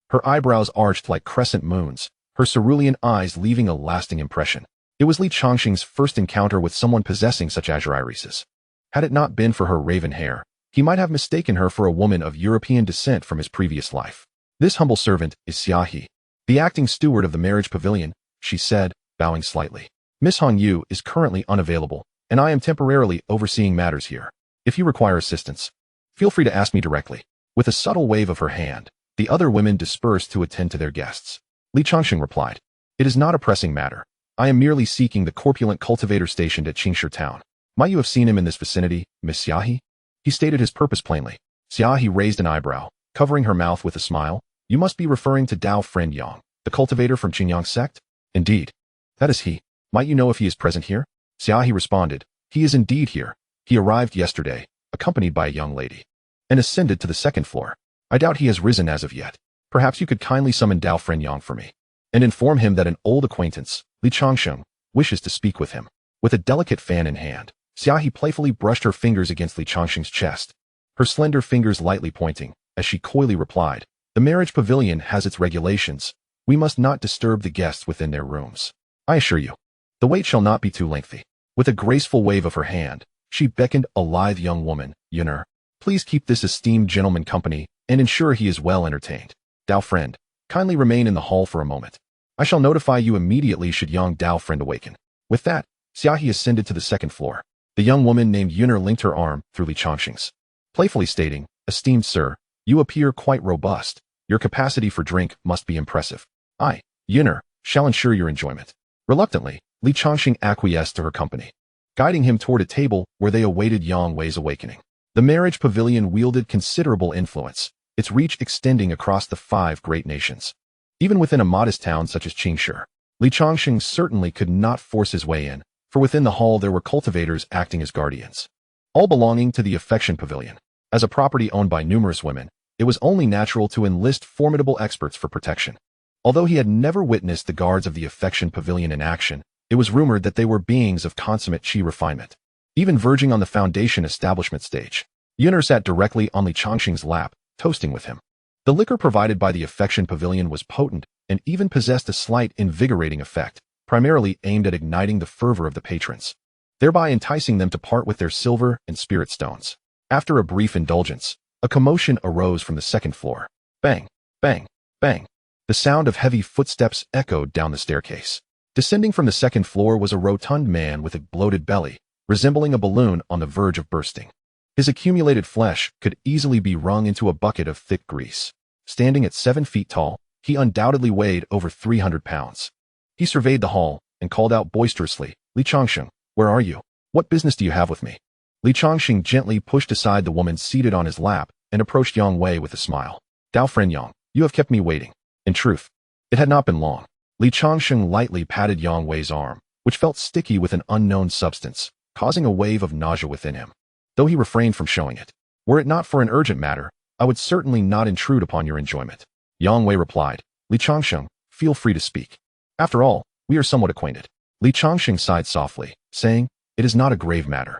her eyebrows arched like crescent moons, her cerulean eyes leaving a lasting impression. It was Li Changsheng's first encounter with someone possessing such azure irises. Had it not been for her raven hair, he might have mistaken her for a woman of European descent from his previous life. "This humble servant is Xiaohe, the acting steward of the marriage pavilion," she said, bowing slightly. "Miss Hongyu is currently unavailable, and I am temporarily overseeing matters here. If you require assistance, feel free to ask me directly." With a subtle wave of her hand, the other women dispersed to attend to their guests. Li Changsheng replied, "It is not a pressing matter. I am merely seeking the corpulent cultivator stationed at Changsheng town. Might you have seen him in this vicinity, Miss Xiaohe?" He stated his purpose plainly. Xiaohe raised an eyebrow, covering her mouth with a smile. "You must be referring to Dao Friend Yang, the cultivator from Qingyang sect?" "Indeed. That is he. Might you know if he is present here?" Xiaohe responded, "He is indeed here. He arrived yesterday, accompanied by a young lady, and ascended to the 2nd floor. I doubt he has risen as of yet. Perhaps you could kindly summon Dao Friend Yang for me, and inform him that an old acquaintance, Li Changsheng, wishes to speak with him." With a delicate fan in hand, Xiaohe playfully brushed her fingers against Li Changsheng's chest, her slender fingers lightly pointing, as she coyly replied, "The marriage pavilion has its regulations. We must not disturb the guests within their rooms. I assure you, the wait shall not be too lengthy." With a graceful wave of her hand, she beckoned a lithe young woman, Yuner. Please keep this esteemed gentleman company and ensure he is well entertained. Dao friend, kindly remain in the hall for a moment. I shall notify you immediately should young Dao friend awaken. With that, Xiaohe ascended to the second floor. The young woman named Yuner linked her arm through Li Changsheng's, playfully stating, Esteemed sir, you appear quite robust. Your capacity for drink must be impressive. I, Yuner, shall ensure your enjoyment. Reluctantly, Li Changsheng acquiesced to her company, guiding him toward a table where they awaited Yang Wei's awakening. The marriage pavilion wielded considerable influence, its reach extending across the 5 great nations. Even within a modest town such as Changsheng, Li Changsheng certainly could not force his way in, for within the hall there were cultivators acting as guardians, all belonging to the affection pavilion. As a property owned by numerous women, it was only natural to enlist formidable experts for protection. Although he had never witnessed the guards of the affection pavilion in action, it was rumored that they were beings of consummate chi refinement, even verging on the foundation establishment stage. Yuner sat directly on Li Changsheng's lap, toasting with him. The liquor provided by the affection pavilion was potent and even possessed a slight invigorating effect, primarily aimed at igniting the fervor of the patrons, thereby enticing them to part with their silver and spirit stones. After a brief indulgence, a commotion arose from the second floor. Bang, bang, bang. The sound of heavy footsteps echoed down the staircase. Descending from the second floor was a rotund man with a bloated belly, resembling a balloon on the verge of bursting. His accumulated flesh could easily be wrung into a bucket of thick grease. Standing at 7 feet tall, he undoubtedly weighed over 300 pounds. He surveyed the hall and called out boisterously, Li Changsheng, where are you? What business do you have with me? Li Changsheng gently pushed aside the woman seated on his lap and approached Yang Wei with a smile. Dao friend Yang, you have kept me waiting. In truth, it had not been long. Li Changsheng lightly patted Yang Wei's arm, which felt sticky with an unknown substance, causing a wave of nausea within him, though he refrained from showing it. Were it not for an urgent matter, I would certainly not intrude upon your enjoyment. Yang Wei replied, Li Changsheng, feel free to speak. After all, we are somewhat acquainted. Li Changsheng sighed softly, saying, it is not a grave matter.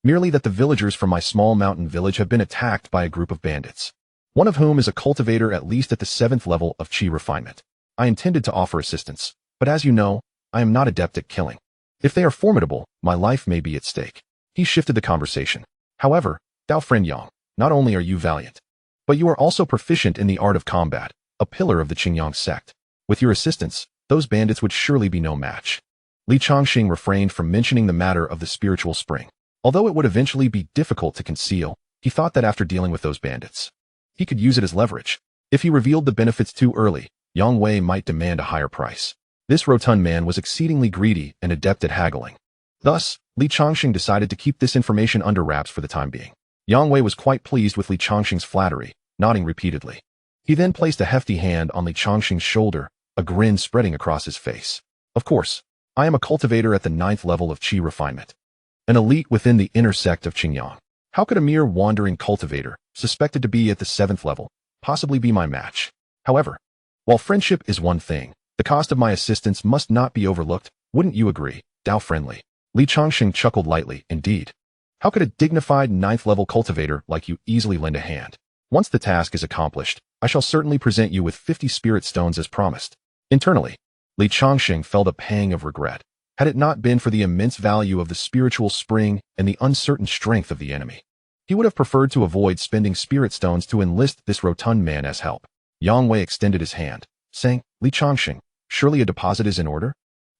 Merely that the villagers from my small mountain village have been attacked by a group of bandits, one of whom is a cultivator at least at the 7th level of chi refinement. I intended to offer assistance, but as you know, I am not adept at killing. If they are formidable, my life may be at stake. He shifted the conversation. However, Dao friend Yang, not only are you valiant, but you are also proficient in the art of combat, a pillar of the Qingyang sect. With your assistance, those bandits would surely be no match. Li Changsheng refrained from mentioning the matter of the spiritual spring. Although it would eventually be difficult to conceal, he thought that after dealing with those bandits, he could use it as leverage. If he revealed the benefits too early, Yang Wei might demand a higher price. This rotund man was exceedingly greedy and adept at haggling. Thus, Li Changsheng decided to keep this information under wraps for the time being. Yang Wei was quite pleased with Li Changsheng's flattery, nodding repeatedly. He then placed a hefty hand on Li Changsheng's shoulder, a grin spreading across his face. Of course, I am a cultivator at the 9th level of chi refinement, an elite within the inner sect of Qingyang. How could a mere wandering cultivator, suspected to be at the 7th level, possibly be my match? However, while friendship is one thing, the cost of my assistance must not be overlooked, wouldn't you agree, Dao friendly? Li Changsheng chuckled lightly, indeed. How could a dignified 9th level cultivator like you easily lend a hand? Once the task is accomplished, I shall certainly present you with 50 spirit stones as promised. Internally, Li Changsheng felt a pang of regret. Had it not been for the immense value of the spiritual spring and the uncertain strength of the enemy, he would have preferred to avoid spending spirit stones to enlist this rotund man as help. Yang Wei extended his hand, saying, Li Changsheng, surely a deposit is in order?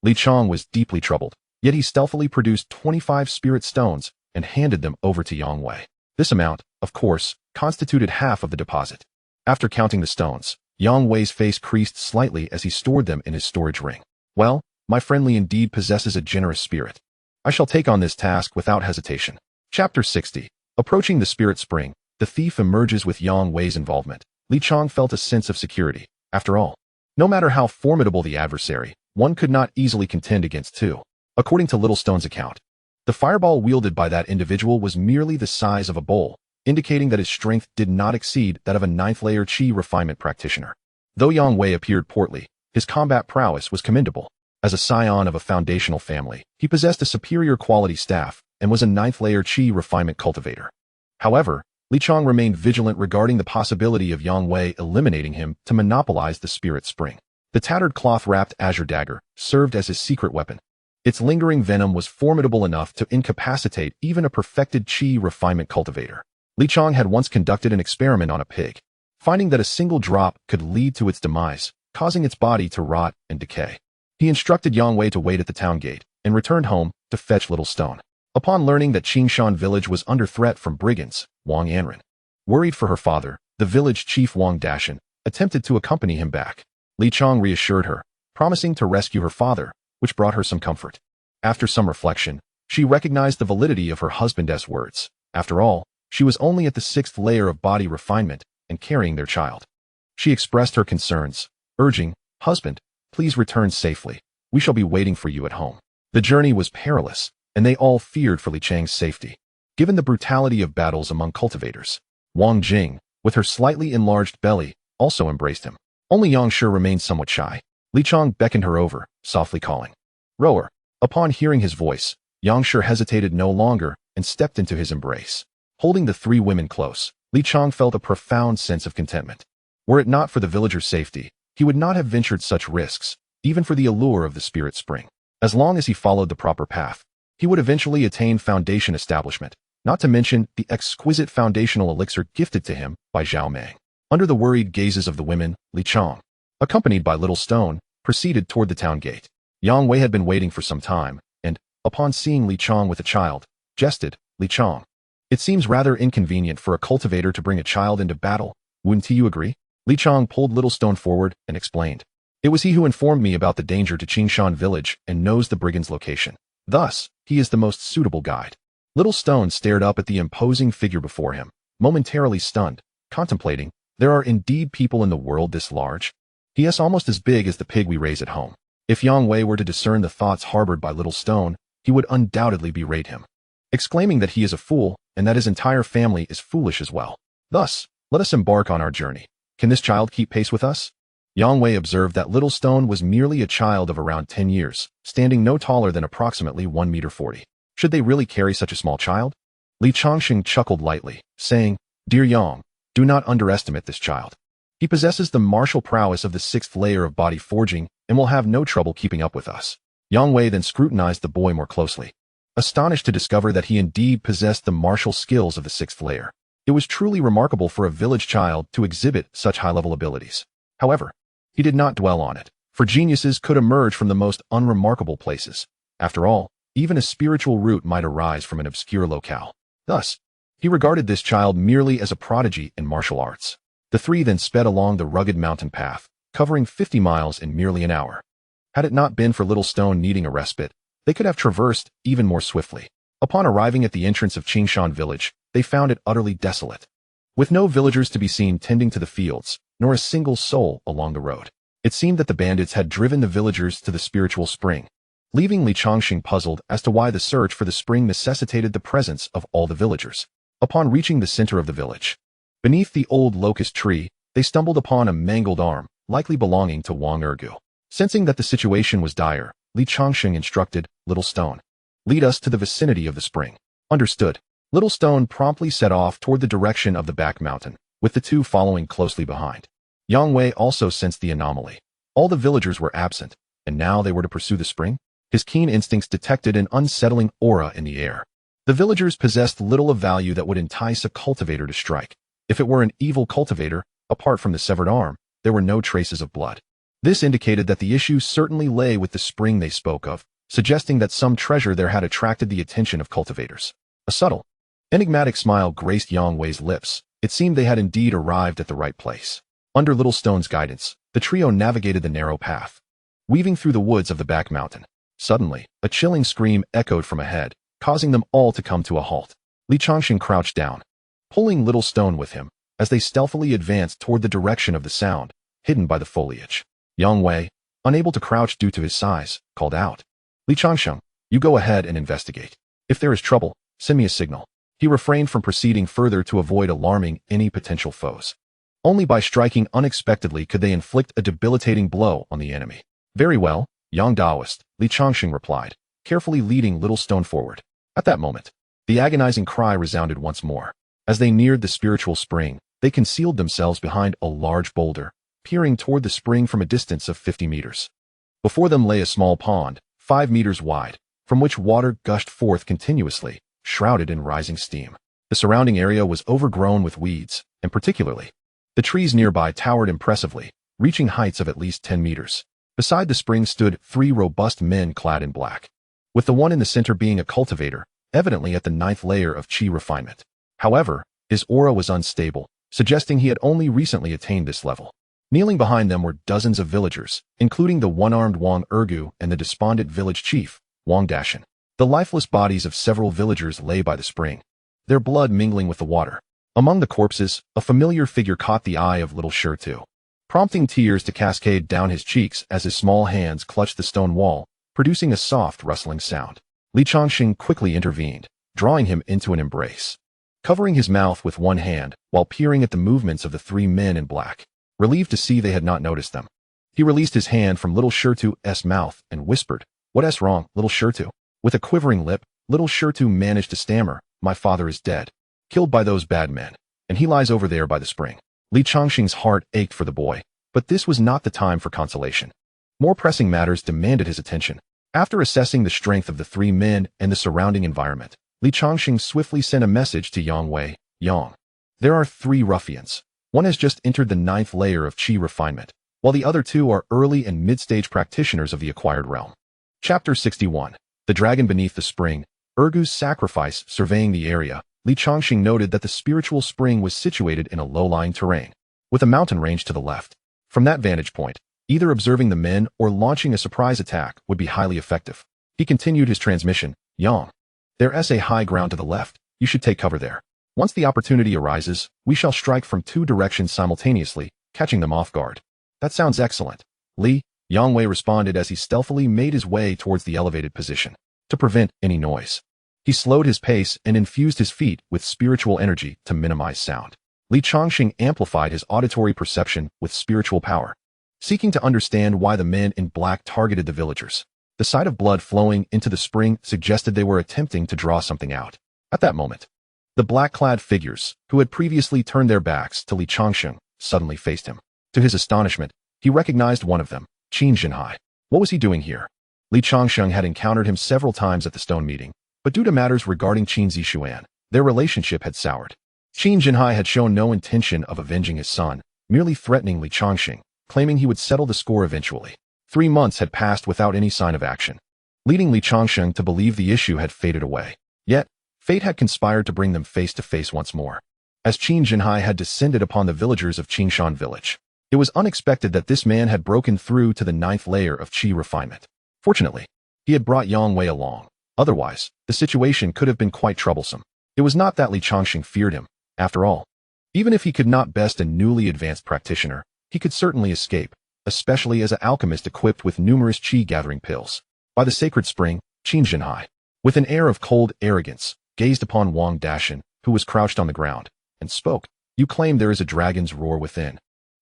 Li Chang was deeply troubled, yet he stealthily produced 25 spirit stones and handed them over to Yang Wei. This amount, of course, constituted half of the deposit. After counting the stones, Yang Wei's face creased slightly as he stored them in his storage ring. Well, my friendly indeed possesses a generous spirit. I shall take on this task without hesitation. Chapter 60. Approaching the spirit spring, the thief emerges with Yang Wei's involvement. Li Chang felt a sense of security. After all, no matter how formidable the adversary, one could not easily contend against two. According to Littlestone's account, the fireball wielded by that individual was merely the size of a bowl, indicating that his strength did not exceed that of a 9th layer chi refinement practitioner. Though Yang Wei appeared portly, his combat prowess was commendable. As a scion of a foundational family, he possessed a superior quality staff and was a 9th layer chi refinement cultivator. However, Li Chang remained vigilant regarding the possibility of Yang Wei eliminating him to monopolize the spirit spring. The tattered cloth-wrapped azure dagger served as his secret weapon. Its lingering venom was formidable enough to incapacitate even a perfected qi refinement cultivator. Li Chang had once conducted an experiment on a pig, finding that a single drop could lead to its demise, causing its body to rot and decay. He instructed Yang Wei to wait at the town gate and returned home to fetch Little Stone. Upon learning that Changsheng village was under threat from brigands, Wang Yanren, worried for her father, the village chief Wang Dashan, attempted to accompany him back. Li Chang reassured her, promising to rescue her father, which brought her some comfort. After some reflection, she recognized the validity of her husband's words. After all, she was only at the 6th layer of body refinement and carrying their child. She expressed her concerns, urging, "Husband, please return safely. We shall be waiting for you at home." The journey was perilous, and they all feared for Li Chang's safety. Given the brutality of battles among cultivators, Wang Jing, with her slightly enlarged belly, also embraced him. Only Yang Shi remained somewhat shy. Li Chang beckoned her over, softly calling, "Rower." Upon hearing his voice, Yang Shi hesitated no longer and stepped into his embrace. Holding the 3 women close, Li Chang felt a profound sense of contentment. Were it not for the villagers' safety, he would not have ventured such risks, even for the allure of the spirit spring. As long as he followed the proper path, he would eventually attain foundation establishment, not to mention the exquisite foundational elixir gifted to him by Zhao Meng. Under the worried gazes of the women, Li Chang, accompanied by Little Stone, proceeded toward the town gate. Yang Wei had been waiting for some time, and, upon seeing Li Chang with a child, jested, "Li Chang, it seems rather inconvenient for a cultivator to bring a child into battle, wouldn't you agree?" Li Chang pulled Little Stone forward and explained, "It was he who informed me about the danger to Changsheng village and knows the brigand's location. Thus, he is the most suitable guide." Little Stone stared up at the imposing figure before him, momentarily stunned, contemplating, there are indeed people in the world this large? He is almost as big as the pig we raise at home. If Yang Wei were to discern the thoughts harbored by Little Stone, he would undoubtedly berate him, exclaiming that he is a fool and that his entire family is foolish as well. Thus, let us embark on our journey. Can this child keep pace with us? Yang Wei observed that Little Stone was merely a child of around 10 years, standing no taller than approximately 1.40 meters. Should they really carry such a small child? Li Changsheng chuckled lightly, saying, "Dear Yang, do not underestimate this child. He possesses the martial prowess of the 6th layer of body forging and will have no trouble keeping up with us." Yang Wei then scrutinized the boy more closely, astonished to discover that he indeed possessed the martial skills of the 6th layer. It was truly remarkable for a village child to exhibit such high-level abilities. However, he did not dwell on it, for geniuses could emerge from the most unremarkable places. After all, even a spiritual root might arise from an obscure locale. Thus, he regarded this child merely as a prodigy in martial arts. The 3 then sped along the rugged mountain path, covering 50 miles in merely an hour. Had it not been for Little Stone needing a respite, they could have traversed even more swiftly. Upon arriving at the entrance of Changsheng village, they found it utterly desolate, with no villagers to be seen tending to the fields, nor a single soul along the road. It seemed that the bandits had driven the villagers to the spiritual spring, leaving Li Changsheng puzzled as to why the search for the spring necessitated the presence of all the villagers. Upon reaching the center of the village, beneath the old locust tree, they stumbled upon a mangled arm, likely belonging to Wang Ergu. Sensing that the situation was dire, Li Changsheng instructed, "Little Stone, lead us to the vicinity of the spring." Understood. Little Stone promptly set off toward the direction of the back mountain, with the 2 following closely behind. Yang Wei also sensed the anomaly. All the villagers were absent, and now they were to pursue the spring? His keen instincts detected an unsettling aura in the air. The villagers possessed little of value that would entice a cultivator to strike. If it were an evil cultivator, apart from the severed arm, there were no traces of blood. This indicated that the issue certainly lay with the spring they spoke of, suggesting that some treasure there had attracted the attention of cultivators. A subtle, enigmatic smile graced Yang Wei's lips. It seemed they had indeed arrived at the right place. Under Little Stone's guidance, the trio navigated the narrow path, weaving through the woods of the back mountain. Suddenly, a chilling scream echoed from ahead, causing them all to come to a halt. Li Changsheng crouched down, pulling Little Stone with him, as they stealthily advanced toward the direction of the sound, hidden by the foliage. Yang Wei, unable to crouch due to his size, called out, "Li Changsheng, you go ahead and investigate. If there is trouble, send me a signal." He refrained from proceeding further to avoid alarming any potential foes. Only by striking unexpectedly could they inflict a debilitating blow on the enemy. "Very well, young Taoist," Li Changsheng replied, carefully leading Little Stone forward. At that moment, the agonizing cry resounded once more. As they neared the spiritual spring, they concealed themselves behind a large boulder, peering toward the spring from a distance of 50 meters. Before them lay a small pond, 5 meters wide, from which water gushed forth continuously, shrouded in rising steam. The surrounding area was overgrown with weeds, and particularly, the trees nearby towered impressively, reaching heights of at least 10 meters. Beside the spring stood 3 robust men clad in black, with the one in the center being a cultivator, evidently at the 9th layer of chi refinement. However, his aura was unstable, suggesting he had only recently attained this level. Kneeling behind them were dozens of villagers, including the one-armed Wang Ergu and the despondent village chief, Wang Dashan. The lifeless bodies of several villagers lay by the spring, their blood mingling with the water. Among the corpses, a familiar figure caught the eye of little Shirtu, prompting tears to cascade down his cheeks as his small hands clutched the stone wall, producing a soft, rustling sound. Changsheng quickly intervened, drawing him into an embrace, covering his mouth with one hand while peering at the movements of the 3 men in black. Relieved to see they had not noticed them, he released his hand from little Shirtu's mouth and whispered, "What's wrong, little Shirtu?" With a quivering lip, little Shirtu managed to stammer, "My father is dead, killed by those bad men, and he lies over there by the spring." Changsheng's heart ached for the boy, but this was not the time for consolation. More pressing matters demanded his attention. After assessing the strength of the 3 men and the surrounding environment, Changsheng swiftly sent a message to Yang Wei. "Yang, there are 3 ruffians. One has just entered the 9th layer of chi refinement, while the other 2 are early and mid-stage practitioners of the acquired realm." Chapter 61. The Dragon Beneath the Spring. Ergu's sacrifice. Surveying the area, Changsheng noted that the spiritual spring was situated in a low-lying terrain, with a mountain range to the left. From that vantage point, either observing the men or launching a surprise attack would be highly effective. He continued his transmission. "Yang, there's a high ground to the left. You should take cover there. Once the opportunity arises, we shall strike from 2 directions simultaneously, catching them off guard." "That sounds excellent, Yang Wei responded as he stealthily made his way towards the elevated position. To prevent any noise, he slowed his pace and infused his feet with spiritual energy to minimize sound. Changsheng amplified his auditory perception with spiritual power, seeking to understand why the men in black targeted the villagers. The sight of blood flowing into the spring suggested they were attempting to draw something out. At that moment, the black-clad figures, who had previously turned their backs to Changsheng, suddenly faced him. To his astonishment, he recognized one of them, Changsheng. What was he doing here? Changsheng had encountered him several times at the stone meeting, but due to matters regarding Qin Zishuan, their relationship had soured. Changsheng had shown no intention of avenging his son, merely threatening Changsheng, claiming he would settle the score eventually. 3 months had passed without any sign of action, leading Changsheng to believe the issue had faded away. Yet, fate had conspired to bring them face to face once more, as Changsheng had descended upon the villagers of Qingshan village. It was unexpected that this man had broken through to the 9th layer of chi refinement. Fortunately, he had brought Yang Wei along. Otherwise, the situation could have been quite troublesome. It was not that Changsheng feared him, after all. Even if he could not best a newly advanced practitioner, he could certainly escape, especially as an alchemist equipped with numerous chi-gathering pills. By the sacred spring, Changsheng, with an air of cold arrogance, gazed upon Wang Dashan, who was crouched on the ground, and spoke. "You claim there is a dragon's roar within.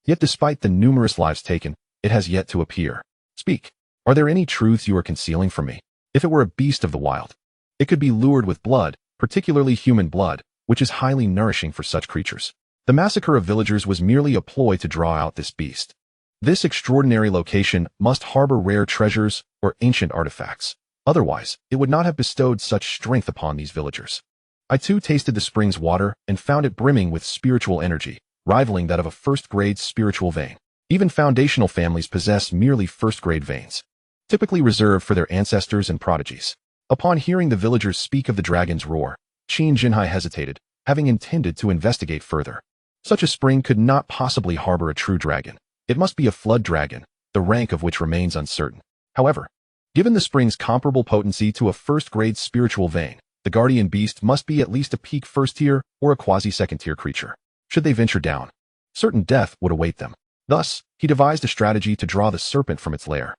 Yet despite the numerous lives taken, it has yet to appear. Speak. Are there any truths you are concealing from me? If it were a beast of the wild, it could be lured with blood, particularly human blood, which is highly nourishing for such creatures. The massacre of villagers was merely a ploy to draw out this beast. This extraordinary location must harbor rare treasures or ancient artifacts. Otherwise, it would not have bestowed such strength upon these villagers. I too tasted the spring's water and found it brimming with spiritual energy, rivaling that of a first-grade spiritual vein. Even foundational families possess merely first-grade veins, typically reserved for their ancestors and prodigies." Upon hearing the villagers speak of the dragon's roar, Changsheng hesitated, having intended to investigate further. Such a spring could not possibly harbor a true dragon. It must be a flood dragon, the rank of which remains uncertain. However, given the spring's comparable potency to a first-grade spiritual vein, the guardian beast must be at least a peak first-tier or a quasi-second-tier creature. Should they venture down, certain death would await them. Thus, he devised a strategy to draw the serpent from its lair.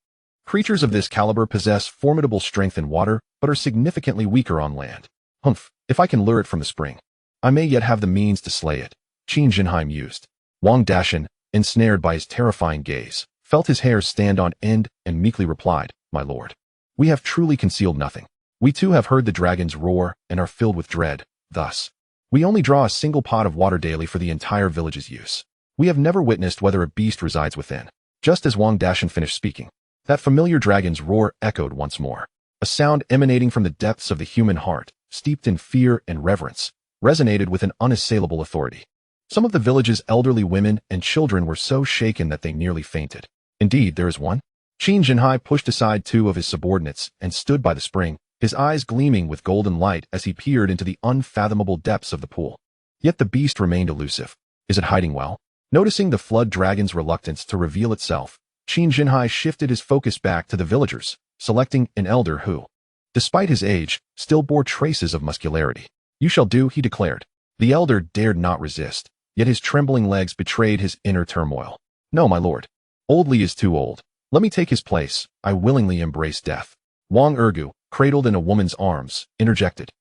Creatures of this caliber possess formidable strength in water, but are significantly weaker on land. Humph, if I can lure it from the spring, I may yet have the means to slay it, Changsheng mused. Wang Dashan, ensnared by his terrifying gaze, felt his hair stand on end and meekly replied, "My lord, we have truly concealed nothing. We too have heard the dragon's roar and are filled with dread. Thus, we only draw a single pot of water daily for the entire village's use. We have never witnessed whether a beast resides within." Just as Wang Dashan finished speaking, That familiar dragon's roar echoed once more. A sound emanating from the depths of the human heart, steeped in fear and reverence, resonated with an unassailable authority. Some of the village's elderly women and children were so shaken that they nearly fainted. Indeed, there is one. Changsheng pushed aside two of his subordinates and stood by the spring, his eyes gleaming with golden light as he peered into the unfathomable depths of the pool. Yet the beast remained elusive. Is it hiding well? Noticing the flood dragon's reluctance to reveal itself, Changsheng shifted his focus back to the villagers, selecting an elder who, despite his age, still bore traces of muscularity. You shall do, he declared. The elder dared not resist, yet his trembling legs betrayed his inner turmoil. No, my lord. Old Li is too old. Let me take his place. I willingly embrace death. Wang Ergu, cradled in a woman's arms, interjected,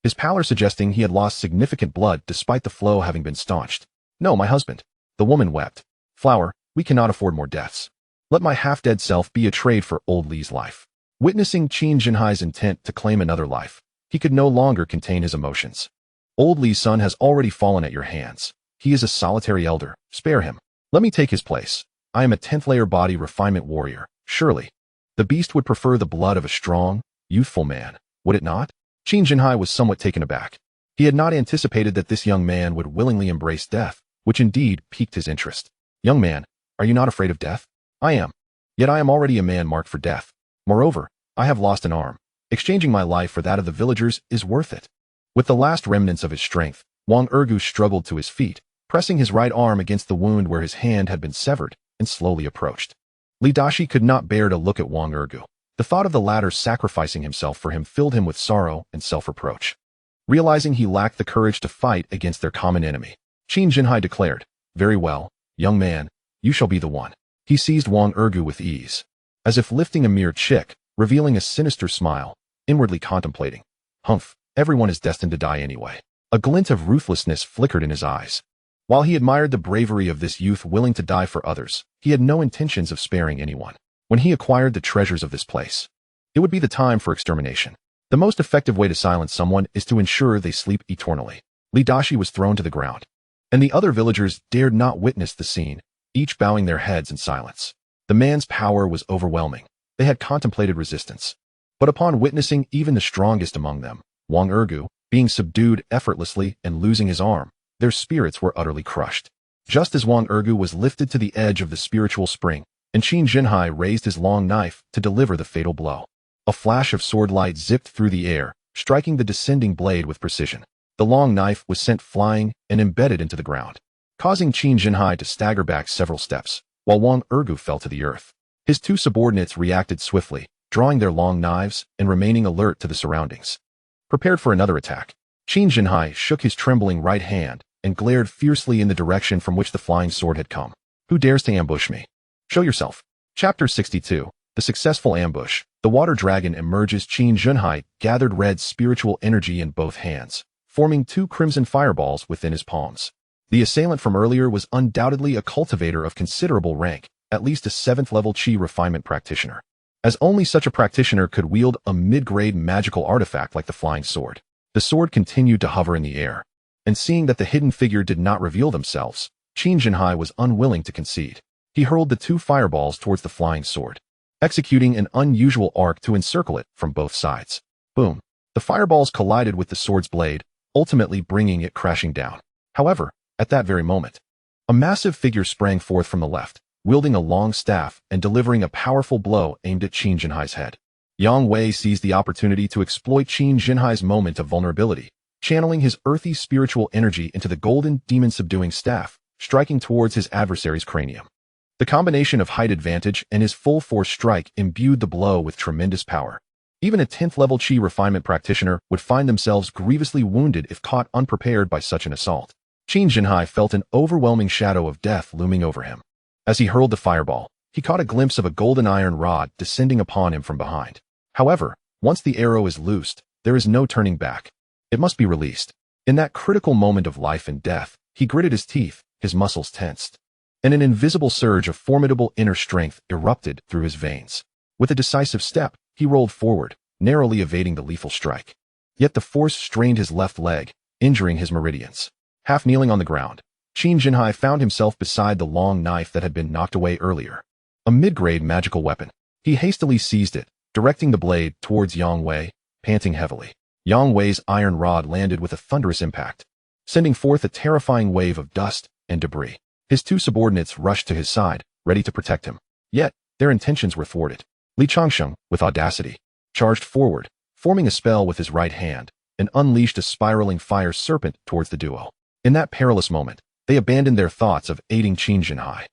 his pallor suggesting he had lost significant blood despite the flow having been staunched. No, my husband. The woman wept. Flower, we cannot afford more deaths. Let my half-dead self be a trade for old Li's life. Witnessing Changsheng's intent to claim another life, he could no longer contain his emotions. Old Li's son has already fallen at your hands. He is a solitary elder. Spare him. Let me take his place. I am a 10th-layer body refinement warrior. Surely, the beast would prefer the blood of a strong, youthful man, would it not? Changsheng was somewhat taken aback. He had not anticipated that this young man would willingly embrace death, which indeed piqued his interest. Young man, are you not afraid of death? I am. Yet I am already a man marked for death. Moreover, I have lost an arm. Exchanging my life for that of the villagers is worth it. With the last remnants of his strength, Wang Ergu struggled to his feet, pressing his right arm against the wound where his hand had been severed, and slowly approached. Li Dashi could not bear to look at Wang Ergu. The thought of the latter sacrificing himself for him filled him with sorrow and self-reproach. Realizing he lacked the courage to fight against their common enemy, Changsheng declared, very well, young man, you shall be the one. He seized Wang Ergu with ease, as if lifting a mere chick, revealing a sinister smile, inwardly contemplating. Humph, everyone is destined to die anyway. A glint of ruthlessness flickered in his eyes. While he admired the bravery of this youth willing to die for others, he had no intentions of sparing anyone. When he acquired the treasures of this place, it would be the time for extermination. The most effective way to silence someone is to ensure they sleep eternally. Li Dashi was thrown to the ground, and the other villagers dared not witness the scene, each bowing their heads in silence. The man's power was overwhelming. They had contemplated resistance. But upon witnessing even the strongest among them, Wang Ergu, being subdued effortlessly and losing his arm, their spirits were utterly crushed. Just as Wang Ergu was lifted to the edge of the spiritual spring, and Changsheng raised his long knife to deliver the fatal blow. A flash of sword light zipped through the air, striking the descending blade with precision. The long knife was sent flying and embedded into the ground, causing Changsheng to stagger back several steps, while Wang Ergu fell to the earth. His two subordinates reacted swiftly, drawing their long knives and remaining alert to the surroundings. Prepared for another attack, Changsheng shook his trembling right hand and glared fiercely in the direction from which the flying sword had come. Who dares to ambush me? Show yourself. Chapter 62. The Successful Ambush. The water dragon emerges. Changsheng gathered red spiritual energy in both hands, forming two crimson fireballs within his palms. The assailant from earlier was undoubtedly a cultivator of considerable rank, at least a 7th-level Qi refinement practitioner, as only such a practitioner could wield a mid-grade magical artifact like the flying sword. The sword continued to hover in the air, and seeing that the hidden figure did not reveal themselves, Changsheng was unwilling to concede. He hurled the two fireballs towards the flying sword, executing an unusual arc to encircle it from both sides. Boom! The fireballs collided with the sword's blade, ultimately bringing it crashing down. However, at that very moment, a massive figure sprang forth from the left, wielding a long staff and delivering a powerful blow aimed at Changsheng's head. Yang Wei seized the opportunity to exploit Changsheng's moment of vulnerability, channeling his earthy spiritual energy into the golden demon-subduing staff, striking towards his adversary's cranium. The combination of height advantage and his full-force strike imbued the blow with tremendous power. Even a 10th-level Qi refinement practitioner would find themselves grievously wounded if caught unprepared by such an assault. Changsheng felt an overwhelming shadow of death looming over him. As he hurled the fireball, he caught a glimpse of a golden iron rod descending upon him from behind. However, once the arrow is loosed, there is no turning back. It must be released. In that critical moment of life and death, he gritted his teeth, his muscles tensed, and an invisible surge of formidable inner strength erupted through his veins. With a decisive step, he rolled forward, narrowly evading the lethal strike. Yet the force strained his left leg, injuring his meridians. Half kneeling on the ground, Changsheng found himself beside the long knife that had been knocked away earlier. A mid-grade magical weapon. He hastily seized it, directing the blade towards Yang Wei, panting heavily. Yang Wei's iron rod landed with a thunderous impact, sending forth a terrifying wave of dust and debris. His two subordinates rushed to his side, ready to protect him. Yet, their intentions were thwarted. Li Changsheng, with audacity, charged forward, forming a spell with his right hand, and unleashed a spiraling fire serpent towards the duo. In that perilous moment, they abandoned their thoughts of aiding Qin Jinhai.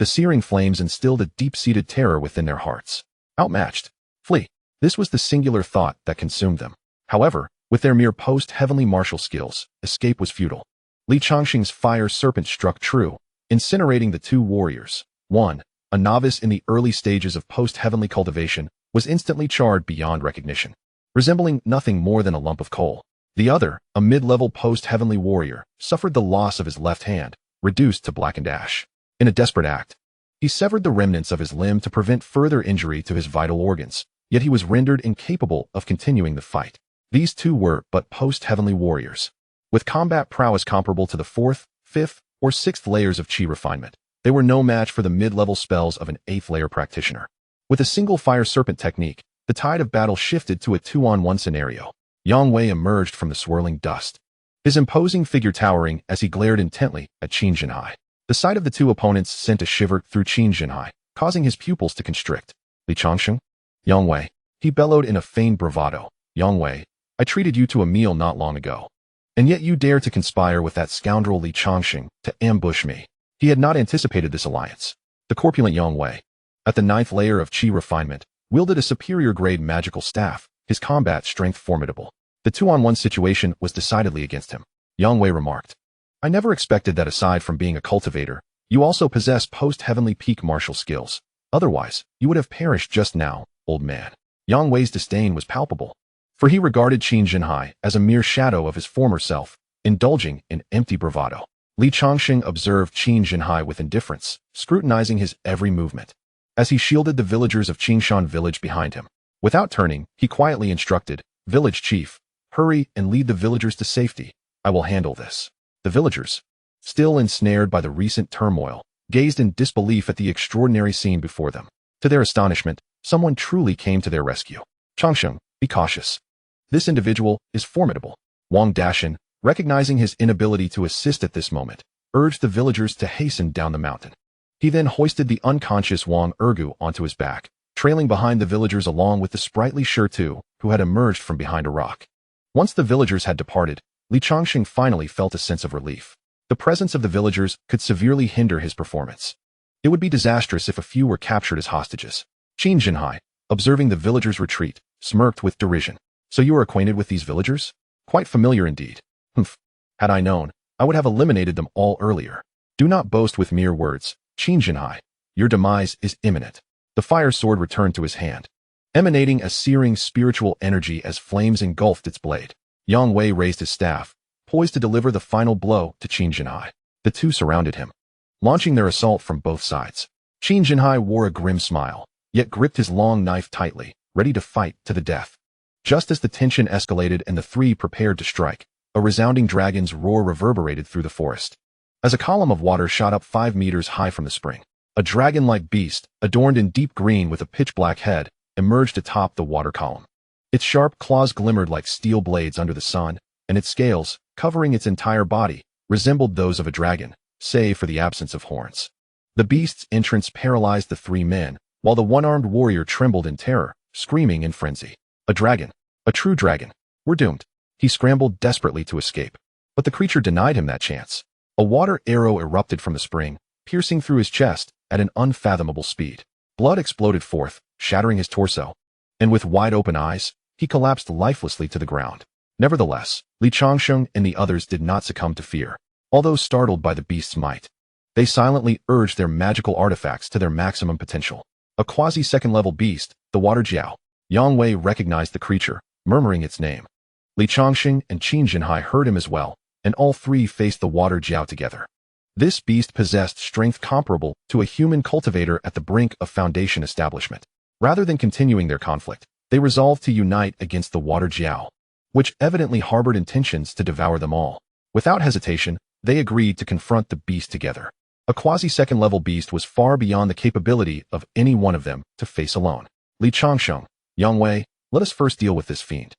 The searing flames instilled a deep-seated terror within their hearts. Outmatched. Flee. This was the singular thought that consumed them. However, with their mere post-heavenly martial skills, escape was futile. Li Changsheng's fire serpent struck true, incinerating the two warriors. One, a novice in the early stages of post-heavenly cultivation, was instantly charred beyond recognition, resembling nothing more than a lump of coal. The other, a mid-level post-heavenly warrior, suffered the loss of his left hand, reduced to blackened ash. In a desperate act, he severed the remnants of his limb to prevent further injury to his vital organs, yet he was rendered incapable of continuing the fight. These two were but post-heavenly warriors, with combat prowess comparable to the 4th, 5th, or 6th layers of chi refinement. They were no match for the mid-level spells of an 8th layer practitioner. With a single fire serpent technique, the tide of battle shifted to a 2-on-1 scenario. Yang Wei emerged from the swirling dust, his imposing figure towering as he glared intently at Qin Jinhai. The sight of the two opponents sent a shiver through Qin Jinhai, causing his pupils to constrict. Li Changsheng? Yang Wei. He bellowed in a feigned bravado. Yang Wei, I treated you to a meal not long ago. And yet you dare to conspire with that scoundrel Li Changsheng to ambush me. He had not anticipated this alliance. The corpulent Yang Wei, at the 9th layer of chi refinement, wielded a superior grade magical staff, his combat strength formidable. The 2-on-1 situation was decidedly against him. Yang Wei remarked, I never expected that aside from being a cultivator, you also possess post-heavenly peak martial skills. Otherwise, you would have perished just now, old man. Yang Wei's disdain was palpable, for he regarded Qin Jinhai as a mere shadow of his former self, indulging in empty bravado. Li Changsheng observed Qin Jinhai with indifference, scrutinizing his every movement, as he shielded the villagers of Qingshan village behind him. Without turning, he quietly instructed, Village chief, hurry and lead the villagers to safety. I will handle this. The villagers, still ensnared by the recent turmoil, gazed in disbelief at the extraordinary scene before them. To their astonishment, someone truly came to their rescue. Changsheng, be cautious. This individual is formidable. Wang Dashan, recognizing his inability to assist at this moment, urged the villagers to hasten down the mountain. He then hoisted the unconscious Wang Ergu onto his back, trailing behind the villagers along with the sprightly Shirtu, who had emerged from behind a rock. Once the villagers had departed, Li Changsheng finally felt a sense of relief. The presence of the villagers could severely hinder his performance. It would be disastrous if a few were captured as hostages. Qin Jinhai, observing the villagers' retreat, smirked with derision. So you are acquainted with these villagers? Quite familiar indeed. Humph. Had I known, I would have eliminated them all earlier. Do not boast with mere words, Qin Jinhai. Your demise is imminent. The fire sword returned to his hand, emanating a searing spiritual energy as flames engulfed its blade. Yang Wei raised his staff, poised to deliver the final blow to Qin Jinhai. The two surrounded him, launching their assault from both sides. Qin Jinhai wore a grim smile, yet gripped his long knife tightly, ready to fight to the death. Just as the tension escalated and the three prepared to strike, a resounding dragon's roar reverberated through the forest, as a column of water shot up 5 meters high from the spring. A dragon-like beast, adorned in deep green with a pitch-black head, emerged atop the water column. Its sharp claws glimmered like steel blades under the sun, and its scales, covering its entire body, resembled those of a dragon, save for the absence of horns. The beast's entrance paralyzed the three men, while the one-armed warrior trembled in terror, screaming in frenzy. A dragon. A true dragon. We're doomed. He scrambled desperately to escape. But the creature denied him that chance. A water arrow erupted from the spring, piercing through his chest at an unfathomable speed. Blood exploded forth, shattering his torso, and with wide-open eyes, he collapsed lifelessly to the ground. Nevertheless, Li Changsheng and the others did not succumb to fear, although startled by the beast's might. They silently urged their magical artifacts to their maximum potential. A quasi-second-level beast, the Water Jiao. Yang Wei recognized the creature, murmuring its name. Li Changsheng and Qin Jinhai heard him as well, and all three faced the Water Jiao together. This beast possessed strength comparable to a human cultivator at the brink of foundation establishment. Rather than continuing their conflict, they resolved to unite against the Water Jiao, which evidently harbored intentions to devour them all. Without hesitation, they agreed to confront the beast together. A quasi-second level beast was far beyond the capability of any one of them to face alone. Li Changsheng, Yang Wei, let us first deal with this fiend.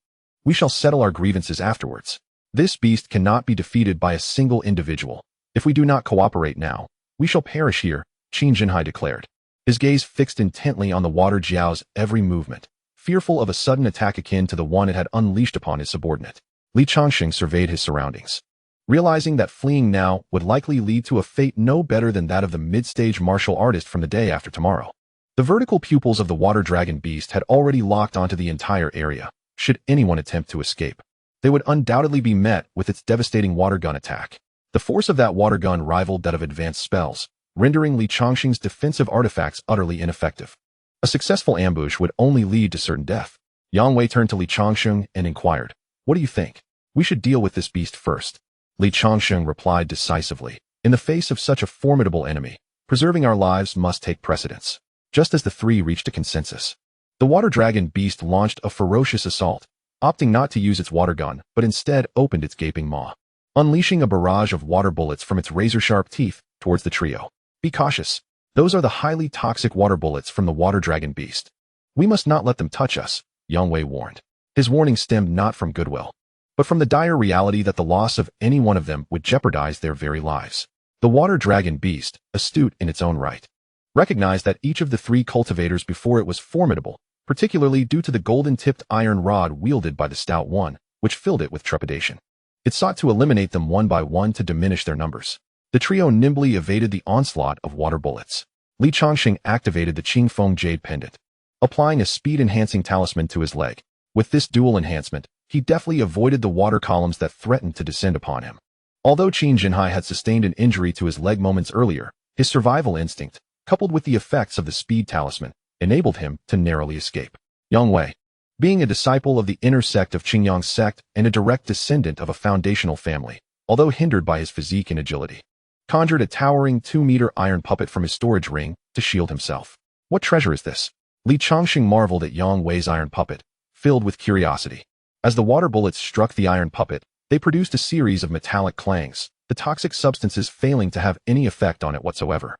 We shall settle our grievances afterwards. This beast cannot be defeated by a single individual. If we do not cooperate now, we shall perish here, Qin Jinhai declared. His gaze fixed intently on the water jiao's every movement, fearful of a sudden attack akin to the one it had unleashed upon his subordinate. Li Changsheng surveyed his surroundings, realizing that fleeing now would likely lead to a fate no better than that of the mid-stage martial artist from the day after tomorrow. The vertical pupils of the water dragon beast had already locked onto the entire area. Should anyone attempt to escape, they would undoubtedly be met with its devastating water gun attack. The force of that water gun rivaled that of advanced spells, rendering Li Changsheng's defensive artifacts utterly ineffective. A successful ambush would only lead to certain death. Yang Wei turned to Li Changsheng and inquired, "What do you think? We should deal with this beast first." Li Changsheng replied decisively, "In the face of such a formidable enemy, preserving our lives must take precedence." Just as the three reached a consensus, the water dragon beast launched a ferocious assault, opting not to use its water gun, but instead opened its gaping maw, unleashing a barrage of water bullets from its razor-sharp teeth towards the trio. "Be cautious. Those are the highly toxic water bullets from the water dragon beast. We must not let them touch us," Yang Wei warned. His warning stemmed not from goodwill, but from the dire reality that the loss of any one of them would jeopardize their very lives. The water dragon beast, astute in its own right, recognized that each of the three cultivators before it was formidable, particularly due to the golden-tipped iron rod wielded by the stout one, which filled it with trepidation. It sought to eliminate them one by one to diminish their numbers. The trio nimbly evaded the onslaught of water bullets. Li Changsheng activated the Qingfeng Jade Pendant, applying a speed-enhancing talisman to his leg. With this dual enhancement, he deftly avoided the water columns that threatened to descend upon him. Although Qin Jinhai had sustained an injury to his leg moments earlier, his survival instinct, coupled with the effects of the speed talisman, enabled him to narrowly escape. Yang Wei, being a disciple of the inner sect of Qingyang's sect and a direct descendant of a foundational family, although hindered by his physique and agility, conjured a towering 2-meter iron puppet from his storage ring to shield himself. "What treasure is this?" Li Changsheng marveled at Yang Wei's iron puppet, filled with curiosity. As the water bullets struck the iron puppet, they produced a series of metallic clangs, the toxic substances failing to have any effect on it whatsoever.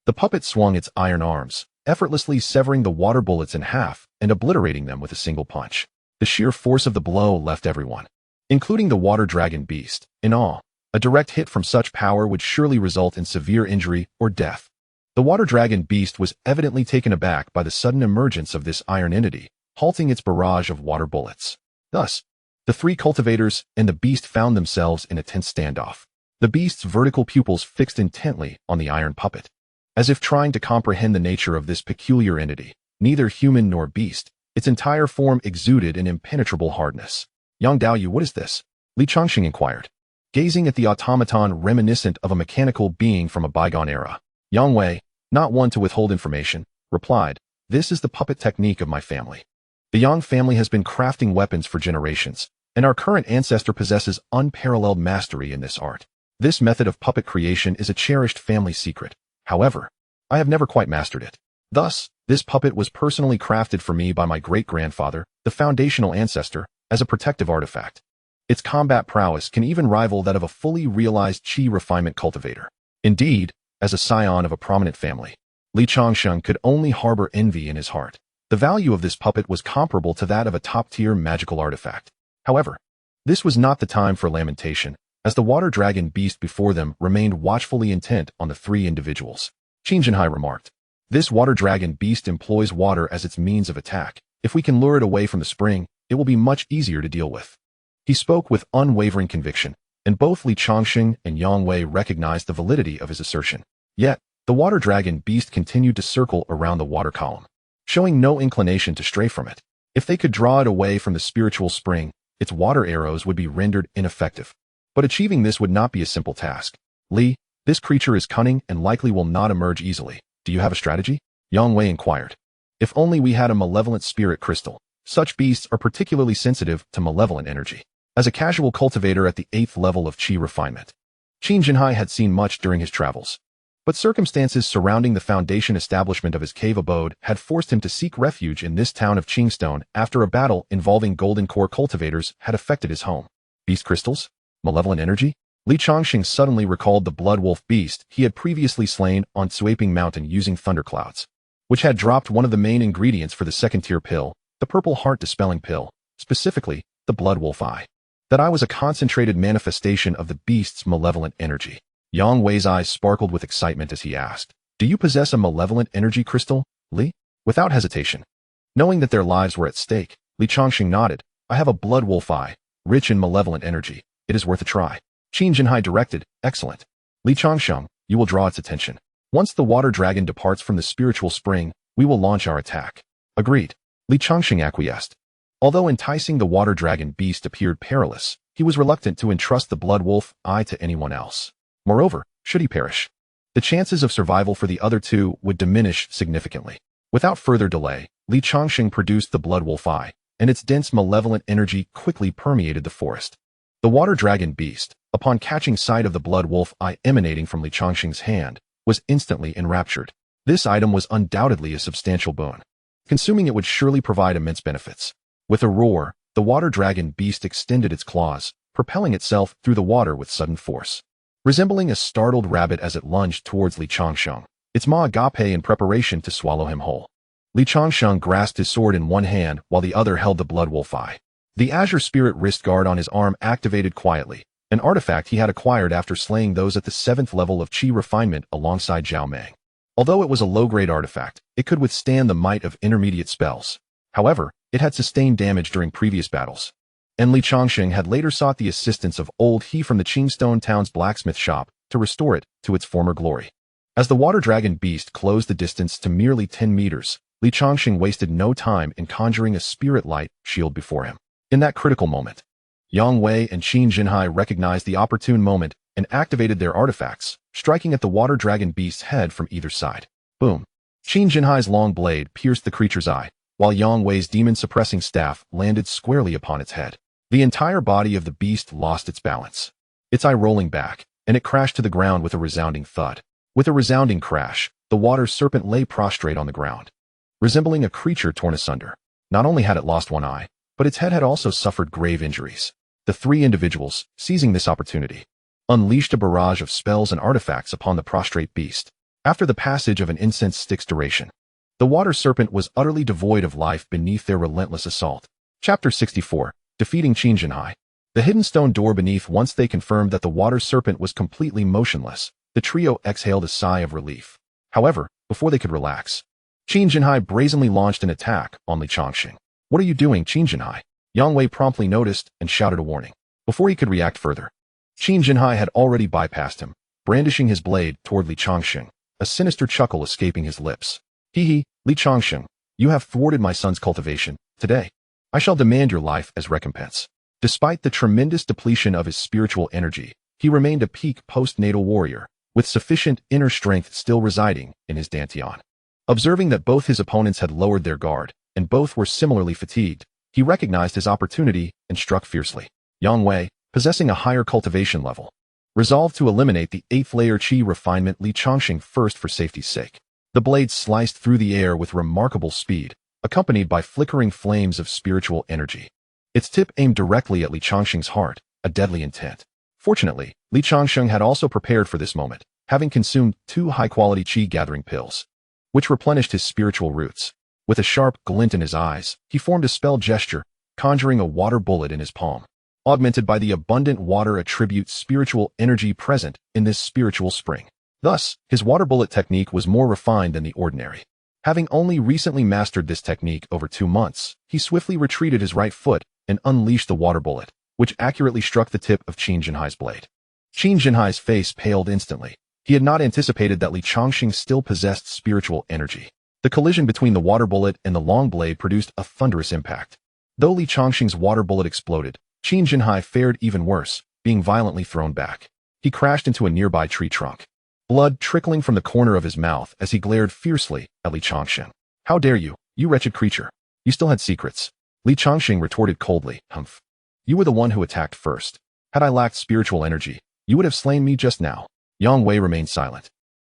The puppet swung its iron arms, effortlessly severing the water bullets in half and obliterating them with a single punch. The sheer force of the blow left everyone, including the water dragon beast, in awe. A direct hit from such power would surely result in severe injury or death. The water dragon beast was evidently taken aback by the sudden emergence of this iron entity, halting its barrage of water bullets. Thus, the three cultivators and the beast found themselves in a tense standoff, the beast's vertical pupils fixed intently on the iron puppet, as if trying to comprehend the nature of this peculiar entity, neither human nor beast. Its entire form exuded an impenetrable hardness. "Yang Daoyu, what is this?" Li Changsheng inquired, gazing at the automaton reminiscent of a mechanical being from a bygone era. Yang Wei, not one to withhold information, replied, "This is the puppet technique of my family. The Yang family has been crafting weapons for generations, and our current ancestor possesses unparalleled mastery in this art. This method of puppet creation is a cherished family secret. However, I have never quite mastered it. Thus, this puppet was personally crafted for me by my great-grandfather, the foundational ancestor, as a protective artifact. Its combat prowess can even rival that of a fully realized qi refinement cultivator. Indeed, as a scion of a prominent family, Li Changsheng could only harbor envy in his heart. The value of this puppet was comparable to that of a top-tier magical artifact. However, this was not the time for lamentation, as the water dragon beast before them remained watchfully intent on the three individuals. Qin Jinhai remarked, "This water dragon beast employs water as its means of attack. If we can lure it away from the spring, it will be much easier to deal with." He spoke with unwavering conviction, and both Li Changsheng and Yang Wei recognized the validity of his assertion. Yet, the water dragon beast continued to circle around the water column, showing no inclination to stray from it. If they could draw it away from the spiritual spring, its water arrows would be rendered ineffective. But achieving this would not be a simple task. "Li, this creature is cunning and likely will not emerge easily. Do you have a strategy?" Yang Wei inquired. "If only we had a malevolent spirit crystal. Such beasts are particularly sensitive to malevolent energy." As a casual cultivator at the 8th level of qi refinement, Qin Jinhai had seen much during his travels. But circumstances surrounding the foundation establishment of his cave abode had forced him to seek refuge in this town of Qingstone after a battle involving golden core cultivators had affected his home. Beast crystals? Malevolent energy? Li Changsheng suddenly recalled the blood wolf beast he had previously slain on Suaping Mountain using thunderclouds. which had dropped one of the main ingredients for the second-tier pill, the purple heart-dispelling pill, specifically, the blood wolf eye. That eye was a concentrated manifestation of the beast's malevolent energy. Yang Wei's eyes sparkled with excitement as he asked, "Do you possess a malevolent energy crystal, Li?" Without hesitation. Knowing that their lives were at stake, Li Changsheng nodded. "I have a blood wolf eye, rich in malevolent energy. It is worth a try." Qin Jinhai directed, "Excellent. Li Changsheng, you will draw its attention. Once the water dragon departs from the spiritual spring, we will launch our attack." Agreed. Li Changsheng acquiesced. Although enticing the water dragon beast appeared perilous, he was reluctant to entrust the blood wolf eye to anyone else. Moreover, should he perish, the chances of survival for the other two would diminish significantly. Without further delay, Li Changsheng produced the blood wolf eye, and its dense malevolent energy quickly permeated the forest. The water dragon beast, upon catching sight of the blood wolf eye emanating from Li Changsheng's hand, was instantly enraptured. This item was undoubtedly a substantial boon. Consuming it would surely provide immense benefits. With a roar, the water dragon beast extended its claws, propelling itself through the water with sudden force. Resembling a startled rabbit as it lunged towards Li Changsheng, its maw agape in preparation to swallow him whole. Li Changsheng grasped his sword in one hand while the other held the blood wolf eye. The Azure Spirit wrist guard on his arm activated quietly, an artifact he had acquired after slaying those at the 7th level of Qi refinement alongside Zhao Meng. Although it was a low-grade artifact, it could withstand the might of intermediate spells. However, it had sustained damage during previous battles. And Li Changsheng had later sought the assistance of old He from the Qingstone town's blacksmith shop to restore it to its former glory. As the water dragon beast closed the distance to merely 10 meters, Li Changsheng wasted no time in conjuring a spirit light shield before him. In that critical moment, Yang Wei and Qin Jinhai recognized the opportune moment and activated their artifacts, striking at the water dragon beast's head from either side. Boom! Qin Jinhai's long blade pierced the creature's eye, while Yang Wei's demon-suppressing staff landed squarely upon its head. The entire body of the beast lost its balance, its eye rolling back, and it crashed to the ground with a resounding thud. With a resounding crash, the water serpent lay prostrate on the ground, resembling a creature torn asunder. Not only had it lost one eye, but its head had also suffered grave injuries. The three individuals, seizing this opportunity, unleashed a barrage of spells and artifacts upon the prostrate beast. After the passage of an incense stick's duration, the water serpent was utterly devoid of life beneath their relentless assault. Chapter 64. Defeating Qin Jinhai. The hidden stone door beneath. Once they confirmed that the water serpent was completely motionless, the trio exhaled a sigh of relief. However, before they could relax, Qin Jinhai brazenly launched an attack on Li Changsheng. "What are you doing, Qin Jinhai?" Yang Wei promptly noticed and shouted a warning. Before he could react further, Qin Jinhai had already bypassed him, brandishing his blade toward Li Changsheng, a sinister chuckle escaping his lips. "Hee, Li Changsheng, you have thwarted my son's cultivation. Today, I shall demand your life as recompense." Despite the tremendous depletion of his spiritual energy, he remained a peak postnatal warrior, with sufficient inner strength still residing in his dantian. Observing that both his opponents had lowered their guard, and both were similarly fatigued, he recognized his opportunity and struck fiercely. Yang Wei, possessing a higher cultivation level, resolved to eliminate the 8th layer Qi refinement Li Changsheng first for safety's sake. The blade sliced through the air with remarkable speed, accompanied by flickering flames of spiritual energy. Its tip aimed directly at Li Changsheng's heart, a deadly intent. Fortunately, Li Changsheng had also prepared for this moment, having consumed 2 high-quality Qi-gathering pills, which replenished his spiritual roots. With a sharp glint in his eyes, he formed a spell gesture, conjuring a water bullet in his palm, augmented by the abundant water attribute spiritual energy present in this spiritual spring. Thus, his water bullet technique was more refined than the ordinary. Having only recently mastered this technique over 2 months, he swiftly retreated his right foot and unleashed the water bullet, which accurately struck the tip of Qin Jinhai's blade. Qin Jinhai's face paled instantly. He had not anticipated that Li Changsheng still possessed spiritual energy. The collision between the water bullet and the long blade produced a thunderous impact. Though Li Changsheng's water bullet exploded, Qin Jinhai fared even worse, being violently thrown back. He crashed into a nearby tree trunk, blood trickling from the corner of his mouth as he glared fiercely at Li Changsheng. "How dare you, you wretched creature? You still had secrets." Li Changsheng retorted coldly, "Humph. You were the one who attacked first. Had I lacked spiritual energy, you would have slain me just now." Yang Wei remained silent,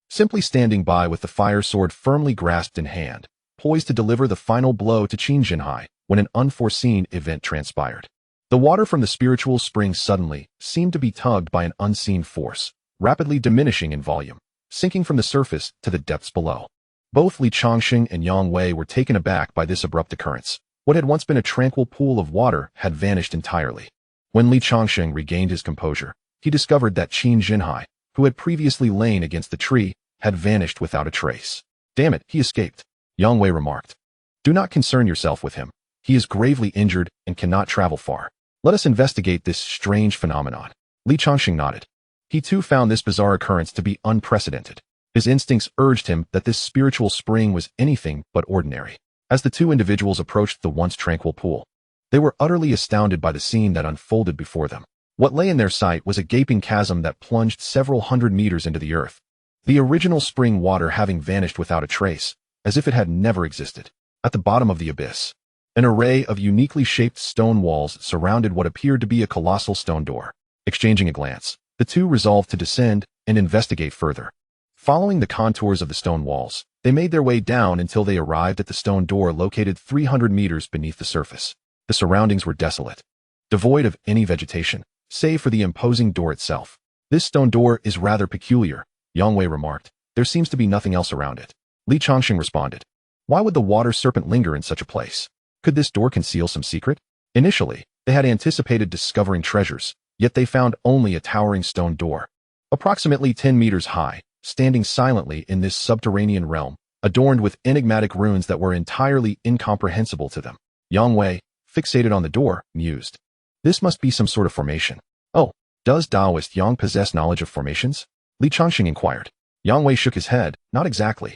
simply standing by with the fire sword firmly grasped in hand, poised to deliver the final blow to Qin Jinhai when an unforeseen event transpired. The water from the spiritual spring suddenly seemed to be tugged by an unseen force, rapidly diminishing in volume, sinking from the surface to the depths below. Both Li Changsheng and Yang Wei were taken aback by this abrupt occurrence. What had once been a tranquil pool of water had vanished entirely. When Li Changsheng regained his composure, he discovered that Qin Jinhai, who had previously lain against the tree, had vanished without a trace. Damn it, he escaped, Yang Wei remarked. Do not concern yourself with him. He is gravely injured and cannot travel far. Let us investigate this strange phenomenon. Li Changsheng nodded. He too found this bizarre occurrence to be unprecedented. His instincts urged him that this spiritual spring was anything but ordinary. As the two individuals approached the once tranquil pool, they were utterly astounded by the scene that unfolded before them. What lay in their sight was a gaping chasm that plunged several hundred meters into the earth, the original spring water having vanished without a trace, as if it had never existed. At the bottom of the abyss, an array of uniquely shaped stone walls surrounded what appeared to be a colossal stone door. Exchanging a glance, the two resolved to descend and investigate further. Following the contours of the stone walls, they made their way down until they arrived at the stone door located 300 meters beneath the surface. The surroundings were desolate, devoid of any vegetation, save for the imposing door itself. This stone door is rather peculiar, Yang Wei remarked. There seems to be nothing else around it. Li Changsheng responded. Why would the water serpent linger in such a place? Could this door conceal some secret? Initially, they had anticipated discovering treasures, yet they found only a towering stone door, approximately 10 meters high, standing silently in this subterranean realm, adorned with enigmatic runes that were entirely incomprehensible to them. Yang Wei, fixated on the door, mused. This must be some sort of formation. Oh, does Taoist Yang possess knowledge of formations? Li Changsheng inquired. Yang Wei shook his head. Not exactly.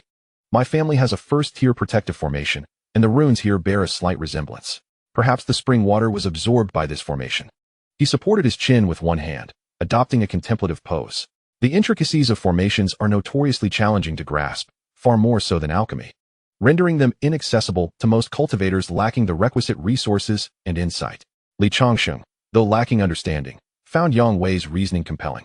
My family has a first-tier protective formation, and the runes here bear a slight resemblance. Perhaps the spring water was absorbed by this formation. He supported his chin with one hand, adopting a contemplative pose. The intricacies of formations are notoriously challenging to grasp, far more so than alchemy, rendering them inaccessible to most cultivators lacking the requisite resources and insight. Li Changsheng, though lacking understanding, found Yang Wei's reasoning compelling.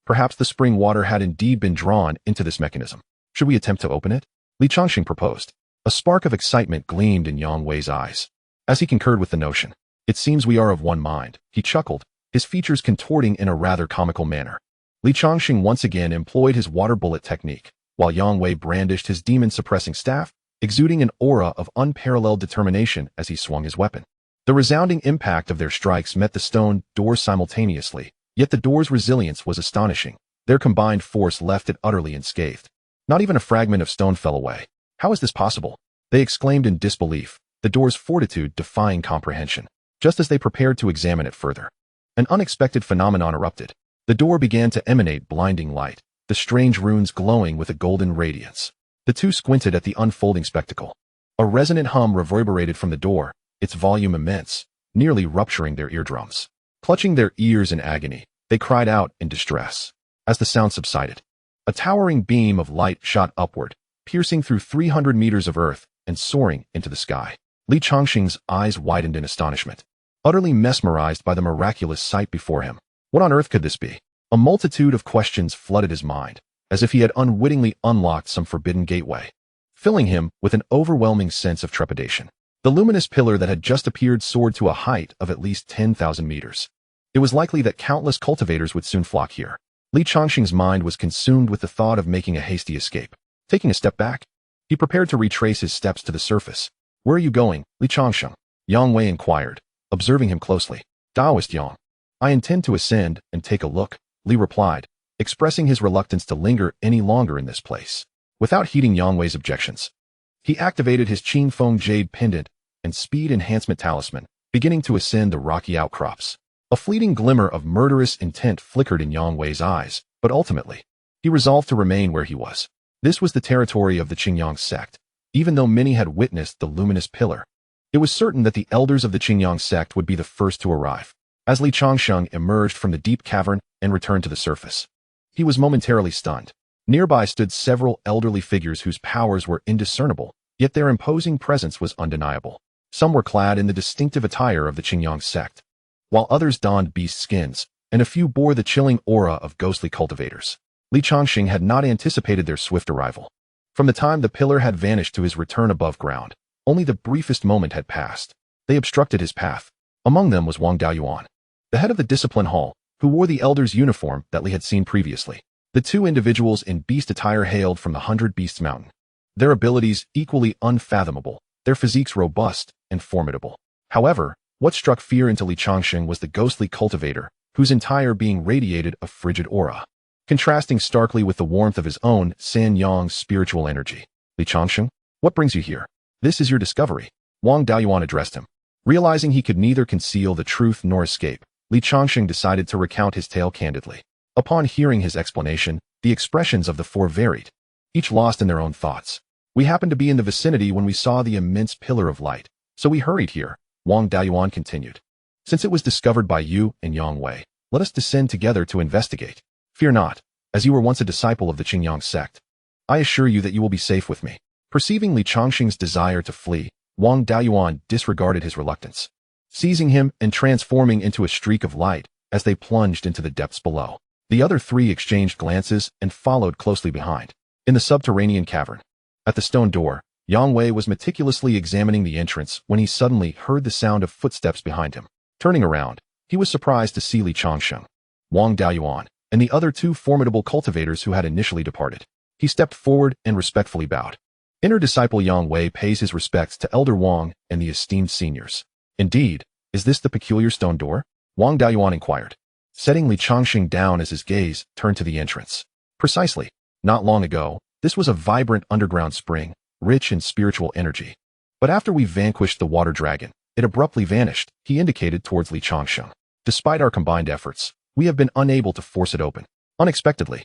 Perhaps the spring water had indeed been drawn into this mechanism. Should we attempt to open it? Li Changsheng proposed. A spark of excitement gleamed in Yang Wei's eyes, as he concurred with the notion. It seems we are of one mind, he chuckled, his features contorting in a rather comical manner. Li Changsheng once again employed his water bullet technique, while Yang Wei brandished his demon-suppressing staff, exuding an aura of unparalleled determination as he swung his weapon. The resounding impact of their strikes met the stone door simultaneously, yet the door's resilience was astonishing. Their combined force left it utterly unscathed. Not even a fragment of stone fell away. How is this possible? They exclaimed in disbelief, the door's fortitude defying comprehension. Just as they prepared to examine it further, an unexpected phenomenon erupted. The door began to emanate blinding light, the strange runes glowing with a golden radiance. The two squinted at the unfolding spectacle. A resonant hum reverberated from the door, its volume immense, nearly rupturing their eardrums. Clutching their ears in agony, they cried out in distress. As the sound subsided, a towering beam of light shot upward, piercing through 300 meters of earth and soaring into the sky. Li Changsheng's eyes widened in astonishment, utterly mesmerized by the miraculous sight before him. What on earth could this be? A multitude of questions flooded his mind, as if he had unwittingly unlocked some forbidden gateway, filling him with an overwhelming sense of trepidation. The luminous pillar that had just appeared soared to a height of at least 10,000 meters. It was likely that countless cultivators would soon flock here. Li Changsheng's mind was consumed with the thought of making a hasty escape. Taking a step back, he prepared to retrace his steps to the surface. Where are you going, Li Changsheng? Yang Wei inquired, observing him closely. Taoist Yang. I intend to ascend and take a look, Li replied, expressing his reluctance to linger any longer in this place. Without heeding Yang Wei's objections, he activated his Qin Feng Jade pendant and speed enhancement talisman, beginning to ascend the rocky outcrops. A fleeting glimmer of murderous intent flickered in Yang Wei's eyes, but ultimately, he resolved to remain where he was. This was the territory of the Qingyang sect. Even though many had witnessed the luminous pillar, it was certain that the elders of the Qingyang sect would be the first to arrive. As Li Changsheng emerged from the deep cavern and returned to the surface, he was momentarily stunned. Nearby stood several elderly figures whose powers were indiscernible, yet their imposing presence was undeniable. Some were clad in the distinctive attire of the Qingyang sect, while others donned beast skins, and a few bore the chilling aura of ghostly cultivators. Li Changsheng had not anticipated their swift arrival. From the time the pillar had vanished to his return above ground, only the briefest moment had passed. They obstructed his path. Among them was Wang Daoyuan, the head of the discipline hall, who wore the elder's uniform that Li had seen previously. The two individuals in beast attire hailed from the 100 Beasts Mountain. their abilities equally unfathomable, their physiques robust and formidable. However, what struck fear into Li Changsheng was the ghostly cultivator, whose entire being radiated a frigid aura, contrasting starkly with the warmth of his own San Yang's spiritual energy. Li Changsheng, what brings you here? This is your discovery, Wang Daoyuan addressed him. Realizing he could neither conceal the truth nor escape, Li Changsheng decided to recount his tale candidly. Upon hearing his explanation, the expressions of the four varied, each lost in their own thoughts. We happened to be in the vicinity when we saw the immense pillar of light, so we hurried here, Wang Daoyuan continued. Since it was discovered by you and Yang Wei, let us descend together to investigate. Fear not, as you were once a disciple of the Qingyang sect. I assure you that you will be safe with me. Perceiving Li Changsheng's desire to flee, Wang Daoyuan disregarded his reluctance, seizing him and transforming into a streak of light as they plunged into the depths below. The other three exchanged glances and followed closely behind. In the subterranean cavern, at the stone door, Yang Wei was meticulously examining the entrance when he suddenly heard the sound of footsteps behind him. Turning around, he was surprised to see Li Changsheng, Wang Daoyuan, and the other two formidable cultivators who had initially departed. He stepped forward and respectfully bowed. Inner disciple Yang Wei pays his respects to Elder Wang and the esteemed seniors. Indeed, is this the peculiar stone door? Wang Daoyuan inquired, setting Li Changsheng down as his gaze turned to the entrance. Precisely. Not long ago, this was a vibrant underground spring, rich in spiritual energy. But after we vanquished the water dragon, it abruptly vanished, he indicated towards Li Changsheng. Despite our combined efforts, we have been unable to force it open. Unexpectedly,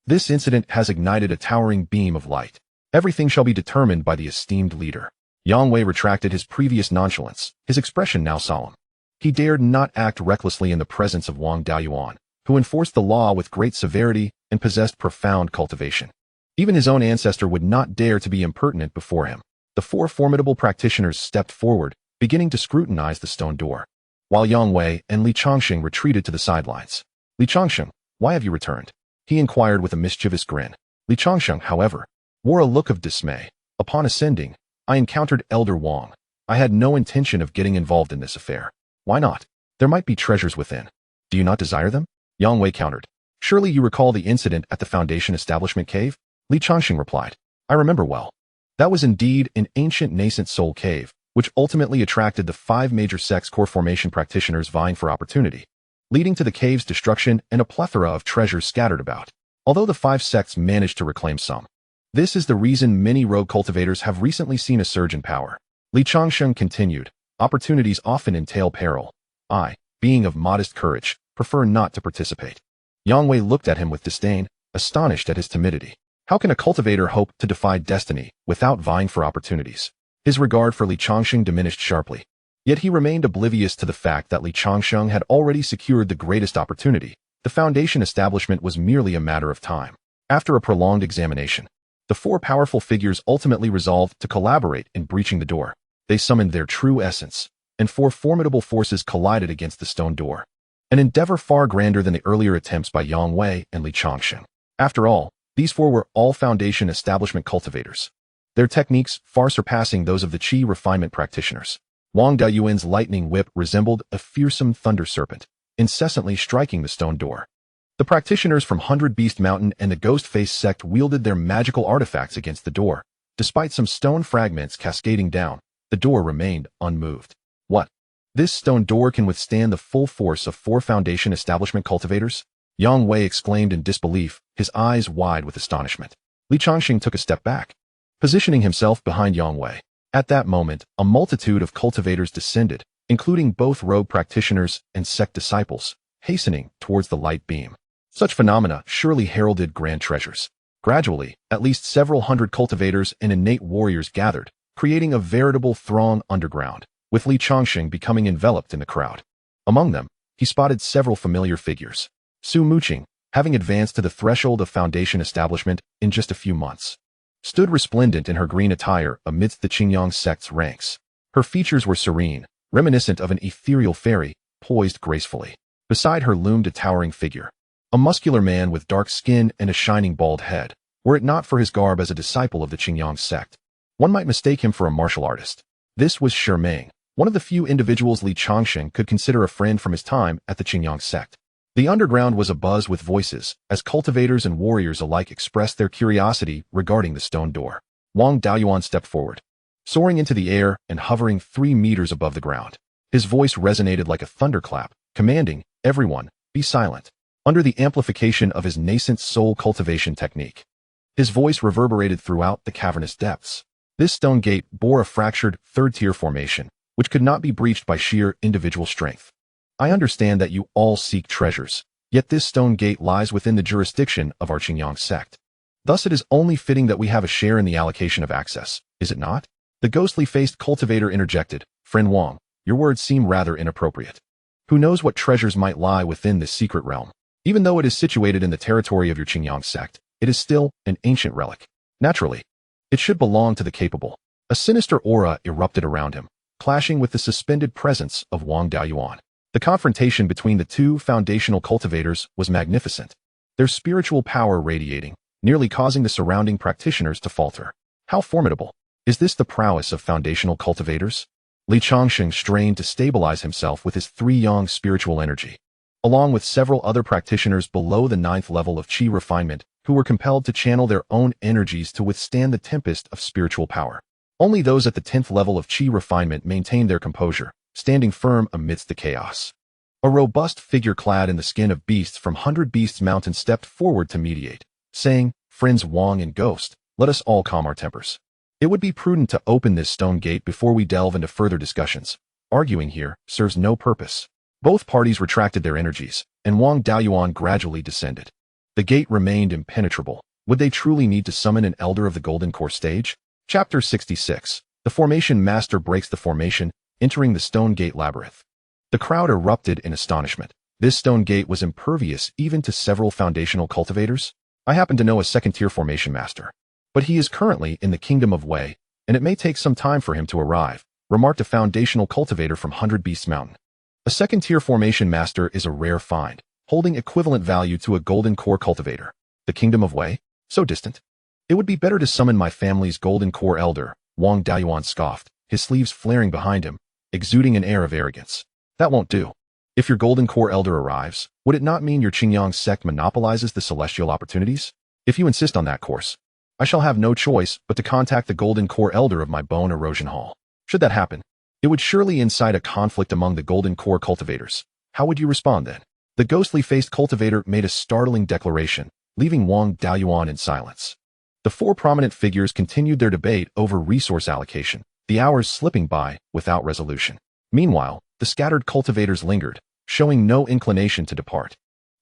this incident has ignited a towering beam of light. Everything shall be determined by the esteemed leader. Yang Wei retracted his previous nonchalance, his expression now solemn. He dared not act recklessly in the presence of Wang Daoyuan, who enforced the law with great severity and possessed profound cultivation. Even his own ancestor would not dare to be impertinent before him. The four formidable practitioners stepped forward, beginning to scrutinize the stone door, while Yang Wei and Li Changsheng retreated to the sidelines. Li Changsheng, why have you returned? He inquired with a mischievous grin. Li Changsheng, however, wore a look of dismay. Upon ascending, I encountered Elder Wang. I had no intention of getting involved in this affair. Why not? There might be treasures within. Do you not desire them? Yang Wei countered. Surely you recall the incident at the Foundation Establishment Cave? Li Changsheng replied. I remember well. That was indeed an ancient nascent soul cave, which ultimately attracted the 5 major sects core formation practitioners vying for opportunity, leading to the cave's destruction and a plethora of treasures scattered about. Although the 5 sects managed to reclaim some, this is the reason many rogue cultivators have recently seen a surge in power. Li Changsheng continued, opportunities often entail peril. I, being of modest courage, prefer not to participate. Yang Wei looked at him with disdain, astonished at his timidity. How can a cultivator hope to defy destiny without vying for opportunities? His regard for Li Changsheng diminished sharply. Yet he remained oblivious to the fact that Li Changsheng had already secured the greatest opportunity. The Foundation establishment was merely a matter of time. After a prolonged examination, the 4 powerful figures ultimately resolved to collaborate in breaching the door. They summoned their true essence, and 4 formidable forces collided against the stone door. An endeavor far grander than the earlier attempts by Yang Wei and Li Changsheng. After all, these 4 were all Foundation establishment cultivators, their techniques far surpassing those of the Qi refinement practitioners. Wang Daoyuan's lightning whip resembled a fearsome thunder serpent, incessantly striking the stone door. The practitioners from 100 Beast Mountain and the Ghost-Face sect wielded their magical artifacts against the door. Despite some stone fragments cascading down, the door remained unmoved. What? This stone door can withstand the full force of 4 Foundation establishment cultivators? Yang Wei exclaimed in disbelief, his eyes wide with astonishment. Li Changsheng took a step back, positioning himself behind Yang Wei. At that moment, a multitude of cultivators descended, including both rogue practitioners and sect disciples, hastening towards the light beam. Such phenomena surely heralded grand treasures. Gradually, at least several hundred cultivators and innate warriors gathered, creating a veritable throng underground, with Li Changsheng becoming enveloped in the crowd. Among them, he spotted several familiar figures. Su Muqing, having advanced to the threshold of Foundation establishment in just a few months, stood resplendent in her green attire amidst the Qingyang sect's ranks. Her features were serene, reminiscent of an ethereal fairy, poised gracefully. Beside her loomed a towering figure, a muscular man with dark skin and a shining bald head. Were it not for his garb as a disciple of the Qingyang sect, one might mistake him for a martial artist. This was Shi Meng, one of the few individuals Li Changsheng could consider a friend from his time at the Qingyang sect. The underground was abuzz with voices, as cultivators and warriors alike expressed their curiosity regarding the stone door. Wang Daoyuan stepped forward, soaring into the air and hovering 3 meters above the ground. His voice resonated like a thunderclap, commanding, "Everyone, be silent." Under the amplification of his nascent soul cultivation technique, his voice reverberated throughout the cavernous depths. This stone gate bore a fractured third-tier formation, which could not be breached by sheer individual strength. I understand that you all seek treasures, yet this stone gate lies within the jurisdiction of our Qingyang sect. Thus it is only fitting that we have a share in the allocation of access, is it not? The ghostly-faced cultivator interjected, "Friend Wang, your words seem rather inappropriate. Who knows what treasures might lie within this secret realm? Even though it is situated in the territory of your Qingyang sect, it is still an ancient relic. Naturally, it should belong to the capable." A sinister aura erupted around him, clashing with the suspended presence of Wang Daoyuan. The confrontation between the two foundational cultivators was magnificent, their spiritual power radiating, nearly causing the surrounding practitioners to falter. How formidable! Is this the prowess of foundational cultivators? Changsheng strained to stabilize himself with his 3-yang spiritual energy, along with several other practitioners below the 9th level of qi refinement who were compelled to channel their own energies to withstand the tempest of spiritual power. Only those at the 10th level of qi refinement maintained their composure, standing firm amidst the chaos. A robust figure clad in the skin of beasts from 100 Beasts Mountain stepped forward to mediate, saying, "Friends Wang and Ghost, let us all calm our tempers. It would be prudent to open this stone gate before we delve into further discussions. Arguing here serves no purpose." Both parties retracted their energies, and Wang Daoyuan gradually descended. The gate remained impenetrable. Would they truly need to summon an elder of the Golden Core stage? Chapter 66. The Formation Master breaks the formation, entering the stone gate labyrinth. The crowd erupted in astonishment. This stone gate was impervious even to several foundational cultivators. I happen to know a second-tier formation master, but he is currently in the Kingdom of Wei, and it may take some time for him to arrive, remarked a foundational cultivator from 100 Beasts Mountain. A second-tier formation master is a rare find, holding equivalent value to a golden core cultivator. The Kingdom of Wei? So distant. It would be better to summon my family's golden core elder, Wang Daoyuan scoffed, his sleeves flaring behind him, exuding an air of arrogance. That won't do. If your golden core elder arrives, would it not mean your Qingyang sect monopolizes the celestial opportunities? If you insist on that course, I shall have no choice but to contact the golden core elder of my bone erosion hall. Should that happen, it would surely incite a conflict among the golden core cultivators. How would you respond then? The ghostly-faced cultivator made a startling declaration, leaving Wang Daoyuan in silence. The 4 prominent figures continued their debate over resource allocation, the hours slipping by without resolution. Meanwhile, the scattered cultivators lingered, showing no inclination to depart,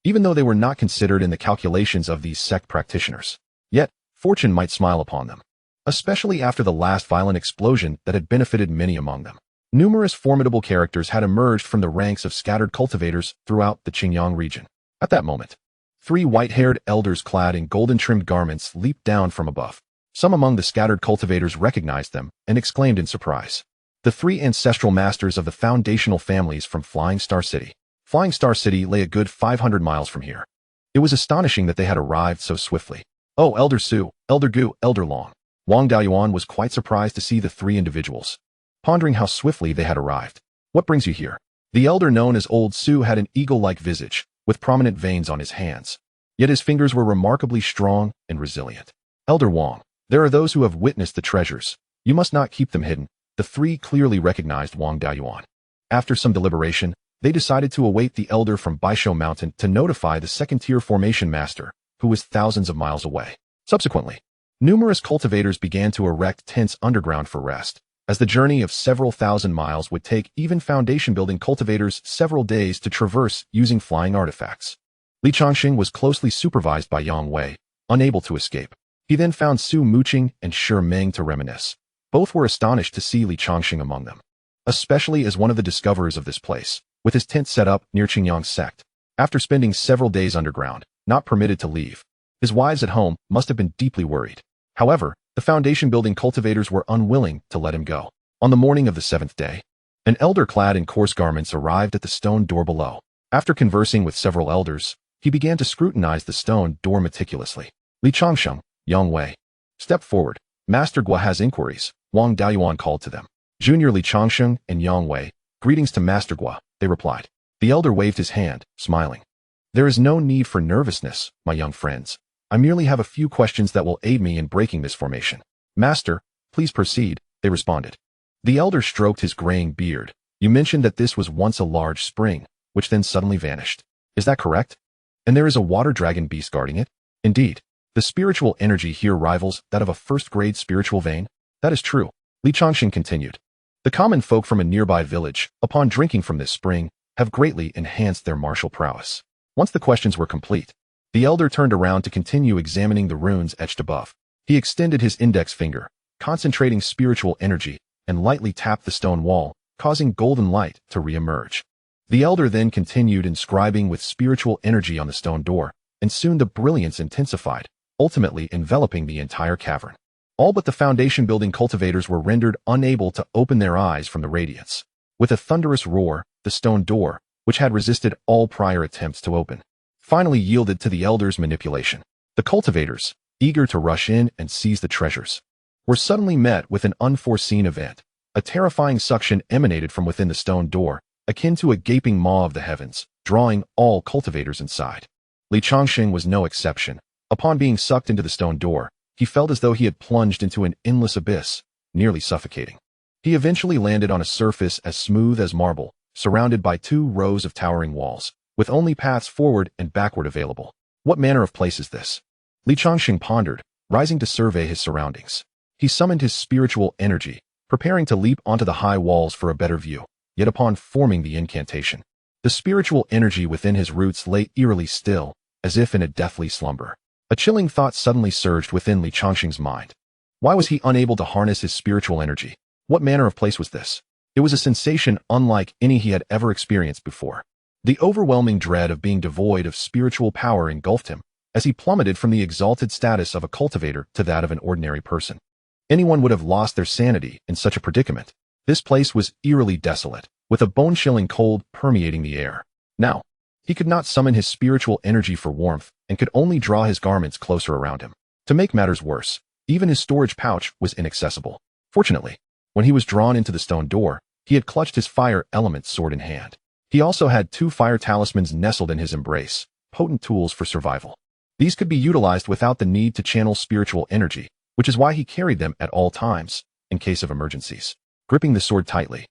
even though they were not considered in the calculations of these sect practitioners. Yet, fortune might smile upon them, especially after the last violent explosion that had benefited many among them. Numerous formidable characters had emerged from the ranks of scattered cultivators throughout the Qingyang region. At that moment, 3 white-haired elders clad in golden-trimmed garments leaped down from above. Some among the scattered cultivators recognized them and exclaimed in surprise. The 3 ancestral masters of the foundational families from Flying Star City. Flying Star City lay a good 500 miles from here. It was astonishing that they had arrived so swiftly. "Oh, Elder Su, Elder Gu, Elder Long." Wang Daoyuan was quite surprised to see the 3 individuals, pondering how swiftly they had arrived. "What brings you here?" The elder known as Old Su had an eagle-like visage, with prominent veins on his hands. Yet his fingers were remarkably strong and resilient. "Elder Wang, there are those who have witnessed the treasures. You must not keep them hidden." The 3 clearly recognized Wang Daoyuan. After some deliberation, they decided to await the elder from Baisho Mountain to notify the second-tier formation master, who was thousands of miles away. Subsequently, numerous cultivators began to erect tents underground for rest, as the journey of several thousand miles would take even foundation-building cultivators several days to traverse using flying artifacts. Changsheng was closely supervised by Yang Wei, unable to escape. He then found Su Muqing and Shi Meng to reminisce. Both were astonished to see Changsheng among them, especially as one of the discoverers of this place, with his tent set up near Qingyang sect. After spending several days underground, not permitted to leave, his wives at home must have been deeply worried. However, the foundation-building cultivators were unwilling to let him go. On the morning of the 7th day, an elder clad in coarse garments arrived at the stone door below. After conversing with several elders, he began to scrutinize the stone door meticulously. Changsheng, Yang Wei, step forward. Master Gua has inquiries, Wang Daoyuan called to them. Junior Changsheng and Yang Wei, greetings to Master Gua, they replied. The elder waved his hand, smiling. There is no need for nervousness, my young friends. I merely have a few questions that will aid me in breaking this formation. Master, please proceed, they responded. The elder stroked his graying beard. You mentioned that this was once a large spring, which then suddenly vanished. Is that correct? And there is a water dragon beast guarding it? Indeed. The spiritual energy here rivals that of a first-grade spiritual vein. That is true. Li Changsheng continued. The common folk from a nearby village, upon drinking from this spring, have greatly enhanced their martial prowess. Once the questions were complete, the elder turned around to continue examining the runes etched above. He extended his index finger, concentrating spiritual energy, and lightly tapped the stone wall, causing golden light to re-emerge. The elder then continued inscribing with spiritual energy on the stone door, and soon the brilliance intensified, ultimately enveloping the entire cavern. All but the foundation-building cultivators were rendered unable to open their eyes from the radiance. With a thunderous roar, the stone door, which had resisted all prior attempts to open, finally yielded to the elder's manipulation. The cultivators, eager to rush in and seize the treasures, were suddenly met with an unforeseen event. A terrifying suction emanated from within the stone door, akin to a gaping maw of the heavens, drawing all cultivators inside. Li Changsheng was no exception. Upon being sucked into the stone door, he felt as though he had plunged into an endless abyss, nearly suffocating. He eventually landed on a surface as smooth as marble, surrounded by 2 rows of towering walls, with only paths forward and backward available. What manner of place is this? Li Changsheng pondered, rising to survey his surroundings. He summoned his spiritual energy, preparing to leap onto the high walls for a better view. Yet upon forming the incantation, the spiritual energy within his roots lay eerily still, as if in a deathly slumber. A chilling thought suddenly surged within Li Changsheng's mind. Why was he unable to harness his spiritual energy? What manner of place was this? It was a sensation unlike any he had ever experienced before. The overwhelming dread of being devoid of spiritual power engulfed him, as he plummeted from the exalted status of a cultivator to that of an ordinary person. Anyone would have lost their sanity in such a predicament. This place was eerily desolate, with a bone-chilling cold permeating the air. Now, he could not summon his spiritual energy for warmth and could only draw his garments closer around him. To make matters worse, even his storage pouch was inaccessible. Fortunately, when he was drawn into the stone door, he had clutched his fire element sword in hand. He also had 2 fire talismans nestled in his embrace, potent tools for survival. These could be utilized without the need to channel spiritual energy, which is why he carried them at all times, in case of emergencies. Gripping the sword tightly,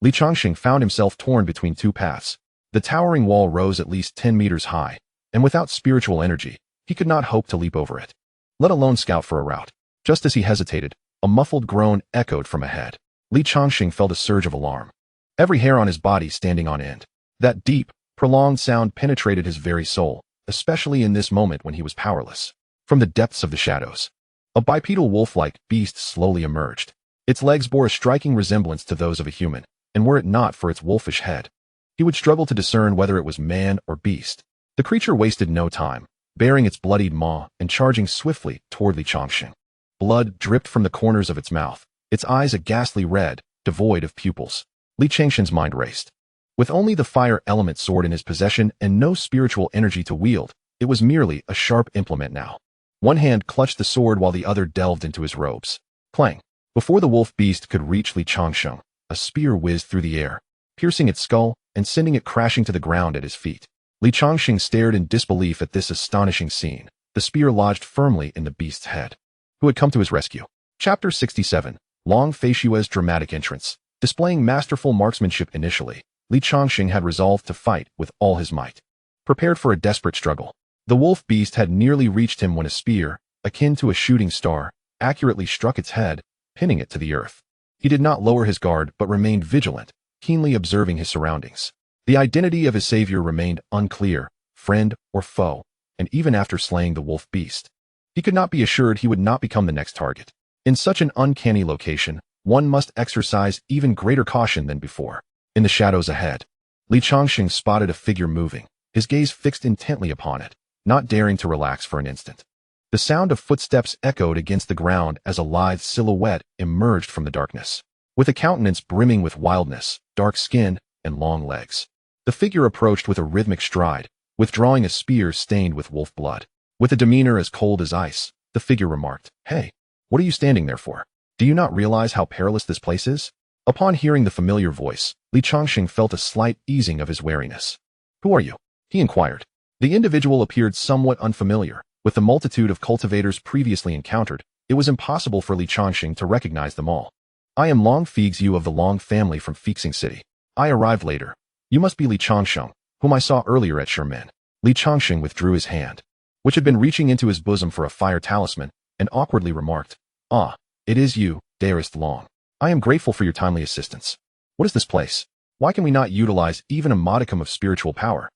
Li Changsheng found himself torn between 2 paths. The towering wall rose at least 10 meters high, and without spiritual energy, he could not hope to leap over it, let alone scout for a route. Just as he hesitated, a muffled groan echoed from ahead. Li Changsheng felt a surge of alarm, every hair on his body standing on end. That deep, prolonged sound penetrated his very soul, especially in this moment when he was powerless. From the depths of the shadows, a bipedal wolf-like beast slowly emerged. Its legs bore a striking resemblance to those of a human, and were it not for its wolfish head, he would struggle to discern whether it was man or beast. The creature wasted no time, bearing its bloodied maw and charging swiftly toward Li Changsheng. Blood dripped from the corners of its mouth, its eyes a ghastly red, devoid of pupils. Li Changsheng's mind raced. With only the fire element sword in his possession and no spiritual energy to wield, it was merely a sharp implement now. One hand clutched the sword while the other delved into his robes. Clang! Before the wolf beast could reach Li Changsheng, a spear whizzed through the air, piercing its skull and sending it crashing to the ground at his feet. Li Changsheng stared in disbelief at this astonishing scene. The spear lodged firmly in the beast's head. Who had come to his rescue? Chapter 67. Long Feishue's dramatic entrance. Displaying masterful marksmanship initially, Li Changsheng had resolved to fight with all his might. Prepared for a desperate struggle, the wolf beast had nearly reached him when a spear, akin to a shooting star, accurately struck its head, pinning it to the earth. He did not lower his guard but remained vigilant, keenly observing his surroundings. The identity of his savior remained unclear, friend or foe, and even after slaying the wolf beast, he could not be assured he would not become the next target. In such an uncanny location, one must exercise even greater caution than before. In the shadows ahead, Li Changsheng spotted a figure moving, his gaze fixed intently upon it, not daring to relax for an instant. The sound of footsteps echoed against the ground as a lithe silhouette emerged from the darkness. With a countenance brimming with wildness, dark skin, and long legs, the figure approached with a rhythmic stride, withdrawing a spear stained with wolf blood. With a demeanor as cold as ice, the figure remarked, "Hey, what are you standing there for? Do you not realize how perilous this place is?" Upon hearing the familiar voice, Li Changsheng felt a slight easing of his wariness. "Who are you?" he inquired. The individual appeared somewhat unfamiliar with the multitude of cultivators previously encountered, it was impossible for Li Changsheng to recognize them all. I am Long Feixiu of the Long family from Feixing City. I arrived later. You must be Li Changsheng, whom I saw earlier at Sherman. Li Changsheng withdrew his hand, which had been reaching into his bosom for a fire talisman, and awkwardly remarked, "Ah, it is you, dearest Long. I am grateful for your timely assistance. What is this place? Why can we not utilize even a modicum of spiritual power?"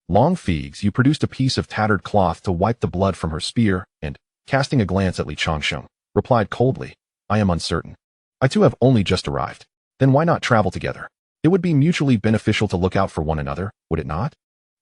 Long Feixiu produced a piece of tattered cloth to wipe the blood from her spear, and, casting a glance at Li Changsheng, replied coldly, "I am uncertain. I too have only just arrived. Then why not travel together? It would be mutually beneficial to look out for one another, would it not?"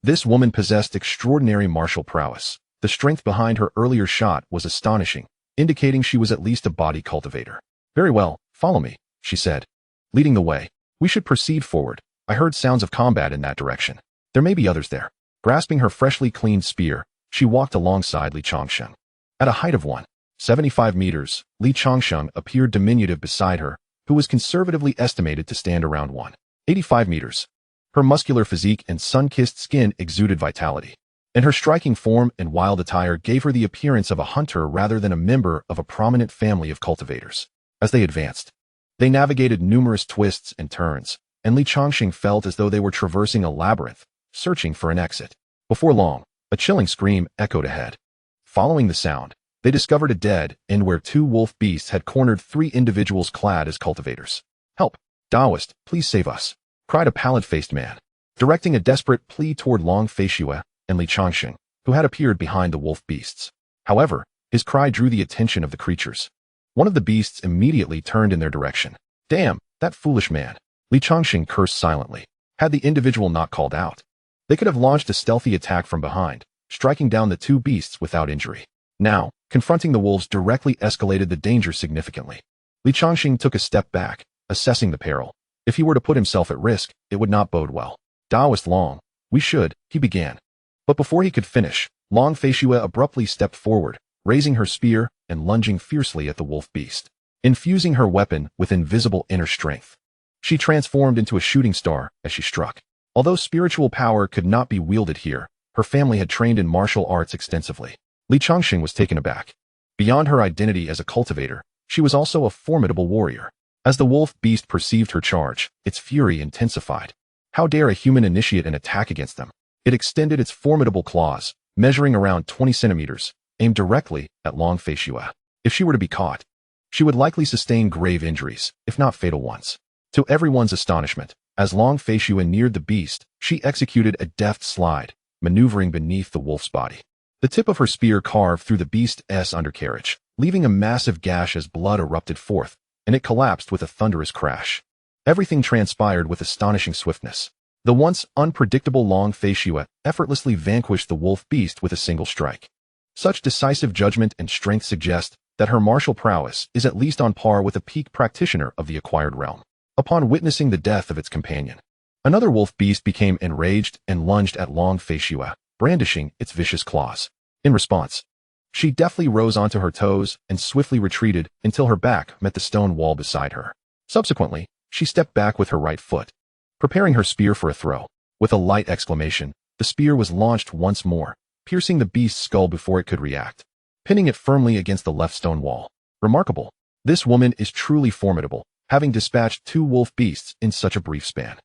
This woman possessed extraordinary martial prowess. The strength behind her earlier shot was astonishing, indicating she was at least a body cultivator. "Very well, follow me," she said, leading the way. "We should proceed forward. I heard sounds of combat in that direction. There may be others there." Grasping her freshly cleaned spear, she walked alongside Li Changsheng. At a height of 175 meters, Li Changsheng appeared diminutive beside her, who was conservatively estimated to stand around 185 meters. Her muscular physique and sun-kissed skin exuded vitality, and her striking form and wild attire gave her the appearance of a hunter rather than a member of a prominent family of cultivators. As they advanced, they navigated numerous twists and turns, and Li Changsheng felt as though they were traversing a labyrinth, searching for an exit. Before long, a chilling scream echoed ahead. Following the sound, they discovered a dead end where two wolf beasts had cornered three individuals clad as cultivators. "Help! Taoist, please save us!" cried a pallid-faced man, directing a desperate plea toward Long Feixiu and Li Changsheng, who had appeared behind the wolf beasts. However, his cry drew the attention of the creatures. One of the beasts immediately turned in their direction. "Damn, that foolish man!" Li Changsheng cursed silently. Had the individual not called out, they could have launched a stealthy attack from behind, striking down the two beasts without injury. Now, confronting the wolves directly escalated the danger significantly. Li Changsheng took a step back, assessing the peril. If he were to put himself at risk, it would not bode well. "Taoist Long, we should," he began. But before he could finish, Long Feixiu abruptly stepped forward, raising her spear and lunging fiercely at the wolf beast. Infusing her weapon with invisible inner strength, she transformed into a shooting star as she struck. Although spiritual power could not be wielded here, her family had trained in martial arts extensively. Li Changsheng was taken aback. Beyond her identity as a cultivator, she was also a formidable warrior. As the wolf beast perceived her charge, its fury intensified. How dare a human initiate an attack against them? It extended its formidable claws, measuring around 20 centimeters, aimed directly at Long Feixiu. If she were to be caught, she would likely sustain grave injuries, if not fatal ones. To everyone's astonishment, as Long Feixiu neared the beast, she executed a deft slide, maneuvering beneath the wolf's body. The tip of her spear carved through the beast's undercarriage, leaving a massive gash as blood erupted forth, and it collapsed with a thunderous crash. Everything transpired with astonishing swiftness. The once unpredictable Long Feixiu effortlessly vanquished the wolf beast with a single strike. Such decisive judgment and strength suggest that her martial prowess is at least on par with a peak practitioner of the acquired realm. Upon witnessing the death of its companion, another wolf beast became enraged and lunged at Long Feixiu, brandishing its vicious claws. In response, she deftly rose onto her toes and swiftly retreated until her back met the stone wall beside her. Subsequently, she stepped back with her right foot, preparing her spear for a throw. With a light exclamation, the spear was launched once more, piercing the beast's skull before it could react, pinning it firmly against the left stone wall. Remarkable. This woman is truly formidable, having dispatched two wolf beasts in such a brief span.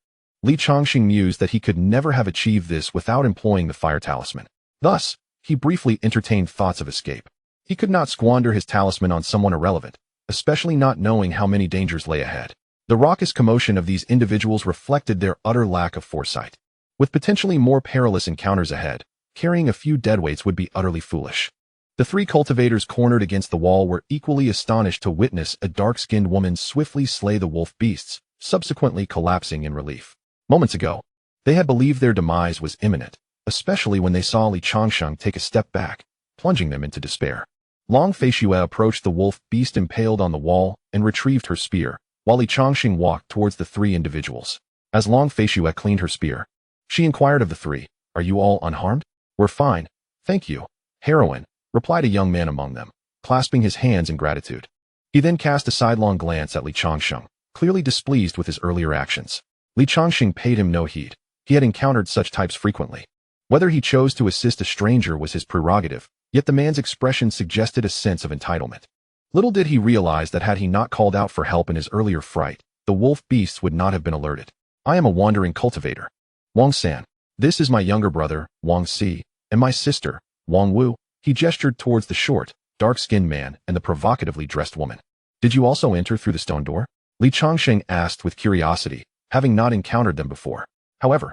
Li Changsheng mused that he could never have achieved this without employing the fire talisman. Thus, he briefly entertained thoughts of escape. He could not squander his talisman on someone irrelevant, especially not knowing how many dangers lay ahead. The raucous commotion of these individuals reflected their utter lack of foresight. With potentially more perilous encounters ahead, carrying a few deadweights would be utterly foolish. The three cultivators cornered against the wall were equally astonished to witness a dark-skinned woman swiftly slay the wolf beasts, subsequently collapsing in relief. Moments ago, they had believed their demise was imminent, especially when they saw Li Changsheng take a step back, plunging them into despair. Long Feixiu approached the wolf beast impaled on the wall and retrieved her spear, while Li Changsheng walked towards the three individuals. As Long Feixiu cleaned her spear, she inquired of the three, "Are you all unharmed?" "We're fine, thank you, heroine," replied a young man among them, clasping his hands in gratitude. He then cast a sidelong glance at Li Changsheng, clearly displeased with his earlier actions. Li Changsheng paid him no heed. He had encountered such types frequently. Whether he chose to assist a stranger was his prerogative, yet the man's expression suggested a sense of entitlement. Little did he realize that had he not called out for help in his earlier fright, the wolf beasts would not have been alerted. I am a wandering cultivator. Wang San. This is my younger brother, Wang Si, and my sister, Wang Wu. He gestured towards the short, dark-skinned man and the provocatively dressed woman. Did you also enter through the stone door? Li Changsheng asked with curiosity, having not encountered them before. However,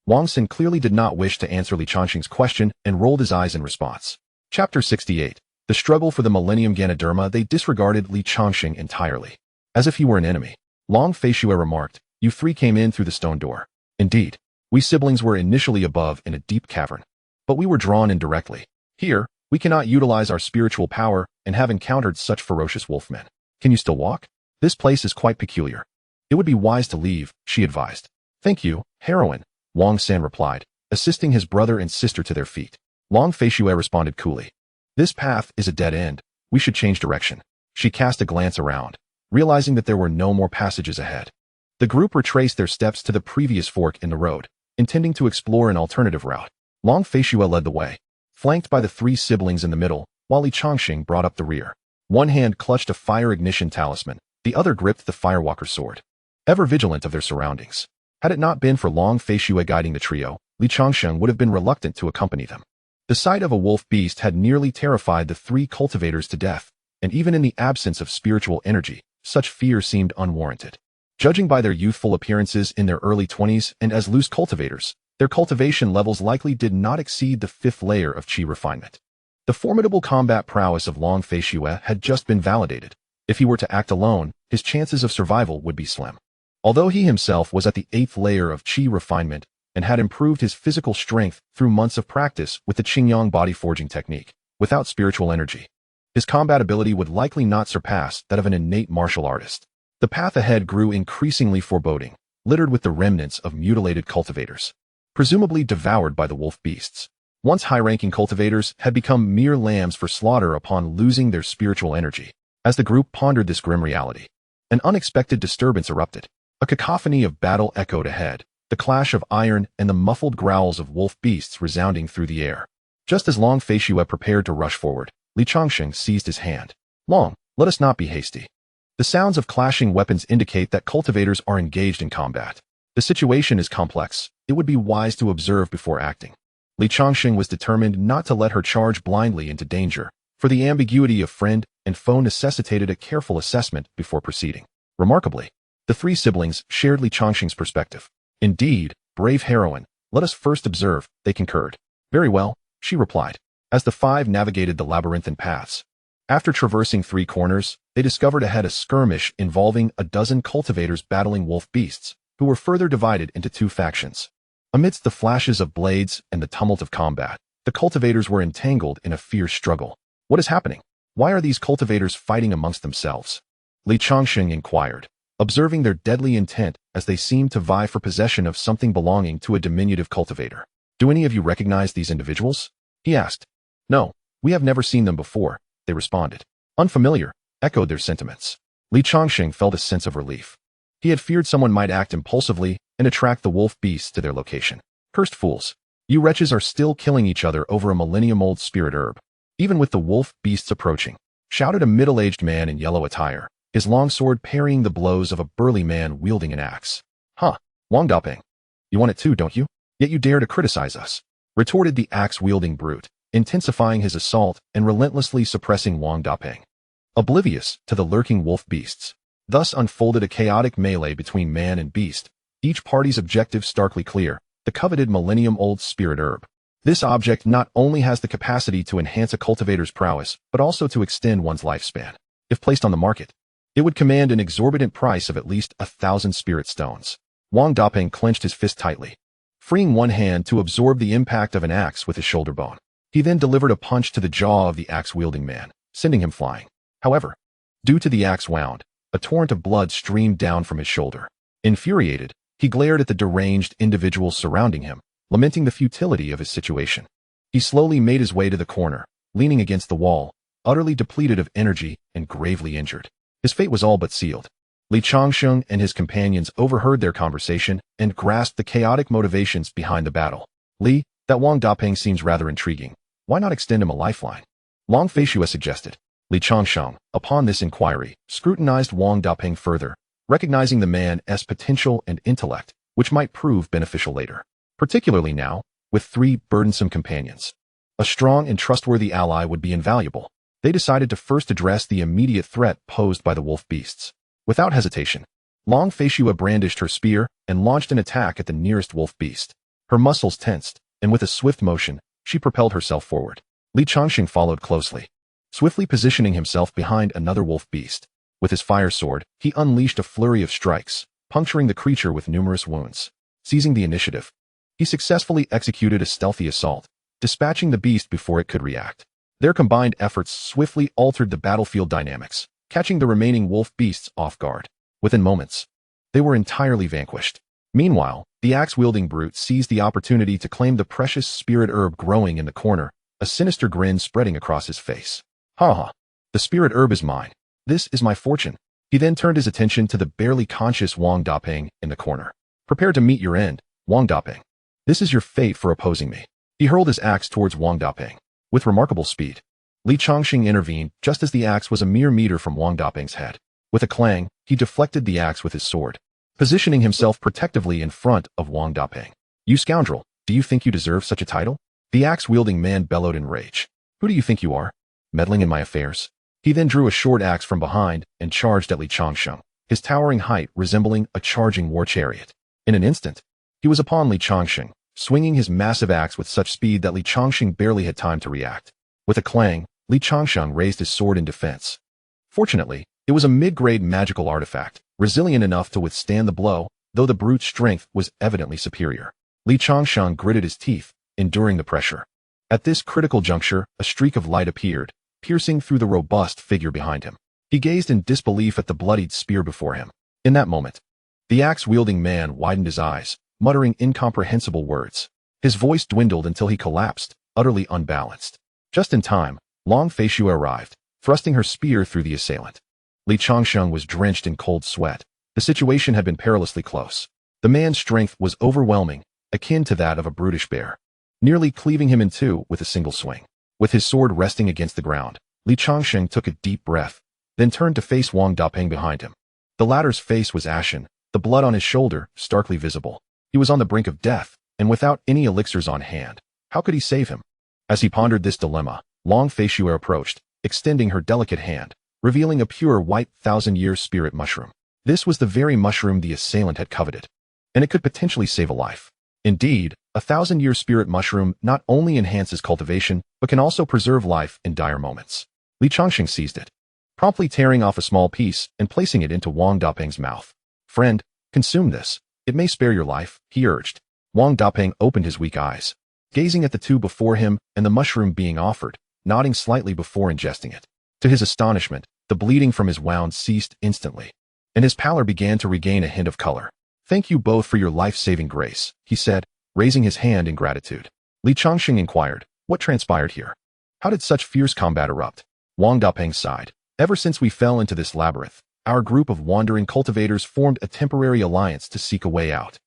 Wang San clearly did not wish to answer Li Changsheng's question and rolled his eyes in response. Chapter 68. The struggle for the Millennium Ganoderma. They disregarded Li Changsheng entirely. As if he were an enemy. Long Feishue remarked, you three came in through the stone door. Indeed, we siblings were initially above in a deep cavern. But we were drawn in directly. Here, we cannot utilize our spiritual power and have encountered such ferocious wolfmen. Can you still walk? This place is quite peculiar. It would be wise to leave, she advised. Thank you, heroine, Wang San replied, assisting his brother and sister to their feet. Long Feishue responded coolly. This path is a dead end. We should change direction. She cast a glance around, realizing that there were no more passages ahead. The group retraced their steps to the previous fork in the road, intending to explore an alternative route. Long Feishue led the way, flanked by the three siblings in the middle, while Li Changsheng brought up the rear. One hand clutched a fire ignition talisman, the other gripped the firewalker's sword. Ever vigilant of their surroundings. Had it not been for Long Feishue guiding the trio, Li Changsheng would have been reluctant to accompany them. The sight of a wolf beast had nearly terrified the three cultivators to death, and even in the absence of spiritual energy, such fear seemed unwarranted. Judging by their youthful appearances in their early 20s and as loose cultivators, their cultivation levels likely did not exceed the 5th layer of qi refinement. The formidable combat prowess of Long Feishue had just been validated. If he were to act alone, his chances of survival would be slim. Although he himself was at the 8th layer of qi refinement and had improved his physical strength through months of practice with the Qingyang body forging technique, without spiritual energy, his combat ability would likely not surpass that of an innate martial artist. The path ahead grew increasingly foreboding, littered with the remnants of mutilated cultivators, presumably devoured by the wolf beasts. Once high-ranking cultivators had become mere lambs for slaughter upon losing their spiritual energy. As the group pondered this grim reality, an unexpected disturbance erupted. A cacophony of battle echoed ahead, the clash of iron and the muffled growls of wolf beasts resounding through the air. Just as Long Feishue prepared to rush forward, Li Changsheng seized his hand. Long, let us not be hasty. The sounds of clashing weapons indicate that cultivators are engaged in combat. The situation is complex. It would be wise to observe before acting. Li Changsheng was determined not to let her charge blindly into danger, for the ambiguity of friend and foe necessitated a careful assessment before proceeding. Remarkably, the three siblings shared Li Changsheng's perspective. Indeed, brave heroine, let us first observe, they concurred. Very well, she replied, as the five navigated the labyrinthine paths. After traversing 3 corners, they discovered ahead a skirmish involving a dozen cultivators battling wolf beasts, who were further divided into 2 factions. Amidst the flashes of blades and the tumult of combat, the cultivators were entangled in a fierce struggle. What is happening? Why are these cultivators fighting amongst themselves? Li Changsheng inquired, observing their deadly intent as they seemed to vie for possession of something belonging to a diminutive cultivator. Do any of you recognize these individuals? He asked. No, we have never seen them before, they responded. Unfamiliar, echoed their sentiments. Li Changsheng felt a sense of relief. He had feared someone might act impulsively and attract the wolf beasts to their location. Cursed fools. You wretches are still killing each other over a millennium-old spirit herb. Even with the wolf beasts approaching, shouted a middle-aged man in yellow attire, his long sword parrying the blows of a burly man wielding an axe. Huh, Wang Daping. You want it too, don't you? Yet you dare to criticize us, retorted the axe-wielding brute, intensifying his assault and relentlessly suppressing Wang Daping. Oblivious to the lurking wolf beasts, thus unfolded a chaotic melee between man and beast, each party's objective starkly clear, the coveted millennium-old spirit herb. This object not only has the capacity to enhance a cultivator's prowess, but also to extend one's lifespan. If placed on the market, it would command an exorbitant price of at least 1,000 spirit stones. Wang Daping clenched his fist tightly, freeing one hand to absorb the impact of an axe with his shoulder bone. He then delivered a punch to the jaw of the axe-wielding man, sending him flying. However, due to the axe wound, a torrent of blood streamed down from his shoulder. Infuriated, he glared at the deranged individuals surrounding him, lamenting the futility of his situation. He slowly made his way to the corner, leaning against the wall, utterly depleted of energy and gravely injured. His fate was all but sealed. Li Changsheng and his companions overheard their conversation and grasped the chaotic motivations behind the battle. Li, that Wang Daping seems rather intriguing. Why not extend him a lifeline? Long Feishue suggested. Li Changsheng, upon this inquiry, scrutinized Wang Daping further, recognizing the man's potential and intellect, which might prove beneficial later. Particularly now, with 3 burdensome companions. A strong and trustworthy ally would be invaluable. They decided to first address the immediate threat posed by the wolf beasts. Without hesitation, Long Feishua brandished her spear and launched an attack at the nearest wolf beast. Her muscles tensed, and with a swift motion, she propelled herself forward. Li Changsheng followed closely, swiftly positioning himself behind another wolf beast. With his fire sword, he unleashed a flurry of strikes, puncturing the creature with numerous wounds. Seizing the initiative, he successfully executed a stealthy assault, dispatching the beast before it could react. Their combined efforts swiftly altered the battlefield dynamics, catching the remaining wolf beasts off guard. Within moments, they were entirely vanquished. Meanwhile, the axe-wielding brute seized the opportunity to claim the precious spirit herb growing in the corner, a sinister grin spreading across his face. Ha ha! The spirit herb is mine. This is my fortune. He then turned his attention to the barely conscious Wang Daping in the corner. Prepare to meet your end, Wang Daping. This is your fate for opposing me. He hurled his axe towards Wang Daping. With remarkable speed, Li Changsheng intervened just as the axe was a mere meter from Wang Daping's head. With a clang, he deflected the axe with his sword, positioning himself protectively in front of Wang Daping. You scoundrel, do you think you deserve such a title? The axe-wielding man bellowed in rage. Who do you think you are? Meddling in my affairs? He then drew a short axe from behind and charged at Li Changsheng, his towering height resembling a charging war chariot. In an instant, he was upon Li Changsheng, swinging his massive axe with such speed that Li Changsheng barely had time to react. With a clang, Li Changsheng raised his sword in defense. Fortunately, it was a mid-grade magical artifact, resilient enough to withstand the blow, though the brute's strength was evidently superior. Li Changsheng gritted his teeth, enduring the pressure. At this critical juncture, a streak of light appeared, piercing through the robust figure behind him. He gazed in disbelief at the bloodied spear before him. In that moment, the axe-wielding man widened his eyes, muttering incomprehensible words. His voice dwindled until he collapsed, utterly unbalanced. Just in time, Long Feishua arrived, thrusting her spear through the assailant. Li Changsheng was drenched in cold sweat. The situation had been perilously close. The man's strength was overwhelming, akin to that of a brutish bear, nearly cleaving him in two with a single swing. With his sword resting against the ground, Li Changsheng took a deep breath, then turned to face Wang Daping behind him. The latter's face was ashen, the blood on his shoulder starkly visible. He was on the brink of death, and without any elixirs on hand, how could he save him? As he pondered this dilemma, Long Feishua approached, extending her delicate hand, revealing a pure white thousand-year spirit mushroom. This was the very mushroom the assailant had coveted, and it could potentially save a life. Indeed, a thousand-year spirit mushroom not only enhances cultivation, but can also preserve life in dire moments. Li Changsheng seized it, promptly tearing off a small piece and placing it into Wang Daping's mouth. Friend, consume this. It may spare your life, he urged. Wang Daping opened his weak eyes, gazing at the two before him and the mushroom being offered, nodding slightly before ingesting it. To his astonishment, the bleeding from his wound ceased instantly, and his pallor began to regain a hint of color. Thank you both for your life-saving grace, he said, raising his hand in gratitude. Li Changsheng inquired, what transpired here? How did such fierce combat erupt? Wang Daping sighed. Ever since we fell into this labyrinth, our group of wandering cultivators formed a temporary alliance to seek a way out.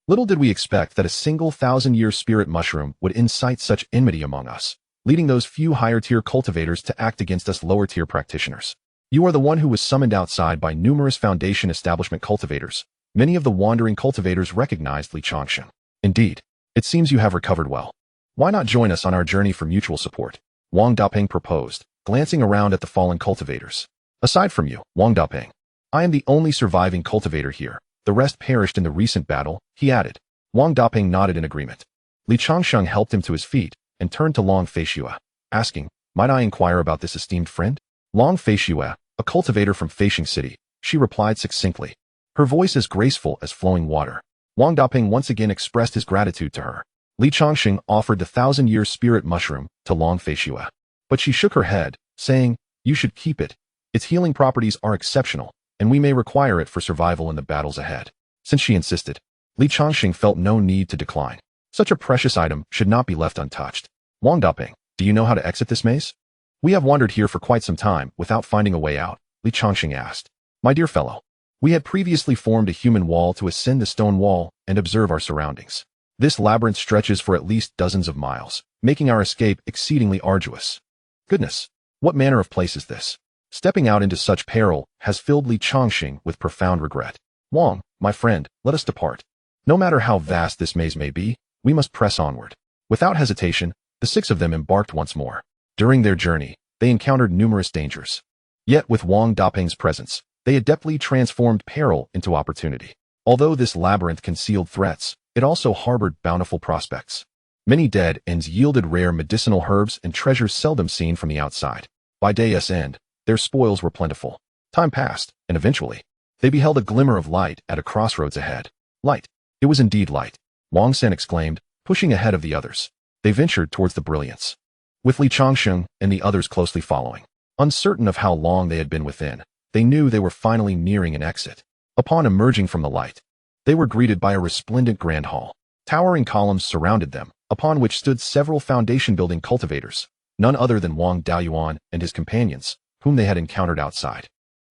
Little did we expect that a single thousand-year spirit mushroom would incite such enmity among us, leading those few higher-tier cultivators to act against us lower-tier practitioners. You are the one who was summoned outside by numerous Foundation establishment cultivators. Many of the wandering cultivators recognized Li Changsheng. Indeed, it seems you have recovered well. Why not join us on our journey for mutual support? Wang Daping proposed, glancing around at the fallen cultivators. Aside from you, Wang Daping, I am the only surviving cultivator here. The rest perished in the recent battle, he added. Wang Daping nodded in agreement. Li Changsheng helped him to his feet and turned to Long Feishua, asking, might I inquire about this esteemed friend? Long Feishua, a cultivator from Feishing City, she replied succinctly, her voice as graceful as flowing water. Wang Daping once again expressed his gratitude to her. Li Changsheng offered the thousand-year spirit mushroom to Long Feishua, but she shook her head, saying, you should keep it. Its healing properties are exceptional, and we may require it for survival in the battles ahead. Since she insisted, Li Changsheng felt no need to decline. Such a precious item should not be left untouched. Wang Daping, do you know how to exit this maze? We have wandered here for quite some time without finding a way out, Li Changsheng asked. My dear fellow, we had previously formed a human wall to ascend the stone wall and observe our surroundings. This labyrinth stretches for at least dozens of miles, making our escape exceedingly arduous. Goodness, What manner of place is this? Stepping out into such peril has filled Li Changsheng with profound regret. Wang, my friend, let us depart. No matter how vast this maze may be, we must press onward. Without hesitation, the 6 of them embarked once more. During their journey, they encountered numerous dangers. Yet with Wang Daping's presence, they adeptly transformed peril into opportunity. Although this labyrinth concealed threats, it also harbored bountiful prospects. Many dead ends yielded rare medicinal herbs and treasures seldom seen from the outside. By day's end, their spoils were plentiful. Time passed, and eventually, they beheld a glimmer of light at a crossroads ahead. Light. It was indeed light. Wang Sen exclaimed, pushing ahead of the others. They ventured towards the brilliance, with Li Changsheng and the others closely following. Uncertain of how long they had been within, they knew they were finally nearing an exit. Upon emerging from the light, they were greeted by a resplendent grand hall. Towering columns surrounded them, upon which stood several foundation-building cultivators, none other than Wang Daoyuan and his companions, whom they had encountered outside.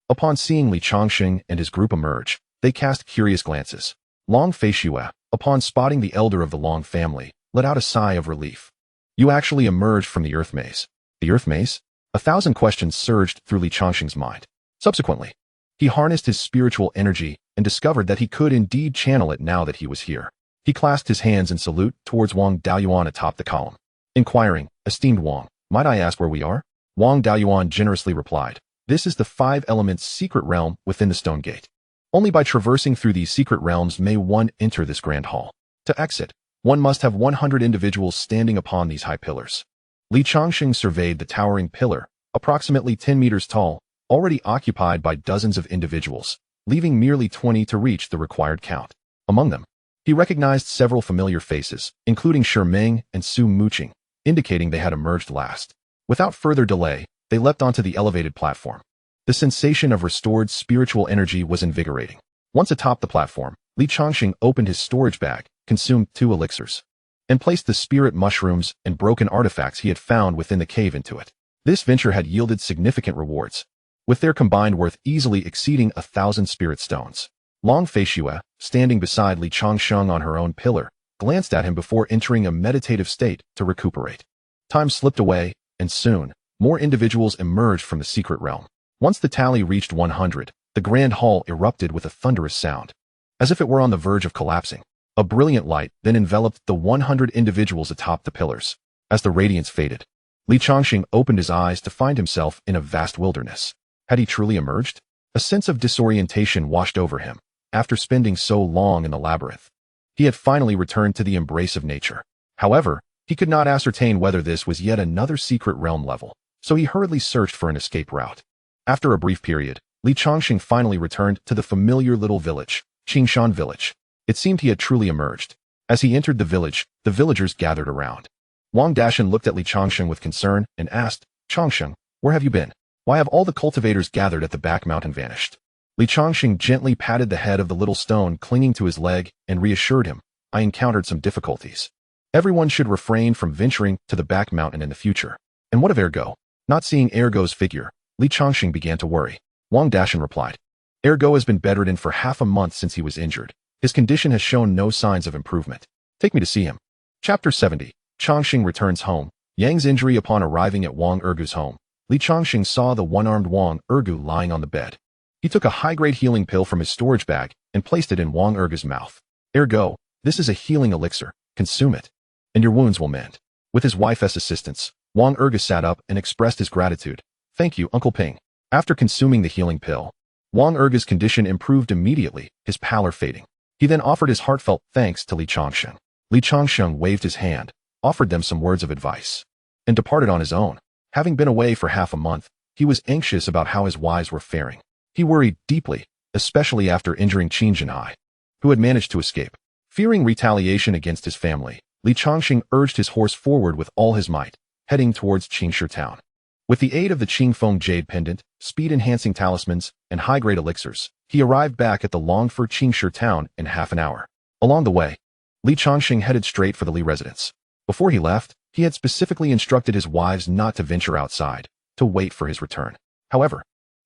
Upon seeing Li Changsheng and his group emerge, they cast curious glances. Long Feishue, upon spotting the elder of the Long family, let out a sigh of relief. You actually emerged from the Earth Maze. The Earth Maze? 1,000 questions surged through Li Changsheng's mind. Subsequently, he harnessed his spiritual energy and discovered that he could indeed channel it now that he was here. He clasped his hands in salute towards Wang Daoyuan atop the column. Inquiring, esteemed Wang, might I ask where we are? Wang Daoyuan generously replied, this is the 5 elements secret realm within the stone gate. Only by traversing through these secret realms may one enter this grand hall. To exit, one must have 100 individuals standing upon these high pillars. Li Changsheng surveyed the towering pillar, approximately 10 meters tall, already occupied by dozens of individuals, leaving merely 20 to reach the required count. Among them, he recognized several familiar faces, including Shi Meng and Su Muqing, indicating they had emerged last. Without further delay, they leapt onto the elevated platform. The sensation of restored spiritual energy was invigorating. Once atop the platform, Li Changsheng opened his storage bag, consumed 2 elixirs, and placed the spirit mushrooms and broken artifacts he had found within the cave into it. This venture had yielded significant rewards, with their combined worth easily exceeding 1,000 spirit stones. Long Feishue, standing beside Li Changsheng on her own pillar, glanced at him before entering a meditative state to recuperate. Time slipped away, and soon, more individuals emerged from the secret realm. Once the tally reached 100, the grand hall erupted with a thunderous sound, as if it were on the verge of collapsing. A brilliant light then enveloped the 100 individuals atop the pillars. As the radiance faded, Li Changsheng opened his eyes to find himself in a vast wilderness. Had he truly emerged? A sense of disorientation washed over him. After spending so long in the labyrinth, he had finally returned to the embrace of nature. However, he could not ascertain whether this was yet another secret realm level, so he hurriedly searched for an escape route. After a brief period, Li Changsheng finally returned to the familiar little village, Changsheng village. It seemed he had truly emerged. As he entered the village, the villagers gathered around. Wang Dashan looked at Li Changsheng with concern and asked, Changsheng, where have you been? Why have all the cultivators gathered at the back mountain vanished? Li Changsheng gently patted the head of the little stone clinging to his leg and reassured him, I encountered some difficulties. Everyone should refrain from venturing to the back mountain in the future. And what of Ergo? Not seeing Ergo's figure, Li Changsheng began to worry. Wang Dashan replied, Ergo has been bedridden for half a month since he was injured. His condition has shown no signs of improvement. Take me to see him. Chapter 70. Changsheng returns home. Yang's injury upon arriving at Wang Ergu's home. Li Changsheng saw the one-armed Wang Ergu lying on the bed. He took a high-grade healing pill from his storage bag and placed it in Wang Ergu's mouth. Ergo, this is a healing elixir. Consume it, and your wounds will mend. With his wife's assistance, Wang Ergu sat up and expressed his gratitude. Thank you, Uncle Ping. After consuming the healing pill, Wang Ergu's condition improved immediately, his pallor fading. He then offered his heartfelt thanks to Li Changsheng. Li Changsheng waved his hand, offered them some words of advice, and departed on his own. Having been away for half a month, he was anxious about how his wives were faring. He worried deeply, especially after injuring Changsheng, who had managed to escape. Fearing retaliation against his family, Li Changsheng urged his horse forward with all his might, heading towards Changsheng town. With the aid of the Qingfeng Jade Pendant, speed-enhancing talismans, and high-grade elixirs, he arrived back at the longed-for Changsheng town in half an hour. Along the way, Li Changsheng headed straight for the Li residence. Before he left, he had specifically instructed his wives not to venture outside, to wait for his return. However,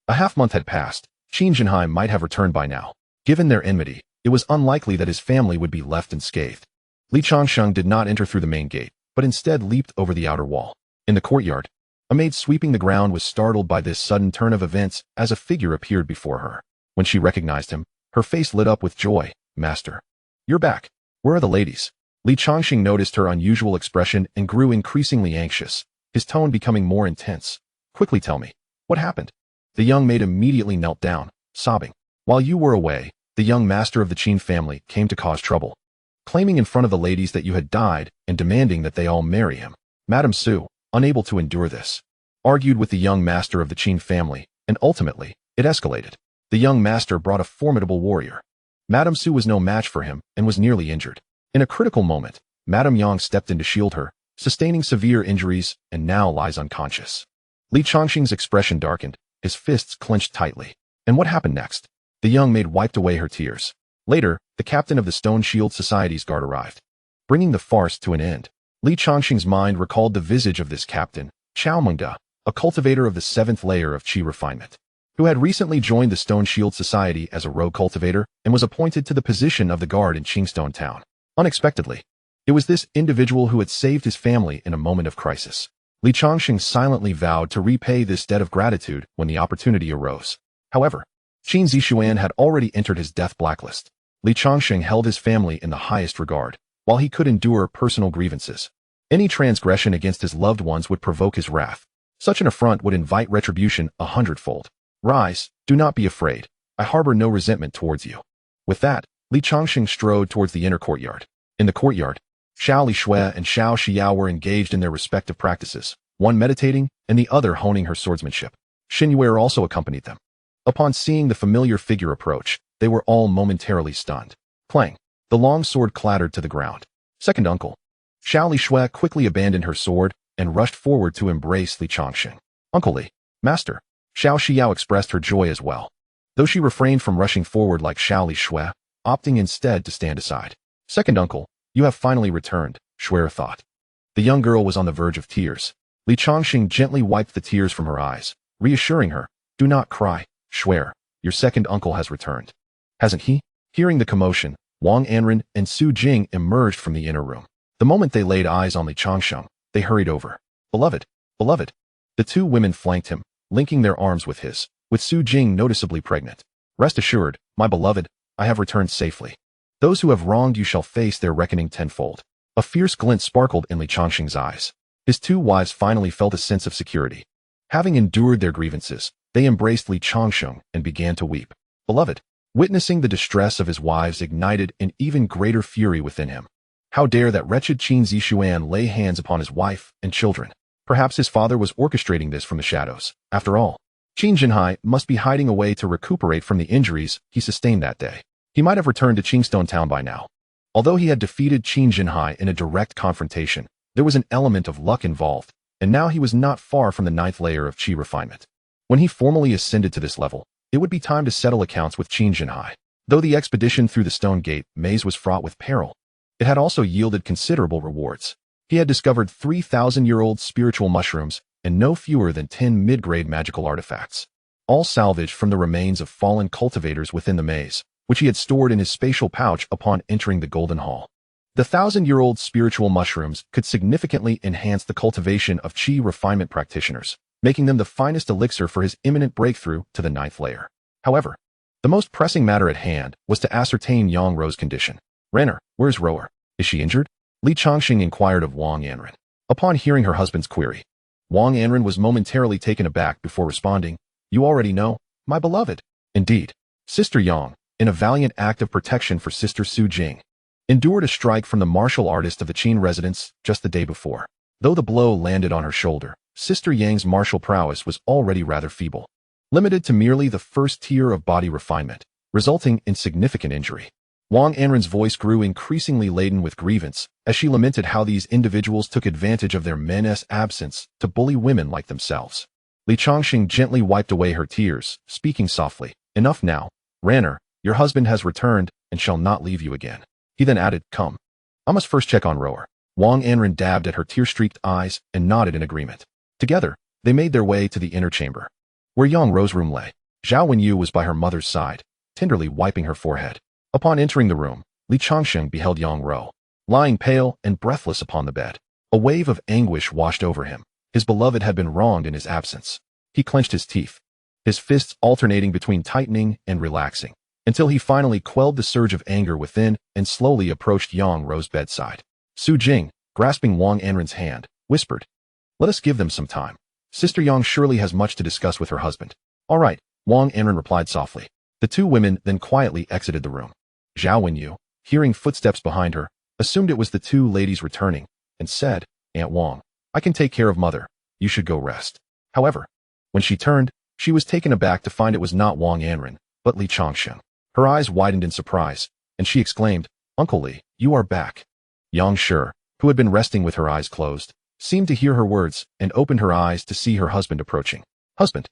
a half-month had passed. Changsheng might have returned by now. Given their enmity, it was unlikely that his family would be left unscathed. Li Changsheng did not enter through the main gate, but instead leaped over the outer wall. In the courtyard, A maid sweeping the ground was startled by this sudden turn of events as a figure appeared before her. When she recognized him, her face lit up with joy. Master, you're back. Where are the ladies? Li Changsheng noticed her unusual expression and grew increasingly anxious, his tone becoming more intense. Quickly tell me, what happened? The young maid immediately knelt down, sobbing. While you were away, the young master of the Qin family came to cause trouble, claiming in front of the ladies that you had died and demanding that they all marry him. Madame Su, unable to endure this, argued with the young master of the Qin family, and ultimately, it escalated. The young master brought a formidable warrior. Madame Su was no match for him and was nearly injured. In a critical moment, Madame Yang stepped in to shield her, sustaining severe injuries, and now lies unconscious. Li Changsheng's expression darkened, his fists clenched tightly. And what happened next? The young maid wiped away her tears. Later, the captain of the Stone Shield Society's guard arrived, bringing the farce to an end. Li Changsheng's mind recalled the visage of this captain, Chao Mengda, a cultivator of the 7th layer of Qi refinement, who had recently joined the Stone Shield Society as a rogue cultivator and was appointed to the position of the guard in Qingstone Town. Unexpectedly, it was this individual who had saved his family in a moment of crisis. Li Changsheng silently vowed to repay this debt of gratitude when the opportunity arose. However, Qin Zixuan had already entered his death blacklist. Li Changsheng held his family in the highest regard, while he could endure personal grievances. Any transgression against his loved ones would provoke his wrath. Such an affront would invite retribution 100-fold. Rise, do not be afraid. I harbor no resentment towards you. With that, Li Changsheng strode towards the inner courtyard. In the courtyard, Xiao Lishui and Xiao Xiao were engaged in their respective practices, one meditating and the other honing her swordsmanship. Xin Yue also accompanied them. Upon seeing the familiar figure approach, they were all momentarily stunned. Clang! The long sword clattered to the ground. Second uncle. Xiao Lishui quickly abandoned her sword and rushed forward to embrace Li Changsheng. Uncle Li, Master. Xiao Xiao expressed her joy as well, though she refrained from rushing forward like Xiao Lishui, opting instead to stand aside. Second uncle, you have finally returned, Shuer thought. The young girl was on the verge of tears. Li Changsheng gently wiped the tears from her eyes, reassuring her, do not cry, Shuer, your second uncle has returned. Hasn't he? Hearing the commotion, Wang Anren and Su Jing emerged from the inner room. The moment they laid eyes on Li Changsheng, they hurried over. Beloved, beloved. The two women flanked him, linking their arms with his, with Su Jing noticeably pregnant. Rest assured, my beloved, I have returned safely. Those who have wronged you shall face their reckoning tenfold. A fierce glint sparkled in Li Changsheng's eyes. His two wives finally felt a sense of security. Having endured their grievances, they embraced Li Changsheng and began to weep. Beloved, witnessing the distress of his wives ignited an even greater fury within him. How dare that wretched Qin Zixuan lay hands upon his wife and children? Perhaps his father was orchestrating this from the shadows. After all, Qin Jinhai must be hiding away to recuperate from the injuries he sustained that day. He might have returned to Qingstone Town by now. Although he had defeated Qin Jinhai in a direct confrontation, there was an element of luck involved, and now he was not far from the 9th layer of Qi refinement. When he formally ascended to this level, it would be time to settle accounts with Qin Jinhai. Though the expedition through the Stone Gate maze was fraught with peril, it had also yielded considerable rewards. He had discovered 3,000-year-old spiritual mushrooms and no fewer than 10 mid-grade magical artifacts, all salvaged from the remains of fallen cultivators within the maze, which he had stored in his spatial pouch upon entering the Golden Hall. The 1,000-year-old spiritual mushrooms could significantly enhance the cultivation of Qi refinement practitioners, making them the finest elixir for his imminent breakthrough to the 9th layer. However, the most pressing matter at hand was to ascertain Yang Ro's condition. Renner, where's Roer? Is she injured? Li Changsheng inquired of Wang Anren. Upon hearing her husband's query, Wang Anren was momentarily taken aback before responding, you already know, my beloved. Indeed, Sister Yang, in a valiant act of protection for Sister Su Jing, endured a strike from the martial artist of the Qin residence just the day before. Though the blow landed on her shoulder, Sister Yang's martial prowess was already rather feeble, limited to merely the first tier of body refinement, resulting in significant injury. Wang Anren's voice grew increasingly laden with grievance as she lamented how these individuals took advantage of their men's absence to bully women like themselves. Li Changsheng gently wiped away her tears, speaking softly, enough now, Ranner, your husband has returned and shall not leave you again. He then added, come. I must first check on Roer. Wang Anren dabbed at her tear-streaked eyes and nodded in agreement. Together, they made their way to the inner chamber, where Yang Ro's room lay. Zhao Wenyu was by her mother's side, tenderly wiping her forehead. Upon entering the room, Li Changsheng beheld Yang Ro, lying pale and breathless upon the bed. A wave of anguish washed over him. His beloved had been wronged in his absence. He clenched his teeth, his fists alternating between tightening and relaxing, until he finally quelled the surge of anger within and slowly approached Yang Ro's bedside. Su Jing, grasping Wang Anren's hand, whispered, "Let us give them some time. Sister Yang surely has much to discuss with her husband." "All right," Wang Anren replied softly. The two women then quietly exited the room. Zhao Wenyu, hearing footsteps behind her, assumed it was the two ladies returning, and said, "Aunt Wang, I can take care of mother. You should go rest." However, when she turned, she was taken aback to find it was not Wang Anren, but Li Changsheng. Her eyes widened in surprise, and she exclaimed, "Uncle Li, you are back." Yang Shi, who had been resting with her eyes closed, seemed to hear her words and opened her eyes to see her husband approaching. "Husband."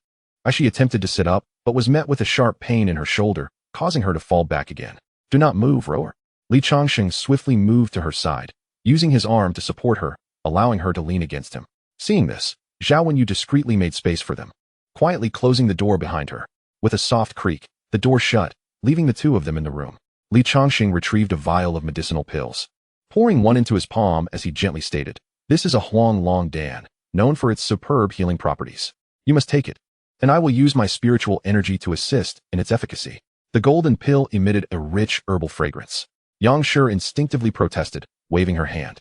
She attempted to sit up, but was met with a sharp pain in her shoulder, causing her to fall back again. "Do not move, rower." Li Changsheng swiftly moved to her side, using his arm to support her, allowing her to lean against him. Seeing this, Zhao Wenyu discreetly made space for them, quietly closing the door behind her. With a soft creak, the door shut, leaving the two of them in the room. Li Changsheng retrieved a vial of medicinal pills, pouring one into his palm as he gently stated, "This is a Huang Long Dan, known for its superb healing properties. You must take it, and I will use my spiritual energy to assist in its efficacy." The golden pill emitted a rich herbal fragrance. Yang Shi instinctively protested, waving her hand.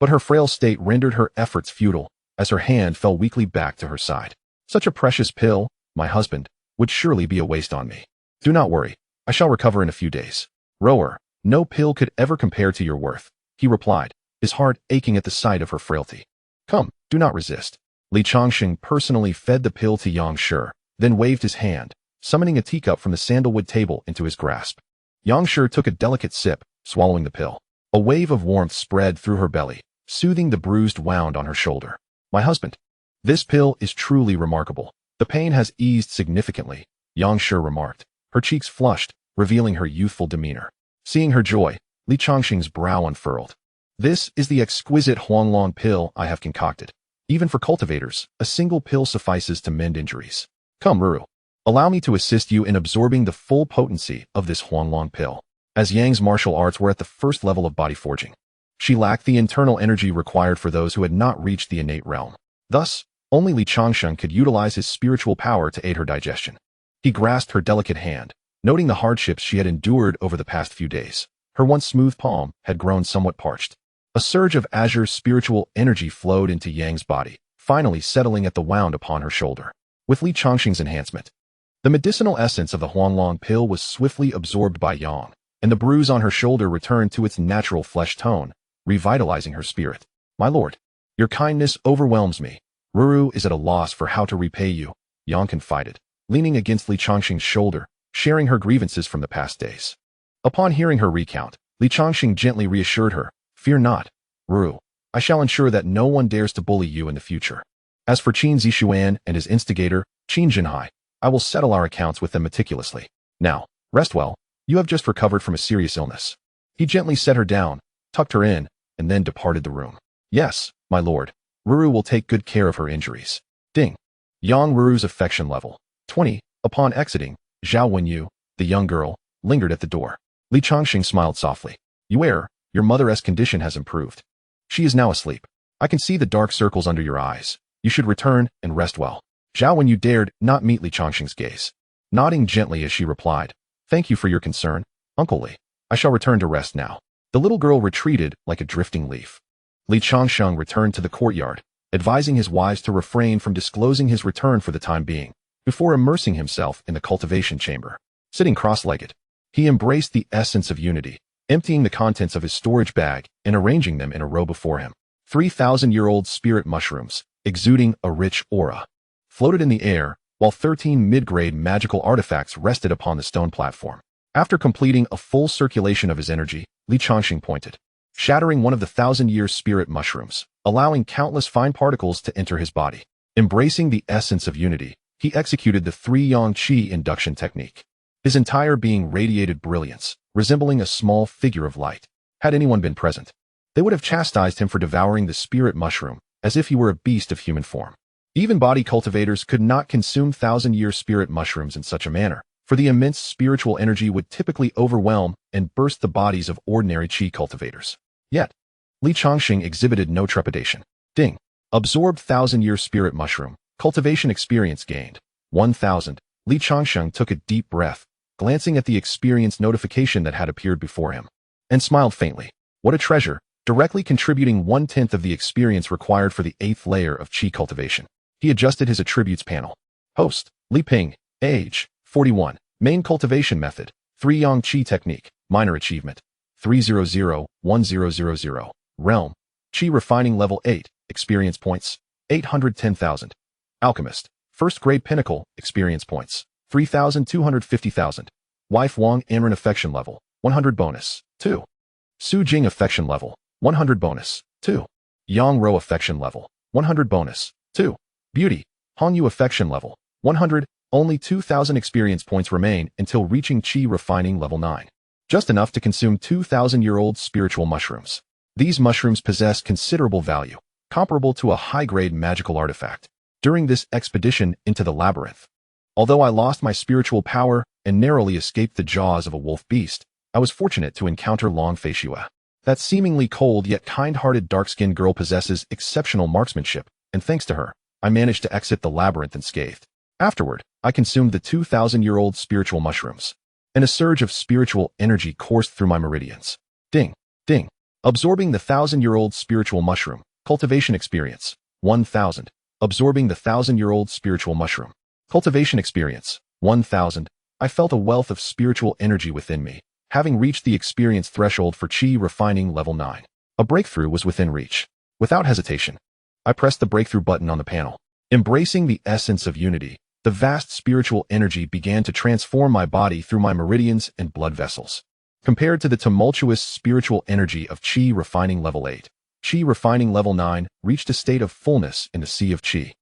But her frail state rendered her efforts futile, as her hand fell weakly back to her side. "Such a precious pill, my husband, would surely be a waste on me. Do not worry, I shall recover in a few days." "Rower, no pill could ever compare to your worth," he replied, his heart aching at the sight of her frailty. "Come, do not resist." Li Changsheng personally fed the pill to Yang Shi, then waved his hand, summoning a teacup from the sandalwood table into his grasp. Yang Shi took a delicate sip, swallowing the pill. A wave of warmth spread through her belly, soothing the bruised wound on her shoulder. "My husband, this pill is truly remarkable. The pain has eased significantly," Yang Shi remarked, her cheeks flushed, revealing her youthful demeanor. Seeing her joy, Li Changsheng's brow unfurled. "This is the exquisite Huanglong pill I have concocted. Even for cultivators, a single pill suffices to mend injuries. Come, Ruru. Allow me to assist you in absorbing the full potency of this Huanglong pill." As Yang's martial arts were at the first level of body forging, she lacked the internal energy required for those who had not reached the innate realm. Thus, only Li Changsheng could utilize his spiritual power to aid her digestion. He grasped her delicate hand, noting the hardships she had endured over the past few days. Her once smooth palm had grown somewhat parched. A surge of azure spiritual energy flowed into Yang's body, finally settling at the wound upon her shoulder. With Li Changsheng's enhancement, the medicinal essence of the Huanglong pill was swiftly absorbed by Yang, and the bruise on her shoulder returned to its natural flesh tone, revitalizing her spirit. "My lord, your kindness overwhelms me. Ruru is at a loss for how to repay you," Yang confided, leaning against Li Changsheng's shoulder, sharing her grievances from the past days. Upon hearing her recount, Li Changsheng gently reassured her, "Fear not, Ruru. I shall ensure that no one dares to bully you in the future. As for Qin Zishuan and his instigator, Qin Jinhai, I will settle our accounts with them meticulously. Now, rest well. You have just recovered from a serious illness." He gently set her down, tucked her in, and then departed the room. "Yes, my lord. Ruru will take good care of her injuries." Ding. Yang Ruru's affection level 20. Upon exiting, Zhao Wenyu, the young girl, lingered at the door. Li Changsheng smiled softly. "You err, your mother's condition has improved. She is now asleep. I can see the dark circles under your eyes. You should return and rest well." Zhao Wenyu dared not meet Li Changsheng's gaze, nodding gently as she replied, "Thank you for your concern, Uncle Li. I shall return to rest now." The little girl retreated like a drifting leaf. Li Changsheng returned to the courtyard, advising his wives to refrain from disclosing his return for the time being, before immersing himself in the cultivation chamber. Sitting cross-legged, he embraced the essence of unity, emptying the contents of his storage bag and arranging them in a row before him. 3,000-year-old spirit mushrooms, exuding a rich aura, floated in the air, while 13 mid-grade magical artifacts rested upon the stone platform. After completing a full circulation of his energy, Li Changsheng pointed, shattering one of the 1,000-year spirit mushrooms, allowing countless fine particles to enter his body. Embracing the essence of unity, he executed the 3-yang qi induction technique. His entire being radiated brilliance, resembling a small figure of light. Had anyone been present, they would have chastised him for devouring the spirit mushroom, as if he were a beast of human form. Even body cultivators could not consume 1,000-year spirit mushrooms in such a manner, for the immense spiritual energy would typically overwhelm and burst the bodies of ordinary qi cultivators. Yet, Li Changsheng exhibited no trepidation. Ding. Absorbed 1,000-year spirit mushroom. Cultivation experience gained. 1,000. Li Changsheng took a deep breath, glancing at the experience notification that had appeared before him, and smiled faintly. What a treasure, directly contributing 1/10 of the experience required for the 8th layer of Qi cultivation. He adjusted his attributes panel. Host, Li Ping, age, 41. Main cultivation method, 3 Yang Qi technique, minor achievement, 300-1000. Realm, Qi refining level 8, experience points, 810,000. Alchemist, first grade pinnacle, experience points, 3,250,000. Wife Wang Anren affection level, 100 bonus, 2. Su Jing affection level, 100 bonus, 2. Yang Rou affection level, 100 bonus, 2. Beauty, Hong Yu affection level, 100. Only 2,000 experience points remain until reaching Qi refining level 9. Just enough to consume 2,000-year-old spiritual mushrooms. These mushrooms possess considerable value, comparable to a high-grade magical artifact. During this expedition into the labyrinth, although I lost my spiritual power and narrowly escaped the jaws of a wolf beast, I was fortunate to encounter Long Fei Xue. That seemingly cold yet kind-hearted dark-skinned girl possesses exceptional marksmanship, and thanks to her, I managed to exit the labyrinth unscathed. Afterward, I consumed the 2,000-year-old spiritual mushrooms, and a surge of spiritual energy coursed through my meridians. Ding, ding. Absorbing the 1,000-year-old spiritual mushroom. Cultivation experience, 1,000. Absorbing the 1,000-year-old spiritual mushroom. Cultivation experience, 1,000. I felt a wealth of spiritual energy within me, having reached the experience threshold for Qi refining level 9. A breakthrough was within reach. Without hesitation, I pressed the breakthrough button on the panel. Embracing the essence of unity, the vast spiritual energy began to transform my body through my meridians and blood vessels. Compared to the tumultuous spiritual energy of Qi refining level 8, Qi refining level 9 reached a state of fullness in the sea of Qi.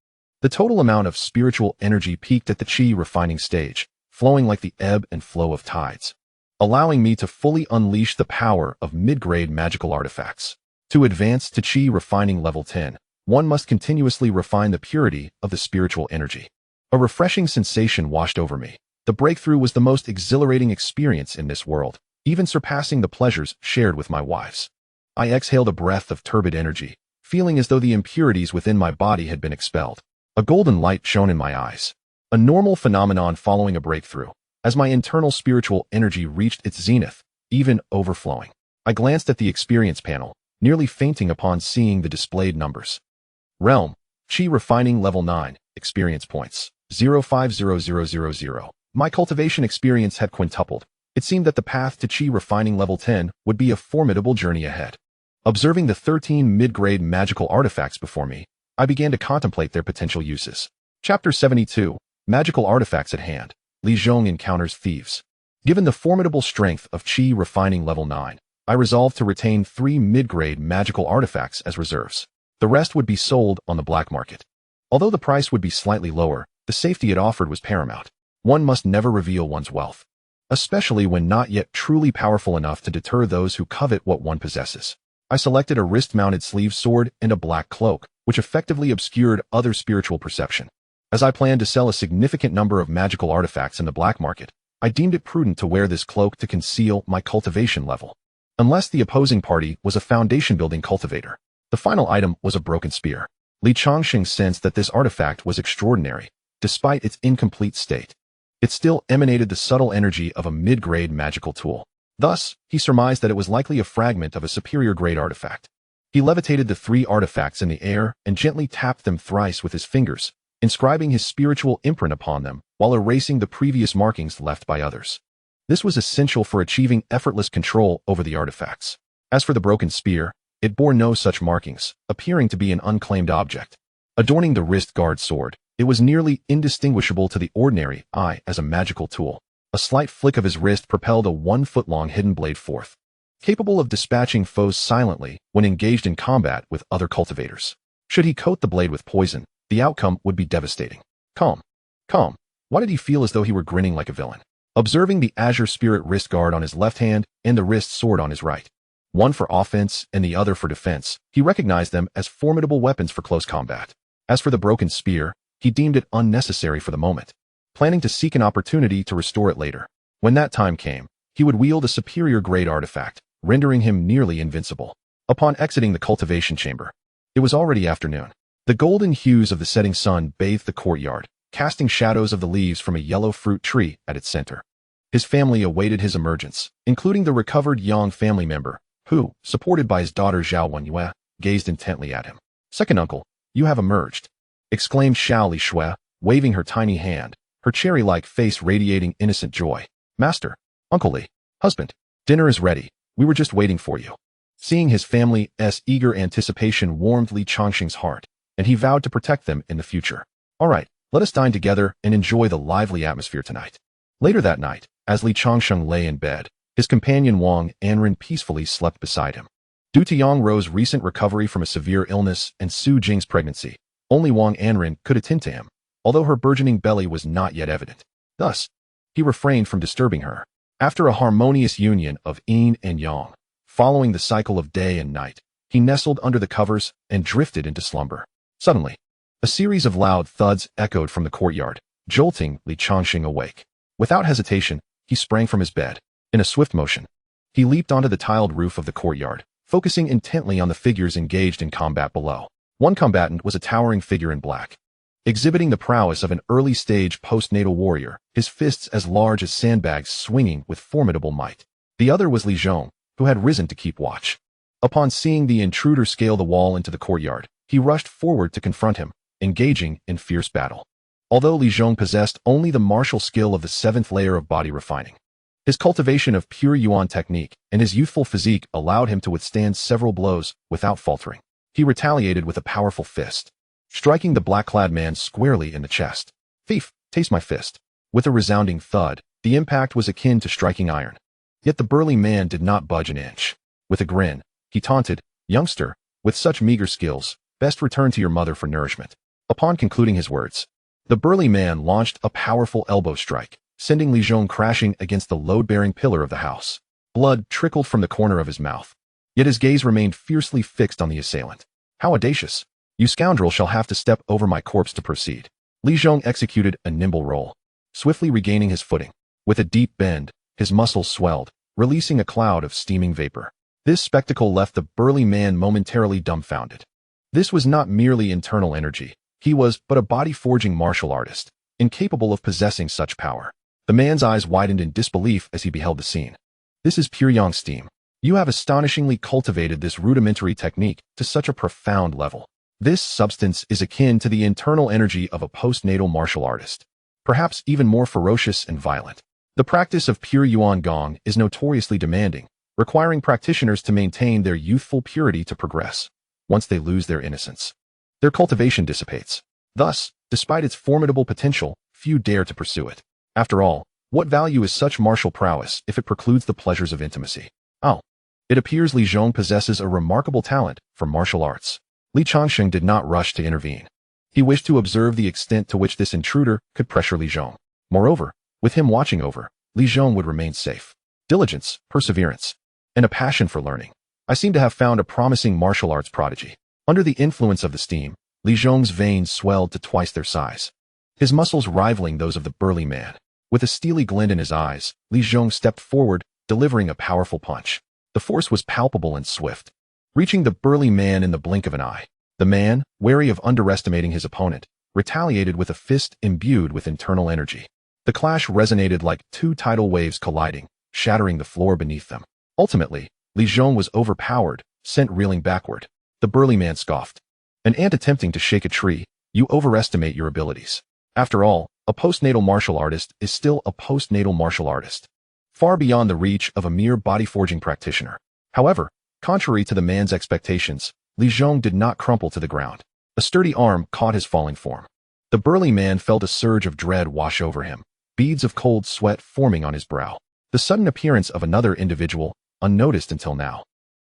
The total amount of spiritual energy peaked at the Qi refining stage, flowing like the ebb and flow of tides, allowing me to fully unleash the power of mid-grade magical artifacts. To advance to Qi refining level 10, one must continuously refine the purity of the spiritual energy. A refreshing sensation washed over me. The breakthrough was the most exhilarating experience in this world, even surpassing the pleasures shared with my wives. I exhaled a breath of turbid energy, feeling as though the impurities within my body had been expelled. A golden light shone in my eyes. A normal phenomenon following a breakthrough, as my internal spiritual energy reached its zenith, even overflowing. I glanced at the experience panel, nearly fainting upon seeing the displayed numbers. Realm, Qi refining level 9, experience points, 0,50000. My cultivation experience had quintupled. It seemed that the path to Qi refining level 10 would be a formidable journey ahead. Observing the 13 mid-grade magical artifacts before me, I began to contemplate their potential uses. Chapter 72, Magical Artifacts at Hand. Li Zhong encounters thieves. Given the formidable strength of Qi refining level 9, I resolved to retain 3 mid-grade magical artifacts as reserves. The rest would be sold on the black market. Although the price would be slightly lower, the safety it offered was paramount. One must never reveal one's wealth, especially when not yet truly powerful enough to deter those who covet what one possesses. I selected a wrist-mounted sleeve sword and a black cloak, which effectively obscured other spiritual perception. As I planned to sell a significant number of magical artifacts in the black market, I deemed it prudent to wear this cloak to conceal my cultivation level. Unless the opposing party was a foundation-building cultivator. The final item was a broken spear. Li Changsheng sensed that this artifact was extraordinary, despite its incomplete state. It still emanated the subtle energy of a mid-grade magical tool. Thus, he surmised that it was likely a fragment of a superior-grade artifact. He levitated the 3 artifacts in the air and gently tapped them thrice with his fingers, inscribing his spiritual imprint upon them while erasing the previous markings left by others. This was essential for achieving effortless control over the artifacts. As for the broken spear, it bore no such markings, appearing to be an unclaimed object. Adorning the wrist guard sword, it was nearly indistinguishable to the ordinary eye as a magical tool. A slight flick of his wrist propelled a 1-foot-long hidden blade forth, capable of dispatching foes silently when engaged in combat with other cultivators. Should he coat the blade with poison, the outcome would be devastating. Calm. Why did he feel as though he were grinning like a villain? Observing the Azure Spirit wrist guard on his left hand and the wrist sword on his right, one for offense and the other for defense, he recognized them as formidable weapons for close combat. As for the broken spear, he deemed it unnecessary for the moment, planning to seek an opportunity to restore it later. When that time came, he would wield a superior-grade artifact, rendering him nearly invincible. Upon exiting the cultivation chamber, it was already afternoon. The golden hues of the setting sun bathed the courtyard, casting shadows of the leaves from a yellow fruit tree at its center. His family awaited his emergence, including the recovered Yang family member, who, supported by his daughter Zhao Wenyue, gazed intently at him. "Second uncle, you have emerged," exclaimed Xiao Li Shui, waving her tiny hand, her cherry-like face radiating innocent joy. "Master, Uncle Li, husband, dinner is ready. We were just waiting for you." Seeing his family's eager anticipation warmed Li Changsheng's heart, and he vowed to protect them in the future. "All right, let us dine together and enjoy the lively atmosphere tonight." Later that night, as Li Changsheng lay in bed, his companion Wang Anren peacefully slept beside him. Due to Yang Rou's recent recovery from a severe illness and Su Jing's pregnancy, only Wang Anren could attend to him, although her burgeoning belly was not yet evident. Thus, he refrained from disturbing her. After a harmonious union of yin and yang, following the cycle of day and night, he nestled under the covers and drifted into slumber. Suddenly, a series of loud thuds echoed from the courtyard, jolting Li Changsheng awake. Without hesitation, he sprang from his bed. In a swift motion, he leaped onto the tiled roof of the courtyard, focusing intently on the figures engaged in combat below. One combatant was a towering figure in black, exhibiting the prowess of an early-stage postnatal warrior, his fists as large as sandbags swinging with formidable might. The other was Li Zhong, who had risen to keep watch. Upon seeing the intruder scale the wall into the courtyard, he rushed forward to confront him, engaging in fierce battle. Although Li Zhong possessed only the martial skill of the 7th layer of body refining, his cultivation of pure Yuan technique and his youthful physique allowed him to withstand several blows without faltering. He retaliated with a powerful fist, striking the black-clad man squarely in the chest. "Thief, taste my fist." With a resounding thud, the impact was akin to striking iron. Yet the burly man did not budge an inch. With a grin, he taunted, "Youngster, with such meager skills, best return to your mother for nourishment." Upon concluding his words, the burly man launched a powerful elbow strike, sending Li Zhong crashing against the load-bearing pillar of the house. Blood trickled from the corner of his mouth, yet his gaze remained fiercely fixed on the assailant. "How audacious! You scoundrel shall have to step over my corpse to proceed." Li Zhong executed a nimble roll, swiftly regaining his footing. With a deep bend, his muscles swelled, releasing a cloud of steaming vapor. This spectacle left the burly man momentarily dumbfounded. This was not merely internal energy. He was but a body-forging martial artist, incapable of possessing such power. The man's eyes widened in disbelief as he beheld the scene. "This is pure yang steam. You have astonishingly cultivated this rudimentary technique to such a profound level. This substance is akin to the internal energy of a postnatal martial artist, perhaps even more ferocious and violent. The practice of pure Yuan Gong is notoriously demanding, requiring practitioners to maintain their youthful purity to progress. Once they lose their innocence, their cultivation dissipates. Thus, despite its formidable potential, few dare to pursue it. After all, what value is such martial prowess if it precludes the pleasures of intimacy?" "Oh, it appears Li Zhong possesses a remarkable talent for martial arts." Li Changsheng did not rush to intervene. He wished to observe the extent to which this intruder could pressure Li Zhong. Moreover, with him watching over, Li Zhong would remain safe. Diligence, perseverance, and a passion for learning. "I seem to have found a promising martial arts prodigy." Under the influence of the steam, Li Zhong's veins swelled to twice their size, his muscles rivaling those of the burly man. With a steely glint in his eyes, Li Zhong stepped forward, delivering a powerful punch. The force was palpable and swift, reaching the burly man in the blink of an eye. The man, wary of underestimating his opponent, retaliated with a fist imbued with internal energy. The clash resonated like two tidal waves colliding, shattering the floor beneath them. Ultimately, Li Zhong was overpowered, sent reeling backward. The burly man scoffed. "An ant attempting to shake a tree, you overestimate your abilities. After all, a postnatal martial artist is still a postnatal martial artist, far beyond the reach of a mere body-forging practitioner." However, contrary to the man's expectations, Li Zhong did not crumple to the ground. A sturdy arm caught his falling form. The burly man felt a surge of dread wash over him, beads of cold sweat forming on his brow. The sudden appearance of another individual, unnoticed until now,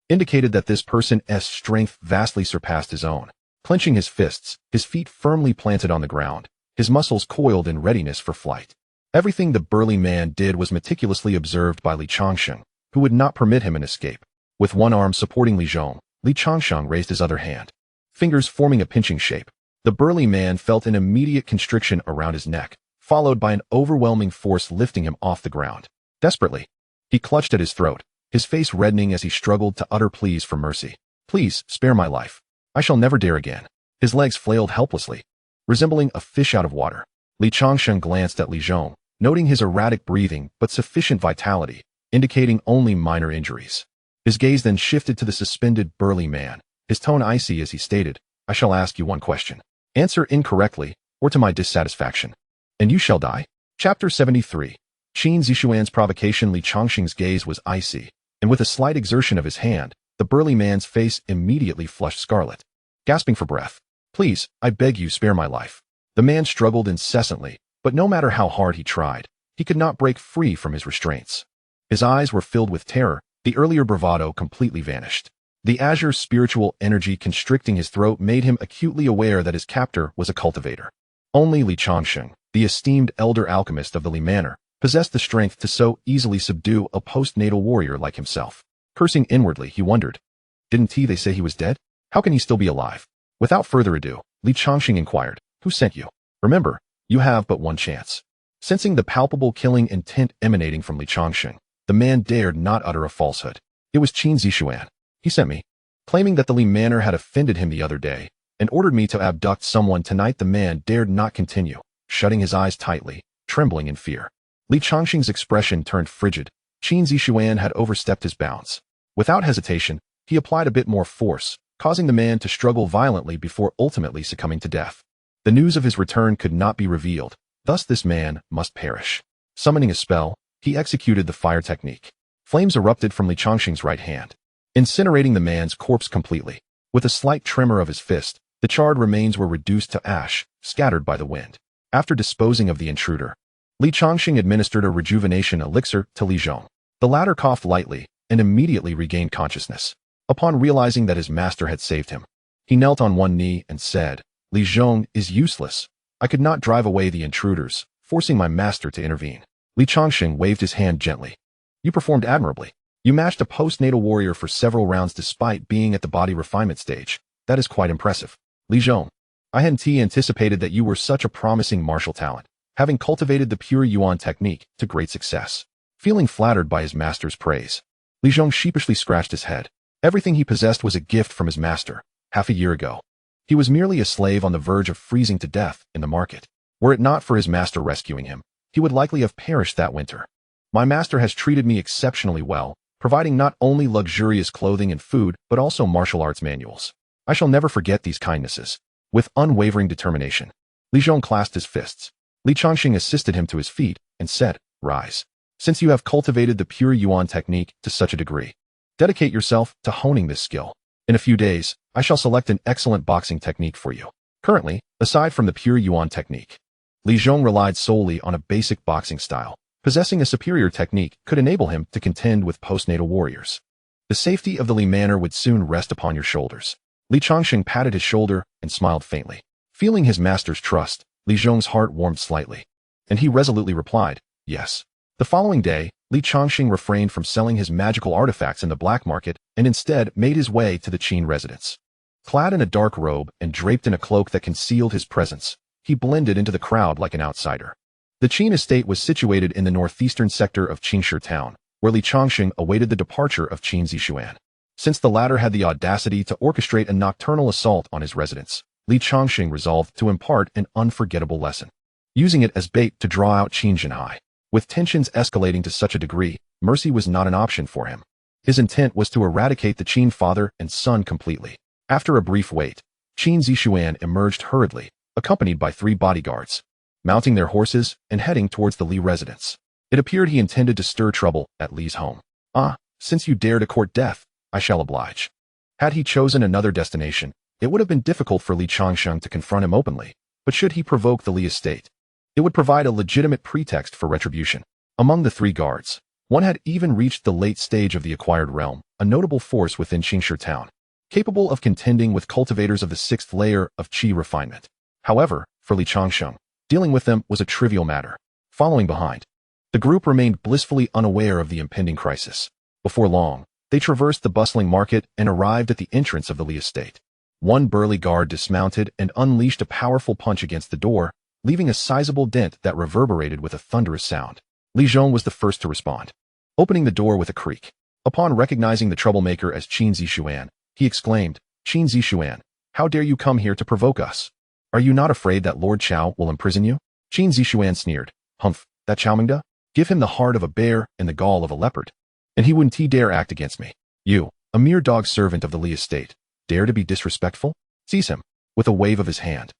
indicated that this person's strength vastly surpassed his own. Clenching his fists, his feet firmly planted on the ground, his muscles coiled in readiness for flight. Everything the burly man did was meticulously observed by Li Changsheng, who would not permit him an escape. With one arm supporting Li Zhong, Li Changsheng raised his other hand, fingers forming a pinching shape. The burly man felt an immediate constriction around his neck, followed by an overwhelming force lifting him off the ground. Desperately, he clutched at his throat, his face reddening as he struggled to utter pleas for mercy. "Please, spare my life. I shall never dare again." His legs flailed helplessly, resembling a fish out of water. Li Changsheng glanced at Li Zhong, noting his erratic breathing but sufficient vitality, indicating only minor injuries. His gaze then shifted to the suspended burly man, his tone icy as he stated, "I shall ask you one question. Answer incorrectly, or to my dissatisfaction, and you shall die." Chapter 73. Qin Zixuan's provocation. Li Changsheng's gaze was icy, and with a slight exertion of his hand, the burly man's face immediately flushed scarlet. Gasping for breath, "Please, I beg you, spare my life." The man struggled incessantly, but no matter how hard he tried, he could not break free from his restraints. His eyes were filled with terror, the earlier bravado completely vanished. The azure spiritual energy constricting his throat made him acutely aware that his captor was a cultivator. Only Li Changsheng, the esteemed elder alchemist of the Li Manor, possessed the strength to so easily subdue a postnatal warrior like himself. Cursing inwardly, he wondered, didn't they say he was dead? How can he still be alive? Without further ado, Li Changsheng inquired, "Who sent you? Remember, you have but one chance." Sensing the palpable killing intent emanating from Li Changsheng, the man dared not utter a falsehood. "It was Qin Zixuan. He sent me, claiming that the Li Manor had offended him the other day, and ordered me to abduct someone tonight." The man dared not continue, shutting his eyes tightly, trembling in fear. Li Changsheng's expression turned frigid. Qin Zixuan had overstepped his bounds. Without hesitation, he applied a bit more force, causing the man to struggle violently before ultimately succumbing to death. The news of his return could not be revealed, thus this man must perish. Summoning a spell, he executed the fire technique. Flames erupted from Li Changsheng's right hand, incinerating the man's corpse completely. With a slight tremor of his fist, the charred remains were reduced to ash, scattered by the wind. After disposing of the intruder, Li Changsheng administered a rejuvenation elixir to Li Zhong. The latter coughed lightly and immediately regained consciousness. Upon realizing that his master had saved him, he knelt on one knee and said, "Li Zhong is useless. I could not drive away the intruders, forcing my master to intervene." Li Changsheng waved his hand gently. "You performed admirably. You matched a postnatal warrior for several rounds despite being at the body refinement stage. That is quite impressive. Li Zhong, I hadn't anticipated that you were such a promising martial talent, having cultivated the pure Yuan technique to great success." Feeling flattered by his master's praise, Li Zhong sheepishly scratched his head. Everything he possessed was a gift from his master, half a year ago. He was merely a slave on the verge of freezing to death in the market. Were it not for his master rescuing him, he would likely have perished that winter. My master has treated me exceptionally well, providing not only luxurious clothing and food, but also martial arts manuals. I shall never forget these kindnesses. With unwavering determination, Li Zhong clasped his fists. Li Changsheng assisted him to his feet and said, "Rise. Since you have cultivated the pure Yuan technique to such a degree, dedicate yourself to honing this skill. In a few days, I shall select an excellent boxing technique for you." Currently, aside from the pure Yuan technique, Li Zhong relied solely on a basic boxing style. Possessing a superior technique could enable him to contend with postnatal warriors. The safety of the Li Manor would soon rest upon your shoulders. Li Changsheng patted his shoulder and smiled faintly. Feeling his master's trust, Li Zhong's heart warmed slightly, and he resolutely replied, "Yes." The following day, Li Changsheng refrained from selling his magical artifacts in the black market and instead made his way to the Qin residence. Clad in a dark robe and draped in a cloak that concealed his presence, he blended into the crowd like an outsider. The Qin estate was situated in the northeastern sector of Changsheng town, where Li Changsheng awaited the departure of Qin Zixuan. Since the latter had the audacity to orchestrate a nocturnal assault on his residence, Li Changsheng resolved to impart an unforgettable lesson, using it as bait to draw out Qin Zhenhai. With tensions escalating to such a degree, mercy was not an option for him. His intent was to eradicate the Qin father and son completely. After a brief wait, Qin Zixuan emerged hurriedly, accompanied by 3 bodyguards, mounting their horses and heading towards the Li residence. It appeared he intended to stir trouble at Li's home. "Ah, since you dare to court death, I shall oblige." Had he chosen another destination, it would have been difficult for Li Changsheng to confront him openly, but should he provoke the Li estate, it would provide a legitimate pretext for retribution. Among the 3 guards, one had even reached the late stage of the acquired realm, a notable force within Changsheng town, capable of contending with cultivators of the 6th layer of Qi refinement. However, for Li Changsheng, dealing with them was a trivial matter. Following behind, the group remained blissfully unaware of the impending crisis. Before long, they traversed the bustling market and arrived at the entrance of the Li estate. One burly guard dismounted and unleashed a powerful punch against the door, leaving a sizable dent that reverberated with a thunderous sound. Li Zhong was the first to respond, opening the door with a creak. Upon recognizing the troublemaker as Qin Zixuan, he exclaimed, "Qin Zixuan, How dare you come here to provoke us? Are you not afraid that Lord Chao will imprison you? Qin Zishuan sneered. Humph, that Chaomingda? Give him the heart of a bear and the gall of a leopard. And he wouldn't dare act against me. You, a mere dog servant of the Li estate, dare to be disrespectful? Seize him, with a wave of his hand.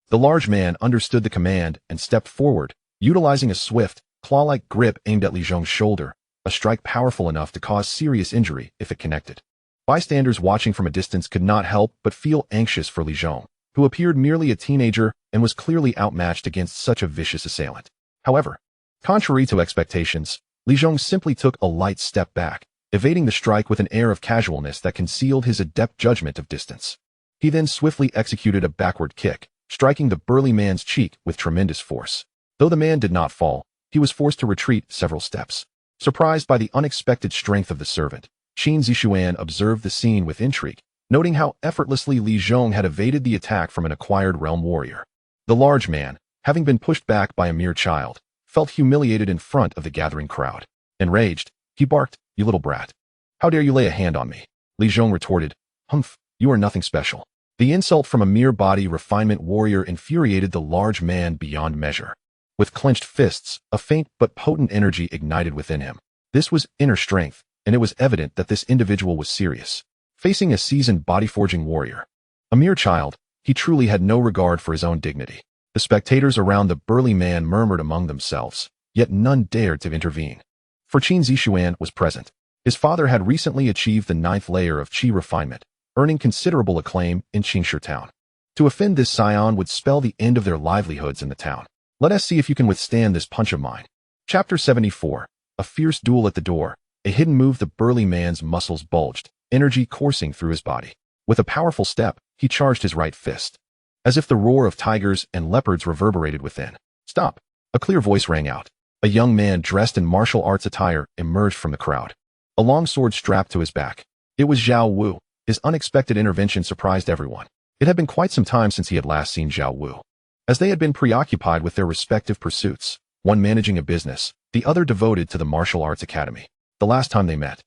The large man understood the command and stepped forward, utilizing a swift, claw-like grip aimed at Li Zhong's shoulder, a strike powerful enough to cause serious injury if it connected. Bystanders watching from a distance could not help but feel anxious for Li Zhong, who appeared merely a teenager and was clearly outmatched against such a vicious assailant. However, contrary to expectations, Li Zhong simply took a light step back, evading the strike with an air of casualness that concealed his adept judgment of distance. He then swiftly executed a backward kick, striking the burly man's cheek with tremendous force. Though the man did not fall, he was forced to retreat several steps. Surprised by the unexpected strength of the servant, Qin Zishuan observed the scene with intrigue, noting how effortlessly Li Zhong had evaded the attack from an acquired realm warrior. The large man, having been pushed back by a mere child, felt humiliated in front of the gathering crowd. Enraged, he barked, "You little brat. How dare you lay a hand on me?" Li Zhong retorted, "Humph, you are nothing special." The insult from a mere body refinement warrior infuriated the large man beyond measure. With clenched fists, a faint but potent energy ignited within him. This was inner strength, and it was evident that this individual was serious. Facing a seasoned body-forging warrior, a mere child, he truly had no regard for his own dignity. The spectators around the burly man murmured among themselves, yet none dared to intervene. For Qin Zishuan was present. His father had recently achieved the 9th layer of qi refinement, earning considerable acclaim in Changsheng town. To offend this scion would spell the end of their livelihoods in the town. Let us see if you can withstand this punch of mine. Chapter 74. A fierce duel at the door. A hidden move. The burly man's muscles bulged, energy coursing through his body. With a powerful step, he charged his right fist. As if the roar of tigers and leopards reverberated within. "Stop!" A clear voice rang out. A young man dressed in martial arts attire emerged from the crowd, a long sword strapped to his back. It was Zhao Wu. His unexpected intervention surprised everyone. It had been quite some time since he had last seen Zhao Wu, as they had been preoccupied with their respective pursuits, one managing a business, the other devoted to the martial arts academy. The last time they met,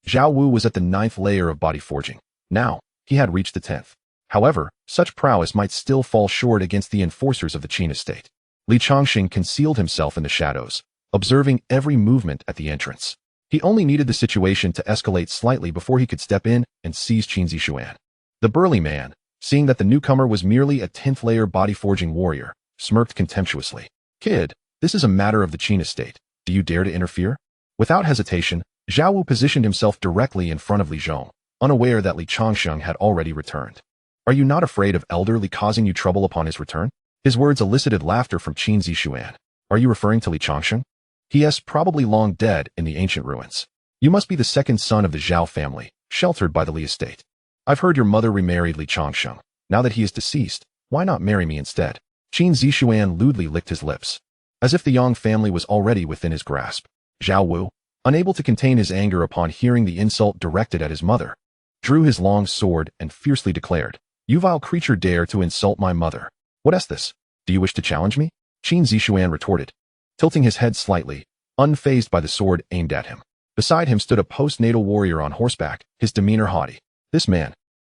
Zhao Wu was at the 9th layer of body forging. Now, he had reached the 10th. However, such prowess might still fall short against the enforcers of the Qin estate. Li Changsheng concealed himself in the shadows, observing every movement at the entrance. He only needed the situation to escalate slightly before he could step in and seize Qin Zishuan. The burly man, seeing that the newcomer was merely a 10th layer body forging warrior, smirked contemptuously. "Kid, this is a matter of the Qin estate. Do you dare to interfere?" Without hesitation, Zhao Wu positioned himself directly in front of Li Zhong, unaware that Li Changsheng had already returned. "Are you not afraid of Elder Li causing you trouble upon his return?" His words elicited laughter from Qin Zishuan. "Are you referring to Li Changsheng? He is probably long dead in the ancient ruins. You must be the second son of the Zhao family, sheltered by the Li estate. I've heard your mother remarried Li Changsheng. Now that he is deceased, why not marry me instead?" Qin Zishuan lewdly licked his lips, as if the Yang family was already within his grasp. Zhao Wu, unable to contain his anger upon hearing the insult directed at his mother, drew his long sword and fiercely declared, "You vile creature, dare to insult my mother. What is this? Do you wish to challenge me?" Qin Zishuan retorted, tilting his head slightly, unfazed by the sword aimed at him. Beside him stood a postnatal warrior on horseback, his demeanor haughty. This man,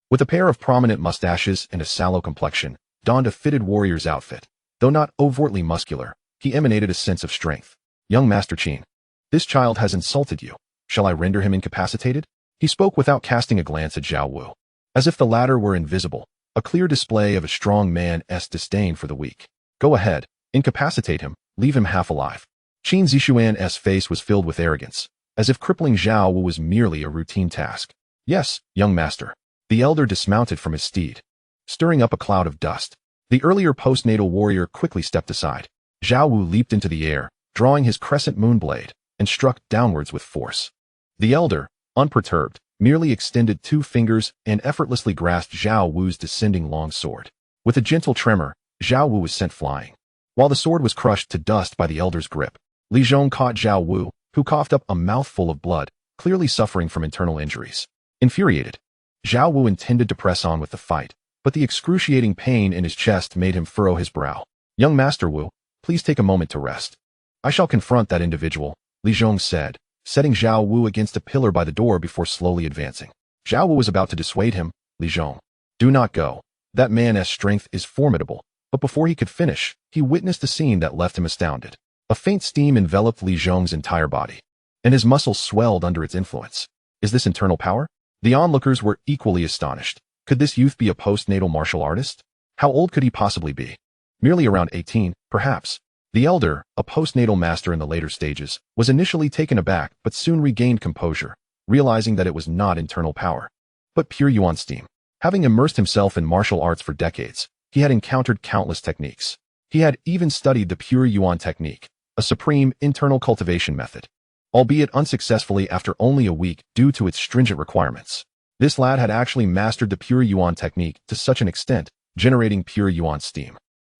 with a pair of prominent mustaches and a sallow complexion, donned a fitted warrior's outfit. Though not overtly muscular, he emanated a sense of strength. "Young Master Qin, this child has insulted you. Shall I render him incapacitated?" He spoke without casting a glance at Zhao Wu, as if the latter were invisible, a clear display of a strong man's disdain for the weak. "Go ahead, incapacitate him, leave him half alive." Qin Zishuan's face was filled with arrogance, as if crippling Zhao Wu was merely a routine task. "Yes, young master." The elder dismounted from his steed, stirring up a cloud of dust. The earlier postnatal warrior quickly stepped aside. Zhao Wu leaped into the air, drawing his crescent moon blade, and struck downwards with force. The elder, unperturbed, merely extended 2 fingers and effortlessly grasped Zhao Wu's descending long sword. With a gentle tremor, Zhao Wu was sent flying. While the sword was crushed to dust by the elder's grip, Li Zhong caught Zhao Wu, who coughed up a mouthful of blood, clearly suffering from internal injuries. Infuriated, Zhao Wu intended to press on with the fight, but the excruciating pain in his chest made him furrow his brow. "Young Master Wu, please take a moment to rest. I shall confront that individual," Li Zhong said, setting Zhao Wu against a pillar by the door before slowly advancing. Zhao Wu was about to dissuade him. "Li Zhong, do not go. That man's strength is formidable, but before he could finish, he witnessed a scene that left him astounded. A faint steam enveloped Li Zhong's entire body, and his muscles swelled under its influence. Is this internal power? The onlookers were equally astonished. Could this youth be a postnatal martial artist? How old could he possibly be? Merely around 18, perhaps. The elder, a postnatal master in the later stages, was initially taken aback but soon regained composure, realizing that it was not internal power, but pure yuan steam. Having immersed himself in martial arts for decades, he had encountered countless techniques. He had even studied the pure yuan technique, a supreme internal cultivation method, albeit unsuccessfully after only a week due to its stringent requirements. This lad had actually mastered the pure yuan technique to such an extent, generating pure yuan steam.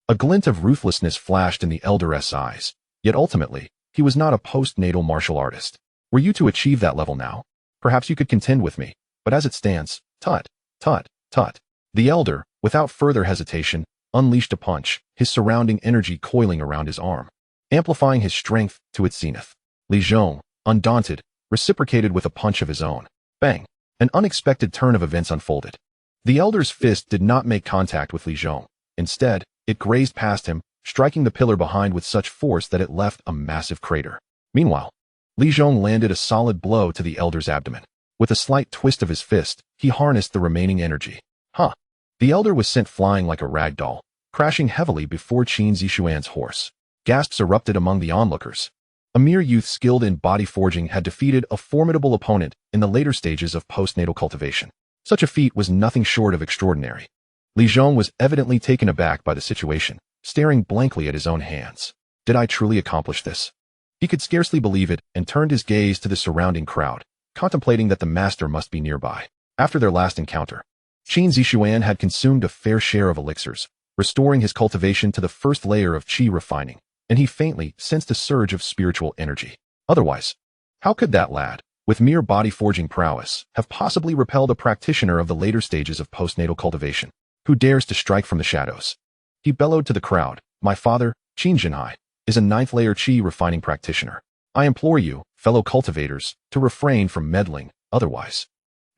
A glint of ruthlessness flashed in the elder's eyes, yet ultimately, he was not a postnatal martial artist. Were you to achieve that level now, perhaps you could contend with me, but as it stands, tut, tut, tut. The elder, without further hesitation, unleashed a punch, his surrounding energy coiling around his arm, amplifying his strength to its zenith. Li Zhong, undaunted, reciprocated with a punch of his own. Bang! An unexpected turn of events unfolded. The elder's fist did not make contact with Li Zhong. Instead, it grazed past him, striking the pillar behind with such force that it left a massive crater. Meanwhile, Li Zhong landed a solid blow to the elder's abdomen. With a slight twist of his fist, he harnessed the remaining energy. Huh! The elder was sent flying like a rag doll, crashing heavily before Qin Zishuan's horse. Gasps erupted among the onlookers. A mere youth skilled in body forging had defeated a formidable opponent in the later stages of postnatal cultivation. Such a feat was nothing short of extraordinary. Li Zhong was evidently taken aback by the situation, staring blankly at his own hands. Did I truly accomplish this? He could scarcely believe it and turned his gaze to the surrounding crowd, contemplating that the master must be nearby. After their last encounter, Qin Zishuan had consumed a fair share of elixirs, restoring his cultivation to the first layer of qi refining, and he faintly sensed a surge of spiritual energy. Otherwise, how could that lad, with mere body forging prowess, have possibly repelled a practitioner of the later stages of postnatal cultivation, who dares to strike from the shadows? He bellowed to the crowd, my father, Qin Jinhai, is a 9th layer qi refining practitioner. I implore you, fellow cultivators, to refrain from meddling, otherwise.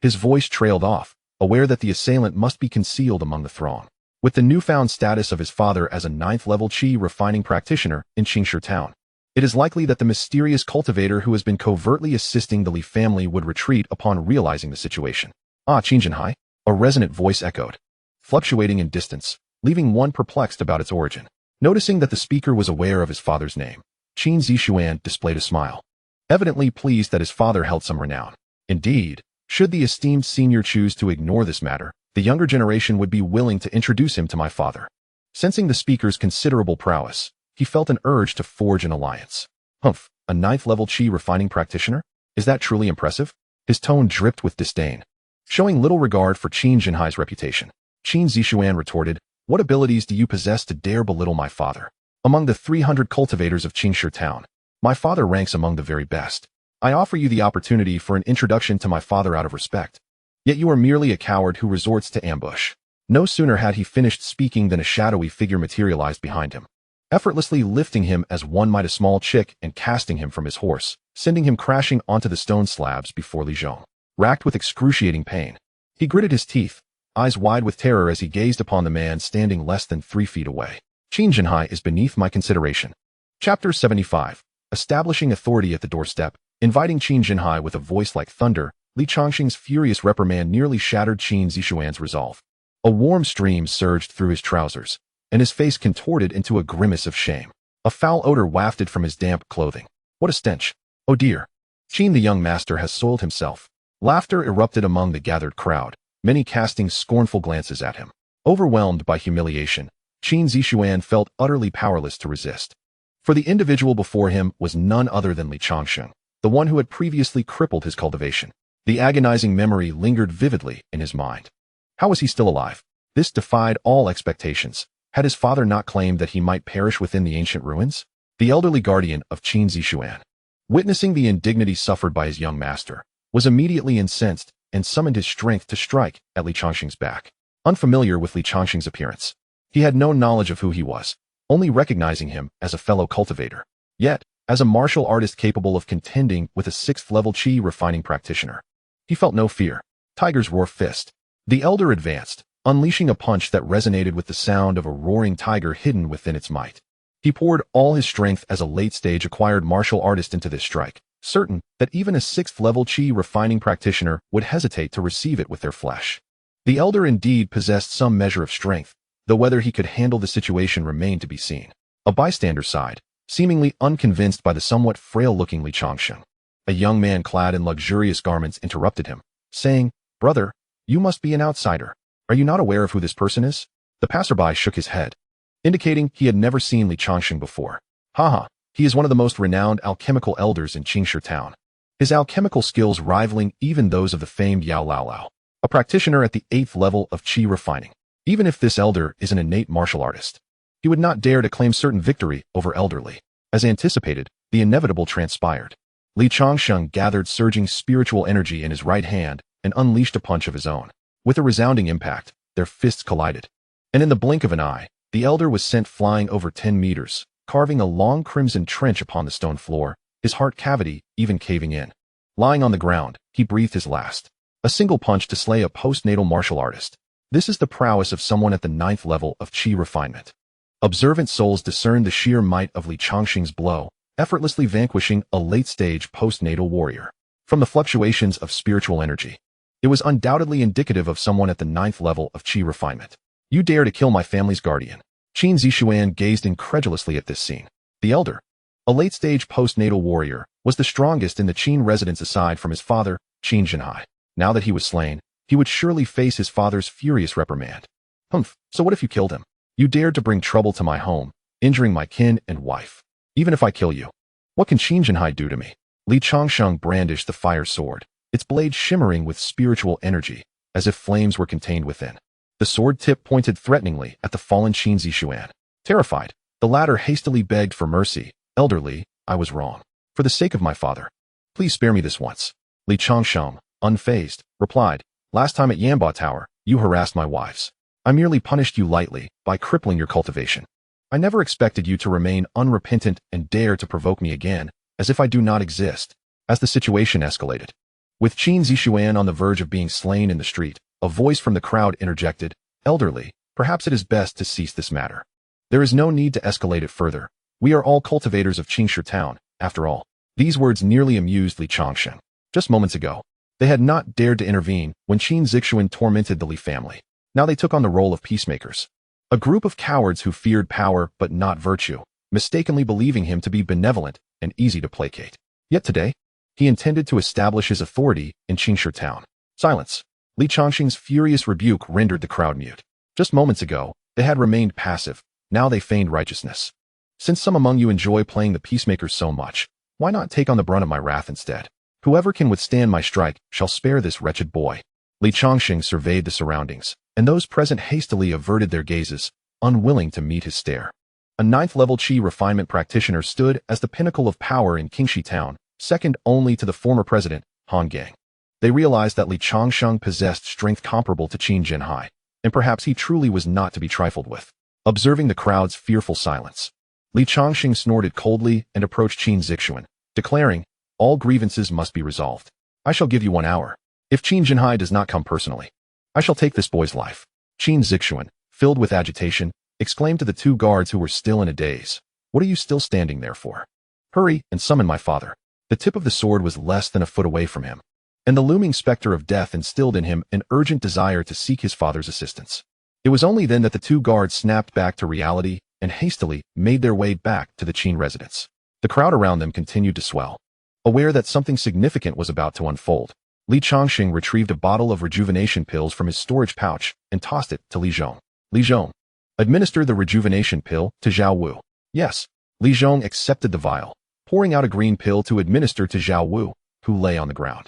His voice trailed off, aware that the assailant must be concealed among the throng. With the newfound status of his father as a 9th level qi refining practitioner in Changsheng town, it is likely that the mysterious cultivator who has been covertly assisting the Li family would retreat upon realizing the situation. Ah, Qin Jinhai, a resonant voice echoed, fluctuating in distance, leaving one perplexed about its origin. Noticing that the speaker was aware of his father's name, Qin Zishuan displayed a smile, evidently pleased that his father held some renown. Indeed, should the esteemed senior choose to ignore this matter, the younger generation would be willing to introduce him to my father. Sensing the speaker's considerable prowess, he felt an urge to forge an alliance. Humph, a 9th level qi refining practitioner? Is that truly impressive? His tone dripped with disdain. Showing little regard for Qin Jinhai's reputation, Qin Zishuan retorted, what abilities do you possess to dare belittle my father? Among the 300 cultivators of Changsheng town, my father ranks among the very best. I offer you the opportunity for an introduction to my father out of respect. Yet you are merely a coward who resorts to ambush. No sooner had he finished speaking than a shadowy figure materialized behind him, effortlessly lifting him as one might a small chick and casting him from his horse, sending him crashing onto the stone slabs before Li Zhong. Racked with excruciating pain, he gritted his teeth, eyes wide with terror as he gazed upon the man standing less than 3 feet away. Qin Jinhai is beneath my consideration. Chapter 75. Establishing authority at the doorstep. Inviting Qin Jinhai with a voice like thunder, Li Changsheng's furious reprimand nearly shattered Qin Zishuan's resolve. A warm stream surged through his trousers, and his face contorted into a grimace of shame. A foul odor wafted from his damp clothing. What a stench! Oh dear! Qin the young master has soiled himself. Laughter erupted among the gathered crowd, many casting scornful glances at him. Overwhelmed by humiliation, Qin Zishuan felt utterly powerless to resist. For the individual before him was none other than Li Changsheng, the one who had previously crippled his cultivation. The agonizing memory lingered vividly in his mind. How was he still alive? This defied all expectations. Had his father not claimed that he might perish within the ancient ruins? The elderly guardian of Qin Zishuan, witnessing the indignity suffered by his young master, was immediately incensed and summoned his strength to strike at Li Changsheng's back. Unfamiliar with Li Changsheng's appearance, he had no knowledge of who he was, only recognizing him as a fellow cultivator. Yet, as a martial artist capable of contending with a 6th level qi refining practitioner, he felt no fear. Tiger's roar fist. The elder advanced, unleashing a punch that resonated with the sound of a roaring tiger hidden within its might. He poured all his strength as a late-stage acquired martial artist into this strike, certain that even a 6th-level chi refining practitioner would hesitate to receive it with their flesh. The elder indeed possessed some measure of strength, though whether he could handle the situation remained to be seen. A bystander sighed, seemingly unconvinced by the somewhat frail-looking Changsheng. A young man clad in luxurious garments interrupted him, saying, "Brother, you must be an outsider. Are you not aware of who this person is?" The passerby shook his head, indicating he had never seen Changsheng before. Haha, he is one of the most renowned alchemical elders in Changsheng town, his alchemical skills rivaling even those of the famed Yao Lao, a practitioner at the 8th level of chi refining. Even if this elder is an innate martial artist, he would not dare to claim certain victory over elderly. As anticipated, the inevitable transpired. Changsheng gathered surging spiritual energy in his right hand and unleashed a punch of his own. With a resounding impact, their fists collided. And in the blink of an eye, the elder was sent flying over 10 meters, carving a long crimson trench upon the stone floor, his heart cavity even caving in. Lying on the ground, he breathed his last. A single punch to slay a postnatal martial artist. This is the prowess of someone at the 9th level of chi refinement. Observant souls discerned the sheer might of Changsheng's blow, effortlessly vanquishing a late-stage postnatal warrior. From the fluctuations of spiritual energy, it was undoubtedly indicative of someone at the 9th level of chi refinement. "You dare to kill my family's guardian." Qin Zishuan gazed incredulously at this scene. The elder, a late-stage postnatal warrior, was the strongest in the Qin residence aside from his father, Qin Zhenhai. Now that he was slain, he would surely face his father's furious reprimand. "Humph, so what if you killed him? You dared to bring trouble to my home, injuring my kin and wife. Even if I kill you, what can Qin Zhenhai do to me?" Changsheng brandished the fire sword, its blade shimmering with spiritual energy, as if flames were contained within. The sword tip pointed threateningly at the fallen Qin Zishuan. Terrified, the latter hastily begged for mercy. "Elderly, I was wrong. For the sake of my father, please spare me this once." Changsheng, unfazed, replied, "Last time at Yanba Tower, you harassed my wives. I merely punished you lightly by crippling your cultivation. I never expected you to remain unrepentant and dare to provoke me again, as if I do not exist." As the situation escalated, with Qin Zishuan on the verge of being slain in the street, a voice from the crowd interjected, "Elderly, perhaps it is best to cease this matter. There is no need to escalate it further. We are all cultivators of Changsheng town, after all." These words nearly amused Changsheng. Just moments ago, they had not dared to intervene when Qin Zishuan tormented the Li family. Now they took on the role of peacemakers. A group of cowards who feared power but not virtue, mistakenly believing him to be benevolent and easy to placate. Yet today, he intended to establish his authority in Changsheng town. Silence. Changsheng's furious rebuke rendered the crowd mute. Just moments ago, they had remained passive. Now they feigned righteousness. "Since some among you enjoy playing the peacemakers so much, why not take on the brunt of my wrath instead? Whoever can withstand my strike shall spare this wretched boy." Changsheng surveyed the surroundings, and those present hastily averted their gazes, unwilling to meet his stare. A 9th-level chi refinement practitioner stood as the pinnacle of power in Qingxi town, second only to the former president, Han Gang. They realized that Changsheng possessed strength comparable to Qin Zhenhai, and perhaps he truly was not to be trifled with. Observing the crowd's fearful silence, Changsheng snorted coldly and approached Qin Zishuan, declaring, "All grievances must be resolved. I shall give you 1 hour. If Qin Zhenhai does not come personally, I shall take this boy's life." Qin Zishuan, filled with agitation, exclaimed to the 2 guards who were still in a daze, "What are you still standing there for? Hurry and summon my father." The tip of the sword was less than a foot away from him, and the looming specter of death instilled in him an urgent desire to seek his father's assistance. It was only then that the 2 guards snapped back to reality and hastily made their way back to the Qin residence. The crowd around them continued to swell, aware that something significant was about to unfold. Changsheng retrieved a bottle of rejuvenation pills from his storage pouch and tossed it to Li Zhong. "Li Zhong, administer the rejuvenation pill to Zhao Wu." "Yes." Li Zhong accepted the vial, pouring out a green pill to administer to Zhao Wu, who lay on the ground.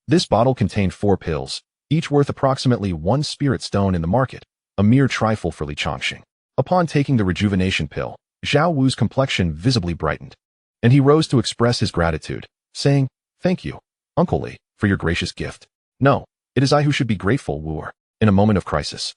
This bottle contained 4 pills, each worth approximately 1 spirit stone in the market, a mere trifle for Changsheng. Upon taking the rejuvenation pill, Zhao Wu's complexion visibly brightened, and he rose to express his gratitude, saying, "Thank you, Uncle Li, for your gracious gift. No, it is I who should be grateful, Wuer." In a moment of crisis,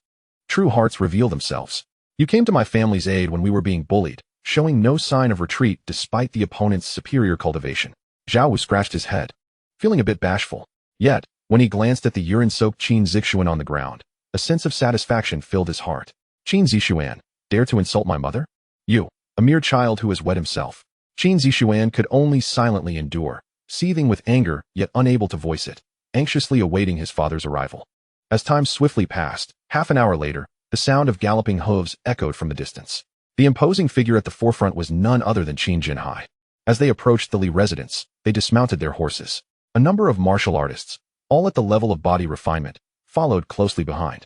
true hearts reveal themselves. "You came to my family's aid when we were being bullied, showing no sign of retreat despite the opponent's superior cultivation." Zhao Wu scratched his head, feeling a bit bashful. Yet, when he glanced at the urine-soaked Qin Zishuan on the ground, A sense of satisfaction filled his heart. Qin Zixuan, dare to insult my mother? You, a mere child who has wed himself. Qin Zixuan could only silently endure, seething with anger yet unable to voice it, anxiously awaiting his father's arrival. As time swiftly passed, half an hour later, the sound of galloping hooves echoed from the distance. The imposing figure at the forefront was none other than Qin Jinhai. As they approached the Li residence, they dismounted their horses. A number of martial artists, all at the level of body refinement, followed closely behind.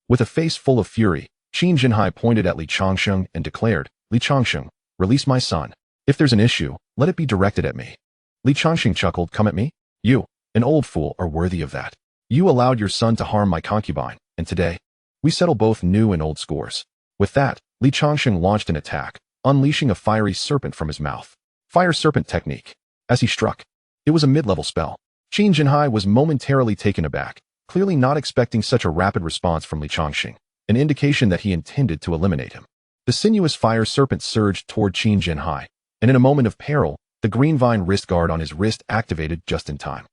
With a face full of fury, Qin Jinhai pointed at Li Changsheng and declared, Li Changsheng, release my son. If there's an issue, let it be directed at me. Li Changsheng chuckled, come at me? You, an old fool, are worthy of that. You allowed your son to harm my concubine, and today, we settle both new and old scores. With that, Li Changsheng launched an attack, unleashing a fiery serpent from his mouth. Fire serpent technique. As he struck, it was a mid-level spell. Qin Jinhai was momentarily taken aback, clearly not expecting such a rapid response from Li Changsheng, an indication that he intended to eliminate him. The sinuous fire serpent surged toward Qin Jinhai, and in a moment of peril, the green vine wrist guard on his wrist activated just in time.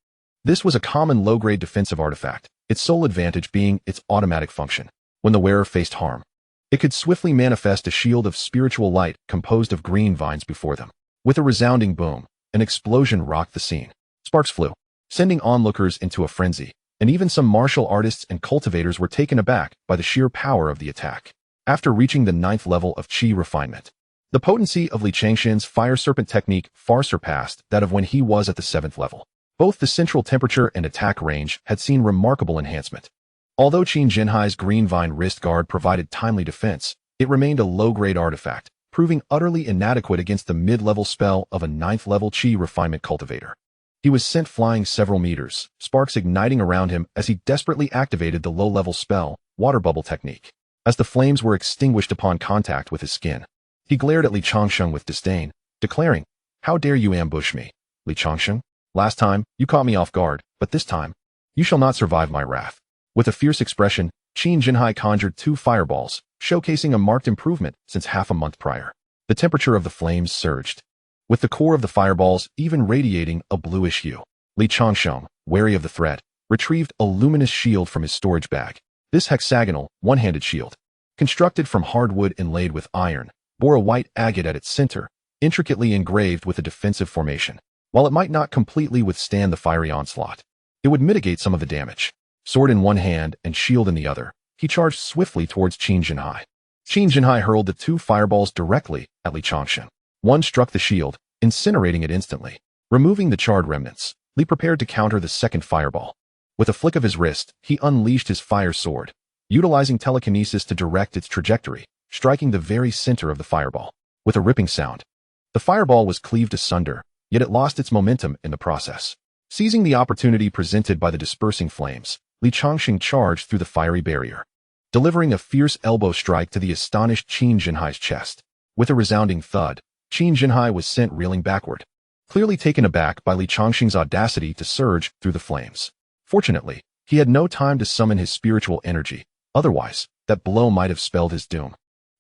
This was a common low-grade defensive artifact, its sole advantage being its automatic function. When the wearer faced harm, it could swiftly manifest a shield of spiritual light composed of green vines before them. With a resounding boom, an explosion rocked the scene. Sparks flew, sending onlookers into a frenzy, and even some martial artists and cultivators were taken aback by the sheer power of the attack. After reaching the 9th level of Qi refinement, the potency of Li Changsheng's fire serpent technique far surpassed that of when he was at the 7th level. Both the central temperature and attack range had seen remarkable enhancement. Although Qin Jinhai's green vine wrist guard provided timely defense, it remained a low-grade artifact, proving utterly inadequate against the mid-level spell of a 9th level Qi refinement cultivator. He was sent flying several meters, sparks igniting around him as he desperately activated the low-level spell, water bubble technique. As the flames were extinguished upon contact with his skin, he glared at Li Changsheng with disdain, declaring, how dare you ambush me, Li Changsheng? Last time, you caught me off guard, but this time, you shall not survive my wrath. With a fierce expression, Qin Jinhai conjured 2 fireballs, showcasing a marked improvement since half a month prior. The temperature of the flames surged, with the core of the fireballs even radiating a bluish hue. Li Changsheng, wary of the threat, retrieved a luminous shield from his storage bag. This hexagonal, one-handed shield, constructed from hardwood inlaid with iron, bore a white agate at its center, intricately engraved with a defensive formation. While it might not completely withstand the fiery onslaught, it would mitigate some of the damage. Sword in one hand and shield in the other, he charged swiftly towards Qin Jinhai. Qin Jinhai hurled the 2 fireballs directly at Li Changsheng. One struck the shield, incinerating it instantly. Removing the charred remnants, Li prepared to counter the second fireball. With a flick of his wrist, he unleashed his fire sword, utilizing telekinesis to direct its trajectory, striking the very center of the fireball. With a ripping sound, the fireball was cleaved asunder, yet it lost its momentum in the process. Seizing the opportunity presented by the dispersing flames, Li Changsheng charged through the fiery barrier, delivering a fierce elbow strike to the astonished Qin Jinhai's chest. With a resounding thud, Qin Jinhai was sent reeling backward, clearly taken aback by Li Changsheng's audacity to surge through the flames. Fortunately, he had no time to summon his spiritual energy, otherwise, that blow might have spelled his doom.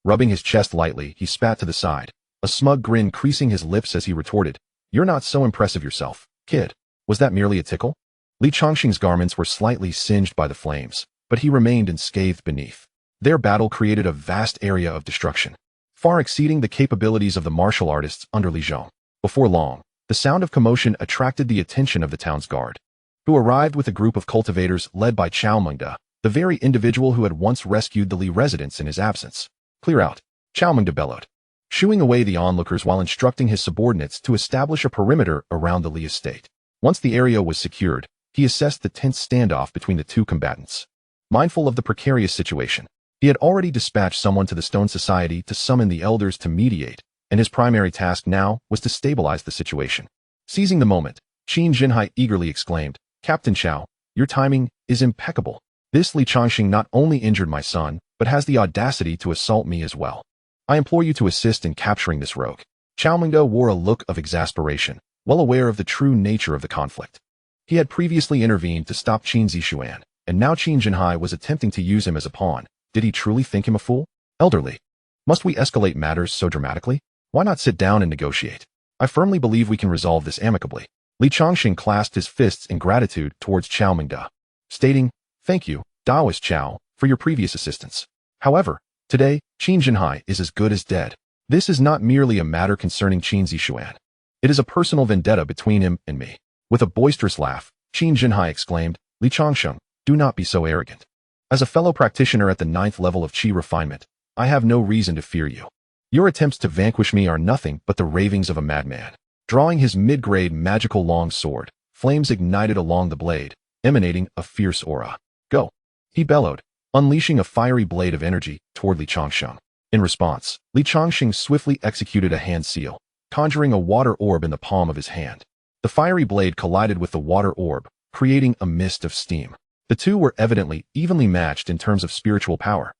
Rubbing his chest lightly, he spat to the side, a smug grin creasing his lips as he retorted, "You're not so impressive yourself, kid. Was that merely a tickle?" Li Changsheng's garments were slightly singed by the flames, but he remained unscathed beneath. Their battle created a vast area of destruction, far exceeding the capabilities of the martial artists under Li Zhong. Before long, the sound of commotion attracted the attention of the town's guard, who arrived with a group of cultivators led by Xiaomengde, the very individual who had once rescued the Li residents in his absence. "Clear out," Xiaomengde bellowed, shooing away the onlookers while instructing his subordinates to establish a perimeter around the Li estate. Once the area was secured, he assessed the tense standoff between the 2 combatants. Mindful of the precarious situation, he had already dispatched someone to the Stone Society to summon the elders to mediate, and his primary task now was to stabilize the situation. Seizing the moment, Qin Jinhai eagerly exclaimed, "Captain Xiao, your timing is impeccable. This Li Changsheng not only injured my son, but has the audacity to assault me as well. I implore you to assist in capturing this rogue." Xiaomengde wore a look of exasperation, well aware of the true nature of the conflict. He had previously intervened to stop Qin Zixuan, and now Qin Jinhai was attempting to use him as a pawn. Did he truly think him a fool? "Elderly, must we escalate matters so dramatically? Why not sit down and negotiate? I firmly believe we can resolve this amicably." Li Changsheng clasped his fists in gratitude towards Xiaomengde, stating, "Thank you, Taoist Xiao, for your previous assistance. However, today, Qin Jinhai is as good as dead. This is not merely a matter concerning Qin Zishuan. It is a personal vendetta between him and me. With a boisterous laugh, Qin Jinhai exclaimed, Li Changsheng, do not be so arrogant. As a fellow practitioner at the 9th level of Qi refinement, I have no reason to fear you. Your attempts to vanquish me are nothing but the ravings of a madman. Drawing his mid-grade magical long sword, flames ignited along the blade, emanating a fierce aura. Go! He bellowed, unleashing a fiery blade of energy toward Li Changsheng. In response, Li Changsheng swiftly executed a hand seal, conjuring a water orb in the palm of his hand. The fiery blade collided with the water orb, creating a mist of steam. The two were evidently evenly matched in terms of spiritual power,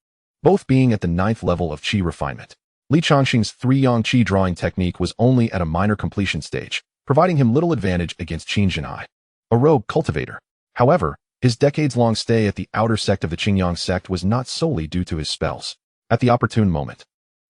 both being at the 9th level of Qi refinement. Li Changsheng's 3-yang Qi drawing technique was only at a minor completion stage, providing him little advantage against Qin Jinhai, a rogue cultivator. However, his decades-long stay at the outer sect of the Qingyang sect was not solely due to his spells. At the opportune moment,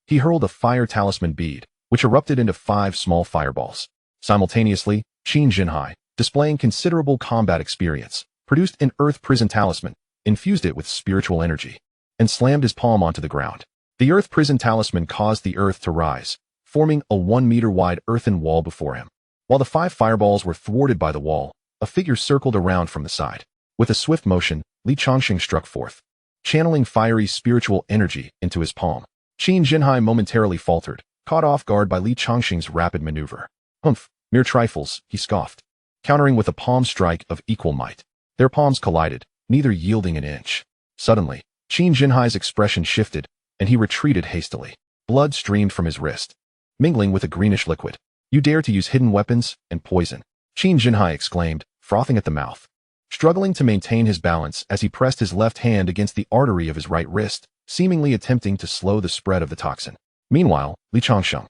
he hurled a fire talisman bead, which erupted into 5 small fireballs. Simultaneously, Qin Jinhai, displaying considerable combat experience, produced an earth prison talisman, infused it with spiritual energy, and slammed his palm onto the ground. The earth prison talisman caused the earth to rise, forming a 1-meter-wide earthen wall before him. While the 5 fireballs were thwarted by the wall, a figure circled around from the side. With a swift motion, Li Changsheng struck forth, channeling fiery spiritual energy into his palm. Qin Jinhai momentarily faltered, caught off guard by Li Changsheng's rapid maneuver. Humph, mere trifles, he scoffed, countering with a palm strike of equal might. Their palms collided, neither yielding an inch. Suddenly, Qin Jinhai's expression shifted, and he retreated hastily. Blood streamed from his wrist, mingling with a greenish liquid. You dare to use hidden weapons and poison, Qin Jinhai exclaimed, frothing at the mouth. Struggling to maintain his balance as he pressed his left hand against the artery of his right wrist, seemingly attempting to slow the spread of the toxin. Meanwhile, Li Changsheng,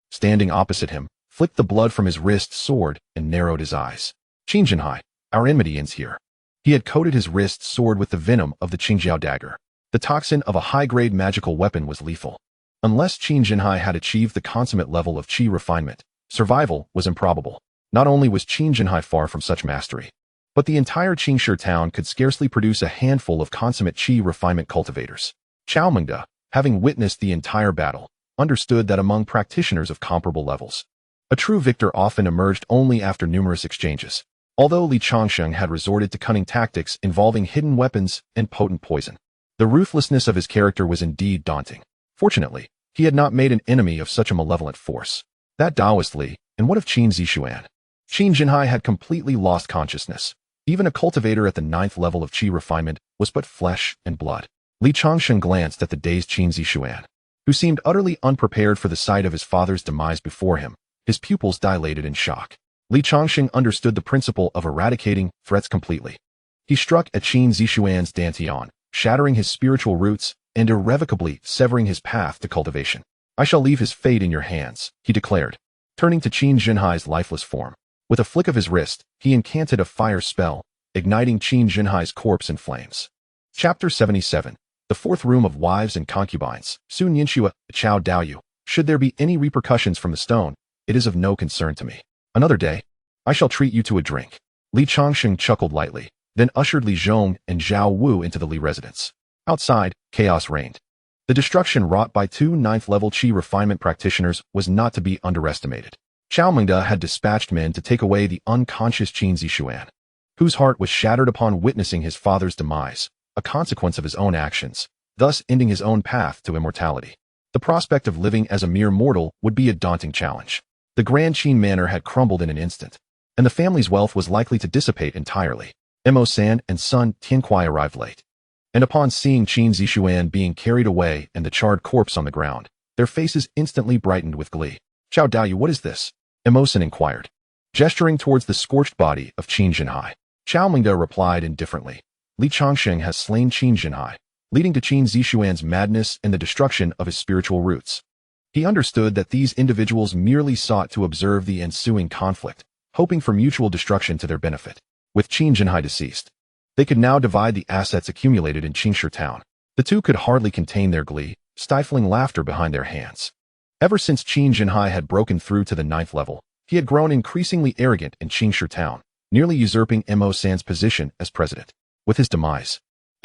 standing opposite him, flicked the blood from his wrist sword and narrowed his eyes. Qin Jinhai, our enmity ends here. He had coated his wrist sword with the venom of the Qingjiao dagger. The toxin of a high-grade magical weapon was lethal. Unless Qin Jinhai had achieved the consummate level of Qi refinement, survival was improbable. Not only was Qin Jinhai far from such mastery, but the entire Qingshi town could scarcely produce a handful of consummate Qi refinement cultivators. Xiaomengde, having witnessed the entire battle, understood that among practitioners of comparable levels, a true victor often emerged only after numerous exchanges. Although Li Changsheng had resorted to cunning tactics involving hidden weapons and potent poison, the ruthlessness of his character was indeed daunting. Fortunately, he had not made an enemy of such a malevolent force. That Taoist Li, and what of Qin Zishuan? Qin Jinhai had completely lost consciousness. Even a cultivator at the 9th level of Qi refinement was but flesh and blood. Li Changsheng glanced at the dazed Qin Zishuan, who seemed utterly unprepared for the sight of his father's demise before him. His pupils dilated in shock. Li Changsheng understood the principle of eradicating threats completely. He struck at Qin Zishuan's dantian, shattering his spiritual roots and irrevocably severing his path to cultivation. I shall leave his fate in your hands, he declared, turning to Qin Jinhai's lifeless form. With a flick of his wrist, he incanted a fire spell, igniting Qin Jinhai's corpse in flames. Chapter 77. The Fourth Room of Wives and Concubines. Sun Yinshua, Chao Daoyu. Should there be any repercussions from the stone, it is of no concern to me. Another day, I shall treat you to a drink. Li Changsheng chuckled lightly, then ushered Li Zhong and Zhao Wu into the Li residence. Outside, chaos reigned. The destruction wrought by 2 9th-level Qi refinement practitioners was not to be underestimated. Xiaomengde had dispatched men to take away the unconscious Qin Zishuan, whose heart was shattered upon witnessing his father's demise, a consequence of his own actions, thus ending his own path to immortality. The prospect of living as a mere mortal would be a daunting challenge. The Grand Qin Manor had crumbled in an instant, and the family's wealth was likely to dissipate entirely. Mo-san and son Tiankuai arrived late, and upon seeing Qin Zishuan being carried away and the charred corpse on the ground, their faces instantly brightened with glee. Chao Daoyu, what is this? Mo-san inquired, gesturing towards the scorched body of Qin Jinhai. Xiaomengde replied indifferently. Li Changsheng has slain Qin Jinhai, leading to Qin Zishuan's madness and the destruction of his spiritual roots. He understood that these individuals merely sought to observe the ensuing conflict, hoping for mutual destruction to their benefit. With Qin Jinhai deceased, they could now divide the assets accumulated in Qingshi town. The two could hardly contain their glee, stifling laughter behind their hands. Ever since Qin Jinhai had broken through to the 9th level, he had grown increasingly arrogant in Qingshi town, nearly usurping Mo-san's position as president. With his demise,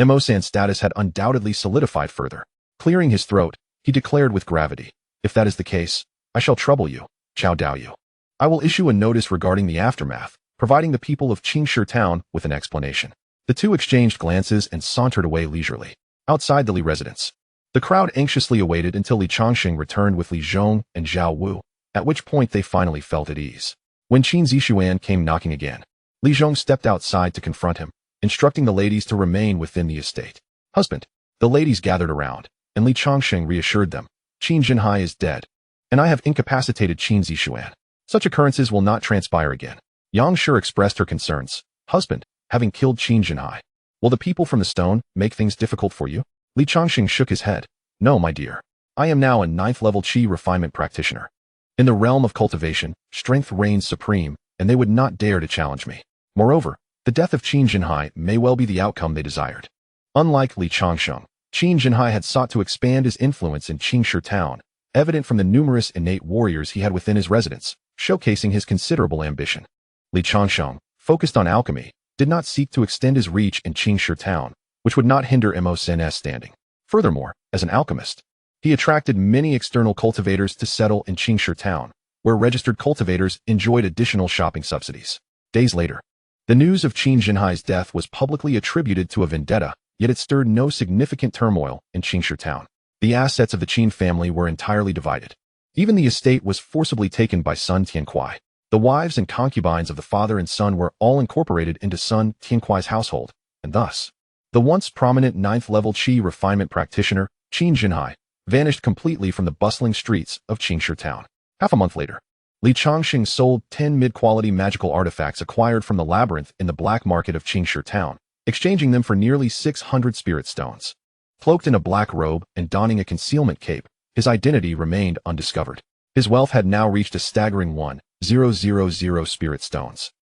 Mo-san's status had undoubtedly solidified further. Clearing his throat, he declared with gravity, "If that is the case, I shall trouble you, Chao Daoyu. I will issue a notice regarding the aftermath, providing the people of Changsheng town with an explanation." The two exchanged glances and sauntered away leisurely. Outside the Li residence, the crowd anxiously awaited until Li Changsheng returned with Li Zhong and Zhao Wu, at which point they finally felt at ease. When Qin Zixuan came knocking again, Li Zhong stepped outside to confront him, instructing the ladies to remain within the estate. "Husband." The ladies gathered around, and Li Changsheng reassured them, "Qin Jinhai is dead, and I have incapacitated Qin Zixuan. Such occurrences will not transpire again." Yang Shi expressed her concerns. "Husband, having killed Qin Jinhai, will the people from the stone make things difficult for you?" Li Changsheng shook his head. "No, my dear. I am now a 9th level Qi refinement practitioner. In the realm of cultivation, strength reigns supreme, and they would not dare to challenge me. Moreover, the death of Qin Jinhai may well be the outcome they desired." Unlike Li Changsheng, Qin Jinhai had sought to expand his influence in Changsheng town, evident from the numerous innate warriors he had within his residence, showcasing his considerable ambition. Li Changsheng, focused on alchemy, did not seek to extend his reach in Changsheng town, which would not hinder Mo-san's standing. Furthermore, as an alchemist, he attracted many external cultivators to settle in Changsheng town, where registered cultivators enjoyed additional shopping subsidies. Days later, the news of Qin Jinhai's death was publicly attributed to a vendetta, yet it stirred no significant turmoil in Changsheng town. The assets of the Qin family were entirely divided. Even the estate was forcibly taken by Sun Tiankuai. The wives and concubines of the father and son were all incorporated into Sun Tiankuai's household, and thus, the once prominent 9th level Qi refinement practitioner, Qin Jinhai, vanished completely from the bustling streets of Changsheng town. Half a month later, Li Changsheng sold 10 mid-quality magical artifacts acquired from the labyrinth in the black market of Changsheng town, exchanging them for nearly 600 spirit stones. Cloaked in a black robe and donning a concealment cape, his identity remained undiscovered. His wealth had now reached a staggering 1,000 spirit stones,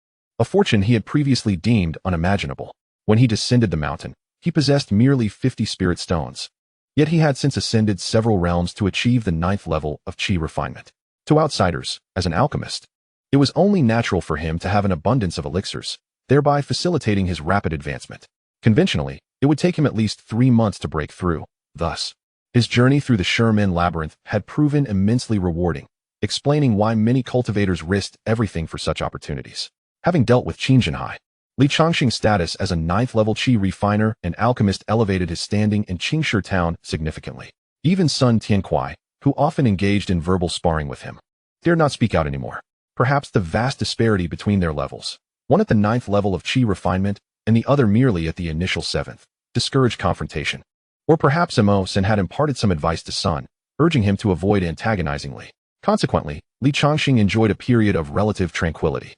a fortune he had previously deemed unimaginable. When he descended the mountain, he possessed merely 50 spirit stones. Yet he had since ascended several realms to achieve the 9th level of Qi refinement. To outsiders, as an alchemist, it was only natural for him to have an abundance of elixirs, thereby facilitating his rapid advancement. Conventionally, it would take him at least 3 months to break through. Thus, his journey through the Sherman labyrinth had proven immensely rewarding, explaining why many cultivators risked everything for such opportunities. Having dealt with Qin Jinhai, Li Changsheng's status as a 9th level Qi refiner and alchemist elevated his standing in Changsheng town significantly. Even Sun Tiankuai, who often engaged in verbal sparring with him, dared not speak out anymore. Perhaps the vast disparity between their levels, one at the 9th level of Qi refinement and the other merely at the initial 7th, discouraged confrontation. Or perhaps Mo-san had imparted some advice to Sun, urging him to avoid antagonizing Li. Consequently, Li Changsheng enjoyed a period of relative tranquility.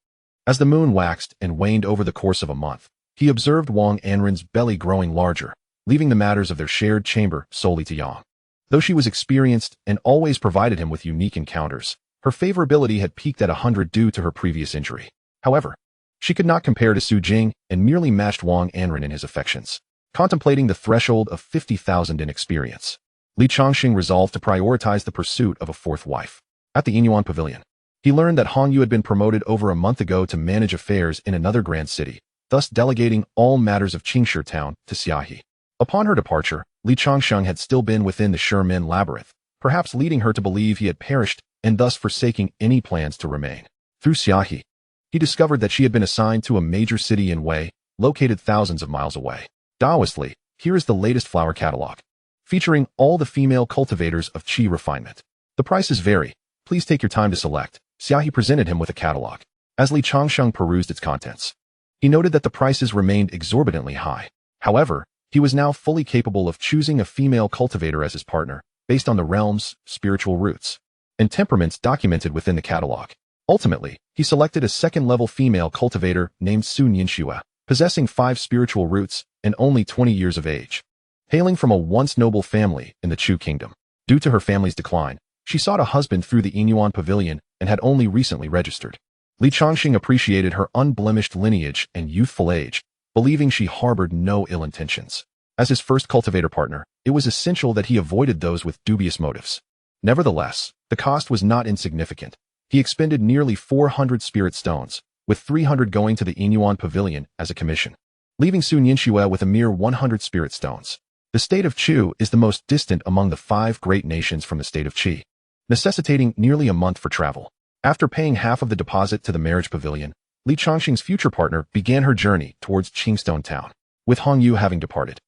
As the moon waxed and waned over the course of a month, he observed Wang Anren's belly growing larger, leaving the matters of their shared chamber solely to Yang. Though she was experienced and always provided him with unique encounters, her favorability had peaked at 100 due to her previous injury. However, she could not compare to Su Jing and merely matched Wang Anren in his affections. Contemplating the threshold of 50,000 in experience, Li Changsheng resolved to prioritize the pursuit of a 4th wife. At the Inyuan pavilion, he learned that Hong Yu had been promoted over a month ago to manage affairs in another grand city, thus delegating all matters of Changsheng town to Xiahe. Upon her departure, Li Changsheng had still been within the Sherman labyrinth, perhaps leading her to believe he had perished and thus forsaking any plans to remain. Through Xiahe, he discovered that she had been assigned to a major city in Wei, located thousands of miles away. Daoistly, here is the latest flower catalog, featuring all the female cultivators of Qi refinement. The prices vary. Please take your time to select. Xiahe presented him with a catalog. As Li Changsheng perused its contents, he noted that the prices remained exorbitantly high. However, he was now fully capable of choosing a female cultivator as his partner, based on the realm's spiritual roots and temperaments documented within the catalog. Ultimately, he selected a 2nd-level female cultivator named Su Nianxua, possessing 5 spiritual roots and only 20 years of age. Hailing from a once noble family in the Chu kingdom, due to her family's decline, she sought a husband through the Inyuan pavilion and had only recently registered. Li Changsheng appreciated her unblemished lineage and youthful age, believing she harbored no ill intentions. As his first cultivator partner, it was essential that he avoided those with dubious motives. Nevertheless, the cost was not insignificant. He expended nearly 400 spirit stones, with 300 going to the Inyuan pavilion as a commission. leaving Su Nianxue with a mere 100 spirit stones. The state of Chu is the most distant among the 5 great nations from the state of Qi, necessitating nearly a month for travel. After paying half of the deposit to the marriage pavilion, Li Changsheng's future partner began her journey towards Qingstone town, with Hong Yu having departed.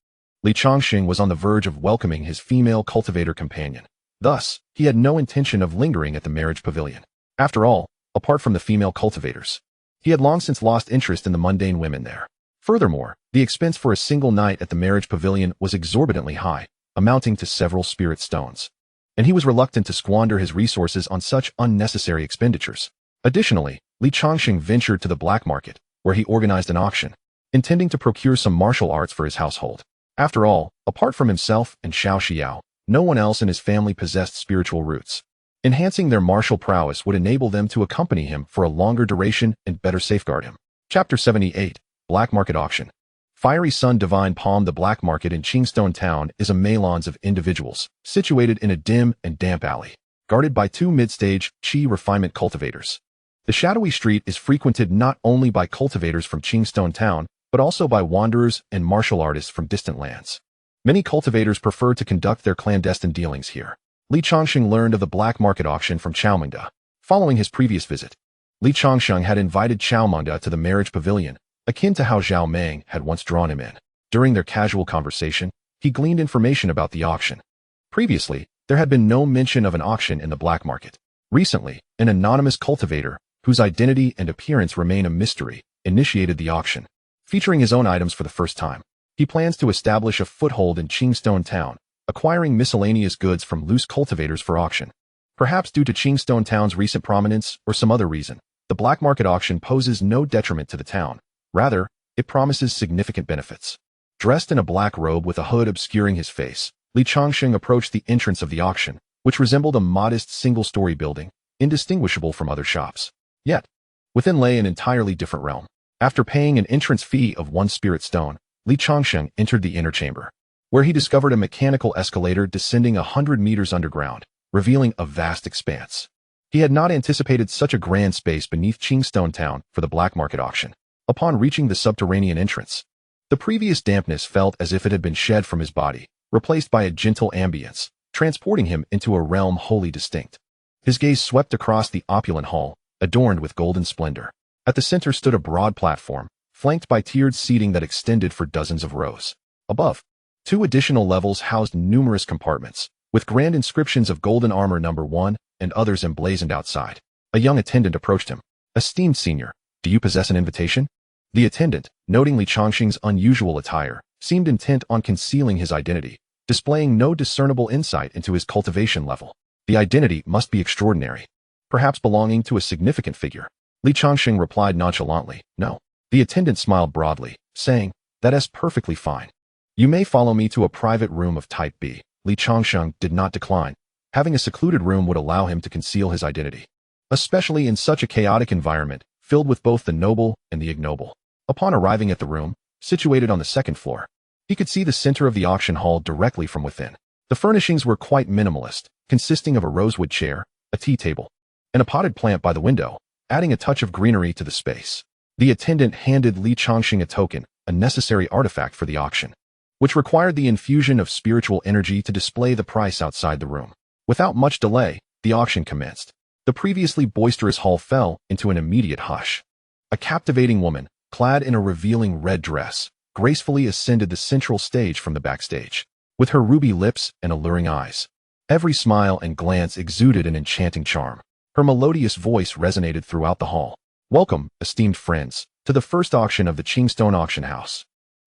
Li Changsheng was on the verge of welcoming his female cultivator companion. Thus, he had no intention of lingering at the marriage pavilion. After all, apart from the female cultivators, he had long since lost interest in the mundane women there. Furthermore, the expense for a single night at the marriage pavilion was exorbitantly high, amounting to several spirit stones, and he was reluctant to squander his resources on such unnecessary expenditures. Additionally, Li Changsheng ventured to the black market, where he organized an auction, intending to procure some martial arts for his household. After all, apart from himself and Xiao Xiao, no one else in his family possessed spiritual roots. Enhancing their martial prowess would enable them to accompany him for a longer duration and better safeguard him. Chapter 78. Black Market Auction. Fiery Sun Divine Palm. The black market in Qingstone town is a melange of individuals, situated in a dim and damp alley, guarded by 2 mid-stage Qi refinement cultivators. The shadowy street is frequented not only by cultivators from Qingstone town, but also by wanderers and martial artists from distant lands. Many cultivators prefer to conduct their clandestine dealings here. Li Changsheng learned of the black market auction from Chaomengda. Following his previous visit, Li Changsheng had invited Chaomengda to the marriage pavilion, akin to how Zhao Meng had once drawn him in. During their casual conversation, he gleaned information about the auction. Previously, there had been no mention of an auction in the black market. Recently, an anonymous cultivator, whose identity and appearance remain a mystery, initiated the auction. Featuring his own items for the first time, he plans to establish a foothold in Qingstone town, acquiring miscellaneous goods from loose cultivators for auction. Perhaps due to Qingstone town's recent prominence or some other reason, the black market auction poses no detriment to the town. Rather, it promises significant benefits. Dressed in a black robe with a hood obscuring his face, Li Changsheng approached the entrance of the auction, which resembled a modest single-story building, indistinguishable from other shops. Yet, within lay an entirely different realm. After paying an entrance fee of 1 spirit stone, Li Changsheng entered the inner chamber, where he discovered a mechanical escalator descending 100 meters underground, revealing a vast expanse. He had not anticipated such a grand space beneath Qingstone town for the black market auction. Upon reaching the subterranean entrance, the previous dampness felt as if it had been shed from his body, replaced by a gentle ambience, transporting him into a realm wholly distinct. His gaze swept across the opulent hall, adorned with golden splendor. At the center stood a broad platform, flanked by tiered seating that extended for dozens of rows. Above, 2 additional levels housed numerous compartments, with grand inscriptions of golden armor number 1 and others emblazoned outside. A young attendant approached him. "Esteemed senior, do you possess an invitation?" The attendant, noting Li Changsheng's unusual attire, seemed intent on concealing his identity, displaying no discernible insight into his cultivation level. The identity must be extraordinary, perhaps belonging to a significant figure. Li Changsheng replied nonchalantly, "No." The attendant smiled broadly, saying, "That is perfectly fine. You may follow me to a private room of type B." Li Changsheng did not decline. Having a secluded room would allow him to conceal his identity, especially in such a chaotic environment, filled with both the noble and the ignoble. Upon arriving at the room, situated on the 2nd floor, he could see the center of the auction hall directly from within. The furnishings were quite minimalist, consisting of a rosewood chair, a tea table, and a potted plant by the window, adding a touch of greenery to the space. The attendant handed Li Changsheng a token, a necessary artifact for the auction, which required the infusion of spiritual energy to display the price outside the room. Without much delay, the auction commenced. The previously boisterous hall fell into an immediate hush. A captivating woman, clad in a revealing red dress, gracefully ascended the central stage from the backstage. With her ruby lips and alluring eyes, every smile and glance exuded an enchanting charm. Her melodious voice resonated throughout the hall. "Welcome, esteemed friends, to the first auction of the Qingstone auction house.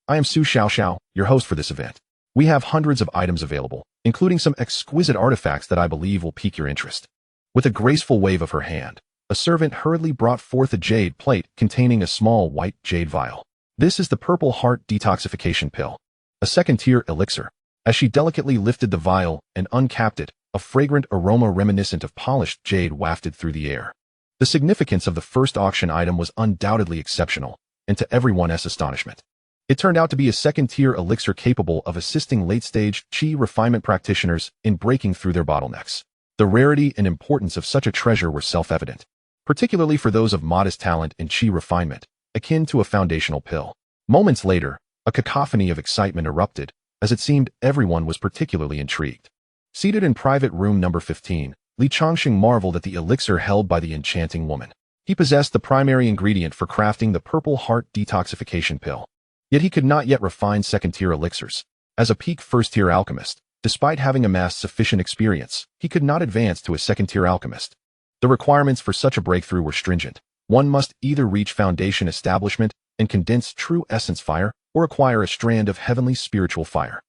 I am Su Xiaoxiao, your host for this event. We have hundreds of items available, including some exquisite artifacts that I believe will pique your interest." With a graceful wave of her hand, a servant hurriedly brought forth a jade plate containing a small white jade vial. "This is the Purple Heart Detoxification Pill, a 2nd-tier elixir." As she delicately lifted the vial and uncapped it, a fragrant aroma reminiscent of polished jade wafted through the air. The significance of the first auction item was undoubtedly exceptional, and to everyone's astonishment, it turned out to be a 2nd-tier elixir capable of assisting late-stage Qi refinement practitioners in breaking through their bottlenecks. The rarity and importance of such a treasure were self-evident, particularly for those of modest talent in Qi refinement, akin to a foundational pill. Moments later, a cacophony of excitement erupted, as it seemed everyone was particularly intrigued. Seated in private room number 15, Changsheng marveled at the elixir held by the enchanting woman. He possessed the primary ingredient for crafting the purple heart detoxification pill. Yet he could not yet refine second-tier elixirs. As a peak first-tier alchemist, despite having amassed sufficient experience, he could not advance to a second-tier alchemist. The requirements for such a breakthrough were stringent. One must either reach foundation establishment and condense true essence fire, or acquire a strand of heavenly spiritual fire.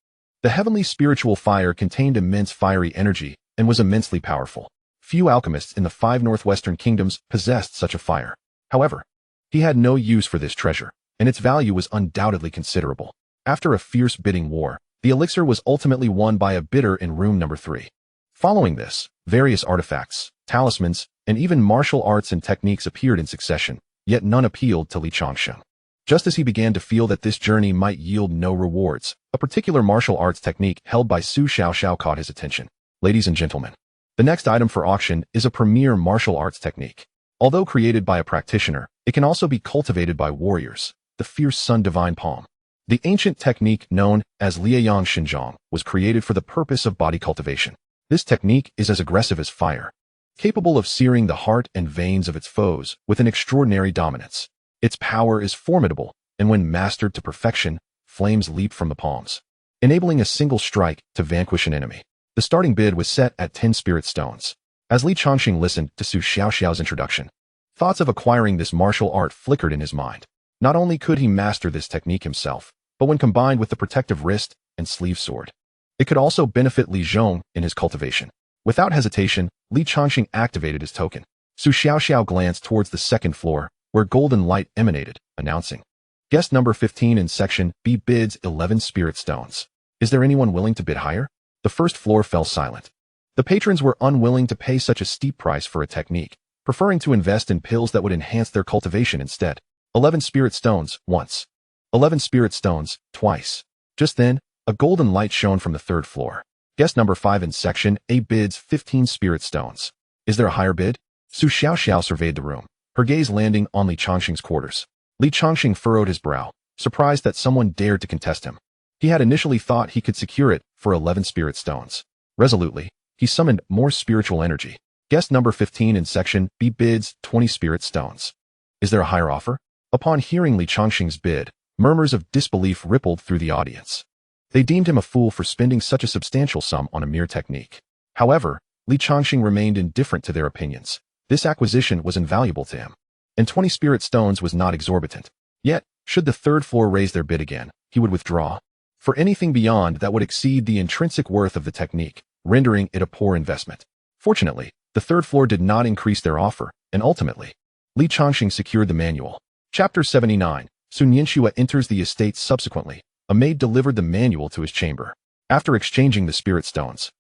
The heavenly spiritual fire contained immense fiery energy and was immensely powerful. Few alchemists in the 5 northwestern kingdoms possessed such a fire. However, he had no use for this treasure, and its value was undoubtedly considerable. After a fierce bidding war, the elixir was ultimately won by a bidder in room number 3. Following this, various artifacts, talismans, and even martial arts and techniques appeared in succession, yet none appealed to Changsheng. Just as he began to feel that this journey might yield no rewards, a particular martial arts technique held by Su Xiaoxiao caught his attention. Ladies and gentlemen, the next item for auction is a premier martial arts technique. Although created by a practitioner, it can also be cultivated by warriors, the fierce Sun Divine Palm. The ancient technique known as Liaoyang Xinjiang was created for the purpose of body cultivation. This technique is as aggressive as fire, capable of searing the heart and veins of its foes with an extraordinary dominance. Its power is formidable, and when mastered to perfection, flames leap from the palms, enabling a single strike to vanquish an enemy. The starting bid was set at 10 spirit stones. As Changsheng listened to Su Xiaoxiao's introduction, thoughts of acquiring this martial art flickered in his mind. Not only could he master this technique himself, but when combined with the protective wrist and sleeve sword, it could also benefit Li Zhong in his cultivation. Without hesitation, Changsheng activated his token. Su Xiaoxiao glanced towards the second floor, where golden light emanated, announcing, "Guest number 15 in section B bids 11 spirit stones. Is there anyone willing to bid higher?" The first floor fell silent. The patrons were unwilling to pay such a steep price for a technique, preferring to invest in pills that would enhance their cultivation instead. 11 spirit stones, once. 11 spirit stones, twice. Just then, a golden light shone from the third floor. Guest number 5 in section A bids 15 spirit stones. Is there a higher bid? Su Xiaoxiao surveyed the room, her gaze landing on Changsheng's quarters. Changsheng furrowed his brow, surprised that someone dared to contest him. He had initially thought he could secure it for 11 spirit stones. Resolutely, he summoned more spiritual energy. Guest number 15 in section B bids 20 spirit stones. Is there a higher offer? Upon hearing Changsheng's bid, murmurs of disbelief rippled through the audience. They deemed him a fool for spending such a substantial sum on a mere technique. However, Changsheng remained indifferent to their opinions. This acquisition was invaluable to him, and 20 spirit stones was not exorbitant. Yet, should the third floor raise their bid again, he would withdraw. For anything beyond that would exceed the intrinsic worth of the technique, rendering it a poor investment. Fortunately, the third floor did not increase their offer, and ultimately, Changsheng secured the manual. Chapter 79, Sun Yinshua enters the estate. Subsequently, a maid delivered the manual to his chamber. After exchanging the spirit stones,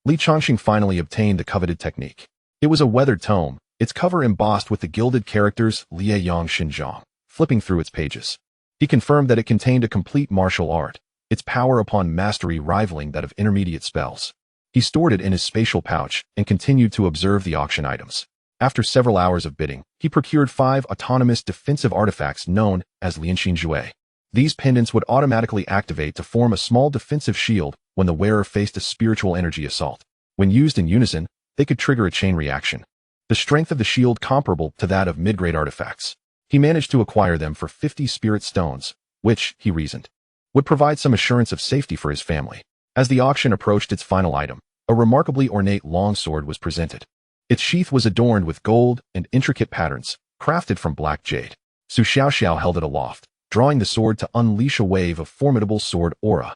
Changsheng finally obtained the coveted technique. It was a weathered tome, its cover embossed with the gilded characters Liaoyang Xinjiang. Flipping through its pages, he confirmed that it contained a complete martial art, its power upon mastery rivaling that of intermediate spells. He stored it in his spatial pouch and continued to observe the auction items. After several hours of bidding, he procured 5 autonomous defensive artifacts known as Lianxin Jue. These pendants would automatically activate to form a small defensive shield when the wearer faced a spiritual energy assault. When used in unison, they could trigger a chain reaction. The strength of the shield comparable to that of mid-grade artifacts. He managed to acquire them for 50 spirit stones, which, he reasoned, would provide some assurance of safety for his family. As the auction approached its final item, a remarkably ornate longsword was presented. Its sheath was adorned with gold and intricate patterns, crafted from black jade. Su Xiaoxiao held it aloft, drawing the sword to unleash a wave of formidable sword aura,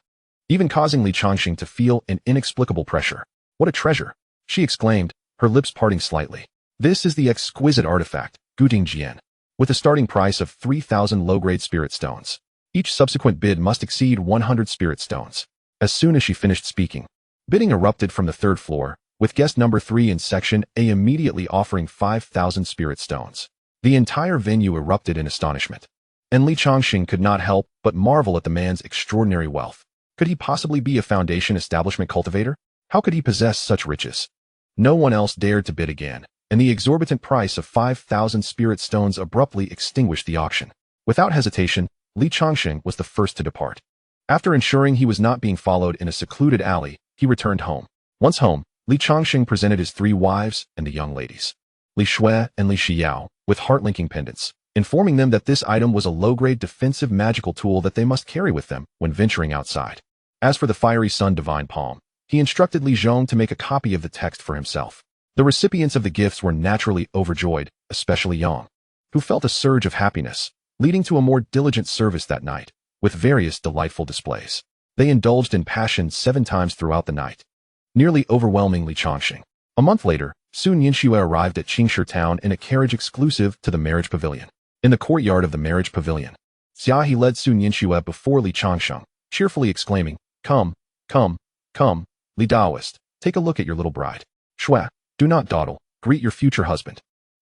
even causing Changsheng to feel an inexplicable pressure. "What a treasure!" she exclaimed, her lips parting slightly. "This is the exquisite artifact, Guding Jian, with a starting price of 3,000 low-grade spirit stones. Each subsequent bid must exceed 100 spirit stones." As soon as she finished speaking, bidding erupted from the third floor, with guest number 3 in section A immediately offering 5,000 spirit stones. The entire venue erupted in astonishment, and Changsheng could not help but marvel at the man's extraordinary wealth. Could he possibly be a foundation establishment cultivator? How could he possess such riches? No one else dared to bid again, and the exorbitant price of 5,000 spirit stones abruptly extinguished the auction. Without hesitation, Li Changsheng was the first to depart. After ensuring he was not being followed in a secluded alley, he returned home. Once home, Li Changsheng presented his 3 wives and the young ladies, Li Shui and Li Xiao, with heart-linking pendants, informing them that this item was a low-grade defensive magical tool that they must carry with them when venturing outside. As for the fiery sun divine palm, he instructed Li Zhong to make a copy of the text for himself. The recipients of the gifts were naturally overjoyed, especially Yang, who felt a surge of happiness, leading to a more diligent service that night, with various delightful displays. They indulged in passion 7 times throughout the night, nearly overwhelming Li Changsheng. A month later, Sun Yinxue arrived at Qingshi town in a carriage exclusive to the marriage pavilion. In the courtyard of the marriage pavilion, Xiaohe led Sun Yinxue before Li Changsheng, cheerfully exclaiming, "Come, come, come, Li Daoist, take a look at your little bride. Shui, do not dawdle, greet your future husband."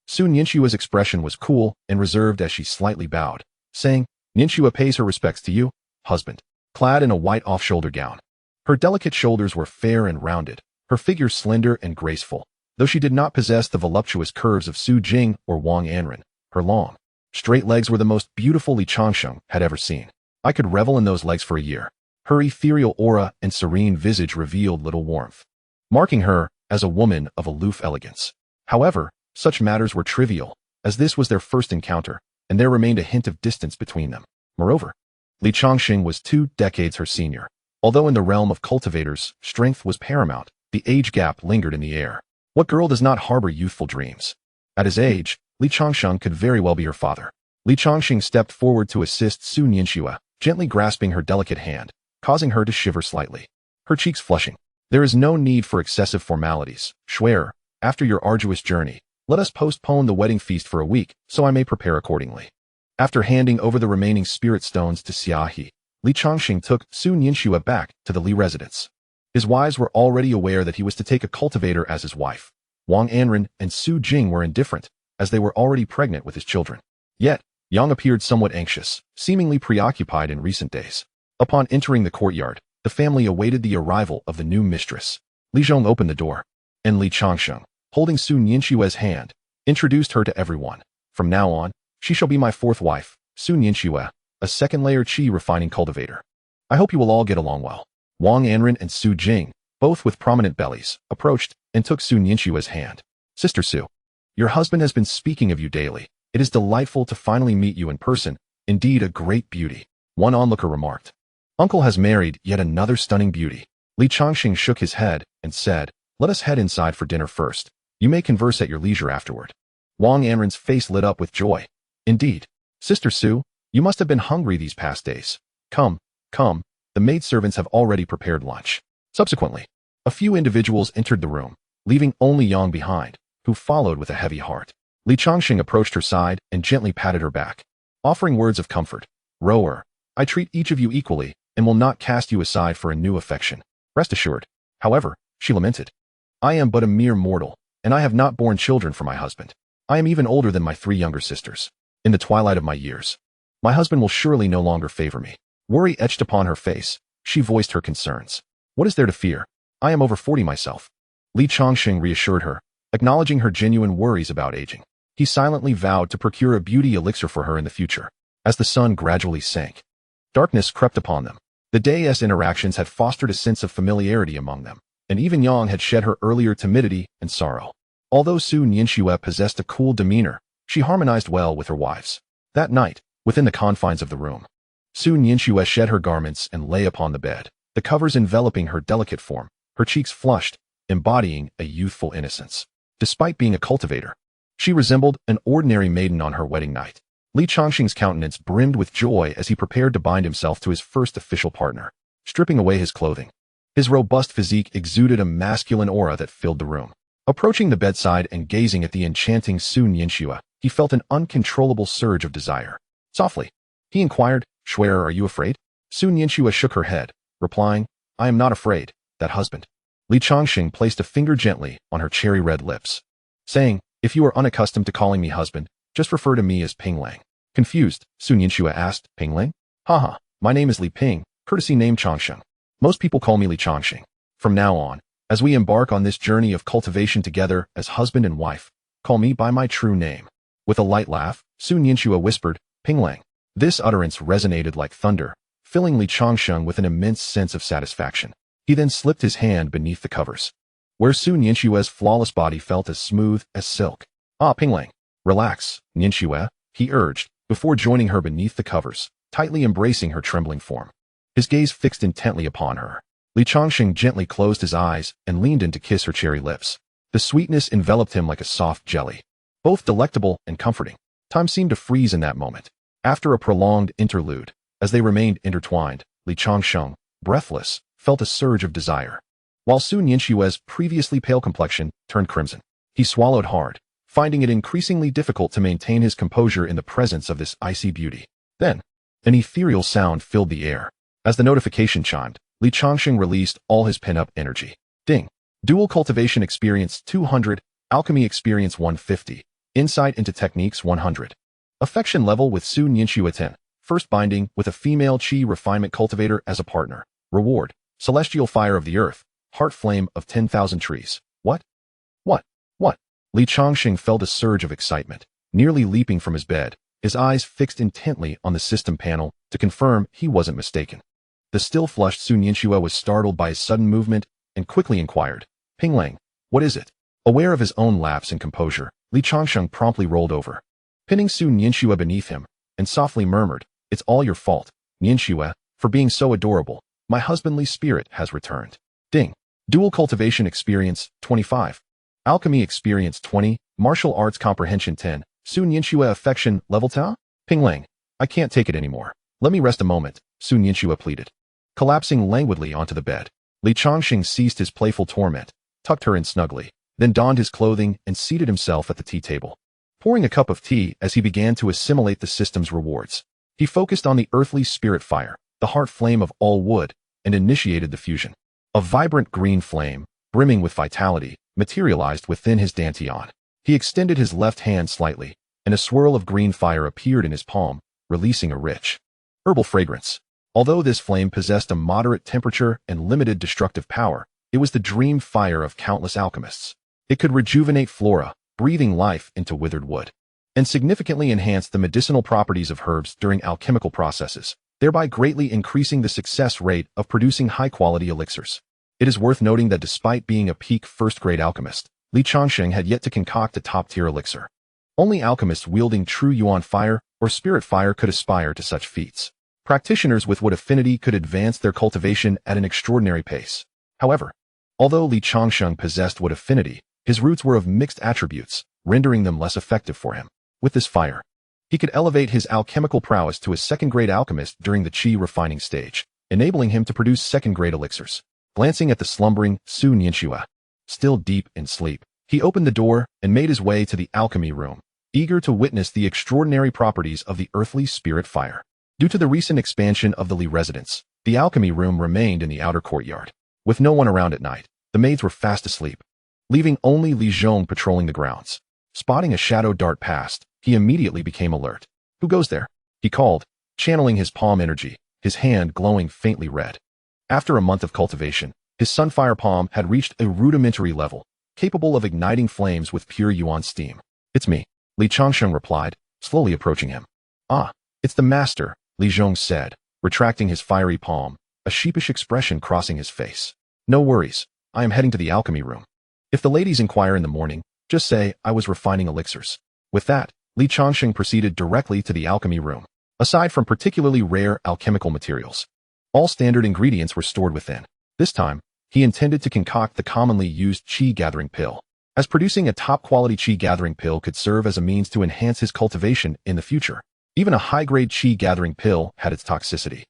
Sun Yinxue's expression was cool and reserved as she slightly bowed, saying, "Yinxue pays her respects to you, husband." Clad in a white off-shoulder gown, her delicate shoulders were fair and rounded, her figure slender and graceful, though she did not possess the voluptuous curves of Su Jing or Wang Anren. Her long, straight legs were the most beautiful Li Changsheng had ever seen. I could revel in those legs for a year. Her ethereal aura and serene visage revealed little warmth, marking her as a woman of aloof elegance. However, such matters were trivial, as this was their first encounter, and there remained a hint of distance between them. Moreover, Li Changsheng was 2 decades her senior. Although in the realm of cultivators, strength was paramount, the age gap lingered in the air. What girl does not harbor youthful dreams? At his age, Li Changsheng could very well be her father. Li Changsheng stepped forward to assist Sun Yinxue, gently grasping her delicate hand, causing her to shiver slightly, her cheeks flushing. "There is no need for excessive formalities, Shui. After your arduous journey, let us postpone the wedding feast for a week, so I may prepare accordingly." After handing over the remaining spirit stones to Xiaohe, Li Changsheng took Sun Yinxue back to the Li residence. His wives were already aware that he was to take a cultivator as his wife. Wang Anren and Su Jing were indifferent, as they were already pregnant with his children. Yet, Yang appeared somewhat anxious, seemingly preoccupied in recent days. Upon entering the courtyard, the family awaited the arrival of the new mistress. Li Zhong opened the door, and Li Changsheng, holding Sun Yinxue's hand, introduced her to everyone. "From now on, she shall be my 4th wife, Sun Yinxue, a second-layer qi refining cultivator. I hope you will all get along well." Wang Anren and Su Jing, both with prominent bellies, approached and took Sun Yinxue's hand. "Sister Su, your husband has been speaking of you daily. It is delightful to finally meet you in person, indeed a great beauty," one onlooker remarked. "Uncle has married yet another stunning beauty." Li Changsheng shook his head and said, "Let us head inside for dinner first. You may converse at your leisure afterward." Wang Anren's face lit up with joy. "Indeed, Sister Su, you must have been hungry these past days. Come, come, the maidservants have already prepared lunch." Subsequently, a few individuals entered the room, leaving only Yang behind, who followed with a heavy heart. Li Changsheng approached her side and gently patted her back, offering words of comfort. "Rower, I treat each of you equally and will not cast you aside for a new affection. Rest assured." However, she lamented, "I am but a mere mortal, and I have not borne children for my husband. I am even older than my 3 younger sisters. In the twilight of my years, my husband will surely no longer favor me." Worry etched upon her face. She voiced her concerns. "What is there to fear? I am over 40 myself." Li Changsheng reassured her, acknowledging her genuine worries about aging. He silently vowed to procure a beauty elixir for her in the future. As the sun gradually sank, darkness crept upon them. The day's interactions had fostered a sense of familiarity among them, and even Yang had shed her earlier timidity and sorrow. Although Sun Yinxue possessed a cool demeanor, she harmonized well with her wives. That night, within the confines of the room, Sun Yinxue shed her garments and lay upon the bed, the covers enveloping her delicate form, her cheeks flushed, embodying a youthful innocence. Despite being a cultivator, she resembled an ordinary maiden on her wedding night. Li Changsheng's countenance brimmed with joy as he prepared to bind himself to his first official partner, stripping away his clothing. His robust physique exuded a masculine aura that filled the room. Approaching the bedside and gazing at the enchanting Sun Yinxue, he felt an uncontrollable surge of desire. Softly, he inquired, "Shui, are you afraid?" Sun Yinxue shook her head, replying, "I am not afraid, that husband." Li Changsheng placed a finger gently on her cherry-red lips, saying, "If you are unaccustomed to calling me husband, just refer to me as Ping Lang." Confused, Sun Yinxue asked, "Ping Lang? Haha, my name is Li Ping, courtesy name Changsheng. Most people call me Li Changsheng. From now on, as we embark on this journey of cultivation together as husband and wife, call me by my true name." With a light laugh, Sun Yinxue whispered, "Ping Lang." This utterance resonated like thunder, filling Li Changsheng with an immense sense of satisfaction. He then slipped his hand beneath the covers, where Su Nianxue's flawless body felt as smooth as silk. Ah, Pinglang, relax, Nianxue, he urged, before joining her beneath the covers, tightly embracing her trembling form. His gaze fixed intently upon her. Li Changsheng gently closed his eyes and leaned in to kiss her cherry lips. The sweetness enveloped him like a soft jelly, both delectable and comforting. Time seemed to freeze in that moment. After a prolonged interlude, as they remained intertwined, Li Changsheng, breathless, felt a surge of desire. While Su Nianxue's previously pale complexion turned crimson, he swallowed hard, finding it increasingly difficult to maintain his composure in the presence of this icy beauty. Then, an ethereal sound filled the air. As the notification chimed, Li Changsheng released all his pent-up energy. Ding! Dual Cultivation Experience 200, Alchemy Experience 150, Insight into Techniques 100. Affection level with Su Nianxue 10. First binding with a female Qi refinement cultivator as a partner. Reward: Celestial Fire of the Earth, Heart Flame of 10,000 Trees. What? Li Changsheng felt a surge of excitement, nearly leaping from his bed, his eyes fixed intently on the system panel to confirm he wasn't mistaken. The still flushed Su Nianxue was startled by his sudden movement and quickly inquired, Pinglang, what is it? Aware of his own lapse in composure, Li Changsheng promptly rolled over, pinning Su Nianxue beneath him, and softly murmured, It's all your fault, Nianxue, for being so adorable. My husbandly spirit has returned. Ding! Dual Cultivation Experience 25. Alchemy Experience 20, Martial Arts Comprehension 10, Su Nianxue Affection Level 10? Pinglang, I can't take it anymore. Let me rest a moment, Su Nianxue pleaded. Collapsing languidly onto the bed, Li Changsheng ceased his playful torment, tucked her in snugly, then donned his clothing and seated himself at the tea table. Pouring a cup of tea as he began to assimilate the system's rewards, he focused on the earthly spirit fire, the heart flame of all wood, and initiated the fusion. A vibrant green flame, brimming with vitality, materialized within his dantian. He extended his left hand slightly, and a swirl of green fire appeared in his palm, releasing a rich, herbal fragrance. Although this flame possessed a moderate temperature and limited destructive power, it was the dream fire of countless alchemists. It could rejuvenate flora, breathing life into withered wood, and significantly enhance the medicinal properties of herbs during alchemical processes, thereby greatly increasing the success rate of producing high-quality elixirs. It is worth noting that despite being a peak first-grade alchemist, Li Changsheng had yet to concoct a top-tier elixir. Only alchemists wielding true yuan fire or spirit fire could aspire to such feats. Practitioners with wood affinity could advance their cultivation at an extraordinary pace. However, although Li Changsheng possessed wood affinity, his roots were of mixed attributes, rendering them less effective for him. With this fire, he could elevate his alchemical prowess to a second-grade alchemist during the Qi refining stage, enabling him to produce second-grade elixirs. Glancing at the slumbering Su Nianxue, still deep in sleep, he opened the door and made his way to the alchemy room, eager to witness the extraordinary properties of the earthly spirit fire. Due to the recent expansion of the Li residence, the alchemy room remained in the outer courtyard. With no one around at night, the maids were fast asleep, leaving only Li Zhong patrolling the grounds. Spotting a shadow dart past, he immediately became alert. Who goes there? He called, channeling his palm energy, his hand glowing faintly red. After a month of cultivation, his sunfire palm had reached a rudimentary level, capable of igniting flames with pure yuan steam. It's me, Li Changsheng replied, slowly approaching him. Ah, it's the master, Li Zhong said, retracting his fiery palm, a sheepish expression crossing his face. No worries, I am heading to the alchemy room. If the ladies inquire in the morning, just say I was refining elixirs. With that, Li Changsheng proceeded directly to the alchemy room. Aside from particularly rare alchemical materials, all standard ingredients were stored within. This time, he intended to concoct the commonly used Qi gathering pill, as producing a top-quality Qi gathering pill could serve as a means to enhance his cultivation in the future. Even a high-grade Qi gathering pill had its toxicity,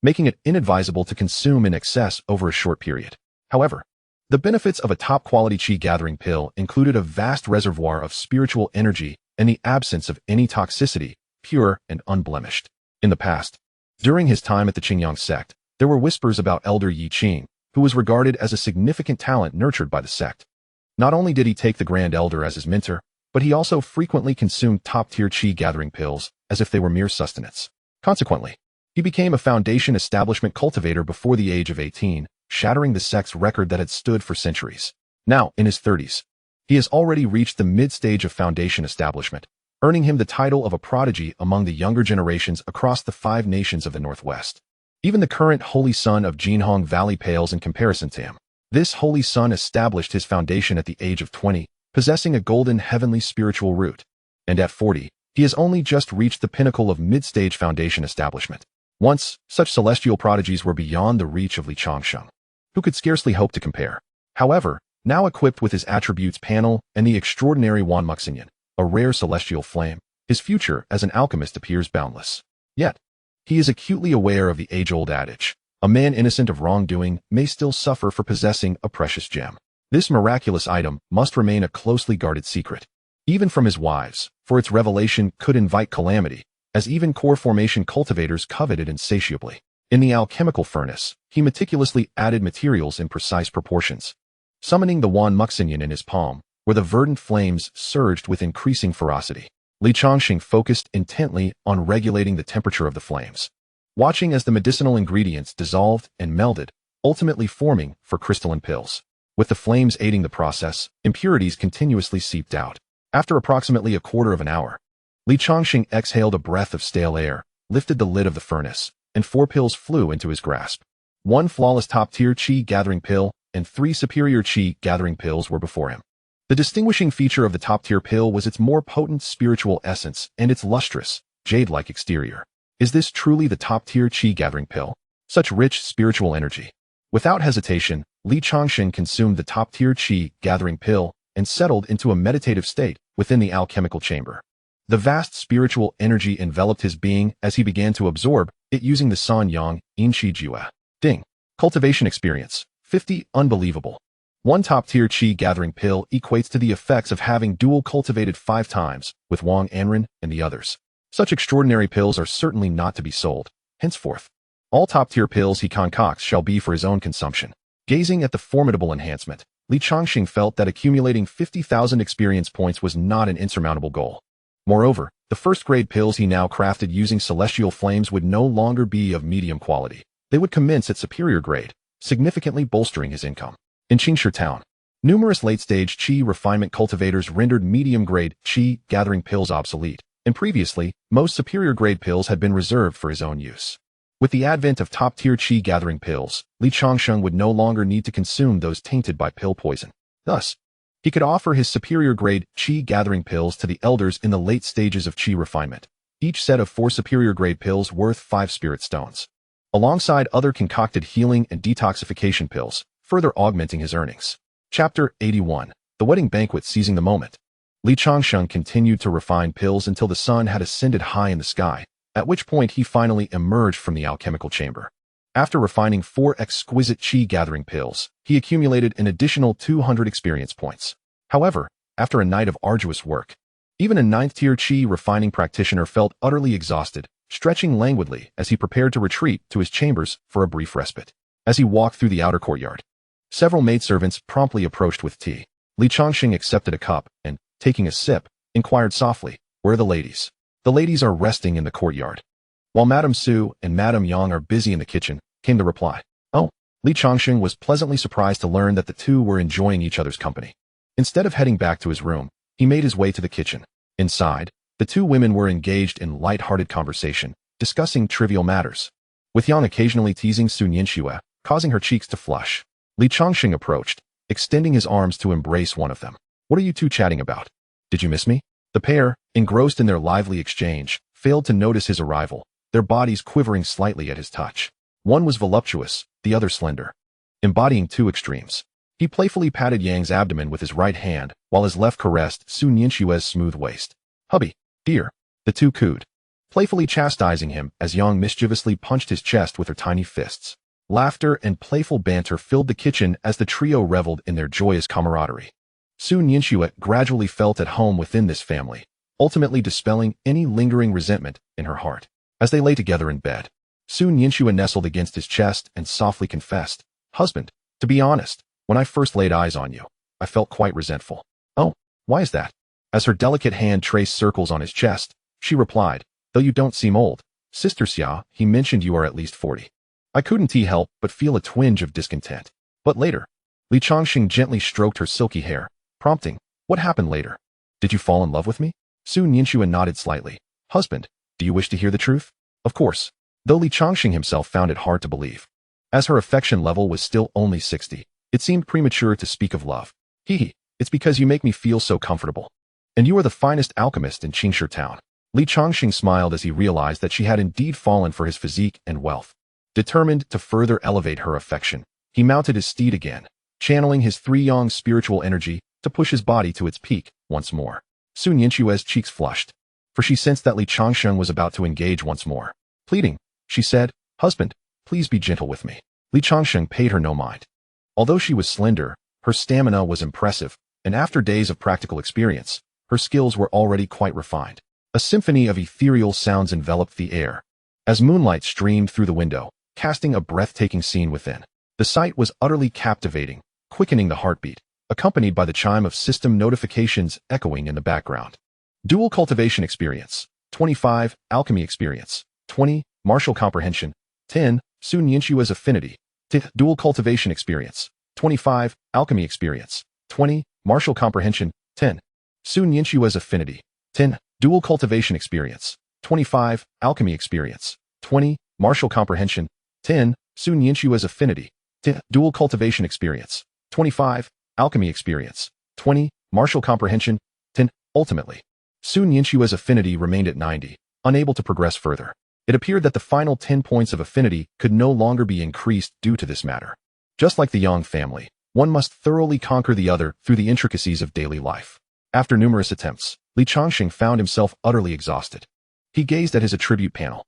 making it inadvisable to consume in excess over a short period. However, the benefits of a top-quality Qi gathering pill included a vast reservoir of spiritual energy and the absence of any toxicity, pure and unblemished. In the past, during his time at the Qingyang sect, there were whispers about Elder Yi Qing, who was regarded as a significant talent nurtured by the sect. Not only did he take the Grand Elder as his mentor, but he also frequently consumed top-tier Qi gathering pills as if they were mere sustenance. Consequently, he became a foundation establishment cultivator before the age of 18, shattering the sect's record that had stood for centuries. Now, in his 30s, he has already reached the mid-stage of foundation establishment, earning him the title of a prodigy among the younger generations across the 5 nations of the Northwest. Even the current Holy Son of Jinhong Valley pales in comparison to him. This Holy Son established his foundation at the age of 20, possessing a golden heavenly spiritual root. And at 40, he has only just reached the pinnacle of mid-stage foundation establishment. Once, such celestial prodigies were beyond the reach of Li Changsheng, who could scarcely hope to compare. However, now equipped with his attributes panel and the extraordinary Wan Muxinyan, a rare celestial flame, his future as an alchemist appears boundless. Yet, he is acutely aware of the age-old adage, a man innocent of wrongdoing may still suffer for possessing a precious gem. This miraculous item must remain a closely guarded secret, even from his wives, for its revelation could invite calamity, as even core formation cultivators coveted insatiably. In the alchemical furnace, he meticulously added materials in precise proportions. Summoning the Wan Muxinyan in his palm, where the verdant flames surged with increasing ferocity, Li Changsheng focused intently on regulating the temperature of the flames, watching as the medicinal ingredients dissolved and melded, ultimately forming for crystalline pills. With the flames aiding the process, impurities continuously seeped out. After approximately a quarter of an hour, Li Changsheng exhaled a breath of stale air, lifted the lid of the furnace, and 4 pills flew into his grasp. 1 flawless top-tier qi-gathering pill and 3 superior qi-gathering pills were before him. The distinguishing feature of the top-tier pill was its more potent spiritual essence and its lustrous, jade-like exterior. Is this truly the top-tier qi-gathering pill? Such rich spiritual energy. Without hesitation, Li Changsheng consumed the top-tier qi-gathering pill and settled into a meditative state within the alchemical chamber. The vast spiritual energy enveloped his being as he began to absorb it using the San Yang Yin Qi Jue. Ding. Cultivation experience. 50. Unbelievable. 1 top-tier qi-gathering pill equates to the effects of having dual cultivated 5 times, with Wang Anren and the others. Such extraordinary pills are certainly not to be sold. Henceforth, all top-tier pills he concocts shall be for his own consumption. Gazing at the formidable enhancement, Li Changsheng felt that accumulating 50,000 experience points was not an insurmountable goal. Moreover, the first-grade pills he now crafted using celestial flames would no longer be of medium quality. They would commence at superior grade, significantly bolstering his income. In Changsheng town, numerous late-stage qi refinement cultivators rendered medium-grade qi gathering pills obsolete, and previously, most superior-grade pills had been reserved for his own use. With the advent of top-tier qi gathering pills, Li Changsheng would no longer need to consume those tainted by pill poison. Thus, he could offer his superior-grade qi gathering pills to the elders in the late stages of qi refinement, each set of 4 superior-grade pills worth 5 spirit stones, alongside other concocted healing and detoxification pills, further augmenting his earnings. Chapter 81. The Wedding Banquet. Seizing the moment, Li Changsheng continued to refine pills until the sun had ascended high in the sky, at which point he finally emerged from the alchemical chamber. After refining 4 exquisite qi-gathering pills, he accumulated an additional 200 experience points. However, after a night of arduous work, even a 9th-tier qi refining practitioner felt utterly exhausted, stretching languidly as he prepared to retreat to his chambers for a brief respite. As he walked through the outer courtyard, several maidservants promptly approached with tea. Li Changsheng accepted a cup and, taking a sip, inquired softly, "Where are the ladies?" "The ladies are resting in the courtyard, while Madame Su and Madame Yang are busy in the kitchen," came the reply. Oh, Li Changsheng was pleasantly surprised to learn that the two were enjoying each other's company. Instead of heading back to his room, he made his way to the kitchen. Inside, the 2 women were engaged in light-hearted conversation, discussing trivial matters, with Yang occasionally teasing Sun Yinxue, causing her cheeks to flush. Li Changsheng approached, extending his arms to embrace one of them. "What are you 2 chatting about? Did you miss me?" The pair, engrossed in their lively exchange, failed to notice his arrival, their bodies quivering slightly at his touch. One was voluptuous, the other slender, embodying 2 extremes. He playfully patted Yang's abdomen with his right hand, while his left caressed Sun Yinxue's smooth waist. "Hubby, dear," the 2 cooed, playfully chastising him as Yang mischievously punched his chest with her tiny fists. Laughter and playful banter filled the kitchen as the trio reveled in their joyous camaraderie. Sun Yinxue gradually felt at home within this family, ultimately dispelling any lingering resentment in her heart. As they lay together in bed, Sun Yinxue nestled against his chest and softly confessed, "Husband, to be honest, when I first laid eyes on you, I felt quite resentful." "Oh, why is that?" As her delicate hand traced circles on his chest, she replied, "Though you don't seem old, Sister Xia, he mentioned you are at least 40. I couldn't help but feel a twinge of discontent." "But later," Li Changsheng gently stroked her silky hair, prompting, "What happened later? Did you fall in love with me?" Su Nianxue nodded slightly. Husband, do you wish to hear the truth? Of course. Though Li Changsheng himself found it hard to believe. As her affection level was still only 60, it seemed premature to speak of love. Hee, it's because you make me feel so comfortable. And you are the finest alchemist in Changsheng town. Li Changsheng smiled as he realized that she had indeed fallen for his physique and wealth. Determined to further elevate her affection, he mounted his steed again, channeling his three-yang spiritual energy to push his body to its peak once more. Su Nianxue's cheeks flushed, for she sensed that Li Changsheng was about to engage once more. Pleading, she said, Husband, please be gentle with me. Li Changsheng paid her no mind. Although she was slender, her stamina was impressive, and after days of practical experience, her skills were already quite refined. A symphony of ethereal sounds enveloped the air, as moonlight streamed through the window, casting a breathtaking scene within. The sight was utterly captivating, quickening the heartbeat, accompanied by the chime of system notifications echoing in the background. Dual Cultivation Experience, 25, Alchemy Experience, 20, Martial Comprehension, 10, Su Nianxue's Affinity, 10, Dual Cultivation Experience, 25, Alchemy Experience, 20, Martial Comprehension, 10, Su Nianxue's Affinity, 10, Dual Cultivation Experience, 25, Alchemy Experience, 20, Martial Comprehension, 10, Su Nianxue's Affinity, 10, Dual Cultivation Experience, 25, Alchemy Experience, 20, Martial Comprehension, 10. Ultimately, Su Nianxue's affinity remained at 90, unable to progress further. It appeared that the final 10 points of affinity could no longer be increased due to this matter. Just like the Yang family, one must thoroughly conquer the other through the intricacies of daily life. After numerous attempts, Li Changsheng found himself utterly exhausted. He gazed at his attribute panel.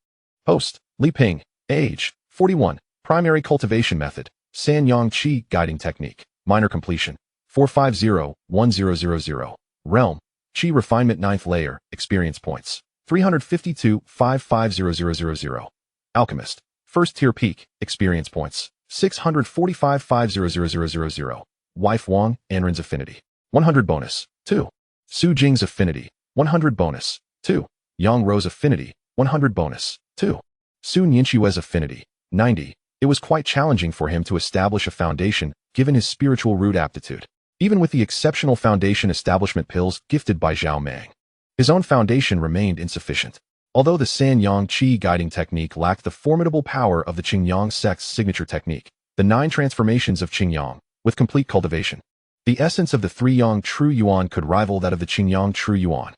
Host, Li Ping, age, 41, primary cultivation method, San Yang Qi guiding technique, minor completion, 450-1000, realm, Qi refinement 9th layer, experience points, 352-5500000, alchemist, first tier peak, experience points, 645-5000000, wife Wang, Anren's affinity, 100 bonus, 2, Su Jing's affinity, 100 bonus, 2, Yang Ro's affinity, 100 bonus, 2, Su Nianxue's affinity, 90. It was quite challenging for him to establish a foundation given his spiritual root aptitude, even with the exceptional foundation establishment pills gifted by Zhao Mang. His own foundation remained insufficient. Although the San Yang Qi guiding technique lacked the formidable power of the Qingyang sect's signature technique, the 9 transformations of Qingyang, with complete cultivation, the essence of the 3 Yang True Yuan could rival that of the Qingyang True Yuan.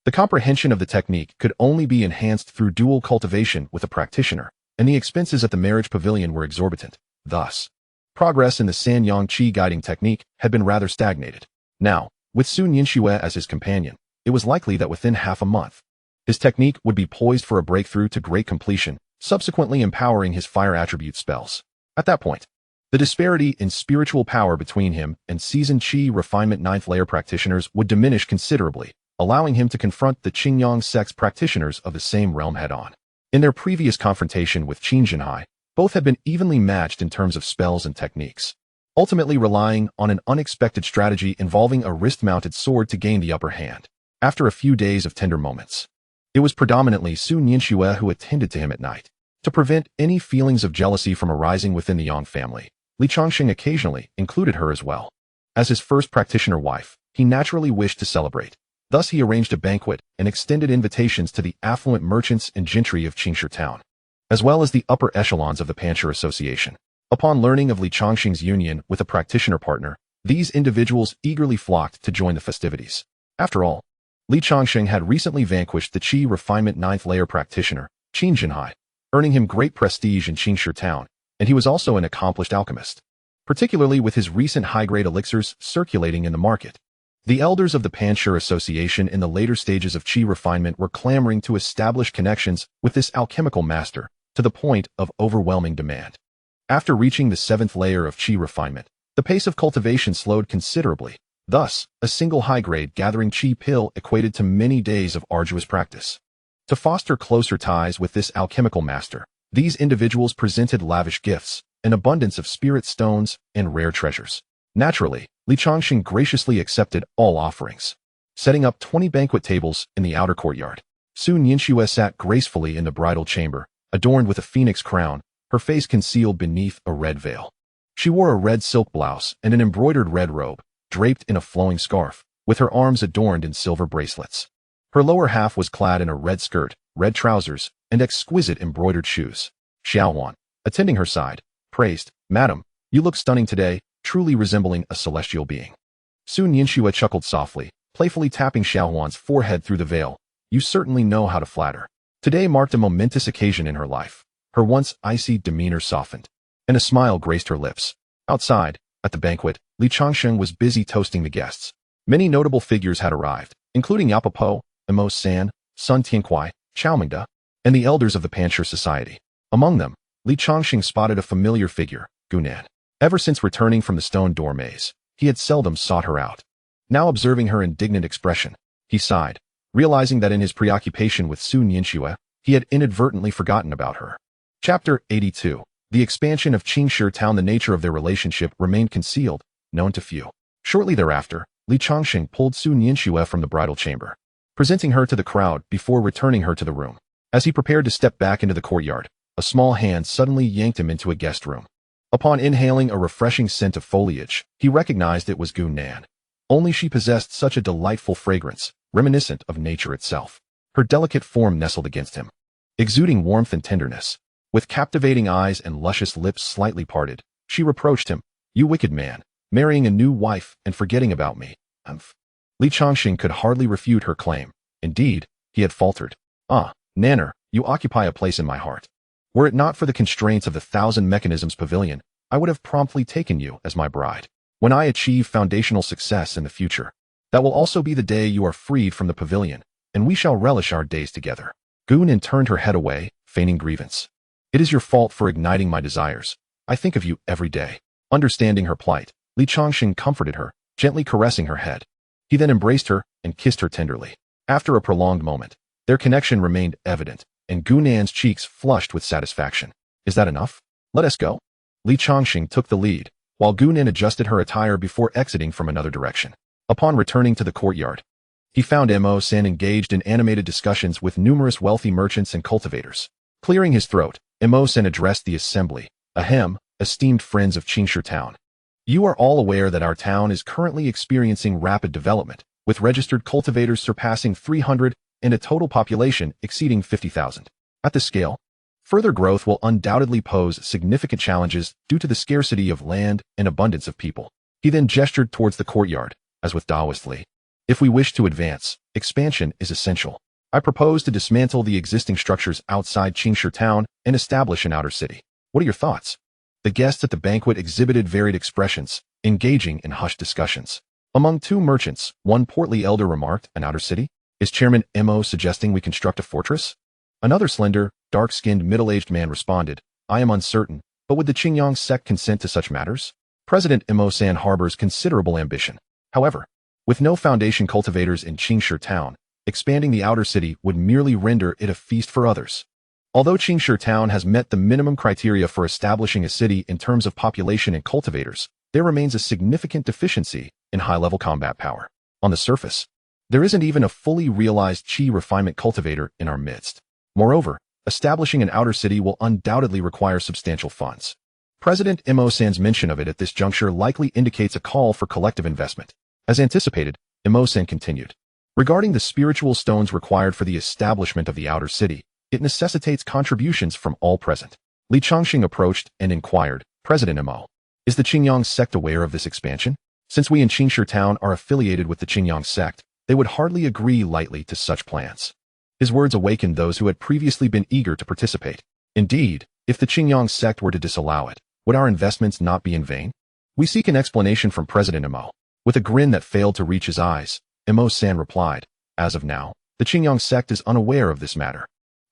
The comprehension of the technique could only be enhanced through dual cultivation with a practitioner, and the expenses at the marriage pavilion were exorbitant. Thus, progress in the San Yang Qi guiding technique had been rather stagnated. Now, with Su Nianxue as his companion, it was likely that within half a month, his technique would be poised for a breakthrough to great completion, subsequently empowering his fire attribute spells. At that point, the disparity in spiritual power between him and seasoned Qi refinement 9th layer practitioners would diminish considerably, allowing him to confront the Qingyang sect's practitioners of the same realm head-on. In their previous confrontation with Changsheng, both had been evenly matched in terms of spells and techniques, ultimately relying on an unexpected strategy involving a wrist-mounted sword to gain the upper hand. After a few days of tender moments, it was predominantly Su Nianxue who attended to him at night. To prevent any feelings of jealousy from arising within the Yang family, Li Changsheng occasionally included her as well. As his first practitioner wife, he naturally wished to celebrate. Thus he arranged a banquet and extended invitations to the affluent merchants and gentry of Changsheng town, as well as the upper echelons of the Pancher Association. Upon learning of Li Changsheng's union with a practitioner partner, these individuals eagerly flocked to join the festivities. After all, Li Changsheng had recently vanquished the Qi refinement 9th layer practitioner, Changsheng, earning him great prestige in Changsheng town, and he was also an accomplished alchemist, particularly with his recent high-grade elixirs circulating in the market. The elders of the Pancher Association in the later stages of Qi refinement were clamoring to establish connections with this alchemical master, to the point of overwhelming demand. After reaching the 7th layer of Qi refinement, the pace of cultivation slowed considerably. Thus, a single high-grade gathering Qi pill equated to many days of arduous practice. To foster closer ties with this alchemical master, these individuals presented lavish gifts, an abundance of spirit stones, and rare treasures. Naturally, Li Changsheng graciously accepted all offerings. Setting up 20 banquet tables in the outer courtyard, Su Nianxue sat gracefully in the bridal chamber, adorned with a phoenix crown, her face concealed beneath a red veil. She wore a red silk blouse and an embroidered red robe, draped in a flowing scarf, with her arms adorned in silver bracelets. Her lower half was clad in a red skirt, red trousers, and exquisite embroidered shoes. Xiaohuan, attending her side, praised, "Madam, you look stunning today, truly resembling a celestial being." Su Nianxue chuckled softly, playfully tapping Xiaohuan's forehead through the veil. "You certainly know how to flatter." Today marked a momentous occasion in her life. Her once icy demeanor softened, and a smile graced her lips. Outside, at the banquet, Li Changsheng was busy toasting the guests. Many notable figures had arrived, including Yapapo, Imo San, Sun Tiankuai, Chao Mingda, and the elders of the Panshur society. Among them, Li Changsheng spotted a familiar figure, Gunan. Ever since returning from the stone door maze, he had seldom sought her out. Now observing her indignant expression, he sighed, realizing that in his preoccupation with Su Nianxue, he had inadvertently forgotten about her. Chapter 82. The expansion of Qingshi town. The nature of their relationship remained concealed, known to few. Shortly thereafter, Li Changsheng pulled Su Nianxue from the bridal chamber, presenting her to the crowd before returning her to the room. As he prepared to step back into the courtyard, a small hand suddenly yanked him into a guest room. Upon inhaling a refreshing scent of foliage, he recognized it was Gu Nan. Only she possessed such a delightful fragrance, reminiscent of nature itself. Her delicate form nestled against him, exuding warmth and tenderness. With captivating eyes and luscious lips slightly parted, she reproached him, "You wicked man, marrying a new wife and forgetting about me." Li Changsheng could hardly refute her claim. Indeed, he had faltered. "Ah, Nanner, you occupy a place in my heart. Were it not for the constraints of the Thousand Mechanisms Pavilion, I would have promptly taken you as my bride. When I achieve foundational success in the future, that will also be the day you are freed from the pavilion, and we shall relish our days together." Gunan turned her head away, feigning grievance. "It is your fault for igniting my desires. I think of you every day." Understanding her plight, Li Changsheng comforted her, gently caressing her head. He then embraced her and kissed her tenderly. After a prolonged moment, their connection remained evident, and Gunan's cheeks flushed with satisfaction. "Is that enough? Let us go." Li Changsheng took the lead, while Gunan adjusted her attire before exiting from another direction. Upon returning to the courtyard, he found Mo San engaged in animated discussions with numerous wealthy merchants and cultivators. Clearing his throat, Mo San addressed the assembly. "Ahem, esteemed friends of Qingshi town. You are all aware that our town is currently experiencing rapid development, with registered cultivators surpassing 300 and a total population exceeding 50,000. At this scale, further growth will undoubtedly pose significant challenges due to the scarcity of land and abundance of people." He then gestured towards the courtyard, as with Taoist Li. "If we wish to advance, expansion is essential. I propose to dismantle the existing structures outside Qingshi town and establish an outer city. What are your thoughts?" The guests at the banquet exhibited varied expressions, engaging in hushed discussions. Among two merchants, one portly elder remarked, "An outer city? Is Chairman Mo suggesting we construct a fortress?" Another slender, dark-skinned middle-aged man responded, "I am uncertain, but would the Qingyang sect consent to such matters? President Mo San harbors considerable ambition. However, with no foundation cultivators in Qingshi town, expanding the outer city would merely render it a feast for others." Although Qingshi town has met the minimum criteria for establishing a city in terms of population and cultivators, there remains a significant deficiency in high-level combat power. On the surface, there isn't even a fully realized qi refinement cultivator in our midst. Moreover, establishing an outer city will undoubtedly require substantial funds. President Mo San's mention of it at this juncture likely indicates a call for collective investment. As anticipated, Mo San continued, "Regarding the spiritual stones required for the establishment of the outer city, it necessitates contributions from all present." Li Changsheng approached and inquired, "President Mo, is the Qingyang sect aware of this expansion? Since we in Qingshi town are affiliated with the Qingyang sect, they would hardly agree lightly to such plans." His words awakened those who had previously been eager to participate. Indeed, if the Qingyang sect were to disallow it, would our investments not be in vain? "We seek an explanation from President Mo." With a grin that failed to reach his eyes, Mo San replied, "As of now, the Qingyang sect is unaware of this matter.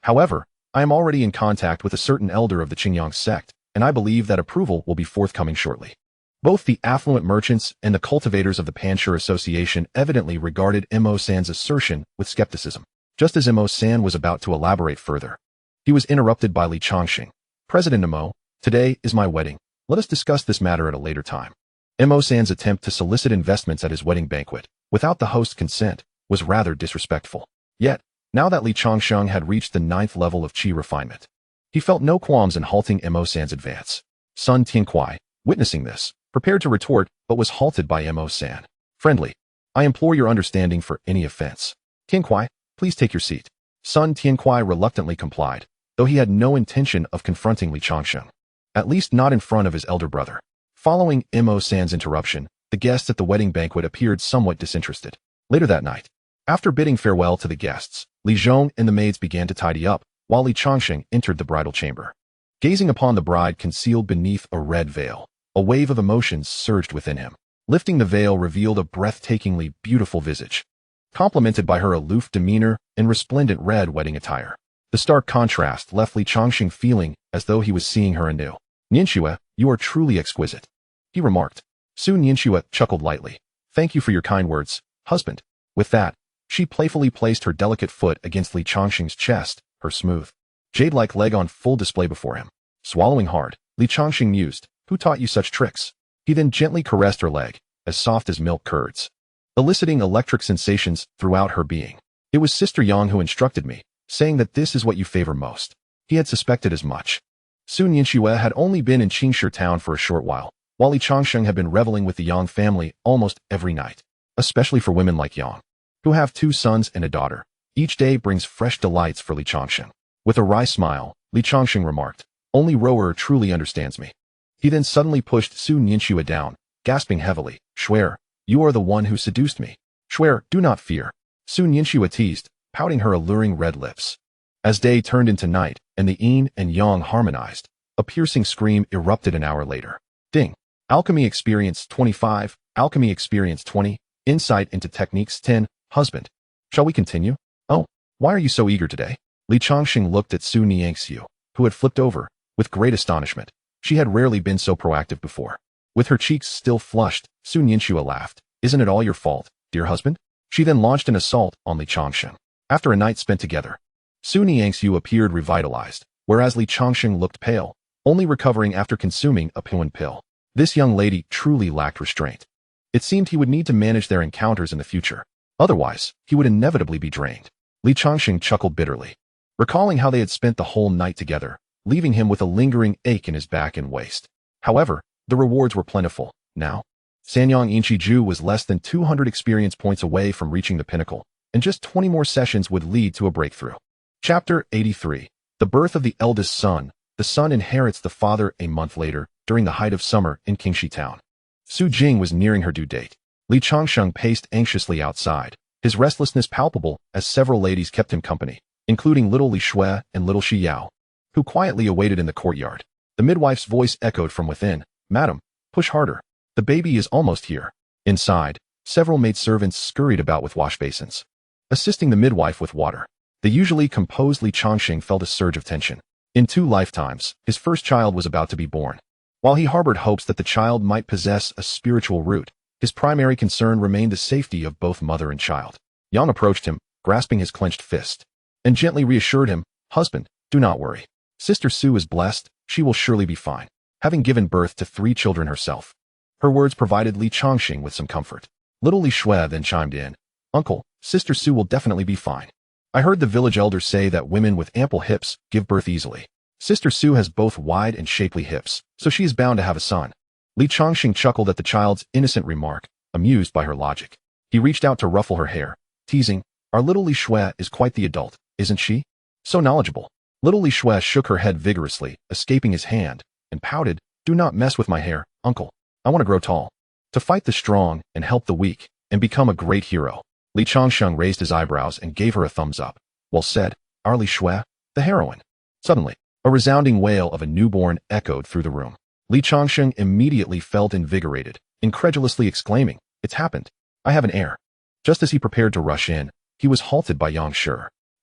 However, I am already in contact with a certain elder of the Qingyang sect, and I believe that approval will be forthcoming shortly." Both the affluent merchants and the cultivators of the Panshur Association evidently regarded Mo San's assertion with skepticism. Just as Mo San was about to elaborate further, he was interrupted by Li Changsheng. "President Mo, today is my wedding. Let us discuss this matter at a later time." Mo San's attempt to solicit investments at his wedding banquet, without the host's consent, was rather disrespectful. Yet, now that Li Changsheng had reached the 9th level of qi refinement, he felt no qualms in halting Mo San's advance. Sun Tiankuai, witnessing this, prepared to retort but was halted by Mo San. "Friendly, I implore your understanding for any offense. Tiankuai, Please take your seat. Sun Tiankuai reluctantly complied, though he had no intention of confronting Li Changsheng. At least not in front of his elder brother. Following Mo San's interruption, the guests at the wedding banquet appeared somewhat disinterested. Later that night, after bidding farewell to the guests, Li Zhong and the maids began to tidy up, while Li Changsheng entered the bridal chamber. Gazing upon the bride concealed beneath a red veil, a wave of emotions surged within him. Lifting the veil revealed a breathtakingly beautiful visage, complemented by her aloof demeanor and resplendent red wedding attire. The stark contrast left Li Changsheng feeling as though he was seeing her anew. "Nianxue, you are truly exquisite," he remarked. Su Nianxue chuckled lightly. "Thank you for your kind words, husband." With that, she playfully placed her delicate foot against Li Changsheng's chest, her smooth, jade-like leg on full display before him. Swallowing hard, Li Changsheng mused, "Who taught you such tricks?" He then gently caressed her leg, as soft as milk curds, eliciting electric sensations throughout her being. "It was Sister Yang who instructed me, saying that this is what you favor most." He had suspected as much. Su Nianxue had only been in Qingshi town for a short while Li Changsheng had been reveling with the Yang family almost every night. Especially for women like Yang, who have 2 sons and a daughter. Each day brings fresh delights for Li Changsheng. With a wry smile, Li Changsheng remarked, "Only Rower truly understands me." He then suddenly pushed Su Nianxue down, gasping heavily, "Shuer, you are the one who seduced me. Shuer, do not fear." Su Nianxue teased, pouting her alluring red lips. As day turned into night, and the yin and yang harmonized, a piercing scream erupted an hour later. Ding. Alchemy experience 25, Alchemy experience 20, Insight into techniques 10, Husband. Shall we continue? Oh, why are you so eager today? Li Changsheng looked at Su Nianxue, who had flipped over, with great astonishment. She had rarely been so proactive before. With her cheeks still flushed, Su Nianxue laughed. "Isn't it all your fault, dear husband?" She then launched an assault on Li Changsheng. After a night spent together, Su Nianxue appeared revitalized, whereas Li Changsheng looked pale, only recovering after consuming a Puan pill. This young lady truly lacked restraint. It seemed he would need to manage their encounters in the future. Otherwise, he would inevitably be drained. Li Changsheng chuckled bitterly, recalling how they had spent the whole night together, leaving him with a lingering ache in his back and waist. However, the rewards were plentiful. Now, Sanyang Inchiju was less than 200 experience points away from reaching the pinnacle, and just 20 more sessions would lead to a breakthrough. Chapter 83. The birth of the eldest son. The son inherits the father a month later, during the height of summer in Qingshi town. Su Jing was nearing her due date. Li Changsheng paced anxiously outside, his restlessness palpable as several ladies kept him company, including little Li Shui and little Shi Yao, who quietly awaited in the courtyard. The midwife's voice echoed from within, "Madam, push harder. The baby is almost here." Inside, several maidservants scurried about with wash basins, assisting the midwife with water. The usually composed Li Changsheng felt a surge of tension. In 2 lifetimes, his first child was about to be born. While he harbored hopes that the child might possess a spiritual root, his primary concern remained the safety of both mother and child. Yang approached him, grasping his clenched fist, and gently reassured him, "Husband, do not worry. Sister Su is blessed, she will surely be fine," having given birth to 3 children herself. Her words provided Li Changsheng with some comfort. Little Li Shui then chimed in, "Uncle, Sister Su will definitely be fine. I heard the village elders say that women with ample hips give birth easily. Sister Su has both wide and shapely hips, so she is bound to have a son." Li Changsheng chuckled at the child's innocent remark, amused by her logic. He reached out to ruffle her hair, teasing, "Our little Li Shui is quite the adult, isn't she? So knowledgeable." Little Li Shui shook her head vigorously, escaping his hand, and pouted, "Do not mess with my hair, uncle. I want to grow tall, to fight the strong and help the weak, and become a great hero." Li Changsheng raised his eyebrows and gave her a thumbs up. "Well said, our Li Shui, the heroine." Suddenly, a resounding wail of a newborn echoed through the room. Li Changsheng immediately felt invigorated, incredulously exclaiming, "It's happened. I have an heir." Just as he prepared to rush in, he was halted by Yang Shi.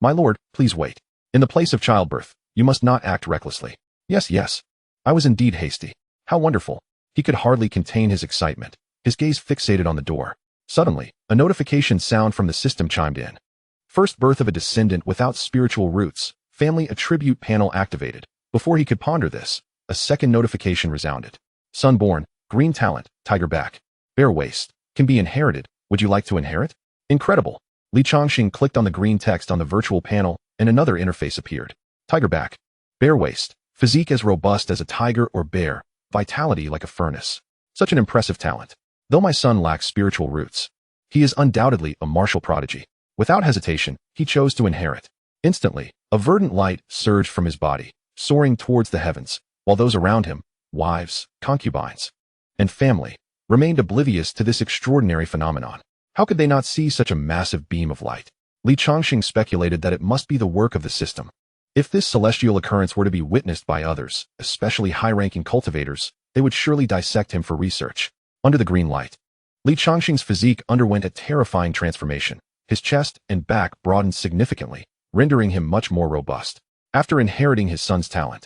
"My lord, please wait. In the place of childbirth, you must not act recklessly." Yes, I was indeed hasty. How wonderful." He could hardly contain his excitement, his gaze fixated on the door. Suddenly, a notification sound from the system chimed in. "First birth of a descendant without spiritual roots, family attribute panel activated." Before he could ponder this, a second notification resounded. "Son born, green talent, tiger back, bare waist, can be inherited. Would you like to inherit?" Incredible. Li Changsheng clicked on the green text on the virtual panel, and another interface appeared. Tiger back, bare waist, physique as robust as a tiger or bear, vitality like a furnace. Such an impressive talent. Though my son lacks spiritual roots, he is undoubtedly a martial prodigy. Without hesitation, he chose to inherit. Instantly, a verdant light surged from his body, soaring towards the heavens, while those around him, wives, concubines, and family, remained oblivious to this extraordinary phenomenon. How could they not see such a massive beam of light? Li Changsheng speculated that it must be the work of the system. If this celestial occurrence were to be witnessed by others, especially high-ranking cultivators, they would surely dissect him for research. Under the green light, Li Changsheng's physique underwent a terrifying transformation. His chest and back broadened significantly, rendering him much more robust. After inheriting his son's talent,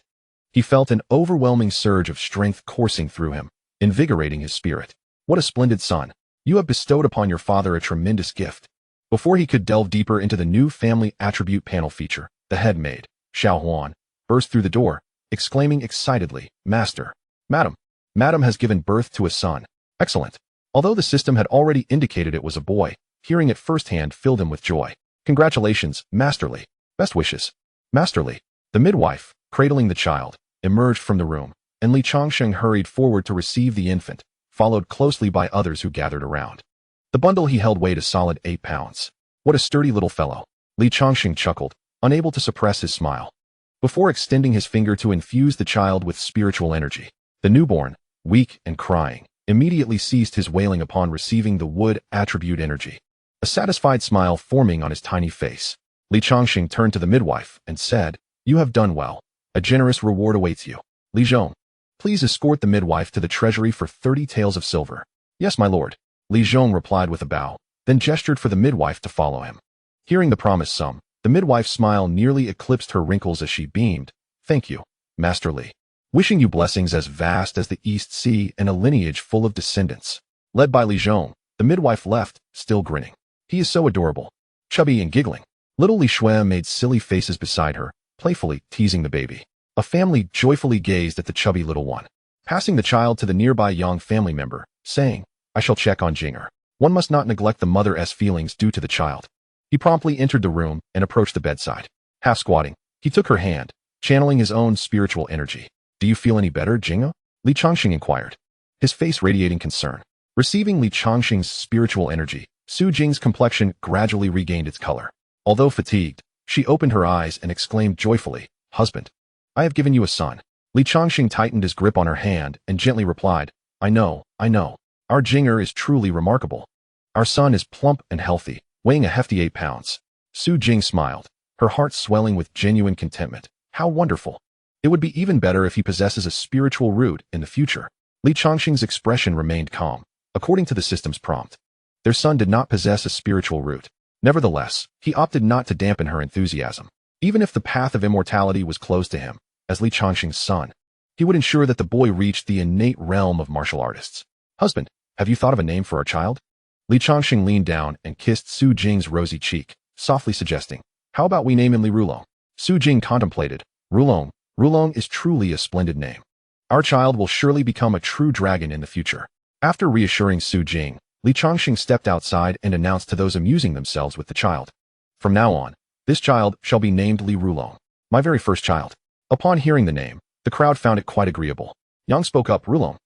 he felt an overwhelming surge of strength coursing through him, invigorating his spirit. What a splendid son! You have bestowed upon your father a tremendous gift. Before he could delve deeper into the new family attribute panel feature, the head maid, Xiao Huan, burst through the door, exclaiming excitedly, Master, Madam has given birth to a son. Excellent. Although the system had already indicated it was a boy, hearing it firsthand filled him with joy. Congratulations, Masterly. Best wishes. Masterly. The midwife, cradling the child, emerged from the room, and Li Changsheng hurried forward to receive the infant, followed closely by others who gathered around. The bundle he held weighed a solid 8 pounds. What a sturdy little fellow. Li Changsheng chuckled, unable to suppress his smile. Before extending his finger to infuse the child with spiritual energy, the newborn, weak and crying, immediately ceased his wailing upon receiving the wood attribute energy. A satisfied smile forming on his tiny face, Li Changsheng turned to the midwife and said, You have done well. A generous reward awaits you. Li Zhong, please escort the midwife to the treasury for 30 taels of silver. Yes, my lord. Li Zhong replied with a bow, then gestured for the midwife to follow him. Hearing the promised sum, the midwife's smile nearly eclipsed her wrinkles as she beamed. Thank you, Master Li. Wishing you blessings as vast as the East Sea and a lineage full of descendants. Led by Li Zhong, the midwife left, still grinning. He is so adorable, chubby and giggling. Little Li Shui made silly faces beside her, playfully teasing the baby. A family joyfully gazed at the chubby little one, passing the child to the nearby young family member, saying, I shall check on Jinger. One must not neglect the mother's feelings due to the child. He promptly entered the room and approached the bedside. Half squatting, he took her hand, channeling his own spiritual energy. Do you feel any better, Jinga? Li Changsheng inquired, his face radiating concern. Receiving Li Changsheng's spiritual energy, Su Jing's complexion gradually regained its color. Although fatigued, she opened her eyes and exclaimed joyfully, Husband, I have given you a son. Li Changsheng tightened his grip on her hand and gently replied, I know. Our Jinger is truly remarkable. Our son is plump and healthy, weighing a hefty 8 pounds. Su Jing smiled, her heart swelling with genuine contentment. How wonderful. It would be even better if he possesses a spiritual root in the future. Li Changsheng's expression remained calm. According to the system's prompt, their son did not possess a spiritual root. Nevertheless, he opted not to dampen her enthusiasm. Even if the path of immortality was closed to him, as Li Changsheng's son, he would ensure that the boy reached the innate realm of martial artists. Husband, have you thought of a name for our child? Li Changsheng leaned down and kissed Su Jing's rosy cheek, softly suggesting, How about we name him Li Rulong? Su Jing contemplated. Rulong is truly a splendid name. Our child will surely become a true dragon in the future. After reassuring Su Jing, Li Changsheng stepped outside and announced to those amusing themselves with the child. From now on, this child shall be named Li Rulong, my very first child. Upon hearing the name, the crowd found it quite agreeable. Yang spoke up, Rulong.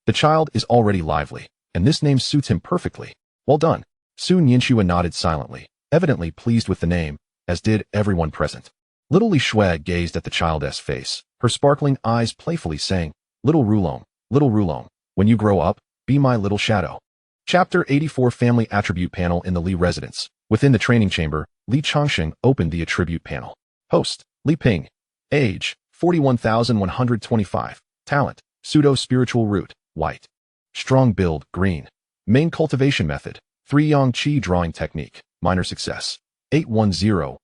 The child is already lively, and this name suits him perfectly. Well done. Su Nianxua nodded silently, evidently pleased with the name, as did everyone present. Little Li Shui gazed at the child's face, her sparkling eyes playfully saying, Little Rulong, when you grow up, be my little shadow. Chapter 84 Family Attribute Panel in the Li Residence. Within the training chamber, Li Changsheng opened the attribute panel. Host, Li Ping. Age, 41,125. Talent, pseudo-spiritual root, white. Strong build, green. Main cultivation method, 3 Yang Qi drawing technique, minor success. 810-1000.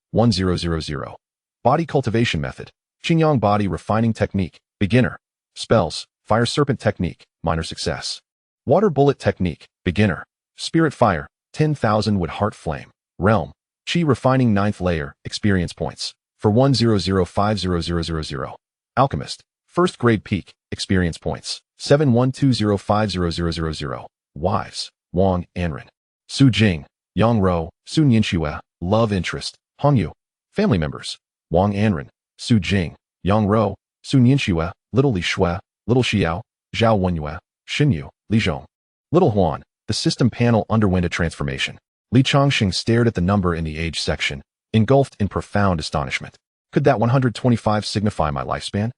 Body cultivation method, Qingyang body refining technique, beginner. Spells, fire serpent technique, minor success. Water bullet technique, beginner. Spirit fire, 10,000 wood heart flame. Realm, Qi refining 9th layer, experience points, for 1005000. Alchemist, 1st grade peak, experience points, 71205000. Wives, Wang Anren. Su Jing, Yang Rou, Su Nianxua, love interest, Hongyu. Family members, Wang Anren, Su Jing, Yang Rou, Su Nianxua, Little Li Shui, Little Xiao, Zhao Wenyue, Xinyu, Li Zhong. Little Huan. The system panel underwent a transformation. Li Changsheng stared at the number in the age section, engulfed in profound astonishment. Could that 125 signify my lifespan?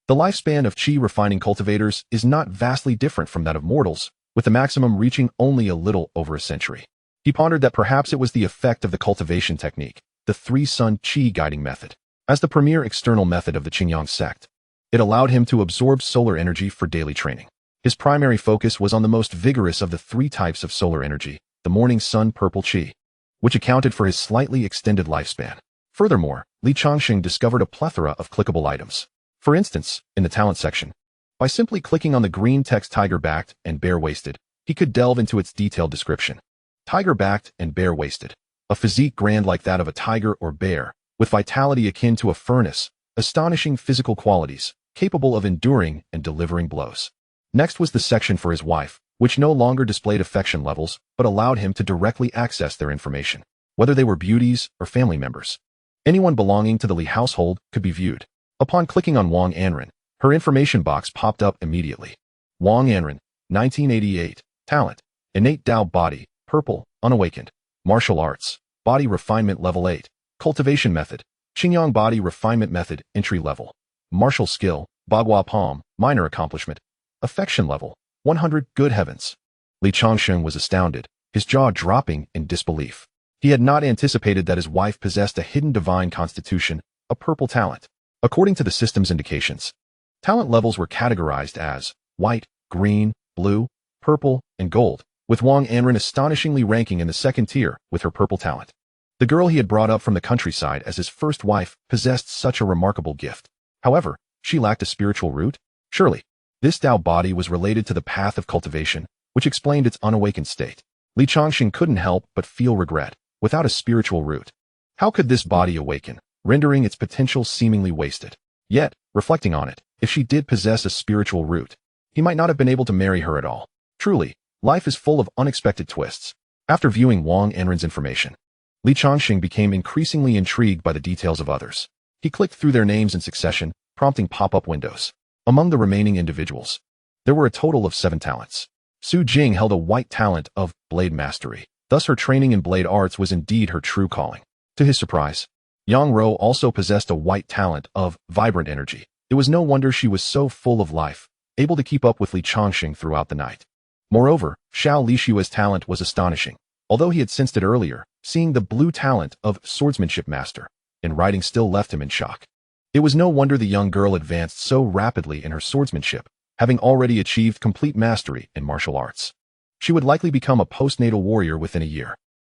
The lifespan of qi refining cultivators is not vastly different from that of mortals, with the maximum reaching only a little over a century. He pondered that perhaps it was the effect of the cultivation technique, the three-sun qi guiding method. As the premier external method of the Qingyang sect, it allowed him to absorb solar energy for daily training. His primary focus was on the most vigorous of the three types of solar energy, the morning sun purple qi, which accounted for his slightly extended lifespan. Furthermore, Li Changsheng discovered a plethora of clickable items. For instance, in the talent section, by simply clicking on the green text tiger-backed and bare-waisted, he could delve into its detailed description. Tiger-backed and bare-waisted, a physique grand like that of a tiger or bear, with vitality akin to a furnace, astonishing physical qualities, capable of enduring and delivering blows. Next was the section for his wife, which no longer displayed affection levels, but allowed him to directly access their information, whether they were beauties or family members. Anyone belonging to the Li household could be viewed. Upon clicking on Wang Anren, her information box popped up immediately. Wang Anren, 1988, talent, innate Tao body, purple, unawakened, martial arts, body refinement level 8, cultivation method, Qingyang body refinement method, entry level, martial skill, Bagua palm, minor accomplishment, affection level, 100, good heavens. Li Changsheng was astounded, his jaw dropping in disbelief. He had not anticipated that his wife possessed a hidden divine constitution, a purple talent. According to the system's indications, talent levels were categorized as white, green, blue, purple, and gold, with Wang Anren astonishingly ranking in the second tier with her purple talent. The girl he had brought up from the countryside as his first wife possessed such a remarkable gift. However, she lacked a spiritual root. Surely, this Tao body was related to the path of cultivation, which explained its unawakened state. Li Changsheng couldn't help but feel regret. Without a spiritual root, how could this body awaken, rendering its potential seemingly wasted? Yet, reflecting on it, if she did possess a spiritual root, he might not have been able to marry her at all. Truly, life is full of unexpected twists. After viewing Wang Anren's information, Li Changsheng became increasingly intrigued by the details of others. He clicked through their names in succession, prompting pop-up windows. Among the remaining individuals, there were a total of 7 talents. Su Jing held a white talent of blade mastery. Thus her training in blade arts was indeed her true calling. To his surprise, Yang Rou also possessed a white talent of vibrant energy. It was no wonder she was so full of life, able to keep up with Li Changsheng throughout the night. Moreover, Xiao Lishua's talent was astonishing. Although he had sensed it earlier, seeing the blue talent of swordsmanship master in writing still left him in shock. It was no wonder the young girl advanced so rapidly in her swordsmanship, having already achieved complete mastery in martial arts. She would likely become a postnatal warrior within a year.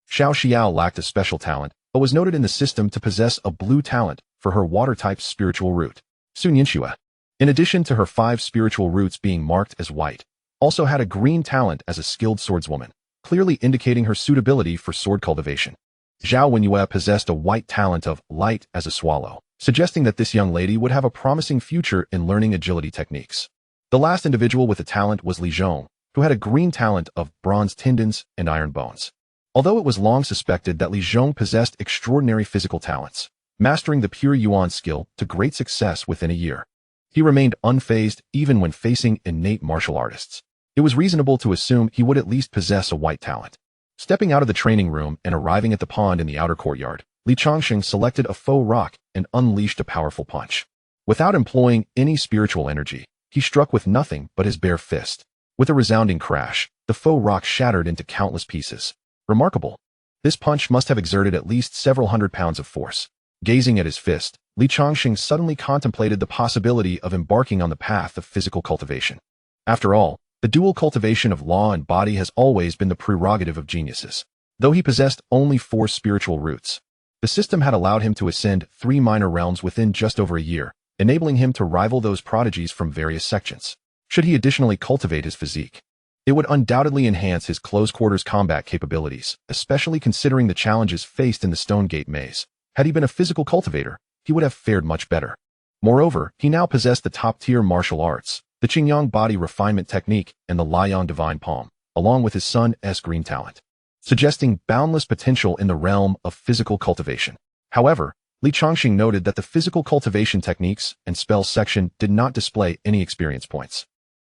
Xiao Xiao lacked a special talent, but was noted in the system to possess a blue talent for her water-type spiritual root. Sun Yinxue, in addition to her 5 spiritual roots being marked as white, also had a green talent as a skilled swordswoman, clearly indicating her suitability for sword cultivation. Zhao Wenyue possessed a white talent of light as a swallow, suggesting that this young lady would have a promising future in learning agility techniques. The last individual with a talent was Li Zhong, who had a green talent of bronze tendons and iron bones. Although it was long suspected that Li Zhong possessed extraordinary physical talents, mastering the pure Yuan skill to great success within a year, he remained unfazed even when facing innate martial artists. It was reasonable to assume he would at least possess a white talent. Stepping out of the training room and arriving at the pond in the outer courtyard, Li Changsheng selected a faux rock and unleashed a powerful punch. Without employing any spiritual energy, he struck with nothing but his bare fist. With a resounding crash, the faux rock shattered into countless pieces. Remarkable. This punch must have exerted at least several hundred pounds of force. Gazing at his fist, Li Changsheng suddenly contemplated the possibility of embarking on the path of physical cultivation. After all, the dual cultivation of law and body has always been the prerogative of geniuses. Though he possessed only 4 spiritual roots, the system had allowed him to ascend 3 minor realms within just over a year, enabling him to rival those prodigies from various sections. Should he additionally cultivate his physique, it would undoubtedly enhance his close-quarters combat capabilities, especially considering the challenges faced in the Stone Gate maze. Had he been a physical cultivator, he would have fared much better. Moreover, he now possessed the top-tier martial arts, the Qingyang body refinement technique, and the Liang divine palm, along with his son's green talent, suggesting boundless potential in the realm of physical cultivation. However, Li Changsheng noted that the physical cultivation techniques and spells section did not display any experience points,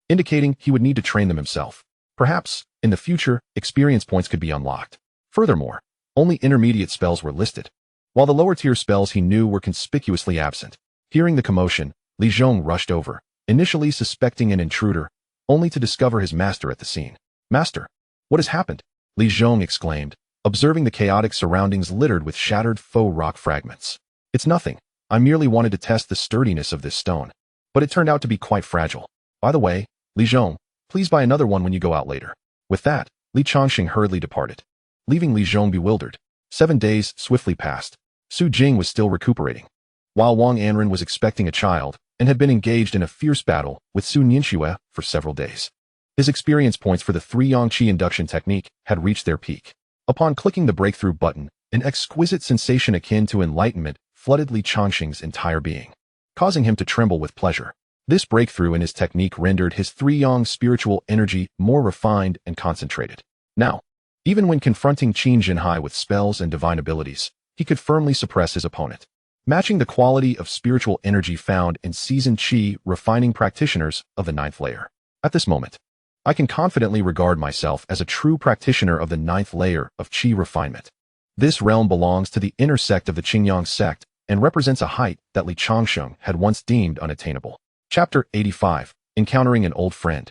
indicating he would need to train them himself. Perhaps, in the future, experience points could be unlocked. Furthermore, only intermediate spells were listed, while the lower-tier spells he knew were conspicuously absent. Hearing the commotion, Li Zhong rushed over, initially suspecting an intruder, only to discover his master at the scene. "Master, what has happened?" Li Zhong exclaimed, observing the chaotic surroundings littered with shattered faux rock fragments. "It's nothing. I merely wanted to test the sturdiness of this stone, but it turned out to be quite fragile. By the way, Li Zhong, please buy another one when you go out later." With that, Li Changsheng hurriedly departed, leaving Li Zhong bewildered. 7 days swiftly passed. Su Jing was still recuperating, while Wang Anren was expecting a child and had been engaged in a fierce battle with Su Nianxue for several days. His experience points for the 3-yang qi induction technique had reached their peak. Upon clicking the breakthrough button, an exquisite sensation akin to enlightenment flooded Li Changsheng's entire being, causing him to tremble with pleasure. This breakthrough in his technique rendered his 3-yang spiritual energy more refined and concentrated. Now, even when confronting Qin Jinhai with spells and divine abilities, he could firmly suppress his opponent, matching the quality of spiritual energy found in seasoned qi refining practitioners of the 9th layer. At this moment, I can confidently regard myself as a true practitioner of the 9th layer of qi refinement. This realm belongs to the inner sect of the Qingyang sect and represents a height that Li Changsheng had once deemed unattainable. Chapter 85. Encountering an Old Friend.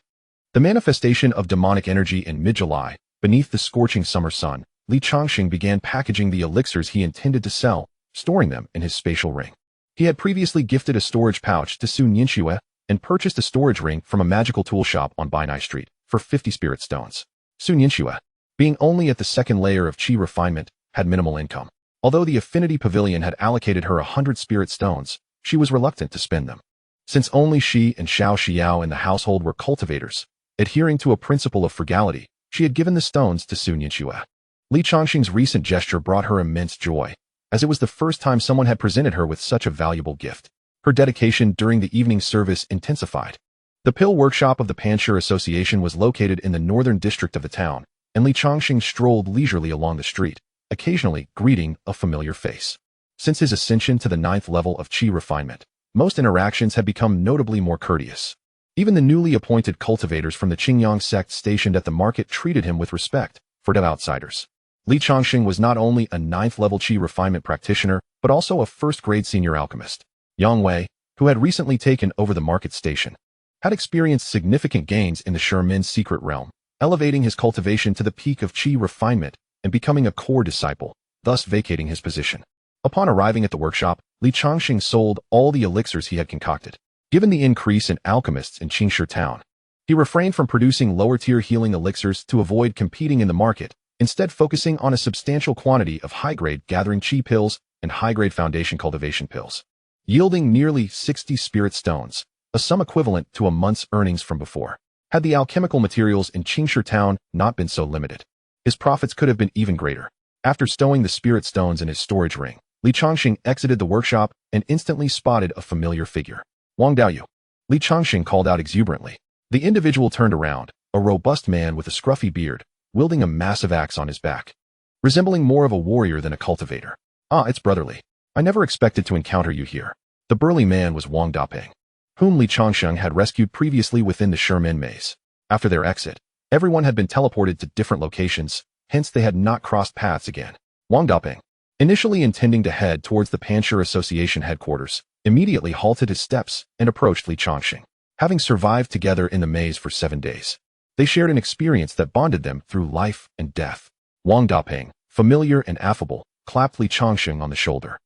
The manifestation of demonic energy in mid-July, beneath the scorching summer sun, Li Changsheng began packaging the elixirs he intended to sell, storing them in his spatial ring. He had previously gifted a storage pouch to Su Nianxue and purchased a storage ring from a magical tool shop on Bainai Street for 50 spirit stones. Su Nianxue, being only at the 2nd layer of qi refinement, had minimal income. Although the affinity pavilion had allocated her 100 spirit stones, she was reluctant to spend them. Since only she and Xiao Xiao in the household were cultivators, adhering to a principle of frugality, she had given the stones to Su Nianxue. Li Changsheng's recent gesture brought her immense joy, as it was the first time someone had presented her with such a valuable gift. Her dedication during the evening service intensified. The pill workshop of the Panshur Association was located in the northern district of the town, and Li Changsheng strolled leisurely along the street, occasionally greeting a familiar face. Since his ascension to the 9th level of qi refinement, most interactions had become notably more courteous. Even the newly appointed cultivators from the Qingyang sect stationed at the market treated him with respect, for dev outsiders. Li Changsheng was not only a 9th level qi refinement practitioner, but also a 1st-grade senior alchemist. Yang Wei, who had recently taken over the market station, had experienced significant gains in the Shermin's secret realm, elevating his cultivation to the peak of qi refinement and becoming a core disciple, thus vacating his position. Upon arriving at the workshop, Li Changsheng sold all the elixirs he had concocted. Given the increase in alchemists in Qingshi town, he refrained from producing lower-tier healing elixirs to avoid competing in the market, instead focusing on a substantial quantity of high-grade gathering qi pills and high-grade foundation cultivation pills, yielding nearly 60 spirit stones, a sum equivalent to a month's earnings from before. Had the alchemical materials in Qingshi town not been so limited, his profits could have been even greater. After stowing the spirit stones in his storage ring, Li Changsheng exited the workshop and instantly spotted a familiar figure. "Wang Daoyu," Li Changsheng called out exuberantly. The individual turned around, a robust man with a scruffy beard, wielding a massive axe on his back, resembling more of a warrior than a cultivator. "Ah, it's brotherly. I never expected to encounter you here." The burly man was Wang Dapeng, whom Li Changsheng had rescued previously within the Shermin maze. After their exit, everyone had been teleported to different locations, hence they had not crossed paths again. Wang Dapeng, initially intending to head towards the Panshur Association headquarters, immediately halted his steps and approached Li Changsheng. Having survived together in the maze for 7 days, they shared an experience that bonded them through life and death. Wang Dapeng, familiar and affable, clapped Li Changsheng on the shoulder.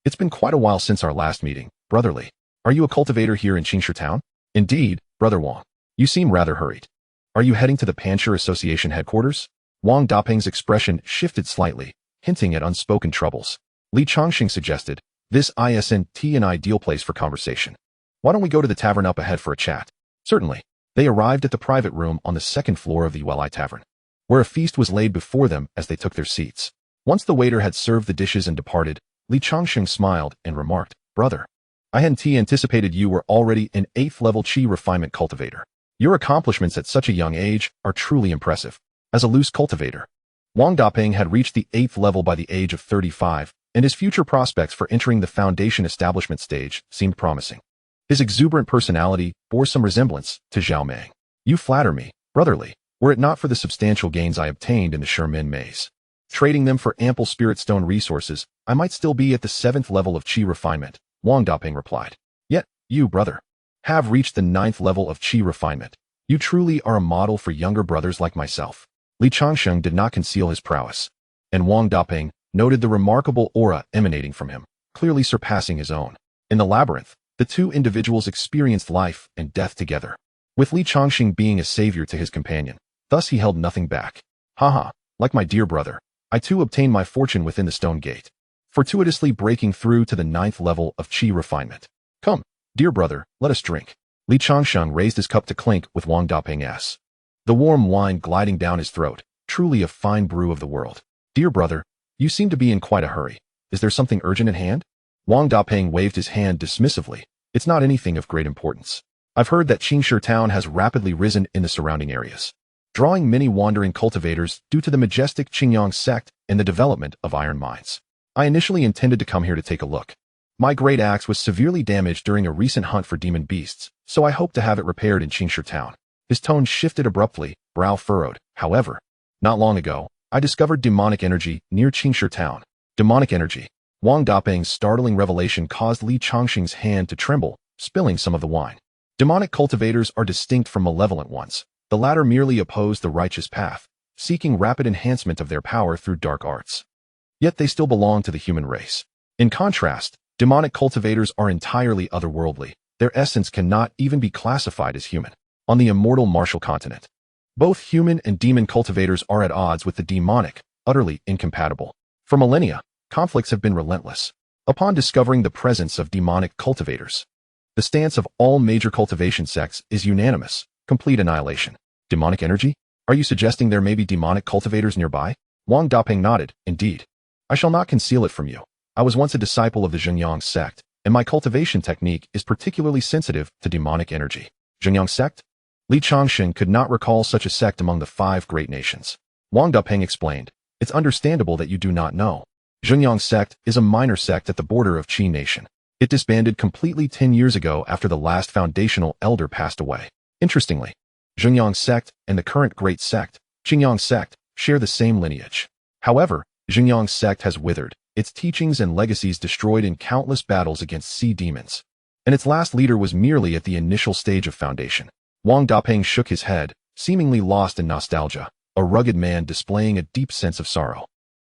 "It's been quite a while since our last meeting, brotherly. Are you a cultivator here in Qingshi town?" "Indeed, brother Wang. You seem rather hurried. Are you heading to the Panshur Association headquarters?" Wang Dapeng's expression shifted slightly, hinting at unspoken troubles. Li Changsheng suggested, "This isn't an ideal place for conversation. Why don't we go to the tavern up ahead for a chat?" "Certainly." They arrived at the private room on the 2nd floor of the Yuelai Tavern, where a feast was laid before them as they took their seats. Once the waiter had served the dishes and departed, Li Changsheng smiled and remarked, "Brother, I hadn't anticipated you were already an 8th level qi refinement cultivator. Your accomplishments at such a young age are truly impressive." As a loose cultivator, Wang Dapeng had reached the 8th level by the age of 35, and his future prospects for entering the foundation establishment stage seemed promising. His exuberant personality bore some resemblance to Zhao Meng. "You flatter me, brotherly, were it not for the substantial gains I obtained in the Shermin maze." Trading them for ample spirit stone resources, I might still be at the 7th level of Qi refinement, Wang Daping replied. Yet, you, brother, have reached the 9th level of Qi refinement. You truly are a model for younger brothers like myself. Li Changsheng did not conceal his prowess, and Wang Daping noted the remarkable aura emanating from him, clearly surpassing his own. In the labyrinth, the two individuals experienced life and death together, with Li Changsheng being a savior to his companion. Thus he held nothing back. Haha, like my dear brother, I too obtained my fortune within the stone gate, fortuitously breaking through to the 9th level of Qi refinement. Come, dear brother, let us drink. Li Changsheng raised his cup to clink with Wang Daping's. The warm wine gliding down his throat, truly a fine brew of the world. Dear brother, you seem to be in quite a hurry. Is there something urgent at hand? Wang Daping waved his hand dismissively. It's not anything of great importance. I've heard that Changsheng town has rapidly risen in the surrounding areas, drawing many wandering cultivators due to the majestic Qingyang sect and the development of iron mines. I initially intended to come here to take a look. My great axe was severely damaged during a recent hunt for demon beasts, so I hope to have it repaired in Changsheng town. His tone shifted abruptly, brow furrowed. However, not long ago, I discovered demonic energy near Changsheng town. Demonic energy. Wang Daping's startling revelation caused Li Changsheng's hand to tremble, spilling some of the wine. Demonic cultivators are distinct from malevolent ones. The latter merely oppose the righteous path, seeking rapid enhancement of their power through dark arts. Yet they still belong to the human race. In contrast, demonic cultivators are entirely otherworldly. Their essence cannot even be classified as human. On the immortal Martial continent, both human and demon cultivators are at odds with the demonic, utterly incompatible. For millennia, conflicts have been relentless. Upon discovering the presence of demonic cultivators, the stance of all major cultivation sects is unanimous: complete annihilation. Demonic energy? Are you suggesting there may be demonic cultivators nearby? Wang Daping nodded. Indeed. I shall not conceal it from you. I was once a disciple of the Zhengyang sect, and my cultivation technique is particularly sensitive to demonic energy. Zhengyang sect? Li Changsheng could not recall such a sect among the 5 great nations. Wang Daping explained. It's understandable that you do not know. Zhengyang sect is a minor sect at the border of Qi nation. It disbanded completely 10 years ago after the last foundational elder passed away. Interestingly, Zhengyang sect and the current great sect, Qingyang sect, share the same lineage. However, Zhengyang sect has withered, its teachings and legacies destroyed in countless battles against sea demons, and its last leader was merely at the initial stage of foundation. Wang Daping shook his head, seemingly lost in nostalgia, a rugged man displaying a deep sense of sorrow.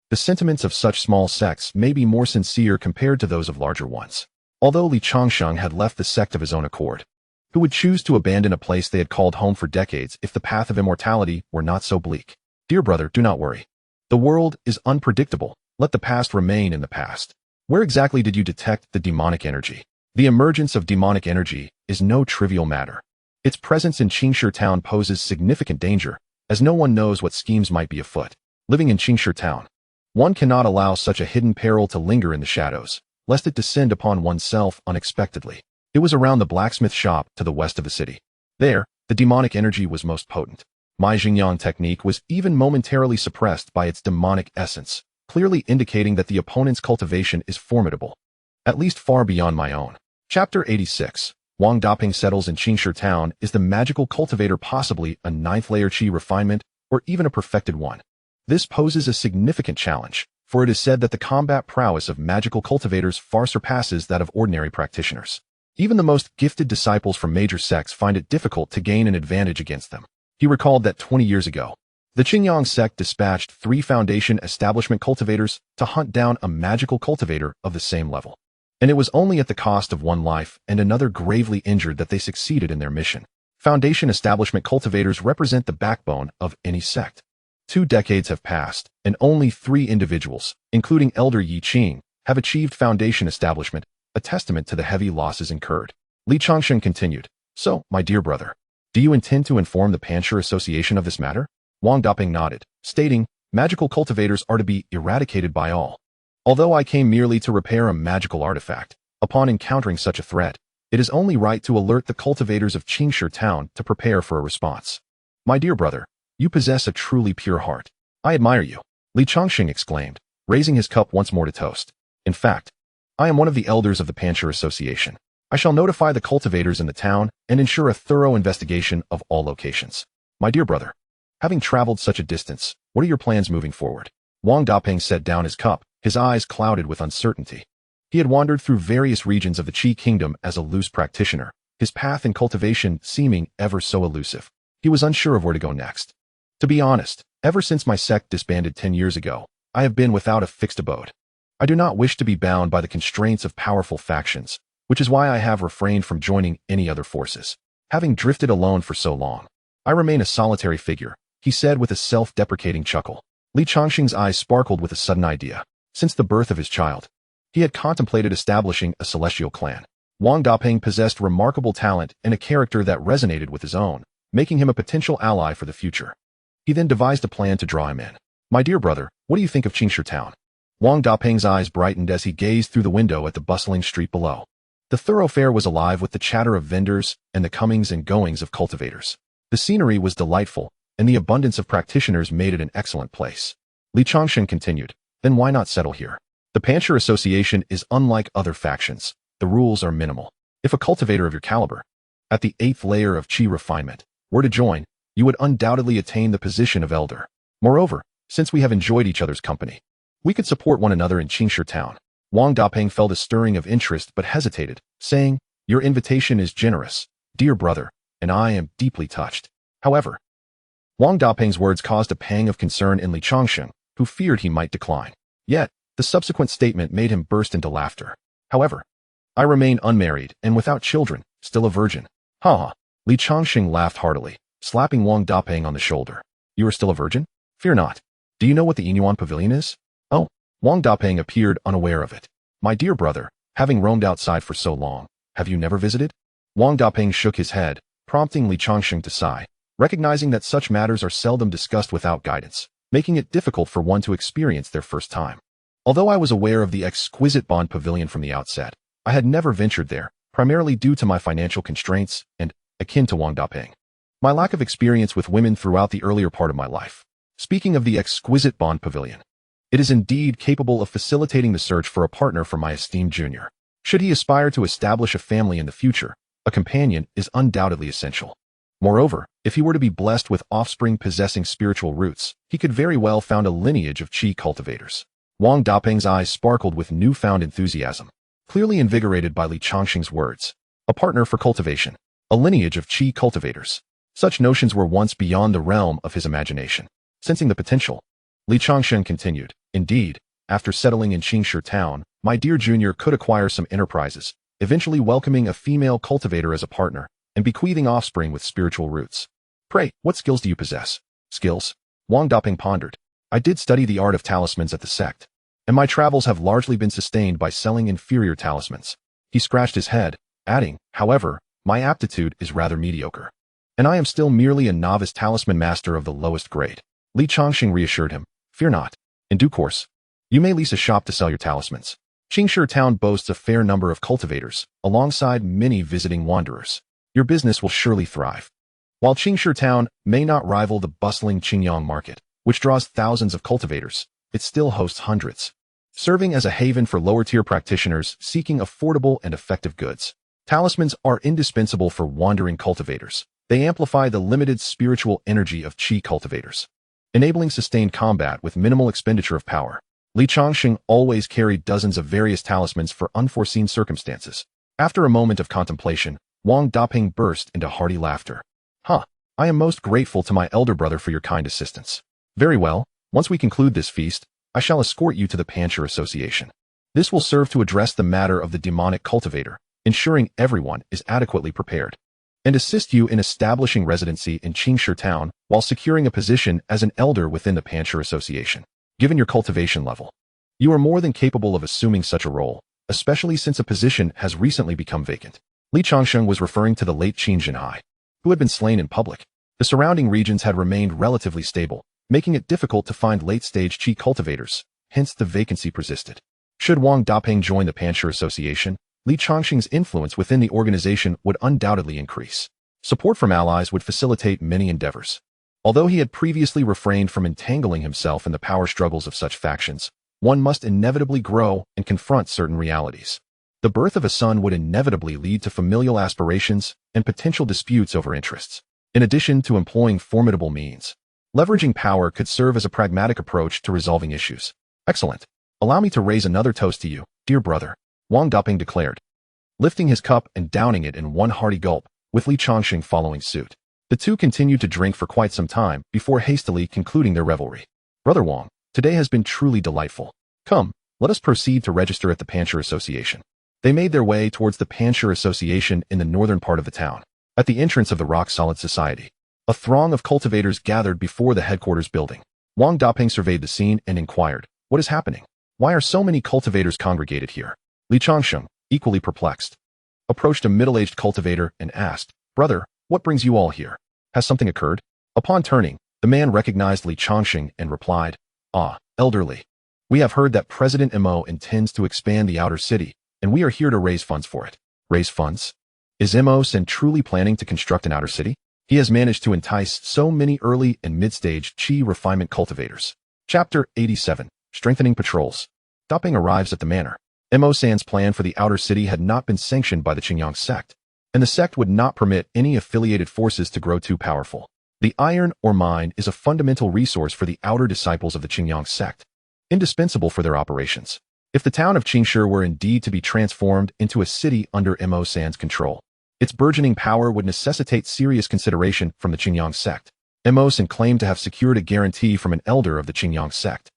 The sentiments of such small sects may be more sincere compared to those of larger ones. Although Li Changsheng had left the sect of his own accord, who would choose to abandon a place they had called home for decades if the path of immortality were not so bleak? Dear brother, do not worry. The world is unpredictable. Let the past remain in the past. Where exactly did you detect the demonic energy? The emergence of demonic energy is no trivial matter. Its presence in Changsheng town poses significant danger, as no one knows what schemes might be afoot. Living in Changsheng town, one cannot allow such a hidden peril to linger in the shadows, lest it descend upon oneself unexpectedly. It was around the blacksmith shop to the west of the city. There, the demonic energy was most potent. My Xingyang technique was even momentarily suppressed by its demonic essence, clearly indicating that the opponent's cultivation is formidable, at least far beyond my own. Chapter 86. Wang Daping settles in Changsheng town. Is the magical cultivator possibly a 9th layer Qi refinement, or even a perfected one? This poses a significant challenge, for it is said that the combat prowess of magical cultivators far surpasses that of ordinary practitioners. Even the most gifted disciples from major sects find it difficult to gain an advantage against them. He recalled that 20 years ago, the Qingyang sect dispatched 3 foundation establishment cultivators to hunt down a magical cultivator of the same level. And it was only at the cost of 1 life and another gravely injured that they succeeded in their mission. Foundation establishment cultivators represent the backbone of any sect. 2 decades have passed, and only 3 individuals, including Elder Yi Qing, have achieved foundation establishment, a testament to the heavy losses incurred. Li Changsheng continued. So, my dear brother, do you intend to inform the Panshur Association of this matter? Wang Daping nodded, stating, magical cultivators are to be eradicated by all. Although I came merely to repair a magical artifact, upon encountering such a threat, it is only right to alert the cultivators of Changsheng town to prepare for a response. My dear brother, you possess a truly pure heart. I admire you. Li Changsheng exclaimed, raising his cup once more to toast. In fact, I am one of the elders of the Panshur Association. I shall notify the cultivators in the town and ensure a thorough investigation of all locations. My dear brother, having traveled such a distance, what are your plans moving forward? Wang Daping set down his cup, his eyes clouded with uncertainty. He had wandered through various regions of the Qi kingdom as a loose practitioner, his path in cultivation seeming ever so elusive. He was unsure of where to go next. To be honest, ever since my sect disbanded 10 years ago, I have been without a fixed abode. I do not wish to be bound by the constraints of powerful factions, which is why I have refrained from joining any other forces. Having drifted alone for so long, I remain a solitary figure, he said with a self-deprecating chuckle. Li Changsheng's eyes sparkled with a sudden idea. Since the birth of his child, he had contemplated establishing a celestial clan. Wang Daping possessed remarkable talent and a character that resonated with his own, making him a potential ally for the future. He then devised a plan to draw him in. My dear brother, what do you think of Changsheng town? Wang Daping's eyes brightened as he gazed through the window at the bustling street below. The thoroughfare was alive with the chatter of vendors and the comings and goings of cultivators. The scenery was delightful, and the abundance of practitioners made it an excellent place. Li Changsheng continued, then why not settle here? The Pancher Association is unlike other factions. The rules are minimal. If a cultivator of your caliber, at the 8th layer of Qi refinement, were to join, you would undoubtedly attain the position of elder. Moreover, since we have enjoyed each other's company, we could support one another in Changsheng town. Wang Daping felt a stirring of interest but hesitated, saying, your invitation is generous, dear brother, and I am deeply touched. However, Wang Daping's words caused a pang of concern in Li Changsheng, who feared he might decline. Yet, the subsequent statement made him burst into laughter. However, I remain unmarried and without children, still a virgin. Ha ha. Li Changsheng laughed heartily, slapping Wang Daping on the shoulder. You are still a virgin? Fear not. Do you know what the Inyuan pavilion is? Oh, Wang Daping appeared unaware of it. My dear brother, having roamed outside for so long, have you never visited? Wang Daping shook his head, prompting Li Changsheng to sigh, recognizing that such matters are seldom discussed without guidance, making it difficult for one to experience their first time. Although I was aware of the exquisite Bond Pavilion from the outset, I had never ventured there, primarily due to my financial constraints and, akin to Wang Daping, my lack of experience with women throughout the earlier part of my life. Speaking of the exquisite Bond Pavilion, it is indeed capable of facilitating the search for a partner for my esteemed junior. Should he aspire to establish a family in the future, a companion is undoubtedly essential. Moreover, if he were to be blessed with offspring possessing spiritual roots, he could very well found a lineage of Qi cultivators. Wang Daping's eyes sparkled with newfound enthusiasm, clearly invigorated by Li Changsheng's words. A partner for cultivation, a lineage of Qi cultivators. Such notions were once beyond the realm of his imagination. Sensing the potential, Li Changsheng continued, indeed, after settling in Changsheng town, my dear junior could acquire some enterprises, eventually welcoming a female cultivator as a partner, and bequeathing offspring with spiritual roots. Pray, what skills do you possess? Skills? Wang Daping pondered. I did study the art of talismans at the sect, and my travels have largely been sustained by selling inferior talismans. He scratched his head, adding, however, my aptitude is rather mediocre, and I am still merely a novice talisman master of the lowest grade. Li Changsheng reassured him, fear not. In due course, you may lease a shop to sell your talismans. Changsheng town boasts a fair number of cultivators, alongside many visiting wanderers. Your business will surely thrive. While Changsheng town may not rival the bustling Qingyang market, which draws thousands of cultivators, it still hosts hundreds, serving as a haven for lower-tier practitioners seeking affordable and effective goods. Talismans are indispensable for wandering cultivators. They amplify the limited spiritual energy of Qi cultivators, enabling sustained combat with minimal expenditure of power. Li Changsheng always carried dozens of various talismans for unforeseen circumstances. After a moment of contemplation, Wang Daping burst into hearty laughter. I am most grateful to my elder brother for your kind assistance. Very well, once we conclude this feast, I shall escort you to the Pancher Association. This will serve to address the matter of the demonic cultivator, ensuring everyone is adequately prepared, and assist you in establishing residency in Changsheng town while securing a position as an elder within the Pancher Association. Given your cultivation level, you are more than capable of assuming such a role, especially since a position has recently become vacant. Li Changsheng was referring to the late Qin Jinhai, who had been slain in public. The surrounding regions had remained relatively stable, making it difficult to find late-stage Qi cultivators, hence the vacancy persisted. Should Wang Daping join the Pancher Association, Li Changsheng's influence within the organization would undoubtedly increase. Support from allies would facilitate many endeavors. Although he had previously refrained from entangling himself in the power struggles of such factions, one must inevitably grow and confront certain realities. The birth of a son would inevitably lead to familial aspirations and potential disputes over interests. In addition to employing formidable means, Leveraging power could serve as a pragmatic approach to resolving issues. Excellent. Allow me to raise another toast to you, dear brother, Wang Daping declared, lifting his cup and downing it in one hearty gulp, with Li Changsheng following suit. The two continued to drink for quite some time before hastily concluding their revelry. Brother Wang, today has been truly delightful. Come, let us proceed to register at the Panshur Association. They made their way towards the Panshur Association in the northern part of the town. At the entrance of the rock-solid society, a throng of cultivators gathered before the headquarters building. Wang Daping surveyed the scene and inquired, what is happening? Why are so many cultivators congregated here? Li Changsheng, equally perplexed, approached a middle-aged cultivator and asked, Brother, what brings you all here? Has something occurred? Upon turning, the man recognized Li Changsheng and replied, Ah, elderly. We have heard that President Mo intends to expand the outer city, and we are here to raise funds for it. Raise funds? Is Mo truly planning to construct an outer city? He has managed to entice so many early and mid-stage Qi refinement cultivators. Chapter 87, Strengthening Patrols. Daping arrives at the manor. Mo-san's plan for the outer city had not been sanctioned by the Qingyang sect, and the sect would not permit any affiliated forces to grow too powerful. The iron or mine is a fundamental resource for the outer disciples of the Qingyang sect, indispensable for their operations. If the town of Qingshi were indeed to be transformed into a city under Mo-san's control, its burgeoning power would necessitate serious consideration from the Qingyang sect. Mo-san claimed to have secured a guarantee from an elder of the Qingyang sect.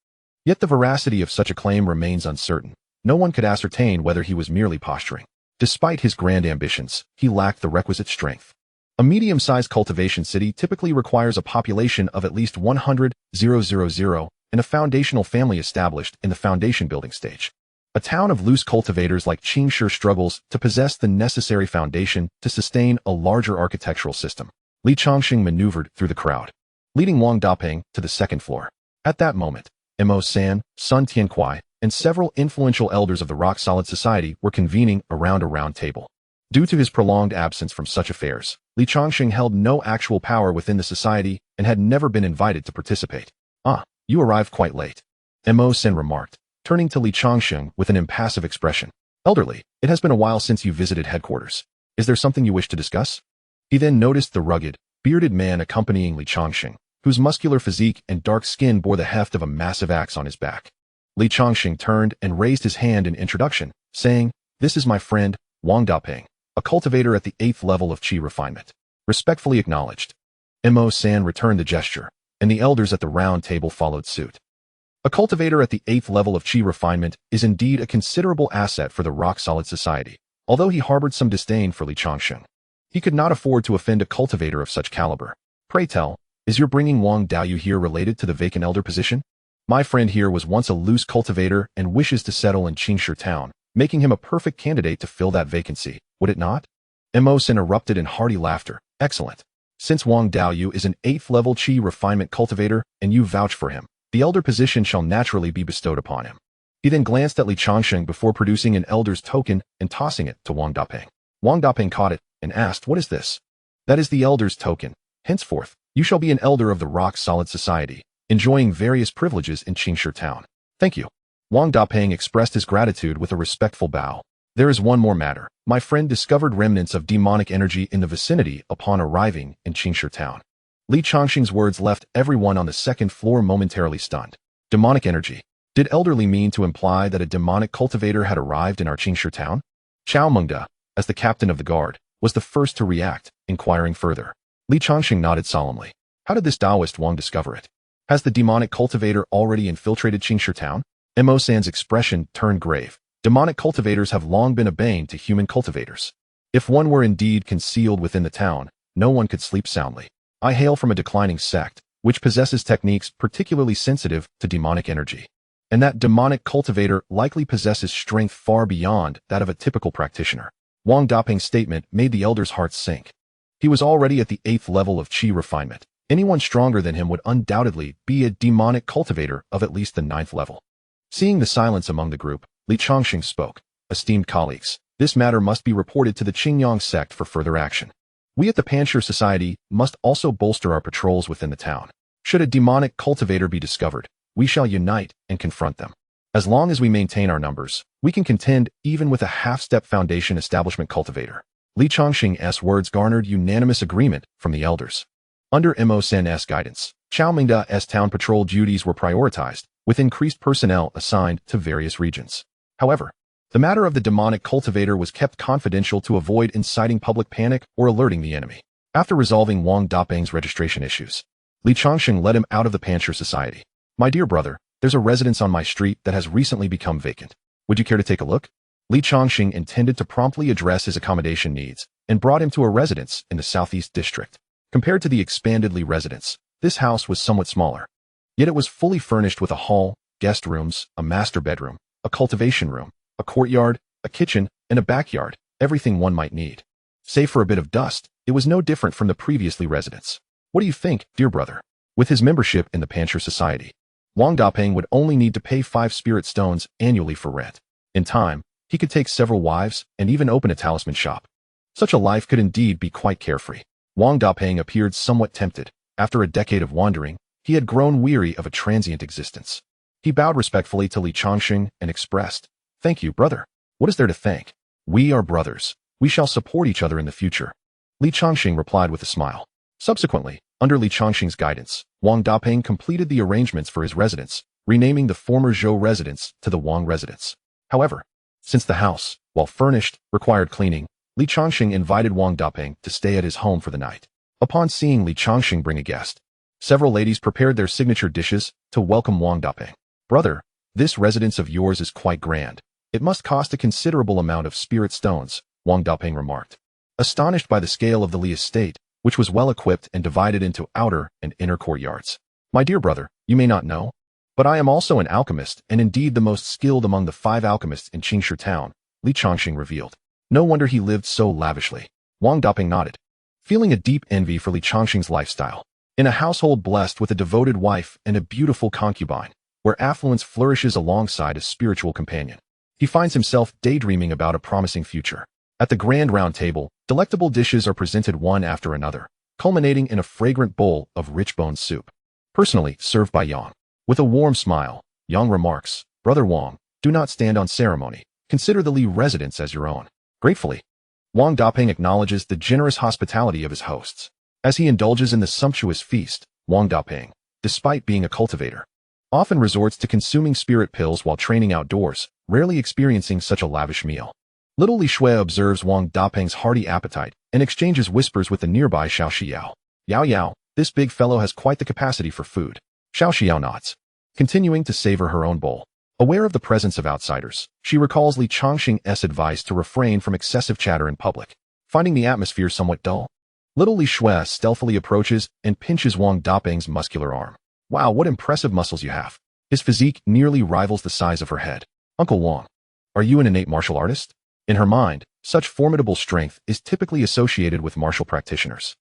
Yet the veracity of such a claim remains uncertain. No one could ascertain whether he was merely posturing. Despite his grand ambitions, he lacked the requisite strength. A medium-sized cultivation city typically requires a population of at least 100,000 and a foundational family established in the foundation building stage. A town of loose cultivators like Qingshi struggles to possess the necessary foundation to sustain a larger architectural system. Li Changsheng maneuvered through the crowd, leading Wang Daping to the second floor. At that moment, Mo-san, Sun Tiankuai, and several influential elders of the rock-solid society were convening around a round table. Due to his prolonged absence from such affairs, Li Changsheng held no actual power within the society and had never been invited to participate. Ah, you arrived quite late, Mo-san remarked, turning to Li Changsheng with an impassive expression. Elderly, it has been a while since you visited headquarters. Is there something you wish to discuss? He then noticed the rugged, bearded man accompanying Li Changsheng, whose muscular physique and dark skin bore the heft of a massive axe on his back. Li Changsheng turned and raised his hand in introduction, saying, This is my friend, Wang Daping, a cultivator at the 8th level of Qi refinement. Respectfully acknowledged. Mo-san returned the gesture, and the elders at the round table followed suit. A cultivator at the 8th level of Qi refinement is indeed a considerable asset for the rock-solid society, although he harbored some disdain for Li Changsheng. He could not afford to offend a cultivator of such caliber. Pray tell, is your bringing Wang Daoyu here related to the vacant elder position? My friend here was once a loose cultivator and wishes to settle in Qingshi town, making him a perfect candidate to fill that vacancy, would it not? Mo-san erupted in hearty laughter. Excellent. Since Wang Daoyu is an 8th level Qi refinement cultivator and you vouch for him, the elder position shall naturally be bestowed upon him. He then glanced at Li Changsheng before producing an elder's token and tossing it to Wang Daping. Wang Daping caught it and asked, What is this? That is the elder's token. Henceforth, you shall be an elder of the rock-solid society, enjoying various privileges in Qingshi town. Thank you. Wang Daping expressed his gratitude with a respectful bow. There is one more matter. My friend discovered remnants of demonic energy in the vicinity upon arriving in Qingshi town. Li Changsheng's words left everyone on the second floor momentarily stunned. Demonic energy. Did elderly mean to imply that a demonic cultivator had arrived in our Qingshi town? Chao Mengda, as the captain of the guard, was the first to react, inquiring further. Li Changsheng nodded solemnly. How did this Taoist Wang discover it? Has the demonic cultivator already infiltrated Qingshi town? Mo-san's expression turned grave. Demonic cultivators have long been a bane to human cultivators. If one were indeed concealed within the town, no one could sleep soundly. I hail from a declining sect, which possesses techniques particularly sensitive to demonic energy. And that demonic cultivator likely possesses strength far beyond that of a typical practitioner. Wang Daping's statement made the elder's hearts sink. He was already at the 8th level of Qi refinement. Anyone stronger than him would undoubtedly be a demonic cultivator of at least the 9th level. Seeing the silence among the group, Li Changsheng spoke. Esteemed colleagues, this matter must be reported to the Qingyang sect for further action. We at the Panshur Society must also bolster our patrols within the town. Should a demonic cultivator be discovered, we shall unite and confront them. As long as we maintain our numbers, we can contend even with a half-step foundation establishment cultivator. Li Changsheng's words garnered unanimous agreement from the elders. Under Mo-san's guidance, Chaomingda's town patrol duties were prioritized, with increased personnel assigned to various regions. However, the matter of the demonic cultivator was kept confidential to avoid inciting public panic or alerting the enemy. After resolving Wang Dapeng's registration issues, Li Changsheng led him out of the Pancher Society. "My dear brother, there's a residence on my street that has recently become vacant. Would you care to take a look?" Li Changsheng intended to promptly address his accommodation needs and brought him to a residence in the southeast district. Compared to the expanded Li residence, this house was somewhat smaller. Yet it was fully furnished with a hall, guest rooms, a master bedroom, a cultivation room, a courtyard, a kitchen, and a backyard, everything one might need. Save for a bit of dust, it was no different from the previous Li residence. What do you think, dear brother? With his membership in the Pancher Society, Wang Dapeng would only need to pay 5 spirit stones annually for rent. In time, he could take several wives and even open a talisman shop. Such a life could indeed be quite carefree. Wang Dapeng appeared somewhat tempted. After a decade of wandering, he had grown weary of a transient existence. He bowed respectfully to Li Changsheng and expressed, "Thank you, brother. What is there to thank? We are brothers. We shall support each other in the future." Li Changsheng replied with a smile. Subsequently, under Li Changsheng's guidance, Wang Dapeng completed the arrangements for his residence, renaming the former Zhou residence to the Wang residence. However, since the house, while furnished, required cleaning, Li Changsheng invited Wang Dapeng to stay at his home for the night. Upon seeing Li Changsheng bring a guest, several ladies prepared their signature dishes to welcome Wang Dapeng. "Brother, this residence of yours is quite grand. It must cost a considerable amount of spirit stones," Wang Dapeng remarked. Astonished by the scale of the Li estate, which was well equipped and divided into outer and inner courtyards. "My dear brother, you may not know, but I am also an alchemist and indeed the most skilled among the 5 alchemists in Changsheng town," Li Changsheng revealed. No wonder he lived so lavishly. Wang Dapeng nodded, feeling a deep envy for Li Changsheng's lifestyle. In a household blessed with a devoted wife and a beautiful concubine, where affluence flourishes alongside a spiritual companion, he finds himself daydreaming about a promising future. At the grand round table, delectable dishes are presented one after another, culminating in a fragrant bowl of rich bone soup. Personally served by Yang. With a warm smile, Yang remarks, "Brother Wang, do not stand on ceremony. Consider the Li residence as your own." Gratefully, Wang Dapeng acknowledges the generous hospitality of his hosts. As he indulges in the sumptuous feast, Wang Dapeng, despite being a cultivator, often resorts to consuming spirit pills while training outdoors, rarely experiencing such a lavish meal. Little Li Shui observes Wang Dapeng's hearty appetite and exchanges whispers with the nearby Xiao Xiao. "Yao Yao, this big fellow has quite the capacity for food." Xiao Xiao nods, continuing to savor her own bowl. Aware of the presence of outsiders, she recalls Li Changsheng's advice to refrain from excessive chatter in public. Finding the atmosphere somewhat dull, little Li Shui stealthily approaches and pinches Wang Dapeng's muscular arm. "Wow, what impressive muscles you have." His physique nearly rivals the size of her head. "Uncle Wang, are you an innate martial artist?" In her mind, such formidable strength is typically associated with martial practitioners.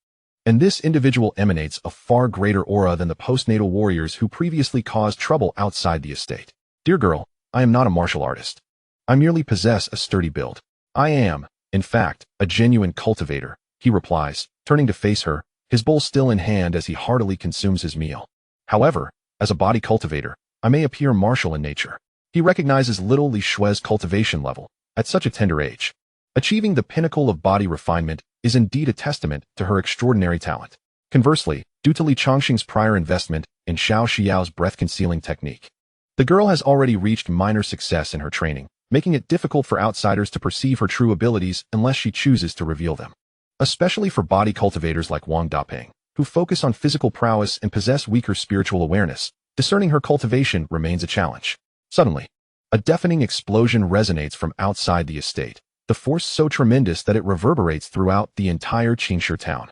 And this individual emanates a far greater aura than the postnatal warriors who previously caused trouble outside the estate. "Dear girl, I am not a martial artist. I merely possess a sturdy build. I am, in fact, a genuine cultivator," he replies, turning to face her, his bowl still in hand as he heartily consumes his meal. "However, as a body cultivator, I may appear martial in nature." He recognizes little Li Shui's cultivation level at such a tender age. Achieving the pinnacle of body refinement is indeed a testament to her extraordinary talent. Conversely, due to Li Changsheng's prior investment in Xiao Xiao's breath-concealing technique, the girl has already reached minor success in her training, making it difficult for outsiders to perceive her true abilities unless she chooses to reveal them. Especially for body cultivators like Wang Dapeng, who focus on physical prowess and possess weaker spiritual awareness, discerning her cultivation remains a challenge. Suddenly, a deafening explosion resonates from outside the estate, the force so tremendous that it reverberates throughout the entire Changsheng town.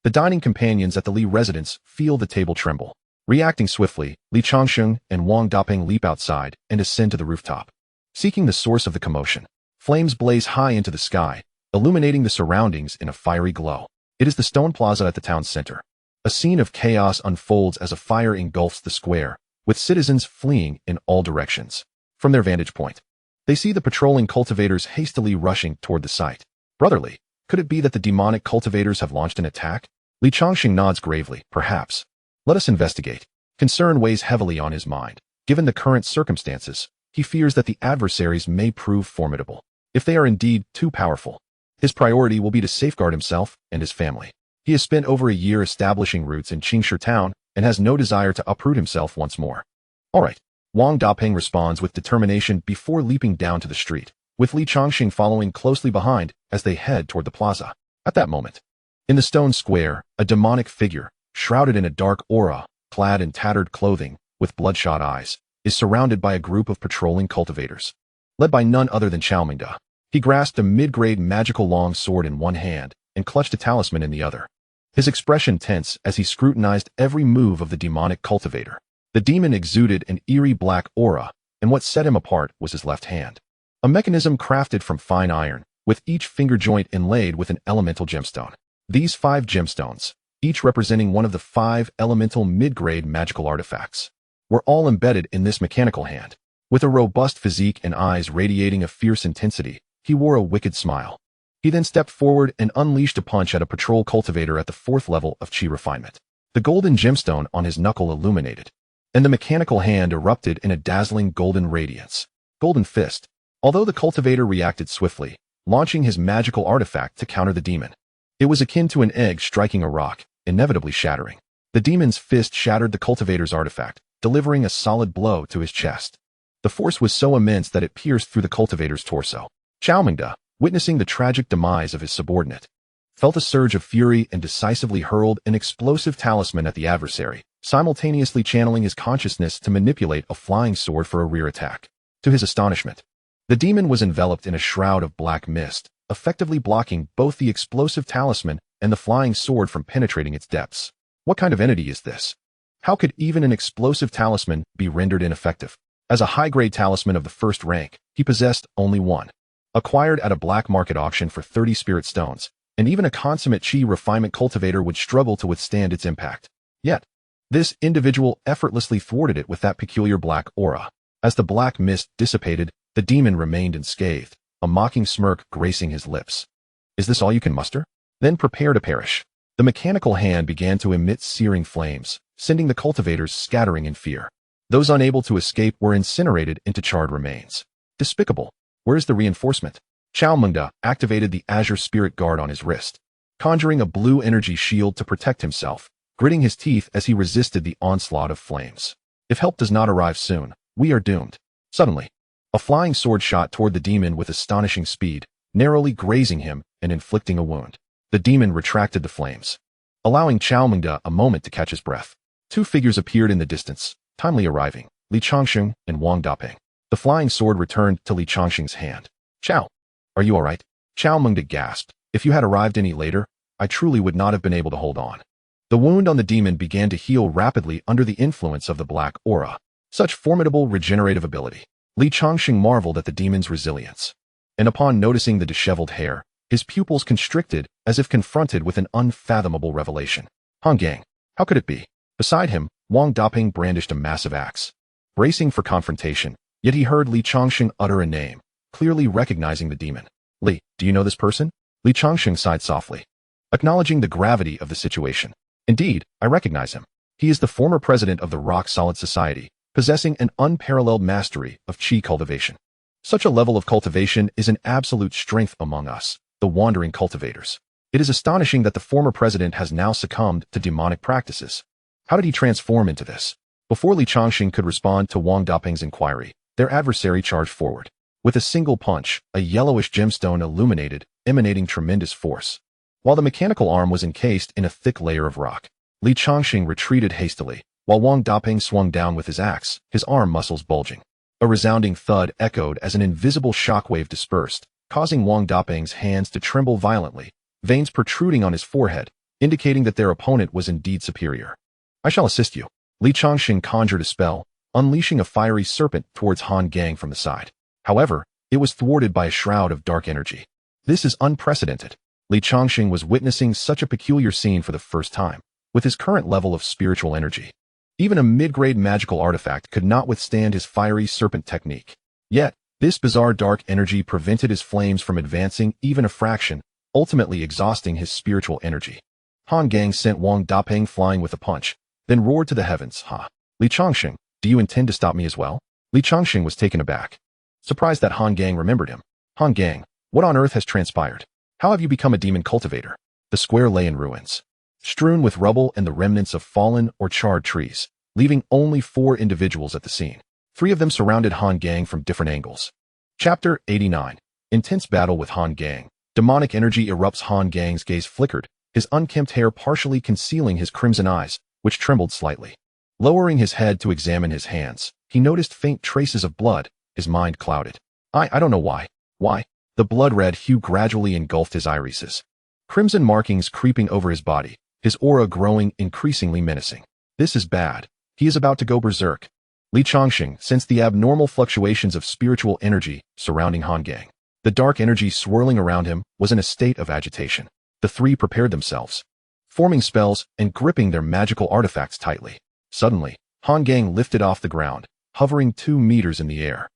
The dining companions at the Li residence feel the table tremble. Reacting swiftly, Li Changsheng and Wang Dapeng leap outside and ascend to the rooftop. Seeking the source of the commotion, flames blaze high into the sky, illuminating the surroundings in a fiery glow. It is the stone plaza at the town's center. A scene of chaos unfolds as a fire engulfs the square, with citizens fleeing in all directions. From their vantage point, they see the patrolling cultivators hastily rushing toward the site. "Brotherly, could it be that the demonic cultivators have launched an attack?" Li Changsheng nods gravely. "Perhaps. Let us investigate." Concern weighs heavily on his mind. Given the current circumstances, he fears that the adversaries may prove formidable. If they are indeed too powerful, his priority will be to safeguard himself and his family. He has spent over a year establishing roots in Changsheng town and has no desire to uproot himself once more. All right. Wang Daping responds with determination before leaping down to the street, with Li Changsheng following closely behind as they head toward the plaza. At that moment, in the stone square, a demonic figure, shrouded in a dark aura, clad in tattered clothing, with bloodshot eyes, is surrounded by a group of patrolling cultivators. Led by none other than Xiaomingda, he grasped a mid-grade magical long sword in one hand and clutched a talisman in the other. His expression tense as he scrutinized every move of the demonic cultivator. The demon exuded an eerie black aura, and what set him apart was his left hand. A mechanism crafted from fine iron, with each finger joint inlaid with an elemental gemstone. These 5 gemstones, each representing one of the 5 elemental mid-grade magical artifacts, were all embedded in this mechanical hand. With a robust physique and eyes radiating a fierce intensity, he wore a wicked smile. He then stepped forward and unleashed a punch at a patrol cultivator at the 4th level of Qi refinement. The golden gemstone on his knuckle illuminated, and the mechanical hand erupted in a dazzling golden radiance. Golden Fist. Although the cultivator reacted swiftly, launching his magical artifact to counter the demon. It was akin to an egg striking a rock, inevitably shattering. The demon's fist shattered the cultivator's artifact, delivering a solid blow to his chest. The force was so immense that it pierced through the cultivator's torso. Xiaomingda, witnessing the tragic demise of his subordinate, felt a surge of fury and decisively hurled an explosive talisman at the adversary, simultaneously channeling his consciousness to manipulate a flying sword for a rear attack. To his astonishment, the demon was enveloped in a shroud of black mist, effectively blocking both the explosive talisman and the flying sword from penetrating its depths. What kind of entity is this? How could even an explosive talisman be rendered ineffective? As a high-grade talisman of the 1st rank, he possessed only one. Acquired at a black market auction for 30 spirit stones, and even a consummate Qi refinement cultivator would struggle to withstand its impact. Yet, this individual effortlessly thwarted it with that peculiar black aura. As the black mist dissipated, the demon remained unscathed, a mocking smirk gracing his lips. Is this all you can muster? Then prepare to perish. The mechanical hand began to emit searing flames, sending the cultivators scattering in fear. Those unable to escape were incinerated into charred remains. Despicable. Where is the reinforcement? Xiaomingda activated the Azure Spirit Guard on his wrist, conjuring a blue energy shield to protect himself, gritting his teeth as he resisted the onslaught of flames. If help does not arrive soon, we are doomed. Suddenly, a flying sword shot toward the demon with astonishing speed, narrowly grazing him and inflicting a wound. The demon retracted the flames, allowing Xiaomingda a moment to catch his breath. 2 figures appeared in the distance, timely arriving, Li Changsheng and Wang Daping. The flying sword returned to Li Changsheng's hand. Chao, are you all right? Xiaomingda gasped. If you had arrived any later, I truly would not have been able to hold on. The wound on the demon began to heal rapidly under the influence of the black aura. Such formidable regenerative ability. Li Changsheng marveled at the demon's resilience. And upon noticing the disheveled hair, his pupils constricted as if confronted with an unfathomable revelation. Han Gang, how could it be? Beside him, Wang Daping brandished a massive axe. Bracing for confrontation, yet he heard Li Changsheng utter a name, clearly recognizing the demon. Li, do you know this person? Li Changsheng sighed softly, acknowledging the gravity of the situation. Indeed, I recognize him. He is the former president of the Rock Solid Society, possessing an unparalleled mastery of Qi cultivation. Such a level of cultivation is an absolute strength among us, the wandering cultivators. It is astonishing that the former president has now succumbed to demonic practices. How did he transform into this? Before Li Changsheng could respond to Wang Daping's inquiry, their adversary charged forward. With a single punch, a yellowish gemstone illuminated, emanating tremendous force. While the mechanical arm was encased in a thick layer of rock, Li Changsheng retreated hastily, while Wang Daping swung down with his axe, his arm muscles bulging. A resounding thud echoed as an invisible shockwave dispersed, causing Wang Daping's hands to tremble violently, veins protruding on his forehead, indicating that their opponent was indeed superior. I shall assist you. Li Changsheng conjured a spell, unleashing a fiery serpent towards Han Gang from the side. However, it was thwarted by a shroud of dark energy. This is unprecedented. Li Changsheng was witnessing such a peculiar scene for the first time, with his current level of spiritual energy. Even a mid-grade magical artifact could not withstand his fiery serpent technique. Yet, this bizarre dark energy prevented his flames from advancing even a fraction, ultimately exhausting his spiritual energy. Han Gang sent Wang Daping flying with a punch, then roared to the heavens, "Ha! Li Changsheng, do you intend to stop me as well?" Li Changsheng was taken aback, surprised that Han Gang remembered him. Han Gang, what on earth has transpired? How have you become a demon cultivator? The square lay in ruins. strewn with rubble and the remnants of fallen or charred trees, leaving only 4 individuals at the scene. 3 of them surrounded Han Gang from different angles. Chapter 89. Intense battle with Han Gang. Demonic energy erupts. Han Gang's gaze flickered, his unkempt hair partially concealing his crimson eyes, which trembled slightly. Lowering his head to examine his hands, he noticed faint traces of blood. His mind clouded. I don't know why. Why? The blood-red hue gradually engulfed his irises. Crimson markings creeping over his body, his aura growing increasingly menacing. This is bad. He is about to go berserk. Li Changsheng sensed the abnormal fluctuations of spiritual energy surrounding Han Gang. The dark energy swirling around him was in a state of agitation. The 3 prepared themselves, forming spells and gripping their magical artifacts tightly. Suddenly, Han Gang lifted off the ground, hovering 2 meters in the air.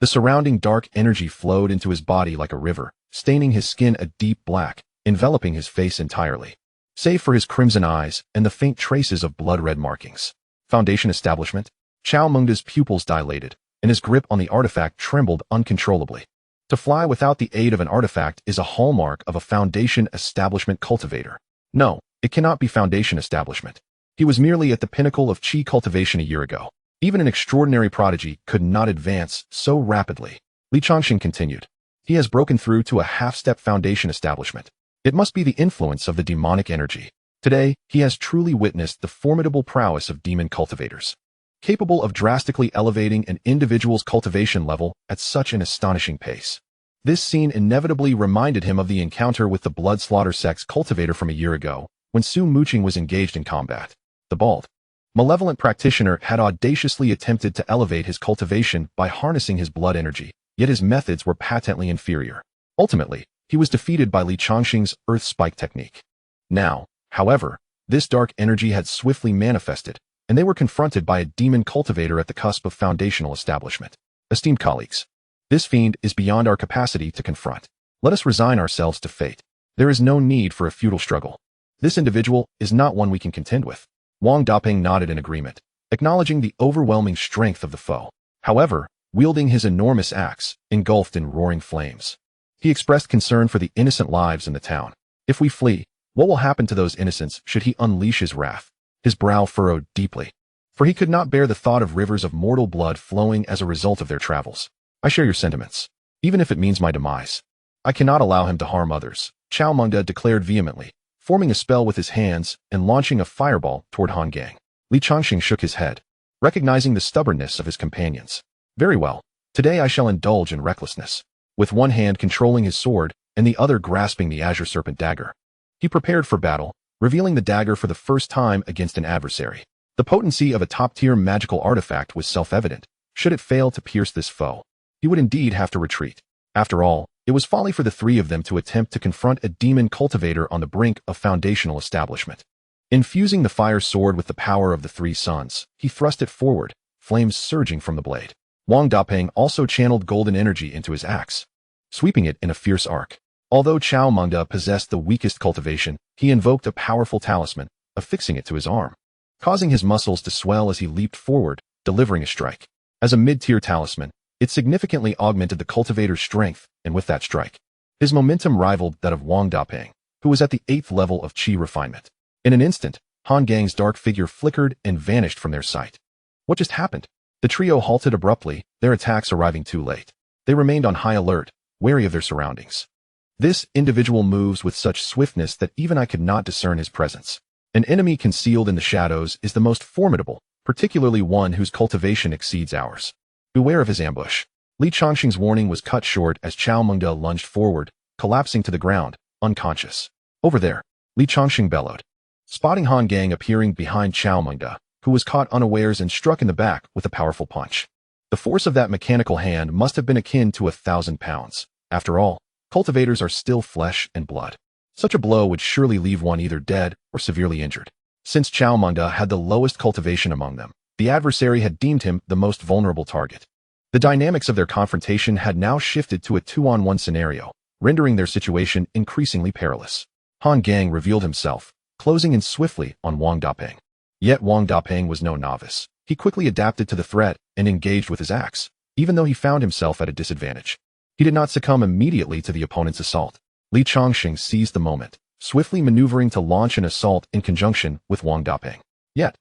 The surrounding dark energy flowed into his body like a river, staining his skin a deep black, enveloping his face entirely, save for his crimson eyes and the faint traces of blood-red markings. Foundation establishment? Chao Mengda's pupils dilated, and his grip on the artifact trembled uncontrollably. To fly without the aid of an artifact is a hallmark of a Foundation establishment cultivator. No, it cannot be Foundation establishment. He was merely at the pinnacle of Qi cultivation a year ago. Even an extraordinary prodigy could not advance so rapidly. Li Changsheng continued. He has broken through to a half-step Foundation establishment. It must be the influence of the demonic energy. Today, he has truly witnessed the formidable prowess of demon cultivators, capable of drastically elevating an individual's cultivation level at such an astonishing pace. This scene inevitably reminded him of the encounter with the blood slaughter sex cultivator from a year ago, when Su Muqing was engaged in combat. The bald, malevolent practitioner had audaciously attempted to elevate his cultivation by harnessing his blood energy, yet his methods were patently inferior. Ultimately, he was defeated by Li Changsheng's Earth Spike technique. Now, however, this dark energy had swiftly manifested, and they were confronted by a demon cultivator at the cusp of foundational establishment. Esteemed colleagues, this fiend is beyond our capacity to confront. Let us resign ourselves to fate. There is no need for a futile struggle. This individual is not one we can contend with. Wang Daping nodded in agreement, acknowledging the overwhelming strength of the foe. However, wielding his enormous axe, engulfed in roaring flames, he expressed concern for the innocent lives in the town. If we flee, what will happen to those innocents should he unleash his wrath? His brow furrowed deeply, for he could not bear the thought of rivers of mortal blood flowing as a result of their travels. I share your sentiments, even if it means my demise. I cannot allow him to harm others, Chao Mengda declared vehemently, forming a spell with his hands and launching a fireball toward Han Gang. Li Changsheng shook his head, recognizing the stubbornness of his companions. Very well, today I shall indulge in recklessness. With one hand controlling his sword and the other grasping the azure serpent dagger, he prepared for battle, revealing the dagger for the first time against an adversary. The potency of a top-tier magical artifact was self-evident. Should it fail to pierce this foe, he would indeed have to retreat. After all, it was folly for the 3 of them to attempt to confront a demon cultivator on the brink of foundational establishment. Infusing the fire sword with the power of the 3 suns, he thrust it forward, flames surging from the blade. Wang Daping also channeled golden energy into his axe, sweeping it in a fierce arc. Although Chao Mengda possessed the weakest cultivation, he invoked a powerful talisman, affixing it to his arm, causing his muscles to swell as he leaped forward, delivering a strike. As a mid-tier talisman, it significantly augmented the cultivator's strength, and with that strike, his momentum rivaled that of Wang Daping, who was at the 8th level of Qi refinement. In an instant, Han Gang's dark figure flickered and vanished from their sight. What just happened? The trio halted abruptly, their attacks arriving too late. They remained on high alert, wary of their surroundings. This individual moves with such swiftness that even I could not discern his presence. An enemy concealed in the shadows is the most formidable, particularly one whose cultivation exceeds ours. Beware of his ambush. Li Changsheng's warning was cut short as Chao Mengda lunged forward, collapsing to the ground, unconscious. Over there, Li Changsheng bellowed, spotting Han Gang appearing behind Chao Mengda, who was caught unawares and struck in the back with a powerful punch. The force of that mechanical hand must have been akin to 1,000 pounds. After all, cultivators are still flesh and blood. Such a blow would surely leave one either dead or severely injured. Since Chao Mengda had the lowest cultivation among them, the adversary had deemed him the most vulnerable target. The dynamics of their confrontation had now shifted to a 2-on-1 scenario, rendering their situation increasingly perilous. Han Gang revealed himself, closing in swiftly on Wang Daping. Yet Wang Daping was no novice. He quickly adapted to the threat and engaged with his axe, even though he found himself at a disadvantage. He did not succumb immediately to the opponent's assault. Li Changsheng seized the moment, swiftly maneuvering to launch an assault in conjunction with Wang Dapeng. Yet,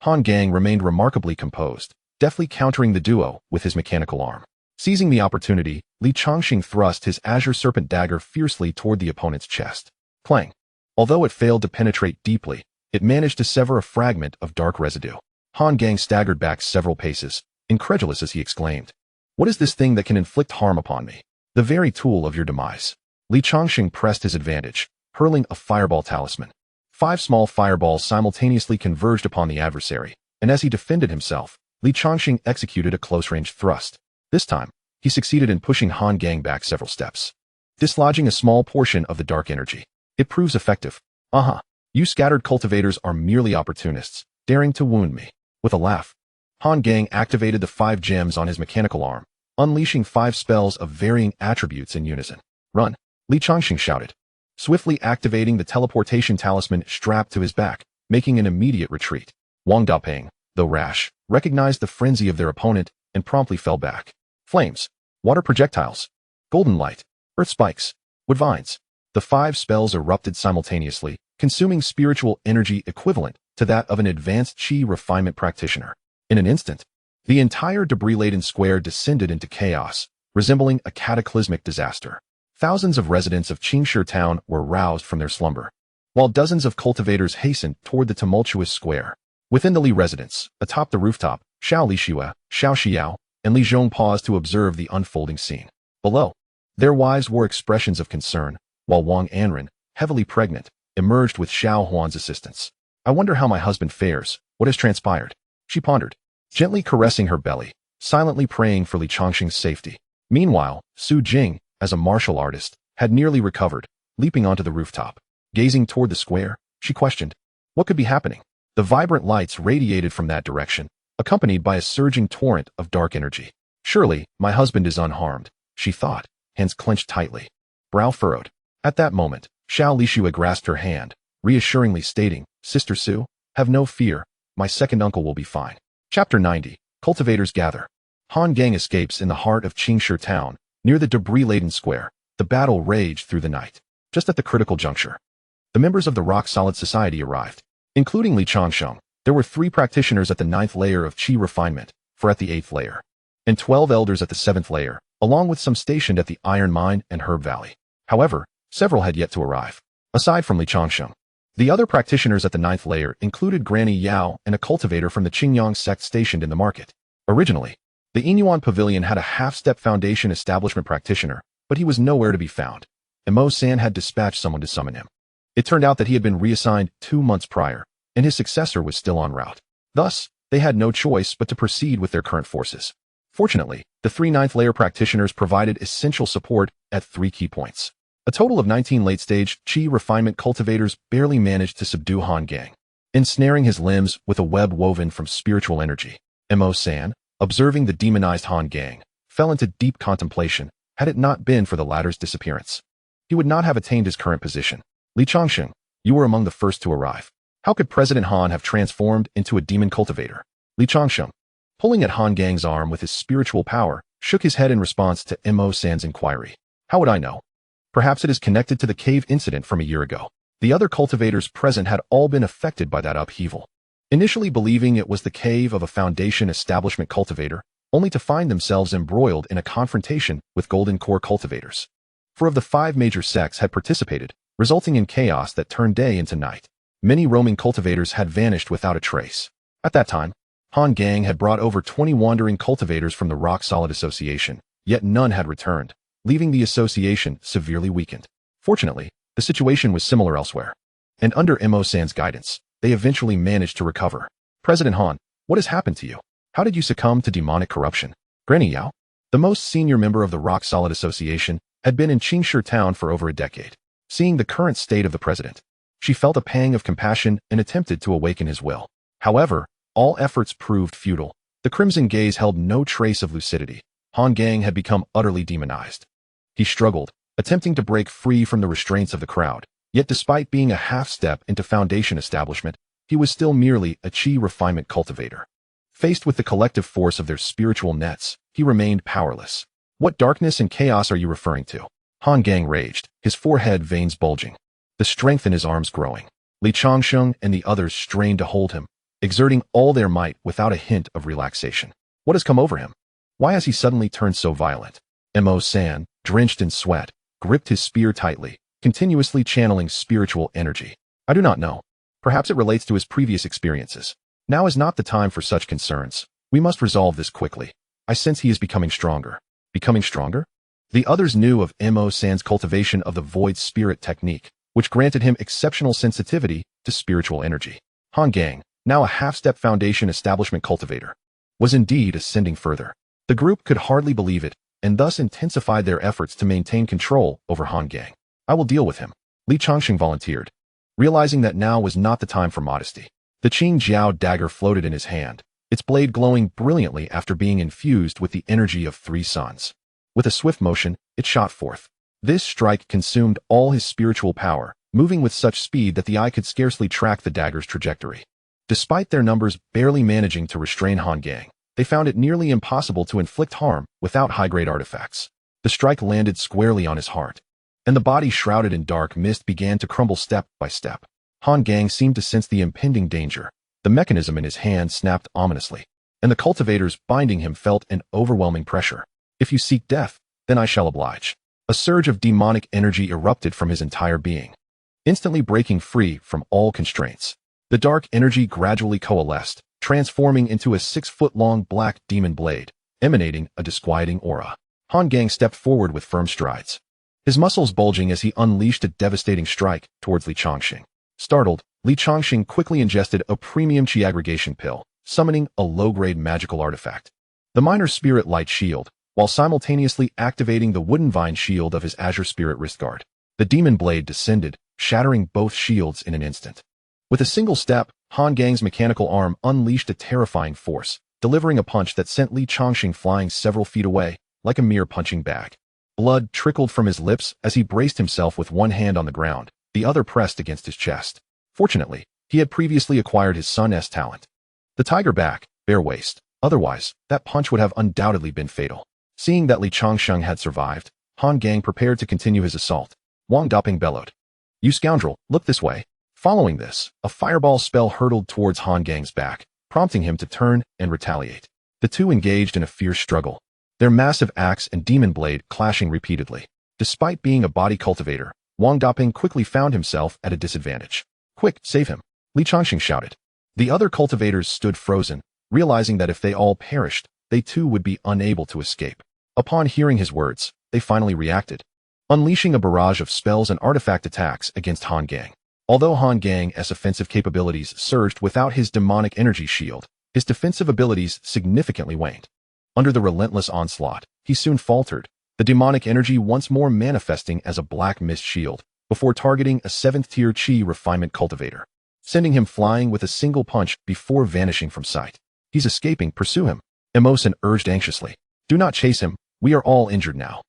Han Gang remained remarkably composed, deftly countering the duo with his mechanical arm. Seizing the opportunity, Li Changsheng thrust his azure serpent dagger fiercely toward the opponent's chest. Clang! Although it failed to penetrate deeply, it managed to sever a fragment of dark residue. Han Gang staggered back several paces, incredulous as he exclaimed, "What is this thing that can inflict harm upon me? The very tool of your demise." Li Changsheng pressed his advantage, hurling a fireball talisman. 5 small fireballs simultaneously converged upon the adversary, and as he defended himself, Li Changsheng executed a close-range thrust. This time, he succeeded in pushing Han Gang back several steps, dislodging a small portion of the dark energy. It proves effective. You scattered cultivators are merely opportunists, daring to wound me. With a laugh, Han Gang activated the 5 gems on his mechanical arm, unleashing 5 spells of varying attributes in unison. Run! Li Changsheng shouted, swiftly activating the teleportation talisman strapped to his back, making an immediate retreat. Wang Dapeng, though rash, recognized the frenzy of their opponent and promptly fell back. Flames, water projectiles, golden light, earth spikes, wood vines. The 5 spells erupted simultaneously, consuming spiritual energy equivalent to that of an advanced Qi refinement practitioner. In an instant, the entire debris-laden square descended into chaos, resembling a cataclysmic disaster. Thousands of residents of Changsheng town were roused from their slumber, while dozens of cultivators hastened toward the tumultuous square. Within the Li residence, atop the rooftop, Xiao Lixue, Xiao Xiao, and Li Zhong paused to observe the unfolding scene. Below, their wives wore expressions of concern, while Wang Anren, heavily pregnant, emerged with Xiao Huan's assistance. "I wonder how my husband fares. What has transpired?" she pondered, gently caressing her belly, silently praying for Li Changsheng's safety. Meanwhile, Su Jing, as a martial artist, had nearly recovered, leaping onto the rooftop. Gazing toward the square, she questioned, what could be happening? The vibrant lights radiated from that direction, accompanied by a surging torrent of dark energy. "Surely, my husband is unharmed," she thought, hands clenched tightly, brow furrowed. At that moment, Xiao Lixue grasped her hand, reassuringly stating, "Sister Su, have no fear, my second uncle will be fine." Chapter 90. Cultivators gather. Han Gang escapes in the heart of Changsheng town, near the debris-laden square. The battle raged through the night. Just at the critical juncture, the members of the Rock-Solid Society arrived, including Li Changsheng. There were 3 practitioners at the 9th layer of Qi refinement, 4 at the 8th layer, and 12 elders at the 7th layer, along with some stationed at the Iron Mine and Herb Valley. However, several had yet to arrive. Aside from Li Changsheng, the other practitioners at the 9th layer included Granny Yao and a cultivator from the Qingyang sect stationed in the market. Originally, the Inyuan Pavilion had a half-step foundation establishment practitioner, but he was nowhere to be found. Mo San had dispatched someone to summon him. It turned out that he had been reassigned 2 months prior, and his successor was still en route. Thus, they had no choice but to proceed with their current forces. Fortunately, the 3 9th layer practitioners provided essential support at 3 key points. A total of 19 late-stage Qi refinement cultivators barely managed to subdue Han Gang, ensnaring his limbs with a web woven from spiritual energy. Mo San, observing the demonized Han Gang, fell into deep contemplation. Had it not been for the latter's disappearance, he would not have attained his current position. "Li Changsheng, you were among the first to arrive. How could President Han have transformed into a demon cultivator?" Li Changsheng, pulling at Han Gang's arm with his spiritual power, shook his head in response to Mo San's inquiry. "How would I know? Perhaps it is connected to the cave incident from a year ago." The other cultivators present had all been affected by that upheaval, initially believing it was the cave of a foundation establishment cultivator, only to find themselves embroiled in a confrontation with Golden Core cultivators. 4 of the 5 major sects had participated, resulting in chaos that turned day into night. Many roaming cultivators had vanished without a trace. At that time, Han Gang had brought over 20 wandering cultivators from the Rock-Solid Association, yet none had returned, leaving the association severely weakened. Fortunately, the situation was similar elsewhere, and under Mo San's guidance, they eventually managed to recover. "President Han, what has happened to you? How did you succumb to demonic corruption?" Granny Yao, the most senior member of the Rock-Solid Association, had been in Changsheng town for over a decade. Seeing the current state of the president, she felt a pang of compassion and attempted to awaken his will. However, all efforts proved futile. The crimson gaze held no trace of lucidity. Han Gang had become utterly demonized. He struggled, attempting to break free from the restraints of the crowd. Yet despite being a half-step into foundation establishment, he was still merely a Qi refinement cultivator. Faced with the collective force of their spiritual nets, he remained powerless. "What darkness and chaos are you referring to?" Han Gang raged, his forehead veins bulging. the strength in his arms growing. Li Changsheng and the others strained to hold him, exerting all their might without a hint of relaxation. What has come over him? Why has he suddenly turned so violent? Mo San, drenched in sweat, gripped his spear tightly, continuously channeling spiritual energy. I do not know. Perhaps it relates to his previous experiences. Now is not the time for such concerns. We must resolve this quickly. I sense he is becoming stronger. Becoming stronger? The others knew of Mo San's cultivation of the void spirit technique, which granted him exceptional sensitivity to spiritual energy. Han Gang, now a half-step foundation establishment cultivator, was indeed ascending further. The group could hardly believe it, and thus intensified their efforts to maintain control over Han Gang. I will deal with him. Li Changsheng volunteered, realizing that now was not the time for modesty. The Qing Jiao dagger floated in his hand, its blade glowing brilliantly after being infused with the energy of 3 suns. With a swift motion, it shot forth. This strike consumed all his spiritual power, moving with such speed that the eye could scarcely track the dagger's trajectory. Despite their numbers barely managing to restrain Han Gang, they found it nearly impossible to inflict harm without high-grade artifacts. The strike landed squarely on his heart, and the body shrouded in dark mist began to crumble step by step. Han Gang seemed to sense the impending danger. The mechanism in his hand snapped ominously, and the cultivators binding him felt an overwhelming pressure. If you seek death, then I shall oblige. A surge of demonic energy erupted from his entire being, instantly breaking free from all constraints. The dark energy gradually coalesced, transforming into a 6-foot-long black demon blade, emanating a disquieting aura. Han Gang stepped forward with firm strides, his muscles bulging as he unleashed a devastating strike towards Li Changsheng. Startled, Li Changsheng quickly ingested a premium chi aggregation pill, summoning a low-grade magical artifact, the minor spirit light shield, while simultaneously activating the wooden vine shield of his azure spirit wristguard. The demon blade descended, shattering both shields in an instant. With a single step, Han Gang's mechanical arm unleashed a terrifying force, delivering a punch that sent Li Changsheng flying several feet away, like a mere punching bag. Blood trickled from his lips as he braced himself with one hand on the ground, the other pressed against his chest. Fortunately, he had previously acquired his Sun's talent, the tiger back, bare waist. Otherwise, that punch would have undoubtedly been fatal. Seeing that Li Changsheng had survived, Han Gang prepared to continue his assault. Wang Daping bellowed, "You scoundrel, look this way." Following this, a fireball spell hurtled towards Han Gang's back, prompting him to turn and retaliate. The two engaged in a fierce struggle, their massive axe and demon blade clashing repeatedly. Despite being a body cultivator, Wang Daping quickly found himself at a disadvantage. "Quick, save him!" Li Changsheng shouted. The other cultivators stood frozen, realizing that if they all perished, they too would be unable to escape. Upon hearing his words, they finally reacted, unleashing a barrage of spells and artifact attacks against Han Gang. Although Han Gang's offensive capabilities surged without his demonic energy shield, his defensive abilities significantly waned. Under the relentless onslaught, he soon faltered, the demonic energy once more manifesting as a black mist shield, before targeting a 7th-tier chi refinement cultivator, sending him flying with a single punch before vanishing from sight. "He's escaping, pursue him," Mo San urged anxiously. "Do not chase him, we are all injured now."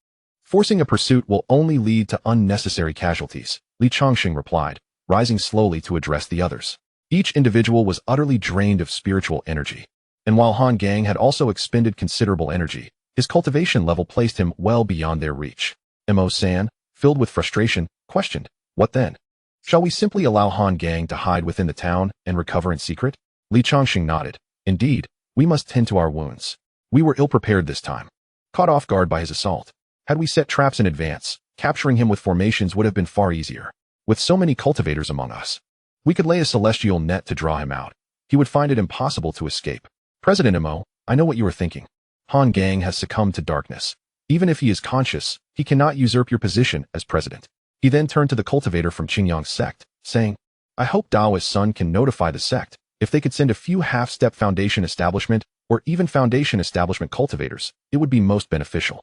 "Forcing a pursuit will only lead to unnecessary casualties," Li Changsheng replied, rising slowly to address the others. Each individual was utterly drained of spiritual energy, and while Han Gang had also expended considerable energy, his cultivation level placed him well beyond their reach. Mo San, filled with frustration, questioned, "What then? Shall we simply allow Han Gang to hide within the town and recover in secret?" Li Changsheng nodded. "Indeed, we must tend to our wounds. We were ill-prepared this time, caught off guard by his assault. Had we set traps in advance, capturing him with formations would have been far easier. With so many cultivators among us, we could lay a celestial net to draw him out. He would find it impossible to escape." "President Mo, I know what you are thinking. Han Gang has succumbed to darkness. Even if he is conscious, he cannot usurp your position as president." He then turned to the cultivator from Qingyang's sect, saying, "I hope Dao's son can notify the sect if they could send a few half-step foundation establishment or even foundation establishment cultivators, it would be most beneficial.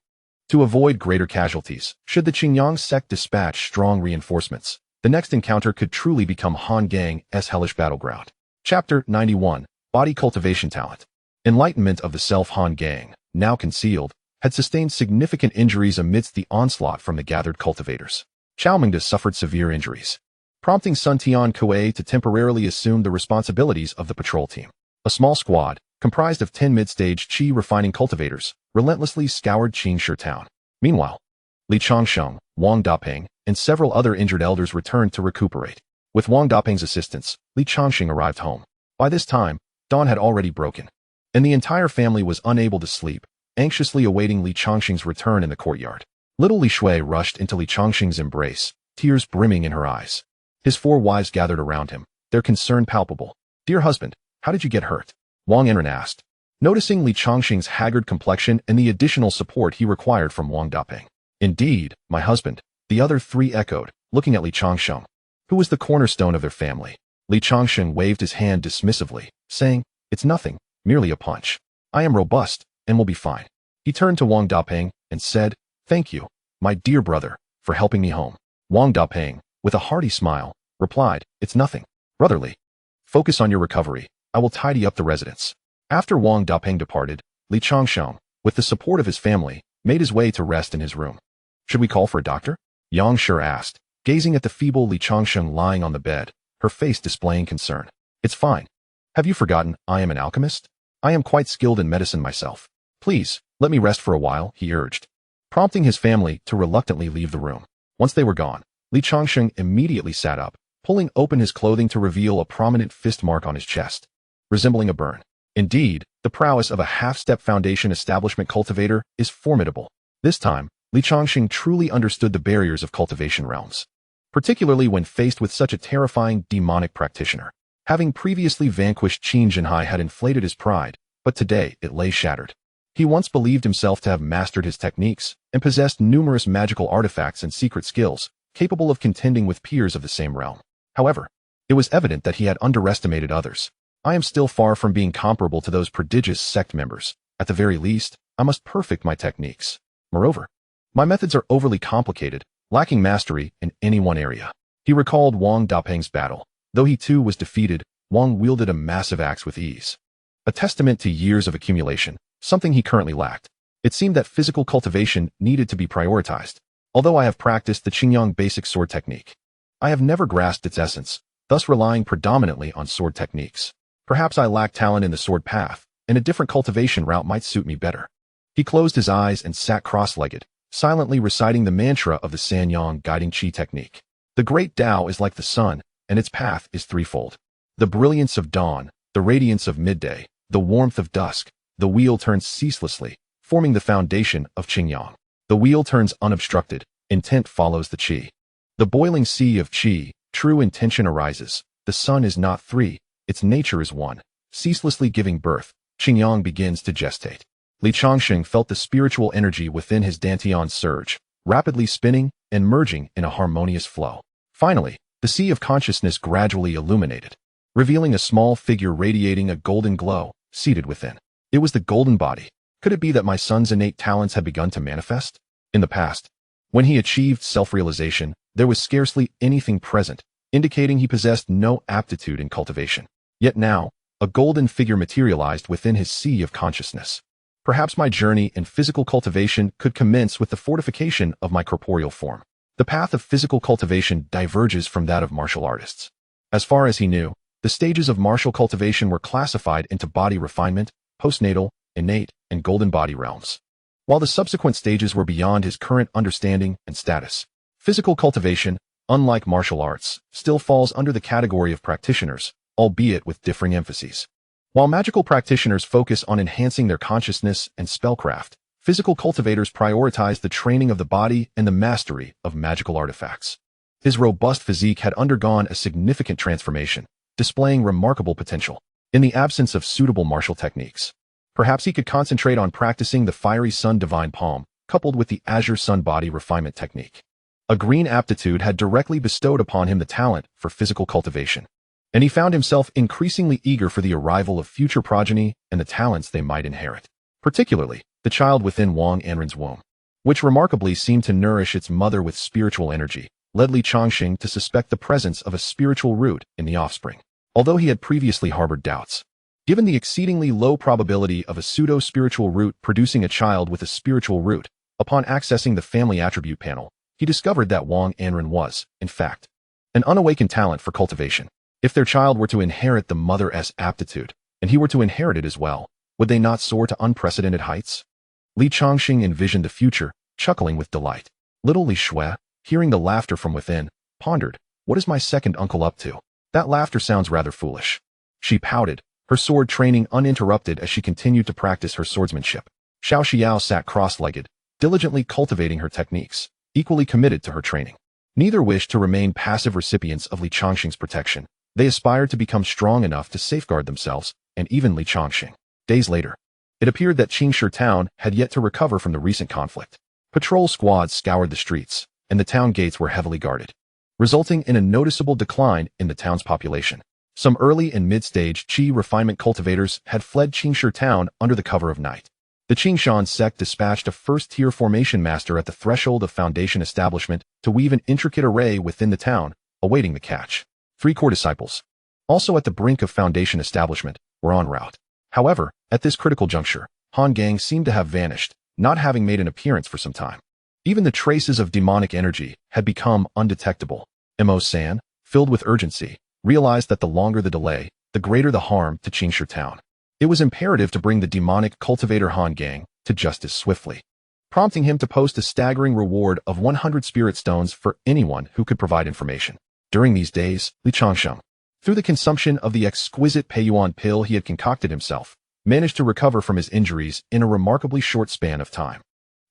To avoid greater casualties, should the Qingyang sect dispatch strong reinforcements, the next encounter could truly become Han Gang's hellish battleground." Chapter 91, Body Cultivation Talent. Enlightenment of the self. Han Gang, now concealed, had sustained significant injuries amidst the onslaught from the gathered cultivators. Chao Mingda suffered severe injuries, prompting Sun Tian Kuei to temporarily assume the responsibilities of the patrol team. A small squad, comprised of 10 mid-stage chi refining cultivators, relentlessly scoured Changsheng town. Meanwhile, Li Changsheng, Wang Daping, and several other injured elders returned to recuperate. With Wang Daping's assistance, Li Changsheng arrived home. By this time, dawn had already broken, and the entire family was unable to sleep, anxiously awaiting Li Changsheng's return in the courtyard. Little Li Shui rushed into Li Changsheng's embrace, tears brimming in her eyes. His 4 wives gathered around him, their concern palpable. "Dear husband, how did you get hurt?" Wang Enren asked, noticing Li Changsheng's haggard complexion and the additional support he required from Wang Daping. "Indeed, my husband," the other 3 echoed, looking at Li Changsheng, who was the cornerstone of their family. Li Changsheng waved his hand dismissively, saying, "It's nothing, merely a punch. I am robust, and will be fine." He turned to Wang Daping and said, "Thank you, my dear brother, for helping me home." Wang Daping, with a hearty smile, replied, "It's nothing, brotherly. Focus on your recovery. I will tidy up the residence." After Wang Daping departed, Li Changsheng, with the support of his family, made his way to rest in his room. "Should we call for a doctor?" Yang Shi asked, gazing at the feeble Li Changsheng lying on the bed, her face displaying concern. "It's fine. Have you forgotten I am an alchemist? I am quite skilled in medicine myself. Please, let me rest for a while," he urged, prompting his family to reluctantly leave the room. Once they were gone, Li Changsheng immediately sat up, pulling open his clothing to reveal a prominent fist mark on his chest, resembling a burn. Indeed, the prowess of a half-step foundation establishment cultivator is formidable. This time, Li Changsheng truly understood the barriers of cultivation realms, particularly when faced with such a terrifying demonic practitioner. Having previously vanquished Qin Jinhai had inflated his pride, but today it lay shattered. He once believed himself to have mastered his techniques and possessed numerous magical artifacts and secret skills, capable of contending with peers of the same realm. However, it was evident that he had underestimated others. "I am still far from being comparable to those prodigious sect members. At the very least, I must perfect my techniques. Moreover, my methods are overly complicated, lacking mastery in any one area." He recalled Wang Daping's battle. Though he too was defeated, Wang wielded a massive axe with ease, a testament to years of accumulation, something he currently lacked. It seemed that physical cultivation needed to be prioritized. Although I have practiced the Qingyang basic sword technique, I have never grasped its essence, thus relying predominantly on sword techniques. Perhaps I lack talent in the sword path, and a different cultivation route might suit me better. He closed his eyes and sat cross-legged, silently reciting the mantra of the Sanyang guiding Qi technique. The great Tao is like the sun, and its path is threefold. The brilliance of dawn, the radiance of midday, the warmth of dusk. The wheel turns ceaselessly, forming the foundation of Qingyang. The wheel turns unobstructed, intent follows the Qi. The boiling sea of Qi, true intention arises. The sun is not 3, its nature is 1. Ceaselessly giving birth, Qingyang begins to gestate. Li Changsheng felt the spiritual energy within his dantian surge, rapidly spinning and merging in a harmonious flow. Finally, the sea of consciousness gradually illuminated, revealing a small figure radiating a golden glow, seated within. It was the golden body. Could it be that my son's innate talents had begun to manifest? In the past, when he achieved self-realization, there was scarcely anything present, indicating he possessed no aptitude in cultivation. Yet now, a golden figure materialized within his sea of consciousness. Perhaps my journey in physical cultivation could commence with the fortification of my corporeal form. The path of physical cultivation diverges from that of martial artists. As far as he knew, the stages of martial cultivation were classified into body refinement, postnatal, innate, and golden body realms, while the subsequent stages were beyond his current understanding and status. Physical cultivation, unlike martial arts, still falls under the category of practitioners, albeit with differing emphases. While magical practitioners focus on enhancing their consciousness and spellcraft, physical cultivators prioritize the training of the body and the mastery of magical artifacts. His robust physique had undergone a significant transformation, displaying remarkable potential. In the absence of suitable martial techniques, perhaps he could concentrate on practicing the fiery sun divine palm, coupled with the azure sun body refinement technique. A green aptitude had directly bestowed upon him the talent for physical cultivation, and he found himself increasingly eager for the arrival of future progeny and the talents they might inherit, particularly the child within Wang Anren's womb, which remarkably seemed to nourish its mother with spiritual energy, led Li Changsheng to suspect the presence of a spiritual root in the offspring, although he had previously harbored doubts. Given the exceedingly low probability of a pseudo-spiritual root producing a child with a spiritual root, upon accessing the family attribute panel, he discovered that Wang Anren was, in fact, an unawakened talent for cultivation. If their child were to inherit the mother's aptitude, and he were to inherit it as well, would they not soar to unprecedented heights? Li Changsheng envisioned the future, chuckling with delight. Little Li Shui, hearing the laughter from within, pondered, what is my second uncle up to? That laughter sounds rather foolish. She pouted, her sword training uninterrupted as she continued to practice her swordsmanship. Xiao Xiao sat cross-legged, diligently cultivating her techniques, equally committed to her training. Neither wished to remain passive recipients of Li Changsheng's protection. They aspired to become strong enough to safeguard themselves, and even Li Changsheng. Days later, it appeared that Changsheng town had yet to recover from the recent conflict. Patrol squads scoured the streets, and the town gates were heavily guarded, resulting in a noticeable decline in the town's population. Some early and mid-stage Qi refinement cultivators had fled Changsheng town under the cover of night. The Changsheng sect dispatched a first-tier formation master at the threshold of Foundation establishment to weave an intricate array within the town, awaiting the catch. 3 core disciples, also at the brink of Foundation establishment, were en route. However, at this critical juncture, Han Gang seemed to have vanished, not having made an appearance for some time. Even the traces of demonic energy had become undetectable. Mo-san, filled with urgency, realized that the longer the delay, the greater the harm to Changsheng town. It was imperative to bring the demonic cultivator Han Gang to justice swiftly, prompting him to post a staggering reward of 100 spirit stones for anyone who could provide information. During these days, Li Changsheng, through the consumption of the exquisite Peiyuan pill he had concocted himself, managed to recover from his injuries in a remarkably short span of time.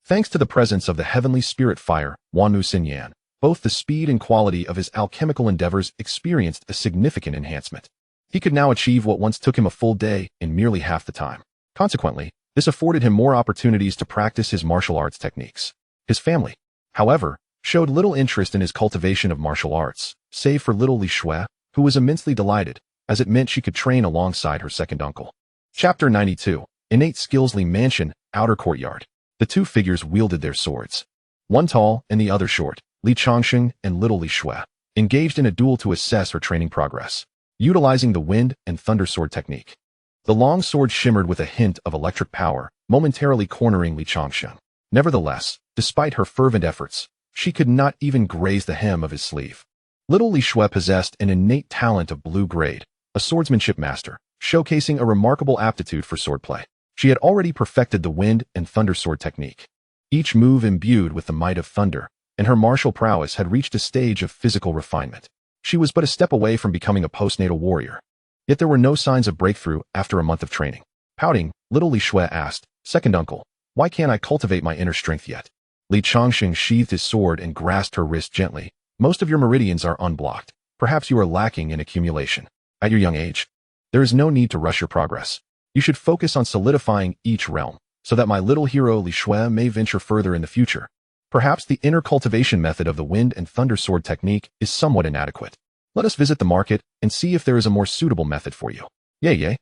Thanks to the presence of the heavenly spirit fire, Wanmu Xinyan, both the speed and quality of his alchemical endeavors experienced a significant enhancement. He could now achieve what once took him a full day in merely half the time. Consequently, this afforded him more opportunities to practice his martial arts techniques. His family, however, showed little interest in his cultivation of martial arts, save for little Li Shui, who was immensely delighted, as it meant she could train alongside her second uncle. Chapter 92, Innate Skills. Li Mansion, Outer Courtyard. The two figures wielded their swords. One tall and the other short, Li Changsheng and little Li Shui, engaged in a duel to assess her training progress, utilizing the wind and thunder sword technique. The long sword shimmered with a hint of electric power, momentarily cornering Li Changsheng. Nevertheless, despite her fervent efforts, she could not even graze the hem of his sleeve. Little Li Shui possessed an innate talent of blue grade, a swordsmanship master, showcasing a remarkable aptitude for swordplay. She had already perfected the wind and thunder sword technique, each move imbued with the might of thunder, and her martial prowess had reached a stage of physical refinement. She was but a step away from becoming a postnatal warrior. Yet there were no signs of breakthrough after a month of training. Pouting, little Li Shui asked, "Second uncle, why can't I cultivate my inner strength yet?" Li Changsheng sheathed his sword and grasped her wrist gently. "Most of your meridians are unblocked. Perhaps you are lacking in accumulation. At your young age, there is no need to rush your progress. You should focus on solidifying each realm, so that my little hero Li Shui may venture further in the future. Perhaps the inner cultivation method of the wind and thunder sword technique is somewhat inadequate. Let us visit the market and see if there is a more suitable method for you." Yay.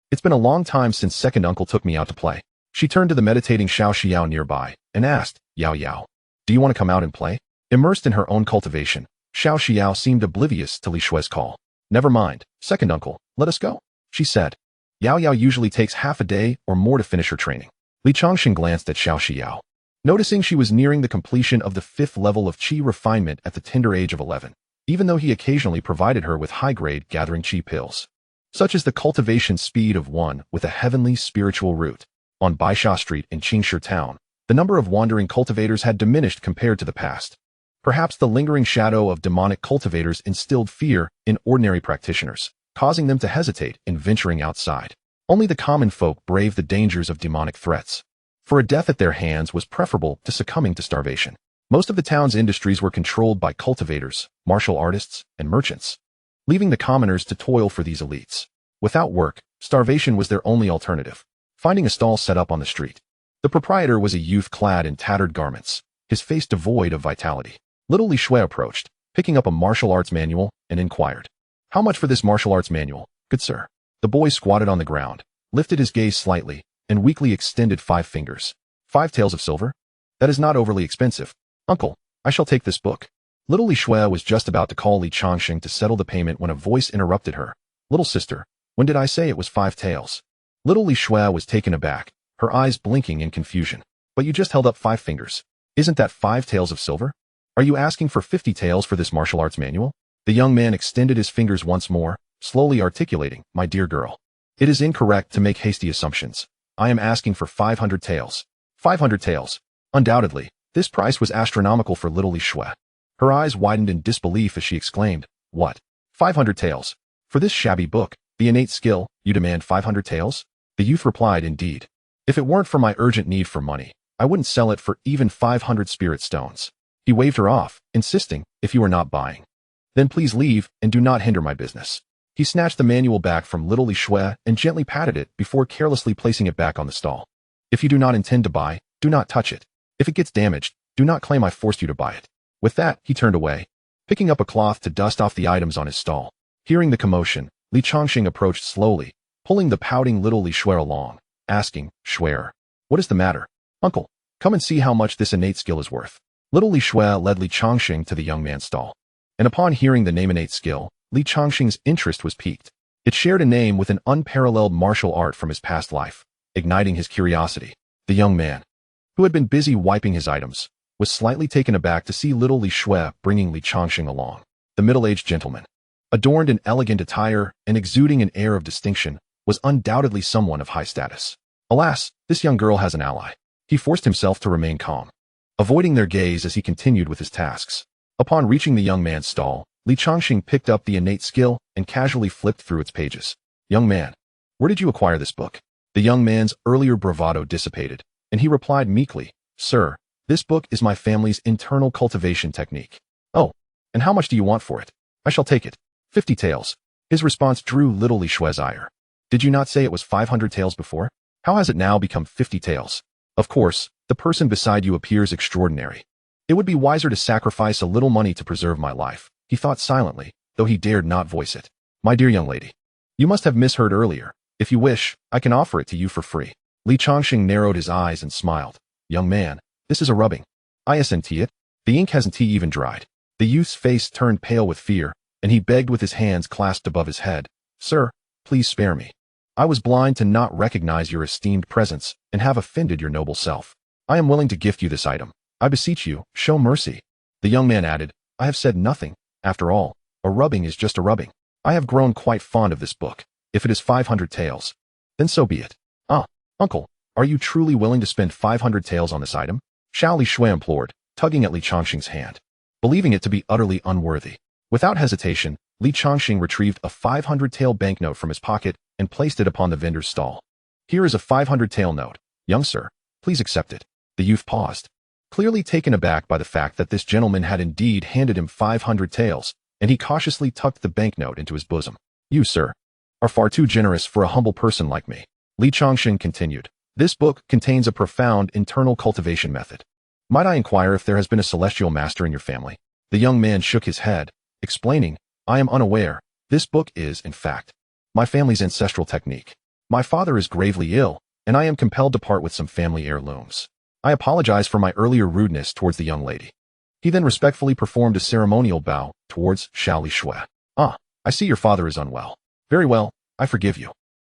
It's been a long time since second uncle took me out to play. She turned to the meditating Xiao Xiao nearby and asked, "Yao Yao, do you want to come out and play?" Immersed in her own cultivation, Xiao Xiao seemed oblivious to Li Shui's call. "Never mind, second uncle, let us go," she said. Yao Yao usually takes half a day or more to finish her training. Li Changsheng glanced at Xiao Xiao, noticing she was nearing the completion of the 5th level of Qi refinement at the tender age of 11, even though he occasionally provided her with high-grade gathering Qi pills, such as the cultivation speed of one with a heavenly spiritual root. On Baisha Street in Changsheng town, the number of wandering cultivators had diminished compared to the past. Perhaps the lingering shadow of demonic cultivators instilled fear in ordinary practitioners, causing them to hesitate in venturing outside. Only the common folk braved the dangers of demonic threats, for a death at their hands was preferable to succumbing to starvation. Most of the town's industries were controlled by cultivators, martial artists, and merchants, leaving the commoners to toil for these elites. Without work, starvation was their only alternative. Finding a stall set up on the street, the proprietor was a youth clad in tattered garments, his face devoid of vitality. Little Li Shui approached, picking up a martial arts manual, and inquired, "How much for this martial arts manual, good sir?" The boy squatted on the ground, lifted his gaze slightly, and weakly extended 5 fingers. 5 taels of silver? That is not overly expensive. Uncle, I shall take this book. Little Li Shui was just about to call Li Changsheng to settle the payment when a voice interrupted her. "Little sister, when did I say it was 5 taels?" Little Li Shui was taken aback, her eyes blinking in confusion. "But you just held up 5 fingers. Isn't that 5 taels of silver? Are you asking for 50 taels for this martial arts manual?" The young man extended his fingers once more, slowly articulating, "My dear girl, it is incorrect to make hasty assumptions. I am asking for 500 taels. 500 taels. Undoubtedly, this price was astronomical for little Li Shui. Her eyes widened in disbelief as she exclaimed, "What? 500 taels? For this shabby book, the innate skill, you demand 500 taels?" The youth replied, "Indeed. If it weren't for my urgent need for money, I wouldn't sell it for even 500 spirit stones." He waved her off, insisting, "If you are not buying, then please leave and do not hinder my business." He snatched the manual back from little Li Shui and gently patted it before carelessly placing it back on the stall. "If you do not intend to buy, do not touch it. If it gets damaged, do not claim I forced you to buy it." With that, he turned away, picking up a cloth to dust off the items on his stall. Hearing the commotion, Li Changsheng approached slowly, pulling the pouting little Li Shui along, asking, "Shui, what is the matter? Uncle, come and see how much this innate skill is worth." Little Li Shui led Li Changsheng to the young man's stall, and upon hearing the name innate skill, Li Changsheng's interest was piqued. It shared a name with an unparalleled martial art from his past life, igniting his curiosity. The young man, who had been busy wiping his items, was slightly taken aback to see little Li Shui bringing Li Changsheng along. The middle-aged gentleman, adorned in elegant attire and exuding an air of distinction, was undoubtedly someone of high status. Alas, this young girl has an ally. He forced himself to remain calm, avoiding their gaze as he continued with his tasks. Upon reaching the young man's stall, Li Changsheng picked up the innate skill and casually flipped through its pages. "Young man, where did you acquire this book?" The young man's earlier bravado dissipated, and he replied meekly, "Sir, this book is my family's internal cultivation technique." "Oh, and how much do you want for it?" "I shall take it. 50 taels." His response drew little Li Shui's ire. "Did you not say it was 500 taels before? How has it now become 50 taels? Of course, the person beside you appears extraordinary. It would be wiser to sacrifice a little money to preserve my life," he thought silently, though he dared not voice it. "My dear young lady, you must have misheard earlier. If you wish, I can offer it to you for free." Li Changsheng narrowed his eyes and smiled. "Young man, this is a rubbing. Isn't it? The ink hasn't even dried." The youth's face turned pale with fear, and he begged with his hands clasped above his head, "Sir, please spare me. I was blind to not recognize your esteemed presence and have offended your noble self. I am willing to gift you this item. I beseech you, show mercy." The young man added, "I have said nothing. After all, a rubbing is just a rubbing. I have grown quite fond of this book. If it is 500 taels, then so be it." "Ah, uncle, are you truly willing to spend 500 taels on this item?" Xiao Li Shui implored, tugging at Li Changsheng's hand, believing it to be utterly unworthy. Without hesitation, Li Changsheng retrieved a 500 tael banknote from his pocket and placed it upon the vendor's stall. "Here is a 500 tael note. Young sir, please accept it." The youth paused, clearly taken aback by the fact that this gentleman had indeed handed him 500 taels, and he cautiously tucked the banknote into his bosom. "You, sir, are far too generous for a humble person like me." Li Changsheng continued, "This book contains a profound internal cultivation method. Might I inquire if there has been a celestial master in your family?" The young man shook his head, explaining, "I am unaware. This book is, in fact, my family's ancestral technique. My father is gravely ill, and I am compelled to part with some family heirlooms. I apologize for my earlier rudeness towards the young lady." He then respectfully performed a ceremonial bow towards Xiao Li Shui. "Ah, I see your father is unwell. Very well, I forgive you.